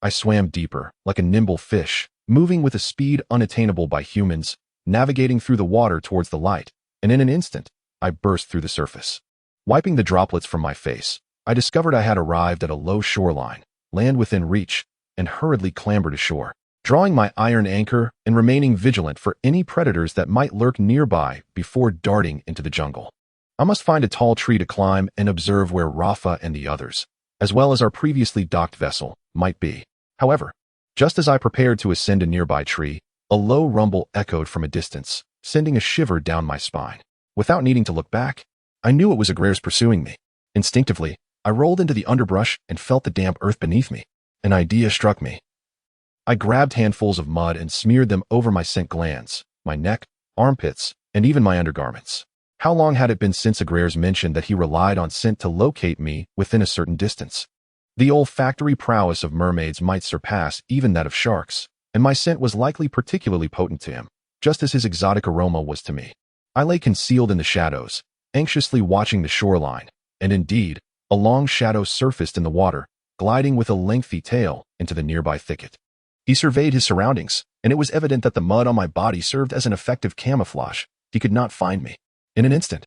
I swam deeper, like a nimble fish, moving with a speed unattainable by humans, navigating through the water towards the light, and in an instant, I burst through the surface. Wiping the droplets from my face, I discovered I had arrived at a low shoreline, land within reach, and hurriedly clambered ashore, drawing my iron anchor and remaining vigilant for any predators that might lurk nearby before darting into the jungle. I must find a tall tree to climb and observe where Rafa and the others, as well as our previously docked vessel, might be. However, just as I prepared to ascend a nearby tree, a low rumble echoed from a distance, sending a shiver down my spine. Without needing to look back, I knew it was Agraire's pursuing me. Instinctively, I rolled into the underbrush and felt the damp earth beneath me. An idea struck me. I grabbed handfuls of mud and smeared them over my scent glands, my neck, armpits, and even my undergarments. How long had it been since Agraire's mentioned that he relied on scent to locate me within a certain distance? The olfactory prowess of mermaids might surpass even that of sharks, and my scent was likely particularly potent to him, just as his exotic aroma was to me. I lay concealed in the shadows, anxiously watching the shoreline, and indeed, a long shadow surfaced in the water, gliding with a lengthy tail into the nearby thicket. He surveyed his surroundings, and it was evident that the mud on my body served as an effective camouflage. He could not find me. In an instant,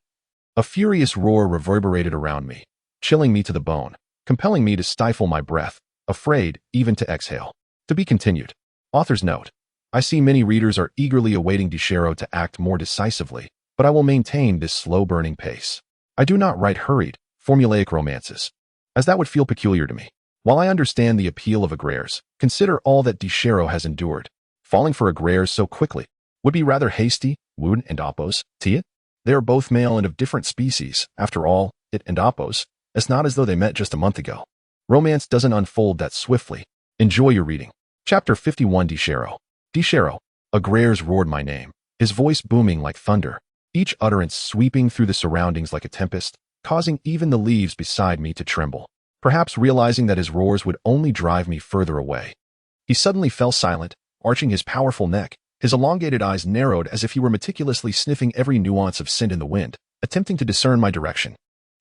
a furious roar reverberated around me, chilling me to the bone, compelling me to stifle my breath, afraid even to exhale. To be continued. Author's note. I see many readers are eagerly awaiting Desaro to act more decisively, but I will maintain this slow-burning pace. I do not write hurried, formulaic romances, as that would feel peculiar to me. While I understand the appeal of Agraire's, consider all that Desaro has endured. Falling for Agraire's so quickly would be rather hasty. Wood and Oppos, Tiet? They are both male and of different species. After all, it and Oppos, it's not as though they met just a month ago. Romance doesn't unfold that swiftly. Enjoy your reading. Chapter 51. Desaro. Desaro. Agraire's roared my name, his voice booming like thunder, each utterance sweeping through the surroundings like a tempest, causing even the leaves beside me to tremble. Perhaps realizing that his roars would only drive me further away, he suddenly fell silent, arching his powerful neck. His elongated eyes narrowed as if he were meticulously sniffing every nuance of scent in the wind, attempting to discern my direction.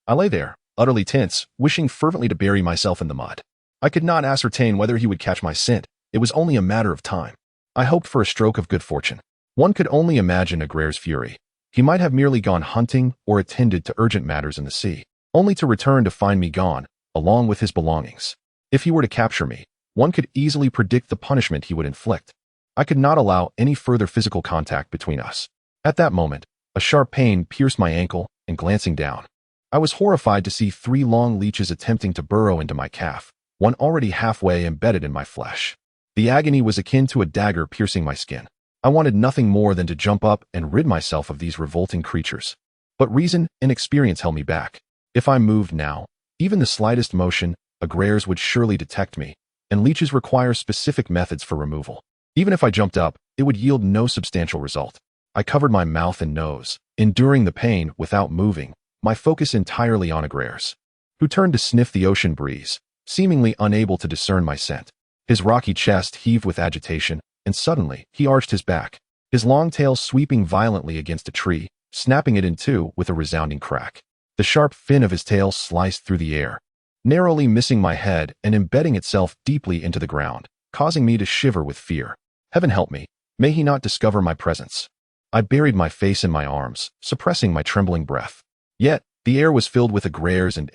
I lay there, utterly tense, wishing fervently to bury myself in the mud. I could not ascertain whether he would catch my scent. It was only a matter of time. I hoped for a stroke of good fortune. One could only imagine Agraire's fury. He might have merely gone hunting or attended to urgent matters in the sea, only to return to find me gone, along with his belongings. If he were to capture me, one could easily predict the punishment he would inflict. I could not allow any further physical contact between us. At that moment, a sharp pain pierced my ankle, and glancing down, I was horrified to see 3 long leeches attempting to burrow into my calf, one already halfway embedded in my flesh. The agony was akin to a dagger piercing my skin. I wanted nothing more than to jump up and rid myself of these revolting creatures. But reason and experience held me back. If I moved now, even the slightest motion, Agraire's would surely detect me, and leeches require specific methods for removal. Even if I jumped up, it would yield no substantial result. I covered my mouth and nose, enduring the pain without moving, my focus entirely on Agraire's, who turned to sniff the ocean breeze, seemingly unable to discern my scent. His rocky chest heaved with agitation, and suddenly he arched his back, his long tail sweeping violently against a tree, snapping it in two with a resounding crack. The sharp fin of his tail sliced through the air, narrowly missing my head and embedding itself deeply into the ground, causing me to shiver with fear. Heaven help me, may he not discover my presence. I buried my face in my arms, suppressing my trembling breath. Yet, the air was filled with Agraire's and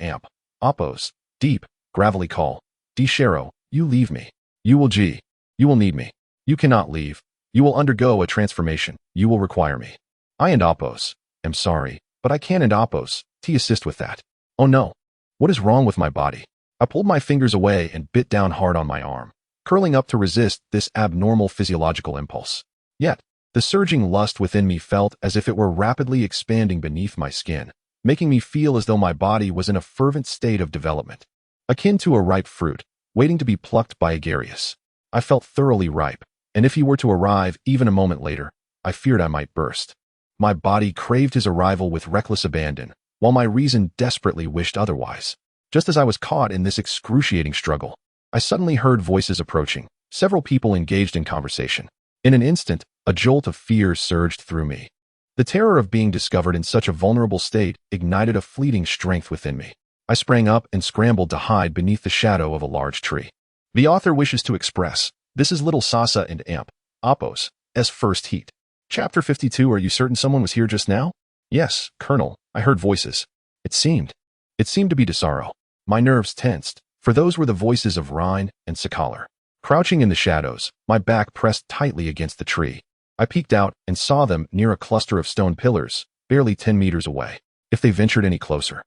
Oppos' deep, gravelly call. Desaro, you leave me. You will need me. You cannot leave. You will undergo a transformation. You will require me. I and Apos. Am sorry, but I can and Apos. To assist with that. Oh no. What is wrong with my body? I pulled my fingers away and bit down hard on my arm, curling up to resist this abnormal physiological impulse. Yet, the surging lust within me felt as if it were rapidly expanding beneath my skin, making me feel as though my body was in a fervent state of development, akin to a ripe fruit, waiting to be plucked by Agarius. I felt thoroughly ripe, and if he were to arrive even a moment later, I feared I might burst. My body craved his arrival with reckless abandon, while my reason desperately wished otherwise. Just as I was caught in this excruciating struggle, I suddenly heard voices approaching, several people engaged in conversation. In an instant, a jolt of fear surged through me. The terror of being discovered in such a vulnerable state ignited a fleeting strength within me. I sprang up and scrambled to hide beneath the shadow of a large tree. The author wishes to express, this is Little Sasa and Amp, Apos, S. First Heat. Chapter 52. Are you certain someone was here just now? Yes, Colonel, I heard voices. It seemed to be Desaro. My nerves tensed, for those were the voices of Rhine and Sakalar. Crouching in the shadows, my back pressed tightly against the tree. I peeked out and saw them near a cluster of stone pillars, barely 10 meters away. If they ventured any closer,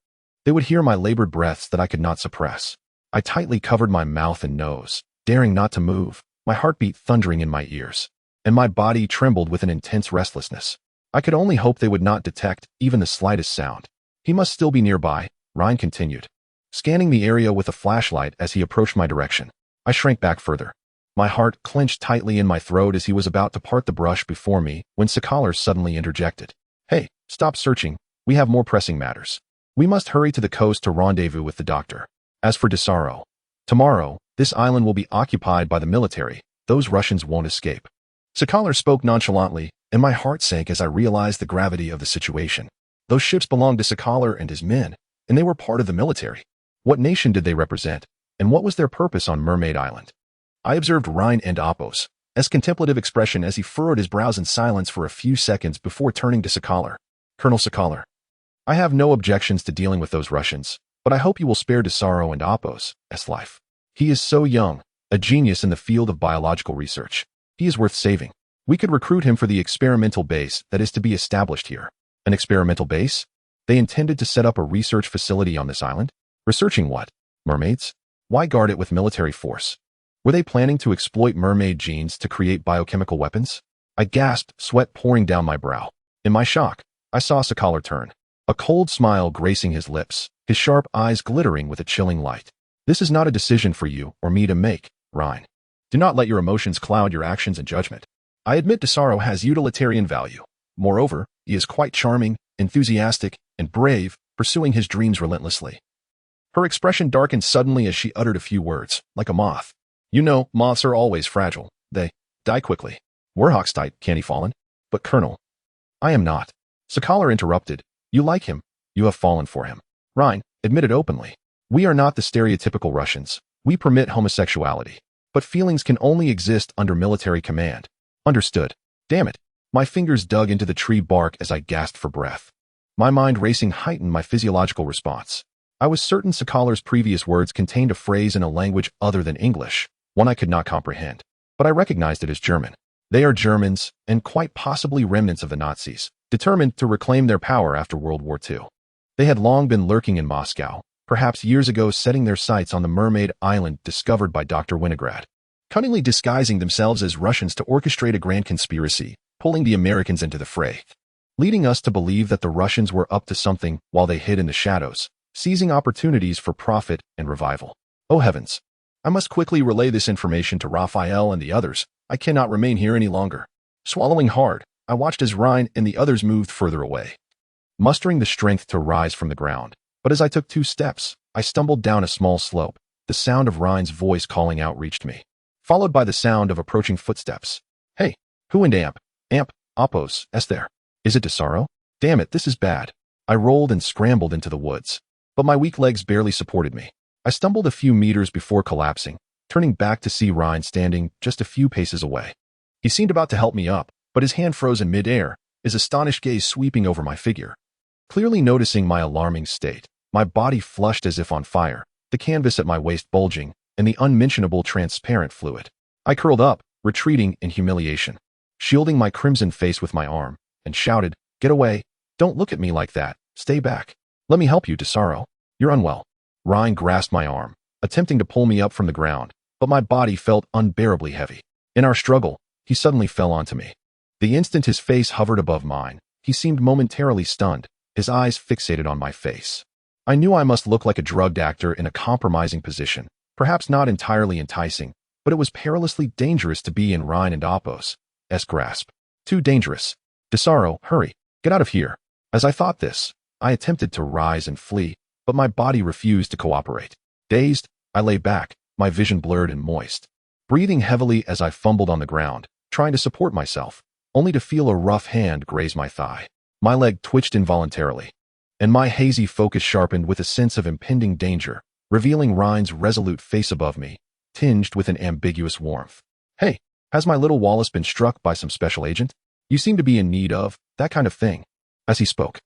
they would hear my labored breaths that I could not suppress. I tightly covered my mouth and nose, daring not to move, my heartbeat thundering in my ears, and my body trembled with an intense restlessness. I could only hope they would not detect even the slightest sound. He must still be nearby, Rhine continued, scanning the area with a flashlight as he approached my direction. I shrank back further. My heart clenched tightly in my throat as he was about to part the brush before me when Sakalar suddenly interjected. Hey, stop searching. We have more pressing matters. We must hurry to the coast to rendezvous with the doctor. As for Desaro, tomorrow, this island will be occupied by the military. Those Russians won't escape. Sakalar spoke nonchalantly, and my heart sank as I realized the gravity of the situation. Those ships belonged to Sakalar and his men, and they were part of the military. What nation did they represent, and what was their purpose on Mermaid Island? I observed Rhine and Apos' contemplative expression as he furrowed his brows in silence for a few seconds before turning to Sakalar. Colonel Sakalar, I have no objections to dealing with those Russians, but I hope you will spare Desaro and Apos' life. He is so young, a genius in the field of biological research. He is worth saving. We could recruit him for the experimental base that is to be established here. An experimental base? They intended to set up a research facility on this island? Researching what? Mermaids? Why guard it with military force? Were they planning to exploit mermaid genes to create biochemical weapons? I gasped, sweat pouring down my brow. In my shock, I saw Sakalar turn, a cold smile gracing his lips, his sharp eyes glittering with a chilling light. This is not a decision for you or me to make, Rhine. Do not let your emotions cloud your actions and judgment. I admit Desaro has utilitarian value. Moreover, he is quite charming, enthusiastic, and brave, pursuing his dreams relentlessly. Her expression darkened suddenly as she uttered a few words, like a moth. You know, moths are always fragile. They die quickly. Warhawk's type, can't he fallen? But Colonel, I am not. Sakalar interrupted. You like him. You have fallen for him. Rhine, admit it openly. We are not the stereotypical Russians. We permit homosexuality. But feelings can only exist under military command. Understood. Damn it. My fingers dug into the tree bark as I gasped for breath. My mind racing heightened my physiological response. I was certain Sakalar's previous words contained a phrase in a language other than English, one I could not comprehend. But I recognized it as German. They are Germans, and quite possibly remnants of the Nazis, determined to reclaim their power after World War II. They had long been lurking in Moscow, perhaps years ago setting their sights on the Mermaid Island discovered by Dr. Winograd, cunningly disguising themselves as Russians to orchestrate a grand conspiracy, pulling the Americans into the fray, leading us to believe that the Russians were up to something while they hid in the shadows, seizing opportunities for profit and revival. Oh heavens! I must quickly relay this information to Raphael and the others. I cannot remain here any longer. Swallowing hard, I watched as Rhine and the others moved further away, mustering the strength to rise from the ground. But as I took 2 steps, I stumbled down a small slope. The sound of Rhine's voice calling out reached me, followed by the sound of approaching footsteps. Hey, who and Amp, Apos, there? Is it Desaro? Damn it, this is bad. I rolled and scrambled into the woods, but my weak legs barely supported me. I stumbled a few meters before collapsing, turning back to see Rhine standing just a few paces away. He seemed about to help me up, but his hand froze in mid-air, his astonished gaze sweeping over my figure. Clearly noticing my alarming state, my body flushed as if on fire, the canvas at my waist bulging, and the unmentionable transparent fluid. I curled up, retreating in humiliation. shielding my crimson face with my arm, and shouted, "Get away! Don't look at me like that! Stay back! Let me help you, Desaro. You're unwell." Ryan grasped my arm, attempting to pull me up from the ground, but my body felt unbearably heavy. In our struggle, he suddenly fell onto me. The instant his face hovered above mine, he seemed momentarily stunned, his eyes fixated on my face. I knew I must look like a drugged actor in a compromising position, perhaps not entirely enticing, but it was perilously dangerous to be in Ryan and Apos' grasp. Too dangerous. "Desaro, hurry, get out of here." As I thought this, I attempted to rise and flee, but my body refused to cooperate. Dazed, I lay back, my vision blurred and moist, breathing heavily as I fumbled on the ground, trying to support myself, only to feel a rough hand graze my thigh. My leg twitched involuntarily, and my hazy focus sharpened with a sense of impending danger, revealing Ryan's resolute face above me, tinged with an ambiguous warmth. "Hey, has my little Wallace been struck by some special agent? You seem to be in need of that kind of thing." As he spoke,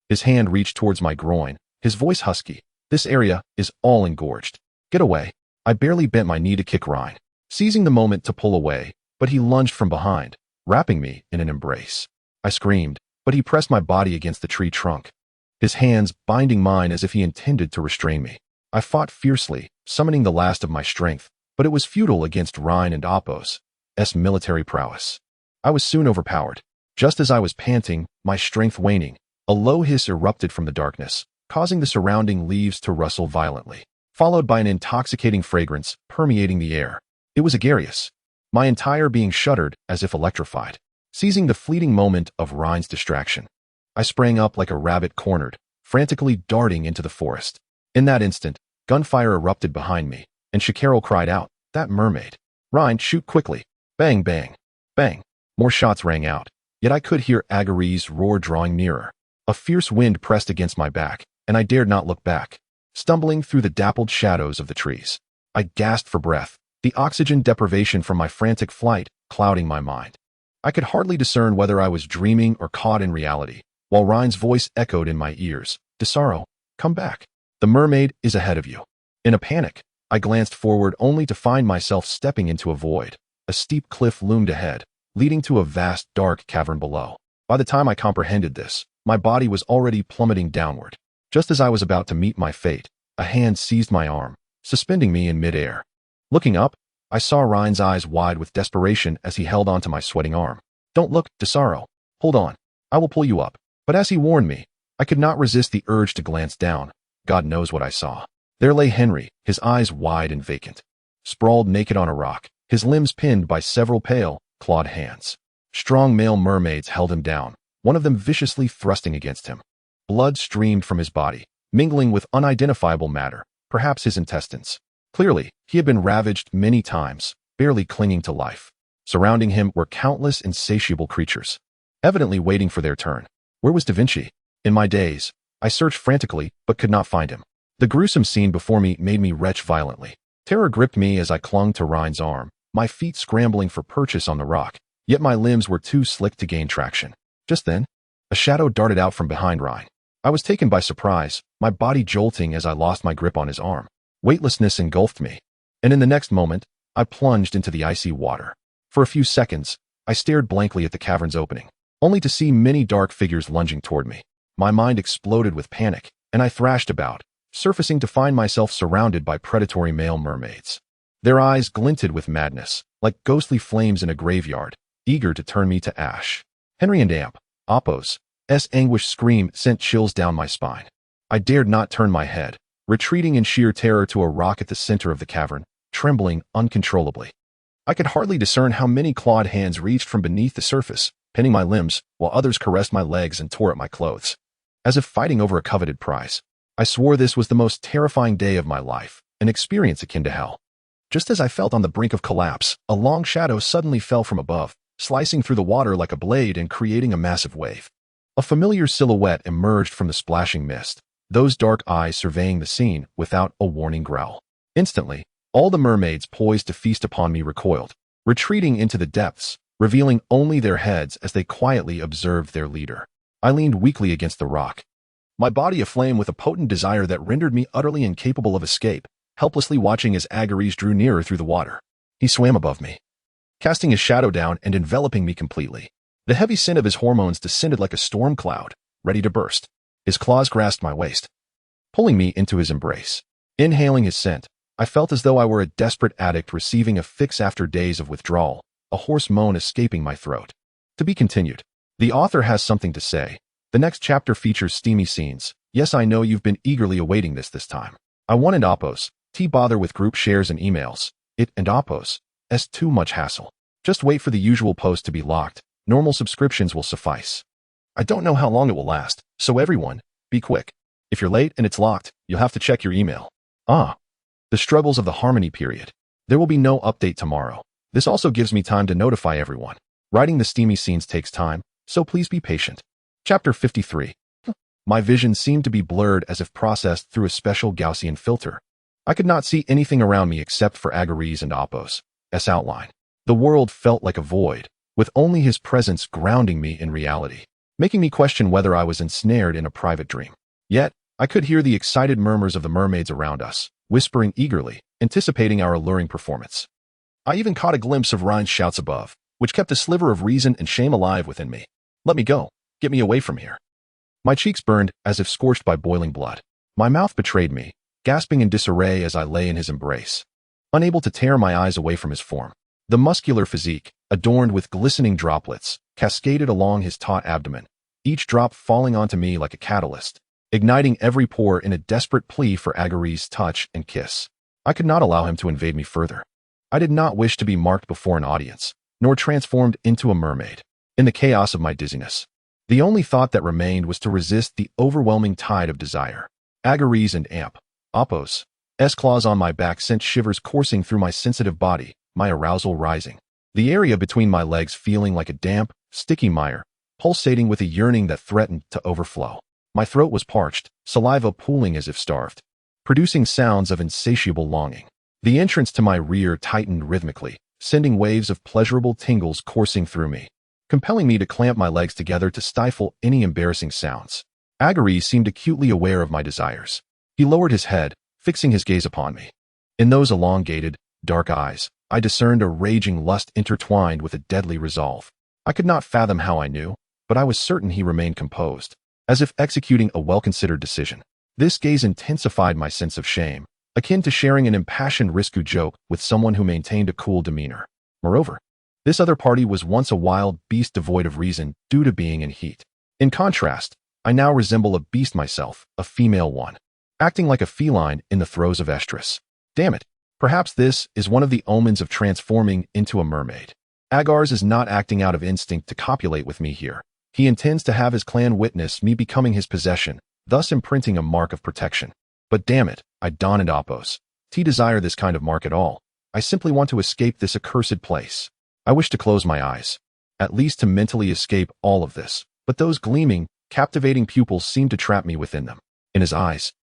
his hand reached towards my groin, his voice husky. "This area is all engorged. Get away." I barely bent my knee to kick Ryan, seizing the moment to pull away, but he lunged from behind, wrapping me in an embrace. I screamed, but he pressed my body against the tree trunk, his hands binding mine as if he intended to restrain me. I fought fiercely, summoning the last of my strength, but it was futile against Ryan and Apos' military prowess. I was soon overpowered. Just as I was panting, my strength waning, a low hiss erupted from the darkness, causing the surrounding leaves to rustle violently, followed by an intoxicating fragrance permeating the air. It was Agarius. My entire being shuddered as if electrified. Seizing the fleeting moment of Ryan's distraction, I sprang up like a rabbit cornered, frantically darting into the forest. In that instant, gunfire erupted behind me, and Shikaro cried out, "That mermaid! Ryan, shoot quickly!" Bang, bang, bang. More shots rang out, yet I could hear Agari's roar drawing nearer. A fierce wind pressed against my back, and I dared not look back. Stumbling through the dappled shadows of the trees, I gasped for breath, the oxygen deprivation from my frantic flight clouding my mind. I could hardly discern whether I was dreaming or caught in reality, while Ryan's voice echoed in my ears, "Desaro, come back. The mermaid is ahead of you." In a panic, I glanced forward only to find myself stepping into a void. A steep cliff loomed ahead, leading to a vast dark cavern below. By the time I comprehended this, my body was already plummeting downward. Just as I was about to meet my fate, a hand seized my arm, suspending me in midair. Looking up, I saw Ryan's eyes wide with desperation as he held onto my sweating arm. "Don't look, Desaro. Hold on. I will pull you up." But as he warned me, I could not resist the urge to glance down. God knows what I saw. There lay Henry, his eyes wide and vacant, sprawled naked on a rock, his limbs pinned by several pale, clawed hands. Strong male mermaids held him down, one of them viciously thrusting against him. Blood streamed from his body, mingling with unidentifiable matter, perhaps his intestines. Clearly, he had been ravaged many times, barely clinging to life. Surrounding him were countless insatiable creatures, evidently waiting for their turn. Where was Da Vinci? In my daze, I searched frantically, but could not find him. The gruesome scene before me made me retch violently. Terror gripped me as I clung to Ryan's arm, my feet scrambling for purchase on the rock, yet my limbs were too slick to gain traction. Just then, a shadow darted out from behind Ryan. I was taken by surprise, my body jolting as I lost my grip on his arm. Weightlessness engulfed me, and in the next moment, I plunged into the icy water. For a few seconds, I stared blankly at the cavern's opening, only to see many dark figures lunging toward me. My mind exploded with panic, and I thrashed about, surfacing to find myself surrounded by predatory male mermaids. Their eyes glinted with madness, like ghostly flames in a graveyard, eager to turn me to ash. Henry and Apos' anguished scream sent chills down my spine. I dared not turn my head, retreating in sheer terror to a rock at the center of the cavern, trembling uncontrollably. I could hardly discern how many clawed hands reached from beneath the surface, pinning my limbs, while others caressed my legs and tore at my clothes, as if fighting over a coveted prize. I swore this was the most terrifying day of my life, an experience akin to hell. Just as I felt on the brink of collapse, a long shadow suddenly fell from above, slicing through the water like a blade and creating a massive wave. A familiar silhouette emerged from the splashing mist, those dark eyes surveying the scene without a warning growl. Instantly, all the mermaids poised to feast upon me recoiled, retreating into the depths, revealing only their heads as they quietly observed their leader. I leaned weakly against the rock, my body aflame with a potent desire that rendered me utterly incapable of escape, helplessly watching as Agares drew nearer through the water. He swam above me, casting his shadow down and enveloping me completely. The heavy scent of his hormones descended like a storm cloud, ready to burst. His claws grasped my waist, pulling me into his embrace. Inhaling his scent, I felt as though I were a desperate addict receiving a fix after days of withdrawal, a hoarse moan escaping my throat. To be continued. The author has something to say. The next chapter features steamy scenes. Yes, I know you've been eagerly awaiting this time. I want and Oppos. Bother with group shares and emails. It and Oppos. Too much hassle. Just wait for the usual post to be locked. Normal subscriptions will suffice. I don't know how long it will last, so everyone, be quick. If you're late and it's locked, you'll have to check your email. The struggles of the harmony period. There will be no update tomorrow. This also gives me time to notify everyone. Writing the steamy scenes takes time, so please be patient. Chapter 53. My vision seemed to be blurred as if processed through a special Gaussian filter. I could not see anything around me except for Agares and Oppos' outline. The world felt like a void, with only his presence grounding me in reality, making me question whether I was ensnared in a private dream. Yet, I could hear the excited murmurs of the mermaids around us, whispering eagerly, anticipating our alluring performance. I even caught a glimpse of Rhine's shouts above, which kept a sliver of reason and shame alive within me. Let me go. Get me away from here. My cheeks burned as if scorched by boiling blood. My mouth betrayed me, gasping in disarray as I lay in his embrace, unable to tear my eyes away from his form. The muscular physique, adorned with glistening droplets, cascaded along his taut abdomen, each drop falling onto me like a catalyst, igniting every pore in a desperate plea for Agares' touch and kiss. I could not allow him to invade me further. I did not wish to be marked before an audience, nor transformed into a mermaid. In the chaos of my dizziness, the only thought that remained was to resist the overwhelming tide of desire. Agares and Oppos' claws on my back sent shivers coursing through my sensitive body, my arousal rising. The area between my legs feeling like a damp, sticky mire, pulsating with a yearning that threatened to overflow. My throat was parched, saliva pooling as if starved, producing sounds of insatiable longing. The entrance to my rear tightened rhythmically, sending waves of pleasurable tingles coursing through me, compelling me to clamp my legs together to stifle any embarrassing sounds. Agares seemed acutely aware of my desires. He lowered his head, fixing his gaze upon me. In those elongated, dark eyes, I discerned a raging lust intertwined with a deadly resolve. I could not fathom how I knew, but I was certain he remained composed, as if executing a well-considered decision. This gaze intensified my sense of shame, akin to sharing an impassioned risque joke with someone who maintained a cool demeanor. Moreover, this other party was once a wild beast devoid of reason due to being in heat. In contrast, I now resemble a beast myself, a female one, acting like a feline in the throes of estrus. Damn it, perhaps this is one of the omens of transforming into a mermaid. Agares is not acting out of instinct to copulate with me here. He intends to have his clan witness me becoming his possession, thus imprinting a mark of protection. But damn it, I don't and Oppos' desire this kind of mark at all. I simply want to escape this accursed place. I wish to close my eyes, at least to mentally escape all of this, but those gleaming, captivating pupils seem to trap me within them. In his eyes,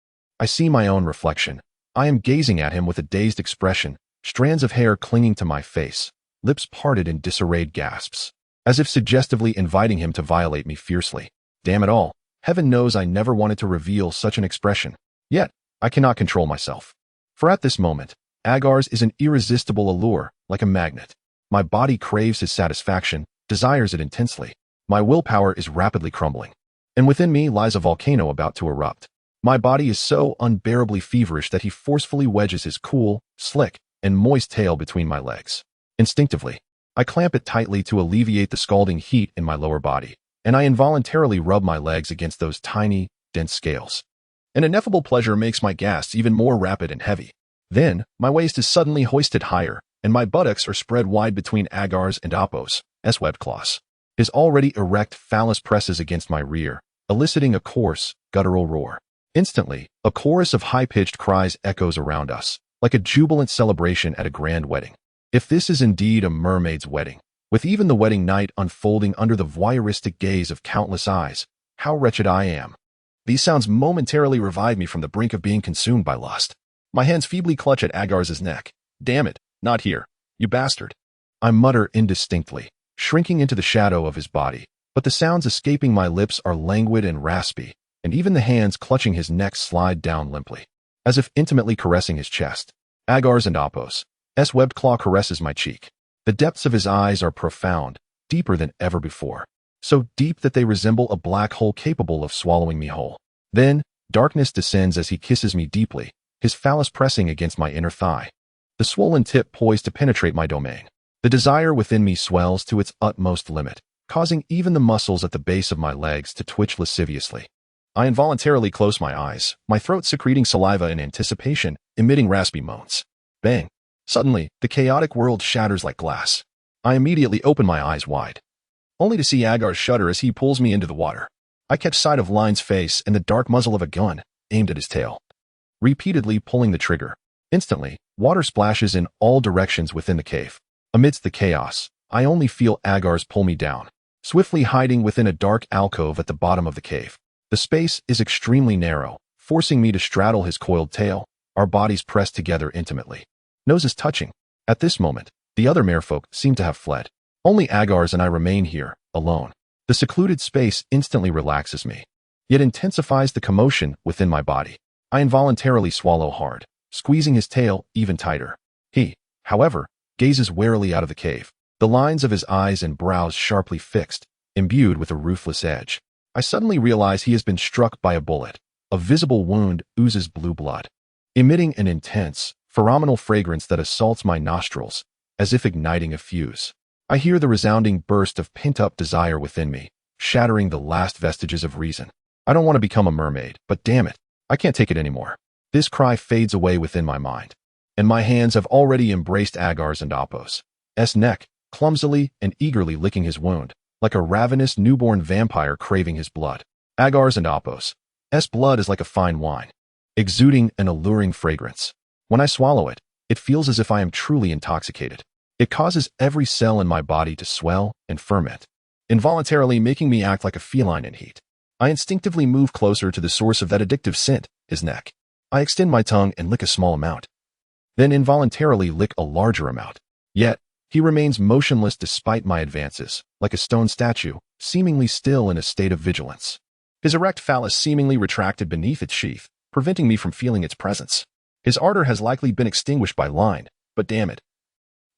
I see my own reflection. I am gazing at him with a dazed expression, strands of hair clinging to my face, lips parted in disarrayed gasps, as if suggestively inviting him to violate me fiercely. Damn it all, heaven knows I never wanted to reveal such an expression. Yet, I cannot control myself. For at this moment, Agares is an irresistible allure, like a magnet. My body craves his satisfaction, desires it intensely. My willpower is rapidly crumbling, and within me lies a volcano about to erupt. My body is so unbearably feverish that he forcefully wedges his cool, slick, and moist tail between my legs. Instinctively, I clamp it tightly to alleviate the scalding heat in my lower body, and I involuntarily rub my legs against those tiny, dense scales. An ineffable pleasure makes my gasps even more rapid and heavy. Then, my waist is suddenly hoisted higher, and my buttocks are spread wide between Agares and Oppos' webbed claws. His already erect phallus presses against my rear, eliciting a coarse, guttural roar. Instantly, a chorus of high-pitched cries echoes around us, like a jubilant celebration at a grand wedding. If this is indeed a mermaid's wedding, with even the wedding night unfolding under the voyeuristic gaze of countless eyes, how wretched I am. These sounds momentarily revive me from the brink of being consumed by lust. My hands feebly clutch at Agares' neck. Damn it, not here, you bastard. I mutter indistinctly, shrinking into the shadow of his body, but the sounds escaping my lips are languid and raspy, and even the hands clutching his neck slide down limply, as if intimately caressing his chest. Agares and Oppos' webbed claw caresses my cheek. The depths of his eyes are profound, deeper than ever before. So deep that they resemble a black hole capable of swallowing me whole. Then, darkness descends as he kisses me deeply, his phallus pressing against my inner thigh. The swollen tip poised to penetrate my domain. The desire within me swells to its utmost limit, causing even the muscles at the base of my legs to twitch lasciviously. I involuntarily close my eyes, my throat secreting saliva in anticipation, emitting raspy moans. Bang! Suddenly, the chaotic world shatters like glass. I immediately open my eyes wide, only to see Agar's shudder as he pulls me into the water. I catch sight of Line's face and the dark muzzle of a gun, aimed at his tail. Repeatedly pulling the trigger. Instantly, water splashes in all directions within the cave. Amidst the chaos, I only feel Agar's pull me down, swiftly hiding within a dark alcove at the bottom of the cave. The space is extremely narrow, forcing me to straddle his coiled tail, our bodies pressed together intimately. Noses touching. At this moment, the other merfolk seem to have fled. Only Agar's and I remain here, alone. The secluded space instantly relaxes me, yet intensifies the commotion within my body. I involuntarily swallow hard, squeezing his tail even tighter. He, however, gazes warily out of the cave, the lines of his eyes and brows sharply fixed, imbued with a ruthless edge. I suddenly realize he has been struck by a bullet. A visible wound oozes blue blood, emitting an intense, phenomenal fragrance that assaults my nostrils, as if igniting a fuse. I hear the resounding burst of pent-up desire within me, shattering the last vestiges of reason. I don't want to become a mermaid, but damn it, I can't take it anymore. This cry fades away within my mind, and my hands have already embraced Agar's and Apos' neck, clumsily and eagerly licking his wound, like a ravenous newborn vampire craving his blood. Agar's and Apos' blood is like a fine wine, exuding an alluring fragrance. When I swallow it, it feels as if I am truly intoxicated. It causes every cell in my body to swell and ferment, involuntarily making me act like a feline in heat. I instinctively move closer to the source of that addictive scent, his neck. I extend my tongue and lick a small amount, then involuntarily lick a larger amount. Yet, he remains motionless despite my advances, like a stone statue, seemingly still in a state of vigilance. His erect phallus seemingly retracted beneath its sheath, preventing me from feeling its presence. His ardor has likely been extinguished by Line, but damn it,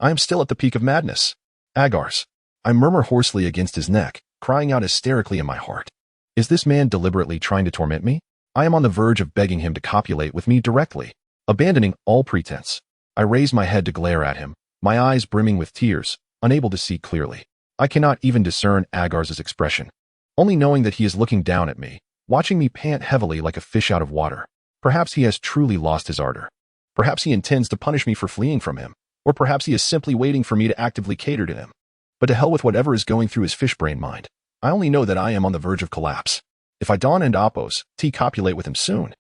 I am still at the peak of madness. Agar's. I murmur hoarsely against his neck, crying out hysterically in my heart. Is this man deliberately trying to torment me? I am on the verge of begging him to copulate with me directly. Abandoning all pretense, I raise my head to glare at him, my eyes brimming with tears, unable to see clearly. I cannot even discern Agar's expression, only knowing that he is looking down at me, watching me pant heavily like a fish out of water. Perhaps he has truly lost his ardor. Perhaps he intends to punish me for fleeing from him. Or perhaps he is simply waiting for me to actively cater to him. But to hell with whatever is going through his fish-brain mind. I only know that I am on the verge of collapse. If I don and Apos' copulate with him soon,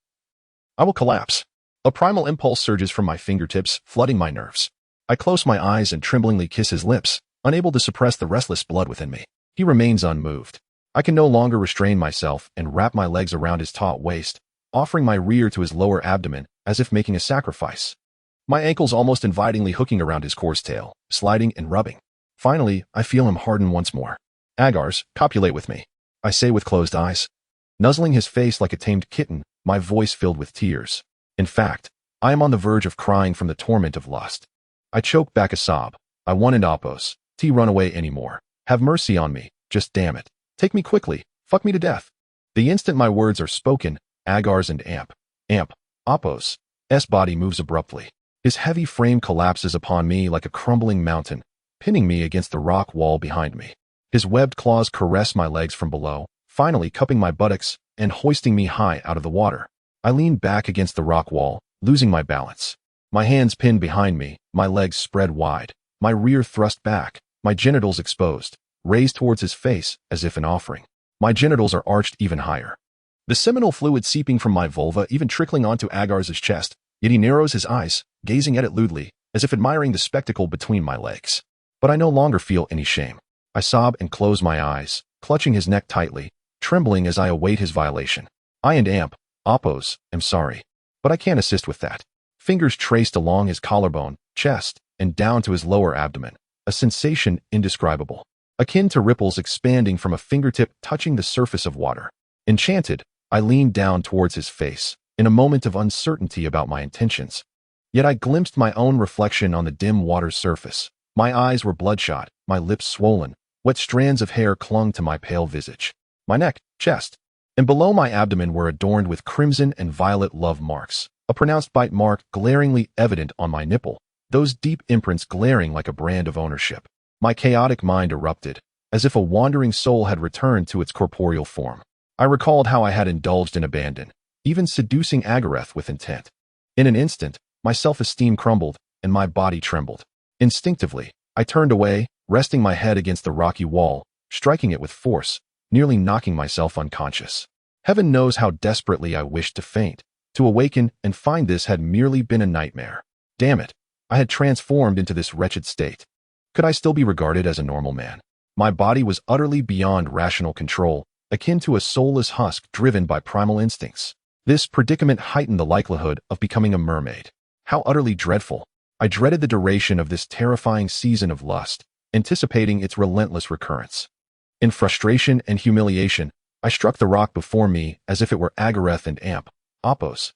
I will collapse. A primal impulse surges from my fingertips, flooding my nerves. I close my eyes and tremblingly kiss his lips, unable to suppress the restless blood within me. He remains unmoved. I can no longer restrain myself and wrap my legs around his taut waist, offering my rear to his lower abdomen as if making a sacrifice. My ankles almost invitingly hooking around his coarse tail, sliding and rubbing. Finally, I feel him harden once more. Agar's, copulate with me, I say with closed eyes. Nuzzling his face like a tamed kitten, my voice filled with tears. In fact, I am on the verge of crying from the torment of lust. I choke back a sob. I want an Apos' run away anymore. Have mercy on me, just damn it. Take me quickly, fuck me to death. The instant my words are spoken, Agar's and Apos' body moves abruptly. His heavy frame collapses upon me like a crumbling mountain, pinning me against the rock wall behind me. His webbed claws caress my legs from below, finally cupping my buttocks and hoisting me high out of the water. I lean back against the rock wall, losing my balance. My hands pinned behind me, my legs spread wide, my rear thrust back, my genitals exposed, raised towards his face as if an offering. My genitals are arched even higher. The seminal fluid seeping from my vulva even trickling onto Agar's chest, yet he narrows his eyes, gazing at it lewdly, as if admiring the spectacle between my legs. But I no longer feel any shame. I sob and close my eyes, clutching his neck tightly, trembling as I await his violation. I and Apos, am sorry, but I can't assist with that. Fingers traced along his collarbone, chest, and down to his lower abdomen, a sensation indescribable, akin to ripples expanding from a fingertip touching the surface of water. Enchanted, I leaned down towards his face, in a moment of uncertainty about my intentions. Yet I glimpsed my own reflection on the dim water's surface, My eyes were bloodshot, my lips swollen, wet strands of hair clung to my pale visage. My neck, chest, and below my abdomen were adorned with crimson and violet love marks, a pronounced bite mark glaringly evident on my nipple, those deep imprints glaring like a brand of ownership. My chaotic mind erupted, as if a wandering soul had returned to its corporeal form. I recalled how I had indulged in abandon, even seducing Agareth with intent. In an instant, my self-esteem crumbled, and my body trembled. Instinctively, I turned away, resting my head against the rocky wall, striking it with force, nearly knocking myself unconscious. Heaven knows how desperately I wished to faint, to awaken and find this had merely been a nightmare. Damn it, I had transformed into this wretched state. Could I still be regarded as a normal man? My body was utterly beyond rational control, akin to a soulless husk driven by primal instincts. This predicament heightened the likelihood of becoming a mermaid. How utterly dreadful. I dreaded the duration of this terrifying season of lust, anticipating its relentless recurrence. In frustration and humiliation, I struck the rock before me as if it were Agareth and Apos'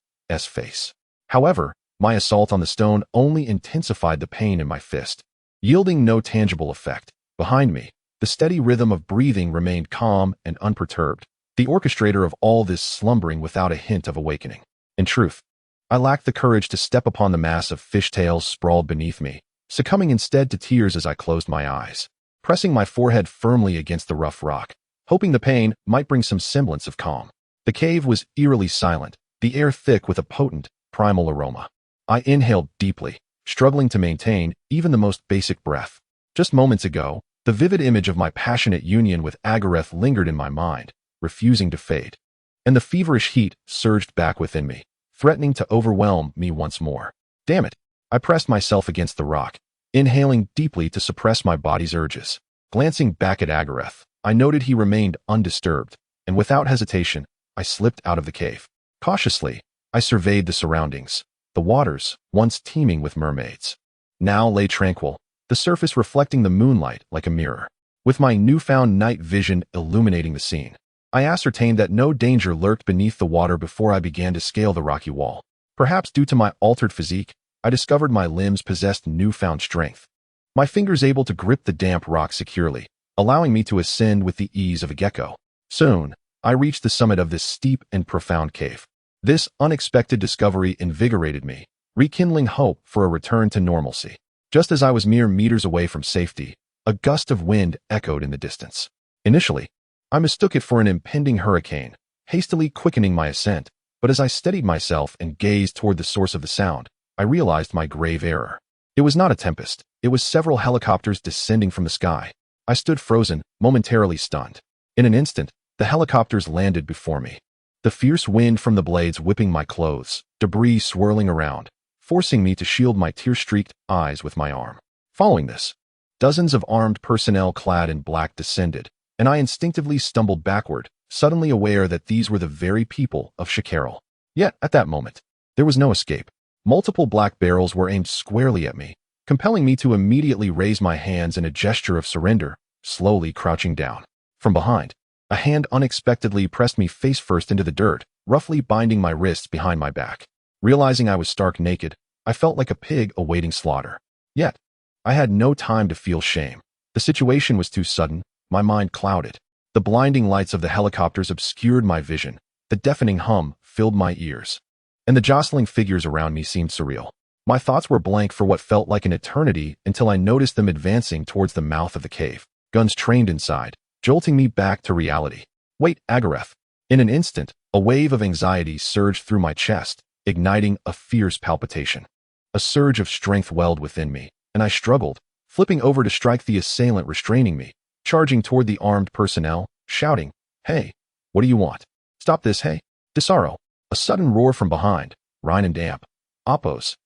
face. However, my assault on the stone only intensified the pain in my fist, yielding no tangible effect. Behind me, the steady rhythm of breathing remained calm and unperturbed, the orchestrator of all this slumbering without a hint of awakening. In truth, I lacked the courage to step upon the mass of fishtails sprawled beneath me, succumbing instead to tears as I closed my eyes, pressing my forehead firmly against the rough rock, hoping the pain might bring some semblance of calm. The cave was eerily silent, the air thick with a potent, primal aroma. I inhaled deeply, struggling to maintain even the most basic breath. Just moments ago, the vivid image of my passionate union with Agareth lingered in my mind, refusing to fade. And the feverish heat surged back within me, threatening to overwhelm me once more. Damn it! I pressed myself against the rock, inhaling deeply to suppress my body's urges. Glancing back at Agareth, I noted he remained undisturbed, and without hesitation, I slipped out of the cave. Cautiously, I surveyed the surroundings. The waters, once teeming with mermaids, now lay tranquil, the surface reflecting the moonlight like a mirror. With my newfound night vision illuminating the scene, I ascertained that no danger lurked beneath the water before I began to scale the rocky wall. Perhaps due to my altered physique, I discovered my limbs possessed newfound strength, my fingers able to grip the damp rock securely, allowing me to ascend with the ease of a gecko. Soon, I reached the summit of this steep and profound cave. This unexpected discovery invigorated me, rekindling hope for a return to normalcy. Just as I was mere meters away from safety, a gust of wind echoed in the distance. Initially, I mistook it for an impending hurricane, hastily quickening my ascent, but as I steadied myself and gazed toward the source of the sound, I realized my grave error. It was not a tempest, it was several helicopters descending from the sky. I stood frozen, momentarily stunned. In an instant, the helicopters landed before me, the fierce wind from the blades whipping my clothes, debris swirling around, forcing me to shield my tear-streaked eyes with my arm. Following this, dozens of armed personnel clad in black descended, and I instinctively stumbled backward, suddenly aware that these were the very people of Shakarel. Yet, at that moment, there was no escape. Multiple black barrels were aimed squarely at me, compelling me to immediately raise my hands in a gesture of surrender, slowly crouching down. From behind, a hand unexpectedly pressed me face first into the dirt, roughly binding my wrists behind my back. Realizing I was stark naked, I felt like a pig awaiting slaughter. Yet, I had no time to feel shame. The situation was too sudden, my mind clouded. The blinding lights of the helicopters obscured my vision, the deafening hum filled my ears, and the jostling figures around me seemed surreal. My thoughts were blank for what felt like an eternity until I noticed them advancing towards the mouth of the cave, guns trained inside, jolting me back to reality. Wait, Agareth. In an instant, a wave of anxiety surged through my chest, igniting a fierce palpitation. A surge of strength welled within me, and I struggled, flipping over to strike the assailant restraining me, charging toward the armed personnel, shouting, "Hey, what do you want? Stop this, hey!" Desaro. A sudden roar from behind, Rhine and Apos'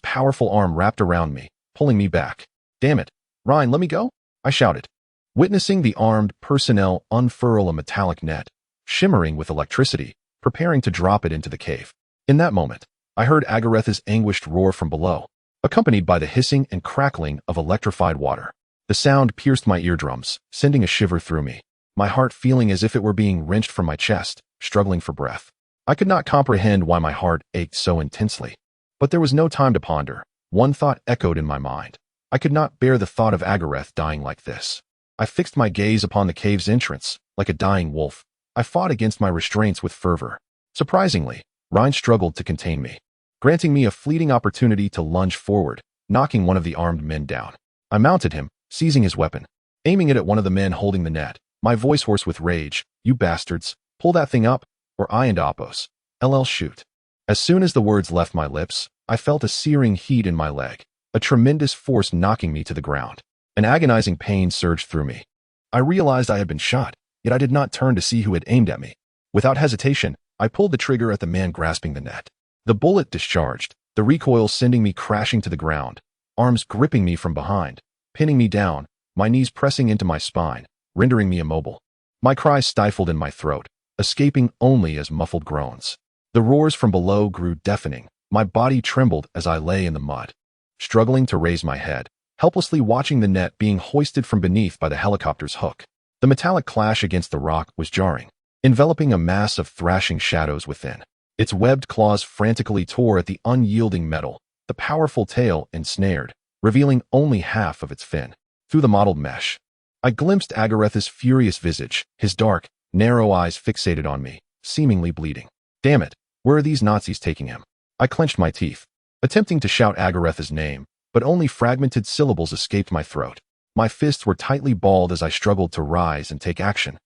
powerful arm wrapped around me, pulling me back. "Damn it, Rhine, let me go!" I shouted, witnessing the armed personnel unfurl a metallic net, shimmering with electricity, preparing to drop it into the cave. In that moment, I heard Agareth's anguished roar from below, accompanied by the hissing and crackling of electrified water. The sound pierced my eardrums, sending a shiver through me, my heart feeling as if it were being wrenched from my chest, struggling for breath. I could not comprehend why my heart ached so intensely, but there was no time to ponder. One thought echoed in my mind. I could not bear the thought of Agareth dying like this. I fixed my gaze upon the cave's entrance. Like a dying wolf, I fought against my restraints with fervor. Surprisingly, Rhine struggled to contain me, granting me a fleeting opportunity to lunge forward, knocking one of the armed men down. I mounted him, seizing his weapon, aiming it at one of the men holding the net, my voice hoarse with rage. "You bastards, pull that thing up, or I and Oppos. LL shoot." As soon as the words left my lips, I felt a searing heat in my leg, a tremendous force knocking me to the ground. An agonizing pain surged through me. I realized I had been shot, yet I did not turn to see who had aimed at me. Without hesitation, I pulled the trigger at the man grasping the net. The bullet discharged, the recoil sending me crashing to the ground, arms gripping me from behind, pinning me down, my knees pressing into my spine, rendering me immobile. My cries stifled in my throat, escaping only as muffled groans. The roars from below grew deafening. My body trembled as I lay in the mud, struggling to raise my head, helplessly watching the net being hoisted from beneath by the helicopter's hook. The metallic clash against the rock was jarring, enveloping a mass of thrashing shadows within. Its webbed claws frantically tore at the unyielding metal, the powerful tail ensnared, revealing only half of its fin. Through the mottled mesh, I glimpsed Agareth's furious visage, his dark, narrow eyes fixated on me, seemingly bleeding. Damn it, where are these Nazis taking him? I clenched my teeth, attempting to shout Agareth's name, but only fragmented syllables escaped my throat. My fists were tightly balled as I struggled to rise and take action.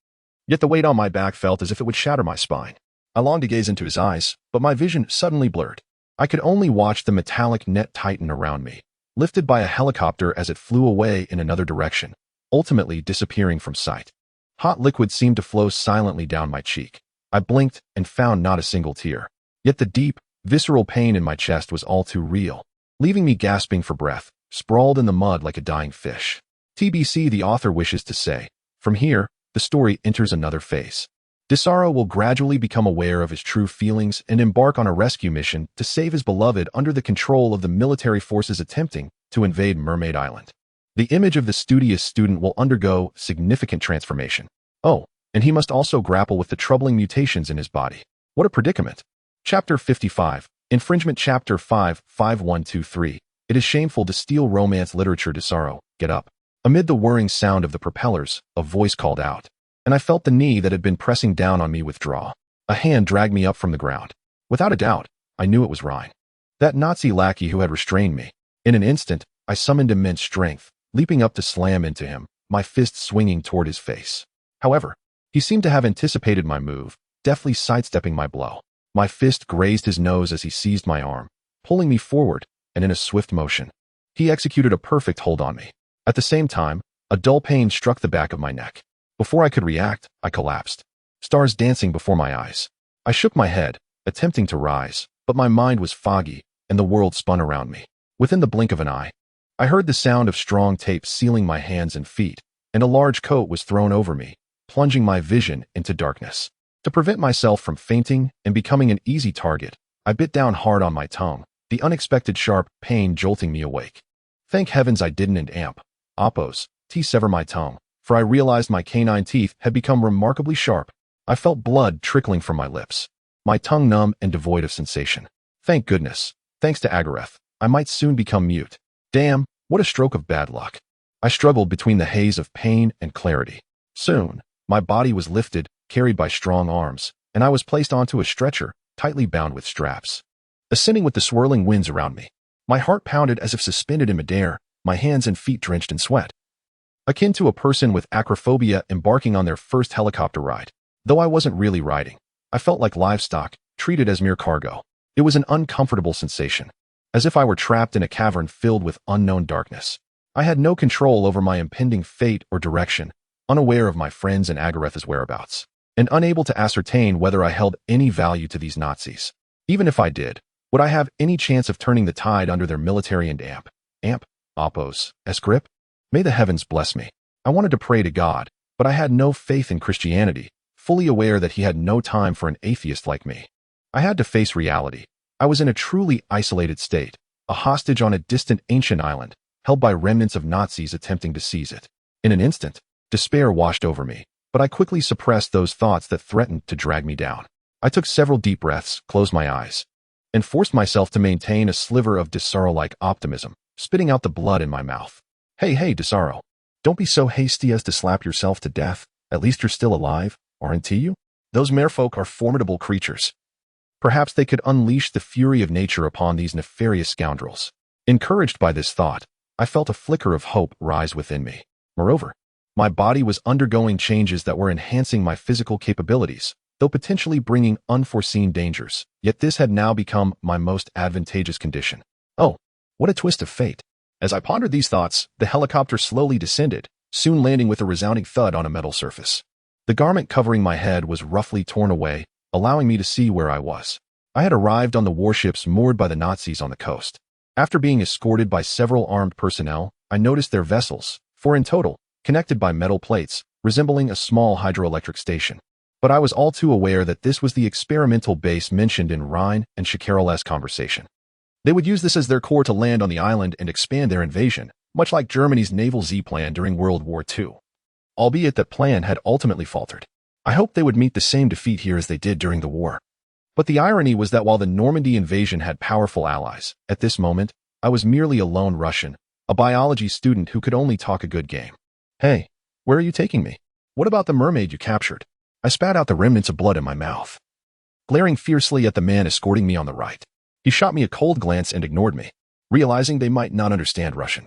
Yet the weight on my back felt as if it would shatter my spine. I longed to gaze into his eyes, but my vision suddenly blurred. I could only watch the metallic net tighten around me, lifted by a helicopter as it flew away in another direction, ultimately disappearing from sight. Hot liquid seemed to flow silently down my cheek. I blinked and found not a single tear. Yet the deep, visceral pain in my chest was all too real, leaving me gasping for breath, sprawled in the mud like a dying fish. TBC, the author wishes to say. From here, the story enters another phase. Desaro will gradually become aware of his true feelings and embark on a rescue mission to save his beloved under the control of the military forces attempting to invade Mermaid Island. The image of the studious student will undergo significant transformation. Oh, and he must also grapple with the troubling mutations in his body. What a predicament. Chapter 55. Infringement. Chapter 5, 5123. It is shameful to steal romance literature. Desaro, get up. Amid the whirring sound of the propellers, a voice called out, and I felt the knee that had been pressing down on me withdraw. A hand dragged me up from the ground. Without a doubt, I knew it was Rhine, that Nazi lackey who had restrained me. In an instant, I summoned immense strength, leaping up to slam into him, my fist swinging toward his face. However, he seemed to have anticipated my move, deftly sidestepping my blow. My fist grazed his nose as he seized my arm, pulling me forward, and in a swift motion, he executed a perfect hold on me. At the same time, a dull pain struck the back of my neck. Before I could react, I collapsed, stars dancing before my eyes. I shook my head, attempting to rise, but my mind was foggy, and the world spun around me. Within the blink of an eye, I heard the sound of strong tape sealing my hands and feet, and a large coat was thrown over me, plunging my vision into darkness. To prevent myself from fainting and becoming an easy target, I bit down hard on my tongue, the unexpected sharp pain jolting me awake. Thank heavens I didn't and amp. Oppos, sever my tongue, for I realized my canine teeth had become remarkably sharp. I felt blood trickling from my lips, my tongue numb and devoid of sensation. Thank goodness, thanks to Agareth, I might soon become mute. Damn, what a stroke of bad luck. I struggled between the haze of pain and clarity. Soon, my body was lifted, carried by strong arms, and I was placed onto a stretcher, tightly bound with straps. Ascending with the swirling winds around me, my heart pounded as if suspended in midair, my hands and feet drenched in sweat. Akin to a person with acrophobia embarking on their first helicopter ride. Though I wasn't really riding, I felt like livestock, treated as mere cargo. It was an uncomfortable sensation, as if I were trapped in a cavern filled with unknown darkness. I had no control over my impending fate or direction, unaware of my friends and Agareth's whereabouts, and unable to ascertain whether I held any value to these Nazis. Even if I did, would I have any chance of turning the tide under their military and Oppos' grip? May the heavens bless me. I wanted to pray to God, but I had no faith in Christianity, fully aware that he had no time for an atheist like me. I had to face reality. I was in a truly isolated state, a hostage on a distant ancient island, held by remnants of Nazis attempting to seize it. In an instant, despair washed over me, but I quickly suppressed those thoughts that threatened to drag me down. I took several deep breaths, closed my eyes, and forced myself to maintain a sliver of Desaro-like optimism. spitting out the blood in my mouth. Hey, Desaro. Don't be so hasty as to slap yourself to death. At least you're still alive, aren't you? Those merfolk are formidable creatures. Perhaps they could unleash the fury of nature upon these nefarious scoundrels. Encouraged by this thought, I felt a flicker of hope rise within me. Moreover, my body was undergoing changes that were enhancing my physical capabilities, though potentially bringing unforeseen dangers. Yet this had now become my most advantageous condition. Oh, what a twist of fate. As I pondered these thoughts, the helicopter slowly descended, soon landing with a resounding thud on a metal surface. The garment covering my head was roughly torn away, allowing me to see where I was. I had arrived on the warships moored by the Nazis on the coast. After being escorted by several armed personnel, I noticed their vessels, 4 in total, connected by metal plates, resembling a small hydroelectric station. But I was all too aware that this was the experimental base mentioned in Rhine and Shakarel's conversation. They would use this as their core to land on the island and expand their invasion, much like Germany's Naval Z plan during World War II. Albeit that plan had ultimately faltered. I hoped they would meet the same defeat here as they did during the war. But the irony was that while the Normandy invasion had powerful allies, at this moment, I was merely a lone Russian, a biology student who could only talk a good game. Hey, where are you taking me? What about the mermaid you captured? I spat out the remnants of blood in my mouth, glaring fiercely at the man escorting me on the right. He shot me a cold glance and ignored me, realizing they might not understand Russian.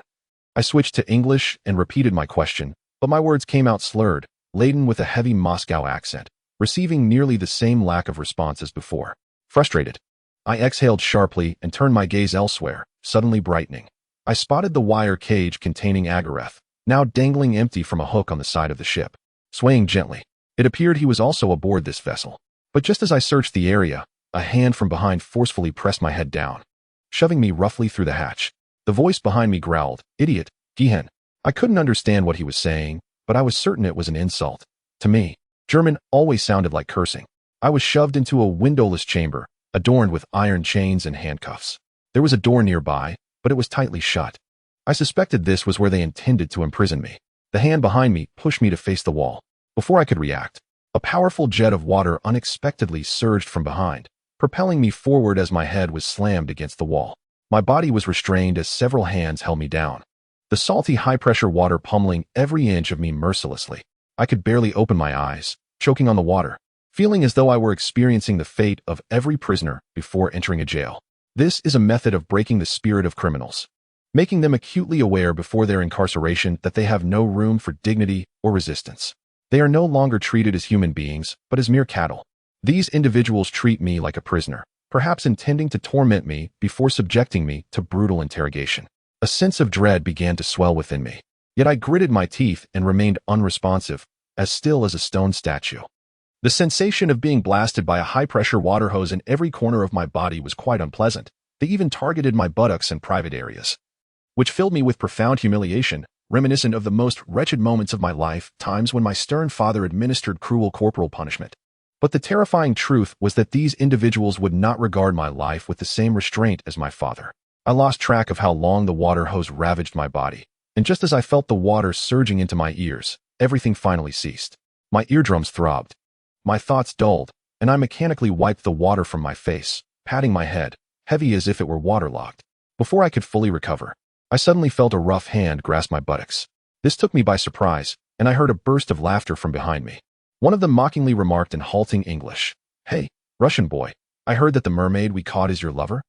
I switched to English and repeated my question, but my words came out slurred, laden with a heavy Moscow accent, receiving nearly the same lack of response as before. Frustrated, I exhaled sharply and turned my gaze elsewhere, suddenly brightening. I spotted the wire cage containing Agareth, now dangling empty from a hook on the side of the ship. Swaying gently, it appeared he was also aboard this vessel. But just as I searched the area, a hand from behind forcefully pressed my head down, shoving me roughly through the hatch. The voice behind me growled, "Idiot, Gehen." I couldn't understand what he was saying, but I was certain it was an insult. To me, German always sounded like cursing. I was shoved into a windowless chamber, adorned with iron chains and handcuffs. There was a door nearby, but it was tightly shut. I suspected this was where they intended to imprison me. The hand behind me pushed me to face the wall. Before I could react, a powerful jet of water unexpectedly surged from behind, propelling me forward as my head was slammed against the wall. My body was restrained as several hands held me down, the salty high-pressure water pummeling every inch of me mercilessly. I could barely open my eyes, choking on the water, feeling as though I were experiencing the fate of every prisoner before entering a jail. This is a method of breaking the spirit of criminals, making them acutely aware before their incarceration that they have no room for dignity or resistance. They are no longer treated as human beings, but as mere cattle. These individuals treat me like a prisoner, perhaps intending to torment me before subjecting me to brutal interrogation. A sense of dread began to swell within me, yet I gritted my teeth and remained unresponsive, as still as a stone statue. The sensation of being blasted by a high-pressure water hose in every corner of my body was quite unpleasant. They even targeted my buttocks and private areas, which filled me with profound humiliation, reminiscent of the most wretched moments of my life, times when my stern father administered cruel corporal punishment. But the terrifying truth was that these individuals would not regard my life with the same restraint as my father. I lost track of how long the water hose ravaged my body, and just as I felt the water surging into my ears, everything finally ceased. My eardrums throbbed, my thoughts dulled, and I mechanically wiped the water from my face, patting my head, heavy as if it were waterlogged. Before I could fully recover, I suddenly felt a rough hand grasp my buttocks. This took me by surprise, and I heard a burst of laughter from behind me. One of them mockingly remarked in halting English, "Hey, Russian boy, I heard that the mermaid we caught is your lover?"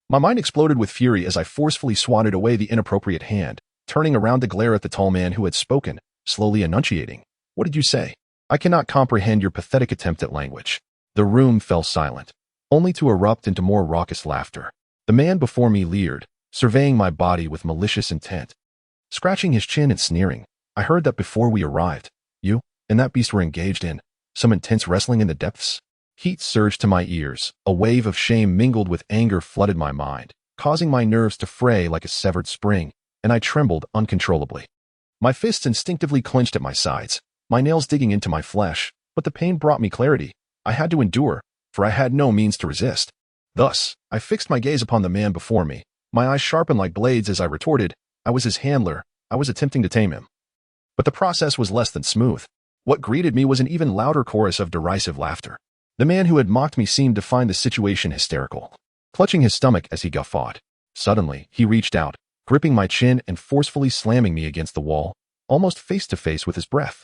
My mind exploded with fury as I forcefully swatted away the inappropriate hand, turning around to glare at the tall man who had spoken, slowly enunciating, "What did you say? I cannot comprehend your pathetic attempt at language." The room fell silent, only to erupt into more raucous laughter. The man before me leered, surveying my body with malicious intent. Scratching his chin and sneering, "I heard that before we arrived, you and that beast were engaged in some intense wrestling in the depths." Heat surged to my ears, a wave of shame mingled with anger flooded my mind, causing my nerves to fray like a severed spring, and I trembled uncontrollably. My fists instinctively clenched at my sides, my nails digging into my flesh, but the pain brought me clarity. I had to endure, for I had no means to resist. Thus, I fixed my gaze upon the man before me, my eyes sharpened like blades as I retorted, "I was his handler, I was attempting to tame him." But the process was less than smooth. What greeted me was an even louder chorus of derisive laughter. The man who had mocked me seemed to find the situation hysterical, clutching his stomach as he guffawed. Suddenly, he reached out, gripping my chin and forcefully slamming me against the wall, almost face to face with his breath.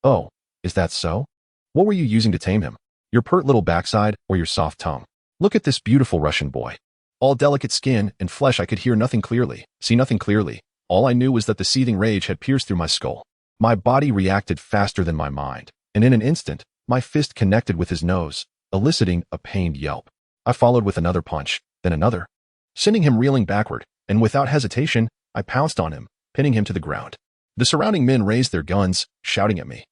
Oh, is that so? What were you using to tame him? Your pert little backside or your soft tongue? Look at this beautiful Russian boy. All delicate skin and flesh. I could hear nothing clearly, see nothing clearly. All I knew was that the seething rage had pierced through my skull. My body reacted faster than my mind, and in an instant, my fist connected with his nose, eliciting a pained yelp. I followed with another punch, then another, sending him reeling backward, and without hesitation, I pounced on him, pinning him to the ground. The surrounding men raised their guns, shouting at me.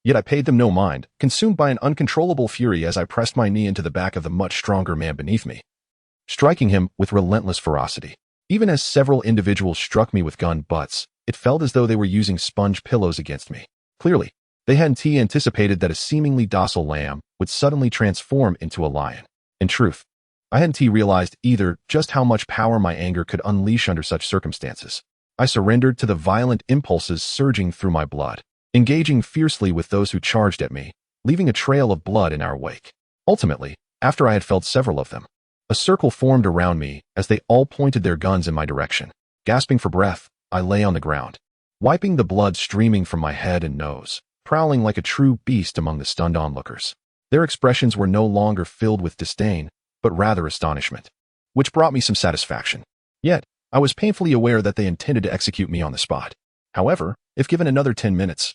Yet I paid them no mind, consumed by an uncontrollable fury as I pressed my knee into the back of the much stronger man beneath me, striking him with relentless ferocity. Even as several individuals struck me with gun butts, it felt as though they were using sponge pillows against me. Clearly, they hadn't anticipated that a seemingly docile lamb would suddenly transform into a lion. In truth, I hadn't realized either just how much power my anger could unleash under such circumstances. I surrendered to the violent impulses surging through my blood, engaging fiercely with those who charged at me, leaving a trail of blood in our wake. Ultimately, after I had felled several of them, a circle formed around me as they all pointed their guns in my direction. Gasping for breath, I lay on the ground, wiping the blood streaming from my head and nose, prowling like a true beast among the stunned onlookers. Their expressions were no longer filled with disdain, but rather astonishment, which brought me some satisfaction. Yet, I was painfully aware that they intended to execute me on the spot. However, if given another 10 minutes,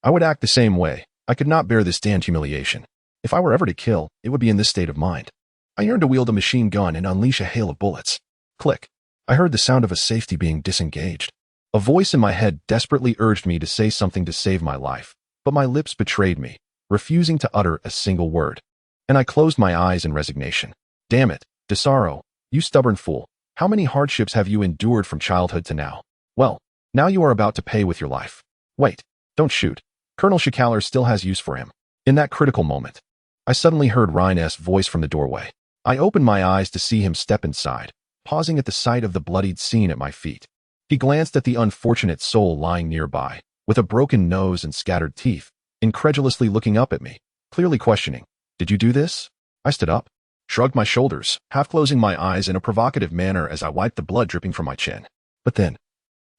I would act the same way. I could not bear this damned humiliation. If I were ever to kill, it would be in this state of mind. I yearned to wield a machine gun and unleash a hail of bullets. Click. I heard the sound of a safety being disengaged. A voice in my head desperately urged me to say something to save my life, but my lips betrayed me, refusing to utter a single word. And I closed my eyes in resignation. Damn it, Desaro, you stubborn fool. How many hardships have you endured from childhood to now? Well, now you are about to pay with your life. Wait, don't shoot. Colonel Schikaler still has use for him. In that critical moment, I suddenly heard Ryan voice from the doorway. I opened my eyes to see him step inside, pausing at the sight of the bloodied scene at my feet. He glanced at the unfortunate soul lying nearby, with a broken nose and scattered teeth, incredulously looking up at me, clearly questioning, "Did you do this?" I stood up, shrugged my shoulders, half closing my eyes in a provocative manner as I wiped the blood dripping from my chin. But then,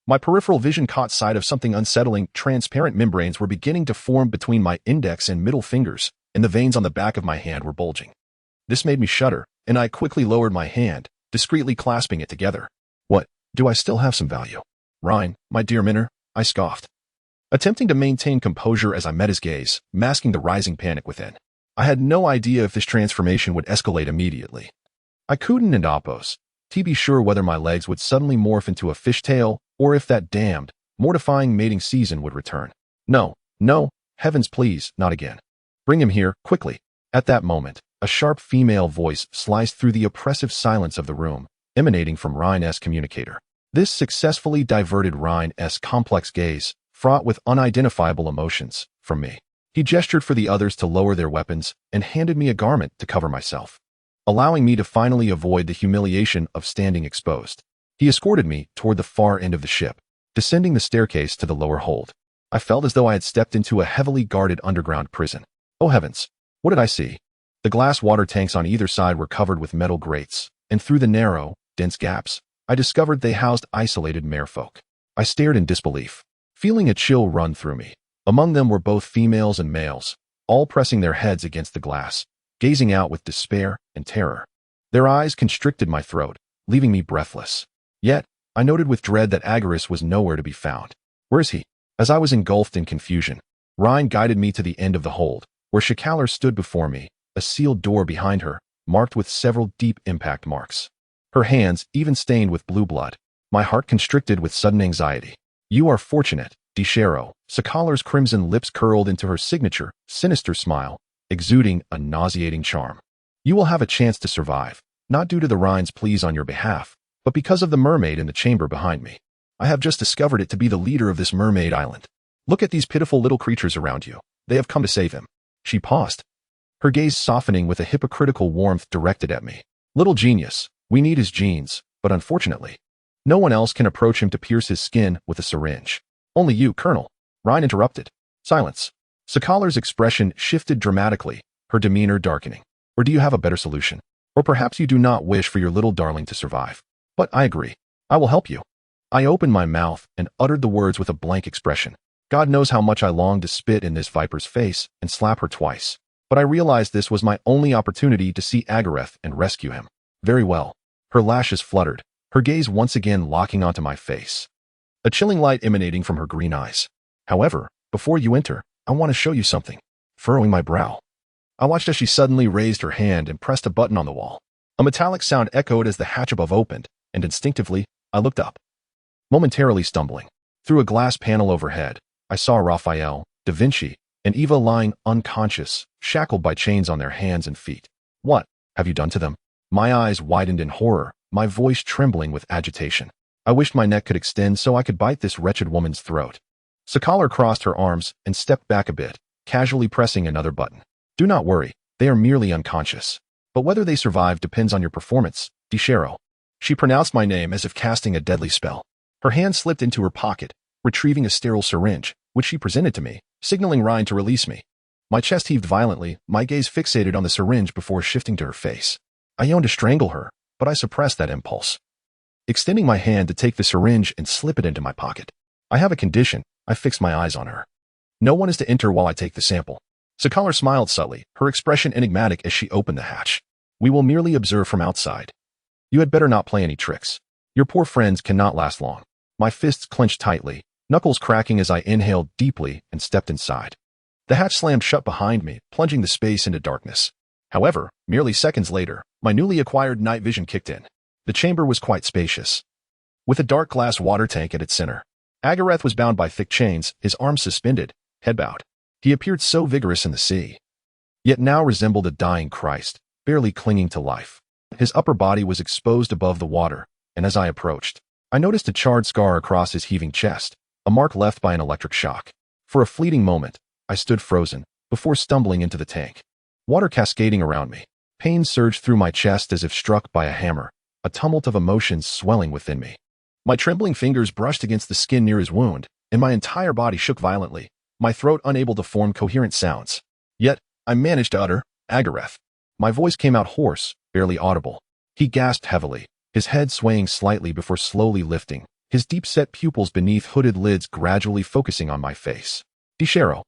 my peripheral vision caught sight of something unsettling. Transparent membranes were beginning to form between my index and middle fingers, and the veins on the back of my hand were bulging. This made me shudder, and I quickly lowered my hand, discreetly clasping it together. What, do I still have some value? Ryan, my dear Minner, I scoffed, attempting to maintain composure as I met his gaze, masking the rising panic within. I had no idea if this transformation would escalate immediately. I couldn't and oppose, to be sure whether my legs would suddenly morph into a fishtail or if that damned, mortifying mating season would return. No, heavens please, not again. Bring him here, quickly. At that moment, a sharp female voice sliced through the oppressive silence of the room, emanating from Ryan's communicator. This successfully diverted Ryan's complex gaze, fraught with unidentifiable emotions, from me. He gestured for the others to lower their weapons and handed me a garment to cover myself, allowing me to finally avoid the humiliation of standing exposed. He escorted me toward the far end of the ship, descending the staircase to the lower hold. I felt as though I had stepped into a heavily guarded underground prison. Oh heavens, what did I see? The glass water tanks on either side were covered with metal grates, and through the narrow, dense gaps, I discovered they housed isolated merfolk. I stared in disbelief, feeling a chill run through me. Among them were both females and males, all pressing their heads against the glass, gazing out with despair and terror. Their eyes constricted my throat, leaving me breathless. Yet, I noted with dread that Agaris was nowhere to be found. Where is he? As I was engulfed in confusion, Ryan guided me to the end of the hold, where Schikaler stood before me, a sealed door behind her, marked with several deep impact marks. Her hands even stained with blue blood. My heart constricted with sudden anxiety. You are fortunate, Desaro. Schikaler's crimson lips curled into her signature, sinister smile, exuding a nauseating charm. You will have a chance to survive, not due to the Rhine's pleas on your behalf, but because of the mermaid in the chamber behind me. I have just discovered it to be the leader of this mermaid island. Look at these pitiful little creatures around you. They have come to save him. She paused, her gaze softening with a hypocritical warmth directed at me. Little genius, we need his genes, but unfortunately, no one else can approach him to pierce his skin with a syringe. Only you, Colonel. Ryan interrupted. Silence. Schikaler's expression shifted dramatically, her demeanor darkening. Or do you have a better solution? Or perhaps you do not wish for your little darling to survive. But I agree. I will help you. I opened my mouth and uttered the words with a blank expression. God knows how much I longed to spit in this viper's face and slap her twice. But I realized this was my only opportunity to see Agareth and rescue him. Very well. Her lashes fluttered, her gaze once again locking onto my face. A chilling light emanating from her green eyes. However, before you enter, I want to show you something. Furrowing my brow, I watched as she suddenly raised her hand and pressed a button on the wall. A metallic sound echoed as the hatch above opened, and instinctively, I looked up. Momentarily stumbling. Through a glass panel overhead, I saw Raphael, Da Vinci, and Eva lying unconscious, shackled by chains on their hands and feet. What have you done to them? My eyes widened in horror, my voice trembling with agitation. I wished my neck could extend so I could bite this wretched woman's throat. Sakalar crossed her arms and stepped back a bit, casually pressing another button. Do not worry, they are merely unconscious. But whether they survive depends on your performance, Desaro. She pronounced my name as if casting a deadly spell. Her hand slipped into her pocket, retrieving a sterile syringe, which she presented to me, signaling Ryan to release me. My chest heaved violently, my gaze fixated on the syringe before shifting to her face. I yearned to strangle her, but I suppressed that impulse. Extending my hand to take the syringe and slip it into my pocket. I have a condition, I fixed my eyes on her. No one is to enter while I take the sample. Sakalar smiled subtly, her expression enigmatic as she opened the hatch. We will merely observe from outside. You had better not play any tricks. Your poor friends cannot last long. My fists clenched tightly, knuckles cracking as I inhaled deeply and stepped inside. The hatch slammed shut behind me, plunging the space into darkness. However, merely seconds later, my newly acquired night vision kicked in. The chamber was quite spacious, with a dark glass water tank at its center. Agareth was bound by thick chains, his arms suspended, head bowed. He appeared so vigorous in the sea, yet now resembled a dying Christ, barely clinging to life. His upper body was exposed above the water, and as I approached, I noticed a charred scar across his heaving chest, a mark left by an electric shock. For a fleeting moment, I stood frozen, before stumbling into the tank. Water cascading around me. Pain surged through my chest as if struck by a hammer, a tumult of emotions swelling within me. My trembling fingers brushed against the skin near his wound, and my entire body shook violently, my throat unable to form coherent sounds. Yet, I managed to utter, Agareth. My voice came out hoarse, barely audible. He gasped heavily, his head swaying slightly before slowly lifting, his deep-set pupils beneath hooded lids gradually focusing on my face. Desaro.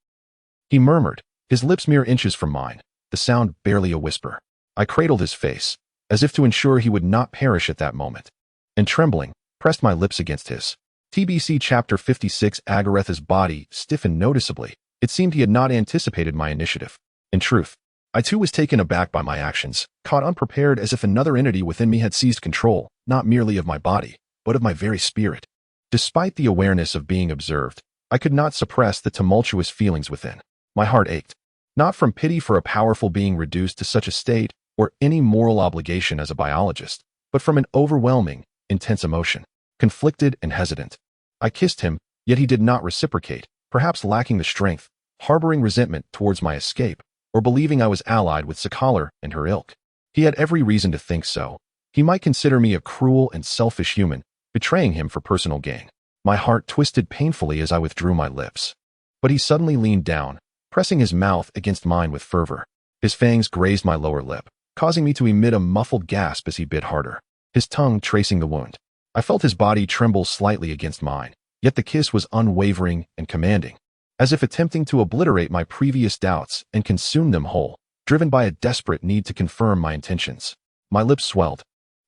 He murmured, his lips mere inches from mine, the sound barely a whisper. I cradled his face, as if to ensure he would not perish at that moment, and trembling, pressed my lips against his. TBC Chapter 56. Agareth's body stiffened noticeably. It seemed he had not anticipated my initiative. In truth, I too was taken aback by my actions, caught unprepared as if another entity within me had seized control, not merely of my body, but of my very spirit. Despite the awareness of being observed, I could not suppress the tumultuous feelings within. My heart ached, not from pity for a powerful being reduced to such a state, or any moral obligation as a biologist, but from an overwhelming, intense emotion. Conflicted and hesitant. I kissed him, yet he did not reciprocate, perhaps lacking the strength, harboring resentment towards my escape, or believing I was allied with Sakalar and her ilk. He had every reason to think so. He might consider me a cruel and selfish human, betraying him for personal gain. My heart twisted painfully as I withdrew my lips. But he suddenly leaned down, pressing his mouth against mine with fervor. His fangs grazed my lower lip, causing me to emit a muffled gasp as he bit harder, his tongue tracing the wound. I felt his body tremble slightly against mine, yet the kiss was unwavering and commanding, as if attempting to obliterate my previous doubts and consume them whole, driven by a desperate need to confirm my intentions. My lips swelled,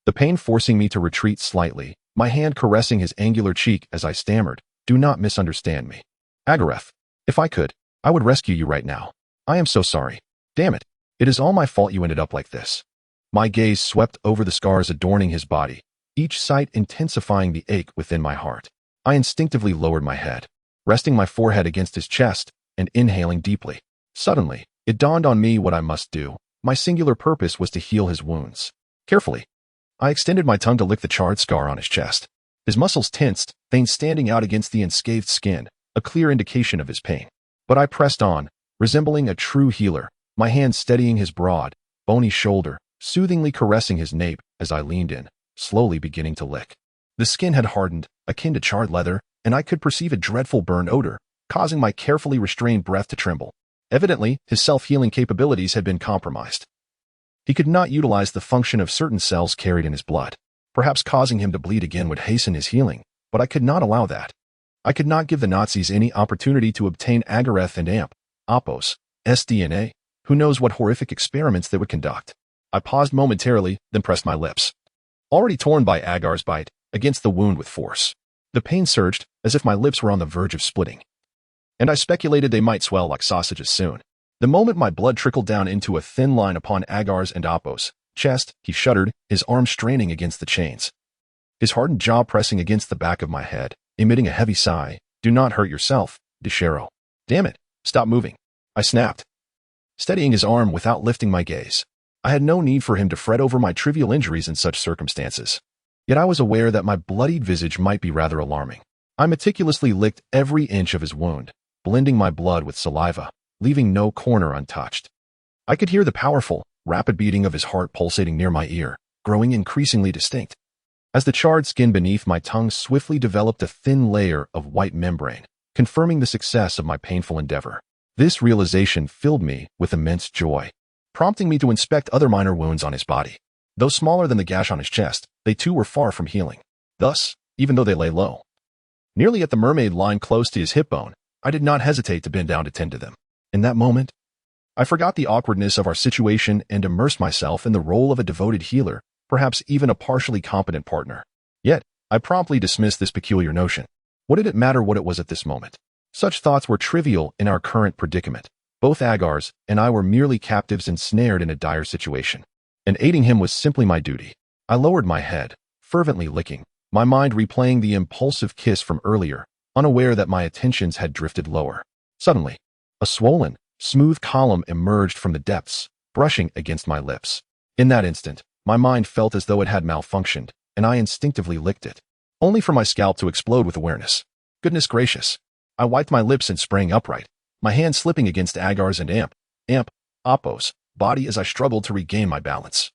the pain forcing me to retreat slightly, my hand caressing his angular cheek as I stammered, "Do not misunderstand me. Agareth, if I could, I would rescue you right now. I am so sorry. Damn it. It is all my fault you ended up like this." My gaze swept over the scars adorning his body, each sight intensifying the ache within my heart. I instinctively lowered my head, resting my forehead against his chest and inhaling deeply. Suddenly, it dawned on me what I must do. My singular purpose was to heal his wounds. Carefully, I extended my tongue to lick the charred scar on his chest. His muscles tensed, veins standing out against the unscathed skin, a clear indication of his pain. But I pressed on, resembling a true healer, my hand steadying his broad, bony shoulder, soothingly caressing his nape as I leaned in, slowly beginning to lick. The skin had hardened, akin to charred leather, and I could perceive a dreadful burn odor, causing my carefully restrained breath to tremble. Evidently, his self-healing capabilities had been compromised. He could not utilize the function of certain cells carried in his blood. Perhaps causing him to bleed again would hasten his healing, but I could not allow that. I could not give the Nazis any opportunity to obtain Agareth and Appos' DNA. Who knows what horrific experiments they would conduct. I paused momentarily, then pressed my lips, already torn by Agar's bite, against the wound with force. The pain surged, as if my lips were on the verge of splitting. And I speculated they might swell like sausages soon. The moment my blood trickled down into a thin line upon Agar's and Appos' chest, he shuddered, his arm straining against the chains, his hardened jaw pressing against the back of my head, emitting a heavy sigh. Do not hurt yourself, Desaro. Damn it, stop moving, I snapped, steadying his arm without lifting my gaze. I had no need for him to fret over my trivial injuries in such circumstances. Yet I was aware that my bloodied visage might be rather alarming. I meticulously licked every inch of his wound, blending my blood with saliva, leaving no corner untouched. I could hear the powerful, rapid beating of his heart pulsating near my ear, growing increasingly distinct. As the charred skin beneath my tongue swiftly developed a thin layer of white membrane, confirming the success of my painful endeavor. This realization filled me with immense joy, prompting me to inspect other minor wounds on his body. Though smaller than the gash on his chest, they too were far from healing. Thus, even though they lay low, nearly at the mermaid line close to his hip bone, I did not hesitate to bend down to tend to them. In that moment, I forgot the awkwardness of our situation and immersed myself in the role of a devoted healer, perhaps even a partially competent partner. Yet, I promptly dismissed this peculiar notion. What did it matter what it was at this moment? Such thoughts were trivial in our current predicament. Both Agar's and I were merely captives ensnared in a dire situation, and aiding him was simply my duty. I lowered my head, fervently licking, my mind replaying the impulsive kiss from earlier, unaware that my attentions had drifted lower. Suddenly, a swollen, smooth column emerged from the depths, brushing against my lips. In that instant, my mind felt as though it had malfunctioned, and I instinctively licked it, only for my scalp to explode with awareness. Goodness gracious! I wiped my lips and sprang upright, my hand slipping against Agar's and Appos' body as I struggled to regain my balance.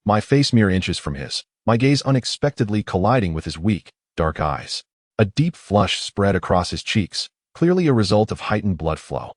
My face mere inches from his, my gaze unexpectedly colliding with his weak, dark eyes. A deep flush spread across his cheeks, clearly a result of heightened blood flow.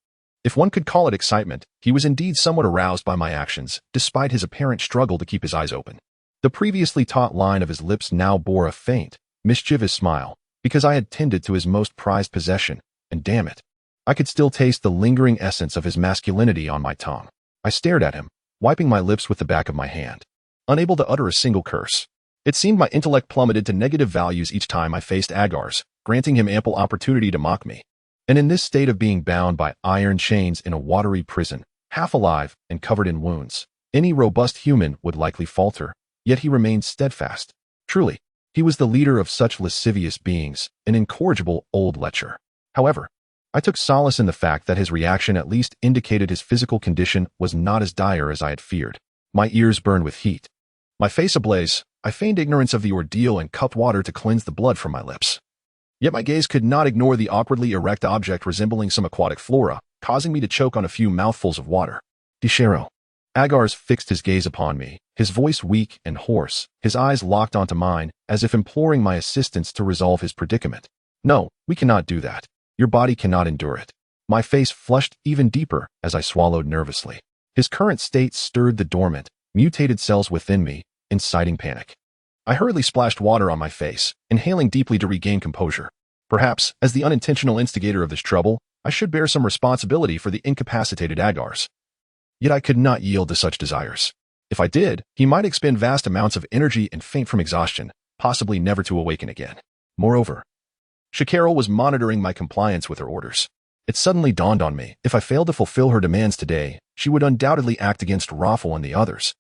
If one could call it excitement, he was indeed somewhat aroused by my actions, despite his apparent struggle to keep his eyes open. The previously taut line of his lips now bore a faint, mischievous smile, because I had tended to his most prized possession, and damn it, I could still taste the lingering essence of his masculinity on my tongue. I stared at him, wiping my lips with the back of my hand, unable to utter a single curse. It seemed my intellect plummeted to negative values each time I faced Agar's, granting him ample opportunity to mock me. And in this state of being bound by iron chains in a watery prison, half alive and covered in wounds, any robust human would likely falter, yet he remained steadfast. Truly, he was the leader of such lascivious beings, an incorrigible old lecher. However, I took solace in the fact that his reaction at least indicated his physical condition was not as dire as I had feared. My ears burned with heat, my face ablaze. I feigned ignorance of the ordeal and cupped water to cleanse the blood from my lips. Yet my gaze could not ignore the awkwardly erect object resembling some aquatic flora, causing me to choke on a few mouthfuls of water. Desaro. Agar's fixed his gaze upon me, his voice weak and hoarse, his eyes locked onto mine, as if imploring my assistance to resolve his predicament. No, we cannot do that. Your body cannot endure it. My face flushed even deeper as I swallowed nervously. His current state stirred the dormant, mutated cells within me, inciting panic. I hurriedly splashed water on my face, inhaling deeply to regain composure. Perhaps, as the unintentional instigator of this trouble, I should bear some responsibility for the incapacitated Agar's. Yet I could not yield to such desires. If I did, he might expend vast amounts of energy and faint from exhaustion, possibly never to awaken again. Moreover, Shakara was monitoring my compliance with her orders. It suddenly dawned on me, if I failed to fulfill her demands today, she would undoubtedly act against Raffle and the others.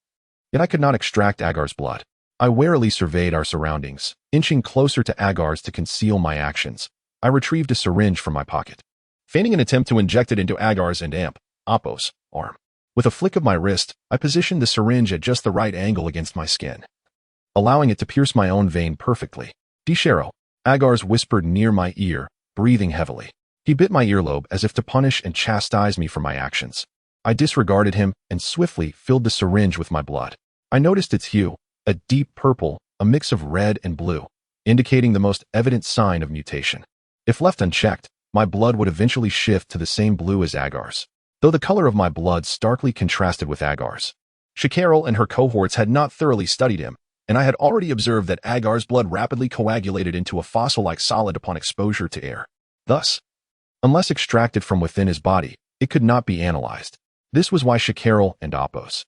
Yet I could not extract Agar's blood. I warily surveyed our surroundings, inching closer to Agar's to conceal my actions. I retrieved a syringe from my pocket, feigning an attempt to inject it into Agar's and Appos' arm. With a flick of my wrist, I positioned the syringe at just the right angle against my skin, allowing it to pierce my own vein perfectly. Desaro. Agar's whispered near my ear, breathing heavily. He bit my earlobe as if to punish and chastise me for my actions. I disregarded him and swiftly filled the syringe with my blood. I noticed its hue, a deep purple, a mix of red and blue, indicating the most evident sign of mutation. If left unchecked, my blood would eventually shift to the same blue as Agar's, though the color of my blood starkly contrasted with Agar's. Shakara and her cohorts had not thoroughly studied him, and I had already observed that Agar's blood rapidly coagulated into a fossil-like solid upon exposure to air. Thus, unless extracted from within his body, it could not be analyzed. This was why Shakarel and Apos'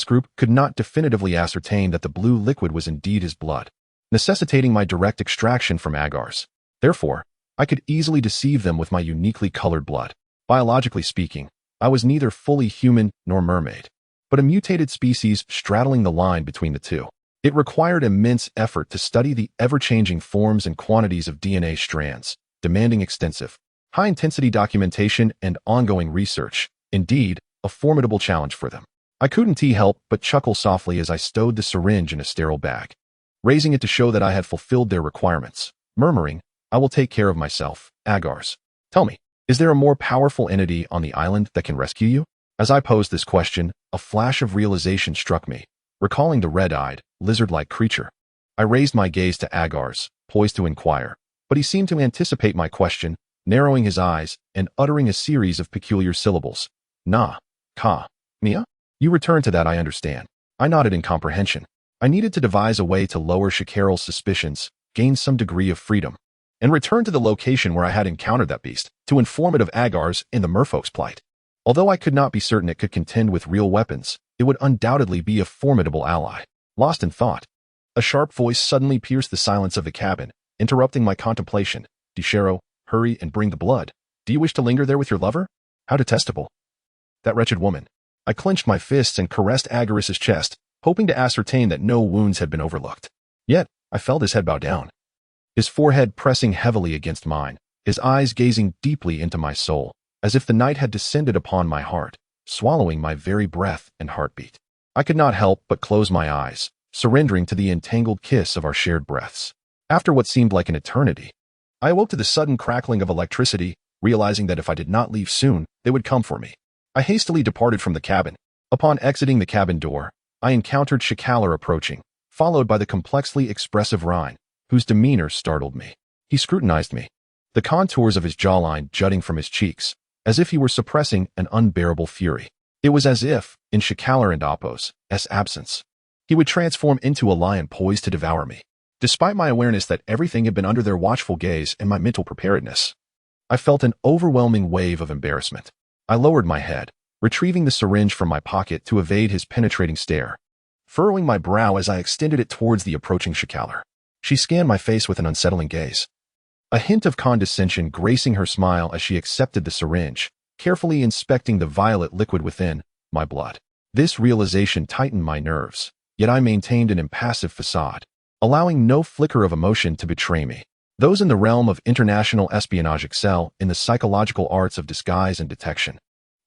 group could not definitively ascertain that the blue liquid was indeed his blood, necessitating my direct extraction from Agar's. Therefore, I could easily deceive them with my uniquely colored blood. Biologically speaking, I was neither fully human nor mermaid, but a mutated species straddling the line between the two. It required immense effort to study the ever-changing forms and quantities of DNA strands, demanding extensive, high-intensity documentation and ongoing research. Indeed, a formidable challenge for them. I couldn't help but chuckle softly as I stowed the syringe in a sterile bag, raising it to show that I had fulfilled their requirements, murmuring, "I will take care of myself, Agar's. Tell me, is there a more powerful entity on the island that can rescue you?" As I posed this question, a flash of realization struck me, recalling the red-eyed, lizard-like creature. I raised my gaze to Agar's, poised to inquire, but he seemed to anticipate my question, narrowing his eyes and uttering a series of peculiar syllables. "Na, ka, Mia?" "You returned to that, I understand." I nodded in comprehension. I needed to devise a way to lower Shakarel's suspicions, gain some degree of freedom, and return to the location where I had encountered that beast, to inform it of Agar's and the merfolk's plight. Although I could not be certain it could contend with real weapons, it would undoubtedly be a formidable ally. Lost in thought, a sharp voice suddenly pierced the silence of the cabin, interrupting my contemplation. "Desaro, hurry and bring the blood. Do you wish to linger there with your lover? How detestable. That wretched woman." I clenched my fists and caressed Agar's chest, hoping to ascertain that no wounds had been overlooked. Yet, I felt his head bow down, his forehead pressing heavily against mine, his eyes gazing deeply into my soul, as if the night had descended upon my heart, swallowing my very breath and heartbeat. I could not help but close my eyes, surrendering to the entangled kiss of our shared breaths. After what seemed like an eternity, I awoke to the sudden crackling of electricity, realizing that if I did not leave soon, they would come for me. I hastily departed from the cabin. Upon exiting the cabin door, I encountered Shakarel approaching, followed by the complexly expressive Rhine, whose demeanor startled me. He scrutinized me, the contours of his jawline jutting from his cheeks, as if he were suppressing an unbearable fury. It was as if, in Shakarel and Apos' absence, he would transform into a lion poised to devour me. Despite my awareness that everything had been under their watchful gaze and my mental preparedness, I felt an overwhelming wave of embarrassment. I lowered my head, retrieving the syringe from my pocket to evade his penetrating stare, furrowing my brow as I extended it towards the approaching Shakarel. She scanned my face with an unsettling gaze, a hint of condescension gracing her smile as she accepted the syringe, carefully inspecting the violet liquid within, my blood. This realization tightened my nerves, yet I maintained an impassive facade, allowing no flicker of emotion to betray me. Those in the realm of international espionage excel in the psychological arts of disguise and detection.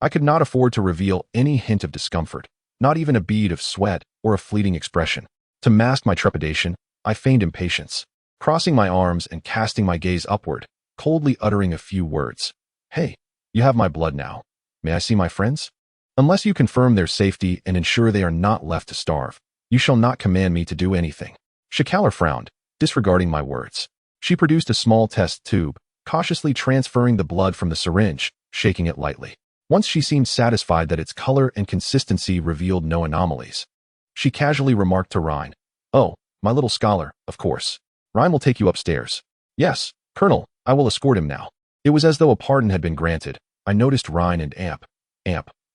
I could not afford to reveal any hint of discomfort, not even a bead of sweat or a fleeting expression. To mask my trepidation, I feigned impatience, crossing my arms and casting my gaze upward, coldly uttering a few words. "Hey, you have my blood now. May I see my friends? Unless you confirm their safety and ensure they are not left to starve, you shall not command me to do anything." Shakarel frowned, disregarding my words. She produced a small test tube, cautiously transferring the blood from the syringe, shaking it lightly. Once she seemed satisfied that its color and consistency revealed no anomalies, she casually remarked to Rhine, "Oh, my little scholar, of course. Rhine will take you upstairs." "Yes, Colonel, I will escort him now." It was as though a pardon had been granted. I noticed Rhine and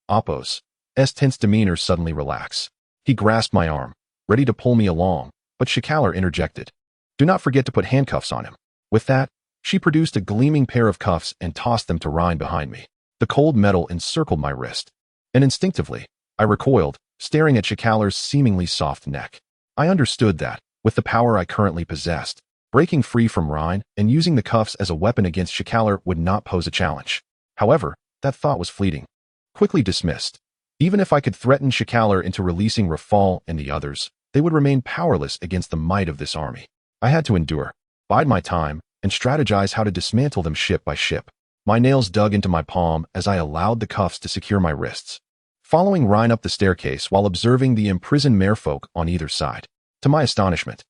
Apos' tense demeanor suddenly relax. He grasped my arm, ready to pull me along, but Shakarel interjected, "Do not forget to put handcuffs on him." With that, she produced a gleaming pair of cuffs and tossed them to Rhine behind me. The cold metal encircled my wrist, and instinctively, I recoiled, staring at Shakarel's seemingly soft neck. I understood that, with the power I currently possessed, breaking free from Rhine and using the cuffs as a weapon against Shakarel would not pose a challenge. However, that thought was fleeting, quickly dismissed. Even if I could threaten Shakarel into releasing Rafal and the others, they would remain powerless against the might of this army. I had to endure, bide my time, and strategize how to dismantle them ship by ship. My nails dug into my palm as I allowed the cuffs to secure my wrists, following Rhine up the staircase while observing the imprisoned merfolk on either side. To my astonishment,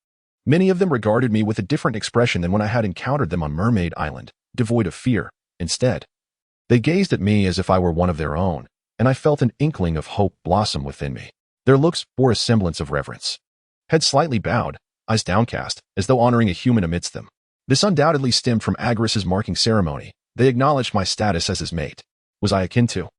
many of them regarded me with a different expression than when I had encountered them on Mermaid Island, devoid of fear. Instead, they gazed at me as if I were one of their own, and I felt an inkling of hope blossom within me. Their looks bore a semblance of reverence, head slightly bowed, eyes downcast, as though honoring a human amidst them. This undoubtedly stemmed from Agris's marking ceremony. They acknowledged my status as his mate. Was I akin to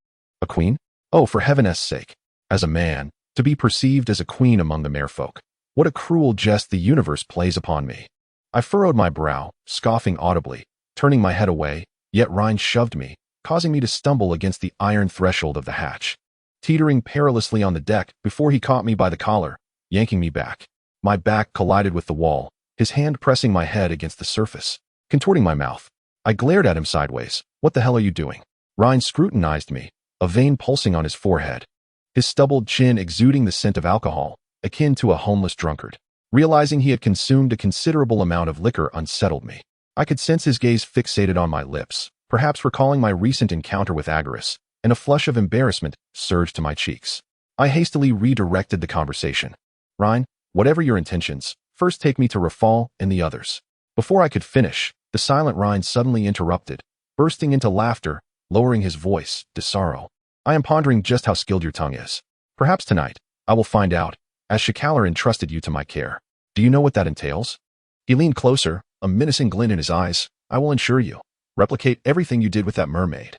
a queen? Oh, for heaven's sake. As a man, to be perceived as a queen among the merfolk. What a cruel jest the universe plays upon me. I furrowed my brow, scoffing audibly, turning my head away, yet Rhine shoved me, causing me to stumble against the iron threshold of the hatch, teetering perilously on the deck before he caught me by the collar, yanking me back. My back collided with the wall, his hand pressing my head against the surface, contorting my mouth. I glared at him sideways. What the hell are you doing? Rhine scrutinized me, a vein pulsing on his forehead, his stubbled chin exuding the scent of alcohol, akin to a homeless drunkard. Realizing he had consumed a considerable amount of liquor unsettled me. I could sense his gaze fixated on my lips, perhaps recalling my recent encounter with Agris, and a flush of embarrassment surged to my cheeks. I hastily redirected the conversation. Rhine, whatever your intentions, first take me to Rafal and the others. Before I could finish, the silent Rhine suddenly interrupted, bursting into laughter, lowering his voice. Desaro, I am pondering just how skilled your tongue is. Perhaps tonight, I will find out, as Shikalar entrusted you to my care. Do you know what that entails? He leaned closer, a menacing glint in his eyes. I will ensure you. Replicate everything you did with that mermaid.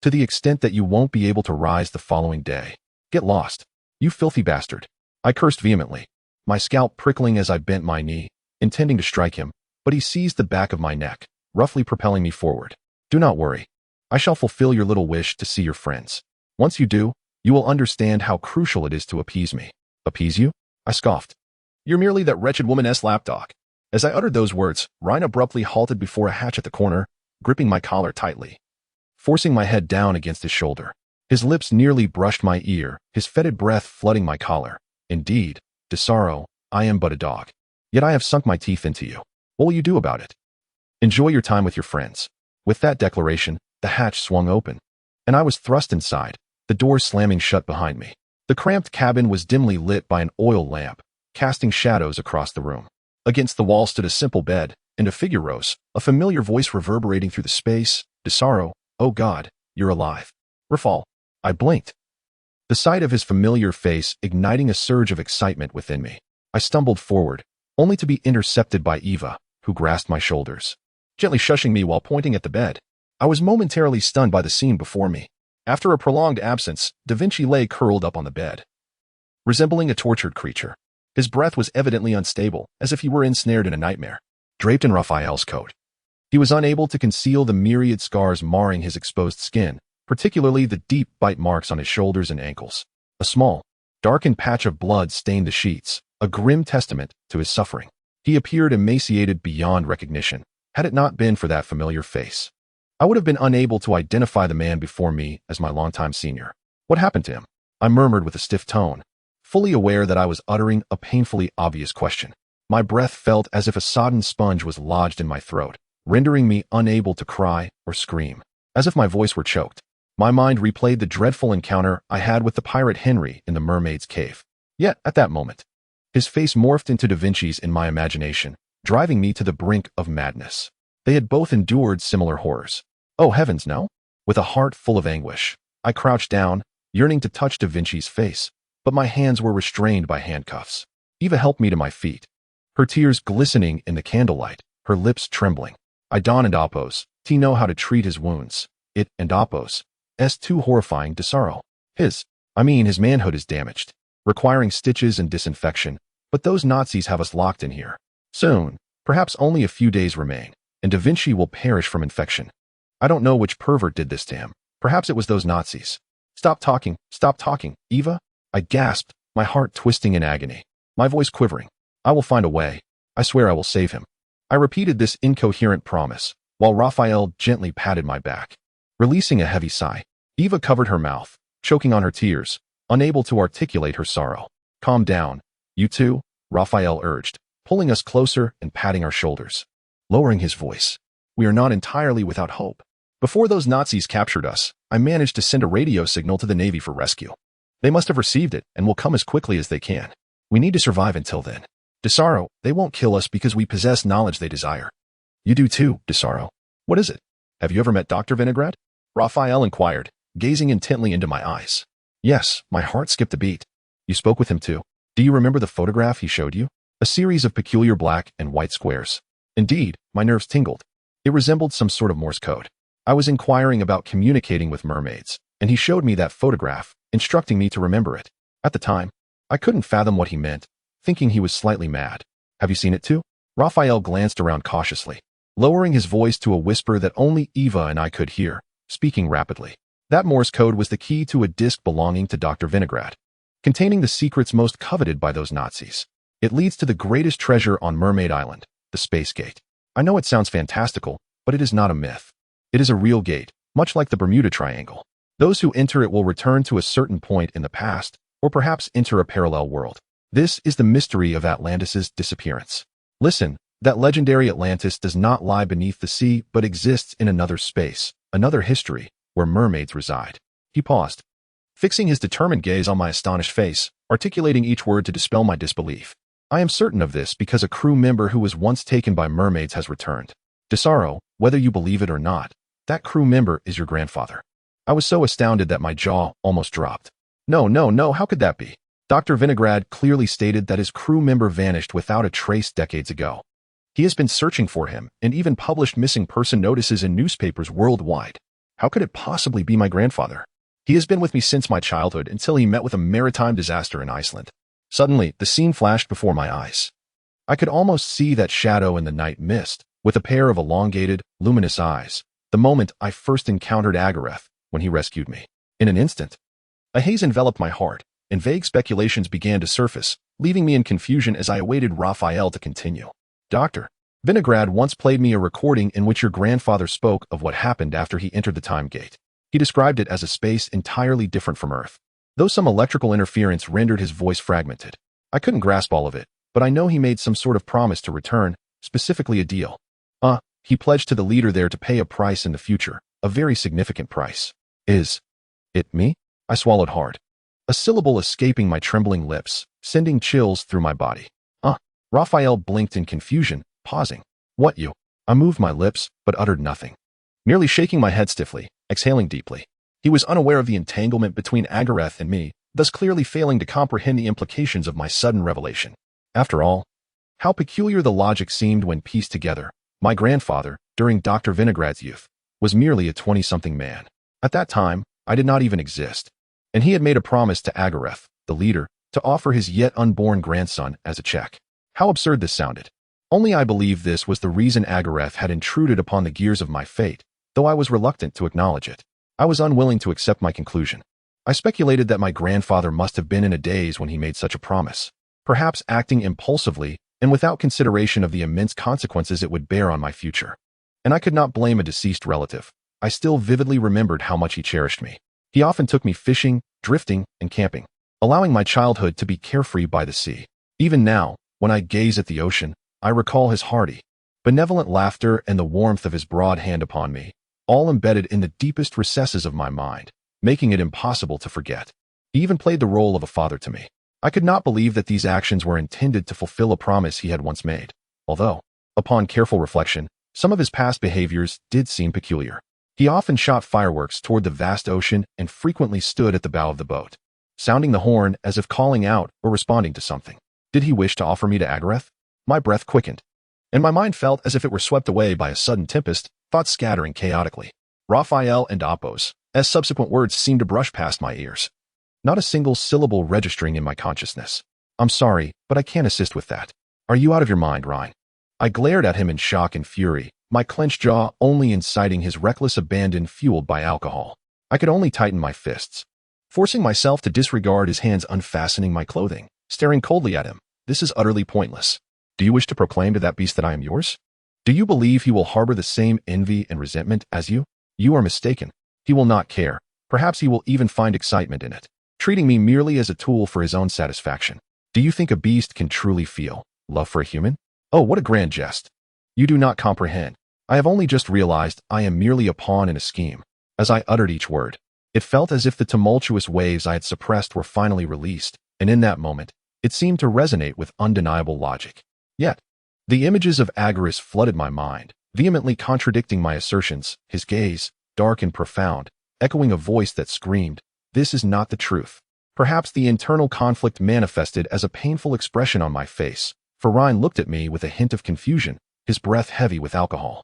To the extent that you won't be able to rise the following day. Get lost. You filthy bastard. I cursed vehemently, my scalp prickling as I bent my knee, intending to strike him, but he seized the back of my neck, roughly propelling me forward. Do not worry. I shall fulfill your little wish to see your friends. Once you do, you will understand how crucial it is to appease me. Appease you? I scoffed. You're merely that wretched woman-s lapdog. As I uttered those words, Rhine abruptly halted before a hatch at the corner, gripping my collar tightly, forcing my head down against his shoulder. His lips nearly brushed my ear, his fetid breath flooding my collar. Indeed, Desaro, I am but a dog. Yet I have sunk my teeth into you. What will you do about it? Enjoy your time with your friends. With that declaration, the hatch swung open, and I was thrust inside, the door slamming shut behind me. The cramped cabin was dimly lit by an oil lamp, casting shadows across the room. Against the wall stood a simple bed, and a figure rose, a familiar voice reverberating through the space. Desaro, oh God, you're alive. Rafal. I blinked, the sight of his familiar face igniting a surge of excitement within me. I stumbled forward, only to be intercepted by Eva, who grasped my shoulders, gently shushing me while pointing at the bed. I was momentarily stunned by the scene before me. After a prolonged absence, Da Vinci lay curled up on the bed, resembling a tortured creature. His breath was evidently unstable, as if he were ensnared in a nightmare. Draped in Raphael's coat, he was unable to conceal the myriad scars marring his exposed skin, particularly the deep bite marks on his shoulders and ankles. A small, darkened patch of blood stained the sheets, a grim testament to his suffering. He appeared emaciated beyond recognition. Had it not been for that familiar face, I would have been unable to identify the man before me as my longtime senior. What happened to him? I murmured with a stiff tone, fully aware that I was uttering a painfully obvious question. My breath felt as if a sodden sponge was lodged in my throat, rendering me unable to cry or scream, as if my voice were choked. My mind replayed the dreadful encounter I had with the pirate Henry in the mermaid's cave. Yet, at that moment, his face morphed into Da Vinci's in my imagination, driving me to the brink of madness. They had both endured similar horrors. Oh heavens, no! With a heart full of anguish, I crouched down, yearning to touch Da Vinci's face, but my hands were restrained by handcuffs. Eva helped me to my feet, her tears glistening in the candlelight, her lips trembling. I donned Apos, to know how to treat his wounds. It and Apos, too horrifying. Desaro. His manhood is damaged, requiring stitches and disinfection, but those Nazis have us locked in here. Soon, perhaps only a few days remain, and Da Vinci will perish from infection. I don't know which pervert did this to him. Perhaps it was those Nazis. Stop talking, Eva, I gasped, my heart twisting in agony, my voice quivering. I will find a way. I swear I will save him. I repeated this incoherent promise, while Raphael gently patted my back. Releasing a heavy sigh, Eva covered her mouth, choking on her tears, unable to articulate her sorrow. Calm down, you two, Raphael urged, pulling us closer and patting our shoulders. Lowering his voice, we are not entirely without hope. Before those Nazis captured us, I managed to send a radio signal to the Navy for rescue. They must have received it and will come as quickly as they can. We need to survive until then. Desaro, they won't kill us because we possess knowledge they desire. You do too, Desaro. What is it? Have you ever met Dr. Vinaigrette? Raphael inquired, gazing intently into my eyes. Yes, my heart skipped a beat. You spoke with him too? Do you remember the photograph he showed you? A series of peculiar black and white squares. Indeed, my nerves tingled. It resembled some sort of Morse code. I was inquiring about communicating with mermaids, and he showed me that photograph, instructing me to remember it. At the time, I couldn't fathom what he meant, thinking he was slightly mad. Have you seen it too? Raphael glanced around cautiously, lowering his voice to a whisper that only Eva and I could hear, speaking rapidly. That Morse code was the key to a disc belonging to Dr. Vinograd, containing the secrets most coveted by those Nazis. It leads to the greatest treasure on Mermaid Island, the Space Gate. I know it sounds fantastical, but it is not a myth. It is a real gate, much like the Bermuda Triangle. Those who enter it will return to a certain point in the past, or perhaps enter a parallel world. This is the mystery of Atlantis' disappearance. Listen, that legendary Atlantis does not lie beneath the sea, but exists in another space, another history, where mermaids reside. He paused, fixing his determined gaze on my astonished face, articulating each word to dispel my disbelief. I am certain of this because a crew member who was once taken by mermaids has returned. Desaro, whether you believe it or not, that crew member is your grandfather. I was so astounded that my jaw almost dropped. No, how could that be? Dr. Vinograd clearly stated that his crew member vanished without a trace decades ago. He has been searching for him and even published missing person notices in newspapers worldwide. How could it possibly be my grandfather? He has been with me since my childhood until he met with a maritime disaster in Iceland. Suddenly, the scene flashed before my eyes. I could almost see that shadow in the night mist, with a pair of elongated, luminous eyes, the moment I first encountered Agareth when he rescued me. In an instant, a haze enveloped my heart, and vague speculations began to surface, leaving me in confusion as I awaited Raphael to continue. Dr. Vinograd once played me a recording in which your grandfather spoke of what happened after he entered the time gate. He described it as a space entirely different from Earth, though some electrical interference rendered his voice fragmented. I couldn't grasp all of it, but I know he made some sort of promise to return, specifically a deal. He pledged to the leader there to pay a price in the future, a very significant price. Is it me? I swallowed hard, a syllable escaping my trembling lips, sending chills through my body. Raphael blinked in confusion, pausing. What you? I moved my lips, but uttered nothing, merely shaking my head stiffly, exhaling deeply. He was unaware of the entanglement between Agareth and me, thus clearly failing to comprehend the implications of my sudden revelation. After all, how peculiar the logic seemed when pieced together. My grandfather, during Dr. Vinograd's youth, was merely a 20-something man. At that time, I did not even exist, and he had made a promise to Agareth, the leader, to offer his yet unborn grandson as a check. How absurd this sounded. Only I believe this was the reason Agareth had intruded upon the gears of my fate, though I was reluctant to acknowledge it. I was unwilling to accept my conclusion. I speculated that my grandfather must have been in a daze when he made such a promise, perhaps acting impulsively and without consideration of the immense consequences it would bear on my future. And I could not blame a deceased relative. I still vividly remembered how much he cherished me. He often took me fishing, drifting, and camping, allowing my childhood to be carefree by the sea. Even now, when I gaze at the ocean, I recall his hearty, benevolent laughter and the warmth of his broad hand upon me, all embedded in the deepest recesses of my mind, making it impossible to forget. He even played the role of a father to me. I could not believe that these actions were intended to fulfill a promise he had once made, although, upon careful reflection, some of his past behaviors did seem peculiar. He often shot fireworks toward the vast ocean and frequently stood at the bow of the boat, sounding the horn as if calling out or responding to something. Did he wish to offer me to Agareth? My breath quickened, and my mind felt as if it were swept away by a sudden tempest, thoughts scattering chaotically. Raphael and Apos, as subsequent words seemed to brush past my ears, not a single syllable registering in my consciousness. I'm sorry, but I can't assist with that. Are you out of your mind, Ryan? I glared at him in shock and fury, my clenched jaw only inciting his reckless abandon fueled by alcohol. I could only tighten my fists, forcing myself to disregard his hands unfastening my clothing, staring coldly at him. This is utterly pointless. Do you wish to proclaim to that beast that I am yours? Do you believe he will harbor the same envy and resentment as you? You are mistaken. He will not care. Perhaps he will even find excitement in it, treating me merely as a tool for his own satisfaction. Do you think a beast can truly feel love for a human? Oh, what a grand jest. You do not comprehend. I have only just realized I am merely a pawn in a scheme. As I uttered each word, it felt as if the tumultuous waves I had suppressed were finally released, and in that moment, it seemed to resonate with undeniable logic. Yet, the images of Agareth flooded my mind, vehemently contradicting my assertions, his gaze, dark and profound, echoing a voice that screamed, "This is not the truth." Perhaps the internal conflict manifested as a painful expression on my face, for Ryan looked at me with a hint of confusion, his breath heavy with alcohol.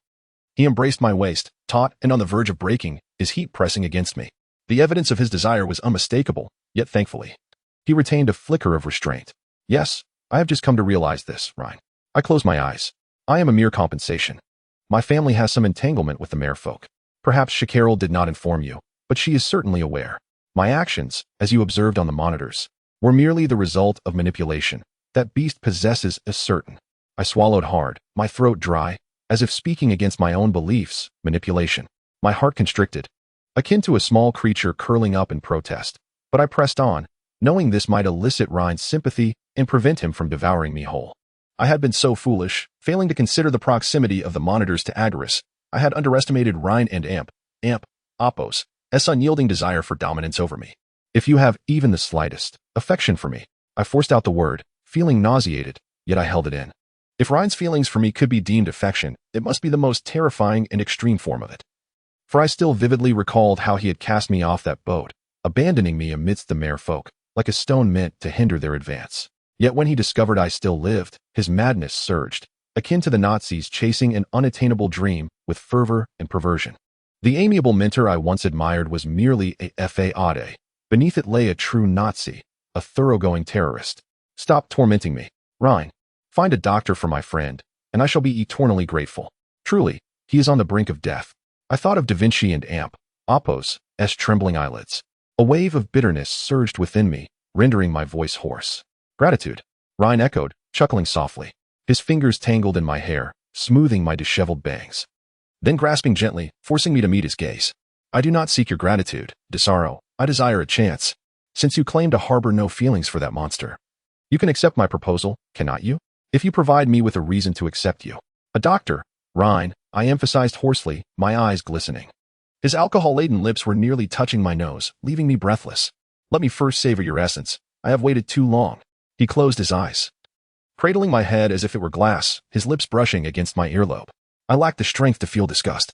He embraced my waist, taut and on the verge of breaking, his heat pressing against me. The evidence of his desire was unmistakable, yet thankfully, he retained a flicker of restraint. Yes, I have just come to realize this, Ryan. I closed my eyes. I am a mere compensation. My family has some entanglement with the Merfolk. Perhaps Shakaril did not inform you, but she is certainly aware. My actions, as you observed on the monitors, were merely the result of manipulation. That beast possesses is certain. I swallowed hard, my throat dry, as if speaking against my own beliefs, manipulation. My heart constricted, akin to a small creature curling up in protest. But I pressed on, knowing this might elicit Ryan's sympathy and prevent him from devouring me whole. I had been so foolish, failing to consider the proximity of the monitors to Agaris. I had underestimated Ryan and Appos, S unyielding desire for dominance over me. If you have even the slightest affection for me, I forced out the word, feeling nauseated, yet I held it in. If Ryan's feelings for me could be deemed affection, it must be the most terrifying and extreme form of it. For I still vividly recalled how he had cast me off that boat, abandoning me amidst the Merfolk, like a stone meant to hinder their advance. Yet when he discovered I still lived, his madness surged, akin to the Nazis chasing an unattainable dream with fervor and perversion. The amiable mentor I once admired was merely a fade. Beneath it lay a true Nazi, a thoroughgoing terrorist. Stop tormenting me, Ryan. Find a doctor for my friend, and I shall be eternally grateful. Truly, he is on the brink of death. I thought of Da Vinci and Appos' trembling eyelids. A wave of bitterness surged within me, rendering my voice hoarse. Gratitude, Ryan echoed, chuckling softly. His fingers tangled in my hair, smoothing my disheveled bangs. Then grasping gently, forcing me to meet his gaze. I do not seek your gratitude, Desaro. I desire a chance. Since you claim to harbor no feelings for that monster, you can accept my proposal, cannot you? If you provide me with a reason to accept you. A doctor, Ryan, I emphasized hoarsely, my eyes glistening. His alcohol-laden lips were nearly touching my nose, leaving me breathless. Let me first savor your essence. I have waited too long. He closed his eyes, cradling my head as if it were glass, his lips brushing against my earlobe. I lacked the strength to feel disgust.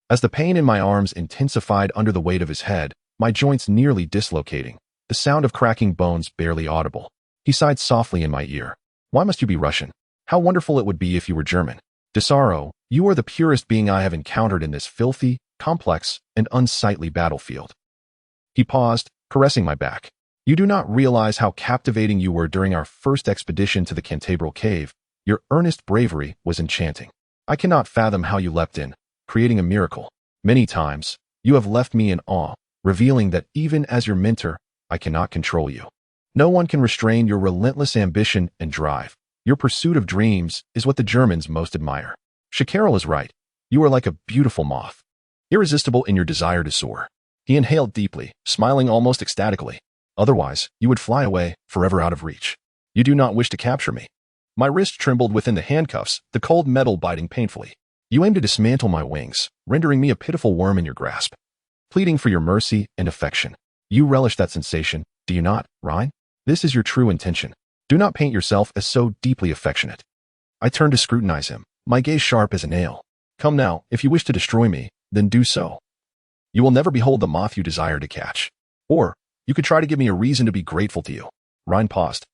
As the pain in my arms intensified under the weight of his head, my joints nearly dislocating, the sound of cracking bones barely audible. He sighed softly in my ear. Why must you be Russian? How wonderful it would be if you were German. Desaro, you are the purest being I have encountered in this filthy, complex, and unsightly battlefield. He paused, caressing my back. You do not realize how captivating you were during our first expedition to the Cantabral Cave. Your earnest bravery was enchanting. I cannot fathom how you leapt in, creating a miracle. Many times, you have left me in awe, revealing that even as your mentor, I cannot control you. No one can restrain your relentless ambition and drive. Your pursuit of dreams is what the Germans most admire. Shakaril is right. You are like a beautiful moth, irresistible in your desire to soar. He inhaled deeply, smiling almost ecstatically. Otherwise, you would fly away, forever out of reach. You do not wish to capture me. My wrist trembled within the handcuffs, the cold metal biting painfully. You aim to dismantle my wings, rendering me a pitiful worm in your grasp. Pleading for your mercy and affection. You relish that sensation, do you not, Ryan? This is your true intention. Do not paint yourself as so deeply affectionate. I turned to scrutinize him, my gaze sharp as a nail. Come now, if you wish to destroy me, then do so. You will never behold the moth you desire to catch. Or, you could try to give me a reason to be grateful to you. Ryan paused.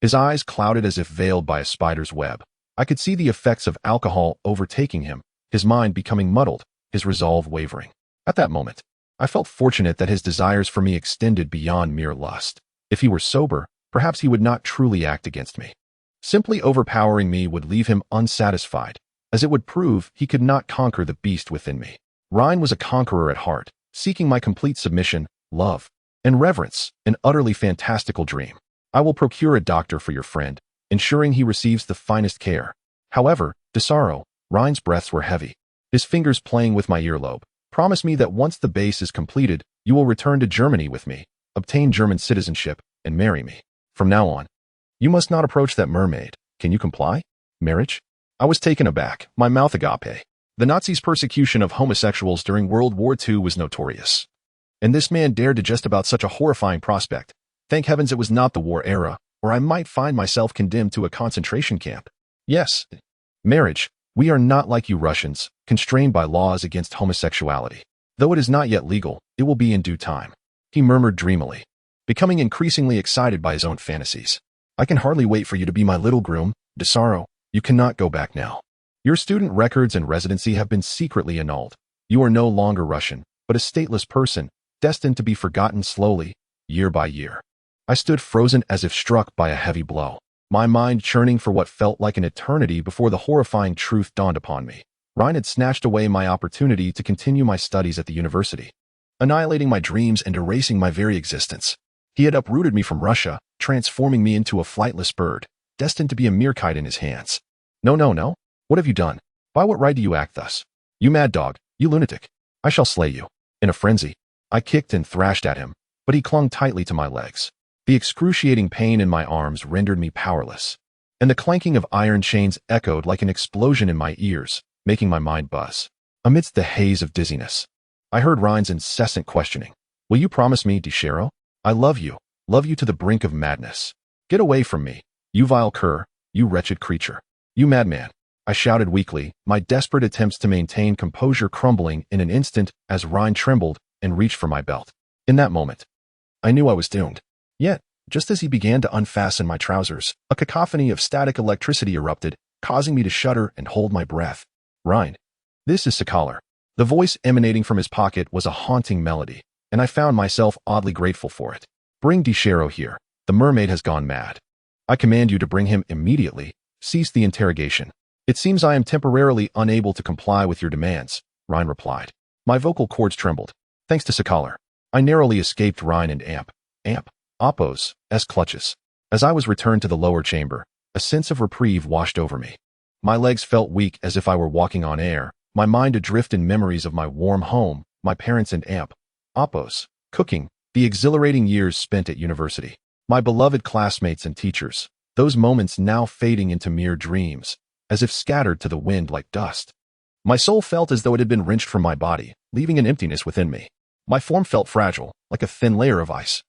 His eyes clouded as if veiled by a spider's web. I could see the effects of alcohol overtaking him, his mind becoming muddled, his resolve wavering. At that moment, I felt fortunate that his desires for me extended beyond mere lust. If he were sober, perhaps he would not truly act against me. Simply overpowering me would leave him unsatisfied, as it would prove he could not conquer the beast within me. Ryan was a conqueror at heart, seeking my complete submission, love, and reverence, an utterly fantastical dream. I will procure a doctor for your friend, ensuring he receives the finest care. However, Desaro, Ryan's breaths were heavy, his fingers playing with my earlobe. Promise me that once the base is completed, you will return to Germany with me, obtain German citizenship, and marry me. From now on, you must not approach that mermaid. Can you comply? Marriage? I was taken aback, my mouth agape. The Nazis' persecution of homosexuals during World War II was notorious. And this man dared to jest about such a horrifying prospect. Thank heavens it was not the war era, or I might find myself condemned to a concentration camp. Yes, marriage. We are not like you Russians, constrained by laws against homosexuality. Though it is not yet legal, it will be in due time. He murmured dreamily. becoming increasingly excited by his own fantasies. I can hardly wait for you to be my little groom, Desaro. You cannot go back now. Your student records and residency have been secretly annulled. You are no longer Russian, but a stateless person, destined to be forgotten slowly, year by year. I stood frozen as if struck by a heavy blow, my mind churning for what felt like an eternity before the horrifying truth dawned upon me. Ryan had snatched away my opportunity to continue my studies at the university, annihilating my dreams and erasing my very existence. He had uprooted me from Russia, transforming me into a flightless bird, destined to be a mere kite in his hands. No, no, no. What have you done? By what right do you act thus? You mad dog, you lunatic. I shall slay you. In a frenzy, I kicked and thrashed at him, but he clung tightly to my legs. The excruciating pain in my arms rendered me powerless, and the clanking of iron chains echoed like an explosion in my ears, making my mind buzz. Amidst the haze of dizziness, I heard Ryan's incessant questioning. Will you promise me, Desaro? I love you to the brink of madness. Get away from me, you vile cur, you wretched creature. You madman. I shouted weakly, my desperate attempts to maintain composure crumbling in an instant as Ryan trembled and reached for my belt. In that moment, I knew I was doomed. Yet, just as he began to unfasten my trousers, a cacophony of static electricity erupted, causing me to shudder and hold my breath. Ryan. This is Sakalar. The voice emanating from his pocket was a haunting melody, and I found myself oddly grateful for it. Bring Desaro here. The mermaid has gone mad. I command you to bring him immediately. Cease the interrogation. It seems I am temporarily unable to comply with your demands, Ryan replied. My vocal cords trembled. Thanks to Sakalar, I narrowly escaped Ryan and Oppo's clutches. As I was returned to the lower chamber, a sense of reprieve washed over me. My legs felt weak as if I were walking on air, my mind adrift in memories of my warm home, my parents and Oppo's cooking, the exhilarating years spent at university, my beloved classmates and teachers, those moments now fading into mere dreams, as if scattered to the wind like dust. My soul felt as though it had been wrenched from my body, leaving an emptiness within me. My form felt fragile, like a thin layer of ice,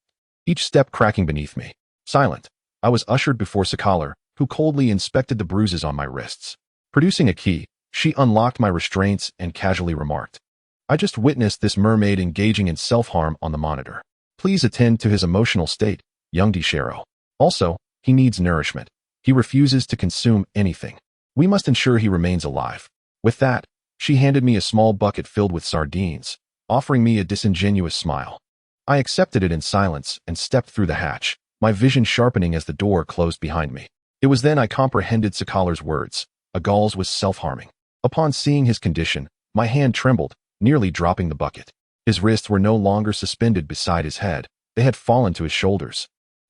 each step cracking beneath me. Silent, I was ushered before Sakalar, who coldly inspected the bruises on my wrists. Producing a key, she unlocked my restraints and casually remarked, I just witnessed this mermaid engaging in self-harm on the monitor. Please attend to his emotional state, young Desaro. Also, he needs nourishment. He refuses to consume anything. We must ensure he remains alive. With that, she handed me a small bucket filled with sardines, offering me a disingenuous smile. I accepted it in silence and stepped through the hatch, my vision sharpening as the door closed behind me. It was then I comprehended Sakalar's words. Agals was self-harming. Upon seeing his condition, my hand trembled, nearly dropping the bucket. His wrists were no longer suspended beside his head. They had fallen to his shoulders,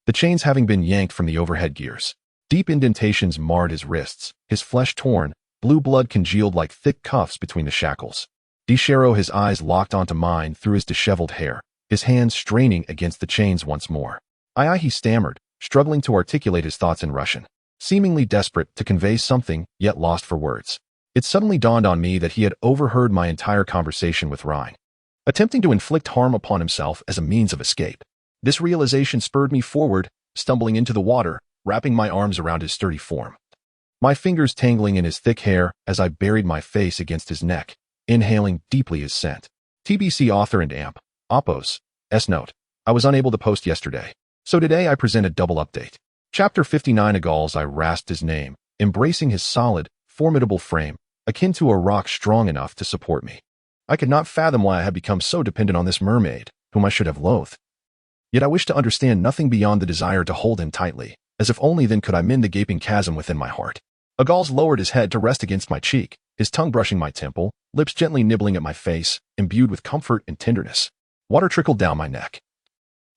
the chains having been yanked from the overhead gears. Deep indentations marred his wrists, his flesh torn, blue blood congealed like thick cuffs between the shackles. Desaro, his eyes locked onto mine through his disheveled hair, his hands straining against the chains once more. He stammered, struggling to articulate his thoughts in Russian, seemingly desperate to convey something, yet lost for words. It suddenly dawned on me that he had overheard my entire conversation with Ryan, attempting to inflict harm upon himself as a means of escape. This realization spurred me forward, stumbling into the water, wrapping my arms around his sturdy form, my fingers tangling in his thick hair as I buried my face against his neck, inhaling deeply his scent. TBC author and Oppo's note. I was unable to post yesterday, so today I present a double update. Chapter 59 Agals. I rasped his name, embracing his solid, formidable frame, akin to a rock strong enough to support me. I could not fathom why I had become so dependent on this mermaid, whom I should have loathed. Yet I wished to understand nothing beyond the desire to hold him tightly, as if only then could I mend the gaping chasm within my heart. Agals lowered his head to rest against my cheek, his tongue brushing my temple, lips gently nibbling at my face, imbued with comfort and tenderness. Water trickled down my neck,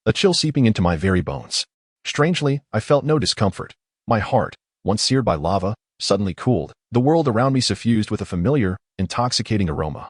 a chill seeping into my very bones. Strangely, I felt no discomfort. My heart, once seared by lava, suddenly cooled, the world around me suffused with a familiar, intoxicating aroma.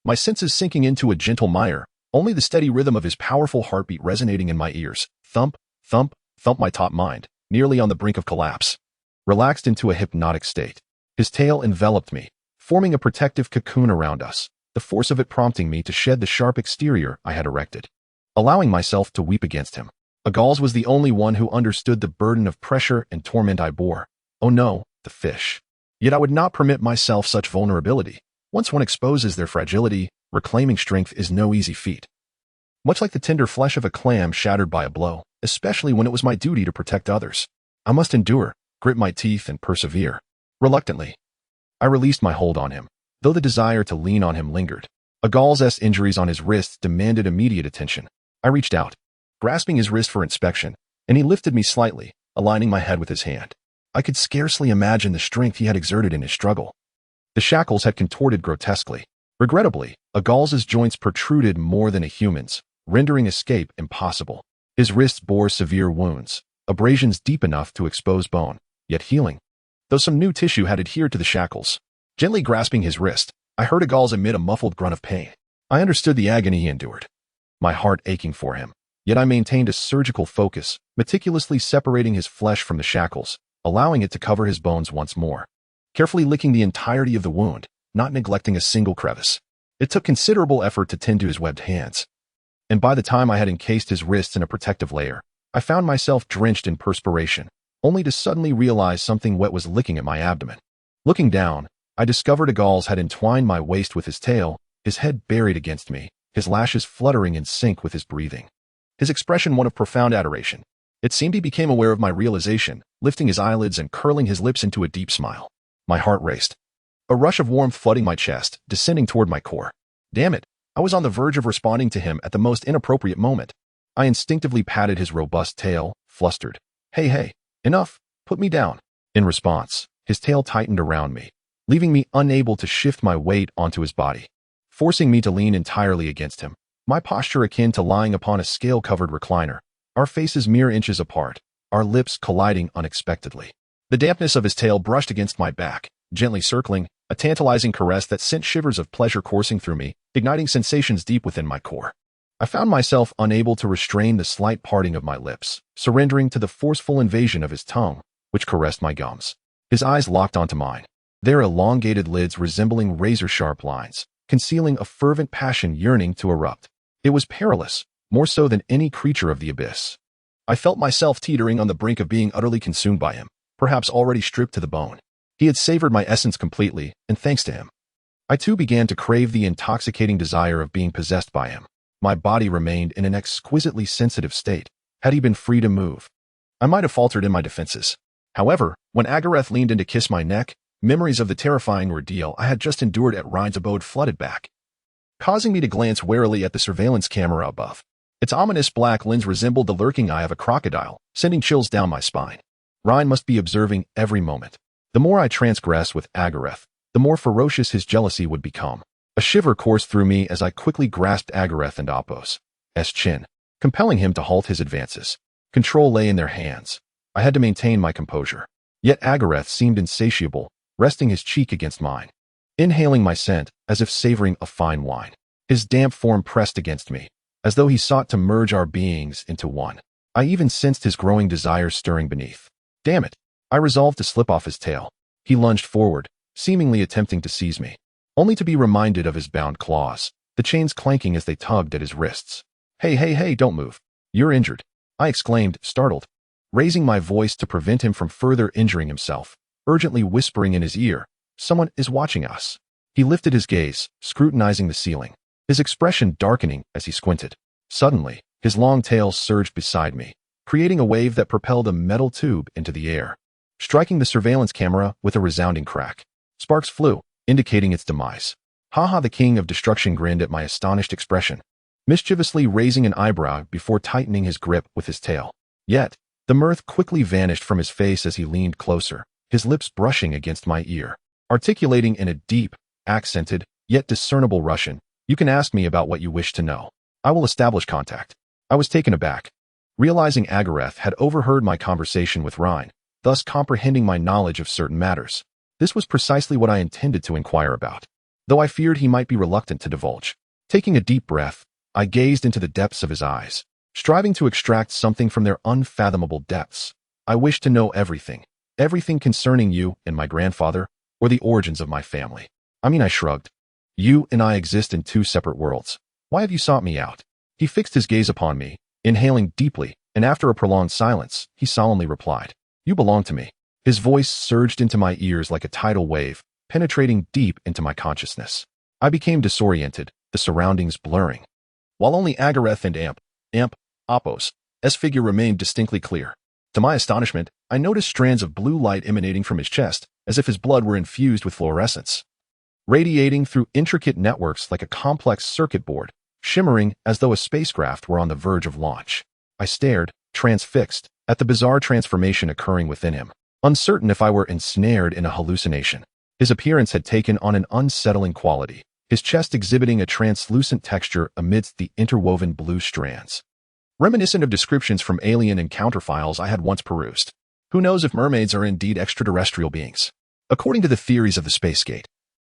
My senses sinking into a gentle mire, only the steady rhythm of his powerful heartbeat resonating in my ears. Thump, thump, thump. My top mind, nearly on the brink of collapse, relaxed into a hypnotic state. His tail enveloped me, forming a protective cocoon around us, the force of it prompting me to shed the sharp exterior I had erected, allowing myself to weep against him. Agals was the only one who understood the burden of pressure and torment I bore. Oh no, the fish. Yet I would not permit myself such vulnerability. Once one exposes their fragility, reclaiming strength is no easy feat. much like the tender flesh of a clam shattered by a blow, especially when it was my duty to protect others. I must endure, grit my teeth, and persevere. Reluctantly, I released my hold on him, though the desire to lean on him lingered. A gall's injuries on his wrists demanded immediate attention. I reached out, grasping his wrist for inspection, and he lifted me slightly, aligning my head with his hand. I could scarcely imagine the strength he had exerted in his struggle. The shackles had contorted grotesquely. Regrettably, a gall's joints protruded more than a human's, rendering escape impossible. His wrists bore severe wounds, abrasions deep enough to expose bone, yet healing, though some new tissue had adhered to the shackles. Gently grasping his wrist, I heard a gall's emit a muffled grunt of pain. I understood the agony he endured, my heart aching for him. Yet I maintained a surgical focus, meticulously separating his flesh from the shackles, allowing it to cover his bones once more. Carefully licking the entirety of the wound, not neglecting a single crevice. It took considerable effort to tend to his webbed hands. And by the time I had encased his wrists in a protective layer, I found myself drenched in perspiration, only to suddenly realize something wet was licking at my abdomen. Looking down, I discovered a gall's had entwined my waist with his tail, his head buried against me, his lashes fluttering in sync with his breathing. His expression one of profound adoration. It seemed he became aware of my realization, lifting his eyelids and curling his lips into a deep smile. My heart raced. A rush of warmth flooding my chest, descending toward my core. Damn it, I was on the verge of responding to him at the most inappropriate moment. I instinctively patted his robust tail, flustered. Hey, enough, put me down. In response, his tail tightened around me, leaving me unable to shift my weight onto his body, forcing me to lean entirely against him, my posture akin to lying upon a scale-covered recliner, our faces mere inches apart, our lips colliding unexpectedly. The dampness of his tail brushed against my back, gently circling, a tantalizing caress that sent shivers of pleasure coursing through me, igniting sensations deep within my core. I found myself unable to restrain the slight parting of my lips, surrendering to the forceful invasion of his tongue, which caressed my gums. His eyes locked onto mine, their elongated lids resembling razor-sharp lines, concealing a fervent passion yearning to erupt. It was perilous, more so than any creature of the abyss. I felt myself teetering on the brink of being utterly consumed by him, perhaps already stripped to the bone. He had savored my essence completely, and thanks to him, I too began to crave the intoxicating desire of being possessed by him. My body remained in an exquisitely sensitive state. Had he been free to move, I might have faltered in my defenses. However, when Agareth leaned in to kiss my neck, memories of the terrifying ordeal I had just endured at Rhine's abode flooded back, causing me to glance warily at the surveillance camera above. Its ominous black lens resembled the lurking eye of a crocodile, sending chills down my spine. Rhine must be observing every moment. The more I transgressed with Agareth, the more ferocious his jealousy would become. A shiver coursed through me as I quickly grasped Agareth and Apos' chin, compelling him to halt his advances. Control lay in their hands. I had to maintain my composure. Yet Agareth seemed insatiable, resting his cheek against mine, inhaling my scent as if savoring a fine wine. His damp form pressed against me, as though he sought to merge our beings into one. I even sensed his growing desire stirring beneath. Damn it! I resolved to slip off his tail. He lunged forward, seemingly attempting to seize me, only to be reminded of his bound claws, the chains clanking as they tugged at his wrists. Hey, don't move. You're injured, I exclaimed, startled, raising my voice to prevent him from further injuring himself, urgently whispering in his ear, someone is watching us. He lifted his gaze, scrutinizing the ceiling, his expression darkening as he squinted. Suddenly, his long tail surged beside me, creating a wave that propelled a metal tube into the air, striking the surveillance camera with a resounding crack. Sparks flew, indicating its demise. Haha, the king of destruction grinned at my astonished expression, mischievously raising an eyebrow before tightening his grip with his tail. Yet, the mirth quickly vanished from his face as he leaned closer, his lips brushing against my ear, articulating in a deep, accented, yet discernible Russian, "You can ask me about what you wish to know. I will establish contact." I was taken aback, realizing Agareth had overheard my conversation with Rhine, thus comprehending my knowledge of certain matters. This was precisely what I intended to inquire about, though I feared he might be reluctant to divulge. Taking a deep breath, I gazed into the depths of his eyes, striving to extract something from their unfathomable depths. I wish to know everything concerning you and my grandfather, or the origins of my family. I shrugged. You and I exist in two separate worlds. Why have you sought me out? He fixed his gaze upon me, inhaling deeply, and after a prolonged silence, he solemnly replied, "You belong to me." His voice surged into my ears like a tidal wave, penetrating deep into my consciousness. I became disoriented, the surroundings blurring. while only Agareth and Apos' figure remained distinctly clear. To my astonishment, I noticed strands of blue light emanating from his chest, as if his blood were infused with fluorescence, radiating through intricate networks like a complex circuit board, shimmering as though a spacecraft were on the verge of launch. I stared, transfixed, at the bizarre transformation occurring within him, uncertain if I were ensnared in a hallucination. His appearance had taken on an unsettling quality, his chest exhibiting a translucent texture amidst the interwoven blue strands, reminiscent of descriptions from alien encounter files I had once perused. Who knows if mermaids are indeed extraterrestrial beings? According to the theories of the Spacegate,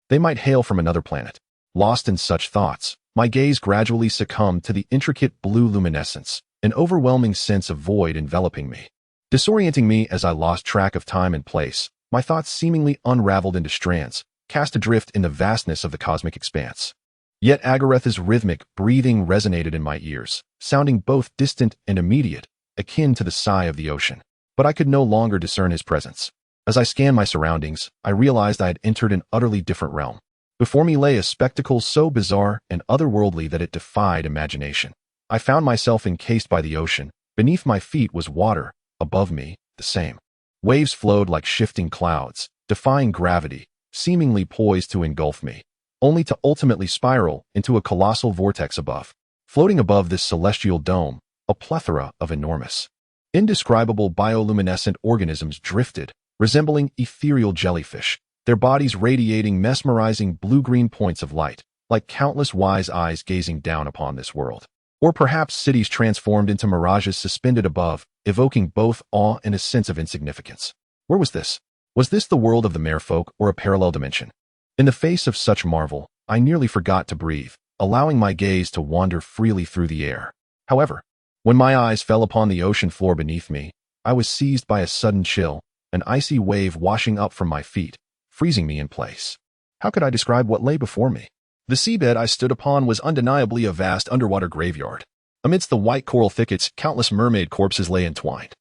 they might hail from another planet. Lost in such thoughts, my gaze gradually succumbed to the intricate blue luminescence, an overwhelming sense of void enveloping me. Disorienting me as I lost track of time and place, my thoughts seemingly unraveled into strands, cast adrift in the vastness of the cosmic expanse. Yet Agareth's rhythmic breathing resonated in my ears, sounding both distant and immediate, akin to the sigh of the ocean. But I could no longer discern his presence. As I scanned my surroundings, I realized I had entered an utterly different realm. Before me lay a spectacle so bizarre and otherworldly that it defied imagination. I found myself encased by the ocean. Beneath my feet was water, above me, the same. Waves flowed like shifting clouds, defying gravity, seemingly poised to engulf me, only to ultimately spiral into a colossal vortex above. Floating above this celestial dome, a plethora of enormous, indescribable bioluminescent organisms drifted, resembling ethereal jellyfish, their bodies radiating mesmerizing blue-green points of light, like countless wise eyes gazing down upon this world. Or perhaps cities transformed into mirages suspended above, evoking both awe and a sense of insignificance. Where was this? Was this the world of the merfolk or a parallel dimension? In the face of such marvel, I nearly forgot to breathe, allowing my gaze to wander freely through the air. However, when my eyes fell upon the ocean floor beneath me, I was seized by a sudden chill, an icy wave washing up from my feet, freezing me in place. How could I describe what lay before me? The seabed I stood upon was undeniably a vast underwater graveyard. Amidst the white coral thickets, countless mermaid corpses lay entwined,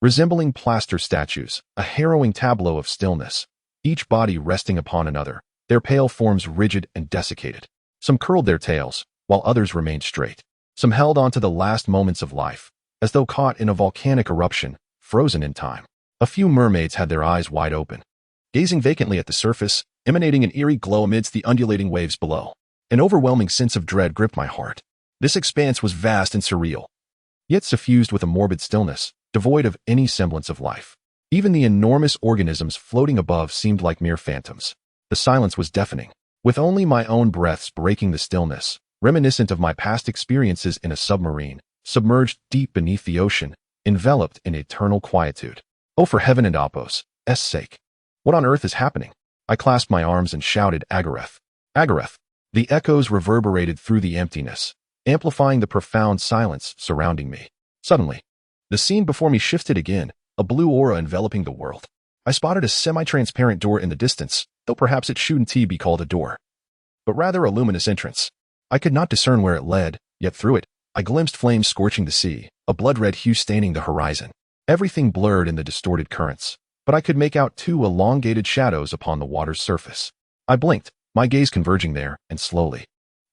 resembling plaster statues, a harrowing tableau of stillness, each body resting upon another, their pale forms rigid and desiccated. Some curled their tails, while others remained straight. Some held on to the last moments of life, as though caught in a volcanic eruption, frozen in time. A few mermaids had their eyes wide open, gazing vacantly at the surface, emanating an eerie glow amidst the undulating waves below. An overwhelming sense of dread gripped my heart. This expanse was vast and surreal, yet suffused with a morbid stillness, devoid of any semblance of life. Even the enormous organisms floating above seemed like mere phantoms. The silence was deafening, with only my own breaths breaking the stillness, reminiscent of my past experiences in a submarine, submerged deep beneath the ocean, enveloped in eternal quietude. Oh, for heaven and Apos' sake! What on earth is happening? I clasped my arms and shouted, Agareth! Agareth! The echoes reverberated through the emptiness, amplifying the profound silence surrounding me. Suddenly, the scene before me shifted again, a blue aura enveloping the world. I spotted a semi-transparent door in the distance, though perhaps it shouldn't be called a door, but rather a luminous entrance. I could not discern where it led, yet through it, I glimpsed flames scorching the sea, a blood-red hue staining the horizon. Everything blurred in the distorted currents, but I could make out two elongated shadows upon the water's surface. I blinked, my gaze converging there, and slowly,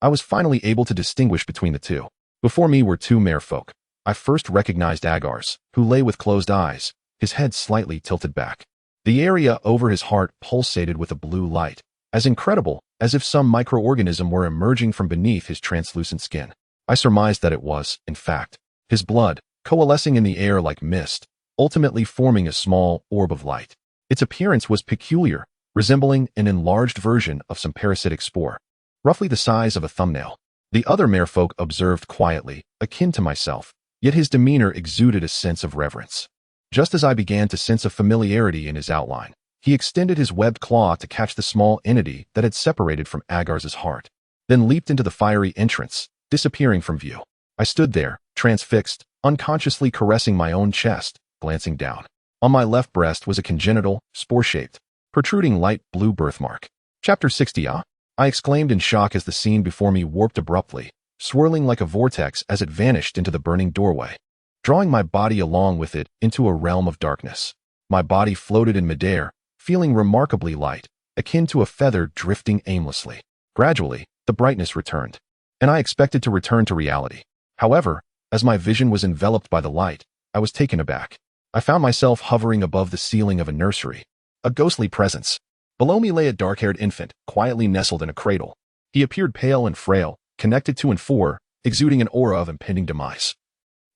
I was finally able to distinguish between the two. Before me were two merfolk. I first recognized Agar's, who lay with closed eyes, his head slightly tilted back. The area over his heart pulsated with a blue light, as incredible as if some microorganism were emerging from beneath his translucent skin. I surmised that it was, in fact, his blood, coalescing in the air like mist, ultimately forming a small orb of light. Its appearance was peculiar, resembling an enlarged version of some parasitic spore, roughly the size of a thumbnail. The other merfolk observed quietly, akin to myself, yet his demeanor exuded a sense of reverence. Just as I began to sense a familiarity in his outline, he extended his webbed claw to catch the small entity that had separated from Agar's heart, then leaped into the fiery entrance, disappearing from view. I stood there, transfixed, unconsciously caressing my own chest, glancing down. On my left breast was a congenital, spore-shaped, protruding light blue birthmark. Chapter 60. I exclaimed in shock as the scene before me warped abruptly, swirling like a vortex as it vanished into the burning doorway, drawing my body along with it into a realm of darkness. My body floated in midair, feeling remarkably light, akin to a feather drifting aimlessly. Gradually, the brightness returned, and I expected to return to reality. However, as my vision was enveloped by the light, I was taken aback. I found myself hovering above the ceiling of a nursery. A ghostly presence. Below me lay a dark-haired infant, quietly nestled in a cradle. He appeared pale and frail, connected to and for, exuding an aura of impending demise.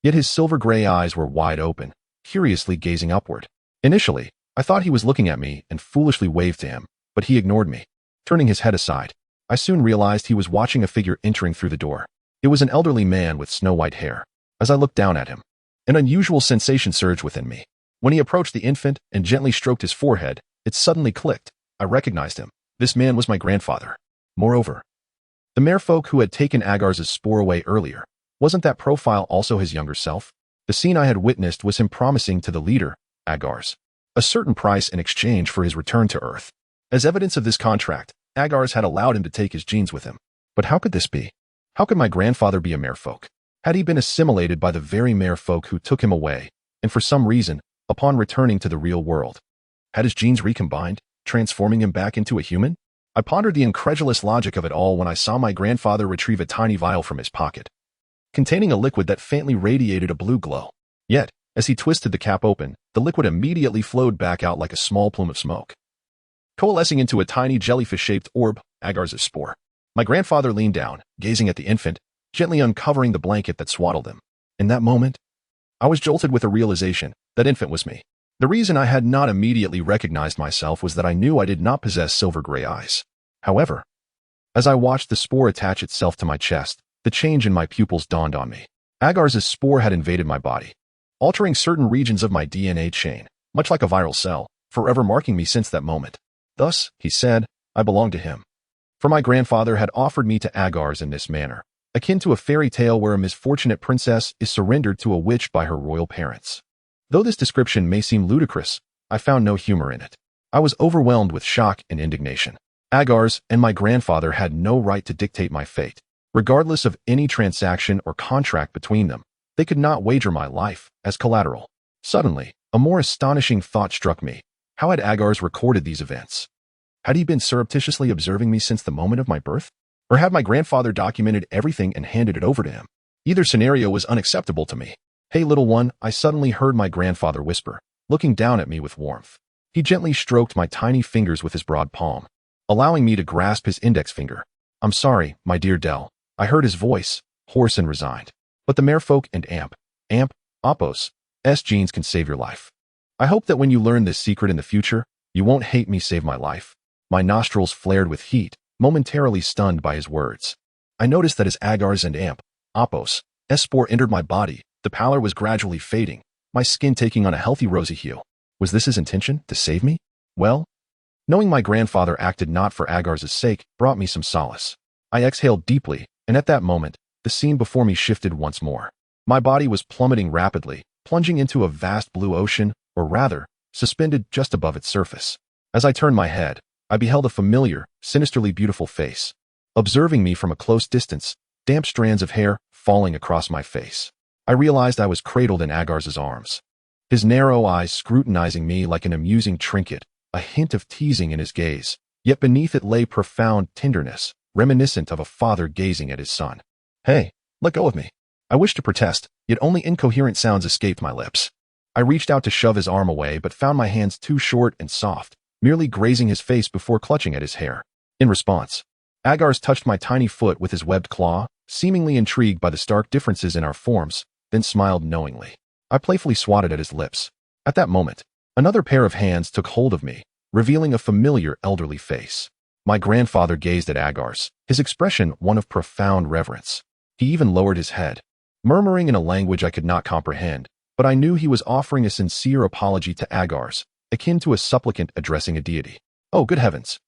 Yet his silver-gray eyes were wide open, curiously gazing upward. Initially, I thought he was looking at me and foolishly waved to him, but he ignored me. Turning his head aside, I soon realized he was watching a figure entering through the door. It was an elderly man with snow-white hair. As I looked down at him, an unusual sensation surged within me. When he approached the infant and gently stroked his forehead, it suddenly clicked. I recognized him. This man was my grandfather. Moreover, the merfolk who had taken Agar's spore away earlier, wasn't that profile also his younger self? The scene I had witnessed was him promising to the leader, Agar's, a certain price in exchange for his return to Earth. As evidence of this contract, Agar's had allowed him to take his genes with him. But how could this be? How could my grandfather be a merfolk? Had he been assimilated by the very merfolk who took him away, and for some reason, upon returning to the real world, had his genes recombined, transforming him back into a human? I pondered the incredulous logic of it all when I saw my grandfather retrieve a tiny vial from his pocket, containing a liquid that faintly radiated a blue glow. Yet, as he twisted the cap open, the liquid immediately flowed back out like a small plume of smoke, coalescing into a tiny jellyfish-shaped orb, Agar's spore. My grandfather leaned down, gazing at the infant, gently uncovering the blanket that swaddled him. In that moment, I was jolted with a realization that infant was me. The reason I had not immediately recognized myself was that I knew I did not possess silver-gray eyes. However, as I watched the spore attach itself to my chest, the change in my pupils dawned on me. Agar's spore had invaded my body, altering certain regions of my DNA chain, much like a viral cell, forever marking me since that moment. Thus, he said, I belonged to him. For my grandfather had offered me to Agar's in this manner, akin to a fairy tale where a misfortunate princess is surrendered to a witch by her royal parents. Though this description may seem ludicrous, I found no humor in it. I was overwhelmed with shock and indignation. Agar's and my grandfather had no right to dictate my fate. Regardless of any transaction or contract between them, they could not wager my life as collateral. Suddenly, a more astonishing thought struck me. How had Agar's recorded these events? Had he been surreptitiously observing me since the moment of my birth? Or had my grandfather documented everything and handed it over to him? Either scenario was unacceptable to me. Hey, little one, I suddenly heard my grandfather whisper, looking down at me with warmth. He gently stroked my tiny fingers with his broad palm, allowing me to grasp his index finger. I'm sorry, my dear Dell. I heard his voice, hoarse and resigned. But the merfolk and Appos, genes can save your life. I hope that when you learn this secret in the future, you won't hate me save my life. My nostrils flared with heat, momentarily stunned by his words. I noticed that as Agar's and Appos' spore entered my body, the pallor was gradually fading, my skin taking on a healthy rosy hue. Was this his intention, to save me? Well, knowing my grandfather acted not for Agar's sake brought me some solace. I exhaled deeply, and at that moment, the scene before me shifted once more. My body was plummeting rapidly, plunging into a vast blue ocean, or rather, suspended just above its surface. As I turned my head, I beheld a familiar, sinisterly beautiful face, observing me from a close distance, damp strands of hair falling across my face. I realized I was cradled in Agar's arms, his narrow eyes scrutinizing me like an amusing trinket, a hint of teasing in his gaze, yet beneath it lay profound tenderness, reminiscent of a father gazing at his son. Hey, let go of me. I wished to protest, yet only incoherent sounds escaped my lips. I reached out to shove his arm away but found my hands too short and soft, merely grazing his face before clutching at his hair. In response, Agar's touched my tiny foot with his webbed claw, seemingly intrigued by the stark differences in our forms, then smiled knowingly. I playfully swatted at his lips. At that moment, another pair of hands took hold of me, revealing a familiar elderly face. My grandfather gazed at Agar's, his expression one of profound reverence. He even lowered his head, murmuring in a language I could not comprehend, but I knew he was offering a sincere apology to Agar's, akin to a supplicant addressing a deity. Oh, good heavens.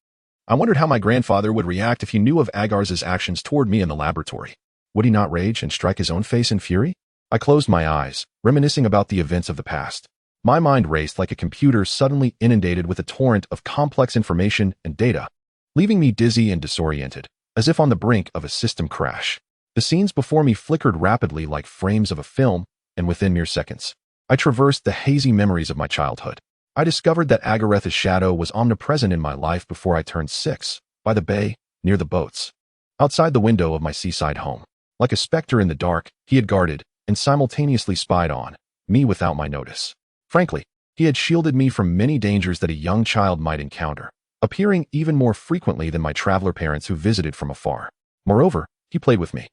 I wondered how my grandfather would react if he knew of Agar's actions toward me in the laboratory. Would he not rage and strike his own face in fury? I closed my eyes, reminiscing about the events of the past. My mind raced like a computer suddenly inundated with a torrent of complex information and data, leaving me dizzy and disoriented, as if on the brink of a system crash. The scenes before me flickered rapidly like frames of a film, and within mere seconds, I traversed the hazy memories of my childhood. I discovered that Agareth's shadow was omnipresent in my life before I turned 6, by the bay, near the boats. outside the window of my seaside home. Like a specter in the dark, he had guarded and simultaneously spied on me without my notice. Frankly, he had shielded me from many dangers that a young child might encounter, appearing even more frequently than my traveler parents who visited from afar. Moreover, he played with me.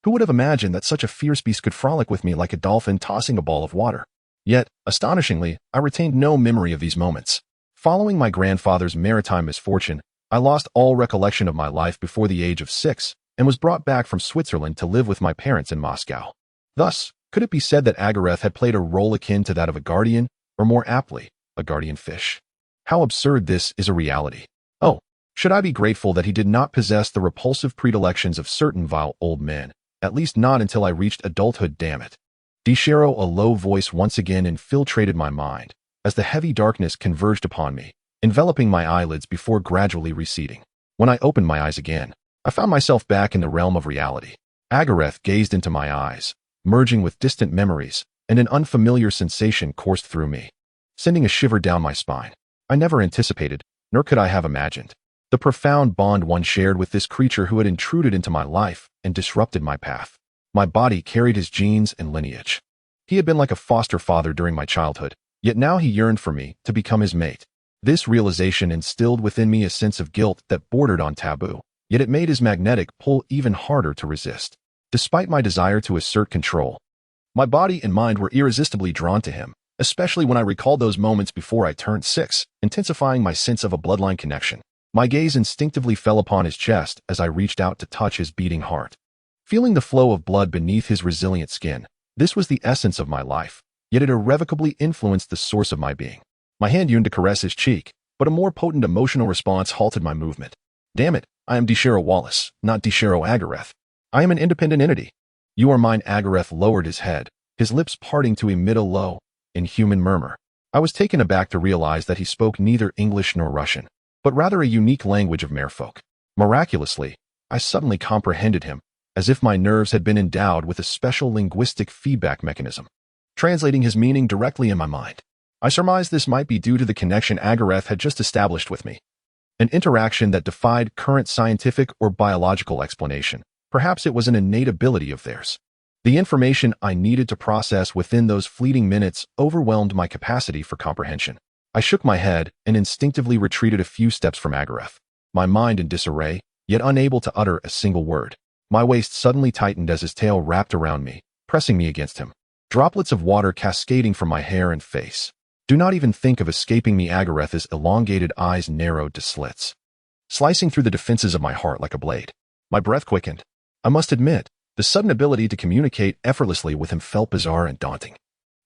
Who would have imagined that such a fierce beast could frolic with me like a dolphin tossing a ball of water? Yet, astonishingly, I retained no memory of these moments. Following my grandfather's maritime misfortune, I lost all recollection of my life before the age of 6 and was brought back from Switzerland to live with my parents in Moscow. Thus, could it be said that Agareth had played a role akin to that of a guardian, or more aptly, a guardian fish? How absurd this is a reality. Oh, should I be grateful that he did not possess the repulsive predilections of certain vile old men, at least not until I reached adulthood, damn it. Desaro, a low voice once again infiltrated my mind, as the heavy darkness converged upon me, enveloping my eyelids before gradually receding. When I opened my eyes again, I found myself back in the realm of reality. Agareth gazed into my eyes, merging with distant memories, and an unfamiliar sensation coursed through me, sending a shiver down my spine. I never anticipated, nor could I have imagined, the profound bond one shared with this creature who had intruded into my life and disrupted my path. My body carried his genes and lineage. He had been like a foster father during my childhood, yet now he yearned for me to become his mate. This realization instilled within me a sense of guilt that bordered on taboo, yet it made his magnetic pull even harder to resist. Despite my desire to assert control, my body and mind were irresistibly drawn to him, especially when I recalled those moments before I turned 6, intensifying my sense of a bloodline connection. My gaze instinctively fell upon his chest as I reached out to touch his beating heart. Feeling the flow of blood beneath his resilient skin, this was the essence of my life, yet it irrevocably influenced the source of my being. My hand yearned to caress his cheek, but a more potent emotional response halted my movement. Damn it, I am Desaro Wallace, not Desaro Agareth. I am an independent entity. You are mine. Agareth lowered his head, his lips parting to emit a low, inhuman murmur. I was taken aback to realize that he spoke neither English nor Russian, but rather a unique language of merfolk. Miraculously, I suddenly comprehended him, as if my nerves had been endowed with a special linguistic feedback mechanism, translating his meaning directly in my mind. I surmised this might be due to the connection Agareth had just established with me, an interaction that defied current scientific or biological explanation. Perhaps it was an innate ability of theirs. The information I needed to process within those fleeting minutes overwhelmed my capacity for comprehension. I shook my head and instinctively retreated a few steps from Agareth, my mind in disarray, yet unable to utter a single word. My waist suddenly tightened as his tail wrapped around me, pressing me against him. Droplets of water cascading from my hair and face. Do not even think of escaping me. Agareth's elongated eyes narrowed to slits, slicing through the defenses of my heart like a blade. My breath quickened. I must admit, the sudden ability to communicate effortlessly with him felt bizarre and daunting,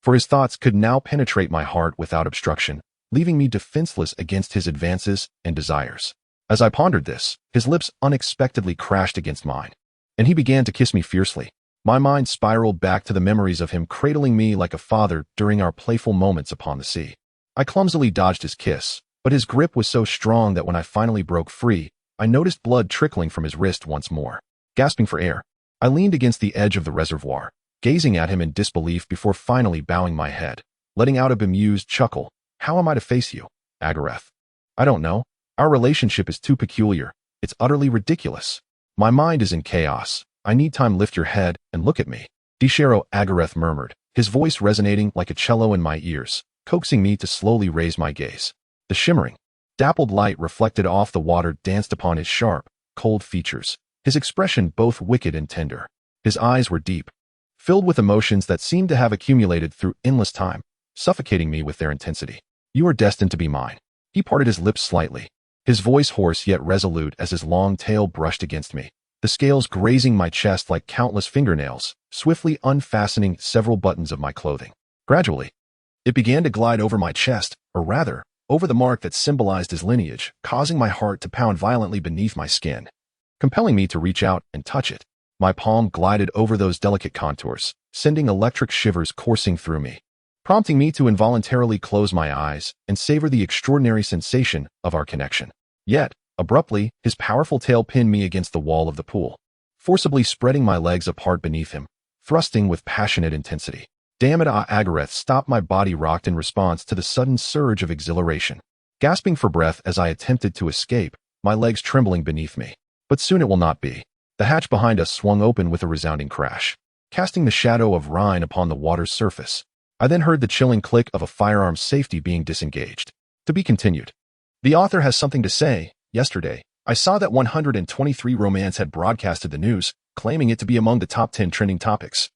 for his thoughts could now penetrate my heart without obstruction, leaving me defenseless against his advances and desires. As I pondered this, his lips unexpectedly crashed against mine, and he began to kiss me fiercely. My mind spiraled back to the memories of him cradling me like a father during our playful moments upon the sea. I clumsily dodged his kiss, but his grip was so strong that when I finally broke free, I noticed blood trickling from his wrist once more. Gasping for air, I leaned against the edge of the reservoir, gazing at him in disbelief before finally bowing my head, letting out a bemused chuckle. How am I to face you, Agareth? I don't know. Our relationship is too peculiar. It's utterly ridiculous. My mind is in chaos. I need time. Lift your head and look at me. Desaro, Agareth murmured, his voice resonating like a cello in my ears, coaxing me to slowly raise my gaze. The shimmering, dappled light reflected off the water danced upon his sharp, cold features, his expression both wicked and tender. His eyes were deep, filled with emotions that seemed to have accumulated through endless time, suffocating me with their intensity. You are destined to be mine. He parted his lips slightly, his voice hoarse yet resolute as his long tail brushed against me, the scales grazing my chest like countless fingernails, swiftly unfastening several buttons of my clothing. Gradually, it began to glide over my chest, or rather, over the mark that symbolized his lineage, causing my heart to pound violently beneath my skin, compelling me to reach out and touch it. My palm glided over those delicate contours, sending electric shivers coursing through me, prompting me to involuntarily close my eyes and savor the extraordinary sensation of our connection. Yet, abruptly, his powerful tail pinned me against the wall of the pool, forcibly spreading my legs apart beneath him, thrusting with passionate intensity. Damn it, Agareth stopped. My body rocked in response to the sudden surge of exhilaration, gasping for breath as I attempted to escape, my legs trembling beneath me. But soon it will not be. The hatch behind us swung open with a resounding crash, casting the shadow of Rhine upon the water's surface. I then heard the chilling click of a firearm's safety being disengaged. To be continued. The author has something to say. Yesterday, I saw that 123 Romance had broadcasted the news, claiming it to be among the top 10 trending topics,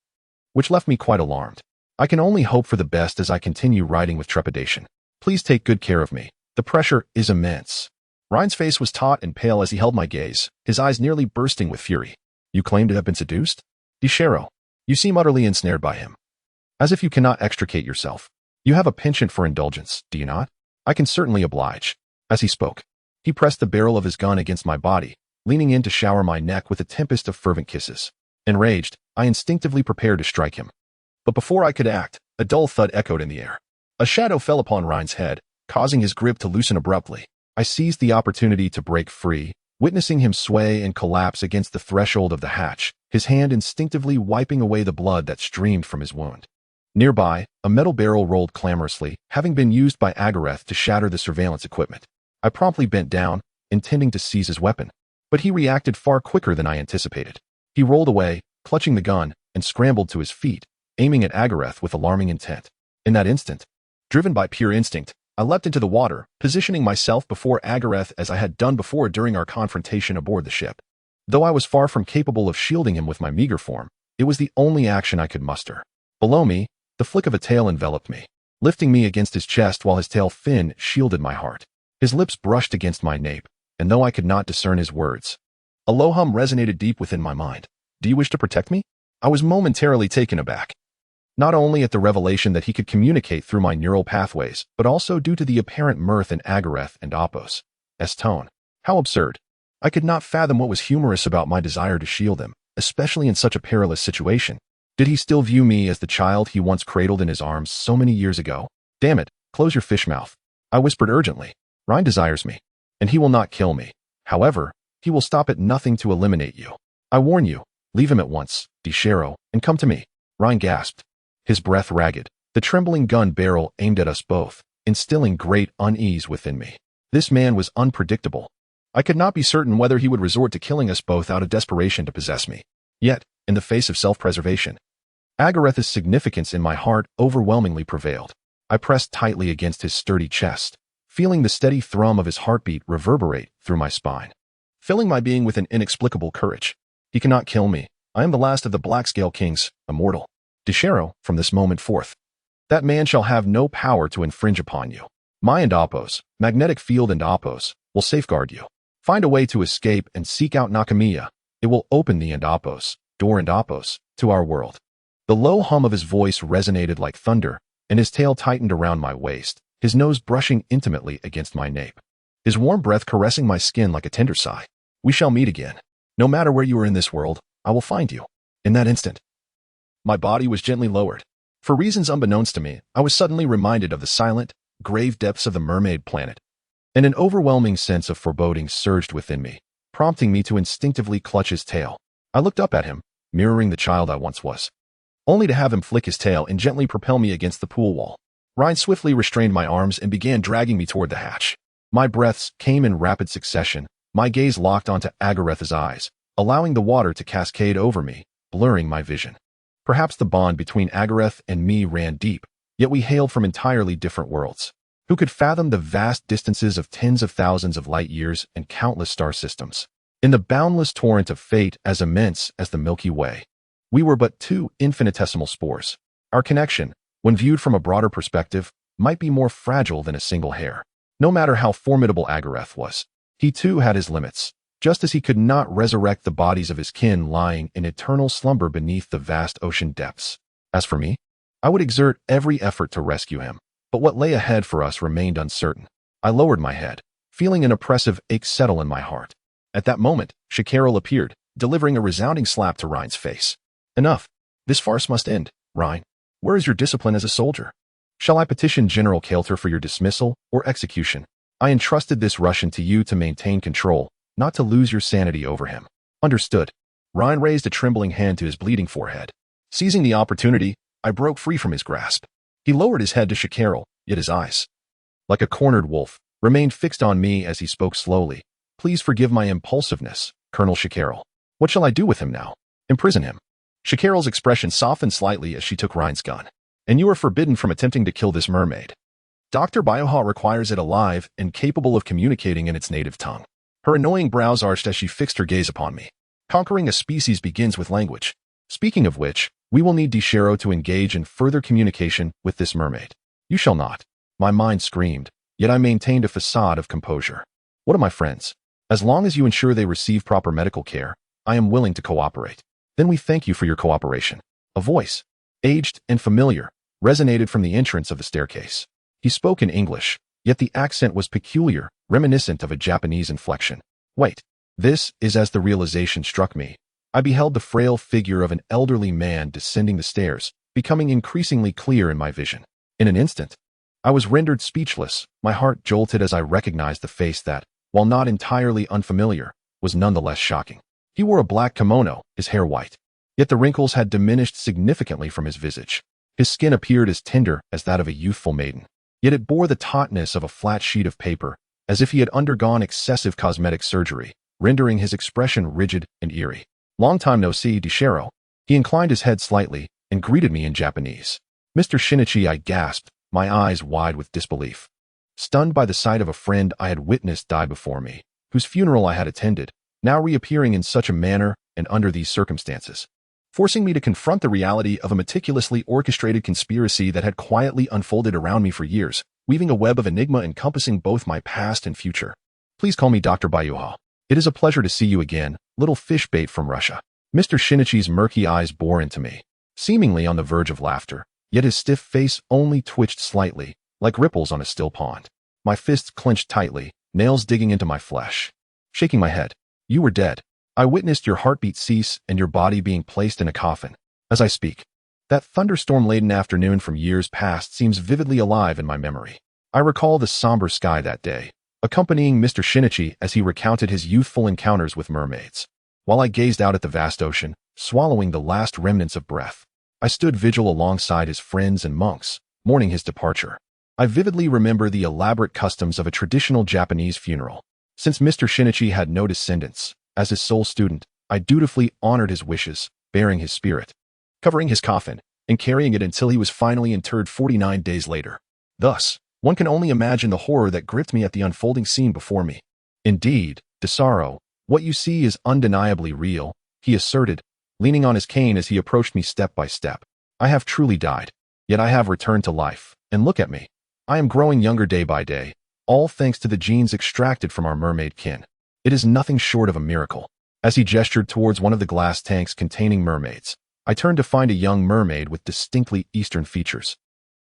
which left me quite alarmed. I can only hope for the best as I continue writing with trepidation. Please take good care of me. The pressure is immense. Rhine's face was taut and pale as he held my gaze, his eyes nearly bursting with fury. You claim to have been seduced? Desaro, you seem utterly ensnared by him. As if you cannot extricate yourself. You have a penchant for indulgence, do you not? I can certainly oblige. As he spoke, he pressed the barrel of his gun against my body, leaning in to shower my neck with a tempest of fervent kisses. Enraged, I instinctively prepared to strike him. But before I could act, a dull thud echoed in the air. A shadow fell upon Rhine's head, causing his grip to loosen abruptly. I seized the opportunity to break free, witnessing him sway and collapse against the threshold of the hatch, his hand instinctively wiping away the blood that streamed from his wound. Nearby, a metal barrel rolled clamorously, having been used by Agareth to shatter the surveillance equipment. I promptly bent down, intending to seize his weapon, but he reacted far quicker than I anticipated. He rolled away, clutching the gun, and scrambled to his feet, aiming at Agareth with alarming intent. In that instant, driven by pure instinct, I leapt into the water, positioning myself before Agareth as I had done before during our confrontation aboard the ship. Though I was far from capable of shielding him with my meager form, it was the only action I could muster. Below me, the flick of a tail enveloped me, lifting me against his chest while his tail fin shielded my heart. His lips brushed against my nape, and though I could not discern his words, a low hum resonated deep within my mind. Do you wish to protect me? I was momentarily taken aback. Not only at the revelation that he could communicate through my neural pathways, but also due to the apparent mirth in Agareth and Apos' tone. How absurd. I could not fathom what was humorous about my desire to shield him, especially in such a perilous situation. Did he still view me as the child he once cradled in his arms so many years ago? Damn it, close your fish mouth. I whispered urgently. Rhine desires me, and he will not kill me. However, he will stop at nothing to eliminate you. I warn you, leave him at once, Desaro, and come to me. Rhine gasped, his breath ragged, the trembling gun barrel aimed at us both, instilling great unease within me. This man was unpredictable. I could not be certain whether he would resort to killing us both out of desperation to possess me. Yet, in the face of self-preservation, Agareth's significance in my heart overwhelmingly prevailed. I pressed tightly against his sturdy chest, feeling the steady thrum of his heartbeat reverberate through my spine, filling my being with an inexplicable courage. He cannot kill me. I am the last of the Blackscale Kings, immortal. Desaro, from this moment forth, that man shall have no power to infringe upon you. My and Apos, magnetic field and Apos, will safeguard you. Find a way to escape and seek out Nakamiya. It will open the and Apos, door and Apos, to our world. The low hum of his voice resonated like thunder, and his tail tightened around my waist, his nose brushing intimately against my nape, his warm breath caressing my skin like a tender sigh. We shall meet again. No matter where you are in this world, I will find you. In that instant, my body was gently lowered. For reasons unbeknownst to me, I was suddenly reminded of the silent, grave depths of the mermaid planet, and an overwhelming sense of foreboding surged within me, prompting me to instinctively clutch his tail. I looked up at him, mirroring the child I once was, only to have him flick his tail and gently propel me against the pool wall. Rhine swiftly restrained my arms and began dragging me toward the hatch. My breaths came in rapid succession, my gaze locked onto Agareth's eyes, allowing the water to cascade over me, blurring my vision. Perhaps the bond between Agareth and me ran deep, yet we hailed from entirely different worlds. Who could fathom the vast distances of tens of thousands of light years and countless star systems? In the boundless torrent of fate as immense as the Milky Way, we were but two infinitesimal spores. Our connection, when viewed from a broader perspective, might be more fragile than a single hair. No matter how formidable Agareth was, he too had his limits, just as he could not resurrect the bodies of his kin lying in eternal slumber beneath the vast ocean depths. As for me, I would exert every effort to rescue him, but what lay ahead for us remained uncertain. I lowered my head, feeling an oppressive ache settle in my heart. At that moment, Shikaral appeared, delivering a resounding slap to Rhine's face. Enough. This farce must end, Rhine. Where is your discipline as a soldier? Shall I petition General Kaelter for your dismissal or execution? I entrusted this Russian to you to maintain control, not to lose your sanity over him. Understood. Rhine raised a trembling hand to his bleeding forehead. Seizing the opportunity, I broke free from his grasp. He lowered his head to Shikaral, yet his eyes, like a cornered wolf, remained fixed on me as he spoke slowly. Please forgive my impulsiveness, Colonel Shikaral. What shall I do with him now? Imprison him. Shakarel's expression softened slightly as she took Ryan's gun. And you are forbidden from attempting to kill this mermaid. Dr. Bioha requires it alive and capable of communicating in its native tongue. Her annoying brows arched as she fixed her gaze upon me. Conquering a species begins with language. Speaking of which, we will need Desaro to engage in further communication with this mermaid. You shall not. My mind screamed, yet I maintained a facade of composure. What are my friends? As long as you ensure they receive proper medical care, I am willing to cooperate. Then we thank you for your cooperation. A voice, aged and familiar, resonated from the entrance of the staircase. He spoke in English, yet the accent was peculiar, reminiscent of a Japanese inflection. Wait, this is as the realization struck me. I beheld the frail figure of an elderly man descending the stairs, becoming increasingly clear in my vision. In an instant, I was rendered speechless, my heart jolted as I recognized the face that, while not entirely unfamiliar, was nonetheless shocking. He wore a black kimono, his hair white. Yet the wrinkles had diminished significantly from his visage. His skin appeared as tender as that of a youthful maiden. Yet it bore the tautness of a flat sheet of paper, as if he had undergone excessive cosmetic surgery, rendering his expression rigid and eerie. Long time no see, Desaro. He inclined his head slightly and greeted me in Japanese. Mr. Shinichi, I gasped, my eyes wide with disbelief. Stunned by the sight of a friend I had witnessed die before me, whose funeral I had attended, now reappearing in such a manner and under these circumstances, forcing me to confront the reality of a meticulously orchestrated conspiracy that had quietly unfolded around me for years, weaving a web of enigma encompassing both my past and future. Please call me Dr. Bioha. It is a pleasure to see you again, little fish bait from Russia. Mr. Shinichi's murky eyes bore into me, seemingly on the verge of laughter, yet his stiff face only twitched slightly, like ripples on a still pond. My fists clenched tightly, nails digging into my flesh. Shaking my head. You were dead. I witnessed your heartbeat cease and your body being placed in a coffin. As I speak, that thunderstorm-laden afternoon from years past seems vividly alive in my memory. I recall the somber sky that day, accompanying Mr. Shinichi as he recounted his youthful encounters with mermaids. While I gazed out at the vast ocean, swallowing the last remnants of breath, I stood vigil alongside his friends and monks, mourning his departure. I vividly remember the elaborate customs of a traditional Japanese funeral. Since Mr. Shinichi had no descendants, as his sole student, I dutifully honored his wishes, bearing his spirit, covering his coffin, and carrying it until he was finally interred 49 days later. Thus, one can only imagine the horror that gripped me at the unfolding scene before me. Indeed, Desaro, what you see is undeniably real, he asserted, leaning on his cane as he approached me step by step. I have truly died, yet I have returned to life, and look at me. I am growing younger day by day, all thanks to the genes extracted from our mermaid kin. It is nothing short of a miracle. As he gestured towards one of the glass tanks containing mermaids, I turned to find a young mermaid with distinctly Eastern features.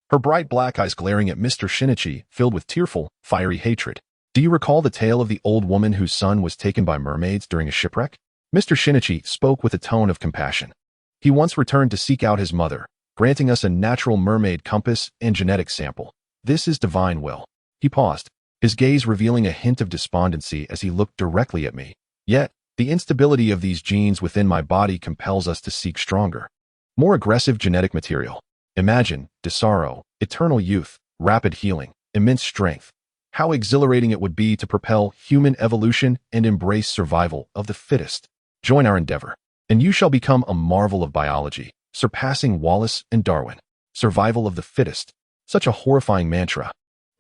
Her bright black eyes glaring at Mr. Shinichi, filled with tearful, fiery hatred. Do you recall the tale of the old woman whose son was taken by mermaids during a shipwreck? Mr. Shinichi spoke with a tone of compassion. He once returned to seek out his mother, granting us a natural mermaid compass and genetic sample. This is divine will. He paused, his gaze revealing a hint of despondency as he looked directly at me. Yet, the instability of these genes within my body compels us to seek stronger, more aggressive genetic material. Imagine, Desaro, eternal youth, rapid healing, immense strength. How exhilarating it would be to propel human evolution and embrace survival of the fittest. Join our endeavor, and you shall become a marvel of biology, surpassing Wallace and Darwin. Survival of the fittest. Such a horrifying mantra.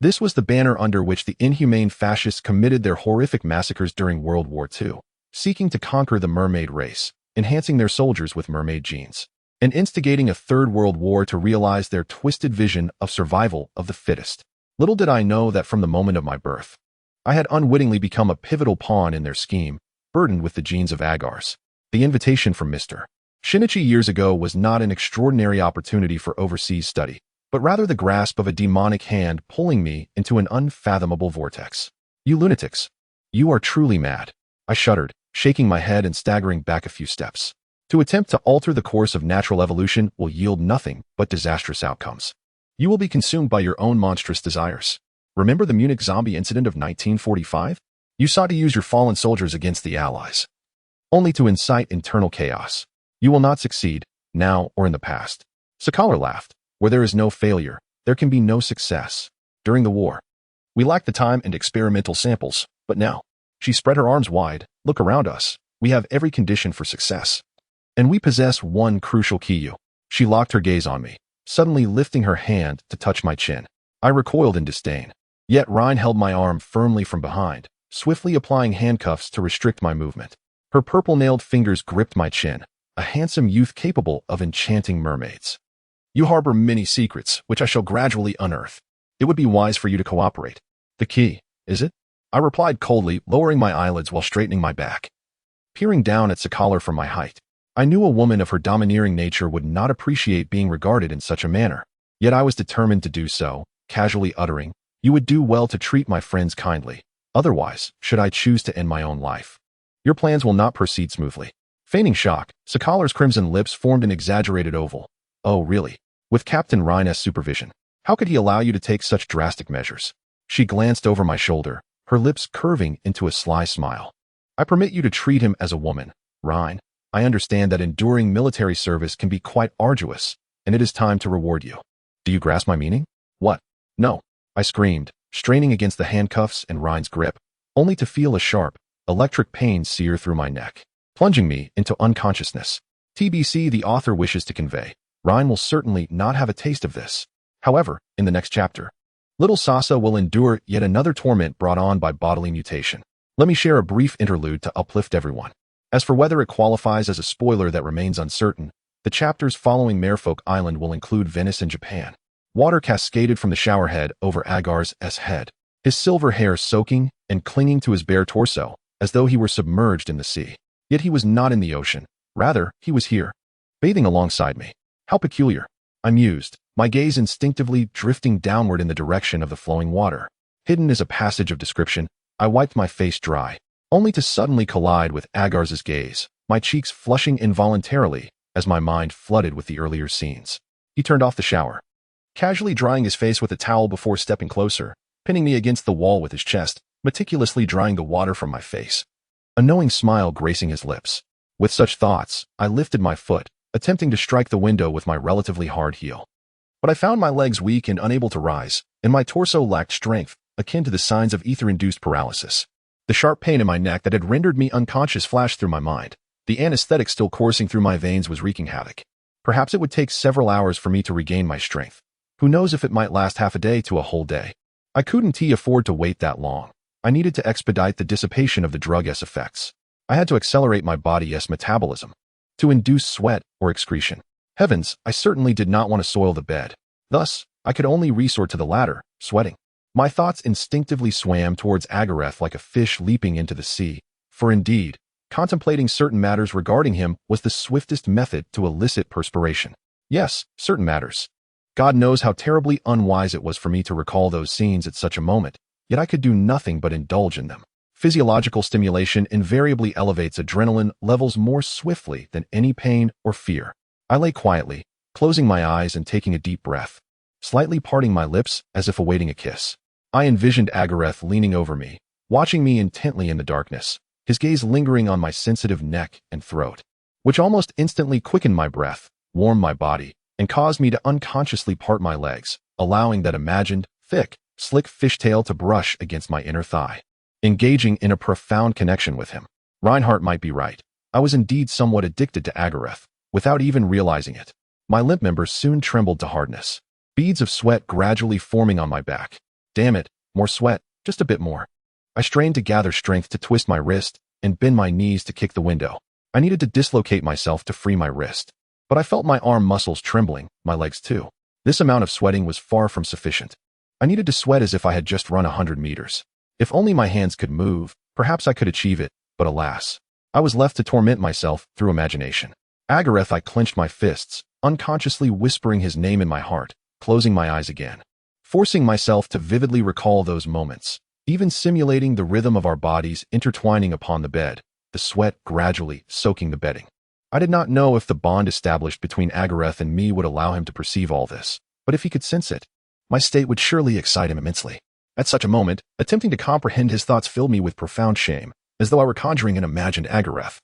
This was the banner under which the inhumane fascists committed their horrific massacres during World War II, seeking to conquer the mermaid race, enhancing their soldiers with mermaid genes, and instigating a third world war to realize their twisted vision of survival of the fittest. Little did I know that from the moment of my birth, I had unwittingly become a pivotal pawn in their scheme, burdened with the genes of Agars. The invitation from Mr. Shinichi years ago was not an extraordinary opportunity for overseas study, but rather the grasp of a demonic hand pulling me into an unfathomable vortex. You lunatics. You are truly mad. I shuddered, shaking my head and staggering back a few steps. To attempt to alter the course of natural evolution will yield nothing but disastrous outcomes. You will be consumed by your own monstrous desires. Remember the Munich zombie incident of 1945? You sought to use your fallen soldiers against the Allies, only to incite internal chaos. You will not succeed, now or in the past. Sakala laughed. Where there is no failure, there can be no success. During the war, we lacked the time and experimental samples, but now, she spread her arms wide. Look around us. We have every condition for success. And we possess one crucial key. She locked her gaze on me, suddenly lifting her hand to touch my chin. I recoiled in disdain. Yet Rhine held my arm firmly from behind, swiftly applying handcuffs to restrict my movement. Her purple-nailed fingers gripped my chin, a handsome youth capable of enchanting mermaids. You harbor many secrets, which I shall gradually unearth. It would be wise for you to cooperate. The key, is it? I replied coldly, lowering my eyelids while straightening my back. Peering down at Sakala from my height, I knew a woman of her domineering nature would not appreciate being regarded in such a manner. Yet I was determined to do so, casually uttering, "You would do well to treat my friends kindly. Otherwise, should I choose to end my own life, your plans will not proceed smoothly." Feigning shock, Sakala's crimson lips formed an exaggerated oval. "Oh, really? With Captain Rhine's supervision? How could he allow you to take such drastic measures?" She glanced over my shoulder, her lips curving into a sly smile. "I permit you to treat him as a woman, Rhine. I understand that enduring military service can be quite arduous, and it is time to reward you. Do you grasp my meaning?" "What? No," I screamed, straining against the handcuffs and Rhine's grip, only to feel a sharp, electric pain sear through my neck, plunging me into unconsciousness. TBC, the author wishes to convey, Rhine will certainly not have a taste of this. However, in the next chapter, little Sasa will endure yet another torment brought on by bodily mutation. Let me share a brief interlude to uplift everyone. As for whether it qualifies as a spoiler, that remains uncertain. The chapters following Merfolk Island will include Venice and Japan. Water cascaded from the showerhead over Agar's head, his silver hair soaking and clinging to his bare torso, as though he were submerged in the sea. Yet he was not in the ocean. Rather, he was here, bathing alongside me. How peculiar, I mused, my gaze instinctively drifting downward in the direction of the flowing water. Hidden as a passage of description, I wiped my face dry, only to suddenly collide with Agar's gaze, my cheeks flushing involuntarily as my mind flooded with the earlier scenes. He turned off the shower, casually drying his face with a towel before stepping closer, pinning me against the wall with his chest, meticulously drying the water from my face, a knowing smile gracing his lips. With such thoughts, I lifted my foot, attempting to strike the window with my relatively hard heel. But I found my legs weak and unable to rise, and my torso lacked strength, akin to the signs of ether-induced paralysis. The sharp pain in my neck that had rendered me unconscious flashed through my mind. The anesthetic still coursing through my veins was wreaking havoc. Perhaps it would take several hours for me to regain my strength. Who knows if it might last half a day to a whole day. I couldn't afford to wait that long. I needed to expedite the dissipation of the drug's effects. I had to accelerate my body's metabolism, to induce sweat or excretion. Heavens, I certainly did not want to soil the bed. Thus, I could only resort to the latter, sweating. My thoughts instinctively swam towards Agareth like a fish leaping into the sea, for indeed, contemplating certain matters regarding him was the swiftest method to elicit perspiration. Yes, certain matters. God knows how terribly unwise it was for me to recall those scenes at such a moment, yet I could do nothing but indulge in them. Physiological stimulation invariably elevates adrenaline levels more swiftly than any pain or fear. I lay quietly, closing my eyes and taking a deep breath, slightly parting my lips as if awaiting a kiss. I envisioned Agareth leaning over me, watching me intently in the darkness, his gaze lingering on my sensitive neck and throat, which almost instantly quickened my breath, warmed my body, and caused me to unconsciously part my legs, allowing that imagined, thick, slick fishtail to brush against my inner thigh, engaging in a profound connection with him. Reinhardt might be right. I was indeed somewhat addicted to Agareth, without even realizing it. My limp members soon trembled to hardness, beads of sweat gradually forming on my back. Damn it, more sweat, just a bit more. I strained to gather strength to twist my wrist and bend my knees to kick the window. I needed to dislocate myself to free my wrist, but I felt my arm muscles trembling, my legs too. This amount of sweating was far from sufficient. I needed to sweat as if I had just run 100 meters. If only my hands could move, perhaps I could achieve it, but alas, I was left to torment myself through imagination. Agareth, I clenched my fists, unconsciously whispering his name in my heart, closing my eyes again, forcing myself to vividly recall those moments, even simulating the rhythm of our bodies intertwining upon the bed, the sweat gradually soaking the bedding. I did not know if the bond established between Agareth and me would allow him to perceive all this, but if he could sense it, my state would surely excite him immensely. At such a moment, attempting to comprehend his thoughts filled me with profound shame, as though I were conjuring an imagined Agareth.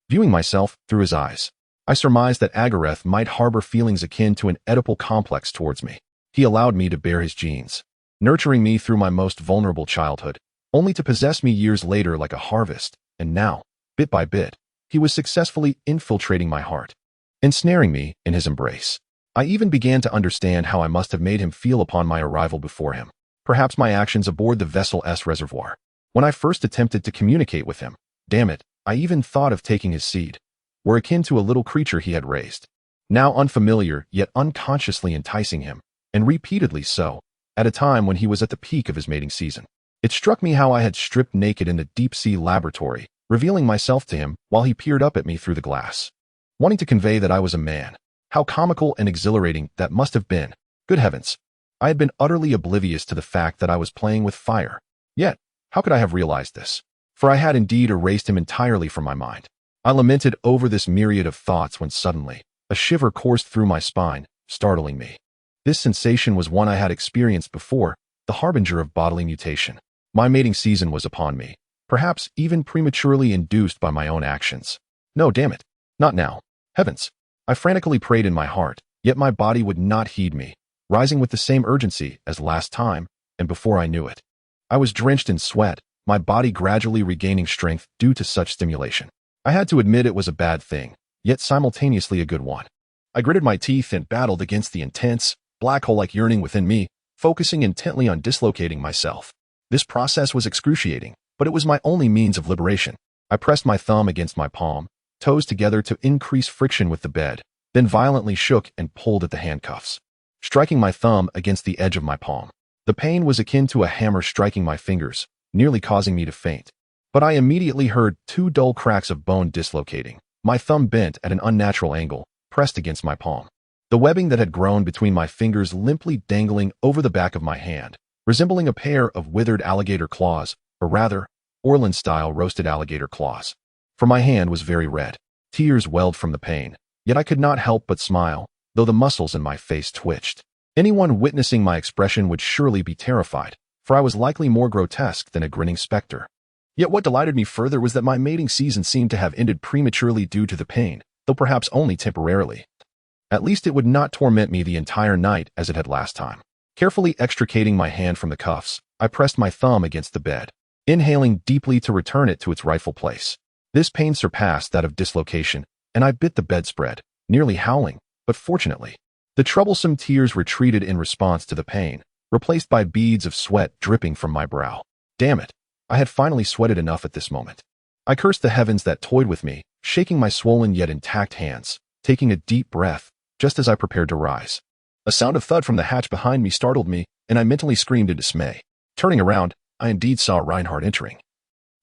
Viewing myself through his eyes, I surmised that Agareth might harbor feelings akin to an Oedipal complex towards me. He allowed me to bear his genes, nurturing me through my most vulnerable childhood, only to possess me years later like a harvest, and now, Bit by bit, he was successfully infiltrating my heart, ensnaring me in his embrace. I even began to understand how I must have made him feel upon my arrival before him. Perhaps my actions aboard the vessel's reservoir. When I first attempted to communicate with him, damn it, I even thought of taking his seed, were akin to a little creature he had raised. Now unfamiliar, yet unconsciously enticing him, and repeatedly so, at a time when he was at the peak of his mating season. It struck me how I had stripped naked in the deep-sea laboratory, revealing myself to him while he peered up at me through the glass, wanting to convey that I was a man. How comical and exhilarating that must have been. Good heavens! I had been utterly oblivious to the fact that I was playing with fire. Yet, how could I have realized this? For I had indeed erased him entirely from my mind. I lamented over this myriad of thoughts when suddenly, a shiver coursed through my spine, startling me. This sensation was one I had experienced before, the harbinger of bodily mutation. My mating season was upon me, perhaps even prematurely induced by my own actions. No, damn it. Not now. Heavens! I frantically prayed in my heart, yet my body would not heed me, rising with the same urgency as last time, and before I knew it, I was drenched in sweat, my body gradually regaining strength due to such stimulation. I had to admit it was a bad thing, yet simultaneously a good one. I gritted my teeth and battled against the intense, black hole-like yearning within me, focusing intently on dislocating myself. This process was excruciating, but it was my only means of liberation. I pressed my thumb against my palm, toes together to increase friction with the bed, then violently shook and pulled at the handcuffs, striking my thumb against the edge of my palm. The pain was akin to a hammer striking my fingers, nearly causing me to faint. But I immediately heard two dull cracks of bone dislocating. My thumb bent at an unnatural angle, pressed against my palm. The webbing that had grown between my fingers limply dangling over the back of my hand, resembling a pair of withered alligator claws, or rather, Orland-style roasted alligator claws. For my hand was very red. Tears welled from the pain, yet I could not help but smile, though the muscles in my face twitched. Anyone witnessing my expression would surely be terrified, for I was likely more grotesque than a grinning specter. Yet what delighted me further was that my mating season seemed to have ended prematurely due to the pain, though perhaps only temporarily. At least it would not torment me the entire night as it had last time. Carefully extricating my hand from the cuffs, I pressed my thumb against the bed, inhaling deeply to return it to its rightful place. This pain surpassed that of dislocation, and I bit the bedspread, nearly howling, but fortunately, the troublesome tears retreated in response to the pain, replaced by beads of sweat dripping from my brow. Damn it! I had finally sweated enough at this moment. I cursed the heavens that toyed with me, shaking my swollen yet intact hands, taking a deep breath, just as I prepared to rise. A sound of thud from the hatch behind me startled me, and I mentally screamed in dismay. Turning around, I indeed saw Reinhardt entering,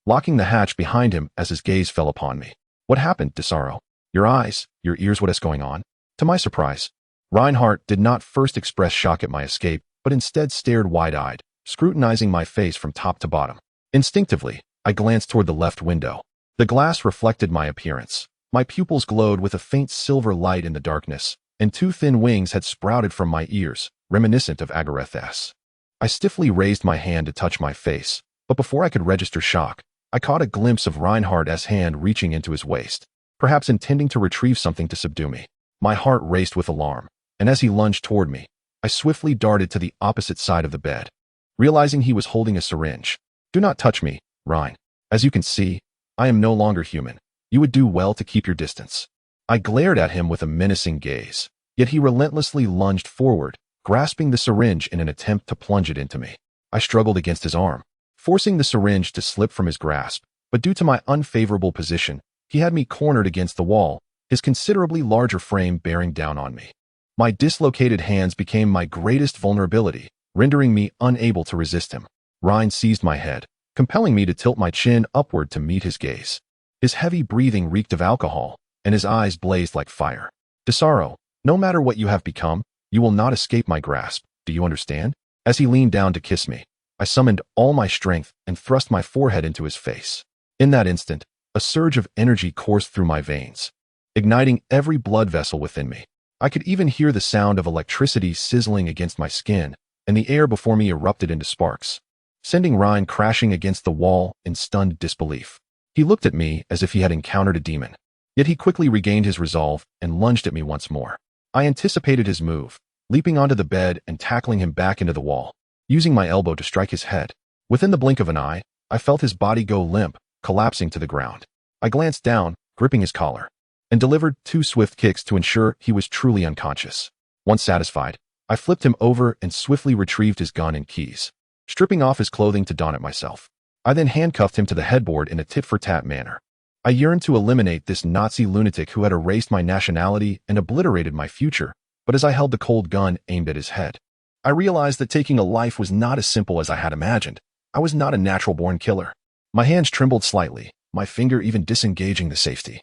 locking the hatch behind him as his gaze fell upon me. What happened, Desaro? Your eyes, your ears, what is going on? To my surprise, Reinhardt did not first express shock at my escape, but instead stared wide-eyed, scrutinizing my face from top to bottom. Instinctively, I glanced toward the left window. The glass reflected my appearance. My pupils glowed with a faint silver light in the darkness, and two thin wings had sprouted from my ears, reminiscent of Agareth's. I stiffly raised my hand to touch my face, but before I could register shock, I caught a glimpse of Reinhardt's hand reaching into his waist, perhaps intending to retrieve something to subdue me. My heart raced with alarm, and as he lunged toward me, I swiftly darted to the opposite side of the bed, realizing he was holding a syringe. Do not touch me, Rein. As you can see, I am no longer human. You would do well to keep your distance. I glared at him with a menacing gaze, yet he relentlessly lunged forward, grasping the syringe in an attempt to plunge it into me. I struggled against his arm, forcing the syringe to slip from his grasp, but due to my unfavorable position, he had me cornered against the wall, his considerably larger frame bearing down on me. My dislocated hands became my greatest vulnerability, rendering me unable to resist him. Rein seized my head, compelling me to tilt my chin upward to meet his gaze. His heavy breathing reeked of alcohol, and his eyes blazed like fire. Desaro, no matter what you have become, you will not escape my grasp. Do you understand? As he leaned down to kiss me, I summoned all my strength and thrust my forehead into his face. In that instant, a surge of energy coursed through my veins, igniting every blood vessel within me. I could even hear the sound of electricity sizzling against my skin, and the air before me erupted into sparks, sending Rein crashing against the wall in stunned disbelief. He looked at me as if he had encountered a demon, yet he quickly regained his resolve and lunged at me once more. I anticipated his move, leaping onto the bed and tackling him back into the wall, using my elbow to strike his head. Within the blink of an eye, I felt his body go limp, collapsing to the ground. I glanced down, gripping his collar, and delivered 2 swift kicks to ensure he was truly unconscious. Once satisfied, I flipped him over and swiftly retrieved his gun and keys, stripping off his clothing to don it myself. I then handcuffed him to the headboard in a tit-for-tat manner. I yearned to eliminate this Nazi lunatic who had erased my nationality and obliterated my future, but as I held the cold gun aimed at his head, I realized that taking a life was not as simple as I had imagined. I was not a natural-born killer. My hands trembled slightly, my finger even disengaging the safety,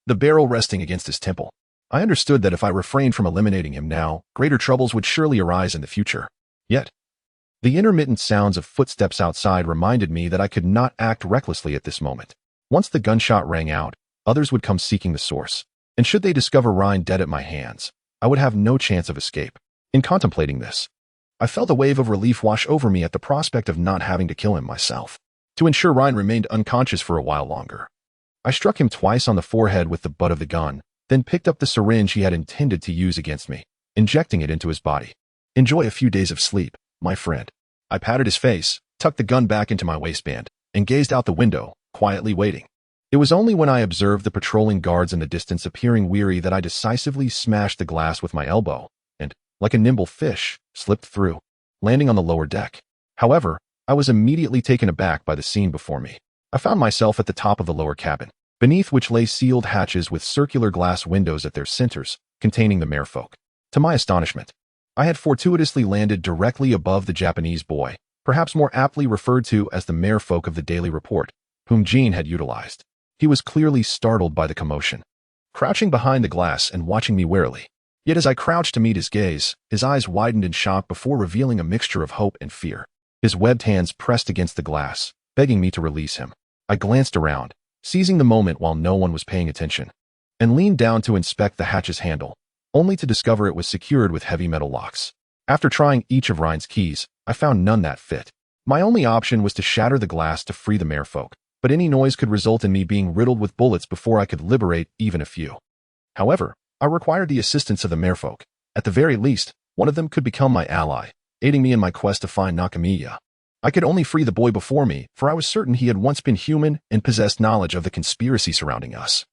the barrel resting against his temple. I understood that if I refrained from eliminating him now, greater troubles would surely arise in the future. Yet, the intermittent sounds of footsteps outside reminded me that I could not act recklessly at this moment. Once the gunshot rang out, others would come seeking the source, and should they discover Ryan dead at my hands, I would have no chance of escape. In contemplating this, I felt a wave of relief wash over me at the prospect of not having to kill him myself. To ensure Ryan remained unconscious for a while longer, I struck him twice on the forehead with the butt of the gun, then picked up the syringe he had intended to use against me, injecting it into his body. "Enjoy a few days of sleep, my friend." I patted his face, tucked the gun back into my waistband, and gazed out the window, quietly waiting. It was only when I observed the patrolling guards in the distance appearing weary that I decisively smashed the glass with my elbow, and, like a nimble fish, slipped through, landing on the lower deck. However, I was immediately taken aback by the scene before me. I found myself at the top of the lower cabin, beneath which lay sealed hatches with circular glass windows at their centers, containing the merfolk. To my astonishment, I had fortuitously landed directly above the Japanese boy, perhaps more aptly referred to as the Merfolk of the Daily Report, whom Jean had utilized. He was clearly startled by the commotion, crouching behind the glass and watching me warily. Yet as I crouched to meet his gaze, his eyes widened in shock before revealing a mixture of hope and fear. His webbed hands pressed against the glass, begging me to release him. I glanced around, seizing the moment while no one was paying attention, and leaned down to inspect the hatch's handle, only to discover it was secured with heavy metal locks. After trying each of Ryan's keys, I found none that fit. My only option was to shatter the glass to free the merfolk, but any noise could result in me being riddled with bullets before I could liberate even a few. However, I required the assistance of the merfolk. At the very least, one of them could become my ally, aiding me in my quest to find Nakamiya. I could only free the boy before me, for I was certain he had once been human and possessed knowledge of the conspiracy surrounding us,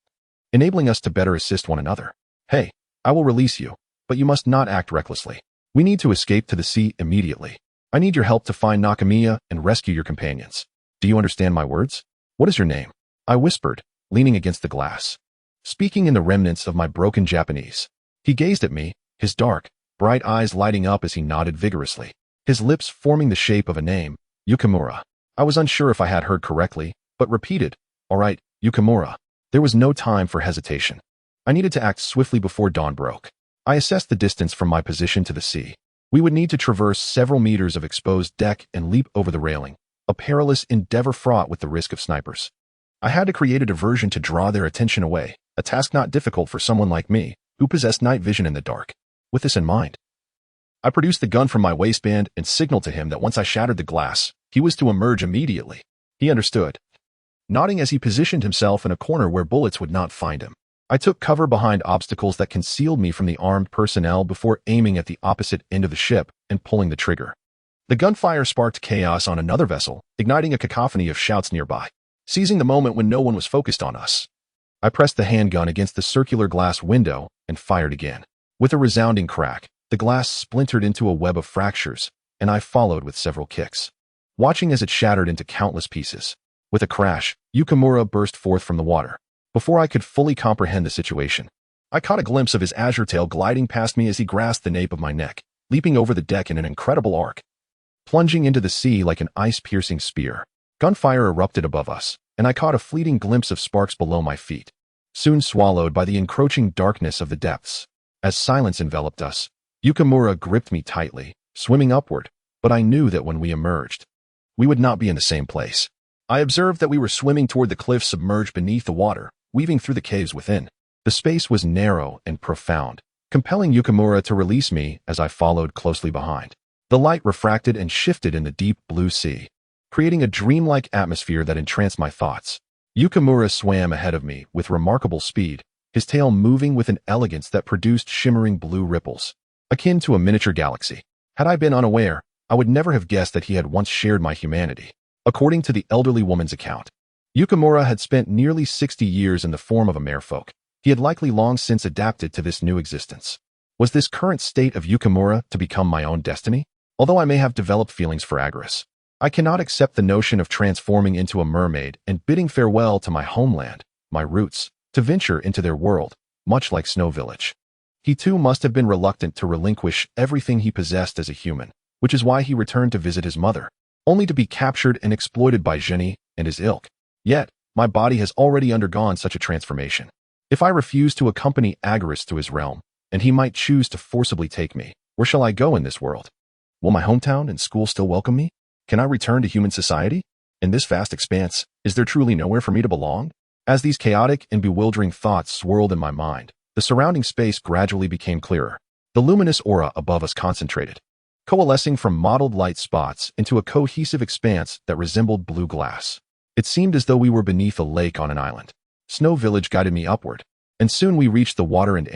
enabling us to better assist one another. "Hey, I will release you, but you must not act recklessly. We need to escape to the sea immediately. I need your help to find Nakamiya and rescue your companions. Do you understand my words? What is your name?" I whispered, leaning against the glass, speaking in the remnants of my broken Japanese. He gazed at me, his dark, bright eyes lighting up as he nodded vigorously, his lips forming the shape of a name, Yukimura. I was unsure if I had heard correctly, but repeated, "All right, Yukimura." There was no time for hesitation. I needed to act swiftly before dawn broke. I assessed the distance from my position to the sea. We would need to traverse several meters of exposed deck and leap over the railing, a perilous endeavor fraught with the risk of snipers. I had to create a diversion to draw their attention away, a task not difficult for someone like me, who possessed night vision in the dark. With this in mind, I produced the gun from my waistband and signaled to him that once I shattered the glass, he was to emerge immediately. He understood, nodding as he positioned himself in a corner where bullets would not find him. I took cover behind obstacles that concealed me from the armed personnel before aiming at the opposite end of the ship and pulling the trigger. The gunfire sparked chaos on another vessel, igniting a cacophony of shouts nearby. Seizing the moment when no one was focused on us, I pressed the handgun against the circular glass window and fired again. With a resounding crack, the glass splintered into a web of fractures, and I followed with several kicks, watching as it shattered into countless pieces. With a crash, Yukimura burst forth from the water. Before I could fully comprehend the situation, I caught a glimpse of his azure tail gliding past me as he grasped the nape of my neck, leaping over the deck in an incredible arc, plunging into the sea like an ice-piercing spear. Gunfire erupted above us, and I caught a fleeting glimpse of sparks below my feet, soon swallowed by the encroaching darkness of the depths. As silence enveloped us, Yukimura gripped me tightly, swimming upward, but I knew that when we emerged, we would not be in the same place. I observed that we were swimming toward the cliffs submerged beneath the water, weaving through the caves within. The space was narrow and profound, compelling Yukimura to release me as I followed closely behind. The light refracted and shifted in the deep blue sea, creating a dreamlike atmosphere that entranced my thoughts. Yukimura swam ahead of me with remarkable speed, his tail moving with an elegance that produced shimmering blue ripples, akin to a miniature galaxy. Had I been unaware, I would never have guessed that he had once shared my humanity. According to the elderly woman's account, Yukimura had spent nearly 60 years in the form of a merfolk. He had likely long since adapted to this new existence. Was this current state of Yukimura to become my own destiny? Although I may have developed feelings for Agorist, I cannot accept the notion of transforming into a mermaid and bidding farewell to my homeland, my roots, to venture into their world, much like Snow Village. He too must have been reluctant to relinquish everything he possessed as a human, which is why he returned to visit his mother, only to be captured and exploited by Jenny and his ilk. Yet, my body has already undergone such a transformation. If I refuse to accompany Agorist to his realm, and he might choose to forcibly take me, where shall I go in this world? Will my hometown and school still welcome me? Can I return to human society? In this vast expanse, is there truly nowhere for me to belong? As these chaotic and bewildering thoughts swirled in my mind, the surrounding space gradually became clearer. The luminous aura above us concentrated, coalescing from mottled light spots into a cohesive expanse that resembled blue glass. It seemed as though we were beneath a lake on an island. Snow Village guided me upward, and soon we reached the water and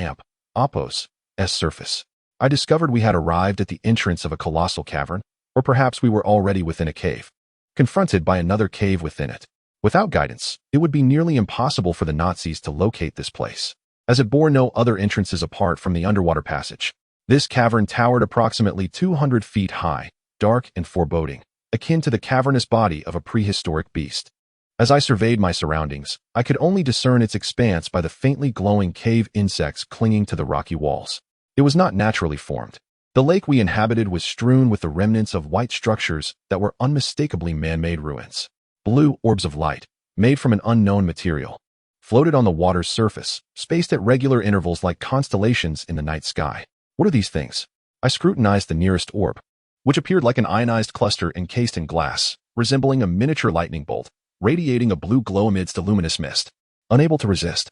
Appos' surface. I discovered we had arrived at the entrance of a colossal cavern, or perhaps we were already within a cave, confronted by another cave within it. Without guidance, it would be nearly impossible for the Nazis to locate this place, as it bore no other entrances apart from the underwater passage. This cavern towered approximately 200 feet high, dark and foreboding, akin to the cavernous body of a prehistoric beast. As I surveyed my surroundings, I could only discern its expanse by the faintly glowing cave insects clinging to the rocky walls. It was not naturally formed. The lake we inhabited was strewn with the remnants of white structures that were unmistakably man-made ruins. Blue orbs of light, made from an unknown material, floated on the water's surface, spaced at regular intervals like constellations in the night sky. What are these things? I scrutinized the nearest orb, which appeared like an ionized cluster encased in glass, resembling a miniature lightning bolt, radiating a blue glow amidst a luminous mist. Unable to resist,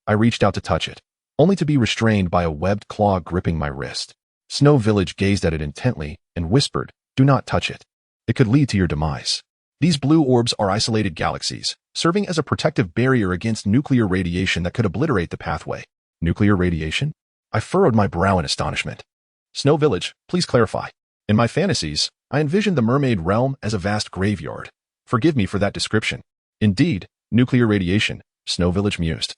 I reached out to touch it, only to be restrained by a webbed claw gripping my wrist. Snow Village gazed at it intently and whispered, "Do not touch it. It could lead to your demise." These blue orbs are isolated galaxies, serving as a protective barrier against nuclear radiation that could obliterate the pathway. Nuclear radiation? I furrowed my brow in astonishment. Snow Village, please clarify. In my fantasies, I envisioned the mermaid realm as a vast graveyard. Forgive me for that description. Indeed, nuclear radiation, Snow Village mused,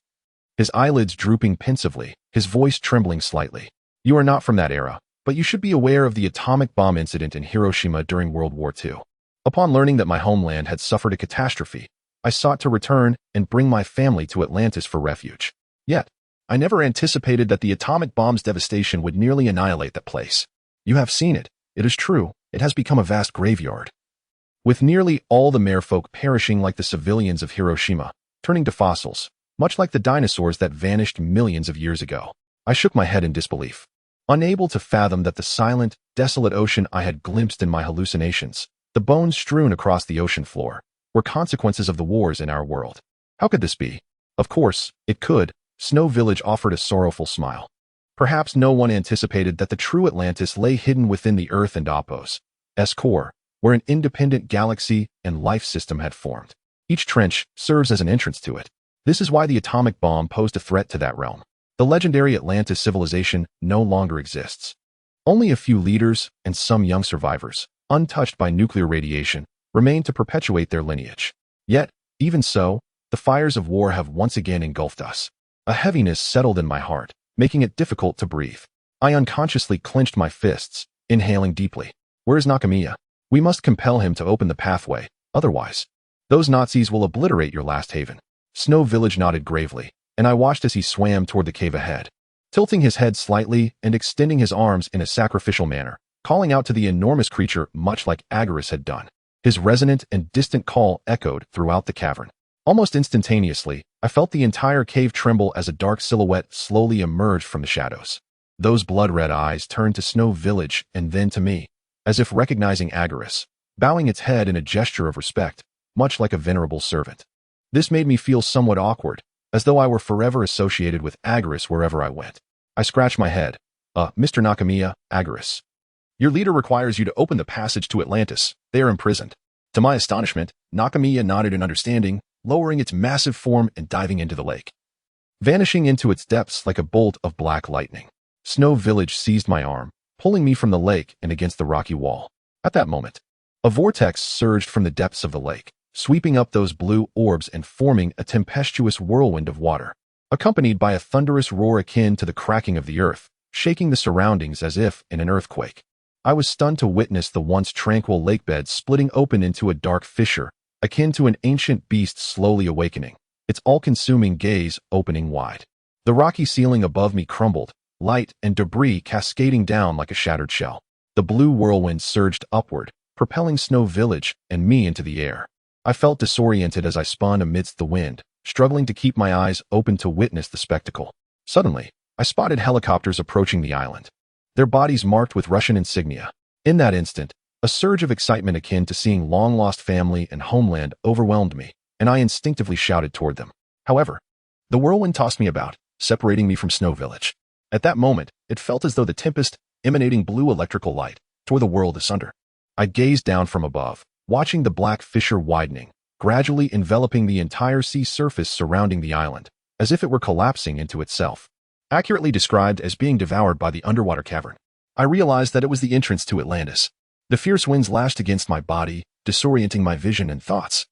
his eyelids drooping pensively, his voice trembling slightly. You are not from that era, but you should be aware of the atomic bomb incident in Hiroshima during World War II. Upon learning that my homeland had suffered a catastrophe, I sought to return and bring my family to Atlantis for refuge. Yet, I never anticipated that the atomic bomb's devastation would nearly annihilate that place. You have seen it. It is true. It has become a vast graveyard, with nearly all the merfolk perishing like the civilians of Hiroshima, turning to fossils, much like the dinosaurs that vanished millions of years ago. I shook my head in disbelief, unable to fathom that the silent, desolate ocean I had glimpsed in my hallucinations, the bones strewn across the ocean floor, were consequences of the wars in our world. How could this be? Of course, it could. Snow Village offered a sorrowful smile. Perhaps no one anticipated that the true Atlantis lay hidden within the Earth and Appos' core, where an independent galaxy and life system had formed. Each trench serves as an entrance to it. This is why the atomic bomb posed a threat to that realm. The legendary Atlantis civilization no longer exists. Only a few leaders and some young survivors, untouched by nuclear radiation, remain to perpetuate their lineage. Yet, even so, the fires of war have once again engulfed us. A heaviness settled in my heart, making it difficult to breathe. I unconsciously clenched my fists, inhaling deeply. Where is Nakamiya? We must compel him to open the pathway, otherwise, those Nazis will obliterate your last haven. Snow Village nodded gravely, and I watched as he swam toward the cave ahead, tilting his head slightly and extending his arms in a sacrificial manner, calling out to the enormous creature much like Agorist had done. His resonant and distant call echoed throughout the cavern. Almost instantaneously, I felt the entire cave tremble as a dark silhouette slowly emerged from the shadows. Those blood-red eyes turned to Snow Village and then to me, as if recognizing Agorist, bowing its head in a gesture of respect, much like a venerable servant. This made me feel somewhat awkward, as though I were forever associated with Agorist wherever I went. I scratched my head. Mr. Nakamiya, Agorist. Your leader requires you to open the passage to Atlantis. They are imprisoned. To my astonishment, Nakamiya nodded in understanding, lowering its massive form and diving into the lake, vanishing into its depths like a bolt of black lightning. Snow Village seized my arm, pulling me from the lake and against the rocky wall. At that moment, a vortex surged from the depths of the lake, sweeping up those blue orbs and forming a tempestuous whirlwind of water, accompanied by a thunderous roar akin to the cracking of the earth, shaking the surroundings as if in an earthquake. I was stunned to witness the once tranquil lakebed splitting open into a dark fissure, akin to an ancient beast slowly awakening, its all-consuming gaze opening wide. The rocky ceiling above me crumbled, light and debris cascading down like a shattered shell. The blue whirlwind surged upward, propelling Snow Village and me into the air. I felt disoriented as I spun amidst the wind, struggling to keep my eyes open to witness the spectacle. Suddenly, I spotted helicopters approaching the island, their bodies marked with Russian insignia. In that instant, a surge of excitement akin to seeing long-lost family and homeland overwhelmed me, and I instinctively shouted toward them. However, the whirlwind tossed me about, separating me from Snow Village. At that moment, it felt as though the tempest, emanating blue electrical light, tore the world asunder. I gazed down from above, watching the black fissure widening, gradually enveloping the entire sea surface surrounding the island, as if it were collapsing into itself. Accurately described as being devoured by the underwater cavern, I realized that it was the entrance to Atlantis. The fierce winds lashed against my body, disorienting my vision and thoughts,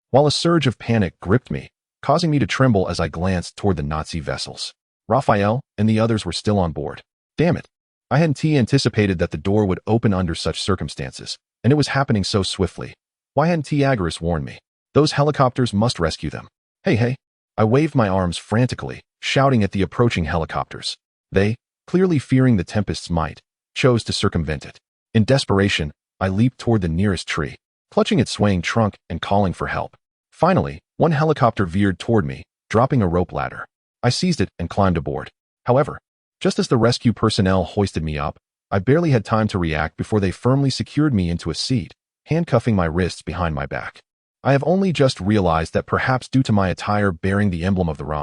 while a surge of panic gripped me, causing me to tremble as I glanced toward the Nazi vessels. Raphael and the others were still on board. Damn it. I hadn't anticipated that the door would open under such circumstances, and it was happening so swiftly. Why hadn't Agaris warned me? Those helicopters must rescue them. Hey. I waved my arms frantically, shouting at the approaching helicopters. They, clearly fearing the tempest's might, chose to circumvent it. In desperation, I leaped toward the nearest tree, clutching its swaying trunk and calling for help. Finally, one helicopter veered toward me, dropping a rope ladder. I seized it and climbed aboard. However, just as the rescue personnel hoisted me up, I barely had time to react before they firmly secured me into a seat, handcuffing my wrists behind my back. I have only just realized that perhaps due to my attire bearing the emblem of the Rhine,